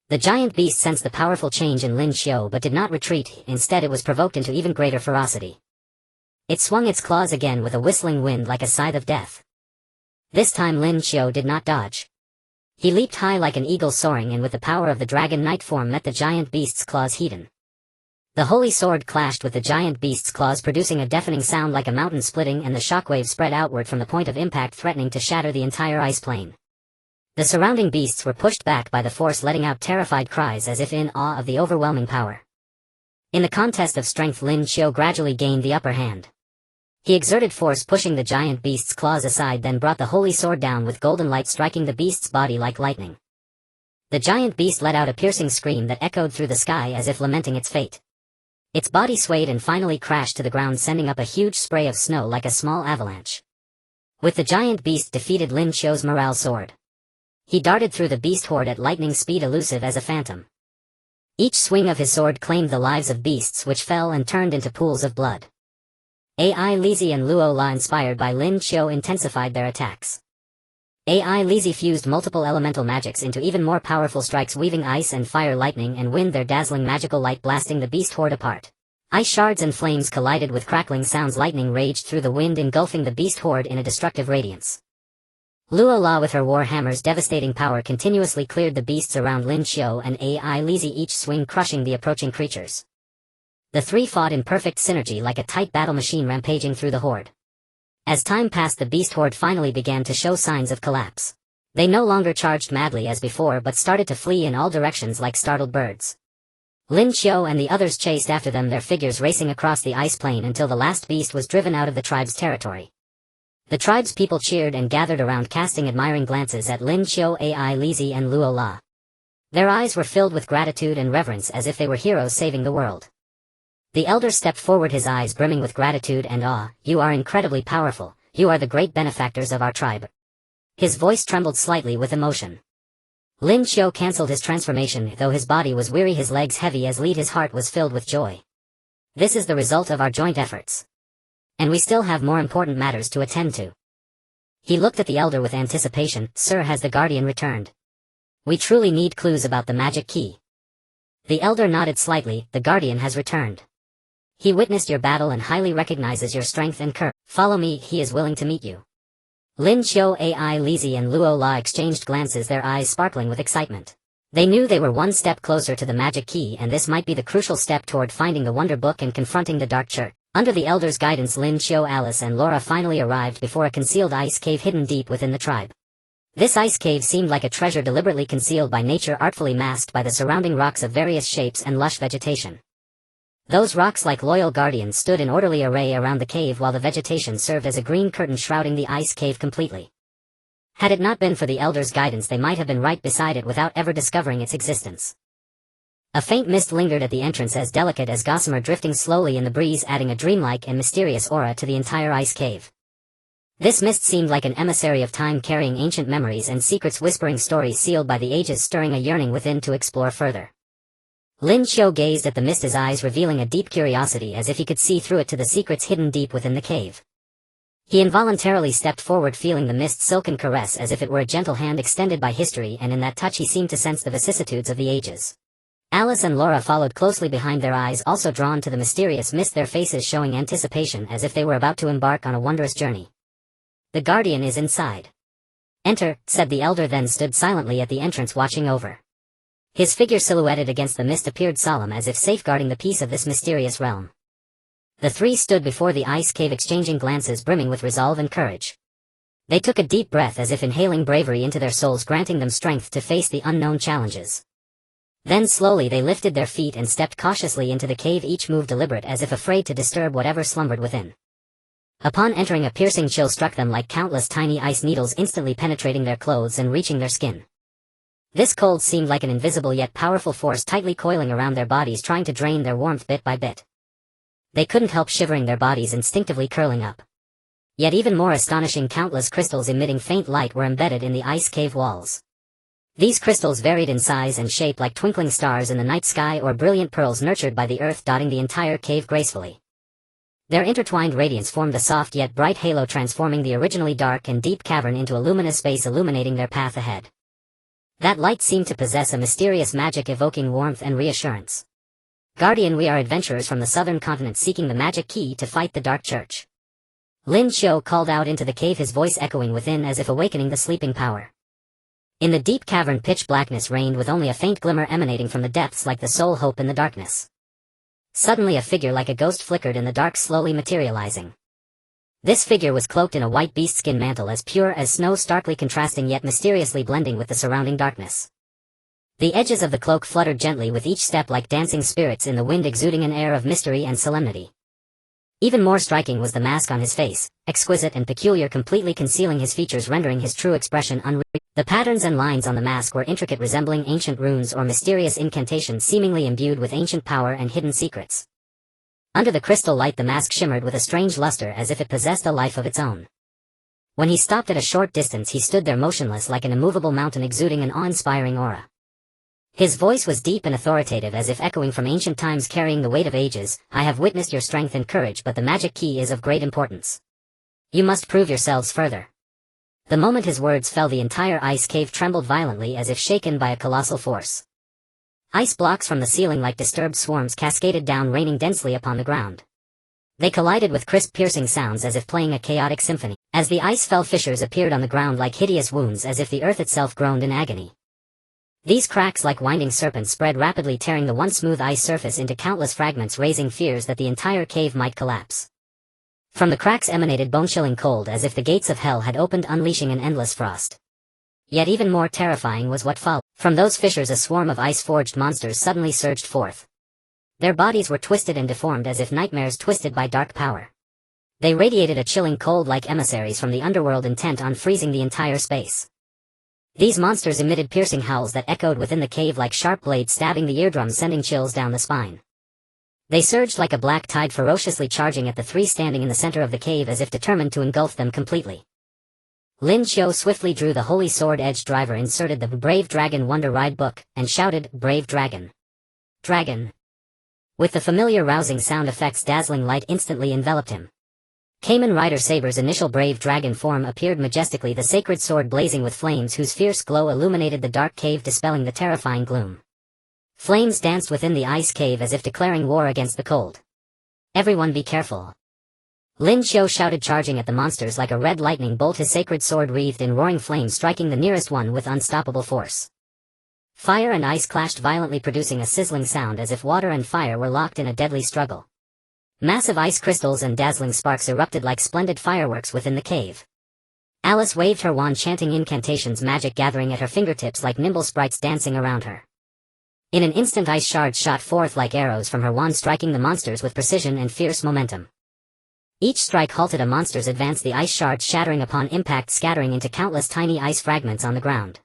The giant beast sensed the powerful change in Lin Qiu but did not retreat. Instead, it was provoked into even greater ferocity. It swung its claws again with a whistling wind like a scythe of death. This time Lin Qiu did not dodge. He leaped high like an eagle soaring, and with the power of the Dragon Knight form met the giant beast's claws heat. The holy sword clashed with the giant beast's claws, producing a deafening sound like a mountain splitting, and the shockwave spread outward from the point of impact, threatening to shatter the entire ice plain. The surrounding beasts were pushed back by the force, letting out terrified cries as if in awe of the overwhelming power. In the contest of strength, Lin Qiu gradually gained the upper hand. He exerted force, pushing the giant beast's claws aside, then brought the holy sword down with golden light striking the beast's body like lightning. The giant beast let out a piercing scream that echoed through the sky as if lamenting its fate. Its body swayed and finally crashed to the ground, sending up a huge spray of snow like a small avalanche. With the giant beast defeated, Lin Qiu's morale soared. He darted through the beast horde at lightning speed, elusive as a phantom. Each swing of his sword claimed the lives of beasts, which fell and turned into pools of blood. Ai Lizzie and Luo La, inspired by Lin Qiu, intensified their attacks. Ai Lizzie fused multiple elemental magics into even more powerful strikes, weaving ice and fire, lightning and wind, their dazzling magical light blasting the beast horde apart. Ice shards and flames collided with crackling sounds, lightning raged through the wind, engulfing the beast horde in a destructive radiance. Luo La, with her war hammer's devastating power, continuously cleared the beasts around Lin Qiu and Ai Lizzie, each swing crushing the approaching creatures. The three fought in perfect synergy like a tight battle machine, rampaging through the horde. As time passed, the beast horde finally began to show signs of collapse. They no longer charged madly as before, but started to flee in all directions like startled birds. Lin Qiu and the others chased after them, their figures racing across the ice plain until the last beast was driven out of the tribe's territory. The tribe's people cheered and gathered around, casting admiring glances at Lin Qiu, Ai Lizzie and Luo La. Their eyes were filled with gratitude and reverence, as if they were heroes saving the world. The elder stepped forward, his eyes brimming with gratitude and awe. You are incredibly powerful. You are the great benefactors of our tribe. His voice trembled slightly with emotion. Lin Qiu cancelled his transformation, though his body was weary, his legs heavy as lead, his heart was filled with joy. This is the result of our joint efforts. And we still have more important matters to attend to. He looked at the elder with anticipation. Sir, has the guardian returned? We truly need clues about the magic key. The elder nodded slightly. The guardian has returned. He witnessed your battle and highly recognizes your strength and courage. Follow me, he is willing to meet you. Lin Qiu, Ai Lizzie and Luo La exchanged glances, their eyes sparkling with excitement. They knew they were one step closer to the magic key, and this might be the crucial step toward finding the Wonder Book and confronting the Dark Church. Under the elder's guidance, Lin Qiu, Alice and Laura finally arrived before a concealed ice cave hidden deep within the tribe. This ice cave seemed like a treasure deliberately concealed by nature, artfully masked by the surrounding rocks of various shapes and lush vegetation. Those rocks, like loyal guardians, stood in orderly array around the cave, while the vegetation served as a green curtain shrouding the ice cave completely. Had it not been for the elder's guidance, they might have been right beside it without ever discovering its existence. A faint mist lingered at the entrance, as delicate as gossamer drifting slowly in the breeze, adding a dreamlike and mysterious aura to the entire ice cave. This mist seemed like an emissary of time, carrying ancient memories and secrets, whispering stories sealed by the ages, stirring a yearning within to explore further. Lin Qiu gazed at the mist, his eyes revealing a deep curiosity, as if he could see through it to the secrets hidden deep within the cave. He involuntarily stepped forward, feeling the mist's silken caress as if it were a gentle hand extended by history, and in that touch he seemed to sense the vicissitudes of the ages. Alice and Laura followed closely behind, their eyes also drawn to the mysterious mist, their faces showing anticipation as if they were about to embark on a wondrous journey. "The guardian is inside. Enter," said the elder, then stood silently at the entrance watching over. His figure silhouetted against the mist appeared solemn, as if safeguarding the peace of this mysterious realm. The three stood before the ice cave, exchanging glances brimming with resolve and courage. They took a deep breath, as if inhaling bravery into their souls, granting them strength to face the unknown challenges. Then slowly they lifted their feet and stepped cautiously into the cave, each move deliberate, as if afraid to disturb whatever slumbered within. Upon entering, a piercing chill struck them, like countless tiny ice needles instantly penetrating their clothes and reaching their skin. This cold seemed like an invisible yet powerful force tightly coiling around their bodies, trying to drain their warmth bit by bit. They couldn't help shivering, their bodies instinctively curling up. Yet even more astonishing, countless crystals emitting faint light were embedded in the ice cave walls. These crystals varied in size and shape, like twinkling stars in the night sky or brilliant pearls nurtured by the earth, dotting the entire cave gracefully. Their intertwined radiance formed a soft yet bright halo, transforming the originally dark and deep cavern into a luminous space, illuminating their path ahead. That light seemed to possess a mysterious magic, evoking warmth and reassurance. "Guardian, we are adventurers from the southern continent seeking the magic key to fight the Dark Church." Lin Qiu called out into the cave, his voice echoing within as if awakening the sleeping power. In the deep cavern, pitch blackness reigned, with only a faint glimmer emanating from the depths, like the sole hope in the darkness. Suddenly a figure like a ghost flickered in the dark, slowly materializing. This figure was cloaked in a white beastskin mantle, as pure as snow, starkly contrasting yet mysteriously blending with the surrounding darkness. The edges of the cloak fluttered gently with each step, like dancing spirits in the wind, exuding an air of mystery and solemnity. Even more striking was the mask on his face, exquisite and peculiar, completely concealing his features, rendering his true expression unreal. The patterns and lines on the mask were intricate, resembling ancient runes or mysterious incantations, seemingly imbued with ancient power and hidden secrets. Under the crystal light, the mask shimmered with a strange luster, as if it possessed a life of its own. When he stopped at a short distance, he stood there motionless, like an immovable mountain, exuding an awe-inspiring aura. His voice was deep and authoritative, as if echoing from ancient times, carrying the weight of ages. "I have witnessed your strength and courage, but the magic key is of great importance. You must prove yourselves further." The moment his words fell, the entire ice cave trembled violently, as if shaken by a colossal force. Ice blocks from the ceiling, like disturbed swarms, cascaded down, raining densely upon the ground. They collided with crisp, piercing sounds, as if playing a chaotic symphony. As the ice fell, fissures appeared on the ground like hideous wounds, as if the earth itself groaned in agony. These cracks, like winding serpents, spread rapidly, tearing the once smooth ice surface into countless fragments, raising fears that the entire cave might collapse. From the cracks emanated bone-chilling cold, as if the gates of hell had opened, unleashing an endless frost. Yet even more terrifying was what followed. From those fissures a swarm of ice-forged monsters suddenly surged forth. Their bodies were twisted and deformed, as if nightmares twisted by dark power. They radiated a chilling cold, like emissaries from the underworld, intent on freezing the entire space. These monsters emitted piercing howls that echoed within the cave like sharp blades stabbing the eardrums, sending chills down the spine. They surged like a black tide, ferociously charging at the three standing in the center of the cave, as if determined to engulf them completely. Lin Qiu swiftly drew the holy sword-edged driver, inserted the Brave Dragon Wonder Ride book, and shouted, "Brave Dragon! Dragon!" With the familiar rousing sound effects, dazzling light instantly enveloped him. Kamen Rider Saber's initial Brave Dragon form appeared majestically, the sacred sword blazing with flames whose fierce glow illuminated the dark cave, dispelling the terrifying gloom. Flames danced within the ice cave as if declaring war against the cold. "Everyone be careful!" Lin Qiu shouted, charging at the monsters like a red lightning bolt, his sacred sword wreathed in roaring flames, striking the nearest one with unstoppable force. Fire and ice clashed violently, producing a sizzling sound as if water and fire were locked in a deadly struggle. Massive ice crystals and dazzling sparks erupted like splendid fireworks within the cave. Alice waved her wand, chanting incantations, magic gathering at her fingertips like nimble sprites dancing around her. In an instant, ice shards shot forth like arrows from her wand, striking the monsters with precision and fierce momentum. Each strike halted a monster's advance, the ice shards shattering upon impact, scattering into countless tiny ice fragments on the ground.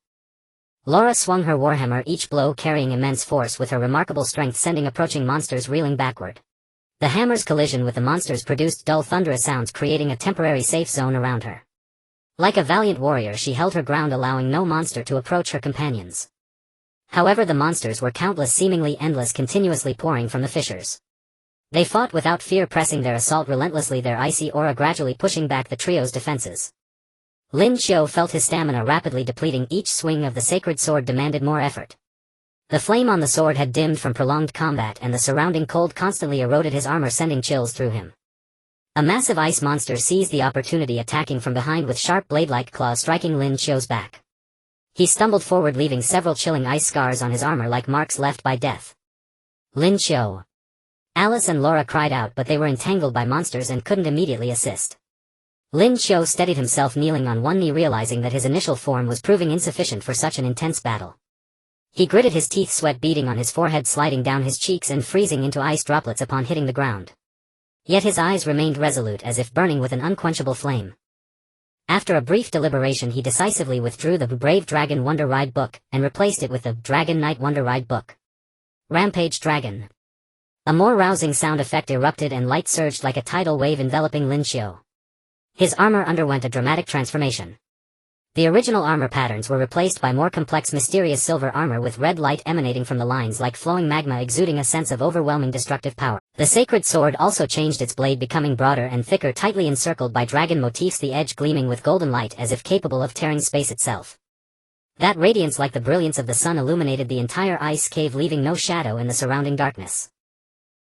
Laura swung her warhammer, each blow carrying immense force, with her remarkable strength sending approaching monsters reeling backward. The hammer's collision with the monsters produced dull thunderous sounds, creating a temporary safe zone around her. Like a valiant warrior, she held her ground, allowing no monster to approach her companions. However, the monsters were countless, seemingly endless, continuously pouring from the fissures. They fought without fear, pressing their assault relentlessly, their icy aura gradually pushing back the trio's defenses. Lin Qiu felt his stamina rapidly depleting. Each swing of the sacred sword demanded more effort. The flame on the sword had dimmed from prolonged combat, and the surrounding cold constantly eroded his armor, sending chills through him. A massive ice monster seized the opportunity, attacking from behind with sharp blade-like claws, striking Lin Qiu's back. He stumbled forward, leaving several chilling ice scars on his armor like marks left by death. Lin Qiu. Alice and Laura cried out, but they were entangled by monsters and couldn't immediately assist. Lin Qiu steadied himself, kneeling on one knee, realizing that his initial form was proving insufficient for such an intense battle. He gritted his teeth, sweat beading on his forehead, sliding down his cheeks and freezing into ice droplets upon hitting the ground. Yet his eyes remained resolute, as if burning with an unquenchable flame. After a brief deliberation, he decisively withdrew the Brave Dragon Wonder Ride book, and replaced it with the Dragonic Knight Wonder Ride book. Rampage Dragon. A more rousing sound effect erupted, and light surged like a tidal wave, enveloping Lin Qiu. His armor underwent a dramatic transformation. The original armor patterns were replaced by more complex, mysterious silver armor with red light emanating from the lines like flowing magma, exuding a sense of overwhelming destructive power. The sacred sword also changed its blade, becoming broader and thicker, tightly encircled by dragon motifs, the edge gleaming with golden light as if capable of tearing space itself. That radiance, like the brilliance of the sun, illuminated the entire ice cave, leaving no shadow in the surrounding darkness.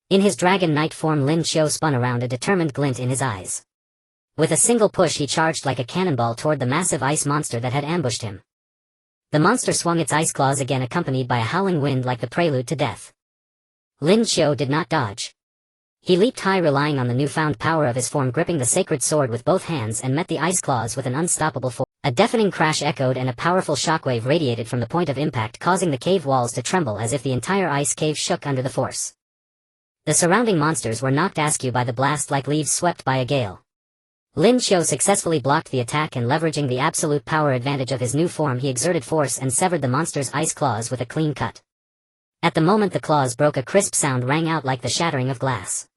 In his Dragon Knight form, Lin Qiu spun around, a determined glint in his eyes. With a single push, he charged like a cannonball toward the massive ice monster that had ambushed him. The monster swung its ice claws again, accompanied by a howling wind like the prelude to death. Lin Qiu did not dodge. He leaped high, relying on the newfound power of his form, gripping the sacred sword with both hands, and met the ice claws with an unstoppable force. A deafening crash echoed, and a powerful shockwave radiated from the point of impact, causing the cave walls to tremble as if the entire ice cave shook under the force. The surrounding monsters were knocked askew by the blast like leaves swept by a gale. Lin Qiu successfully blocked the attack, and leveraging the absolute power advantage of his new form, he exerted force and severed the monster's ice claws with a clean cut. At the moment the claws broke, a crisp sound rang out like the shattering of glass.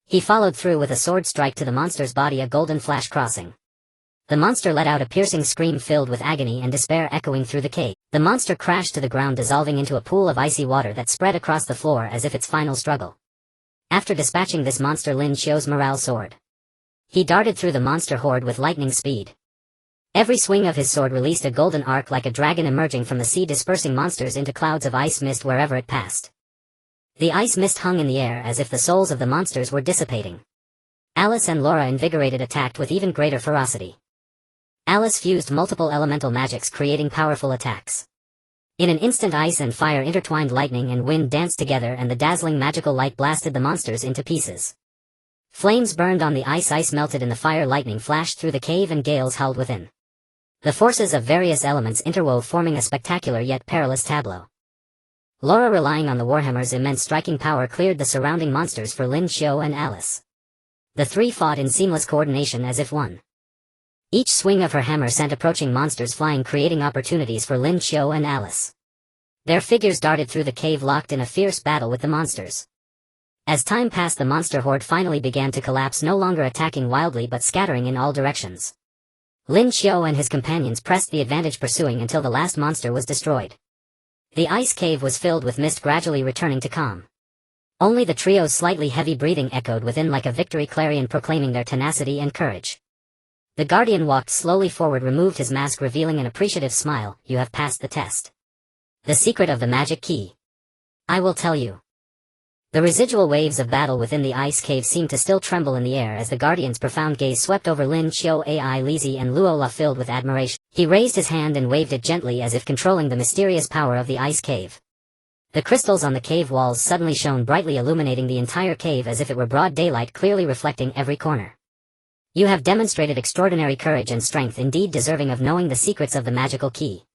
He followed through with a sword strike to the monster's body, a golden flash crossing. The monster let out a piercing scream filled with agony and despair, echoing through the cave. The monster crashed to the ground, dissolving into a pool of icy water that spread across the floor as if its final struggle. After dispatching this monster, Lin Qiu's morale soared. He darted through the monster horde with lightning speed. Every swing of his sword released a golden arc like a dragon emerging from the sea, dispersing monsters into clouds of ice mist wherever it passed. The ice mist hung in the air as if the souls of the monsters were dissipating. Alice and Laura, invigorated, attacked with even greater ferocity. Alice fused multiple elemental magics, creating powerful attacks. In an instant, ice and fire intertwined, lightning and wind danced together, and the dazzling magical light blasted the monsters into pieces. Flames burned on the ice melted in the fire, lightning flashed through the cave, and gales howled within. The forces of various elements interwove, forming a spectacular yet perilous tableau. Laura, relying on the warhammer's immense striking power, cleared the surrounding monsters for Lin Qiu and Alice. The three fought in seamless coordination as if one. Each swing of her hammer sent approaching monsters flying, creating opportunities for Lin Qiu and Alice. Their figures darted through the cave, locked in a fierce battle with the monsters. As time passed, the monster horde finally began to collapse, no longer attacking wildly but scattering in all directions. Lin Qiu and his companions pressed the advantage, pursuing until the last monster was destroyed. The ice cave was filled with mist, gradually returning to calm. Only the trio's slightly heavy breathing echoed within like a victory clarion, proclaiming their tenacity and courage. The guardian walked slowly forward, removed his mask, revealing an appreciative smile. "You have passed the test. The secret of the magic key. I will tell you." The residual waves of battle within the ice cave seemed to still tremble in the air as the guardian's profound gaze swept over Lin Qiu, Ai Lizzie and Luola, filled with admiration. He raised his hand and waved it gently, as if controlling the mysterious power of the ice cave. The crystals on the cave walls suddenly shone brightly, illuminating the entire cave as if it were broad daylight, clearly reflecting every corner. "You have demonstrated extraordinary courage and strength, indeed deserving of knowing the secrets of the magical key.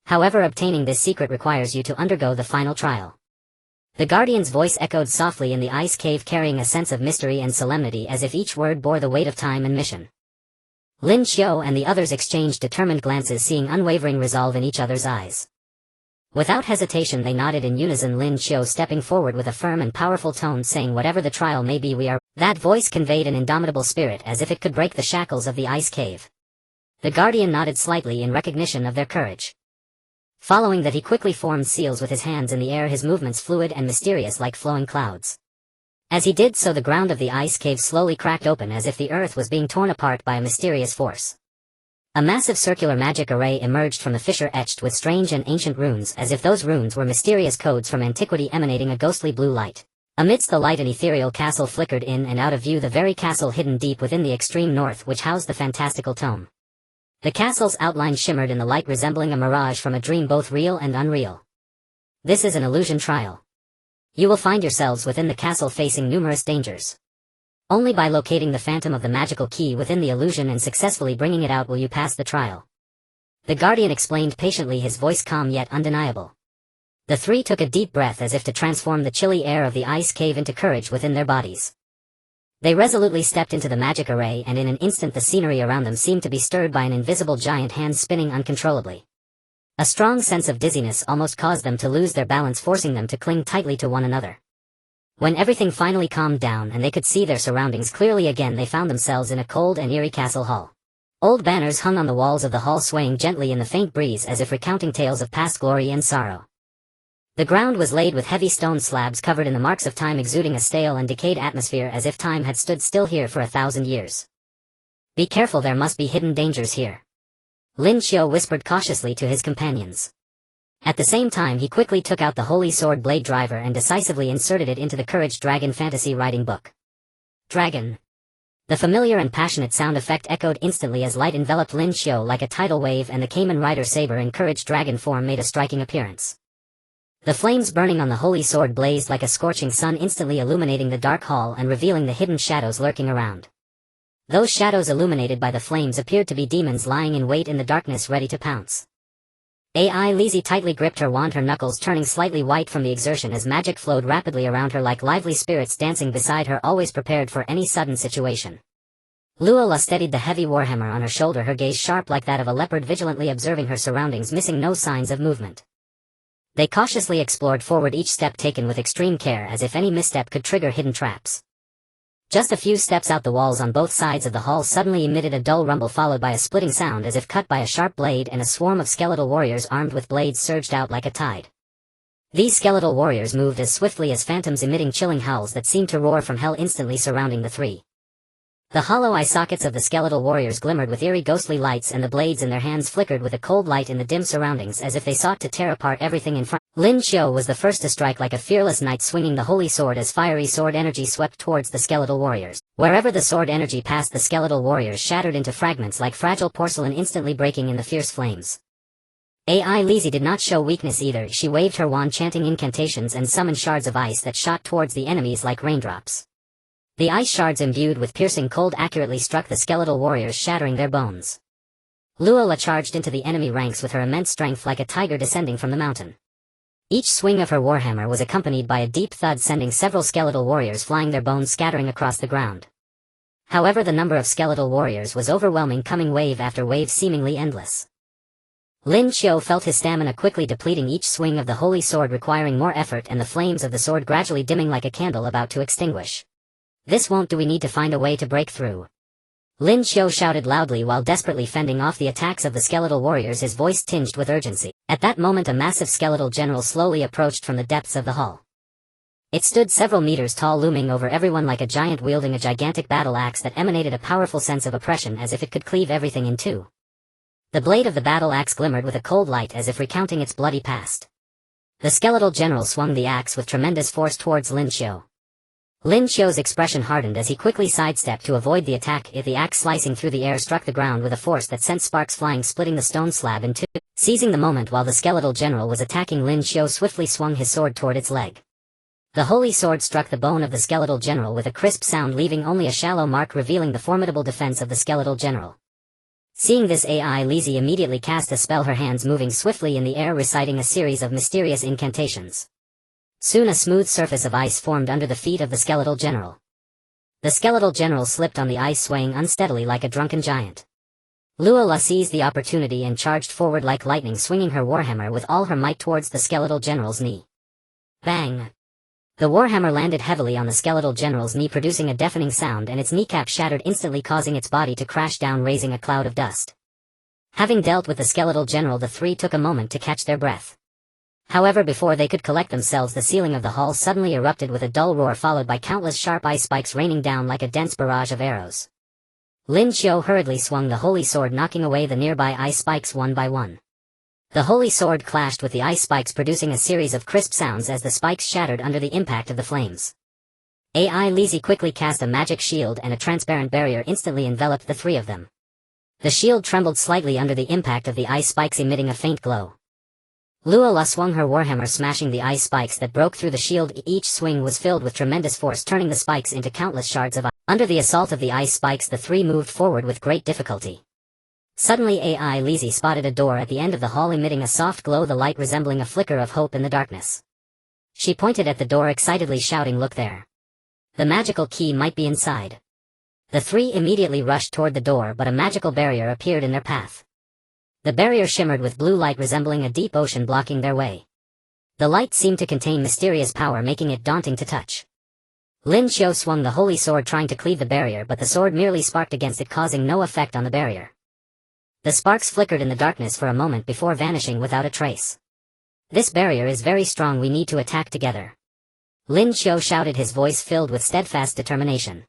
However, obtaining this secret requires you to undergo the final trial." The guardian's voice echoed softly in the ice cave, carrying a sense of mystery and solemnity, as if each word bore the weight of time and mission. Lin Qiu and the others exchanged determined glances, seeing unwavering resolve in each other's eyes. Without hesitation they nodded in unison, Lin Qiu stepping forward with a firm and powerful tone, saying, "Whatever the trial may be, we are." That voice conveyed an indomitable spirit, as if it could break the shackles of the ice cave. The guardian nodded slightly in recognition of their courage. Following that, he quickly formed seals with his hands in the air, his movements fluid and mysterious like flowing clouds. As he did so, the ground of the ice cave slowly cracked open, as if the earth was being torn apart by a mysterious force. A massive circular magic array emerged from the fissure, etched with strange and ancient runes, as if those runes were mysterious codes from antiquity, emanating a ghostly blue light. Amidst the light, an ethereal castle flickered in and out of view, the very castle hidden deep within the extreme north, which housed the fantastical tome. The castle's outline shimmered in the light, resembling a mirage from a dream, both real and unreal. This is an illusion trial. You will find yourselves within the castle facing numerous dangers. Only by locating the phantom of the magical key within the illusion and successfully bringing it out will you pass the trial. The guardian explained patiently, his voice calm yet undeniable. The three took a deep breath, as if to transform the chilly air of the ice cave into courage within their bodies. They resolutely stepped into the magic array, and in an instant the scenery around them seemed to be stirred by an invisible giant hand spinning uncontrollably. A strong sense of dizziness almost caused them to lose their balance, forcing them to cling tightly to one another. When everything finally calmed down and they could see their surroundings clearly again, they found themselves in a cold and eerie castle hall. Old banners hung on the walls of the hall, swaying gently in the faint breeze as if recounting tales of past glory and sorrow. The ground was laid with heavy stone slabs covered in the marks of time, exuding a stale and decayed atmosphere, as if time had stood still here for 1,000 years. "Be careful, there must be hidden dangers here," Lin Qiu whispered cautiously to his companions. At the same time, he quickly took out the holy sword blade driver and decisively inserted it into the Courage Dragon fantasy writing book. Dragon. The familiar and passionate sound effect echoed instantly as light enveloped Lin Qiu like a tidal wave, and the Kamen Rider Saber in Courage Dragon form made a striking appearance. The flames burning on the holy sword blazed like a scorching sun, instantly illuminating the dark hall and revealing the hidden shadows lurking around. Those shadows, illuminated by the flames, appeared to be demons lying in wait in the darkness, ready to pounce. AI Lizzie tightly gripped her wand, her knuckles turning slightly white from the exertion as magic flowed rapidly around her like lively spirits dancing beside her, always prepared for any sudden situation. Luola steadied the heavy warhammer on her shoulder, her gaze sharp like that of a leopard, vigilantly observing her surroundings, missing no signs of movement. They cautiously explored forward, each step taken with extreme care, as if any misstep could trigger hidden traps. Just a few steps out, the walls on both sides of the hall suddenly emitted a dull rumble, followed by a splitting sound as if cut by a sharp blade, and a swarm of skeletal warriors armed with blades surged out like a tide. These skeletal warriors moved as swiftly as phantoms, emitting chilling howls that seemed to roar from hell, instantly surrounding the three. The hollow eye sockets of the skeletal warriors glimmered with eerie ghostly lights, and the blades in their hands flickered with a cold light in the dim surroundings, as if they sought to tear apart everything in front. Lin Qiu was the first to strike, like a fearless knight swinging the holy sword, as fiery sword energy swept towards the skeletal warriors. Wherever the sword energy passed, the skeletal warriors shattered into fragments like fragile porcelain, instantly breaking in the fierce flames. AI Lizzie did not show weakness either. She waved her wand, chanting incantations, and summoned shards of ice that shot towards the enemies like raindrops. The ice shards, imbued with piercing cold, accurately struck the skeletal warriors, shattering their bones. Luola charged into the enemy ranks with her immense strength like a tiger descending from the mountain. Each swing of her warhammer was accompanied by a deep thud, sending several skeletal warriors flying, their bones scattering across the ground. However, the number of skeletal warriors was overwhelming, coming wave after wave, seemingly endless. Lin Qiu felt his stamina quickly depleting, each swing of the holy sword requiring more effort, and the flames of the sword gradually dimming like a candle about to extinguish. "This won't do, we need to find a way to break through," Lin Qiu shouted loudly while desperately fending off the attacks of the skeletal warriors, his voice tinged with urgency. At that moment, a massive skeletal general slowly approached from the depths of the hall. It stood several meters tall, looming over everyone like a giant wielding a gigantic battle axe that emanated a powerful sense of oppression, as if it could cleave everything in two. The blade of the battle axe glimmered with a cold light, as if recounting its bloody past. The skeletal general swung the axe with tremendous force towards Lin Qiu. Lin Qiu's expression hardened as he quickly sidestepped to avoid the attack. The axe, slicing through the air, struck the ground with a force that sent sparks flying, splitting the stone slab in two. Seizing the moment while the skeletal general was attacking, Lin Qiu swiftly swung his sword toward its leg. The holy sword struck the bone of the skeletal general with a crisp sound, leaving only a shallow mark, revealing the formidable defense of the skeletal general. Seeing this, AI Lizzie immediately cast a spell, her hands moving swiftly in the air, reciting a series of mysterious incantations. Soon a smooth surface of ice formed under the feet of the skeletal general. The skeletal general slipped on the ice, swaying unsteadily like a drunken giant. Luola seized the opportunity and charged forward like lightning, swinging her warhammer with all her might towards the skeletal general's knee. Bang! The warhammer landed heavily on the skeletal general's knee, producing a deafening sound, and its kneecap shattered instantly, causing its body to crash down, raising a cloud of dust. Having dealt with the skeletal general, the three took a moment to catch their breath. However, before they could collect themselves, the ceiling of the hall suddenly erupted with a dull roar, followed by countless sharp ice spikes raining down like a dense barrage of arrows. Lin Qiu hurriedly swung the holy sword, knocking away the nearby ice spikes one by one. The holy sword clashed with the ice spikes, producing a series of crisp sounds as the spikes shattered under the impact of the flames. AI Lizzie quickly cast a magic shield, and a transparent barrier instantly enveloped the three of them. The shield trembled slightly under the impact of the ice spikes, emitting a faint glow. Luola swung her warhammer, smashing the ice spikes that broke through the shield. Each swing was filled with tremendous force, turning the spikes into countless shards of ice. Under the assault of the ice spikes, the three moved forward with great difficulty. Suddenly AI Lizzie spotted a door at the end of the hall, emitting a soft glow, the light resembling a flicker of hope in the darkness. She pointed at the door excitedly, shouting, "Look there! The magical key might be inside." The three immediately rushed toward the door, but a magical barrier appeared in their path. The barrier shimmered with blue light, resembling a deep ocean, blocking their way. The light seemed to contain mysterious power, making it daunting to touch. Lin Qiu swung the holy sword, trying to cleave the barrier, but the sword merely sparked against it, causing no effect on the barrier. The sparks flickered in the darkness for a moment before vanishing without a trace. "This barrier is very strong, we need to attack together," Lin Qiu shouted, his voice filled with steadfast determination.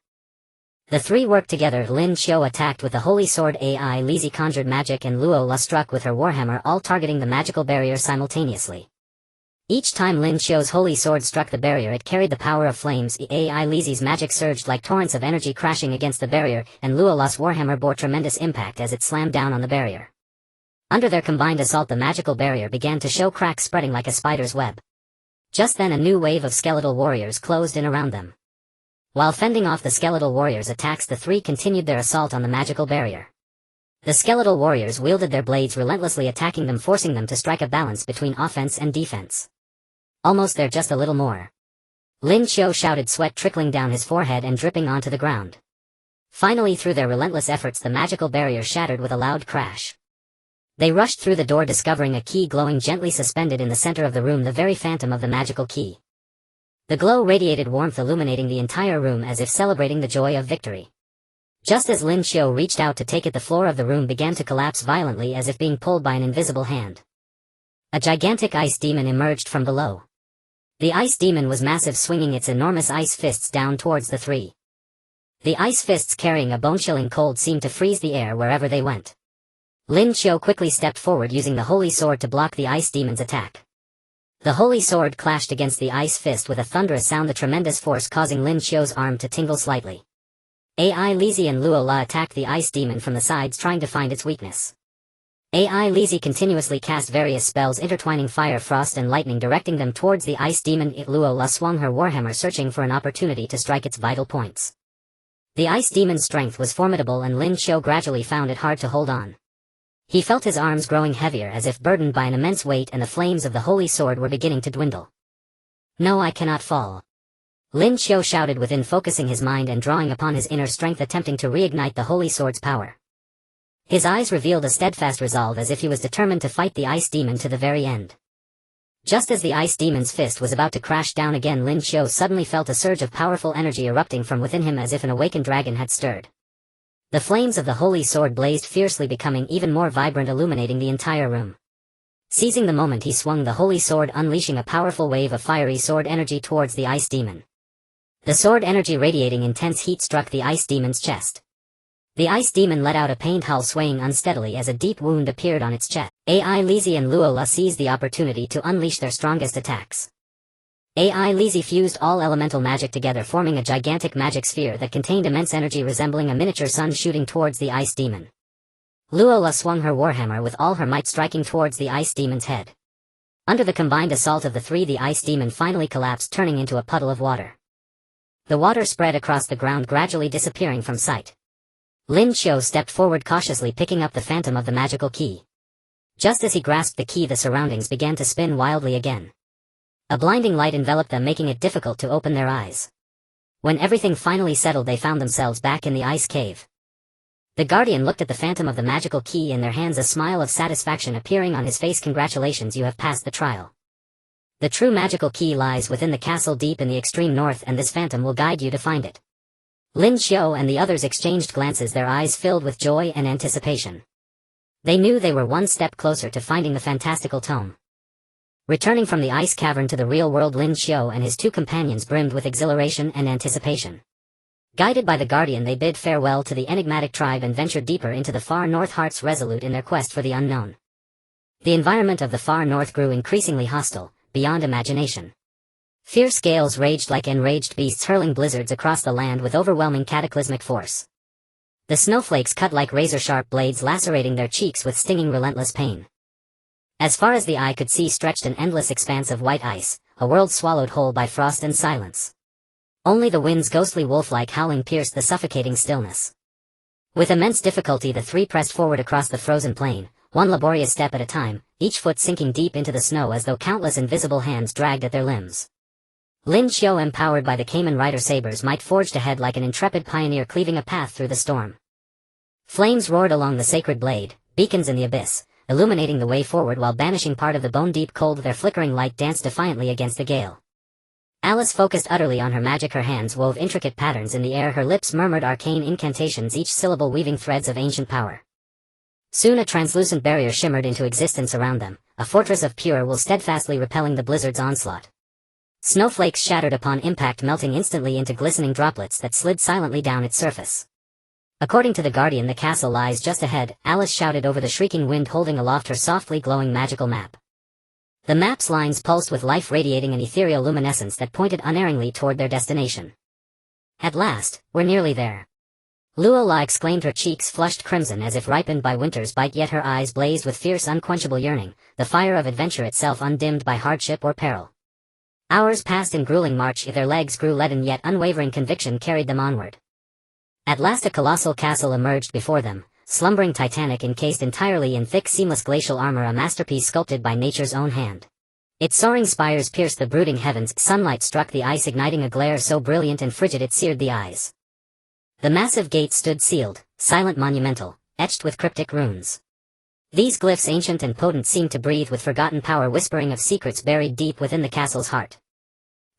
The three worked together. Lin Qiu attacked with the holy sword, AI Lizzie conjured magic, and Luola struck with her warhammer, all targeting the magical barrier simultaneously. Each time Lin Qiu's holy sword struck the barrier, it carried the power of flames. AI Lizzie's magic surged like torrents of energy, crashing against the barrier, and Luola's warhammer bore tremendous impact as it slammed down on the barrier. Under their combined assault, the magical barrier began to show cracks spreading like a spider's web. Just then a new wave of skeletal warriors closed in around them. While fending off the skeletal warriors' attacks, the three continued their assault on the magical barrier. The skeletal warriors wielded their blades, relentlessly attacking them, forcing them to strike a balance between offense and defense. "Almost there, just a little more," Lin Qiu shouted, sweat trickling down his forehead and dripping onto the ground. Finally, through their relentless efforts, the magical barrier shattered with a loud crash. They rushed through the door, discovering a key glowing gently suspended in the center of the room, the very phantom of the magical key. The glow radiated warmth, illuminating the entire room as if celebrating the joy of victory. Just as Lin Qiu reached out to take it, the floor of the room began to collapse violently, as if being pulled by an invisible hand. A gigantic ice demon emerged from below. The ice demon was massive, swinging its enormous ice fists down towards the three. The ice fists, carrying a bone-chilling cold, seemed to freeze the air wherever they went. Lin Qiu quickly stepped forward, using the holy sword to block the ice demon's attack. The holy sword clashed against the ice fist with a thunderous sound, the tremendous force causing Lin Qiu's arm to tingle slightly. AI Lizzie and Luola attacked the ice demon from the sides, trying to find its weakness. AI Lizzie continuously cast various spells, intertwining fire, frost, and lightning, directing them towards the ice demon. Luola swung her warhammer, searching for an opportunity to strike its vital points. The ice demon's strength was formidable, and Lin Qiu gradually found it hard to hold on. He felt his arms growing heavier, as if burdened by an immense weight, and the flames of the holy sword were beginning to dwindle. "No, I cannot fall," Lin Qiu shouted within, focusing his mind and drawing upon his inner strength, attempting to reignite the holy sword's power. His eyes revealed a steadfast resolve, as if he was determined to fight the ice demon to the very end. Just as the ice demon's fist was about to crash down again, Lin Qiu suddenly felt a surge of powerful energy erupting from within him, as if an awakened dragon had stirred. The flames of the holy sword blazed fiercely, becoming even more vibrant, illuminating the entire room. Seizing the moment, he swung the holy sword, unleashing a powerful wave of fiery sword energy towards the ice demon. The sword energy, radiating intense heat, struck the ice demon's chest. The ice demon let out a pained howl, swaying unsteadily as a deep wound appeared on its chest. AI Lizzie and Luola seized the opportunity to unleash their strongest attacks. AI Lizzie fused all elemental magic together, forming a gigantic magic sphere that contained immense energy, resembling a miniature sun, shooting towards the ice demon. Luola swung her warhammer with all her might, striking towards the ice demon's head. Under the combined assault of the three, the ice demon finally collapsed, turning into a puddle of water. The water spread across the ground, gradually disappearing from sight. Lin Qiu stepped forward, cautiously picking up the phantom of the magical key. Just as he grasped the key, the surroundings began to spin wildly again. A blinding light enveloped them, making it difficult to open their eyes. When everything finally settled, they found themselves back in the ice cave. The Guardian looked at the phantom of the magical key in their hands, a smile of satisfaction appearing on his face. Congratulations, you have passed the trial. The true magical key lies within the castle deep in the extreme north, and this phantom will guide you to find it. Lin Qiu and the others exchanged glances, their eyes filled with joy and anticipation. They knew they were one step closer to finding the fantastical tome. Returning from the ice cavern to the real world, Lin Qiu and his two companions brimmed with exhilaration and anticipation. Guided by the Guardian, they bid farewell to the enigmatic tribe and ventured deeper into the far north, hearts resolute in their quest for the unknown. The environment of the far north grew increasingly hostile, beyond imagination. Fierce gales raged like enraged beasts, hurling blizzards across the land with overwhelming cataclysmic force. The snowflakes cut like razor-sharp blades, lacerating their cheeks with stinging relentless pain. As far as the eye could see stretched an endless expanse of white ice, a world swallowed whole by frost and silence. Only the wind's ghostly wolf-like howling pierced the suffocating stillness. With immense difficulty the three pressed forward across the frozen plain, one laborious step at a time, each foot sinking deep into the snow as though countless invisible hands dragged at their limbs. Lin Qiu, empowered by the Kamen Rider Sabers, might forged ahead like an intrepid pioneer cleaving a path through the storm. Flames roared along the sacred blade, beacons in the abyss, illuminating the way forward while banishing part of the bone-deep cold. Their flickering light danced defiantly against the gale. Alice focused utterly on her magic. Her hands wove intricate patterns in the air, her lips murmured arcane incantations, each syllable weaving threads of ancient power. Soon a translucent barrier shimmered into existence around them, a fortress of pure wool steadfastly repelling the blizzard's onslaught. Snowflakes shattered upon impact, melting instantly into glistening droplets that slid silently down its surface. According to the Guardian, the castle lies just ahead, Alice shouted over the shrieking wind, holding aloft her softly glowing magical map. The map's lines pulsed with life, radiating an ethereal luminescence that pointed unerringly toward their destination. At last, we're nearly there. Luola exclaimed, her cheeks flushed crimson as if ripened by winter's bite, yet her eyes blazed with fierce unquenchable yearning, the fire of adventure itself undimmed by hardship or peril. Hours passed in grueling march, their legs grew leaden, yet unwavering conviction carried them onward. At last a colossal castle emerged before them, slumbering titanic, encased entirely in thick seamless glacial armor, a masterpiece sculpted by nature's own hand. Its soaring spires pierced the brooding heavens, sunlight struck the ice, igniting a glare so brilliant and frigid it seared the eyes. The massive gates stood sealed, silent, monumental, etched with cryptic runes. These glyphs, ancient and potent, seemed to breathe with forgotten power, whispering of secrets buried deep within the castle's heart.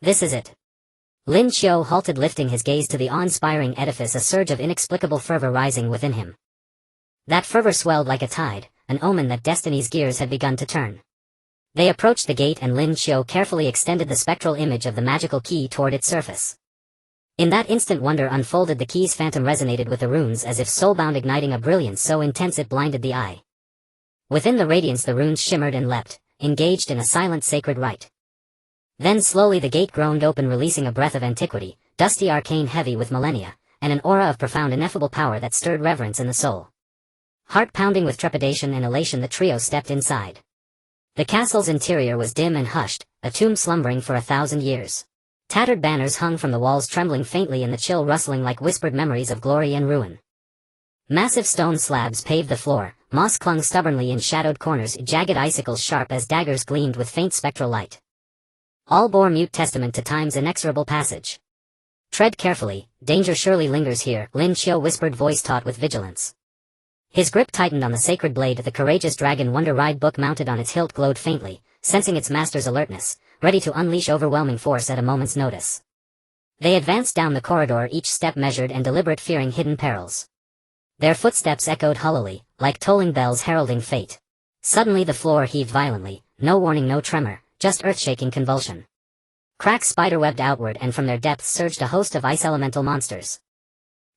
This is it. Lin Qiu halted, lifting his gaze to the awe-inspiring edifice, a surge of inexplicable fervor rising within him. That fervor swelled like a tide, an omen that destiny's gears had begun to turn. They approached the gate, and Lin Qiu carefully extended the spectral image of the magical key toward its surface. In that instant wonder unfolded, the key's phantom resonated with the runes as if soulbound, igniting a brilliance so intense it blinded the eye. Within the radiance the runes shimmered and leapt, engaged in a silent sacred rite. Then slowly the gate groaned open, releasing a breath of antiquity, dusty, arcane, heavy with millennia, and an aura of profound, ineffable power that stirred reverence in the soul. Heart pounding with trepidation and elation, the trio stepped inside. The castle's interior was dim and hushed, a tomb slumbering for 1,000 years. Tattered banners hung from the walls, trembling faintly in the chill, rustling like whispered memories of glory and ruin. Massive stone slabs paved the floor, moss clung stubbornly in shadowed corners, jagged icicles sharp as daggers gleamed with faint spectral light. All bore mute testament to time's inexorable passage. Tread carefully, danger surely lingers here, Lin Qiu whispered, voice taut with vigilance. His grip tightened on the sacred blade, the courageous dragon Wonder Ride book mounted on its hilt glowed faintly, sensing its master's alertness, ready to unleash overwhelming force at a moment's notice. They advanced down the corridor, each step measured and deliberate, fearing hidden perils. Their footsteps echoed hollowly, like tolling bells heralding fate. Suddenly the floor heaved violently, no warning, no tremor, just earth-shaking convulsion. Cracks spiderwebbed outward, and from their depths surged a host of ice-elemental monsters.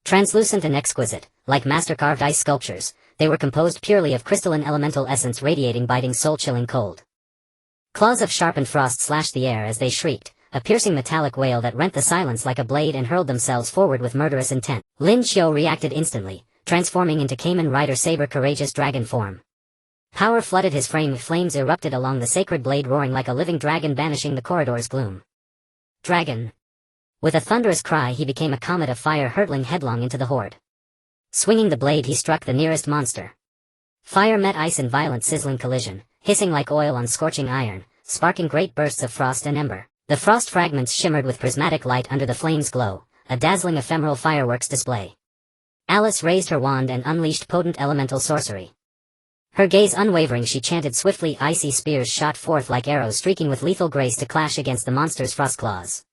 Translucent and exquisite, like master-carved ice sculptures, they were composed purely of crystalline elemental essence, radiating biting, soul-chilling cold. Claws of sharpened frost slashed the air as they shrieked, a piercing metallic wail that rent the silence like a blade, and hurled themselves forward with murderous intent. Lin Qiu reacted instantly, transforming into Kamen Rider Saber, courageous dragon form. Power flooded his frame, flames erupted along the sacred blade, roaring like a living dragon, banishing the corridor's gloom. Dragon! With a thunderous cry he became a comet of fire, hurtling headlong into the horde. Swinging the blade he struck the nearest monster. Fire met ice in violent sizzling collision, hissing like oil on scorching iron, sparking great bursts of frost and ember. The frost fragments shimmered with prismatic light under the flame's glow, a dazzling ephemeral fireworks display. Alice raised her wand and unleashed potent elemental sorcery. Her gaze unwavering, she chanted swiftly. Icy spears shot forth like arrows, streaking with lethal grace to clash against the monster's frost claws.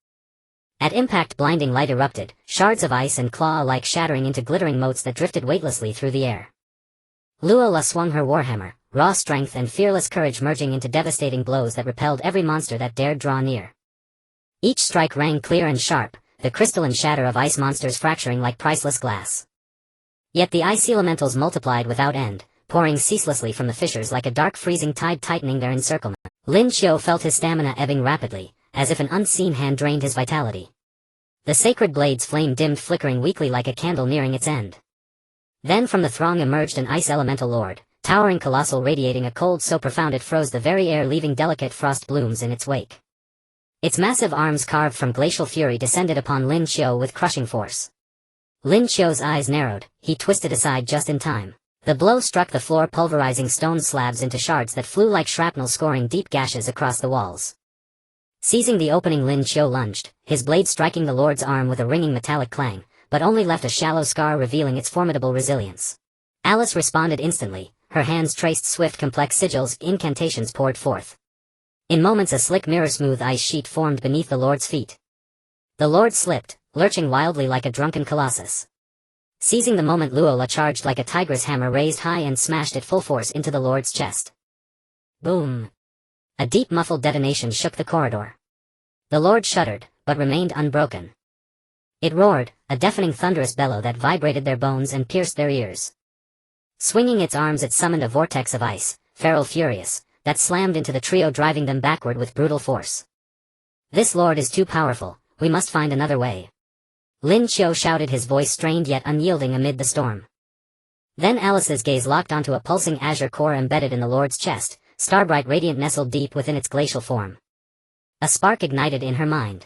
At impact, blinding light erupted, shards of ice and claw alike shattering into glittering motes that drifted weightlessly through the air. Luola swung her warhammer, raw strength and fearless courage merging into devastating blows that repelled every monster that dared draw near. Each strike rang clear and sharp, the crystalline shatter of ice monsters fracturing like priceless glass. Yet the ice elementals multiplied without end, pouring ceaselessly from the fissures like a dark freezing tide tightening their encirclement. Lin Qiu felt his stamina ebbing rapidly, as if an unseen hand drained his vitality. The sacred blade's flame dimmed, flickering weakly like a candle nearing its end. Then from the throng emerged an ice elemental lord, towering colossal, radiating a cold so profound it froze the very air, leaving delicate frost blooms in its wake. Its massive arms carved from glacial fury descended upon Lin Qiu with crushing force. Lin Qiu's eyes narrowed, he twisted aside just in time. The blow struck the floor, pulverizing stone slabs into shards that flew like shrapnel, scoring deep gashes across the walls. Seizing the opening, Lin Qiu lunged, his blade striking the lord's arm with a ringing metallic clang, but only left a shallow scar revealing its formidable resilience. Alice responded instantly, her hands traced swift complex sigils, incantations poured forth. In moments a slick mirror-smooth ice sheet formed beneath the lord's feet. The lord slipped, lurching wildly like a drunken colossus. Seizing the moment, Luola charged like a tigress, hammer raised high and smashed it full force into the lord's chest. Boom! A deep muffled detonation shook the corridor. The lord shuddered, but remained unbroken. It roared, a deafening thunderous bellow that vibrated their bones and pierced their ears. Swinging its arms it summoned a vortex of ice, feral furious, that slammed into the trio, driving them backward with brutal force. This lord is too powerful, we must find another way. Lin Qiu shouted, his voice strained yet unyielding amid the storm. Then Alice's gaze locked onto a pulsing azure core embedded in the lord's chest, starbright radiant nestled deep within its glacial form. A spark ignited in her mind.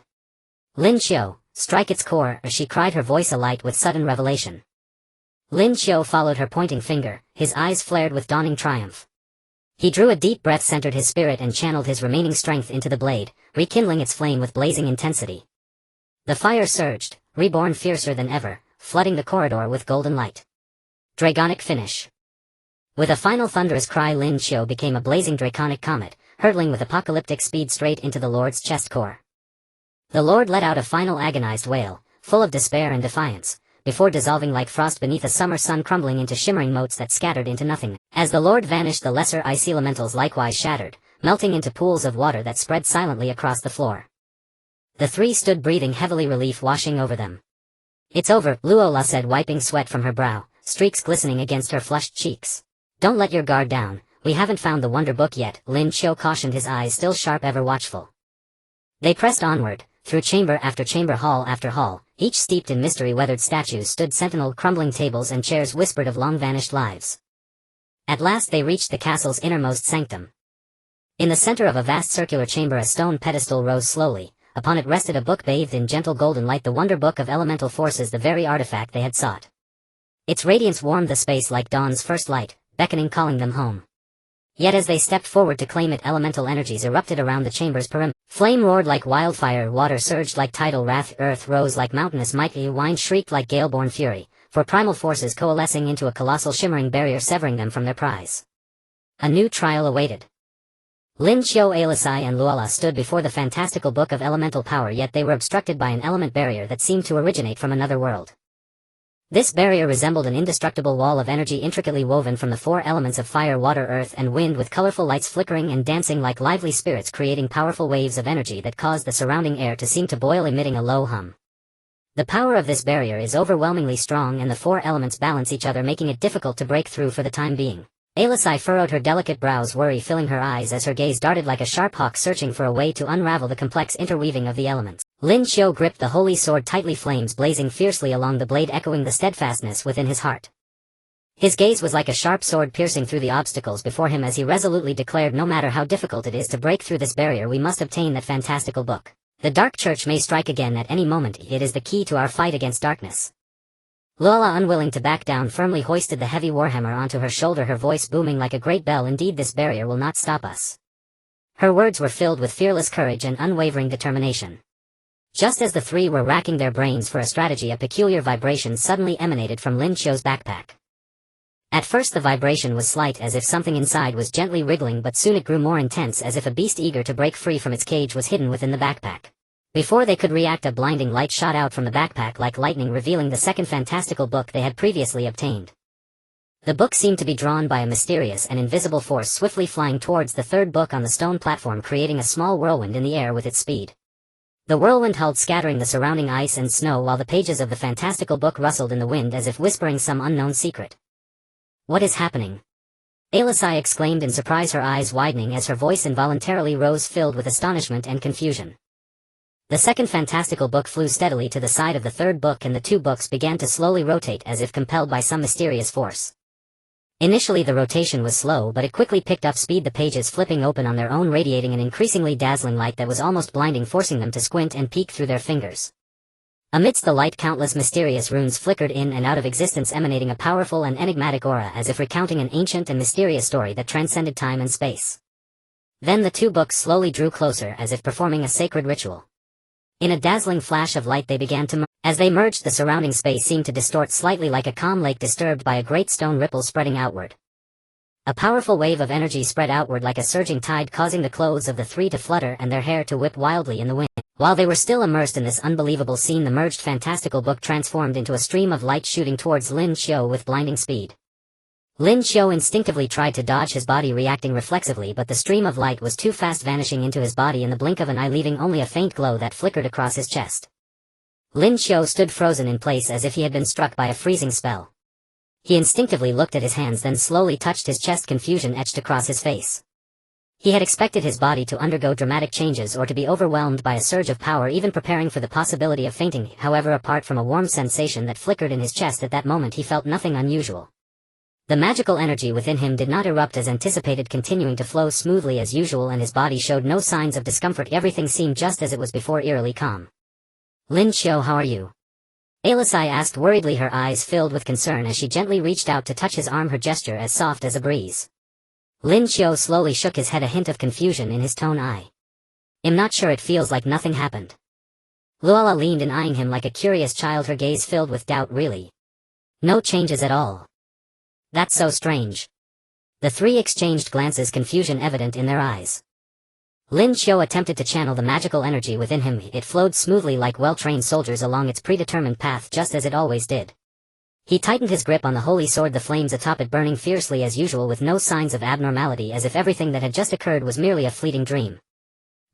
Lin Qiu, strike its core, she cried, her voice alight with sudden revelation. Lin Qiu followed her pointing finger, his eyes flared with dawning triumph. He drew a deep breath, centered his spirit and channeled his remaining strength into the blade, rekindling its flame with blazing intensity. The fire surged, reborn fiercer than ever, flooding the corridor with golden light. Dragonic finish. With a final thunderous cry, Lin Qiu became a blazing draconic comet, hurtling with apocalyptic speed straight into the lord's chest core. The lord let out a final agonized wail, full of despair and defiance, before dissolving like frost beneath a summer sun, crumbling into shimmering motes that scattered into nothing. As the lord vanished, the lesser ice elementals likewise shattered, melting into pools of water that spread silently across the floor. The three stood breathing heavily, relief washing over them. It's over, Luola said, wiping sweat from her brow, streaks glistening against her flushed cheeks. Don't let your guard down, we haven't found the wonder book yet, Lin Qiu cautioned, his eyes still sharp, ever watchful. They pressed onward, through chamber after chamber, hall after hall, each steeped in mystery. Weathered statues stood sentinel, crumbling tables and chairs whispered of long-vanished lives. At last they reached the castle's innermost sanctum. In the center of a vast circular chamber a stone pedestal rose slowly. Upon it rested a book bathed in gentle golden light, the wonder book of elemental forces, the very artifact they had sought. Its radiance warmed the space like dawn's first light, beckoning, calling them home. Yet as they stepped forward to claim it, elemental energies erupted around the chamber's perimeter. Flame roared like wildfire, water surged like tidal wrath, earth rose like mountainous might, wind shrieked like gale-born fury, for primal forces coalescing into a colossal shimmering barrier, severing them from their prize. A new trial awaited. Lin Qiu, Alisai and Luola stood before the fantastical book of elemental power, yet they were obstructed by an element barrier that seemed to originate from another world. This barrier resembled an indestructible wall of energy intricately woven from the four elements of fire, water, earth and wind, with colorful lights flickering and dancing like lively spirits, creating powerful waves of energy that caused the surrounding air to seem to boil, emitting a low hum. The power of this barrier is overwhelmingly strong, and the four elements balance each other, making it difficult to break through for the time being. Alisai furrowed her delicate brows, worry filling her eyes as her gaze darted like a sharp hawk, searching for a way to unravel the complex interweaving of the elements. Lin Qiu gripped the holy sword tightly, flames blazing fiercely along the blade echoing the steadfastness within his heart. His gaze was like a sharp sword piercing through the obstacles before him as he resolutely declared, no matter how difficult it is to break through this barrier, we must obtain that fantastical book. The Dark Church may strike again at any moment, it is the key to our fight against darkness. Luola, unwilling to back down, firmly hoisted the heavy warhammer onto her shoulder, her voice booming like a great bell. Indeed, this barrier will not stop us. Her words were filled with fearless courage and unwavering determination. Just as the three were racking their brains for a strategy, a peculiar vibration suddenly emanated from Lin Qiu's backpack. At first the vibration was slight, as if something inside was gently wriggling, but soon it grew more intense, as if a beast eager to break free from its cage was hidden within the backpack. Before they could react, a blinding light shot out from the backpack like lightning, revealing the second fantastical book they had previously obtained. The book seemed to be drawn by a mysterious and invisible force, swiftly flying towards the third book on the stone platform, creating a small whirlwind in the air with its speed. The whirlwind held, scattering the surrounding ice and snow, while the pages of the fantastical book rustled in the wind as if whispering some unknown secret. "What is happening?" Alisai exclaimed in surprise, her eyes widening as her voice involuntarily rose, filled with astonishment and confusion. The second fantastical book flew steadily to the side of the third book, and the two books began to slowly rotate as if compelled by some mysterious force. Initially the rotation was slow, but it quickly picked up speed, the pages flipping open on their own, radiating an increasingly dazzling light that was almost blinding, forcing them to squint and peek through their fingers. Amidst the light, countless mysterious runes flickered in and out of existence, emanating a powerful and enigmatic aura, as if recounting an ancient and mysterious story that transcended time and space. Then the two books slowly drew closer, as if performing a sacred ritual. In a dazzling flash of light they began to merge. As they merged, the surrounding space seemed to distort slightly, like a calm lake disturbed by a great stone ripple spreading outward. A powerful wave of energy spread outward like a surging tide, causing the clothes of the three to flutter and their hair to whip wildly in the wind. While they were still immersed in this unbelievable scene, the merged fantastical book transformed into a stream of light, shooting towards Lin Qiu with blinding speed. Lin Qiu instinctively tried to dodge, his body reacting reflexively, but the stream of light was too fast, vanishing into his body in the blink of an eye, leaving only a faint glow that flickered across his chest. Lin Qiu stood frozen in place as if he had been struck by a freezing spell. He instinctively looked at his hands, then slowly touched his chest, confusion etched across his face. He had expected his body to undergo dramatic changes or to be overwhelmed by a surge of power, even preparing for the possibility of fainting. However, apart from a warm sensation that flickered in his chest at that moment, he felt nothing unusual. The magical energy within him did not erupt as anticipated, continuing to flow smoothly as usual, and his body showed no signs of discomfort. Everything seemed just as it was before, eerily calm. "Lin Qiu, how are you?" Alisai asked worriedly, her eyes filled with concern as she gently reached out to touch his arm, her gesture as soft as a breeze. Lin Qiu slowly shook his head, a hint of confusion in his tone. "I'm not sure, it feels like nothing happened." Luala leaned in, eyeing him like a curious child, her gaze filled with doubt. "Really? No changes at all? That's so strange." The three exchanged glances, confusion evident in their eyes. Lin Qiu attempted to channel the magical energy within him. It flowed smoothly like well-trained soldiers along its predetermined path, just as it always did. He tightened his grip on the holy sword, the flames atop it burning fiercely as usual, with no signs of abnormality, as if everything that had just occurred was merely a fleeting dream.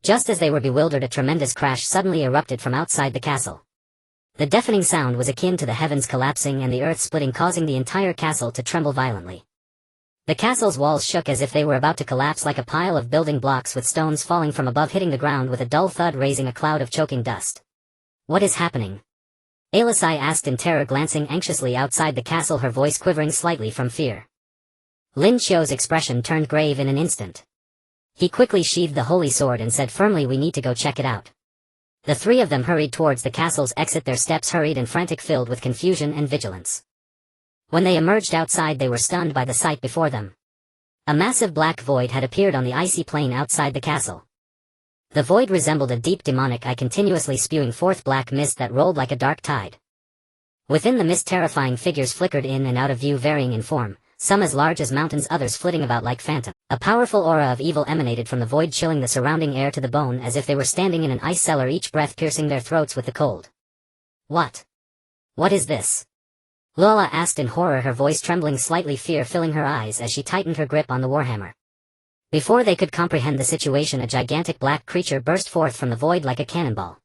Just as they were bewildered, a tremendous crash suddenly erupted from outside the castle. The deafening sound was akin to the heavens collapsing and the earth splitting, causing the entire castle to tremble violently. The castle's walls shook as if they were about to collapse, like a pile of building blocks, with stones falling from above, hitting the ground with a dull thud, raising a cloud of choking dust. "What is happening?" Alisai asked in terror, glancing anxiously outside the castle, her voice quivering slightly from fear. Lin Qiu's expression turned grave in an instant. He quickly sheathed the holy sword and said firmly, "We need to go check it out." The three of them hurried towards the castle's exit, their steps hurried and frantic, filled with confusion and vigilance. When they emerged outside, they were stunned by the sight before them. A massive black void had appeared on the icy plain outside the castle. The void resembled a deep demonic eye, continuously spewing forth black mist that rolled like a dark tide. Within the mist, terrifying figures flickered in and out of view, varying in form, some as large as mountains, others flitting about like phantoms. A powerful aura of evil emanated from the void, chilling the surrounding air to the bone, as if they were standing in an ice cellar, each breath piercing their throats with the cold. What is this?" Lola asked in horror, her voice trembling slightly, fear filling her eyes as she tightened her grip on the warhammer. Before they could comprehend the situation, a gigantic black creature burst forth from the void like a cannonball.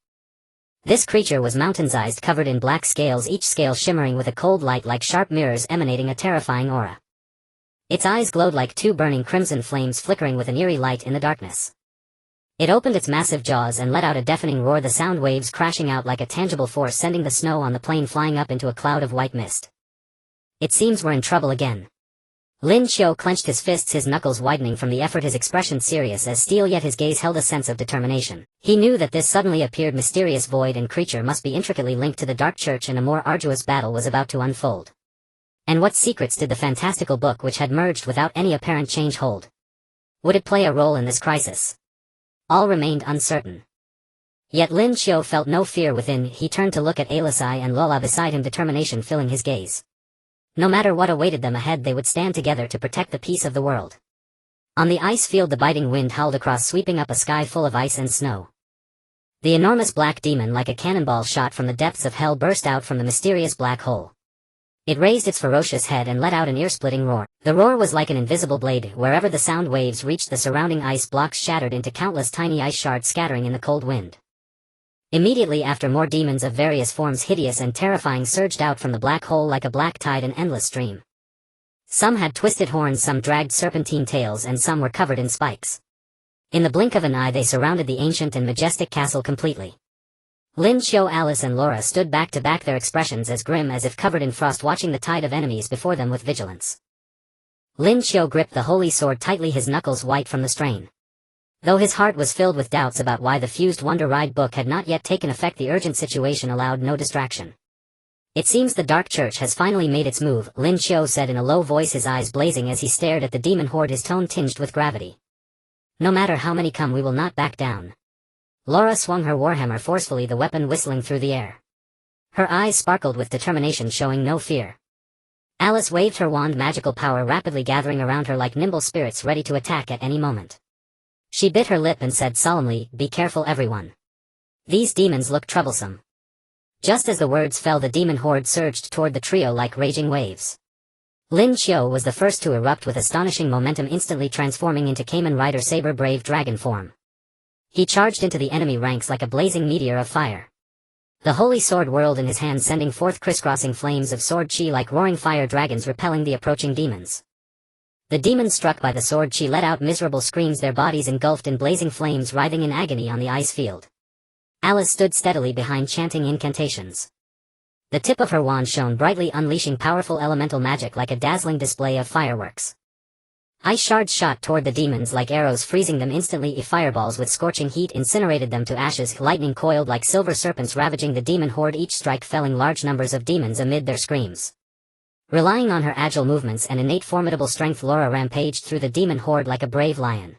This creature was mountain-sized, covered in black scales, each scale shimmering with a cold light like sharp mirrors, emanating a terrifying aura. Its eyes glowed like two burning crimson flames, flickering with an eerie light in the darkness. It opened its massive jaws and let out a deafening roar, the sound waves crashing out like a tangible force, sending the snow on the plain flying up into a cloud of white mist. "It seems we're in trouble again." Lin Qiu clenched his fists, his knuckles widening from the effort, his expression serious as steel, yet his gaze held a sense of determination. He knew that this suddenly appeared mysterious void and creature must be intricately linked to the Dark Church, and a more arduous battle was about to unfold. And what secrets did the fantastical book, which had merged without any apparent change, hold? Would it play a role in this crisis? All remained uncertain. Yet Lin Qiu felt no fear within. He turned to look at Alisai and Lola beside him, determination filling his gaze. No matter what awaited them ahead, they would stand together to protect the peace of the world. On the ice field, the biting wind howled across, sweeping up a sky full of ice and snow. The enormous black demon, like a cannonball shot from the depths of hell, burst out from the mysterious black hole. It raised its ferocious head and let out an ear-splitting roar. The roar was like an invisible blade. Wherever the sound waves reached, the surrounding ice blocks shattered into countless tiny ice shards, scattering in the cold wind. Immediately after, more demons of various forms, hideous and terrifying, surged out from the black hole like a black tide, an endless stream. Some had twisted horns, some dragged serpentine tails, and some were covered in spikes. In the blink of an eye, they surrounded the ancient and majestic castle completely. Lin Qiu, Alice and Laura stood back to back, their expressions as grim as if covered in frost, watching the tide of enemies before them with vigilance. Lin Qiu gripped the holy sword tightly, his knuckles white from the strain. Though his heart was filled with doubts about why the fused Wonder Ride book had not yet taken effect, the urgent situation allowed no distraction. "It seems the Dark Church has finally made its move," Lin Qiu said in a low voice, his eyes blazing as he stared at the demon horde, his tone tinged with gravity. "No matter how many come, we will not back down." Laura swung her warhammer forcefully, the weapon whistling through the air. Her eyes sparkled with determination, showing no fear. Alice waved her wand, magical power rapidly gathering around her like nimble spirits ready to attack at any moment. She bit her lip and said solemnly, "Be careful, everyone. These demons look troublesome." Just as the words fell, the demon horde surged toward the trio like raging waves. Lin Qiu was the first to erupt with astonishing momentum, instantly transforming into Kamen Rider Saber, brave dragon form. He charged into the enemy ranks like a blazing meteor of fire. The holy sword whirled in his hand, sending forth crisscrossing flames of sword chi like roaring fire dragons, repelling the approaching demons. The demons struck by the sword chi let out miserable screams, their bodies engulfed in blazing flames, writhing in agony on the ice field. Alice stood steadily behind, chanting incantations. The tip of her wand shone brightly, unleashing powerful elemental magic like a dazzling display of fireworks. Ice shards shot toward the demons like arrows, freezing them instantly. Fireballs with scorching heat incinerated them to ashes. Lightning coiled like silver serpents, ravaging the demon horde, each strike felling large numbers of demons amid their screams. Relying on her agile movements and innate formidable strength, Laura rampaged through the demon horde like a brave lion.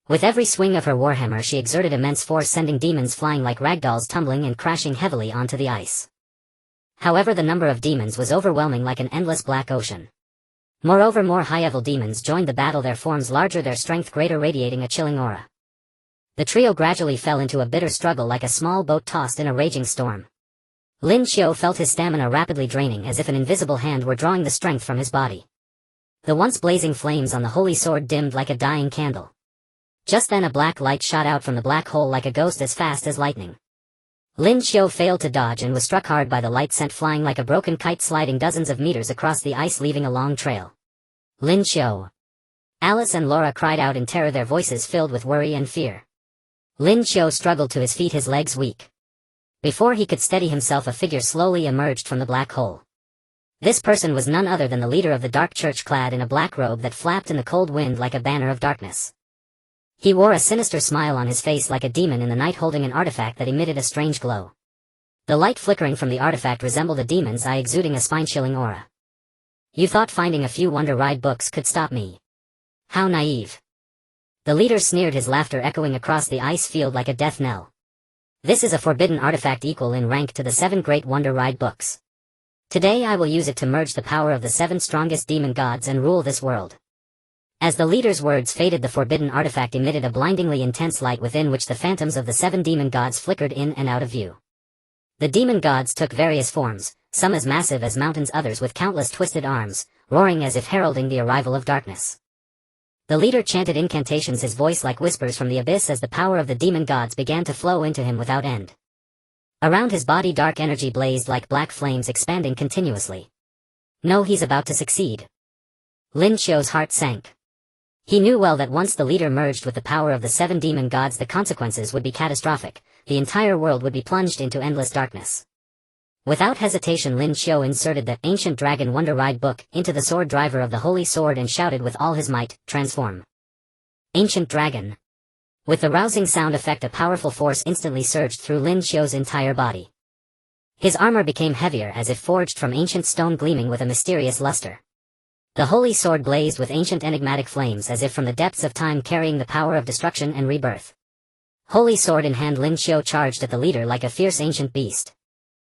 With every swing of her warhammer, she exerted immense force, sending demons flying like ragdolls, tumbling and crashing heavily onto the ice. However, the number of demons was overwhelming, like an endless black ocean. Moreover, more high-level demons joined the battle, their forms larger, their strength greater, radiating a chilling aura. The trio gradually fell into a bitter struggle like a small boat tossed in a raging storm. Lin Qiu felt his stamina rapidly draining, as if an invisible hand were drawing the strength from his body. The once blazing flames on the holy sword dimmed like a dying candle. Just then a black light shot out from the black hole like a ghost, as fast as lightning. Lin Qiu failed to dodge and was struck hard by the light, sent flying like a broken kite, sliding dozens of meters across the ice, leaving a long trail. "Lin Qiu!" Alice and Laura cried out in terror, their voices filled with worry and fear. Lin Qiu struggled to his feet, his legs weak. Before he could steady himself, a figure slowly emerged from the black hole. This person was none other than the leader of the Dark Church, clad in a black robe that flapped in the cold wind like a banner of darkness. He wore a sinister smile on his face, like a demon in the night, holding an artifact that emitted a strange glow. The light flickering from the artifact resembled a demon's eye, exuding a spine-chilling aura. "You thought finding a few Wonder Ride books could stop me? How naive." The leader sneered, his laughter echoing across the ice field like a death knell. "This is a forbidden artifact equal in rank to the 7 great Wonder Ride books. Today I will use it to merge the power of the 7 strongest demon gods and rule this world." As the leader's words faded, the forbidden artifact emitted a blindingly intense light within which the phantoms of the 7 demon gods flickered in and out of view. The demon gods took various forms, some as massive as mountains, others with countless twisted arms, roaring as if heralding the arrival of darkness. The leader chanted incantations, his voice like whispers from the abyss, as the power of the demon gods began to flow into him without end. Around his body dark energy blazed like black flames, expanding continuously. No, he's about to succeed. Lin Qiu's heart sank. He knew well that once the leader merged with the power of the 7 demon gods, the consequences would be catastrophic. The entire world would be plunged into endless darkness. Without hesitation, Lin Qiu inserted the ancient dragon Wonder Ride book into the sword driver of the holy sword and shouted with all his might, "Transform." Ancient dragon. With the rousing sound effect, a powerful force instantly surged through Lin Qiu's entire body. His armor became heavier, as if forged from ancient stone, gleaming with a mysterious luster. The holy sword blazed with ancient enigmatic flames, as if from the depths of time, carrying the power of destruction and rebirth. Holy sword in hand, Lin Qiu charged at the leader like a fierce ancient beast.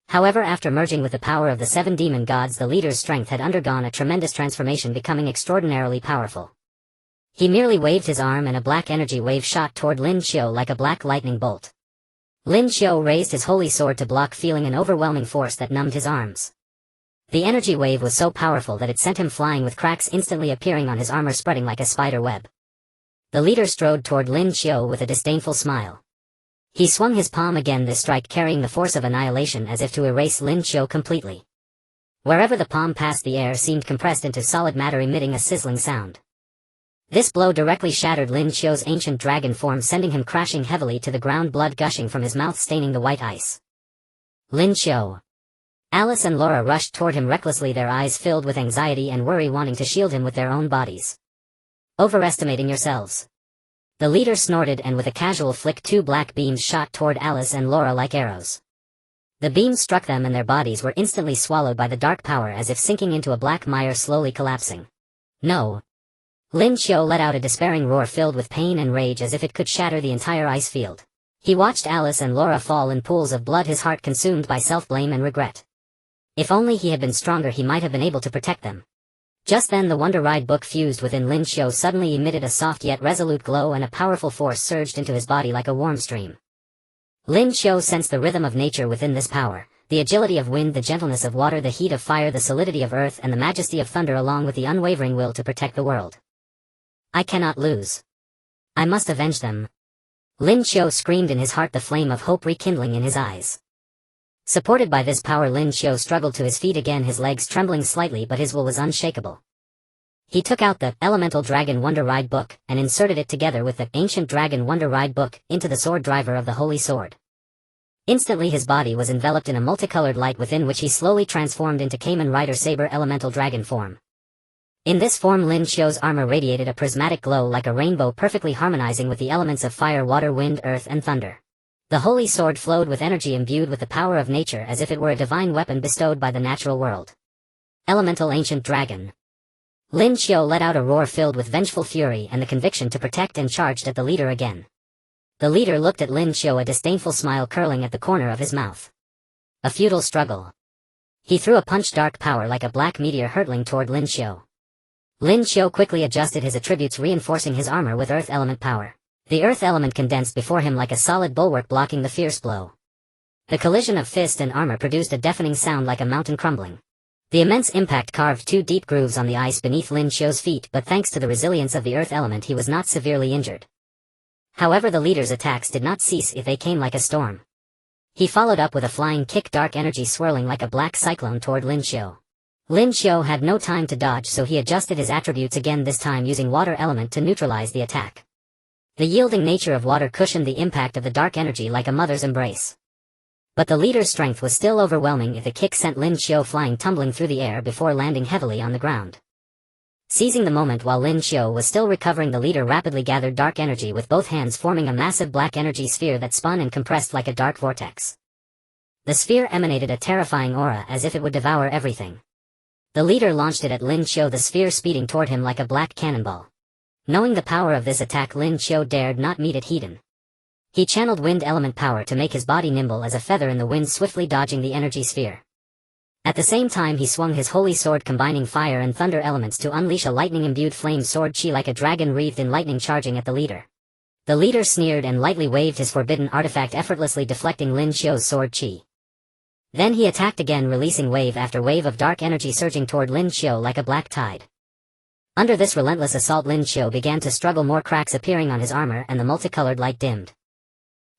However, after merging with the power of the 7 demon gods, the leader's strength had undergone a tremendous transformation, becoming extraordinarily powerful. He merely waved his arm and a black energy wave shot toward Lin Qiu like a black lightning bolt. Lin Qiu raised his holy sword to block, feeling an overwhelming force that numbed his arms. The energy wave was so powerful that it sent him flying, with cracks instantly appearing on his armor spreading like a spider web. The leader strode toward Lin Qiu with a disdainful smile. He swung his palm again, this strike carrying the force of annihilation as if to erase Lin Qiu completely. Wherever the palm passed, the air seemed compressed into solid matter, emitting a sizzling sound. This blow directly shattered Lin Qiu's ancient dragon form, sending him crashing heavily to the ground, blood gushing from his mouth staining the white ice. Lin Qiu. Alice and Laura rushed toward him recklessly, their eyes filled with anxiety and worry, wanting to shield him with their own bodies. Overestimating yourselves. The leader snorted, and with a casual flick 2 black beams shot toward Alice and Laura like arrows. The beams struck them and their bodies were instantly swallowed by the dark power, as if sinking into a black mire, slowly collapsing. No. Lin Qiu let out a despairing roar filled with pain and rage, as if it could shatter the entire ice field. He watched Alice and Laura fall in pools of blood, his heart consumed by self-blame and regret. If only he had been stronger, he might have been able to protect them. Just then the Wonder Ride book fused within Lin Qiu suddenly emitted a soft yet resolute glow, and a powerful force surged into his body like a warm stream. Lin Qiu sensed the rhythm of nature within this power, the agility of wind, the gentleness of water, the heat of fire, the solidity of earth, and the majesty of thunder, along with the unwavering will to protect the world. I cannot lose. I must avenge them. Lin Qiu screamed in his heart, the flame of hope rekindling in his eyes. Supported by this power, Lin Qiu struggled to his feet again, his legs trembling slightly, but his will was unshakable. He took out the Elemental Dragon Wonder Ride book, and inserted it together with the Ancient Dragon Wonder Ride book into the sword driver of the Holy Sword. Instantly his body was enveloped in a multicolored light, within which he slowly transformed into Kamen Rider Saber Elemental Dragon form. In this form, Lin Qiu's armor radiated a prismatic glow like a rainbow, perfectly harmonizing with the elements of fire, water, wind, earth, and thunder. The holy sword flowed with energy imbued with the power of nature, as if it were a divine weapon bestowed by the natural world. Elemental Ancient Dragon. Lin Qiu let out a roar filled with vengeful fury and the conviction to protect, and charged at the leader again. The leader looked at Lin Qiu, a disdainful smile curling at the corner of his mouth. A futile struggle. He threw a punch, dark power like a black meteor hurtling toward Lin Qiu. Lin Qiu quickly adjusted his attributes, reinforcing his armor with earth element power. The earth element condensed before him like a solid bulwark, blocking the fierce blow. The collision of fist and armor produced a deafening sound like a mountain crumbling. The immense impact carved 2 deep grooves on the ice beneath Lin Qiu's feet, but thanks to the resilience of the earth element he was not severely injured. However, the leader's attacks did not cease, if they came like a storm. He followed up with a flying kick, dark energy swirling like a black cyclone toward Lin Qiu. Lin Qiu had no time to dodge, so he adjusted his attributes again, this time using water element to neutralize the attack. The yielding nature of water cushioned the impact of the dark energy like a mother's embrace. But the leader's strength was still overwhelming, if the kick sent Lin Qiu flying, tumbling through the air before landing heavily on the ground. Seizing the moment while Lin Qiu was still recovering, the leader rapidly gathered dark energy with both hands, forming a massive black energy sphere that spun and compressed like a dark vortex. The sphere emanated a terrifying aura, as if it would devour everything. The leader launched it at Lin Qiu, the sphere speeding toward him like a black cannonball. Knowing the power of this attack, Lin Qiu dared not meet it head-on. He channeled wind element power to make his body nimble as a feather in the wind, swiftly dodging the energy sphere. At the same time he swung his holy sword, combining fire and thunder elements to unleash a lightning-imbued flame sword chi like a dragon wreathed in lightning, charging at the leader. The leader sneered and lightly waved his forbidden artifact, effortlessly deflecting Lin Qiu's sword chi. Then he attacked again, releasing wave after wave of dark energy surging toward Lin Qiu like a black tide. Under this relentless assault, Lin Qiu began to struggle, more cracks appearing on his armor and the multicolored light dimmed.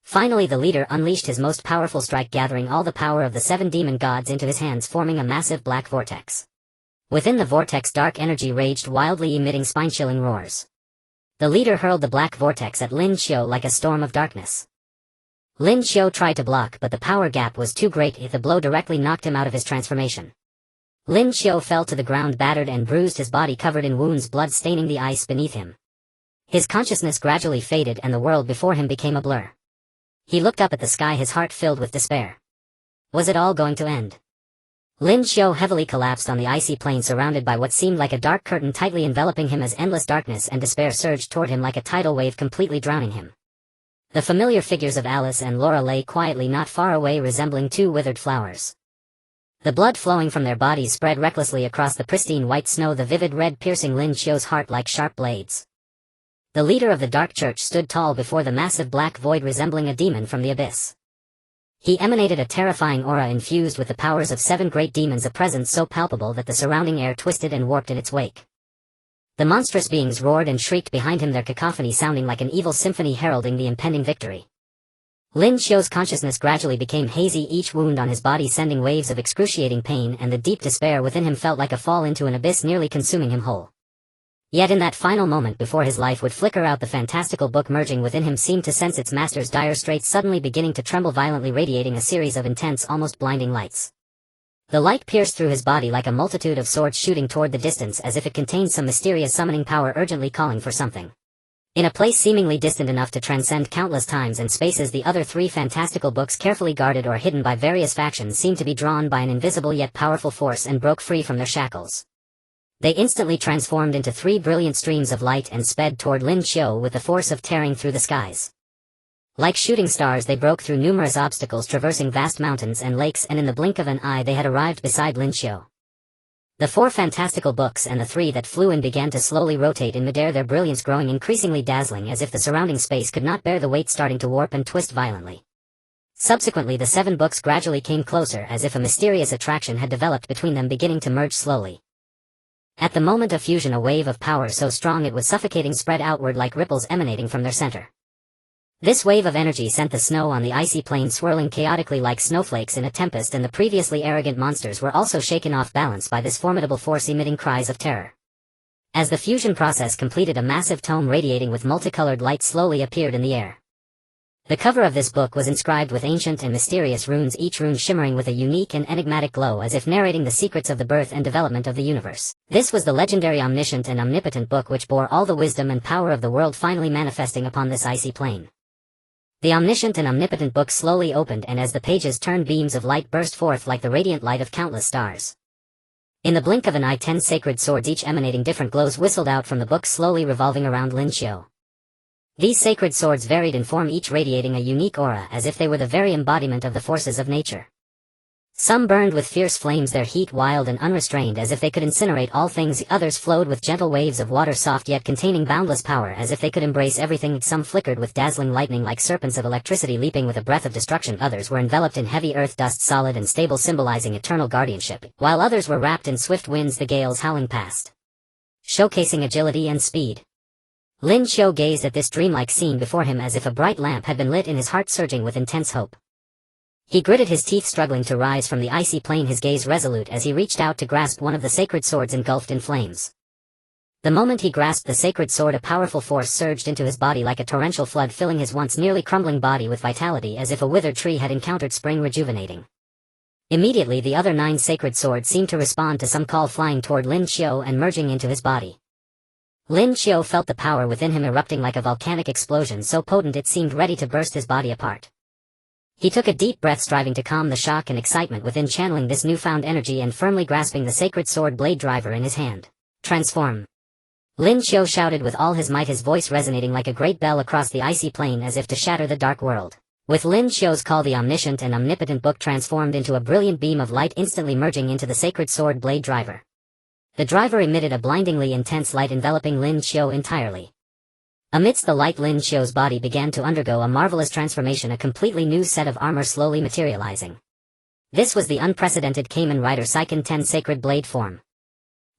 Finally the leader unleashed his most powerful strike, gathering all the power of the 7 demon gods into his hands, forming a massive black vortex. Within the vortex, dark energy raged wildly, emitting spine-chilling roars. The leader hurled the black vortex at Lin Qiu like a storm of darkness. Lin Qiu tried to block, but the power gap was too great. The blow directly knocked him out of his transformation. Lin Qiu fell to the ground, battered and bruised, his body covered in wounds, blood staining the ice beneath him. His consciousness gradually faded and the world before him became a blur. He looked up at the sky, his heart filled with despair. Was it all going to end? Lin Qiu heavily collapsed on the icy plain, surrounded by what seemed like a dark curtain tightly enveloping him, as endless darkness and despair surged toward him like a tidal wave, completely drowning him. The familiar figures of Alice and Laura lay quietly not far away, resembling two withered flowers. The blood flowing from their bodies spread recklessly across the pristine white snow, the vivid red piercing Lin Qiu's heart like sharp blades. The leader of the Dark Church stood tall before the massive black void, resembling a demon from the abyss. He emanated a terrifying aura infused with the powers of 7 great demons, a presence so palpable that the surrounding air twisted and warped in its wake. The monstrous beings roared and shrieked behind him, their cacophony sounding like an evil symphony heralding the impending victory. Lin Qiu's consciousness gradually became hazy, each wound on his body sending waves of excruciating pain, and the deep despair within him felt like a fall into an abyss, nearly consuming him whole. Yet in that final moment before his life would flicker out, the fantastical book merging within him seemed to sense its master's dire straits, suddenly beginning to tremble violently, radiating a series of intense, almost blinding lights. The light pierced through his body like a multitude of swords shooting toward the distance, as if it contained some mysterious summoning power urgently calling for something. In a place seemingly distant enough to transcend countless times and spaces, the other 3 fantastical books, carefully guarded or hidden by various factions, seemed to be drawn by an invisible yet powerful force and broke free from their shackles. They instantly transformed into 3 brilliant streams of light and sped toward Lin Qiu with the force of tearing through the skies. Like shooting stars, they broke through numerous obstacles, traversing vast mountains and lakes, and in the blink of an eye they had arrived beside Lin Qiu. The 4 fantastical books and the 3 that flew in began to slowly rotate in midair, their brilliance growing increasingly dazzling, as if the surrounding space could not bear the weight, starting to warp and twist violently. Subsequently, the 7 books gradually came closer, as if a mysterious attraction had developed between them, beginning to merge slowly. At the moment of fusion, a wave of power so strong it was suffocating spread outward like ripples emanating from their center. This wave of energy sent the snow on the icy plain swirling chaotically like snowflakes in a tempest, and the previously arrogant monsters were also shaken off balance by this formidable force, emitting cries of terror. As the fusion process completed, a massive tome radiating with multicolored light slowly appeared in the air. The cover of this book was inscribed with ancient and mysterious runes, each rune shimmering with a unique and enigmatic glow, as if narrating the secrets of the birth and development of the universe. This was the legendary Omniscient and Omnipotent book, which bore all the wisdom and power of the world finally manifesting upon this icy plain. The Omniscient and Omnipotent book slowly opened, and as the pages turned, beams of light burst forth like the radiant light of countless stars. In the blink of an eye, 10 sacred swords, each emanating different glows, whistled out from the book, slowly revolving around Lin Qiu. These sacred swords varied in form, each radiating a unique aura, as if they were the very embodiment of the forces of nature. Some burned with fierce flames, their heat wild and unrestrained, as if they could incinerate all things. Others flowed with gentle waves of water, soft yet containing boundless power, as if they could embrace everything. Some flickered with dazzling lightning like serpents of electricity, leaping with a breath of destruction. Others were enveloped in heavy earth dust, solid and stable, symbolizing eternal guardianship, while others were wrapped in swift winds, the gales howling past, showcasing agility and speed. Lin Qiu gazed at this dreamlike scene before him as if a bright lamp had been lit in his heart, surging with intense hope. He gritted his teeth, struggling to rise from the icy plain, his gaze resolute as he reached out to grasp one of the sacred swords engulfed in flames. The moment he grasped the sacred sword, a powerful force surged into his body like a torrential flood, filling his once nearly crumbling body with vitality, as if a withered tree had encountered spring, rejuvenating. Immediately, the other 9 sacred swords seemed to respond to some call, flying toward Lin Qiu and merging into his body. Lin Qiu felt the power within him erupting like a volcanic explosion, so potent it seemed ready to burst his body apart. He took a deep breath, striving to calm the shock and excitement within, channeling this newfound energy and firmly grasping the sacred sword blade driver in his hand. Transform! Lin Qiu shouted with all his might, his voice resonating like a great bell across the icy plain, as if to shatter the dark world. With Lin Qiu's call, the Omniscient and Omnipotent book transformed into a brilliant beam of light, instantly merging into the sacred sword blade driver. The driver emitted a blindingly intense light, enveloping Lin Qiu entirely. Amidst the light, Lin Qiu's body began to undergo a marvelous transformation, a completely new set of armor slowly materializing. This was the unprecedented Kamen Rider Saber 10 sacred blade form.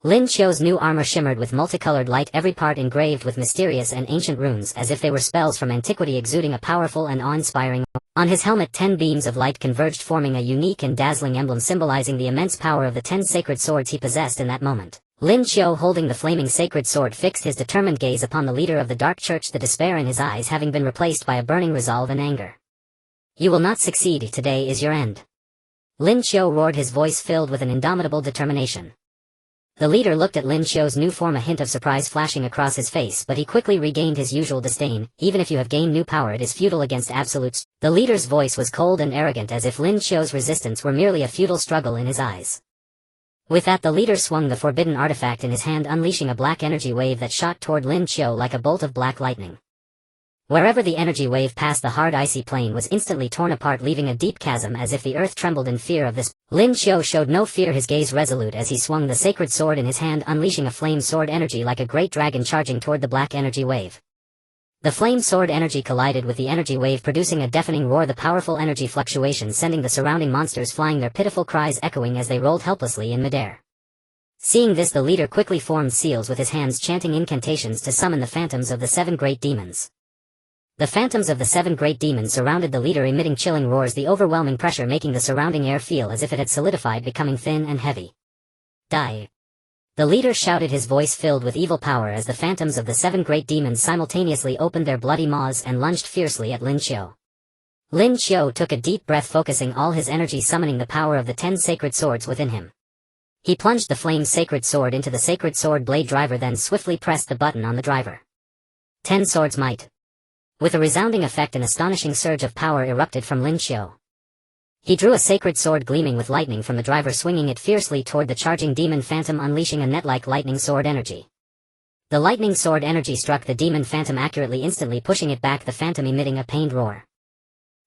Lin Qiu's new armor shimmered with multicolored light, every part engraved with mysterious and ancient runes, as if they were spells from antiquity, exuding a powerful and awe-inspiring. On his helmet, 10 beams of light converged, forming a unique and dazzling emblem symbolizing the immense power of the 10 sacred swords he possessed in that moment. Lin Qiu, holding the flaming sacred sword, fixed his determined gaze upon the leader of the Dark Church, the despair in his eyes having been replaced by a burning resolve and anger. "You will not succeed. Today is your end." Lin Qiu roared, his voice filled with an indomitable determination. The leader looked at Lin Qiu's new form, a hint of surprise flashing across his face, but he quickly regained his usual disdain. "Even if you have gained new power, it is futile against absolutes." The leader's voice was cold and arrogant, as if Lin Qiu's resistance were merely a futile struggle in his eyes. With that, the leader swung the forbidden artifact in his hand, unleashing a black energy wave that shot toward Lin Qiu like a bolt of black lightning. Wherever the energy wave passed, the hard icy plane was instantly torn apart, leaving a deep chasm as if the earth trembled in fear of this. Lin Qiu showed no fear, his gaze resolute as he swung the sacred sword in his hand, unleashing a flame sword energy like a great dragon charging toward the black energy wave. The flame sword energy collided with the energy wave, producing a deafening roar, the powerful energy fluctuation sending the surrounding monsters flying, their pitiful cries echoing as they rolled helplessly in midair. Seeing this, the leader quickly formed seals with his hands, chanting incantations to summon the phantoms of the 7 great demons. The phantoms of the 7 great demons surrounded the leader, emitting chilling roars, the overwhelming pressure making the surrounding air feel as if it had solidified, becoming thin and heavy. Die! The leader shouted, his voice filled with evil power as the phantoms of the 7 great demons simultaneously opened their bloody maws and lunged fiercely at Lin Qiu. Lin Qiu took a deep breath, focusing all his energy, summoning the power of the 10 sacred swords within him. He plunged the flame sacred sword into the sacred sword blade driver, then swiftly pressed the button on the driver. 10 swords might. With a resounding effect, an astonishing surge of power erupted from Lin Qiu. He drew a sacred sword gleaming with lightning from the driver, swinging it fiercely toward the charging demon phantom, unleashing a net-like lightning sword energy. The lightning sword energy struck the demon phantom accurately, instantly pushing it back, the phantom emitting a pained roar.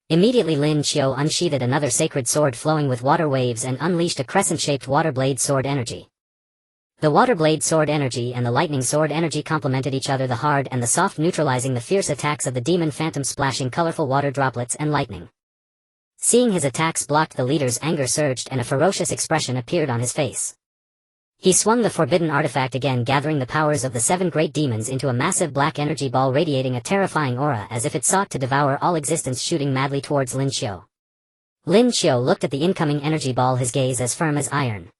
Immediately Lin Qiu unsheathed another sacred sword flowing with water waves and unleashed a crescent-shaped water blade sword energy. The water blade sword energy and the lightning sword energy complemented each other, the hard and the soft neutralizing the fierce attacks of the demon phantom, splashing colorful water droplets and lightning. Seeing his attacks blocked, the leader's anger surged and a ferocious expression appeared on his face. He swung the forbidden artifact again, gathering the powers of the 7 great demons into a massive black energy ball radiating a terrifying aura as if it sought to devour all existence, shooting madly towards Lin Qiu. Lin Qiu looked at the incoming energy ball, his gaze as firm as iron.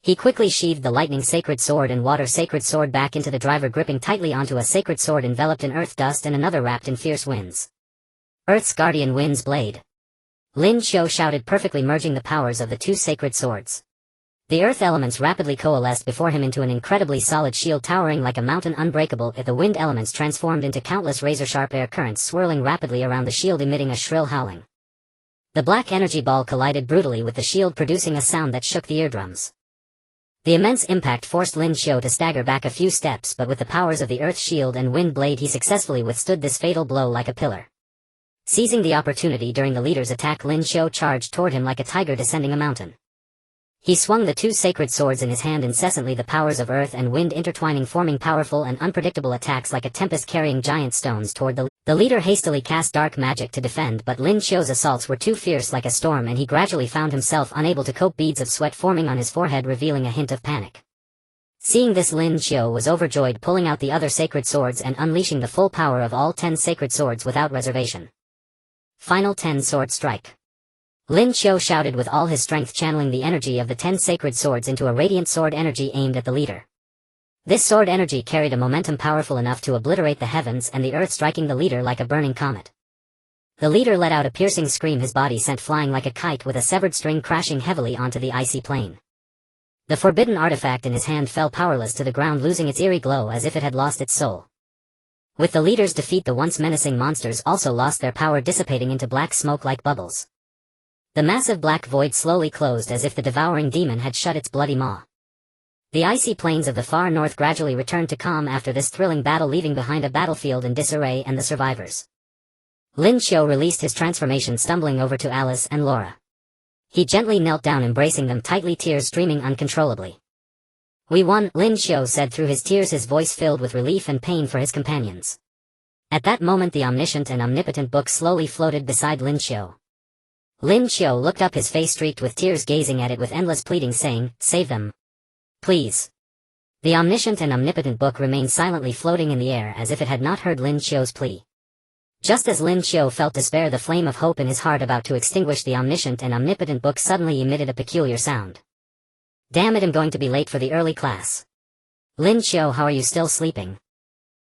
He quickly sheathed the lightning sacred sword and water sacred sword back into the driver, gripping tightly onto a sacred sword enveloped in earth dust and another wrapped in fierce winds. Earth's guardian wind's blade. Lin Qiu shouted, perfectly merging the powers of the 2 sacred swords. The earth elements rapidly coalesced before him into an incredibly solid shield, towering like a mountain, unbreakable. The wind elements transformed into countless razor-sharp air currents, swirling rapidly around the shield, emitting a shrill howling. The black energy ball collided brutally with the shield, producing a sound that shook the eardrums. The immense impact forced Lin Qiu to stagger back a few steps, but with the powers of the earth shield and wind blade he successfully withstood this fatal blow like a pillar. Seizing the opportunity during the leader's attack, Lin Qiu charged toward him like a tiger descending a mountain. He swung the 2 sacred swords in his hand incessantly, the powers of earth and wind intertwining, forming powerful and unpredictable attacks like a tempest carrying giant stones toward the leader. Hastily cast dark magic to defend, but Lin Qiu's assaults were too fierce, like a storm, and he gradually found himself unable to cope, beads of sweat forming on his forehead revealing a hint of panic. Seeing this, Lin Qiu was overjoyed, pulling out the other sacred swords and unleashing the full power of all 10 sacred swords without reservation. Final 10 sword strike. Lin Qiu shouted with all his strength, channeling the energy of the 10 sacred swords into a radiant sword energy aimed at the leader. This sword energy carried a momentum powerful enough to obliterate the heavens and the earth, striking the leader like a burning comet. The leader let out a piercing scream, his body sent flying like a kite, with a severed string crashing heavily onto the icy plane. The forbidden artifact in his hand fell powerless to the ground, losing its eerie glow as if it had lost its soul. With the leader's defeat, the once menacing monsters also lost their power, dissipating into black smoke like bubbles. The massive black void slowly closed as if the devouring demon had shut its bloody maw. The icy plains of the far north gradually returned to calm after this thrilling battle, leaving behind a battlefield in disarray and the survivors. Lin Qiu released his transformation, stumbling over to Alice and Laura. He gently knelt down, embracing them tightly, tears streaming uncontrollably. "We won," Lin Qiu said through his tears, his voice filled with relief and pain for his companions. At that moment the omniscient and omnipotent book slowly floated beside Lin Qiu. Lin Qiu looked up, his face streaked with tears, gazing at it with endless pleading, saying, "Save them. Please." The omniscient and omnipotent book remained silently floating in the air as if it had not heard Lin Qiu's plea. Just as Lin Qiu felt despair, the flame of hope in his heart about to extinguish, the omniscient and omnipotent book suddenly emitted a peculiar sound. "Damn it, I'm going to be late for the early class. Lin Qiu, how are you still sleeping?"